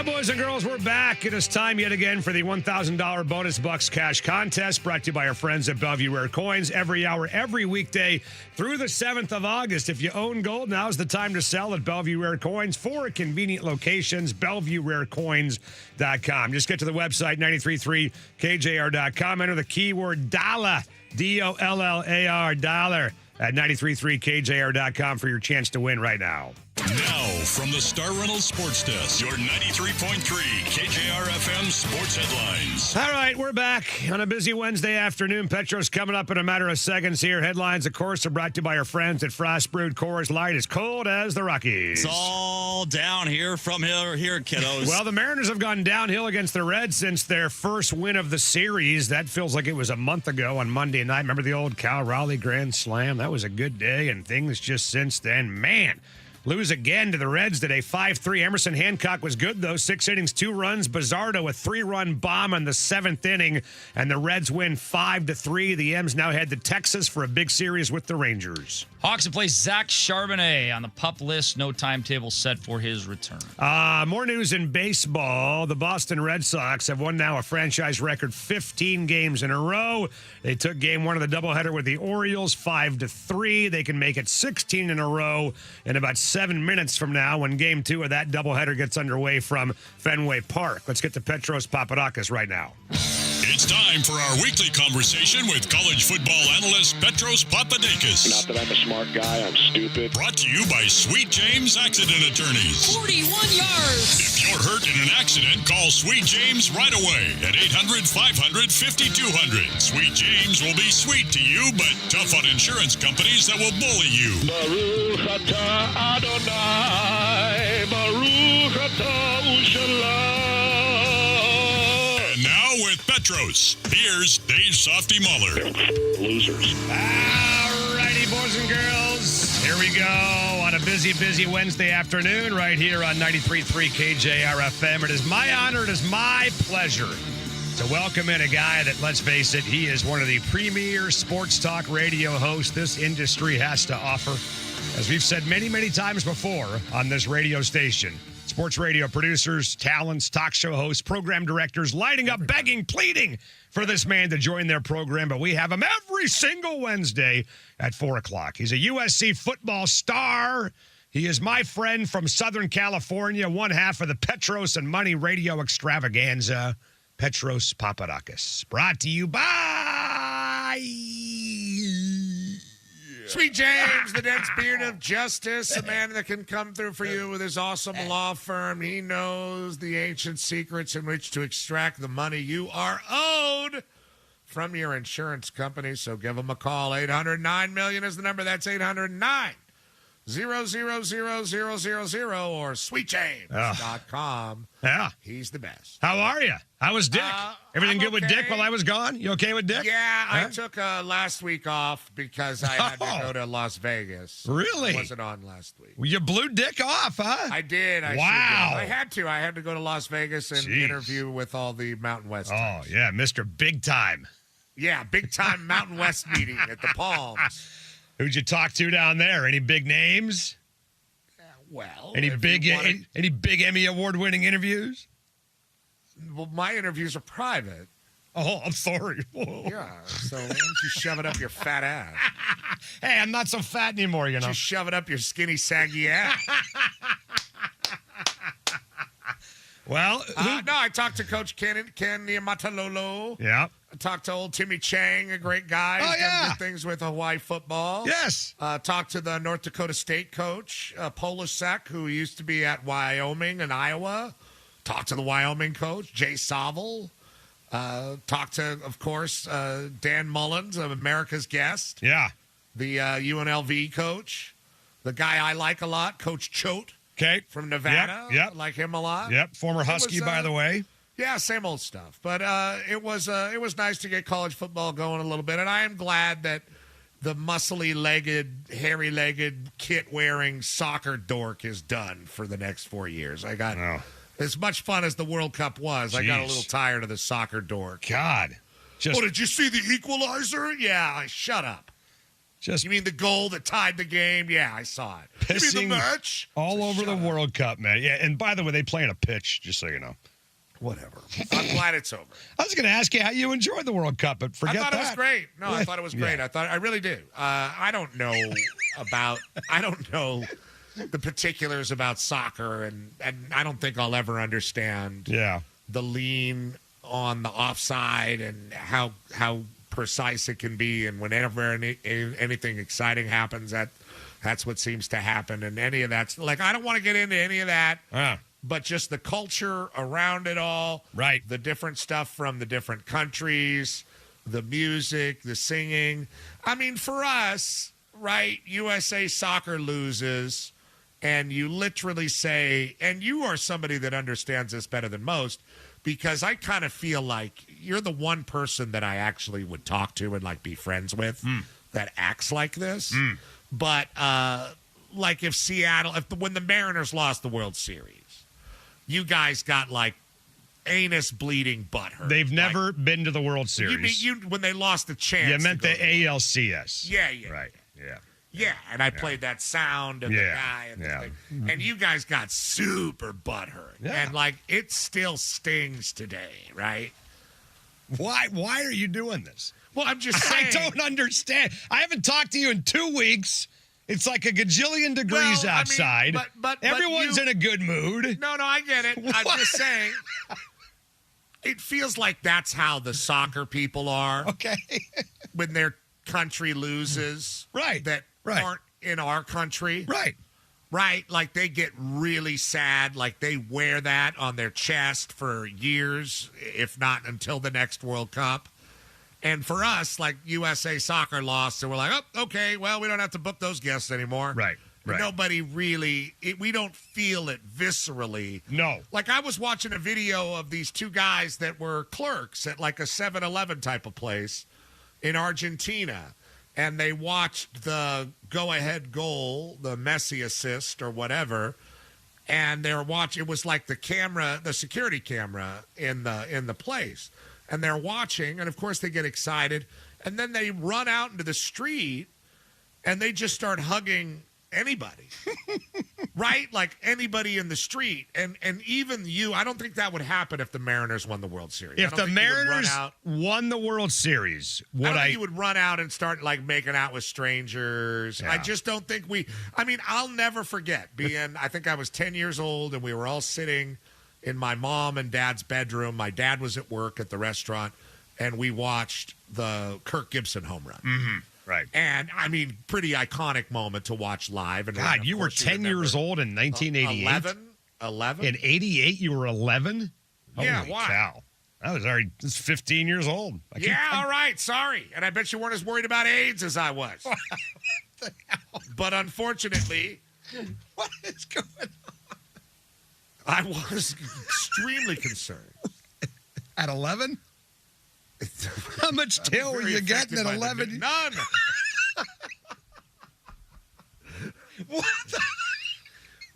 All right, boys and girls, we're back. It is time yet again for the $1,000 bonus bucks cash contest brought to you by our friends at Bellevue Rare Coins. Every hour, every weekday through the 7th of August. If you own gold, now's the time to sell at Bellevue Rare Coins. 4 convenient locations, BellevueRareCoins.com. Just get to the website, 93.3KJR.com. Enter the keyword dollar, DOLLAR, dollar, at 93.3KJR.com for your chance to win right now. Now, from the Star Reynolds Sports Desk, your 93.3 KJR FM sports headlines. All right, we're back on a busy Wednesday afternoon. Petro's coming up in a matter of seconds here. Headlines, of course, are brought to you by our friends at Frost Brewed Coors Light, as cold as the Rockies. It's all down here from here, kiddos. Well, the Mariners have gone downhill against the Reds since their first win of the series. That feels like it was a month ago on Monday night. Remember the old Cal Raleigh Grand Slam? That was a good day, and things just since then, man. Lose again to the Reds today, 5-3. Emerson Hancock was good, though. 6 innings, 2 runs. Bizardo, a 3-run bomb in the 7th inning, and the Reds win 5-3. The M's now head to Texas for a big series with the Rangers. Hawks have placed Zach Charbonnet on the PUP list. No timetable set for his return. More news in baseball. The Boston Red Sox have won now a franchise record 15 games in a row. They took game 1 of the doubleheader with the Orioles 5-3. They can make it 16 in a row in about 7 minutes from now when game 2 of that doubleheader gets underway from Fenway Park. Let's get to Petros Papadakis right now. It's time for our weekly conversation with college football analyst Petros Papadakis. Not that I'm a smart guy, I'm stupid. Brought to you by Sweet James Accident Attorneys. 41 yards. If you're hurt in an accident, call Sweet James right away at 800-500-5200. Sweet James will be sweet to you, but tough on insurance companies that will bully you. Baruch atah Adonai, Baruch atah Ushalayim. And now with Petros, here's Dave Softy Muller. Losers. All righty, boys and girls. Here we go on a busy, busy Wednesday afternoon right here on 93.3 KJR FM. It is my honor, it is my pleasure to welcome in a guy that, let's face it, he is one of the premier sports talk radio hosts this industry has to offer. As we've said many, many times before on this radio station, sports radio producers, talents, talk show hosts, program directors lining up, begging, pleading for this man to join their program. But we have him every single Wednesday at 4 o'clock. He's a USC football star. He is my friend from Southern California, one half of the Petros and Money Radio Extravaganza, Petros Papadakis. Brought to you by Sweet James, the dense beard of justice, a man that can come through for you with his awesome law firm. He knows the ancient secrets in which to extract the money you are owed from your insurance company. So give him a call. 809-million is the number. That's 809-000-000 or sweetjames.com. Yeah. He's the best. How are you? How was Dick? Everything good with Dick while I was gone? You okay with Dick? Yeah, I took last week off because I had to go to Las Vegas. Really? I wasn't on last week. Well, you blew Dick off, huh? I did. Wow. I had to. I had to go to Las Vegas and interview with all the Mountain West teams. Yeah, Mr. Big Time. Yeah, big time Mountain West meeting at the Palms. Who'd you talk to down there? Any big names? Well, any big Emmy award-winning interviews? Well, my interviews are private. Oh, I'm sorry. Yeah, so why don't you shove it up your fat ass? Hey, I'm not so fat anymore, you know. Just shove it up your skinny, saggy ass. Well, no, I talked to Coach Ken Niamatalolo. Yeah. I talked to old Timmy Chang, a great guy. Oh, He's yeah. done good things with Hawaii football. Yes. Talked to the North Dakota State coach, Polasek, who used to be at Wyoming and Iowa. Talked to the Wyoming coach, Jay Saville. Talked to, of course, Dan Mullins of America's Guest. Yeah. The UNLV coach. The guy I like a lot, Coach Choate. Okay. From Nevada. Yep. I like him a lot. Yep. Former Husky, by the way. Yeah, same old stuff. But it was nice to get college football going a little bit. And I am glad that the muscly-legged, hairy-legged, kit-wearing soccer dork is done for the next 4 years. I got as much fun as the World Cup was. I got a little tired of the soccer dork. God. Oh, did you see the Equalizer? Yeah, shut up. You mean the goal that tied the game? Yeah, I saw it. You Pissing mean the match? all over the World Cup, man. Yeah, and by the way, they play in a pitch, just so you know. Whatever. I'm glad it's over. I was going to ask you how you enjoyed the World Cup, but forget that. I thought it was great. No, I thought it was great. Yeah. I really do. I don't know the particulars about soccer, and I don't think I'll ever understand the lean on the offside and how precise it can be, and whenever anything exciting happens, that's what seems to happen, and any of that's like, I don't want to get into any of that. But just the culture around it all, right? The different stuff from the different countries, the music, the singing. I mean, for us, right, USA Soccer loses, and you literally say, and you are somebody that understands this better than most, because I kind of feel like you're the one person that I actually would talk to and like be friends with that acts like this. But like if when the Mariners lost the World Series, you guys got like anus bleeding butthurt. They've never been to the World Series. When they lost the chance. You meant the ALCS. Yeah. Right. Yeah. Yeah, and I played that sound of the guy and the thing. And you guys got super butthurt. Yeah. And like it still stings today, right? Why are you doing this? Well, I'm just saying. I don't understand. I haven't talked to you in 2 weeks. It's like a gajillion degrees outside. But everyone's in a good mood. No, I get it. I'm just saying. It feels like that's how the soccer people are. Okay. When their country loses. Right. That aren't in our country. Right. Right. Like they get really sad. Like they wear that on their chest for years, if not until the next World Cup. And for us, like USA Soccer lost, so we're like, oh, okay, well, we don't have to book those guests anymore. Right. Nobody really, we don't feel it viscerally. No. Like I was watching a video of these two guys that were clerks at like a 7-Eleven type of place in Argentina. And they watched the go-ahead goal, the Messi assist or whatever. And they were watching, it was like the security camera in the place. And they're watching, and of course they get excited, and then they run out into the street, and they just start hugging anybody, right? Like anybody in the street, and even you. I don't think that would happen if the Mariners won the World Series. If the Mariners won the World Series, I don't think you would run out and start like making out with strangers. Yeah. I just don't think I'll never forget being. I think I was 10 years old, and we were all sitting in my mom and dad's bedroom. My dad was at work at the restaurant, and we watched the Kirk Gibson home run. Mm-hmm. Right. And, I mean, pretty iconic moment to watch live. And God, you were 10 years old in 1988? 11. In 88, you were 11? Yeah, Holy why? cow. I was already 15 years old. All right, sorry. And I bet you weren't as worried about AIDS as I was. What the hell? But unfortunately, what is going on? I was extremely concerned. At 11? How much tail were you getting at 11? None. What the?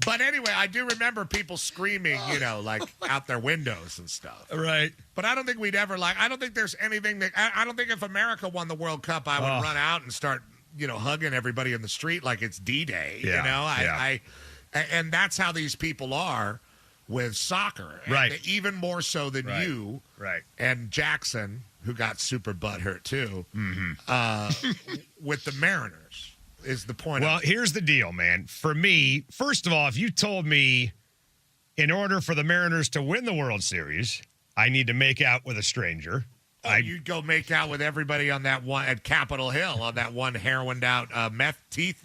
But anyway, I do remember people screaming, like out their windows and stuff. Right. But I don't think we'd ever I don't think there's anything that, I don't think if America won the World Cup, I would run out and start, hugging everybody in the street like it's D-Day. Yeah. And that's how these people are with soccer. Right. And even more so than you. Right. And Jackson, who got super butthurt too, with the Mariners, is the point. Well, here's the deal, man. For me, first of all, if you told me in order for the Mariners to win the World Series, I need to make out with a stranger. You'd go make out with everybody on that one at Capitol Hill on that one heroined out meth teeth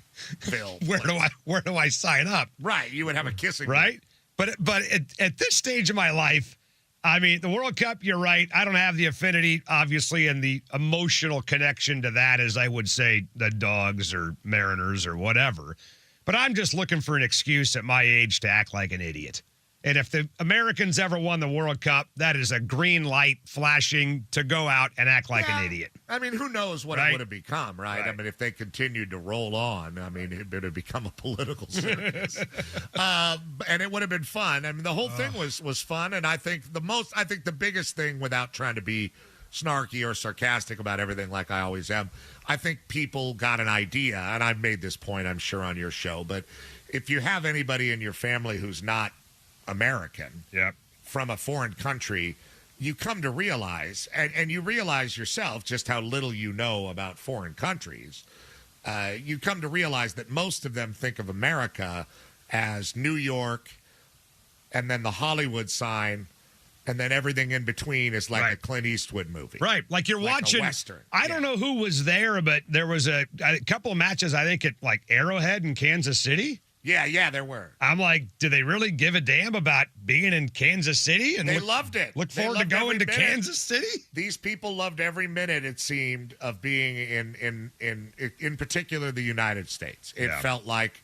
bill. Where do I sign up? Right, you would have a kissing. Right, but at this stage of my life, I mean, the World Cup. You're right. I don't have the affinity, obviously, and the emotional connection to that as I would say the Dogs or Mariners or whatever. But I'm just looking for an excuse at my age to act like an idiot. And if the Americans ever won the World Cup, that is a green light flashing to go out and act like an idiot. I mean, who knows what it would have become, right? I mean, if they continued to roll on, I mean, it would have become a political circus. And it would have been fun. I mean, the whole thing was fun. And I think the biggest thing, without trying to be snarky or sarcastic about everything like I always am. I think people got an idea, and I've made this point, I'm sure, on your show, but if you have anybody in your family who's not American from a foreign country, you come to realize, and you realize yourself just how little you know about foreign countries. You come to realize that most of them think of America as New York and then the Hollywood sign, and then everything in between is like a Clint Eastwood movie. Right. Like you're watching. A Western. I don't know who was there, but there was a couple of matches, I think, at like Arrowhead in Kansas City. Yeah, there were. I'm like, do they really give a damn about being in Kansas City? And they loved it. Look forward to going to Kansas City? These people loved every minute, it seemed, of being in particular the United States. It felt like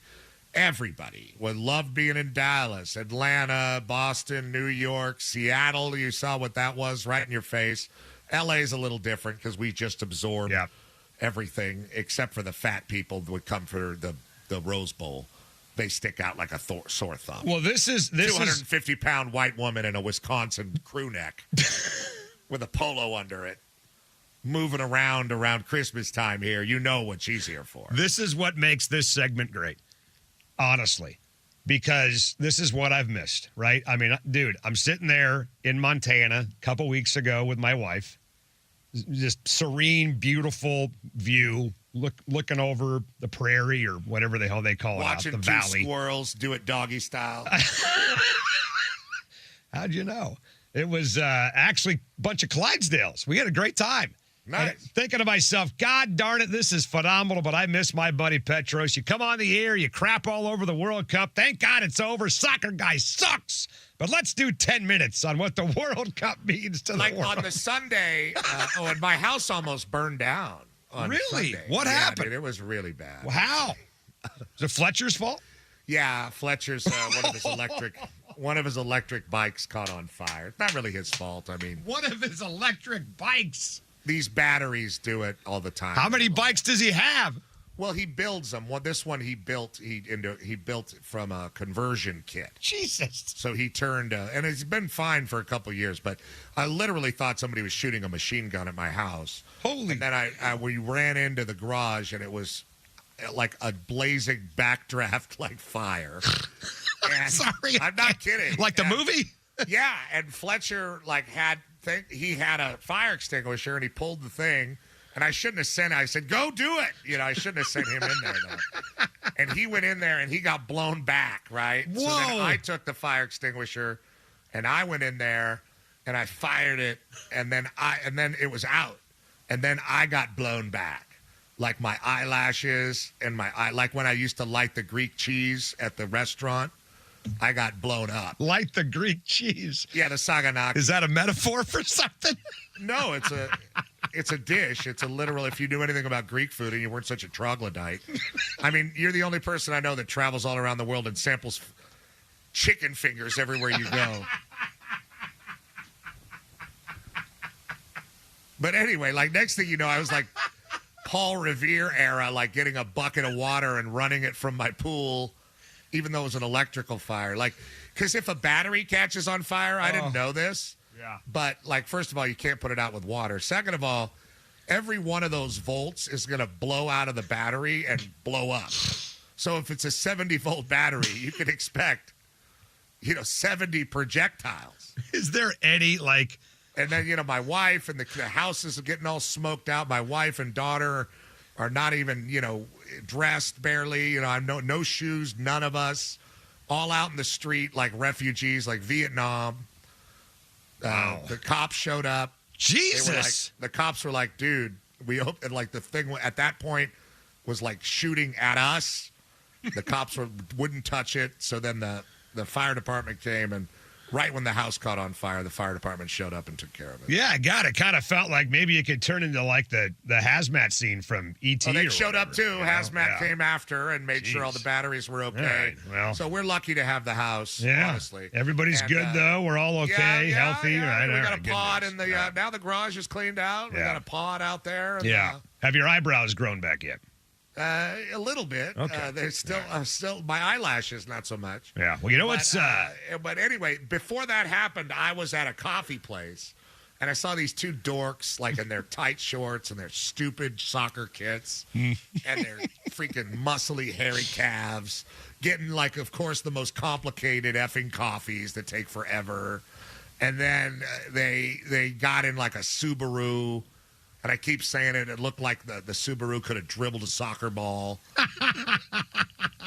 everybody would love being in Dallas, Atlanta, Boston, New York, Seattle. You saw what that was right in your face. LA's a little different because we just absorb everything, except for the fat people that would come for the Rose Bowl. They stick out like a sore thumb. Well, this is 250-pound white woman in a Wisconsin crew neck with a polo under it, moving around Christmas time here. You know what she's here for. This is what makes this segment great, honestly, because this is what I've missed, right? I mean, dude, I'm sitting there in Montana a couple weeks ago with my wife, just serene, beautiful view. Looking over the prairie or whatever the hell they call it, watching out, the two valley. Squirrels do it doggy style. How'd you know? It was actually a bunch of Clydesdales. We had a great time. Nice. And thinking to myself, God darn it, this is phenomenal, but I miss my buddy Petros. You come on the air, you crap all over the World Cup. Thank God it's over. Soccer guy sucks. But let's do 10 minutes on what the World Cup means to the world. Like on the Sunday, and my house almost burned down. Really? Sunday. What happened? Dude, it was really bad. Well, how? Is it Fletcher's fault? Yeah, Fletcher's one of his electric bikes caught on fire. It's not really his fault. I mean, one of his electric bikes. These batteries do it all the time. How many bikes does he have? Well, he builds them. Well, this one he built. He built it from a conversion kit. Jesus. So he turned, and it's been fine for a couple of years. But I literally thought somebody was shooting a machine gun at my house. Holy! And then we ran into the garage, and it was like a blazing backdraft like fire. And sorry, I'm not kidding. Like the movie? Yeah, and Fletcher he had a fire extinguisher, and he pulled the thing. And I shouldn't have sent it. I said, go do it. You know, I shouldn't have sent him in there, though. And he went in there, and he got blown back, right? Whoa. So then I took the fire extinguisher, and I went in there, and I fired it, and then it was out. And then I got blown back. Like my eyelashes and like when I used to light the Greek cheese at the restaurant, I got blown up. Light the Greek cheese? Yeah, the saganaki. Is that a metaphor for something? No, it's a dish. It's a literal, if you knew anything about Greek food and you weren't such a troglodyte. I mean, you're the only person I know that travels all around the world and samples chicken fingers everywhere you go. But anyway, like next thing you know, I was like Paul Revere era, like getting a bucket of water and running it from my pool, even though it was an electrical fire. Like, because if a battery catches on fire, I didn't know this. Yeah. But, like, first of all, you can't put it out with water. Second of all, every one of those volts is going to blow out of the battery and blow up. So if it's a 70-volt battery, you can expect, 70 projectiles. Is there any, like... And then, my wife and the house is getting all smoked out. My wife and daughter are not even, dressed barely. I'm no shoes, none of us. All out in the street like refugees, like Vietnam. Wow. The cops showed up. Jesus. The cops were like, dude, we opened, like the thing at that point was like shooting at us. The cops wouldn't touch it. So then the fire department came, and right when the house caught on fire, the fire department showed up and took care of it. Yeah, God, it kind of felt like maybe it could turn into like the hazmat scene from E.T. They showed up too. Hazmat came after and made sure all the batteries were okay. Right, well. So we're lucky to have the house, honestly. Everybody's good, though. We're all okay, healthy. Right? We got a pod in the, now the garage is cleaned out. We got a pod out there. And, have your eyebrows grown back yet? A little bit. Okay. They're still my eyelashes, not so much. Yeah. Well, you know what's... But anyway, before that happened, I was at a coffee place, And I saw these two dorks, like in their tight shorts and their stupid soccer kits and their freaking muscly, hairy calves, getting, like, of course, the most complicated effing coffees that take forever. And then they got in, like, a Subaru. And I keep saying it looked like the Subaru could have dribbled a soccer ball.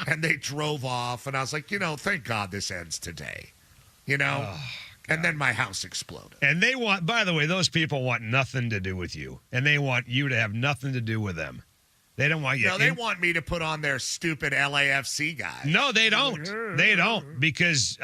And they drove off. And I was like, thank God this ends today. And then my house exploded. And they want, by the way, those people want nothing to do with you. And they want you to have nothing to do with them. They don't want you. No, they want me to put on their stupid LAFC guys. No, they don't. They don't, because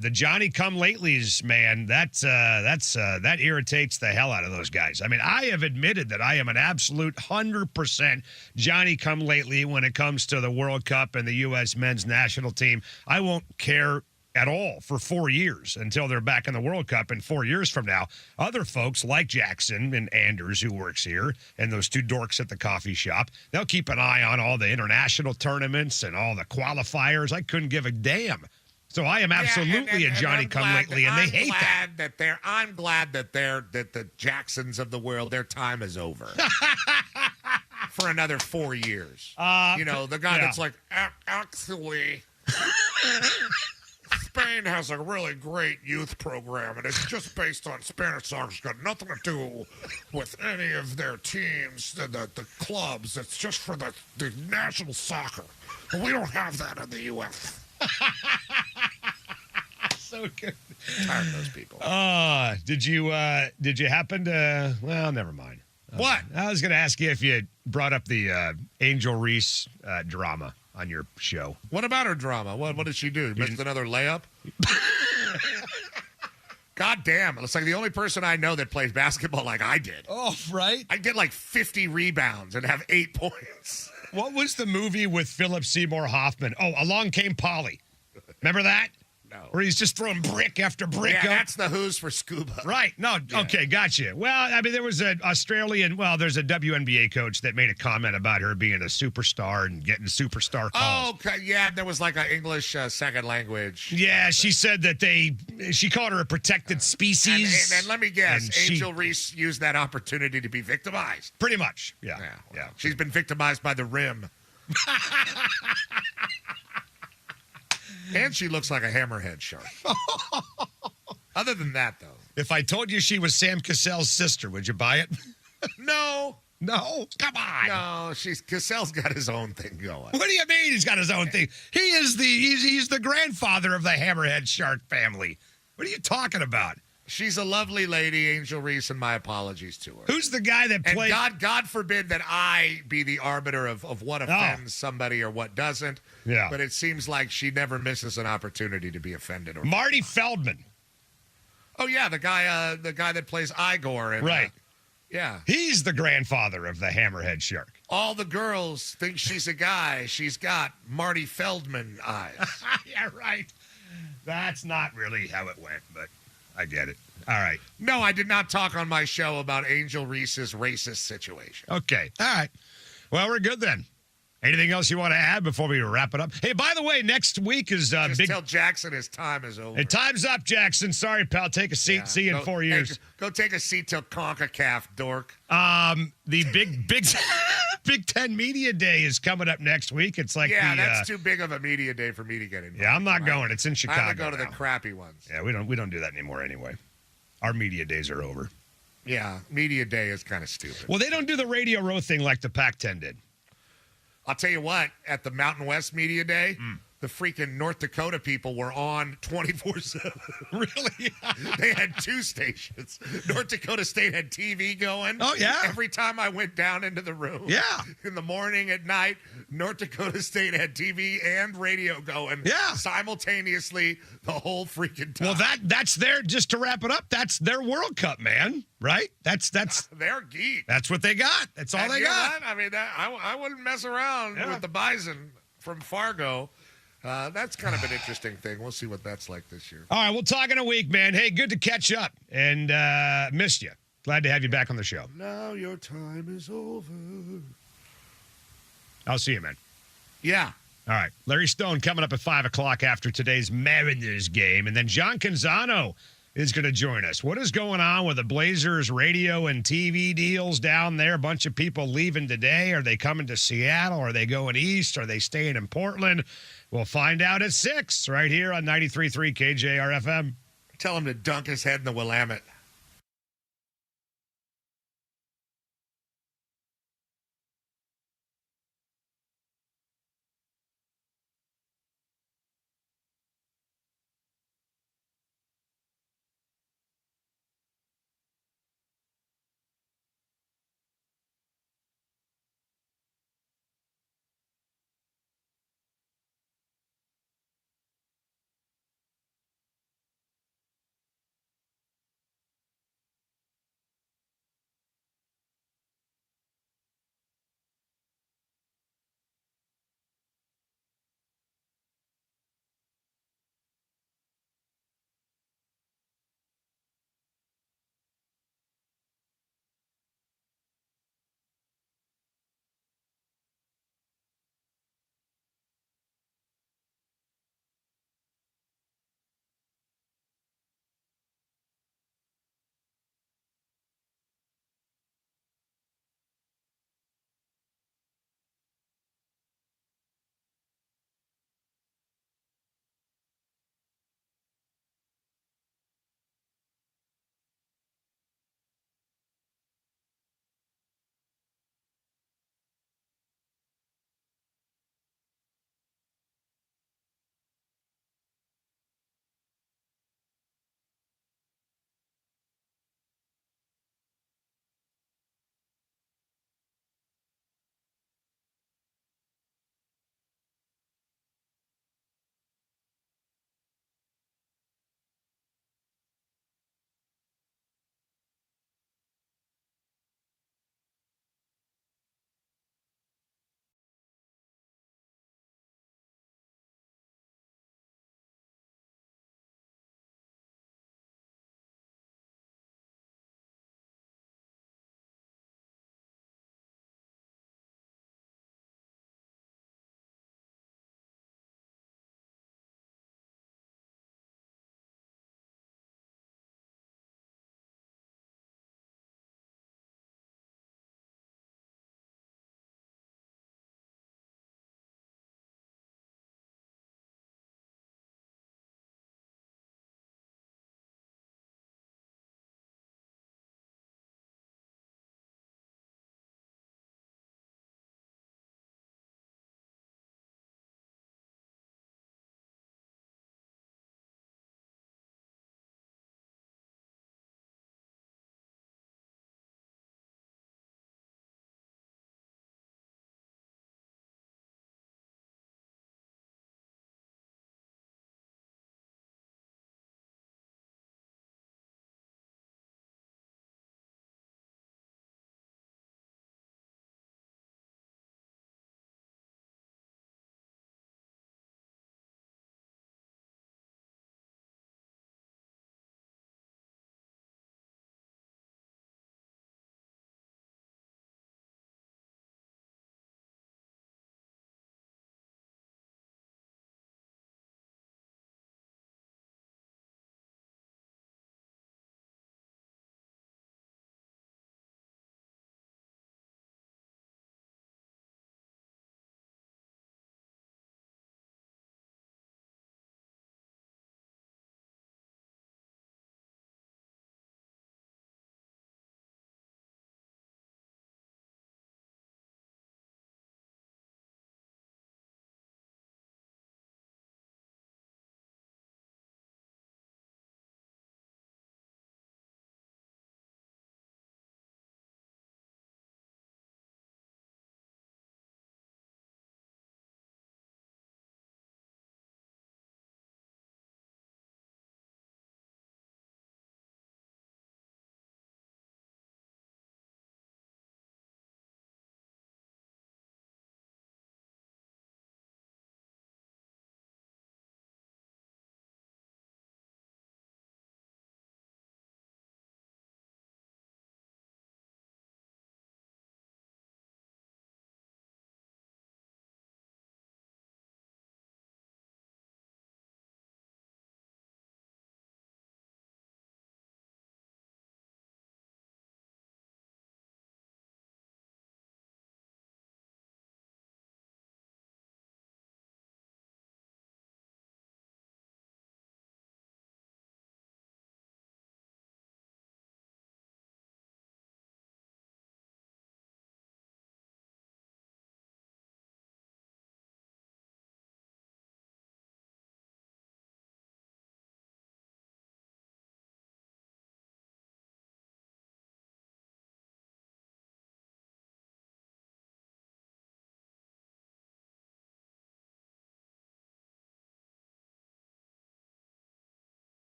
the Johnny Come Latelys, man, that irritates the hell out of those guys. I mean, I have admitted that I am an absolute 100% Johnny Come Lately when it comes to the World Cup and the U.S. men's national team. I won't care at all for 4 years until they're back in the World Cup. And 4 years from now, other folks like Jackson and Anders, who works here, and those two dorks at the coffee shop, they'll keep an eye on all the international tournaments and all the qualifiers. I couldn't give a damn. So I am absolutely a Johnny Come Lately, and they hate that. I'm glad that the Jacksons of the world, their time is over. For another 4 years. The guy that's like, actually... Spain has a really great youth program, and it's just based on Spanish soccer. It's got nothing to do with any of their teams, the clubs. It's just for the national soccer. But we don't have that in the U.S. So good. Tired of those people. Did you happen to? Well, never mind. What? I was going to ask you if you brought up the Angel Reese drama on your show. What about her drama? What did she do? Missed another layup? God damn. It looks like the only person I know that plays basketball like I did. Oh, right. I'd get like 50 rebounds and have 8 points. What was the movie with Philip Seymour Hoffman? Oh, Along Came Polly. Remember that? No. Where he's just throwing brick after brick. Yeah, up. that's the Who's for Scuba. Right. No, Yeah. Okay, gotcha. Well, I mean, there was there's a WNBA coach that made a comment about her being a superstar and getting superstar calls. Oh, okay. Yeah, there was like an English second language. Yeah, she said that she called her a protected species. And let me guess, And Angel Reese used that opportunity to be victimized. Pretty much, yeah. She's been victimized by the rim. And she looks like a hammerhead shark. Other than that, though. If I told you she was Sam Cassell's sister, would you buy it? No. No? Come on. No, Cassell's got his own thing going. What do you mean he's got his own thing? He's the grandfather of the hammerhead shark family. What are you talking about? She's a lovely lady, Angel Reese, and my apologies to her. Who's the guy that played? And God forbid that I be the arbiter of what offends somebody or what doesn't. Yeah. But it seems like she never misses an opportunity to be offended. Marty Feldman. Oh yeah, the guy that plays Igor. Right. Yeah. He's the grandfather of the hammerhead shark. All the girls think she's a guy. She's got Marty Feldman eyes. Yeah, right. That's not really how it went, but I get it. All right. No, I did not talk on my show about Angel Reese's racist situation. Okay. All right. Well, we're good then. Anything else you want to add before we wrap it up? Hey, by the way, next week is Just big. tell Jackson his time is over. Hey, time's up, Jackson. Sorry, pal. Take a seat. Yeah. See you in 4 years. Hey, go take a seat till CONCACAF, dork. The big Big Ten Media Day is coming up next week. It's like that's too big of a media day for me to get involved. Yeah, I'm not going. It's in Chicago. I go to the now. crappy ones. Yeah, we don't do that anymore anyway. Our media days are over. Yeah, media day is kind of stupid. Well, they don't do the Radio Row thing like the Pac-10 did. I'll tell you what, at the Mountain West Media Day, the freaking North Dakota people were on 24/7. Really? They had 2 stations. North Dakota State had TV going. Oh, yeah? Every time I went down into the room. Yeah. In the morning, at night, North Dakota State had TV and radio going. Yeah. Simultaneously the whole freaking time. Well, that's their, just to wrap it up, that's their World Cup, man. Right? That's they're geek. That's what they got. That's all they got. I mean, I wouldn't mess around with the Bison from Fargo. That's kind of an interesting thing. We'll see what that's like this year. All right, we'll talk in a week, man. Hey, good to catch up, and missed you. Glad to have you back on the show. Now your time is over. I'll see you, man. Yeah. All right. Larry Stone coming up at 5 o'clock after today's Mariners game. And then John Canzano is going to join us. What is going on with the Blazers radio and TV deals down there? A bunch of people leaving today. Are they coming to Seattle? Are they going east? Are they staying in Portland? We'll find out at 6 right here on 93.3 KJR FM. Tell him to dunk his head in the Willamette.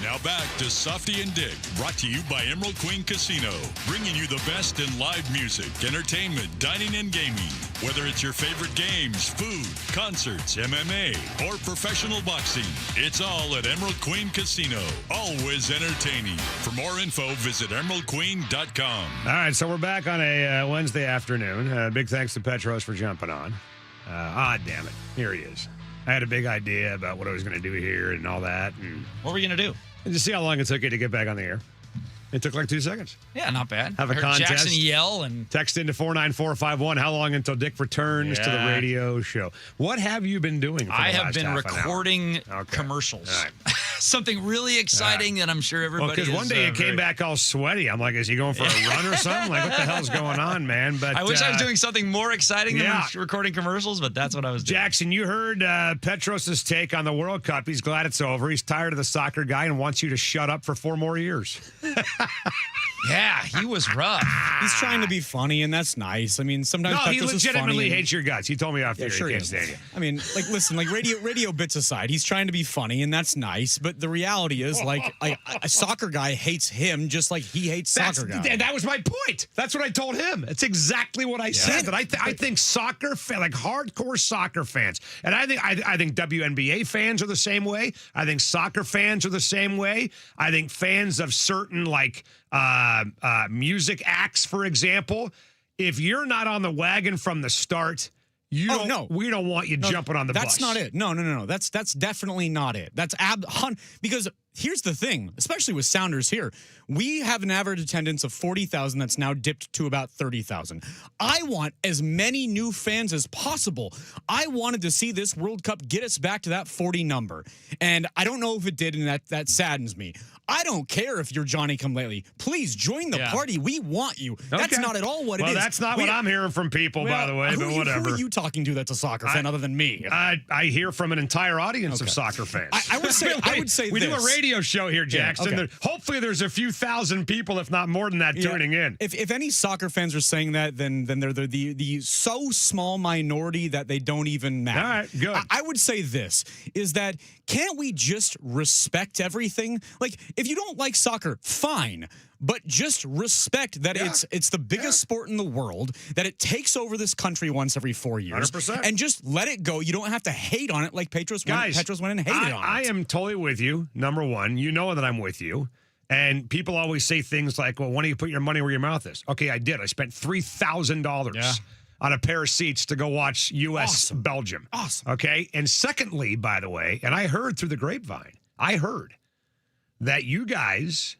Now back to Softy and Dick, brought to you by Emerald Queen Casino, bringing you the best in live music, entertainment, dining, and gaming. Whether it's your favorite games, food, concerts, MMA, or professional boxing, it's all at Emerald Queen Casino. Always entertaining. For more info, visit emeraldqueen.com. All right, so we're back on a Wednesday afternoon. Big thanks to Petros for jumping on. Damn it. Here he is. I had a big idea about what I was going to do here and all that. And what were you going to do? And just see how long it took you to get back on the air. It took like 2 seconds. Yeah, not bad. Have a contest. Jackson yell and text into 49451. How long until Dick returns to the radio show? What have you been doing? For I the have last been half an hour? recording commercials. Something really exciting that I'm sure everybody. Because one day you came back all sweaty. I'm like, is he going for a run or something? Like, what the hell's going on, man? But I wish I was doing something more exciting than recording commercials, but that's what I was doing. Jackson, you heard Petros' take on the World Cup. He's glad it's over. He's tired of the soccer guy and wants you to shut up for 4 more years. Yeah, he was rough. He's trying to be funny, and that's nice. I mean, sometimes No, he Petros is legitimately funny hates your guts. He told me off the air sure he he can't stand you. I mean, like, listen, like radio bits aside, he's trying to be funny, and that's nice. But the reality is, like, a soccer guy hates him just like he hates soccer guy. That was my point. That's what I told him. It's exactly what I said. That I think soccer, like hardcore soccer fans, and I think WNBA fans are the same way. I think soccer fans are the same way. I think fans of certain like music acts, for example, if you're not on the wagon from the start, we don't want you jumping on the bus. That's not it. No. That's definitely not it. That's because here's the thing, especially with Sounders here. We have an average attendance of 40,000 that's now dipped to about 30,000. I want as many new fans as possible. I wanted to see this World Cup get us back to that 40 number. And I don't know if it did, and that saddens me. I don't care if you're Johnny come lately. Please join the party. We want you. That's not at all what it is. Well, that's not what I'm hearing from people, by the way, but whatever. Who are you talking to that's a soccer fan other than me? I hear from an entire audience of soccer fans. I would say we this. do a radio show here, Jackson. Yeah, okay. Hopefully there's a few thousand people, if not more than that, tuning in. If any soccer fans are saying that, then they're the so small minority that they don't even matter. All right, good. I would say this, is that can't we just respect everything? Like, if you don't like soccer, fine. But just respect that it's the biggest sport in the world, that it takes over this country once every 4 years. 100%. And just let it go. You don't have to hate on it like Petros went and hated on it. I am totally with you, number one. You know that I'm with you. And people always say things like, well, why don't you put your money where your mouth is? Okay, I did. I spent $3,000 on a pair of seats to go watch U.S.-Belgium. Awesome. Okay? And secondly, by the way, and I heard through the grapevine, that you guys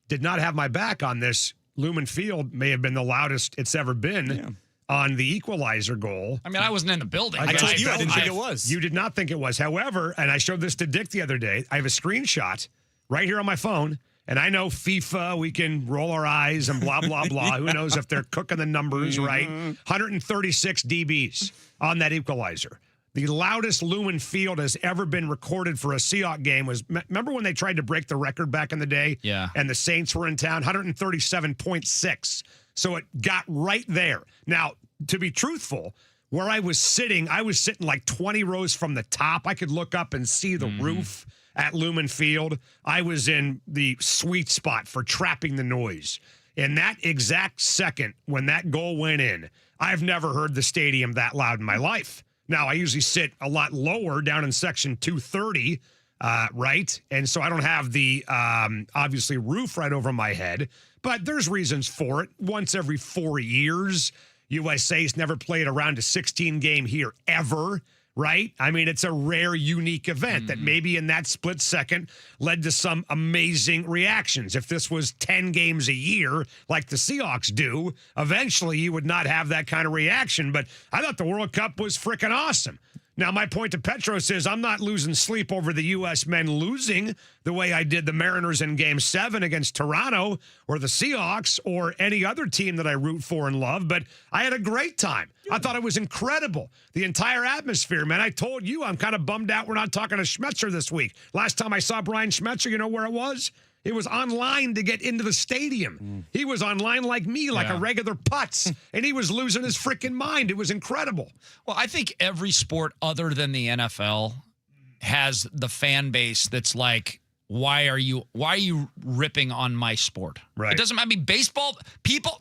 did not have my back on this. Lumen Field may have been the loudest it's ever been on the equalizer goal. I mean, I wasn't in the building. I told you I didn't think it was. You did not think it was. However, and I showed this to Dick the other day, I have a screenshot right here on my phone, and I know FIFA, we can roll our eyes and blah, blah, blah. Who knows if they're cooking the numbers right? 136 dBs on that equalizer. The loudest Lumen Field has ever been recorded for a Seahawks game was, remember when they tried to break the record back in the day? Yeah. And the Saints were in town, 137.6. So it got right there. Now, to be truthful, where I was sitting like 20 rows from the top. I could look up and see the roof at Lumen Field. I was in the sweet spot for trapping the noise. In that exact second, when that goal went in, I've never heard the stadium that loud in my life. Now, I usually sit a lot lower down in section 230, right? And so I don't have the, obviously, roof right over my head. But there's reasons for it. Once every 4 years, USA's never played a round of 16 game here ever, right? I mean, it's a rare, unique event that maybe in that split second led to some amazing reactions. If this was 10 games a year, like the Seahawks do, eventually you would not have that kind of reaction. But I thought the World Cup was freaking awesome. Now, my point to Petros is I'm not losing sleep over the U.S. men losing the way I did the Mariners in Game 7 against Toronto or the Seahawks or any other team that I root for and love, but I had a great time. I thought it was incredible. The entire atmosphere, man. I told you I'm kind of bummed out we're not talking to Schmetzer this week. Last time I saw Brian Schmetzer, you know where it was? It was online to get into the stadium. He was online like me, like a regular putz, and he was losing his freaking mind. It was incredible. Well, I think every sport other than the NFL has the fan base that's like why are you ripping on my sport? Right. It doesn't matter. I mean, baseball,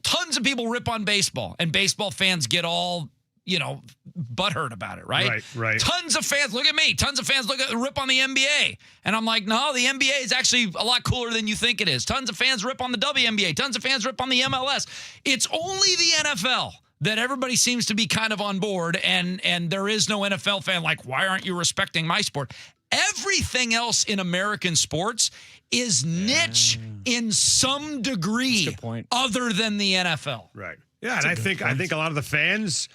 tons of people rip on baseball, and baseball fans get all, butthurt about it, right? Right. Tons of fans, look at me. Tons of fans rip on the NBA. And I'm like, no, the NBA is actually a lot cooler than you think it is. Tons of fans rip on the WNBA. Tons of fans rip on the MLS. It's only the NFL that everybody seems to be kind of on board, and there is no NFL fan like, why aren't you respecting my sport? Everything else in American sports is niche in some degree other than the NFL. Right. Yeah, and I think a lot of the fans,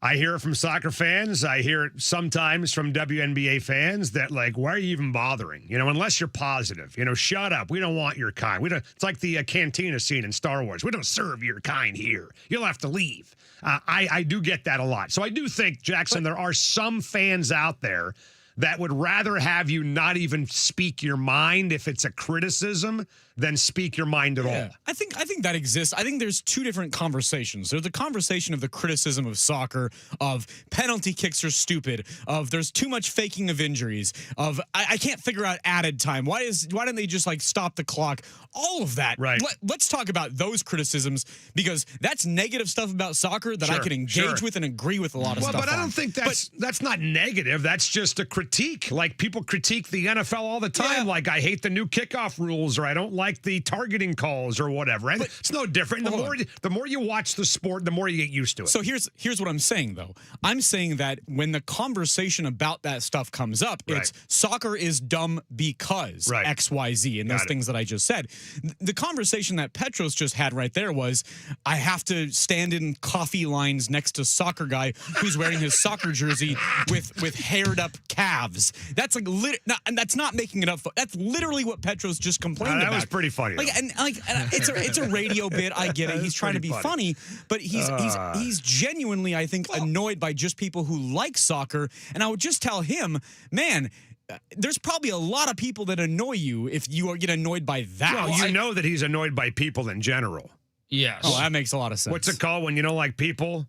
I hear it from soccer fans, I hear it sometimes from WNBA fans that, like, why are you even bothering? Unless you're positive. Shut up. We don't want your kind. It's like the cantina scene in Star Wars. We don't serve your kind here. You'll have to leave. I do get that a lot. So I do think, Jackson, there are some fans out there that would rather have you not even speak your mind if it's a criticism than speak your mind at all. I think that exists. I think there's two different conversations. There's the conversation of the criticism of soccer, of penalty kicks are stupid, of there's too much faking of injuries, of I can't figure out added time. Why don't they just stop the clock? All of that. Right. Let's talk about those criticisms, because that's negative stuff about soccer that I can engage with and agree with a lot of stuff. But I don't think that's not negative. That's just a critique. Like, people critique the NFL all the time. Like, I hate the new kickoff rules, or I don't like the targeting calls or whatever. And it's no different. The more you watch the sport, the more you get used to it. So here's what I'm saying, though. I'm saying that when the conversation about that stuff comes up, it's soccer is dumb because X, Y, Z, and those things that I just said. The conversation that Petros just had right there was, I have to stand in coffee lines next to soccer guy who's wearing his soccer jersey with haired up calves. That's and that's not making it up. That's literally what Petros just complained about. That was pretty funny. It's a radio bit. I get it. He's trying to be funny, but he's genuinely, I think, annoyed by just people who like soccer. And I would just tell him, man, there's probably a lot of people that annoy you if you get annoyed by that. Well, you know that he's annoyed by people in general. Yes. Oh, that makes a lot of sense. What's it called when you don't like people?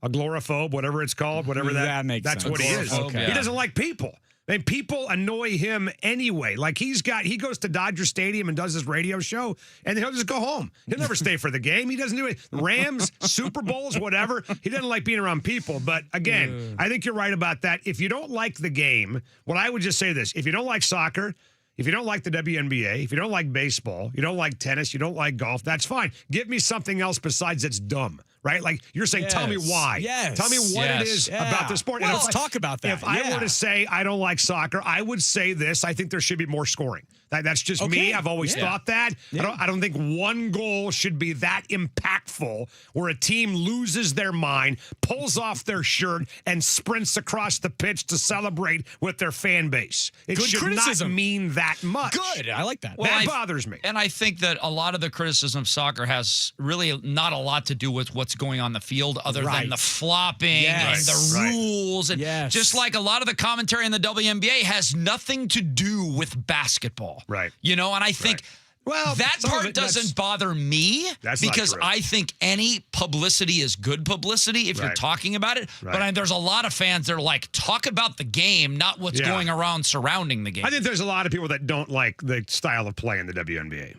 Agoraphobe, whatever it's called, whatever that makes sense. That's what he is. Okay. He doesn't like people. And people annoy him anyway. Like, he goes to Dodger Stadium and does his radio show, and then he'll just go home. He'll never stay for the game. He doesn't do it. Rams, Super Bowls, whatever. He doesn't like being around people. But again, I think you're right about that. If you don't like the game, I would just say this. If you don't like soccer, if you don't like the WNBA, if you don't like baseball, you don't like tennis, you don't like golf, that's fine. Give me something else besides it's dumb. Right? Like, you're saying, tell me why. Yes. Tell me what it is about the sport. Well, let's talk about that. If I were to say I don't like soccer, I would say this. I think there should be more scoring. That's just me. I've always thought that. I don't think one goal should be that impactful where a team loses their mind, pulls off their shirt, and sprints across the pitch to celebrate with their fan base. It should not mean that much. Good. I like that. Well, that bothers me. And I think that a lot of the criticism of soccer has really not a lot to do with what's going on the field other than the flopping and the rules. And just like a lot of the commentary in the WNBA has nothing to do with basketball. Right. And I think that part doesn't bother me because I think any publicity is good publicity if you're talking about it. But there's a lot of fans that are like, talk about the game, not what's going around surrounding the game. I think there's a lot of people that don't like the style of play in the WNBA.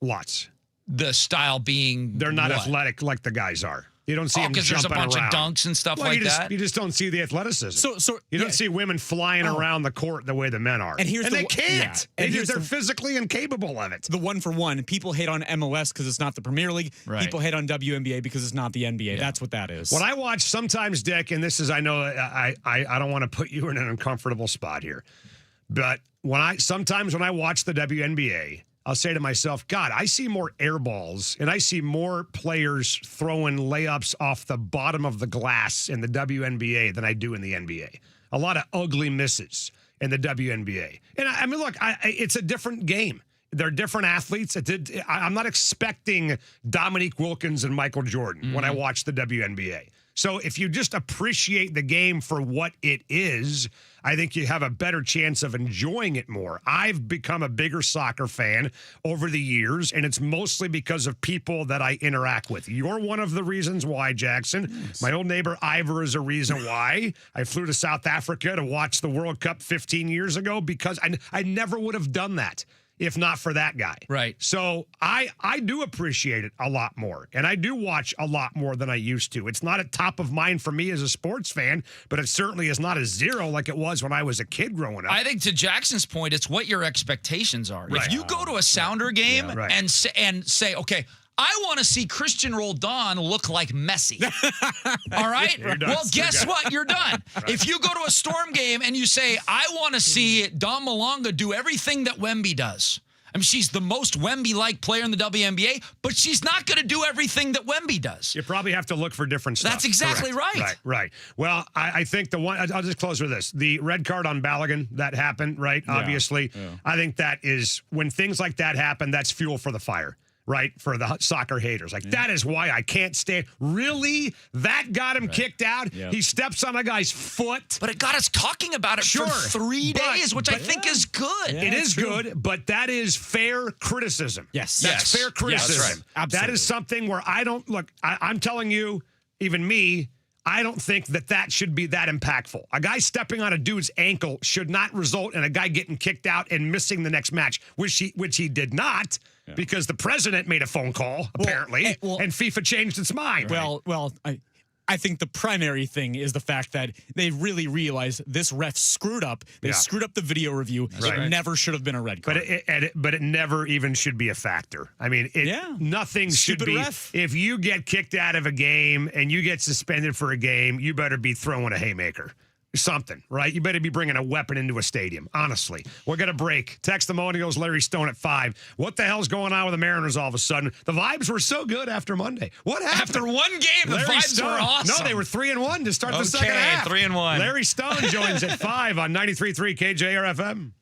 Lots. The style being they're not athletic like the guys are. You don't see them because there's a bunch of dunks and stuff like that. You just don't see the athleticism. So you don't see women flying around the court the way the men are. And they can't. Yeah. They're physically incapable of it. The 1-for-1. People hate on MLS because it's not the Premier League. People hate on WNBA because it's not the NBA. That's what that is. What I watch sometimes, Dick, and this is, I know I don't want to put you in an uncomfortable spot here, but sometimes when I watch the WNBA, I'll say to myself, God, I see more air balls and I see more players throwing layups off the bottom of the glass in the WNBA than I do in the NBA. A lot of ugly misses in the WNBA. And I mean, look, it's a different game. They're different athletes. I'm not expecting Dominique Wilkins and Michael Jordan when I watch the WNBA. So if you just appreciate the game for what it is, I think you have a better chance of enjoying it more. I've become a bigger soccer fan over the years, and it's mostly because of people that I interact with. You're one of the reasons why, Jackson. Nice. My old neighbor Ivor is a reason why. I flew to South Africa to watch the World Cup 15 years ago because I never would have done that if not for that guy. Right. So I do appreciate it a lot more, and I do watch a lot more than I used to. It's not at top of mind for me as a sports fan, but it certainly is not a zero like it was when I was a kid growing up. I think to Jackson's point, it's what your expectations are. Right. If you go to a Sounder game and say, okay, I want to see Christian Roldan look like Messi. All right? Well, guess what? You're done. Right. If you go to a Storm game and you say, I want to see Dom Malonga do everything that Wemby does. I mean, she's the most Wemby-like player in the WNBA, but she's not going to do everything that Wemby does. You probably have to look for different stuff. That's exactly right. Right. Well, I think the one, I'll just close with this. The red card on Balogun, that happened, right? Yeah. Obviously. Yeah. I think that is, when things like that happen, that's fuel for the fire. Right, for the soccer haters. Like, that is why I can't stand. Really? That got him kicked out? Yep. He steps on a guy's foot. But it got us talking about it for 3 days, which I think is good. Yeah, it is good, but that is fair criticism. Yes. That's fair criticism. Yes, right. Absolutely. That is something where I don't, look, I'm telling you, even me, I don't think that should be that impactful. A guy stepping on a dude's ankle should not result in a guy getting kicked out and missing the next match, which he did not. Yeah. Because the president made a phone call, apparently, and FIFA changed its mind. Well, I think the primary thing is the fact that they really realize this ref screwed up. They screwed up the video review. It never should have been a red card. But it never even should be a factor. I mean, nothing should be. Ref. If you get kicked out of a game and you get suspended for a game, you better be throwing a haymaker. Something, right? You better be bringing a weapon into a stadium, honestly. We're going to break. Text the Millennials, Larry Stone at 5. What the hell's going on with the Mariners all of a sudden? The vibes were so good after Monday. What happened? After one game, the vibes were awesome. No, they were 3-1 to start the second half. 3-1. Larry Stone joins at 5 on 93.3 KJR FM.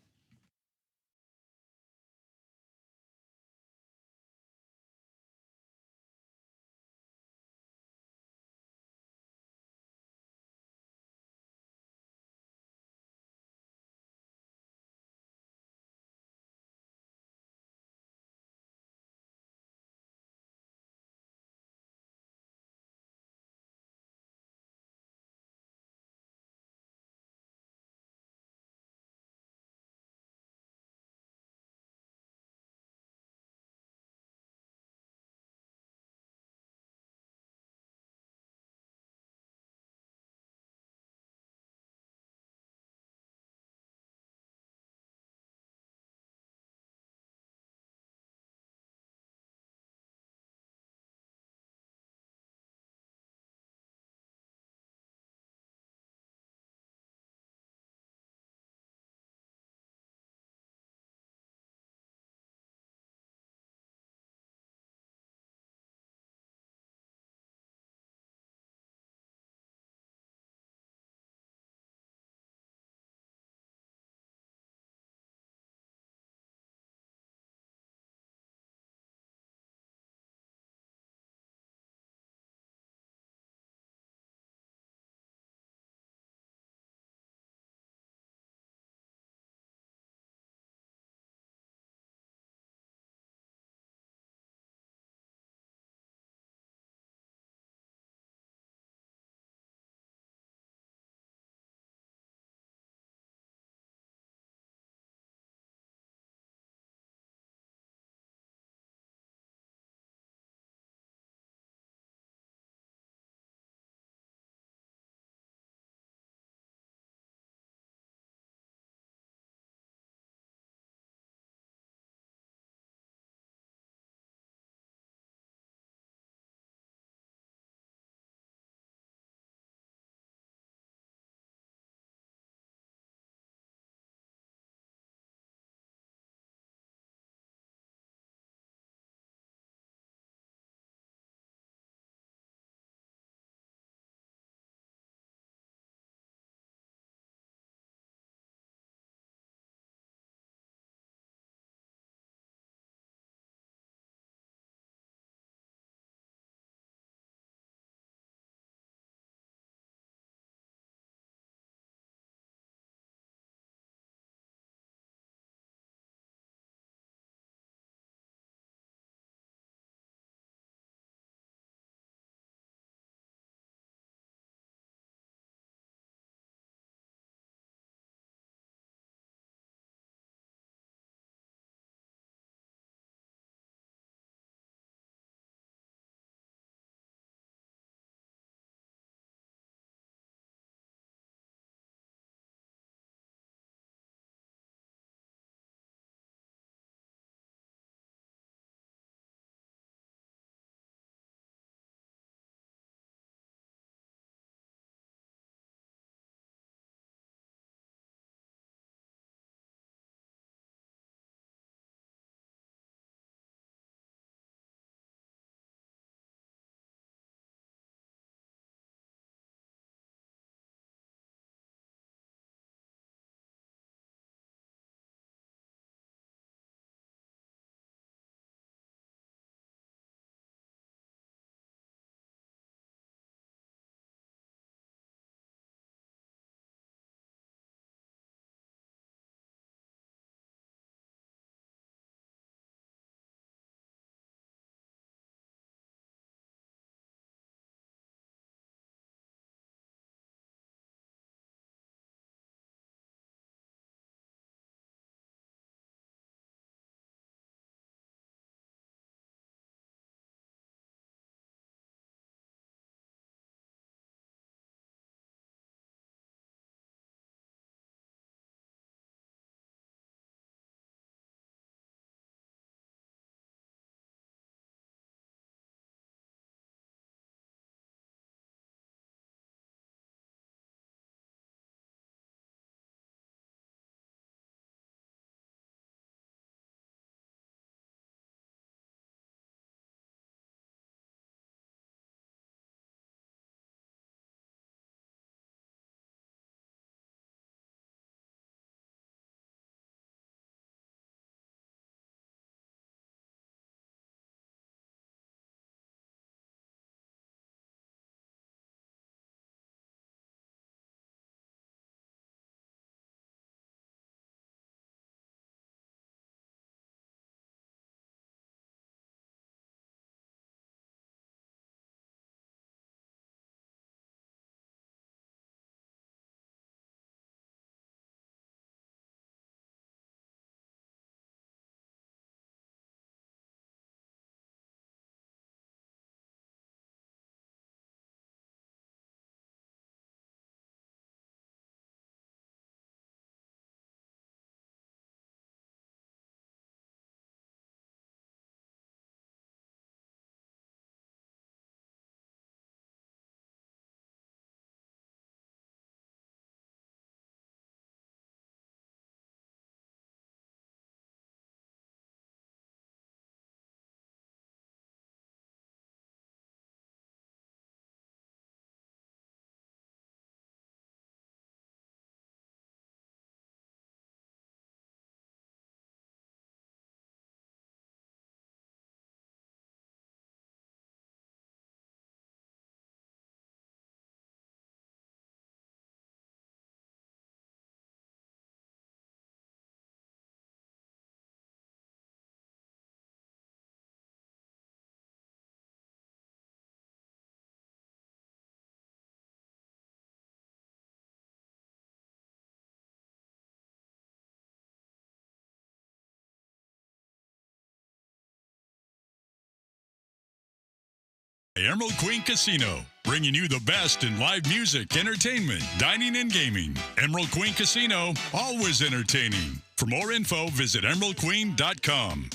Emerald Queen Casino, bringing you the best in live music, entertainment, dining, and gaming. Emerald Queen Casino, always entertaining. For more info, visit emeraldqueen.com.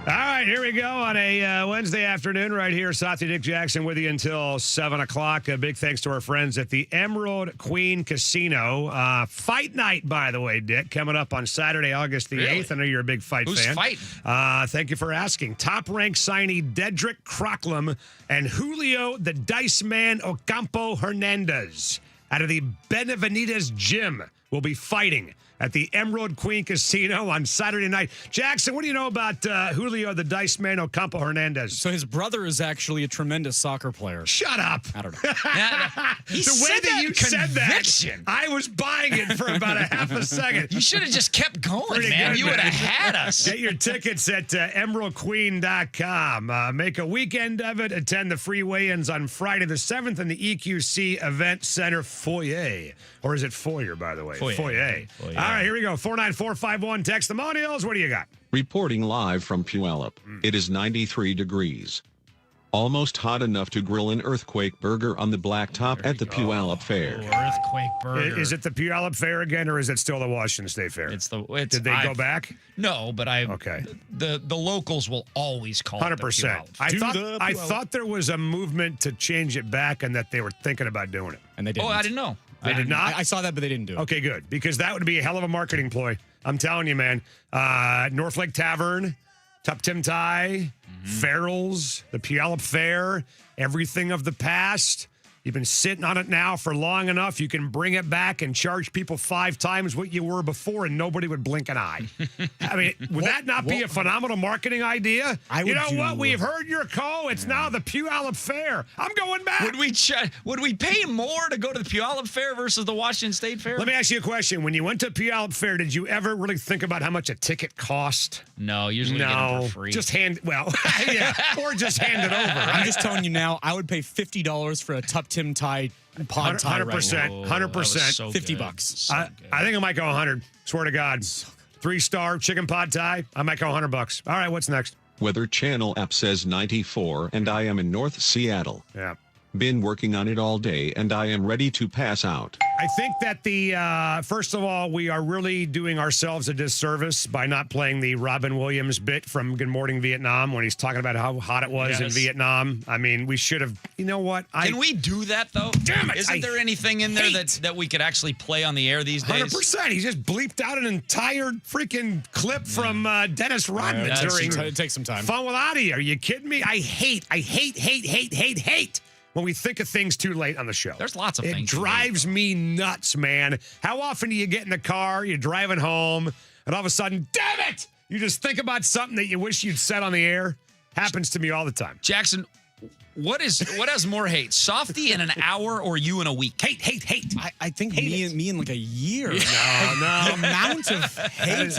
All right, here we go on a Wednesday afternoon right here. Satya Dick Jackson with you until 7 o'clock. A big thanks to our friends at the Emerald Queen Casino. Fight night, by the way, Dick, coming up on Saturday, August the 8th. I know you're a big fight Who's fan. fighting? Thank you for asking. Top-ranked signee Dedrick Crocklem and Julio the Dice Man Ocampo Hernandez out of the Benavides Gym will be fighting at the Emerald Queen Casino on Saturday night. Jackson, what do you know about Julio the Dice Man Ocampo Hernandez? So his brother is actually a tremendous soccer player. Shut up. I don't know. The way that you said that, I was buying it for about a half a second. You should have just kept going, Pretty man. good, You would man. have had us. Get your tickets at emeraldqueen.com. Make a weekend of it. Attend the free weigh-ins on Friday the 7th in the EQC Event Center foyer. Or is it foyer, by the way? Foyer. All right, here we go. 49451 testimonials. What do you got? Reporting live from Puyallup. It is 93 degrees. Almost hot enough to grill an earthquake burger on the blacktop at the Puyallup Fair. Earthquake burger. Is it the Puyallup Fair again, or is it still the Washington State Fair? It's Did they go back? No, but okay. The locals will always call it the 100%. Puyallup. I thought there was a movement to change it back and that they were thinking about doing it. And they didn't. Oh, I didn't know. They did not? I saw that, but they didn't do it. Okay, good. Because that would be a hell of a marketing ploy. I'm telling you, man. North Lake Tavern, Tup Tim Tai, Farrell's, the Puyallup Fair, everything of the past. You've been sitting on it now for long enough. You can bring it back and charge people 5 times what you were before, and nobody would blink an eye. I mean, would that not be a phenomenal marketing idea? You know what? We've heard your call. It's now the Puyallup Fair. I'm going back. Would we pay more to go to the Puyallup Fair versus the Washington State Fair? Let me ask you a question. When you went to Puyallup Fair, did you ever really think about how much a ticket cost? No, usually we get them for free. Just yeah, or just hand it over. I'm just telling you now, I would pay $50 for a Tup Tim Tai pod tie 100%. 100%. $50. I think I might go 100. Swear to God. 3-star chicken pod thai. I might go $100. All right, what's next? Weather Channel app says 94 and I am in North Seattle. Yeah. Been working on it all day and I am ready to pass out. I think that first of all, we are really doing ourselves a disservice by not playing the Robin Williams bit from Good Morning Vietnam when he's talking about how hot it was in Vietnam. I mean, we should have, you know what? Can we do that, though? Damn it. Isn't there anything in there that we could actually play on the air these days? 100%. He just bleeped out an entire freaking clip from Dennis Rodman during It takes some time. Fun with Adi. Are you kidding me? I hate when we think of things too late on the show. There's lots of things. things. It drives me nuts, man. How often do you get in the car, you're driving home, and all of a sudden, damn it, you just think about something that you wish you'd said on the air? Happens to me all the time. Jackson, what has more hate? Softy in an hour or you in a week? Hate. I think me in like a year. No. The amount of hate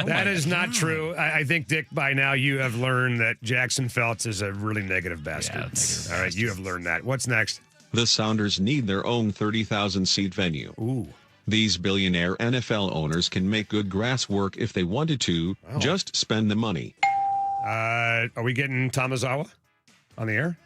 That is not true. I think, Dick, by now you have learned that Jackson Feltz is a really negative bastard. All right, you have learned that. What's next? The Sounders need their own 30,000-seat venue. Ooh. These billionaire NFL owners can make good grass work if they wanted to. Just spend the money. Are we getting Tamazawa on the air?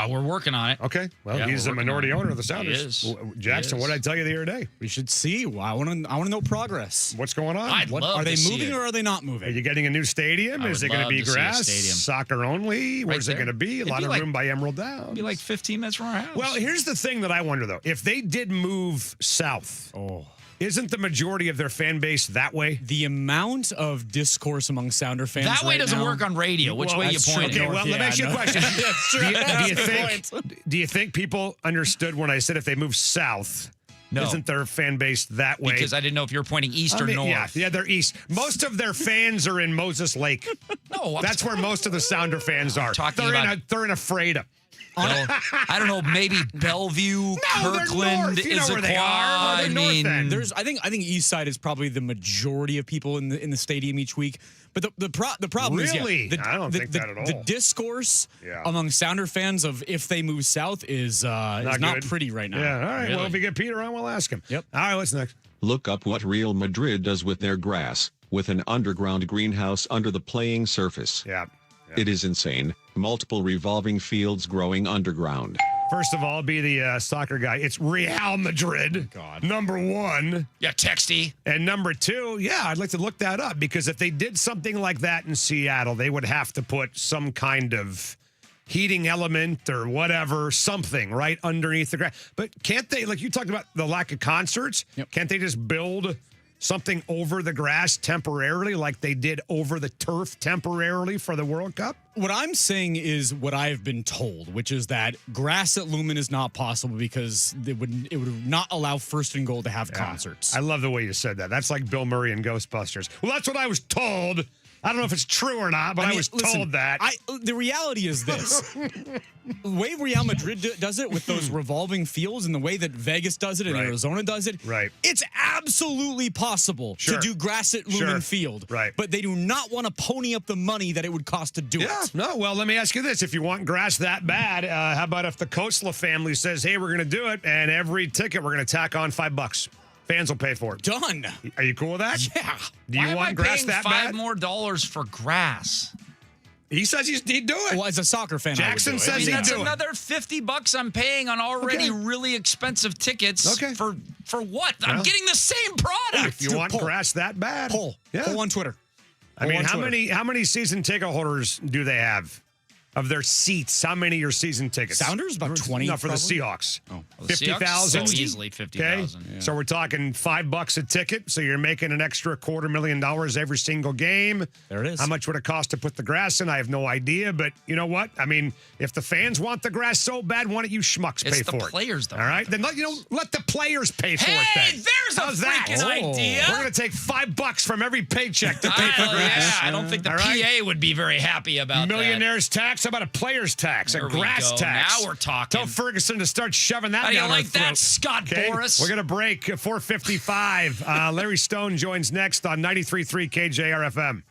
We're working on it. Okay. Well, Yeah, he's we're the working minority on it. owner of the Sounders. He is. Jackson, He what did I is. tell you the other day? We should see. I want to know progress. What's going on? I'd love Are they to see moving it. or are they not Are moving? you getting a new stadium? I Is would it going to love be to see a grass? stadium. Soccer only? Where's it there. going to be? A It'd lot be of like- room by Emerald Downs. It'd be like 15 minutes from our house. Well, here's the thing that I wonder, though. If they did move south, isn't the majority of their fan base that way? The amount of discourse among Sounder fans that way right doesn't now- work on radio. Which way you that's point true. it? Okay, well, let me ask you a question. Do you think people understood when I said if they move south, No. isn't their fan base that way? Because I didn't know if you were pointing east or north. Yeah, they're east. Most of their fans are in Moses Lake. No, That's where most of the Sounder fans are. talking They're in Afreda. I don't know. Maybe Bellevue, they're Kirkland, north. You know where they are. Issaquah. They're north end. I think East Side is probably the majority of people in the stadium each week. But the problem is, Really? I don't think that at all. The discourse Yeah. among Sounder fans of if they move south is not good. pretty right now. Yeah, all right. Well, Really. if we get Peter on, we'll ask him. Yep. All right, what's next? Look up what Real Madrid does with their grass, with an underground greenhouse under the playing surface. Yeah. It is insane, multiple revolving fields growing underground. First of all, be the soccer guy. It's Real Madrid. God. Number one. Yeah, texty. And number two, yeah, I'd like to look that up because if they did something like that in Seattle, they would have to put some kind of heating element or whatever, something right underneath the grass. But can't they, like you talked about the lack of concerts, can't they just build something over the grass temporarily like they did over the turf temporarily for the World Cup? What I'm saying is what I've been told, which is that grass at Lumen is not possible because it would not allow First and Goal to have concerts. I love the way you said that. That's like Bill Murray in Ghostbusters. Well, that's what I was told. I don't know if it's true or not, but I was told that. The reality is this. The way Real Madrid does it with those revolving fields and the way that Vegas does it and Arizona does it, it's absolutely possible to do grass at Lumen Field. Right. But they do not want to pony up the money that it would cost to do it. No, well, let me ask you this. If you want grass that bad, how about if the Kosla family says, hey, we're going to do it, and every ticket we're going to tack on $5. Fans will pay for it. Done. Are you cool with that? Yeah. Do you want grass that bad? $5 more for grass? He says he'd do it. Well, as a soccer fan, Jackson I would do says it. he'd do it. That's another $50 I'm paying on already really expensive tickets. For what? I'm getting the same product. If you want grass that bad, poll on Twitter. I mean, how many season ticket holders do they have? Of their seats, how many are season tickets? Sounders, about 20. No, for probably? the Seahawks. Oh. 50,000. So easily 50,000. Okay? So we're talking $5 a ticket. So you're making an extra $250,000 every single game. There it is. How much would it cost to put the grass in? I have no idea. But you know what? I mean, if the fans want the grass so bad, why don't you schmucks pay for it? It's the players, though. All right? Then let the players pay for it then. There's How's a that? freaking idea. We're going to take $5 from every paycheck to pay for grass. Yeah, I don't think the PA would be very happy about Millionaire's tax. How about a player's tax? A There we grass go. tax. Now we're talking. Tell Ferguson to start shoving that How do you down our like that, throat. Scott Boras? We're going to break at 4:55. Larry Stone joins next on 93.3 KJR FM.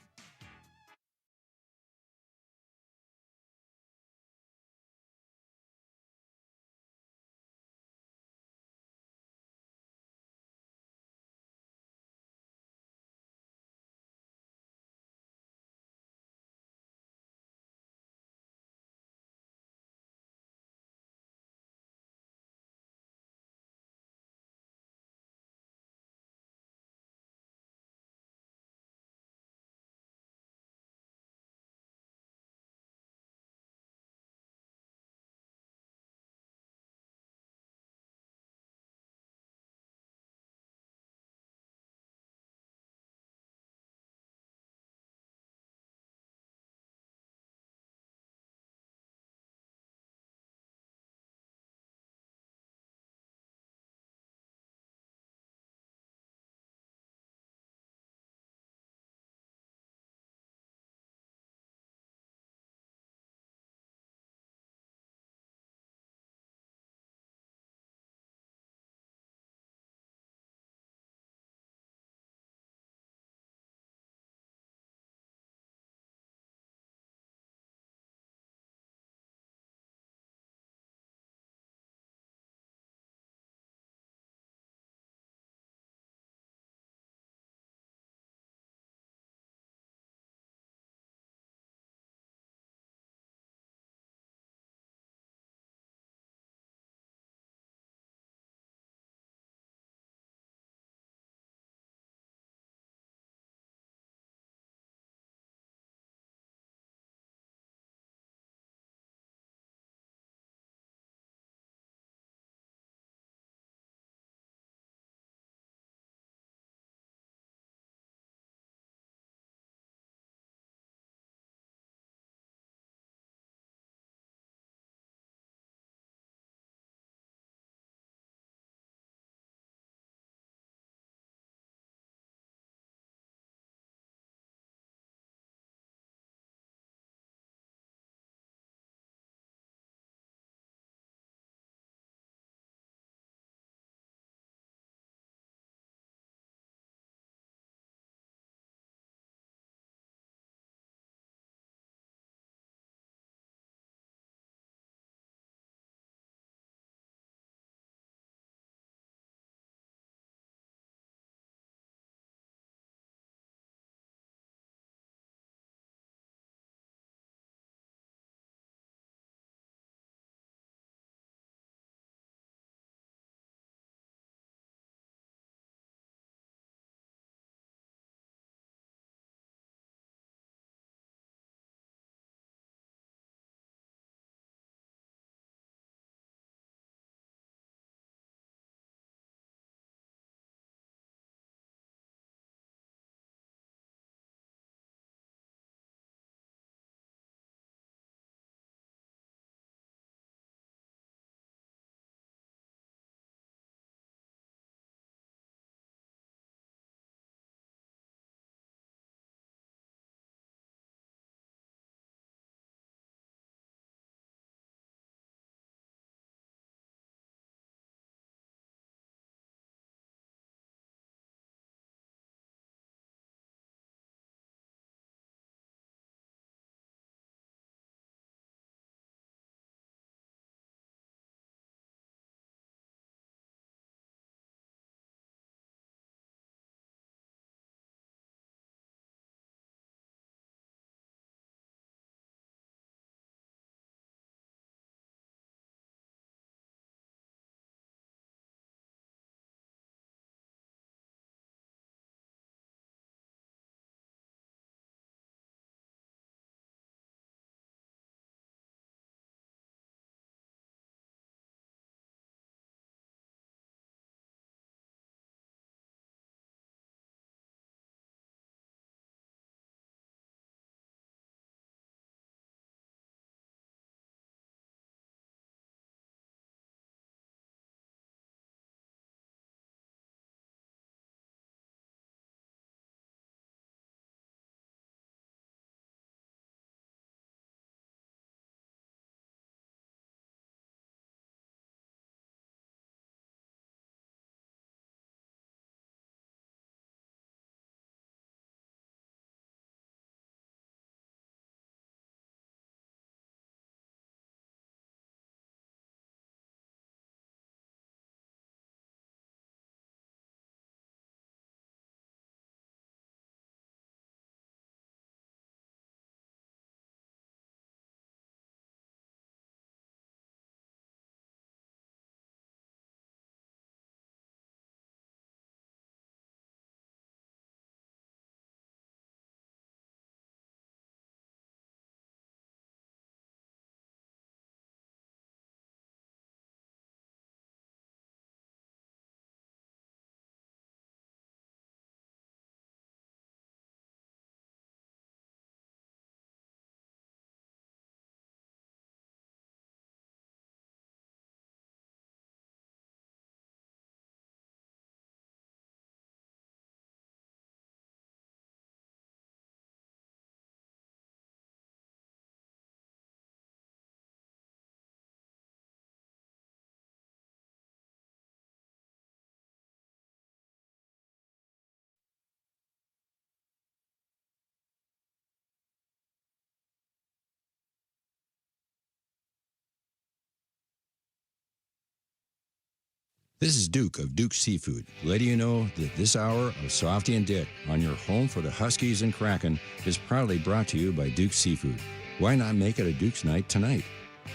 This is Duke of Duke Seafood, letting you know that this hour of Softy and Dick on your home for the Huskies and Kraken is proudly brought to you by Duke Seafood. Why not make it a Duke's night tonight?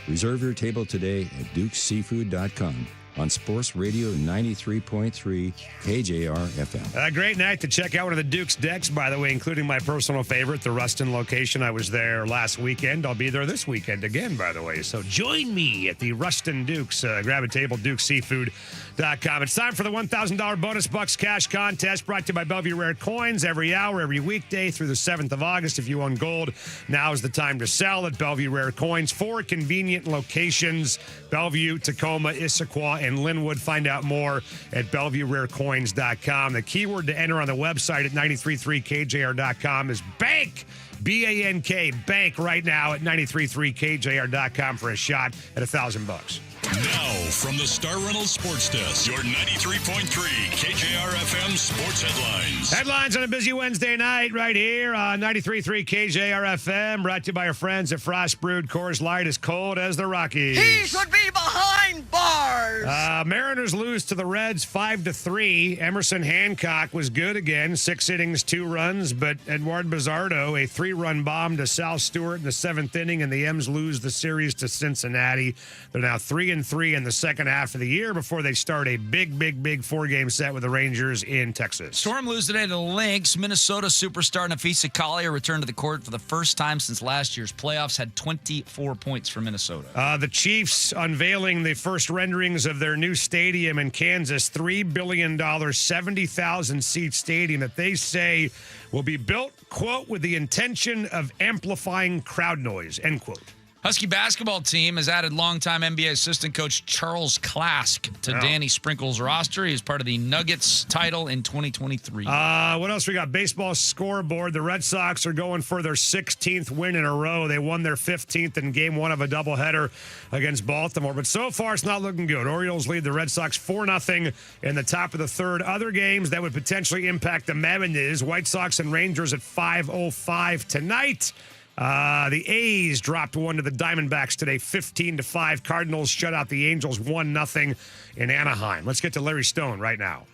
Reserve your table today at dukeseafood.com on Sports Radio 93.3 KJR FM. A great night to check out one of the Duke's decks, by the way, including my personal favorite, the Ruston location. I was there last weekend. I'll be there this weekend again, by the way. So join me at the Ruston Dukes. Grab a table, dukeseafood.com. It's time for the $1,000 bonus bucks cash contest brought to you by Bellevue Rare Coins every hour, every weekday through the 7th of August. If you own gold, now is the time to sell at Bellevue Rare Coins. 4 convenient locations: Bellevue, Tacoma, Issaquah, and Linwood. Find out more at BellevueRareCoins.com. The keyword to enter on the website at 93.3KJR.com is BANK. BANK, bank right now at 93.3KJR.com for a shot at $1,000. Now, from the Star Reynolds Sports Desk, your 93.3 KJR FM sports headlines. Headlines on a busy Wednesday night right here on 93.3 KJR FM, brought to you by our friends at Frost Brewed Coors Light, as cold as the Rockies. He should be behind bars. Mariners lose to the Reds 5-3. Emerson Hancock was good again, 6 innings, 2 runs, but Edward Bizardo, a 3-run bomb to Sal Stewart in the 7th inning, and the M's lose the series to Cincinnati. They're now 3-3 in the second half of the year before they start a big 4-game set with the Rangers in Texas. Storm lose today to the Lynx. Minnesota superstar Nafisa Collier returned to the court for the first time since last year's playoffs, had 24 points for Minnesota. The Chiefs unveiling the first renderings of their new stadium in Kansas, $3 billion, 70,000-seat stadium that they say will be built, quote, with the intention of amplifying crowd noise, end quote. Husky basketball team has added longtime NBA assistant coach Charles Klask to Danny Sprinkle's roster. He is part of the Nuggets title in 2023. What else we got? Baseball scoreboard. The Red Sox are going for their 16th win in a row. They won their 15th in game 1 of a doubleheader against Baltimore. But so far, it's not looking good. Orioles lead the Red Sox 4-0 in the top of the third. Other games that would potentially impact the Mariners: White Sox and Rangers at 5:05 tonight. The A's dropped one to the Diamondbacks today, 15-5. Cardinals shut out the Angels 1-0 in Anaheim. Let's get to Larry Stone right now.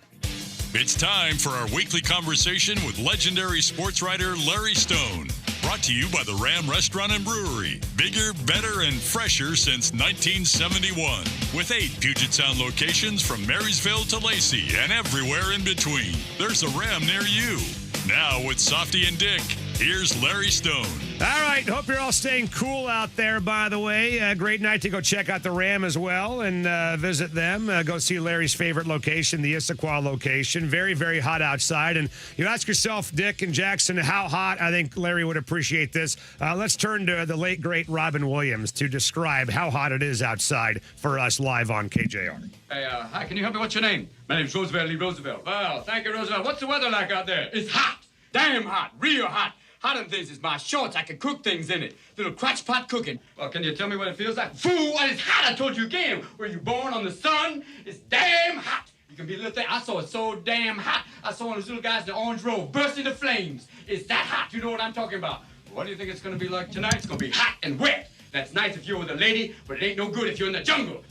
It's time for our weekly conversation with legendary sports writer Larry Stone. Brought to you by the Ram Restaurant and Brewery. Bigger, better, and fresher since 1971. With 8 Puget Sound locations from Marysville to Lacey and everywhere in between. There's a Ram near you. Now with Softy and Dick, here's Larry Stone. All right. Hope you're all staying cool out there, by the way. Great night to go check out the Ram as well and visit them. Go see Larry's favorite location, the Issaquah location. Very, very hot outside. And you ask yourself, Dick and Jackson, how hot? I think Larry would appreciate this. Let's turn to the late, great Robin Williams to describe how hot it is outside for us live on KJR. Hey, hi, can you help me? What's your name? My name's Roosevelt Lee Roosevelt. Well, thank you, Roosevelt. What's the weather like out there? It's hot. Damn hot. Real hot. Hot in this is my shorts. I can cook things in it. Little crotch pot cooking. Well, can you tell me what it feels like? Fool, it's hot. I told you again. Were you born on the sun? It's damn hot. You can be a little thing. I saw it so damn hot. I saw one of those little guys in the orange robe burst into flames. It's that hot. You know what I'm talking about. What do you think it's going to be like tonight? It's going to be hot and wet. That's nice if you're with a lady, but it ain't no good if you're in the jungle.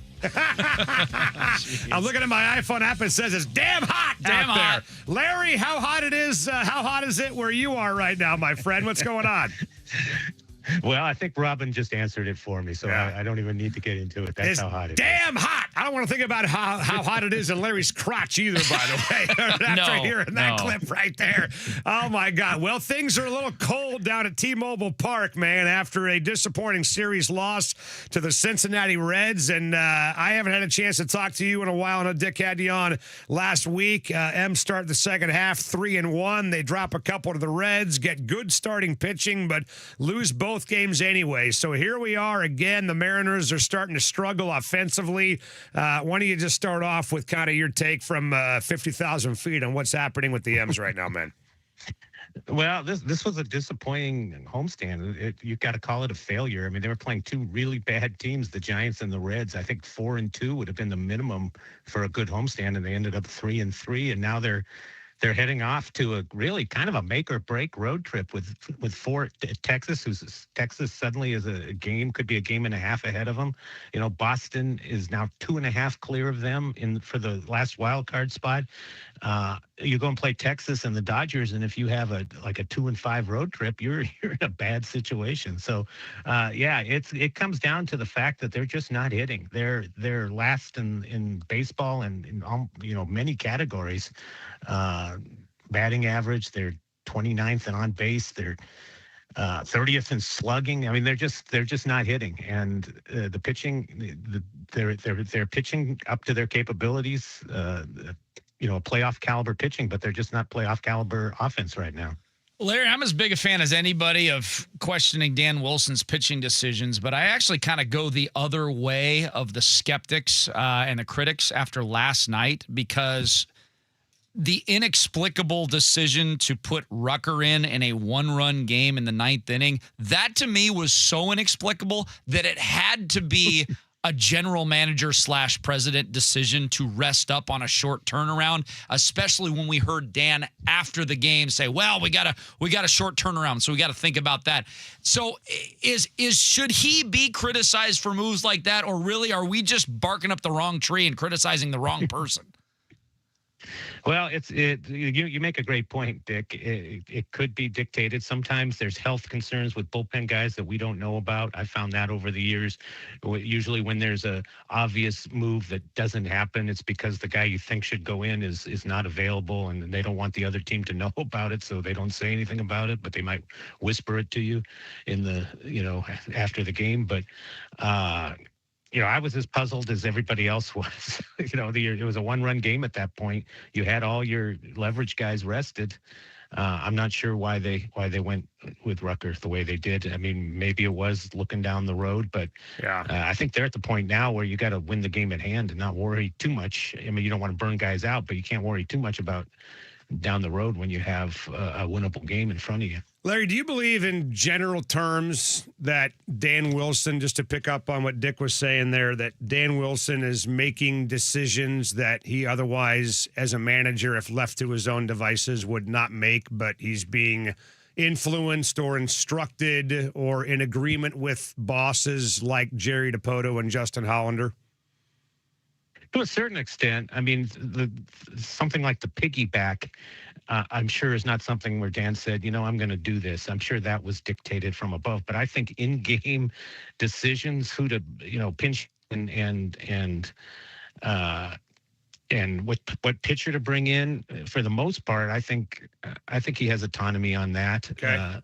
I'm looking at my iPhone app. It says it's damn hot Damn out hot. there. Larry, how hot it is? How hot is it where you are right now, my friend? What's going on? Well, I think Robin just answered it for me, so Yeah. I don't even need to get into it. That's It's how hot it is. damn hot. I don't want to think about how hot it is in Larry's crotch either, by the way, after No, hearing that no. clip right there. Oh, my God. Well, things are a little cold down at T-Mobile Park, man, after a disappointing series loss to the Cincinnati Reds. And I haven't had a chance to talk to you in a while. I know Dick had you on last week. M start the second half 3-1. They drop a couple to the Reds, get good starting pitching, but lose both games anyway. So here we are again. The Mariners are starting to struggle offensively. Why don't you just start off with kind of your take from 50,000 feet on what's happening with the M's right now, man? Well, this was a disappointing homestand. You got to call it a failure. I mean, they were playing 2 really bad teams, the Giants and the Reds. I think 4-2 would have been the minimum for a good homestand, and they ended up 3-3. And now they're they're heading off to a really kind of a make or break road trip with Texas. Texas suddenly is could be a game and a half ahead of them. You know, Boston is now 2.5 clear of them for the last wild card spot. You go and play Texas and the Dodgers, and if you have a 2-5 road trip, you're in a bad situation. So, it comes down to the fact that they're just not hitting. They're last in baseball and in many categories. Batting average, they're 29th and on base. They're 30th in slugging. I mean, they're just not hitting, and the pitching, they're pitching up to their capabilities. Playoff caliber pitching, but they're just not playoff caliber offense right now. Larry, I'm as big a fan as anybody of questioning Dan Wilson's pitching decisions, but I actually kind of go the other way of the skeptics and the critics after last night, because the inexplicable decision to put Rucker in a one-run game in the 9th inning, that to me was so inexplicable that it had to be a general manager / president decision to rest up on a short turnaround, especially when we heard Dan after the game say, well, we got a short turnaround, so we got to think about that. So should he be criticized for moves like that, or really are we just barking up the wrong tree and criticizing the wrong person? Well, you make a great point, Dick. It could be dictated. Sometimes there's health concerns with bullpen guys that we don't know about. I found that over the years. Usually when there's a obvious move that doesn't happen, it's because the guy you think should go in is not available, and they don't want the other team to know about it, so they don't say anything about it, but they might whisper it to you after the game. But I was as puzzled as everybody else was. It was a one-run game at that point. You had all your leverage guys rested. I'm not sure why they went with Rucker the way they did. I mean, maybe it was looking down the road, but I think they're at the point now where you got to win the game at hand and not worry too much. I mean, you don't want to burn guys out, but you can't worry too much about down the road when you have a winnable game in front of you. Larry, do you believe in general terms that Dan Wilson, just to pick up on what Dick was saying there, that Dan Wilson is making decisions that he otherwise, as a manager, if left to his own devices, would not make, but he's being influenced or instructed or in agreement with bosses like Jerry Dipoto and Justin Hollander? To a certain extent. I mean, something like the piggyback, I'm sure is not something where Dan said, I'm going to do this. I'm sure that was dictated from above. But I think in-game decisions, who to, pinch and what pitcher to bring in, for the most part, I think he has autonomy on that. Okay.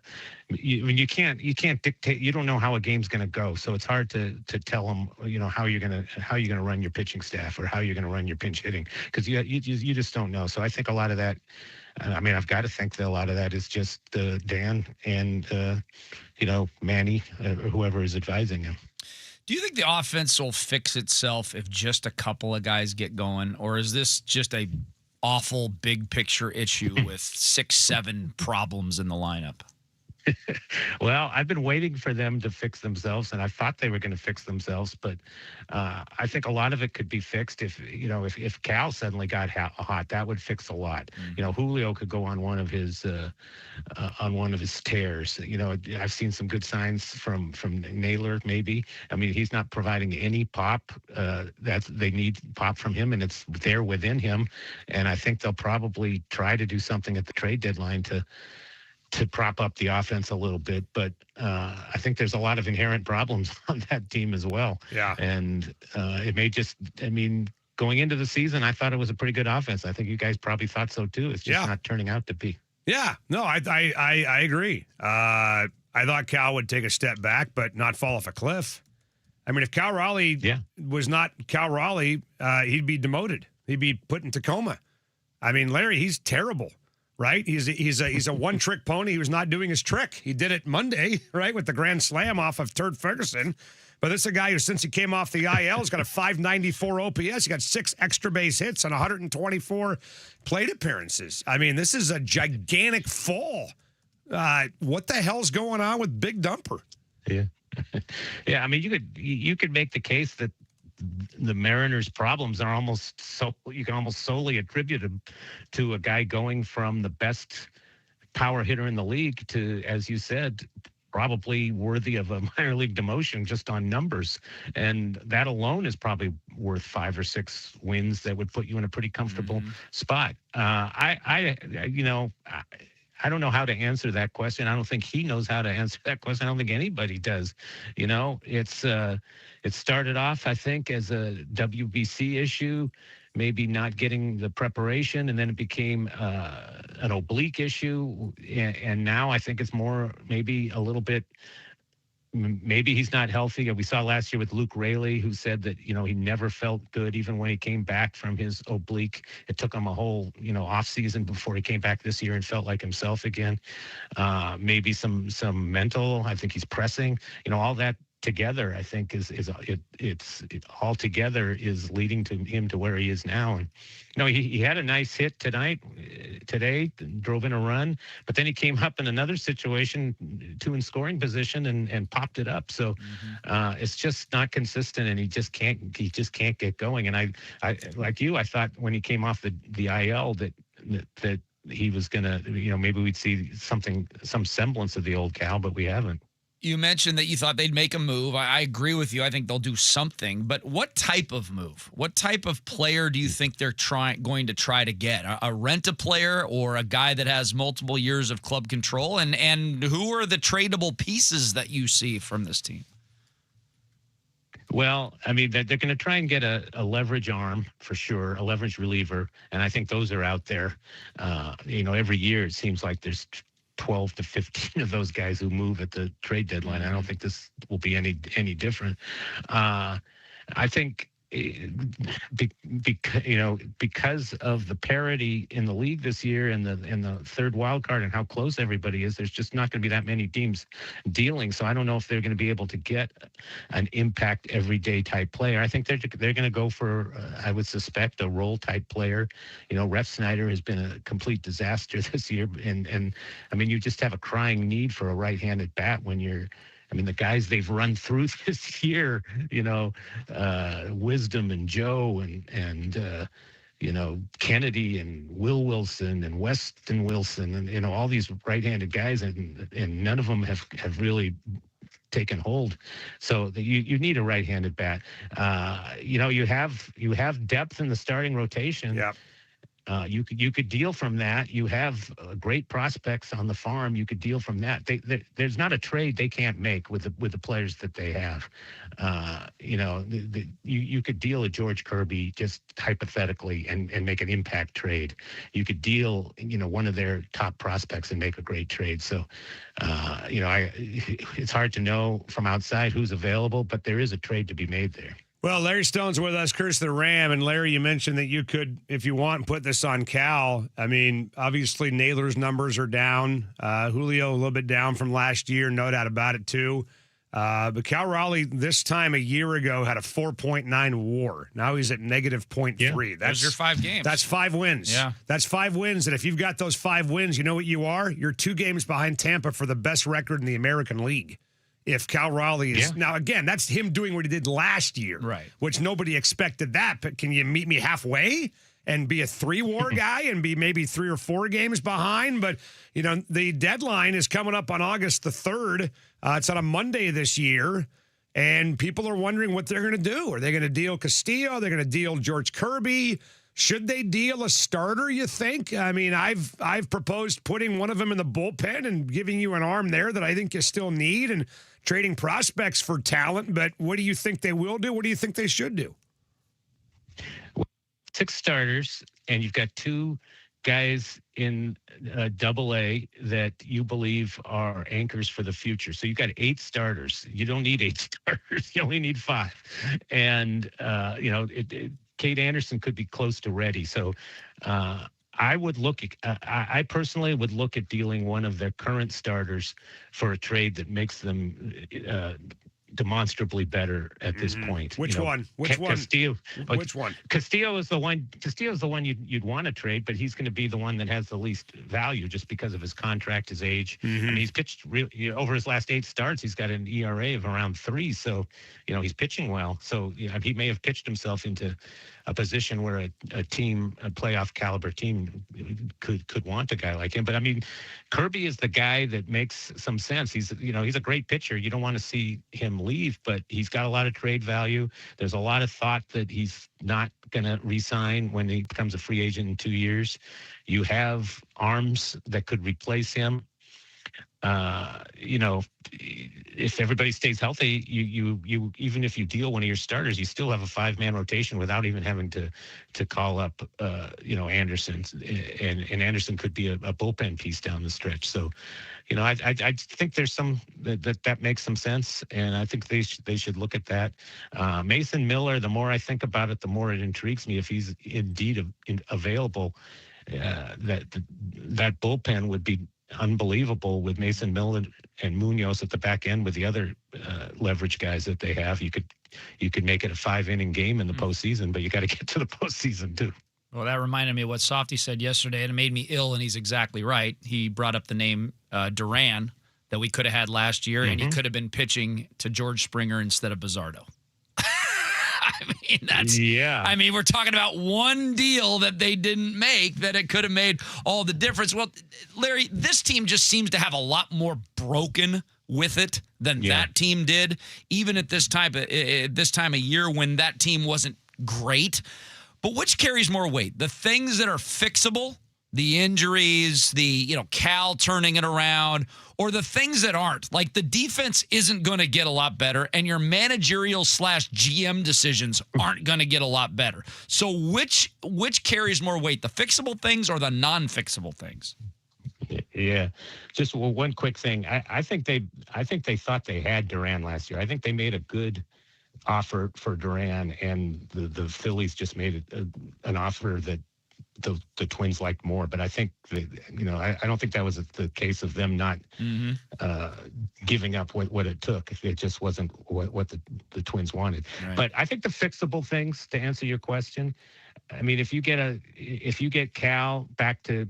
You can't dictate. You don't know how a game's going to go, so it's hard to tell him how you're going to run your pitching staff or how you're going to run your pinch hitting, because you just don't know. So I think a lot of that. I mean, I've got to think that a lot of that is just Dan and Manny, whoever is advising him. Do you think the offense will fix itself if just a couple of guys get going, or is this just a awful big picture issue with 6-7 problems in the lineup? Well, I've been waiting for them to fix themselves, and I thought they were going to fix themselves, but I think a lot of it could be fixed if Cal suddenly got hot. That would fix a lot. Mm-hmm. Julio could go on one of his tears. I've seen some good signs from Naylor. Maybe. I mean, he's not providing any pop. That they need pop from him, and it's there within him. And I think they'll probably try to do something at the trade deadline to prop up the offense a little bit, but I think there's a lot of inherent problems on that team as well. Yeah. And it may going into the season, I thought it was a pretty good offense. I think you guys probably thought so too. It's just not turning out to be. Yeah, no, I agree. I thought Cal would take a step back, but not fall off a cliff. I mean, if Cal Raleigh was not Cal Raleigh, he'd be demoted. He'd be put in Tacoma. I mean, Larry, he's terrible. Right? He's a one-trick pony. He was not doing his trick. He did it Monday, right, with the grand slam off of Turd Ferguson. But this is a guy who, since he came off the IL, has got a 594 OPS. He got 6 extra base hits and 124 plate appearances. I mean, this is a gigantic fall. What the hell's going on with Big Dumper? Yeah. Yeah, I mean, you could make the case that the Mariners' problems are you can almost solely attribute them to a guy going from the best power hitter in the league to, as you said, probably worthy of a minor league demotion just on numbers. And that alone is probably worth 5 or 6 wins that would put you in a pretty comfortable spot. I don't know how to answer that question. I don't think he knows how to answer that question. I don't think anybody does. It started off, I think, as a WBC issue, maybe not getting the preparation, and then it became an oblique issue. And now I think it's more maybe a little bit, maybe he's not healthy. We saw last year with Luke Raley, who said that, he never felt good even when he came back from his oblique. It took him a whole, off season before he came back this year and felt like himself again. Maybe some mental, I think he's pressing, all that together, I think it's all together is leading to him to where he is now. And he had a nice hit today, drove in a run, but then he came up in another situation, 2 in scoring position, and popped it up. So it's just not consistent, and he just can't get going. And I like you, I thought when he came off the IL that he was gonna, maybe we'd see some semblance of the old Cal, but we haven't. You mentioned that you thought they'd make a move. I agree with you. I think they'll do something. But what type of move? What type of player do you think they're going to try to get? A rent-a-player or a guy that has multiple years of club control? And who are the tradable pieces that you see from this team? Well, I mean, they're going to try and get a leverage arm for sure, a leverage reliever. And I think those are out there. Every year it seems like there's 12 to 15 of those guys who move at the trade deadline. I don't think this will be any different. I think because of the parity in the league this year and the third wild card and how close everybody is, there's just not going to be that many teams dealing. So I don't know if they're going to be able to get an impact everyday type player. I think they're going to go for, I would suspect, a role type player. Ref Snyder has been a complete disaster this year. And I mean, you just have a crying need for a right-handed bat when the guys they've run through this year, Wisdom and Joe and Kennedy and Will Wilson and Weston Wilson and, all these right-handed guys, and none of them have really taken hold. So you need a right-handed bat. You have depth in the starting rotation. Yeah. You could deal from that. You have great prospects on the farm. You could deal from that. There's not a trade they can't make with the players that they have. You could deal a George Kirby just hypothetically and make an impact trade. You could deal one of their top prospects and make a great trade. So it's hard to know from outside who's available, but there is a trade to be made there. Well, Larry Stone's with us, Curse the Ram. And Larry, you mentioned that you could, if you want, put this on Cal. I mean, obviously Naylor's numbers are down. Julio a little bit down from last year, no doubt about it too. But Cal Raleigh this time a year ago had a 4.9 WAR. Now he's at negative 0.3. Yeah, that's your 5 games. That's 5 wins. Yeah. That's 5 wins. And if you've got those 5 wins, you know what you are? You're 2 games behind Tampa for the best record in the American League. If Cal Raleigh is now, again, that's him doing what he did last year, right? Which nobody expected that. But can you meet me halfway and be a 3 WAR guy and be maybe 3 or 4 games behind? But the deadline is coming up on August the 3rd. It's on a Monday this year, and people are wondering what they're going to do. Are they going to deal Castillo? Are they going to deal George Kirby? Should they deal a starter, you think? I mean, I've proposed putting one of them in the bullpen and giving you an arm there that I think you still need, and trading prospects for talent. But what do you think they will do? What do you think they should do? 6 starters, and you've got 2 guys in AA that you believe are anchors for the future. So you've got 8 starters. You don't need 8 starters. You only need 5. And, Cade Anderson could be close to ready. So I personally would look at dealing one of their current starters for a trade that makes them demonstrably better at this point. Which one? Which one? Castillo. Which one? Castillo is the one. Castillo is the one you'd want to trade, but he's going to be the one that has the least value just because of his contract, his age. I mean, he's pitched over his last 8 starts. He's got an ERA of around 3, so he's pitching well. So he may have pitched himself into a position where a team, a playoff caliber team, could want a guy like him. But I mean, Kirby is the guy that makes some sense. He's a great pitcher. You don't want to see him leave, but he's got a lot of trade value. There's a lot of thought that he's not going to re-sign when he becomes a free agent in 2 years. You have arms that could replace him. If everybody stays healthy, you even if you deal one of your starters, you still have a 5-man rotation without even having to call up Anderson, and Anderson could be a bullpen piece down the stretch. So, I think there's some that makes some sense, and I think they should look at that. Mason Miller, the more I think about it, the more it intrigues me. If he's indeed available, that bullpen would be unbelievable with Mason Miller and Munoz at the back end with the other leverage guys that they have. You could make it a 5-inning game in the postseason, but you got to get to the postseason too. Well, that reminded me of what Softy said yesterday, and it made me ill, and he's exactly right. He brought up the name Duran that we could have had last year, and he could have been pitching to George Springer instead of Bizzardo. I mean, we're talking about one deal that they didn't make that it could have made all the difference. Well, Larry, this team just seems to have a lot more broken with it than that team did, even at this time of year when that team wasn't great. But which carries more weight? The things that are fixable, the injuries, the Cal turning it around, or the things that aren't? Like, the defense isn't going to get a lot better, and your managerial / GM decisions aren't going to get a lot better. So which carries more weight, the fixable things or the non-fixable things? Yeah, just one quick thing. I think they thought they had Duran last year. I think they made a good offer for Duran, and the Phillies just made an offer that the Twins liked more. But I think I don't think that was the case of them not giving up what it took. It just wasn't what the Twins wanted. Right. But I think the fixable things, to answer your question, I mean, if you get Cal back to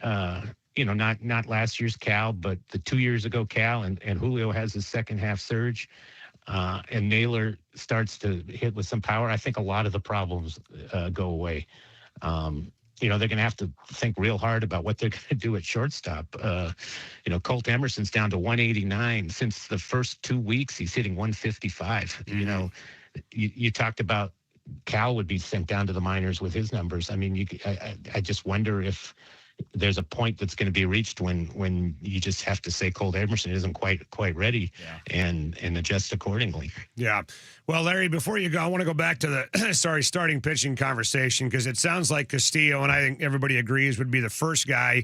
not last year's Cal, but the 2 years ago Cal, and Julio has his second half surge, and Naylor starts to hit with some power, I think a lot of the problems go away. They're going to have to think real hard about what they're going to do at shortstop. Colt Emerson's down to 189. Since the first 2 weeks, he's hitting 155. You talked about Cal would be sent down to the minors with his numbers. I mean, I just wonder if there's a point that's going to be reached when you just have to say Colt Emerson isn't quite ready and adjust accordingly. Yeah. Well, Larry, before you go, I want to go back to the starting pitching conversation, because it sounds like Castillo, and I think everybody agrees, would be the first guy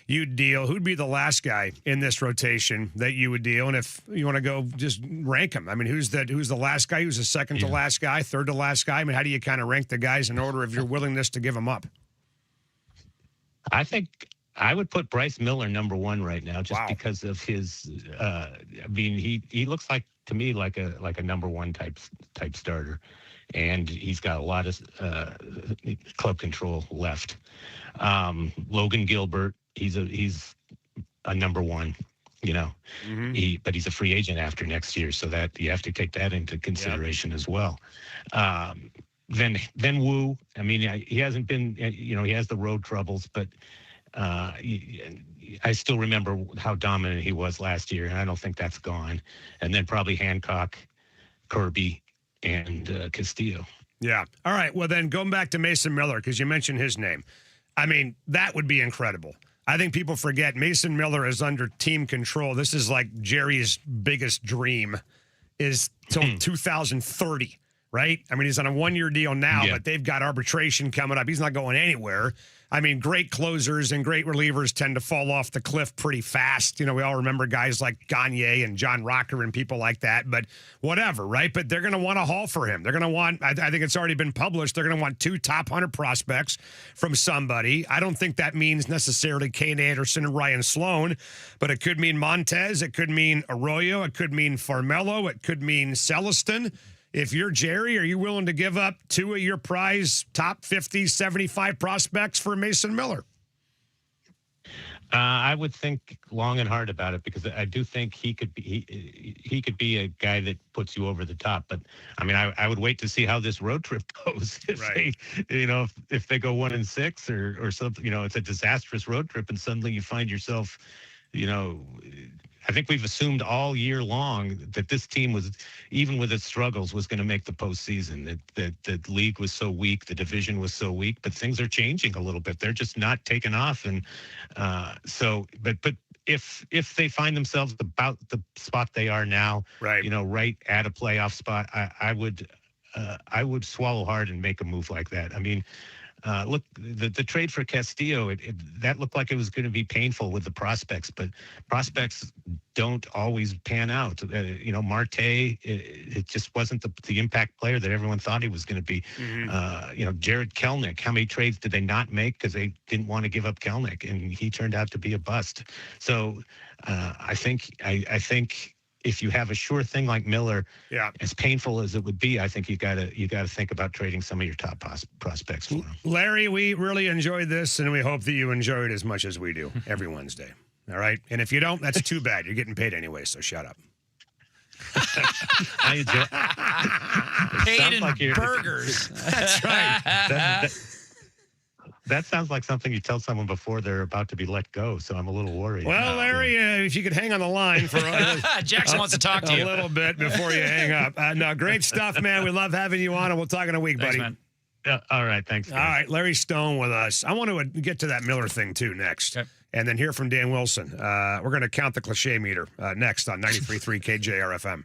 you'd deal. Who'd be the last guy in this rotation that you would deal? And if you want to go, just rank them. I mean, who's the last guy? Who's the second to last guy? Third to last guy? I mean, how do you kind of rank the guys in order of your willingness to give them up? I think I would put Bryce Miller number 1 right now, just because of his. I mean, he looks like to me like a number 1 type starter, and he's got a lot of club control left. Logan Gilbert, he's a number 1, but he's a free agent after next year, so that you have to take that into consideration as well. Then Wu, I mean, he hasn't been, he has the road troubles, but I still remember how dominant he was last year, and I don't think that's gone. And then probably Hancock, Kirby, and Castillo. Yeah. All right. Well, then going back to Mason Miller, because you mentioned his name. I mean, that would be incredible. I think people forget Mason Miller is under team control. This is like Jerry's biggest dream is till 2030. right? I mean, he's on a 1-year deal now, Yeah. but they've got arbitration coming up. He's not going anywhere. I mean, great closers and great relievers tend to fall off the cliff pretty fast. You know, we all remember guys like Gagne and John Rocker and people like that, but whatever, right? But they're going to want a haul for him. They're going to want, I think it's already been published, they're going to want 2 top 100 prospects from somebody. I don't think that means necessarily Kane Anderson and Ryan Sloan, but it could mean Montez. It could mean Arroyo. It could mean Farmelo. It could mean Celestin. If you're Jerry, are you willing to give up 2 of your prize top 50, 75 prospects for Mason Miller? I would think long and hard about it because I do think he could be a guy that puts you over the top. But I mean, I would wait to see how this road trip goes. If Right. if they go 1-6 or something, it's a disastrous road trip, and suddenly you find yourself, I think we've assumed all year long that this team was, even with its struggles, was going to make the postseason. That the league was so weak, the division was so weak, but things are changing a little bit. They're just not taking off, and but if they find themselves about the spot they are now, right, right at a playoff spot, I would swallow hard and make a move like that. I mean. Look, the trade for Castillo, that looked like it was going to be painful with the prospects, but prospects don't always pan out. Marte, it just wasn't the impact player that everyone thought he was going to be. Jared Kelnick, how many trades did they not make because they didn't want to give up Kelnick, and he turned out to be a bust. So I think if you have a sure thing like Miller, as painful as it would be, I think you got to think about trading some of your top prospects for him. Larry, we really enjoyed this, and we hope that you enjoy it as much as we do every Wednesday. All right? And if you don't, that's too bad. You're getting paid anyway, so shut up. I enjoy Paid Sounds in like you're- burgers. That's right. That sounds like something you tell someone before they're about to be let go, so I'm a little worried. Well, Larry, if you could hang on the line for Jackson wants to talk to you a little bit before you hang up. No, great stuff, man. We love having you on, and wewill talk in a week, Thanks, buddy. man. All right, thanks. All right, Larry Stone with us. I want to get to that Miller thing, too, next. Okay. And then hear from Dan Wilson. We're going to count the cliche meter next on 93.3 KJR FM.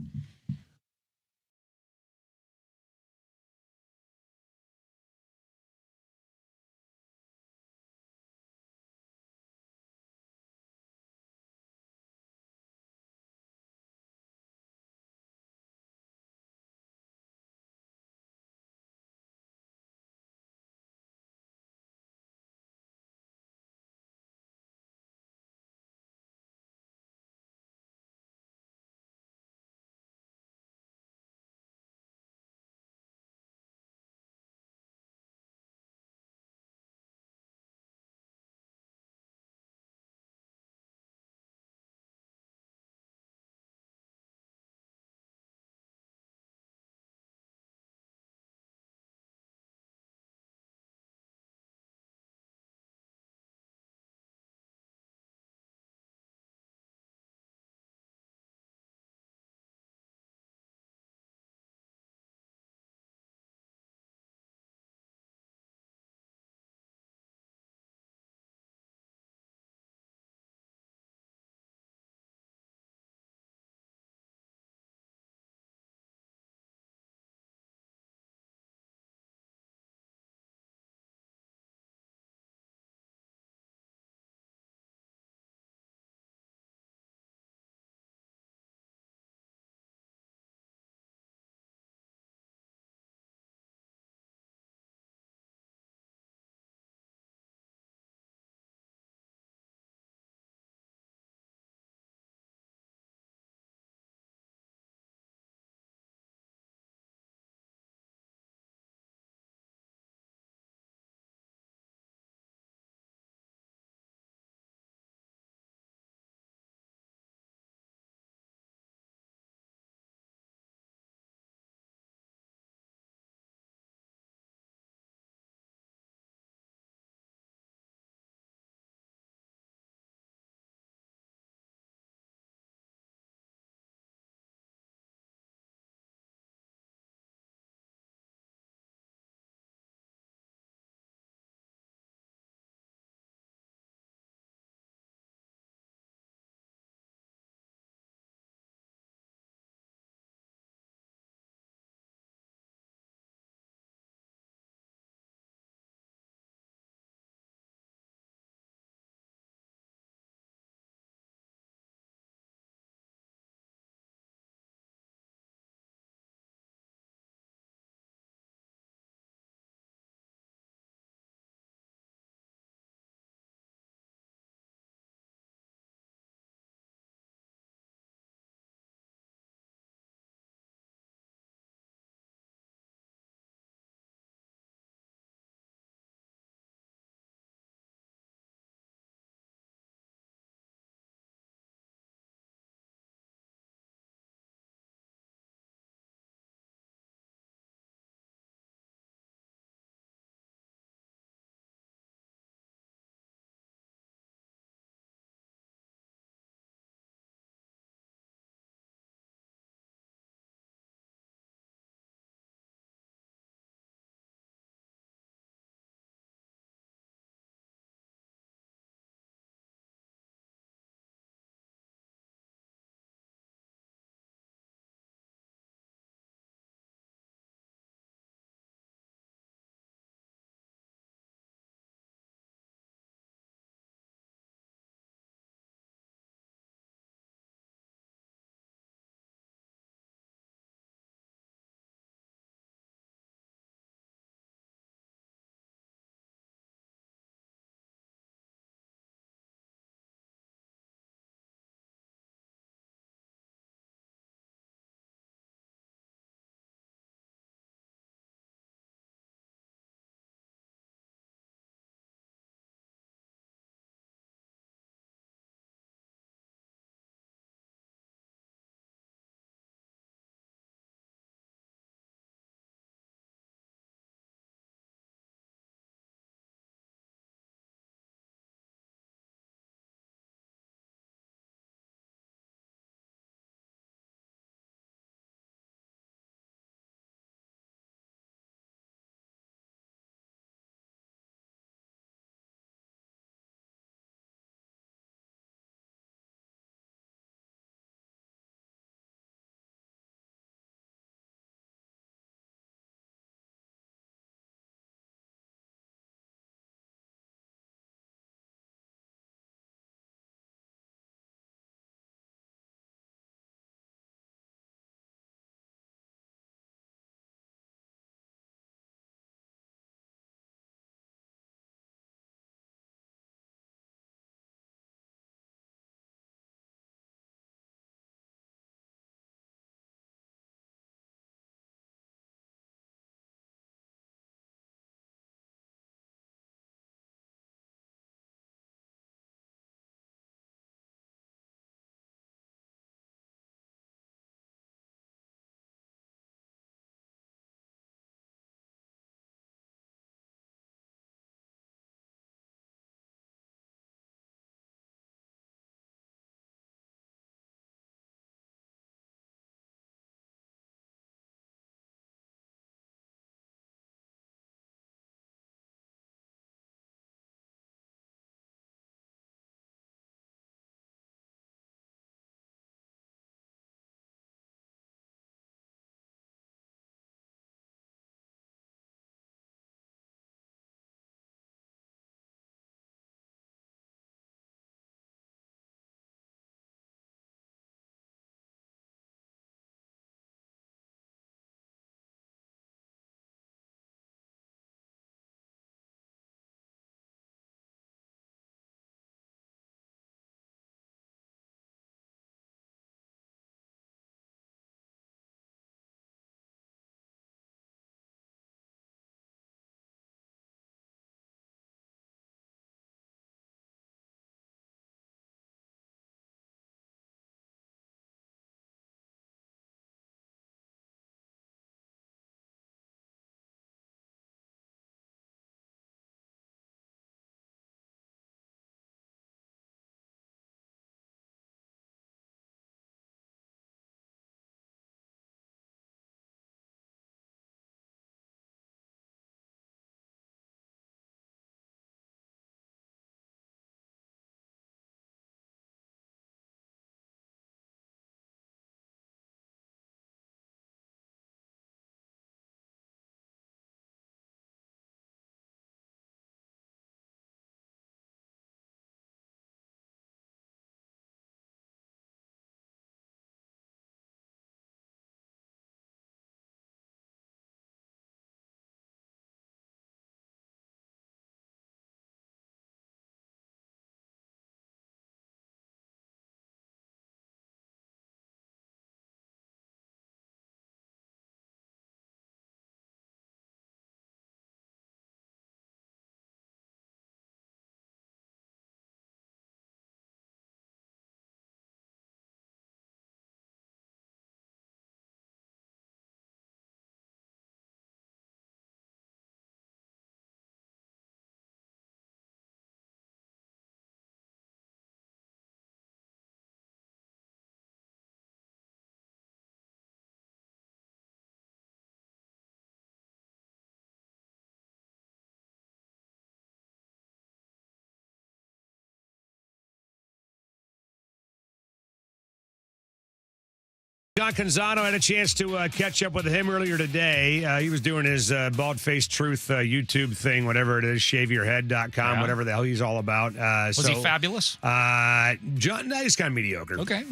John Canzano had a chance to catch up with him earlier today. He was doing his Bald-Faced Truth YouTube thing, whatever it is, shaveyourhead.com, whatever the hell he's all about. Was he fabulous? John, he's kind of mediocre. Okay.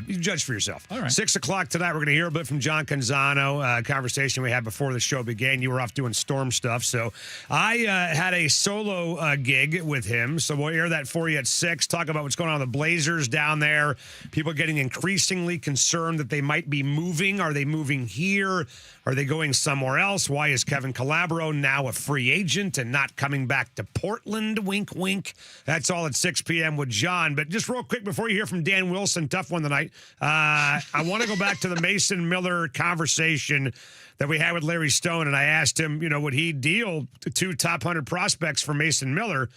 You judge for yourself. All right. 6 o'clock tonight, we're going to hear a bit from John Canzano, conversation we had before the show began. You were off doing Storm stuff, so I had a solo gig with him, so we'll air that for you at 6. Talk about what's going on with the Blazers down there. People getting increasingly concerned that they might be moving. Are they moving here? Are they going somewhere else? Why is Kevin Calabro now a free agent and not coming back to Portland? Wink, wink. That's all at 6 p.m. with John. But just real quick before you hear from Dan Wilson, tough one tonight, I want to go back to the Mason Miller conversation that we had with Larry Stone, and I asked him, would he deal the 2 top 100 prospects for Mason Miller?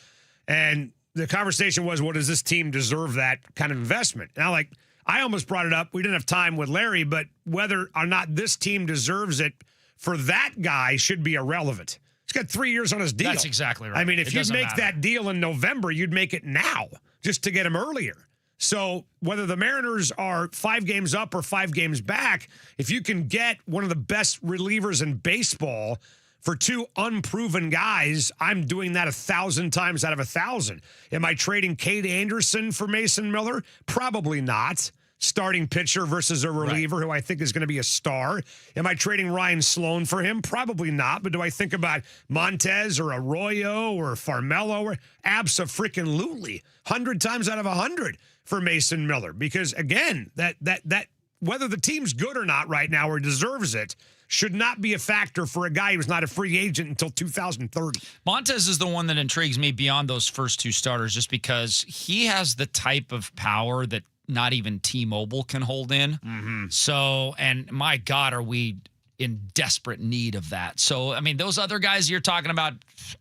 And the conversation was, well, does this team deserve that kind of investment? And I almost brought it up. We didn't have time with Larry, but whether or not this team deserves it for that guy should be irrelevant. He's got 3 years on his deal. That's exactly right. I mean, if you'd make matter. that deal in November, you'd make it now just to get him earlier. So whether the Mariners are 5 games up or 5 games back, if you can get one of the best relievers in baseball for 2 unproven guys, I'm doing that 1,000 times out of 1,000. Am I trading Cade Anderson for Mason Miller? Probably not. Starting pitcher versus a reliever who I think is going to be a star. Am I trading Ryan Sloan for him? Probably not. But do I think about Montez or Arroyo or Farmelo? Abso-freaking-lutely. 100 times out of 100 for Mason Miller. Because, again, that whether the team's good or not right now or deserves it should not be a factor for a guy who's not a free agent until 2030. Montez is the one that intrigues me beyond those first 2 starters just because he has the type of power that not even T-Mobile can hold in. Mm-hmm. So, and my God, are we in desperate need of that. So, I mean, those other guys you're talking about,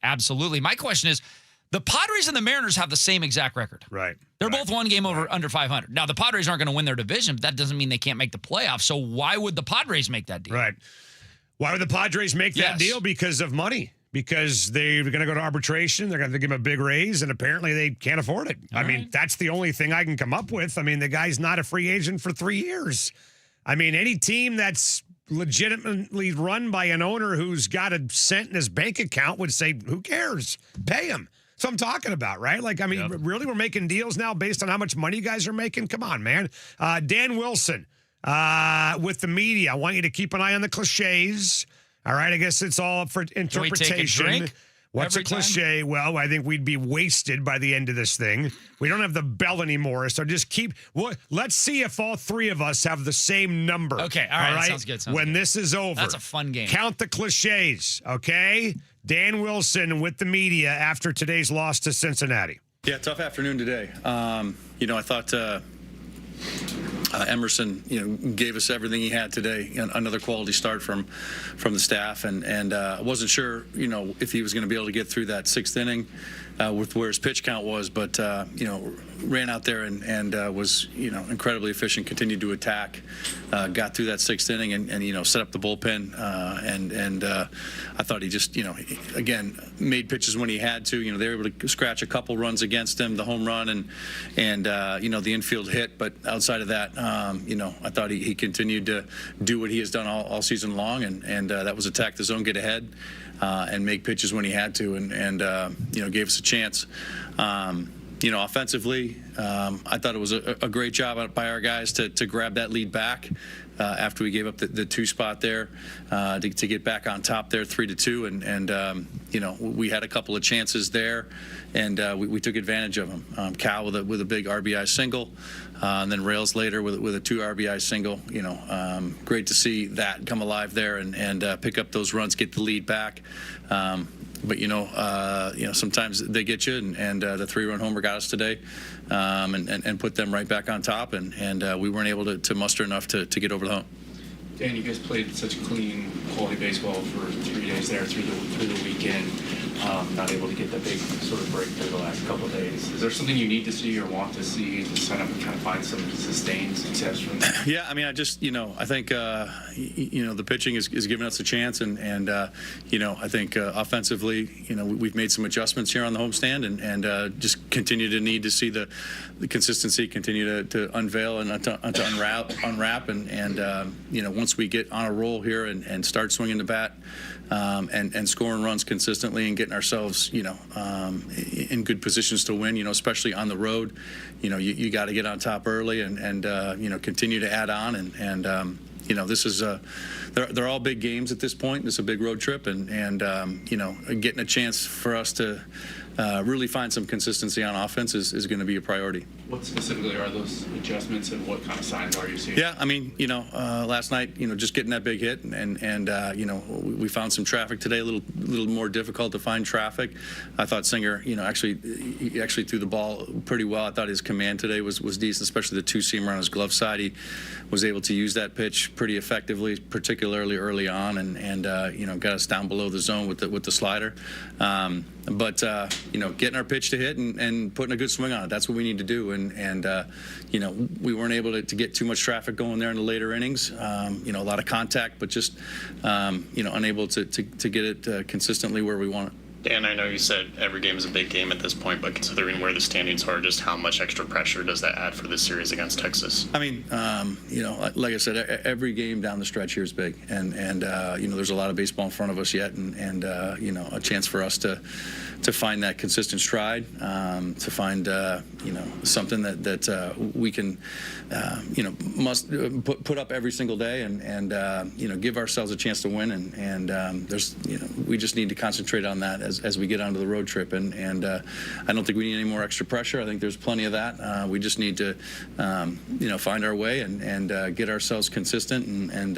absolutely. My question is, the Padres and the Mariners have the same exact record. Right. They're both one game over under 500. Now, the Padres aren't going to win their division, but that doesn't mean they can't make the playoffs. So why would the Padres make that deal? Right. Why would the Padres make that deal? Because of money. Because they're going to go to arbitration. They're going to give him a big raise, and apparently they can't afford it. I mean, that's the only thing I can come up with. I mean, the guy's not a free agent for 3 years. I mean, any team that's legitimately run by an owner who's got a cent in his bank account would say, who cares? Pay him. That's what I'm talking about, right? Like, I mean, really, we're making deals now based on how much money you guys are making? Come on, man. Dan Wilson with the media. I want you to keep an eye on the cliches. All right, I guess it's all up for interpretation. Can we take a drink What's a cliche? Time? Well, I think we'd be wasted by the end of this thing. We don't have the bell anymore, so just keep. Well, let's see if all 3 of us have the same number. Okay, all right. Sounds good. When this is over, that's a fun game. Count the cliches, okay? Dan Wilson with the media after today's loss to Cincinnati. Yeah, tough afternoon today. I thought Emerson, gave us everything he had today. Another quality start from the staff, and I wasn't sure, if he was going to be able to get through that 6th inning with where his pitch count was, but ran out there and was incredibly efficient. Continued to attack, got through that 6th inning, and set up the bullpen. And I thought he just again made pitches when he had to. They were able to scratch a couple runs against him, the home run and the infield hit. But outside of that, I thought he continued to do what he has done all season long, and that was attack the zone, get ahead, and make pitches when he had to, and gave us a chance. Offensively, I thought it was a great job by our guys to grab that lead back after we gave up the 2 spot there to get back on top there 3-2, and we had a couple of chances there, and we took advantage of them. Cal with a big RBI single, and then Rails later with a 2 RBI single. Great to see that come alive there and pick up those runs, get the lead back. But sometimes they get you, and the 3-run homer got us today, and put them right back on top, and we weren't able to muster enough to get over the hump. Dan, you guys played such clean, quality baseball for 3 days there through the weekend. not able to get the big sort of breakthrough the last couple of days. Is there something you need to see or want to see to sign up and kind of find some sustained success from that? Yeah, I mean, I just, I think, the pitching is giving us a chance, and I think offensively, we've made some adjustments here on the homestand, and just continue to need to see the consistency continue to unveil and to unwrap, and once we get on a roll here and start swinging the bat, and scoring runs consistently and getting ourselves, in good positions to win, especially on the road, you got to get on top early and continue to add on, and this is they're all big games at this point. This is a big road trip, and getting a chance for us to really find some consistency on offense is going to be a priority. What specifically are those adjustments, and what kind of signs are you seeing? Yeah, I mean, last night, just getting that big hit, and we found some traffic today, a little more difficult to find traffic. I thought Singer, he actually threw the ball pretty well. I thought his command today was decent, especially the two-seamer on his glove side. He was able to use that pitch pretty effectively, particularly early on, and got us down below the zone with the slider. But getting our pitch to hit and putting a good swing on it, that's what we need to do. And we weren't able to get too much traffic going there in the later innings. A lot of contact, but just unable to get it consistently where we want it. Dan, I know you said every game is a big game at this point, but considering where the standings are, just how much extra pressure does that add for this series against Texas? I mean, like I said, every game down the stretch here is big, and there's a lot of baseball in front of us yet, and a chance for us to find that consistent stride, to find something that we can must put up every single day, and give ourselves a chance to win, and there's we just need to concentrate on that as we get onto the road trip, and I don't think we need any more extra pressure. I think there's plenty of that. We just need to find our way and get ourselves consistent and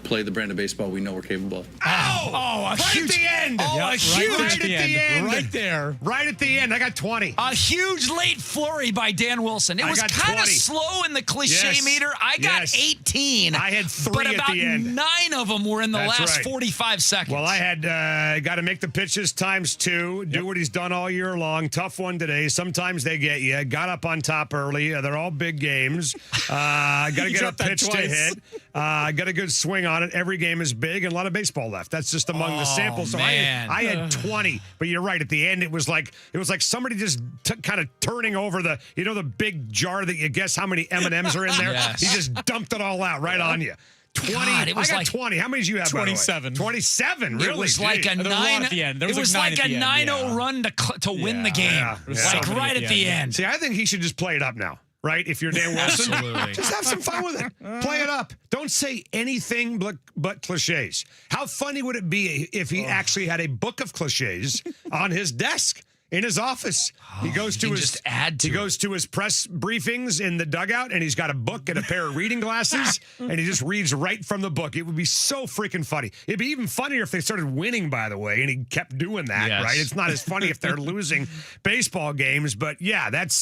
play the brand of baseball we know we're capable of. Right huge, at the end. Oh, a huge right at the end. Right there. Right at the end. I got 20. A huge late flurry by Dan Wilson. It I was got kind of 20. slow in the cliche meter. I got 18. I had 3 but at about the end. 9 of them were in the That's last right. 45 seconds. Well, I had got to make the pitches ×2, do what he's done all year long. Tough one today. Sometimes they get you. Got up on top early. They're all big games. Got to get a pitch to hit. Got a good swing on it. Every game is big and a lot of baseball left. That's just among the samples. So man. I had 20, but you're right. At the end, it was like somebody just kind of turning over the big jar that you guess how many M&Ms are in there. Yes. He just dumped it all out right on you. 20. God, it was I got like 20. How many did you have? 27. 27. Really? It was like Gee. a There was a lot 9. at the end. There It was was like like 9 a at the end, 9-0 run to win the game. Yeah. Like so many right at the end. See, I think he should just play it up now. Right? If you're Dan Wilson, Absolutely. just have some fun with it. Play it up. Don't say anything but cliches. How funny would it be if he actually had a book of cliches on his desk? In his office, he goes to his press briefings in the dugout, and he's got a book and a pair of reading glasses, and he just reads right from the book. It would be so freaking funny. It'd be even funnier if they started winning, by the way, and he kept doing that. Yes. Right? It's not as funny if they're losing baseball games, but yeah, that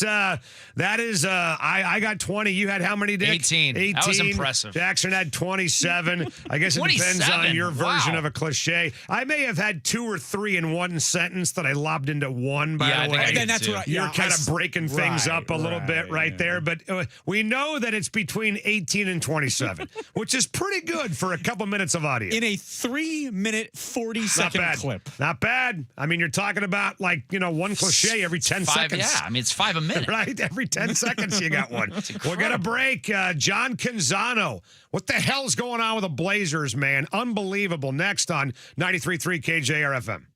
is. I got 20. You had how many, Dick? 18. That was impressive. Jackson had 27. I guess it depends 27? on your version Wow. of a cliche. I may have had 2 or 3 in one sentence that I lobbed into one. By Yeah, I the think way, I did that's too. what I- you're yeah, kind of breaking things right, up a little bit right there, but we know that it's between 18 and 27, which is pretty good for a couple minutes of audio. In a 3-minute, 40-second Not bad. clip. Not bad. I mean, you're talking about one cliche every 10 seconds. Yeah, I mean, it's 5 a minute. Right? Every 10 seconds you got one. We're going to break. John Canzano. What the hell's going on with the Blazers, man? Unbelievable. Next on 93.3 KJR FM.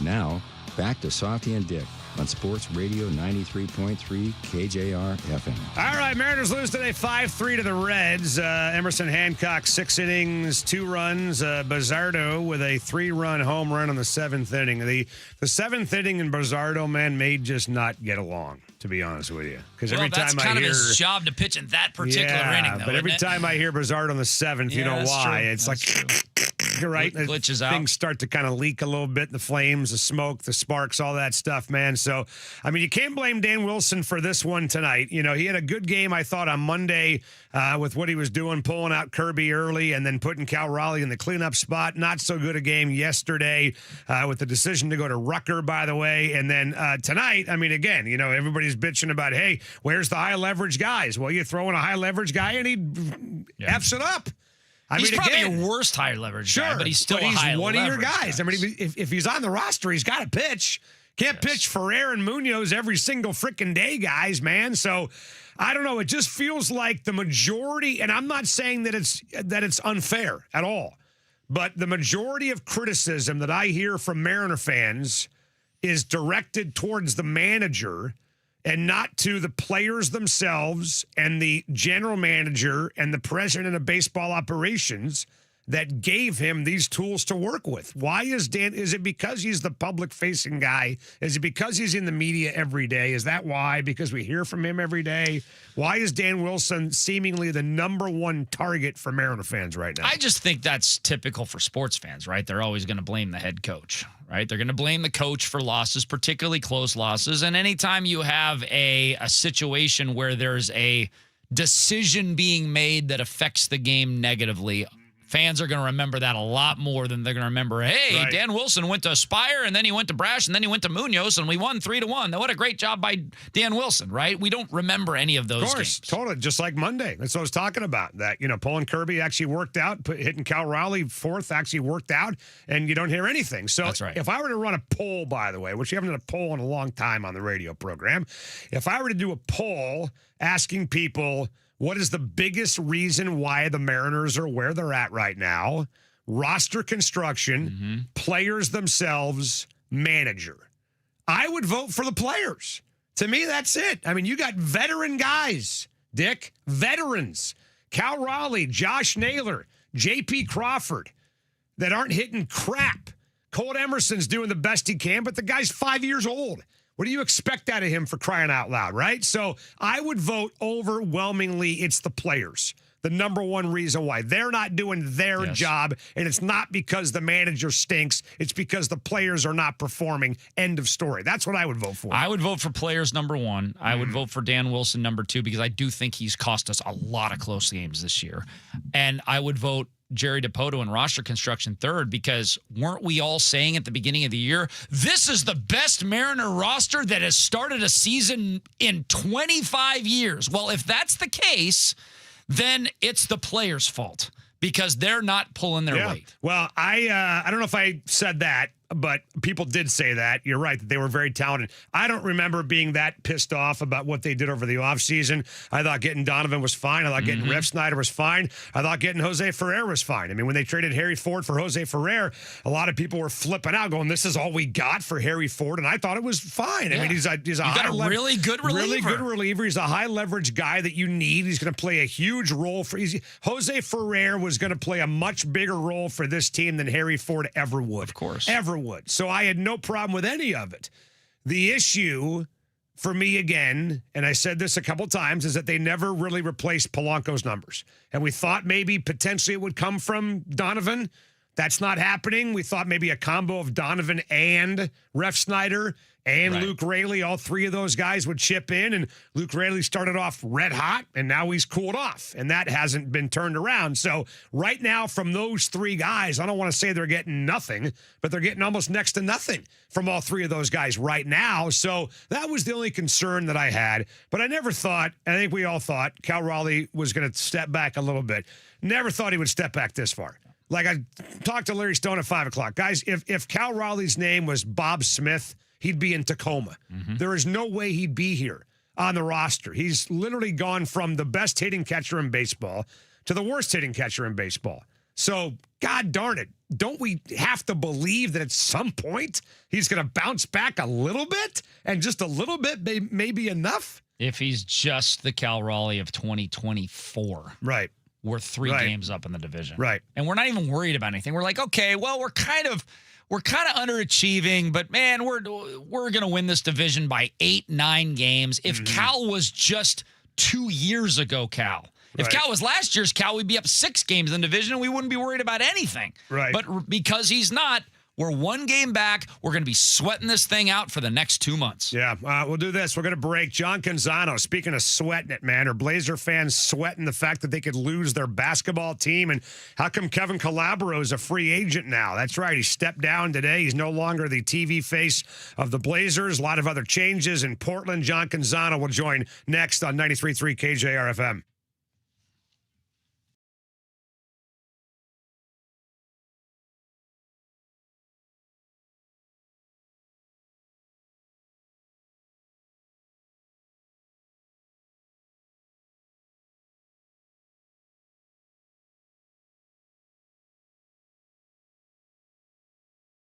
Now, back to Softy and Dick on Sports Radio 93.3 KJR FM. All right, Mariners lose today 5-3 to the Reds. Emerson Hancock, 6 innings, 2 runs. Bizzardo with a 3-run home run on the 7th inning. The 7th inning and Bizzardo, man, may just not get along, to be honest with you. Because every that's time kind I hear, of his job to pitch in that particular inning, though. but every time I hear Bizzardo on the 7th, you know why. True. It's that's like... true. Right, glitches out. Things start to kind of leak a little bit. The flames, the smoke, the sparks, all that stuff, man. So, I mean, you can't blame Dan Wilson for this one tonight. You know, he had a good game, I thought, on Monday with what he was doing, pulling out Kirby early and then putting Cal Raleigh in the cleanup spot. Not so good a game yesterday with the decision to go to Rucker, by the way. And then tonight, I mean, again, you know, everybody's bitching about, hey, where's the high leverage guys? Well, you throw in a high leverage guy and he F's it up. He's probably your worst high leverage guy, but he's still one of your guys. Guy. I mean, if he's on the roster, he's got to pitch. Can't pitch Ferrer and Munoz every single freaking day, guys, man. So I don't know. It just feels like the majority, and I'm not saying that it's unfair at all, but the majority of criticism that I hear from Mariner fans is directed towards the manager and not to the players themselves and the general manager and the president of baseball operations that gave him these tools to work with. Why is Dan? Is it because he's the public-facing guy? Is it because he's in the media every day? Is that why? Because we hear from him every day? Why is Dan Wilson seemingly the number one target for Mariner fans right now? I just think that's typical for sports fans, right? They're always going to blame the head coach, right? They're going to blame the coach for losses, particularly close losses. And anytime you have a situation where there's a decision being made that affects the game negatively, fans are going to remember that a lot more than they're going to remember, hey, right, Dan Wilson went to Aspire, and then he went to Brash, and then he went to Munoz, and we won 3-1. Now, what a great job by Dan Wilson, right? We don't remember any of those games. Totally, just like Monday. That's what I was talking about. That, you know, pulling Kirby actually worked out, hitting Cal Raleigh fourth actually worked out, and you don't hear anything. So that's right. If I were to run a poll, by the way, which we haven't done a poll in a long time on the radio program, if I were to do a poll asking people, what is the biggest reason why the Mariners are where they're at right now? Roster construction, players themselves, manager. I would vote for the players. To me, that's it. I mean, you got veteran guys, Dick, veterans. Cal Raleigh, Josh Naylor, J.P. Crawford, that aren't hitting crap. Colt Emerson's doing the best he can, but the guy's 5 years old. What do you expect out of him, for crying out loud, right? So I would vote overwhelmingly it's the players. The number one reason why. They're not doing their job, and it's not because the manager stinks. It's because the players are not performing. End of story. That's what I would vote for. I would vote for players, number one. I would vote for Dan Wilson, number two, because I do think he's cost us a lot of close games this year. And I would vote Jerry DiPoto and roster construction third, because weren't we all saying at the beginning of the year, this is the best Mariner roster that has started a season in 25 years? Well, if that's the case, then it's the players' fault because they're not pulling their weight. Well, I don't know if I said that, but people did say that. You're right, that they were very talented. I don't remember being that pissed off about what they did over the offseason. I thought getting Donovan was fine. I thought getting Refsnyder was fine. I thought getting Jose Ferrer was fine. I mean, when they traded Harry Ford for Jose Ferrer, a lot of people were flipping out, going, this is all we got for Harry Ford, and I thought it was fine. I mean, he's a really good reliever. He's a high-leverage guy that you need. He's going to play a huge role for Jose Ferrer was going to play a much bigger role for this team than Harry Ford ever would. Of course. Ever would. So I had no problem with any of it. The issue for me, again, and I said this a couple times, is that they never really replaced Polanco's numbers. And we thought maybe potentially it would come from Donovan. That's not happening. We thought maybe a combo of Donovan and Refsnyder and Luke Raley, all three of those guys would chip in, and Luke Raley started off red hot, and now he's cooled off, and that hasn't been turned around. So right now, from those three guys, I don't want to say they're getting nothing, but they're getting almost next to nothing from all three of those guys right now. So that was the only concern that I had, but I never thought, I think we all thought, Cal Raleigh was going to step back a little bit. Never thought he would step back this far. Like I talked to Larry Stone at 5 o'clock. Guys, if Cal Raleigh's name was Bob Smith, he'd be in Tacoma. There is no way he'd be here on the roster. He's literally gone from the best hitting catcher in baseball to the worst hitting catcher in baseball. So God darn it. Don't we have to believe that at some point he's going to bounce back a little bit? And just a little bit may be enough? If he's just the Cal Raleigh of 2024. Right. We're 3 games up in the division. Right. And we're not even worried about anything. We're like, okay, well, we're kind of underachieving, but man, we're going to win this division by 8-9 games. If Cal was just 2 years ago, Cal. If Cal was last year's Cal, we'd be up 6 games in the division and we wouldn't be worried about anything. Right. But because he's not, we're 1 game back. We're going to be sweating this thing out for the next 2 months. Yeah, we'll do this. We're going to break. John Canzano, speaking of sweating it, man, are Blazer fans sweating the fact that they could lose their basketball team? And how come Kevin Calabro is a free agent now? That's right. He stepped down today. He's no longer the TV face of the Blazers. A lot of other changes in Portland. John Canzano will join next on 93.3 KJR FM.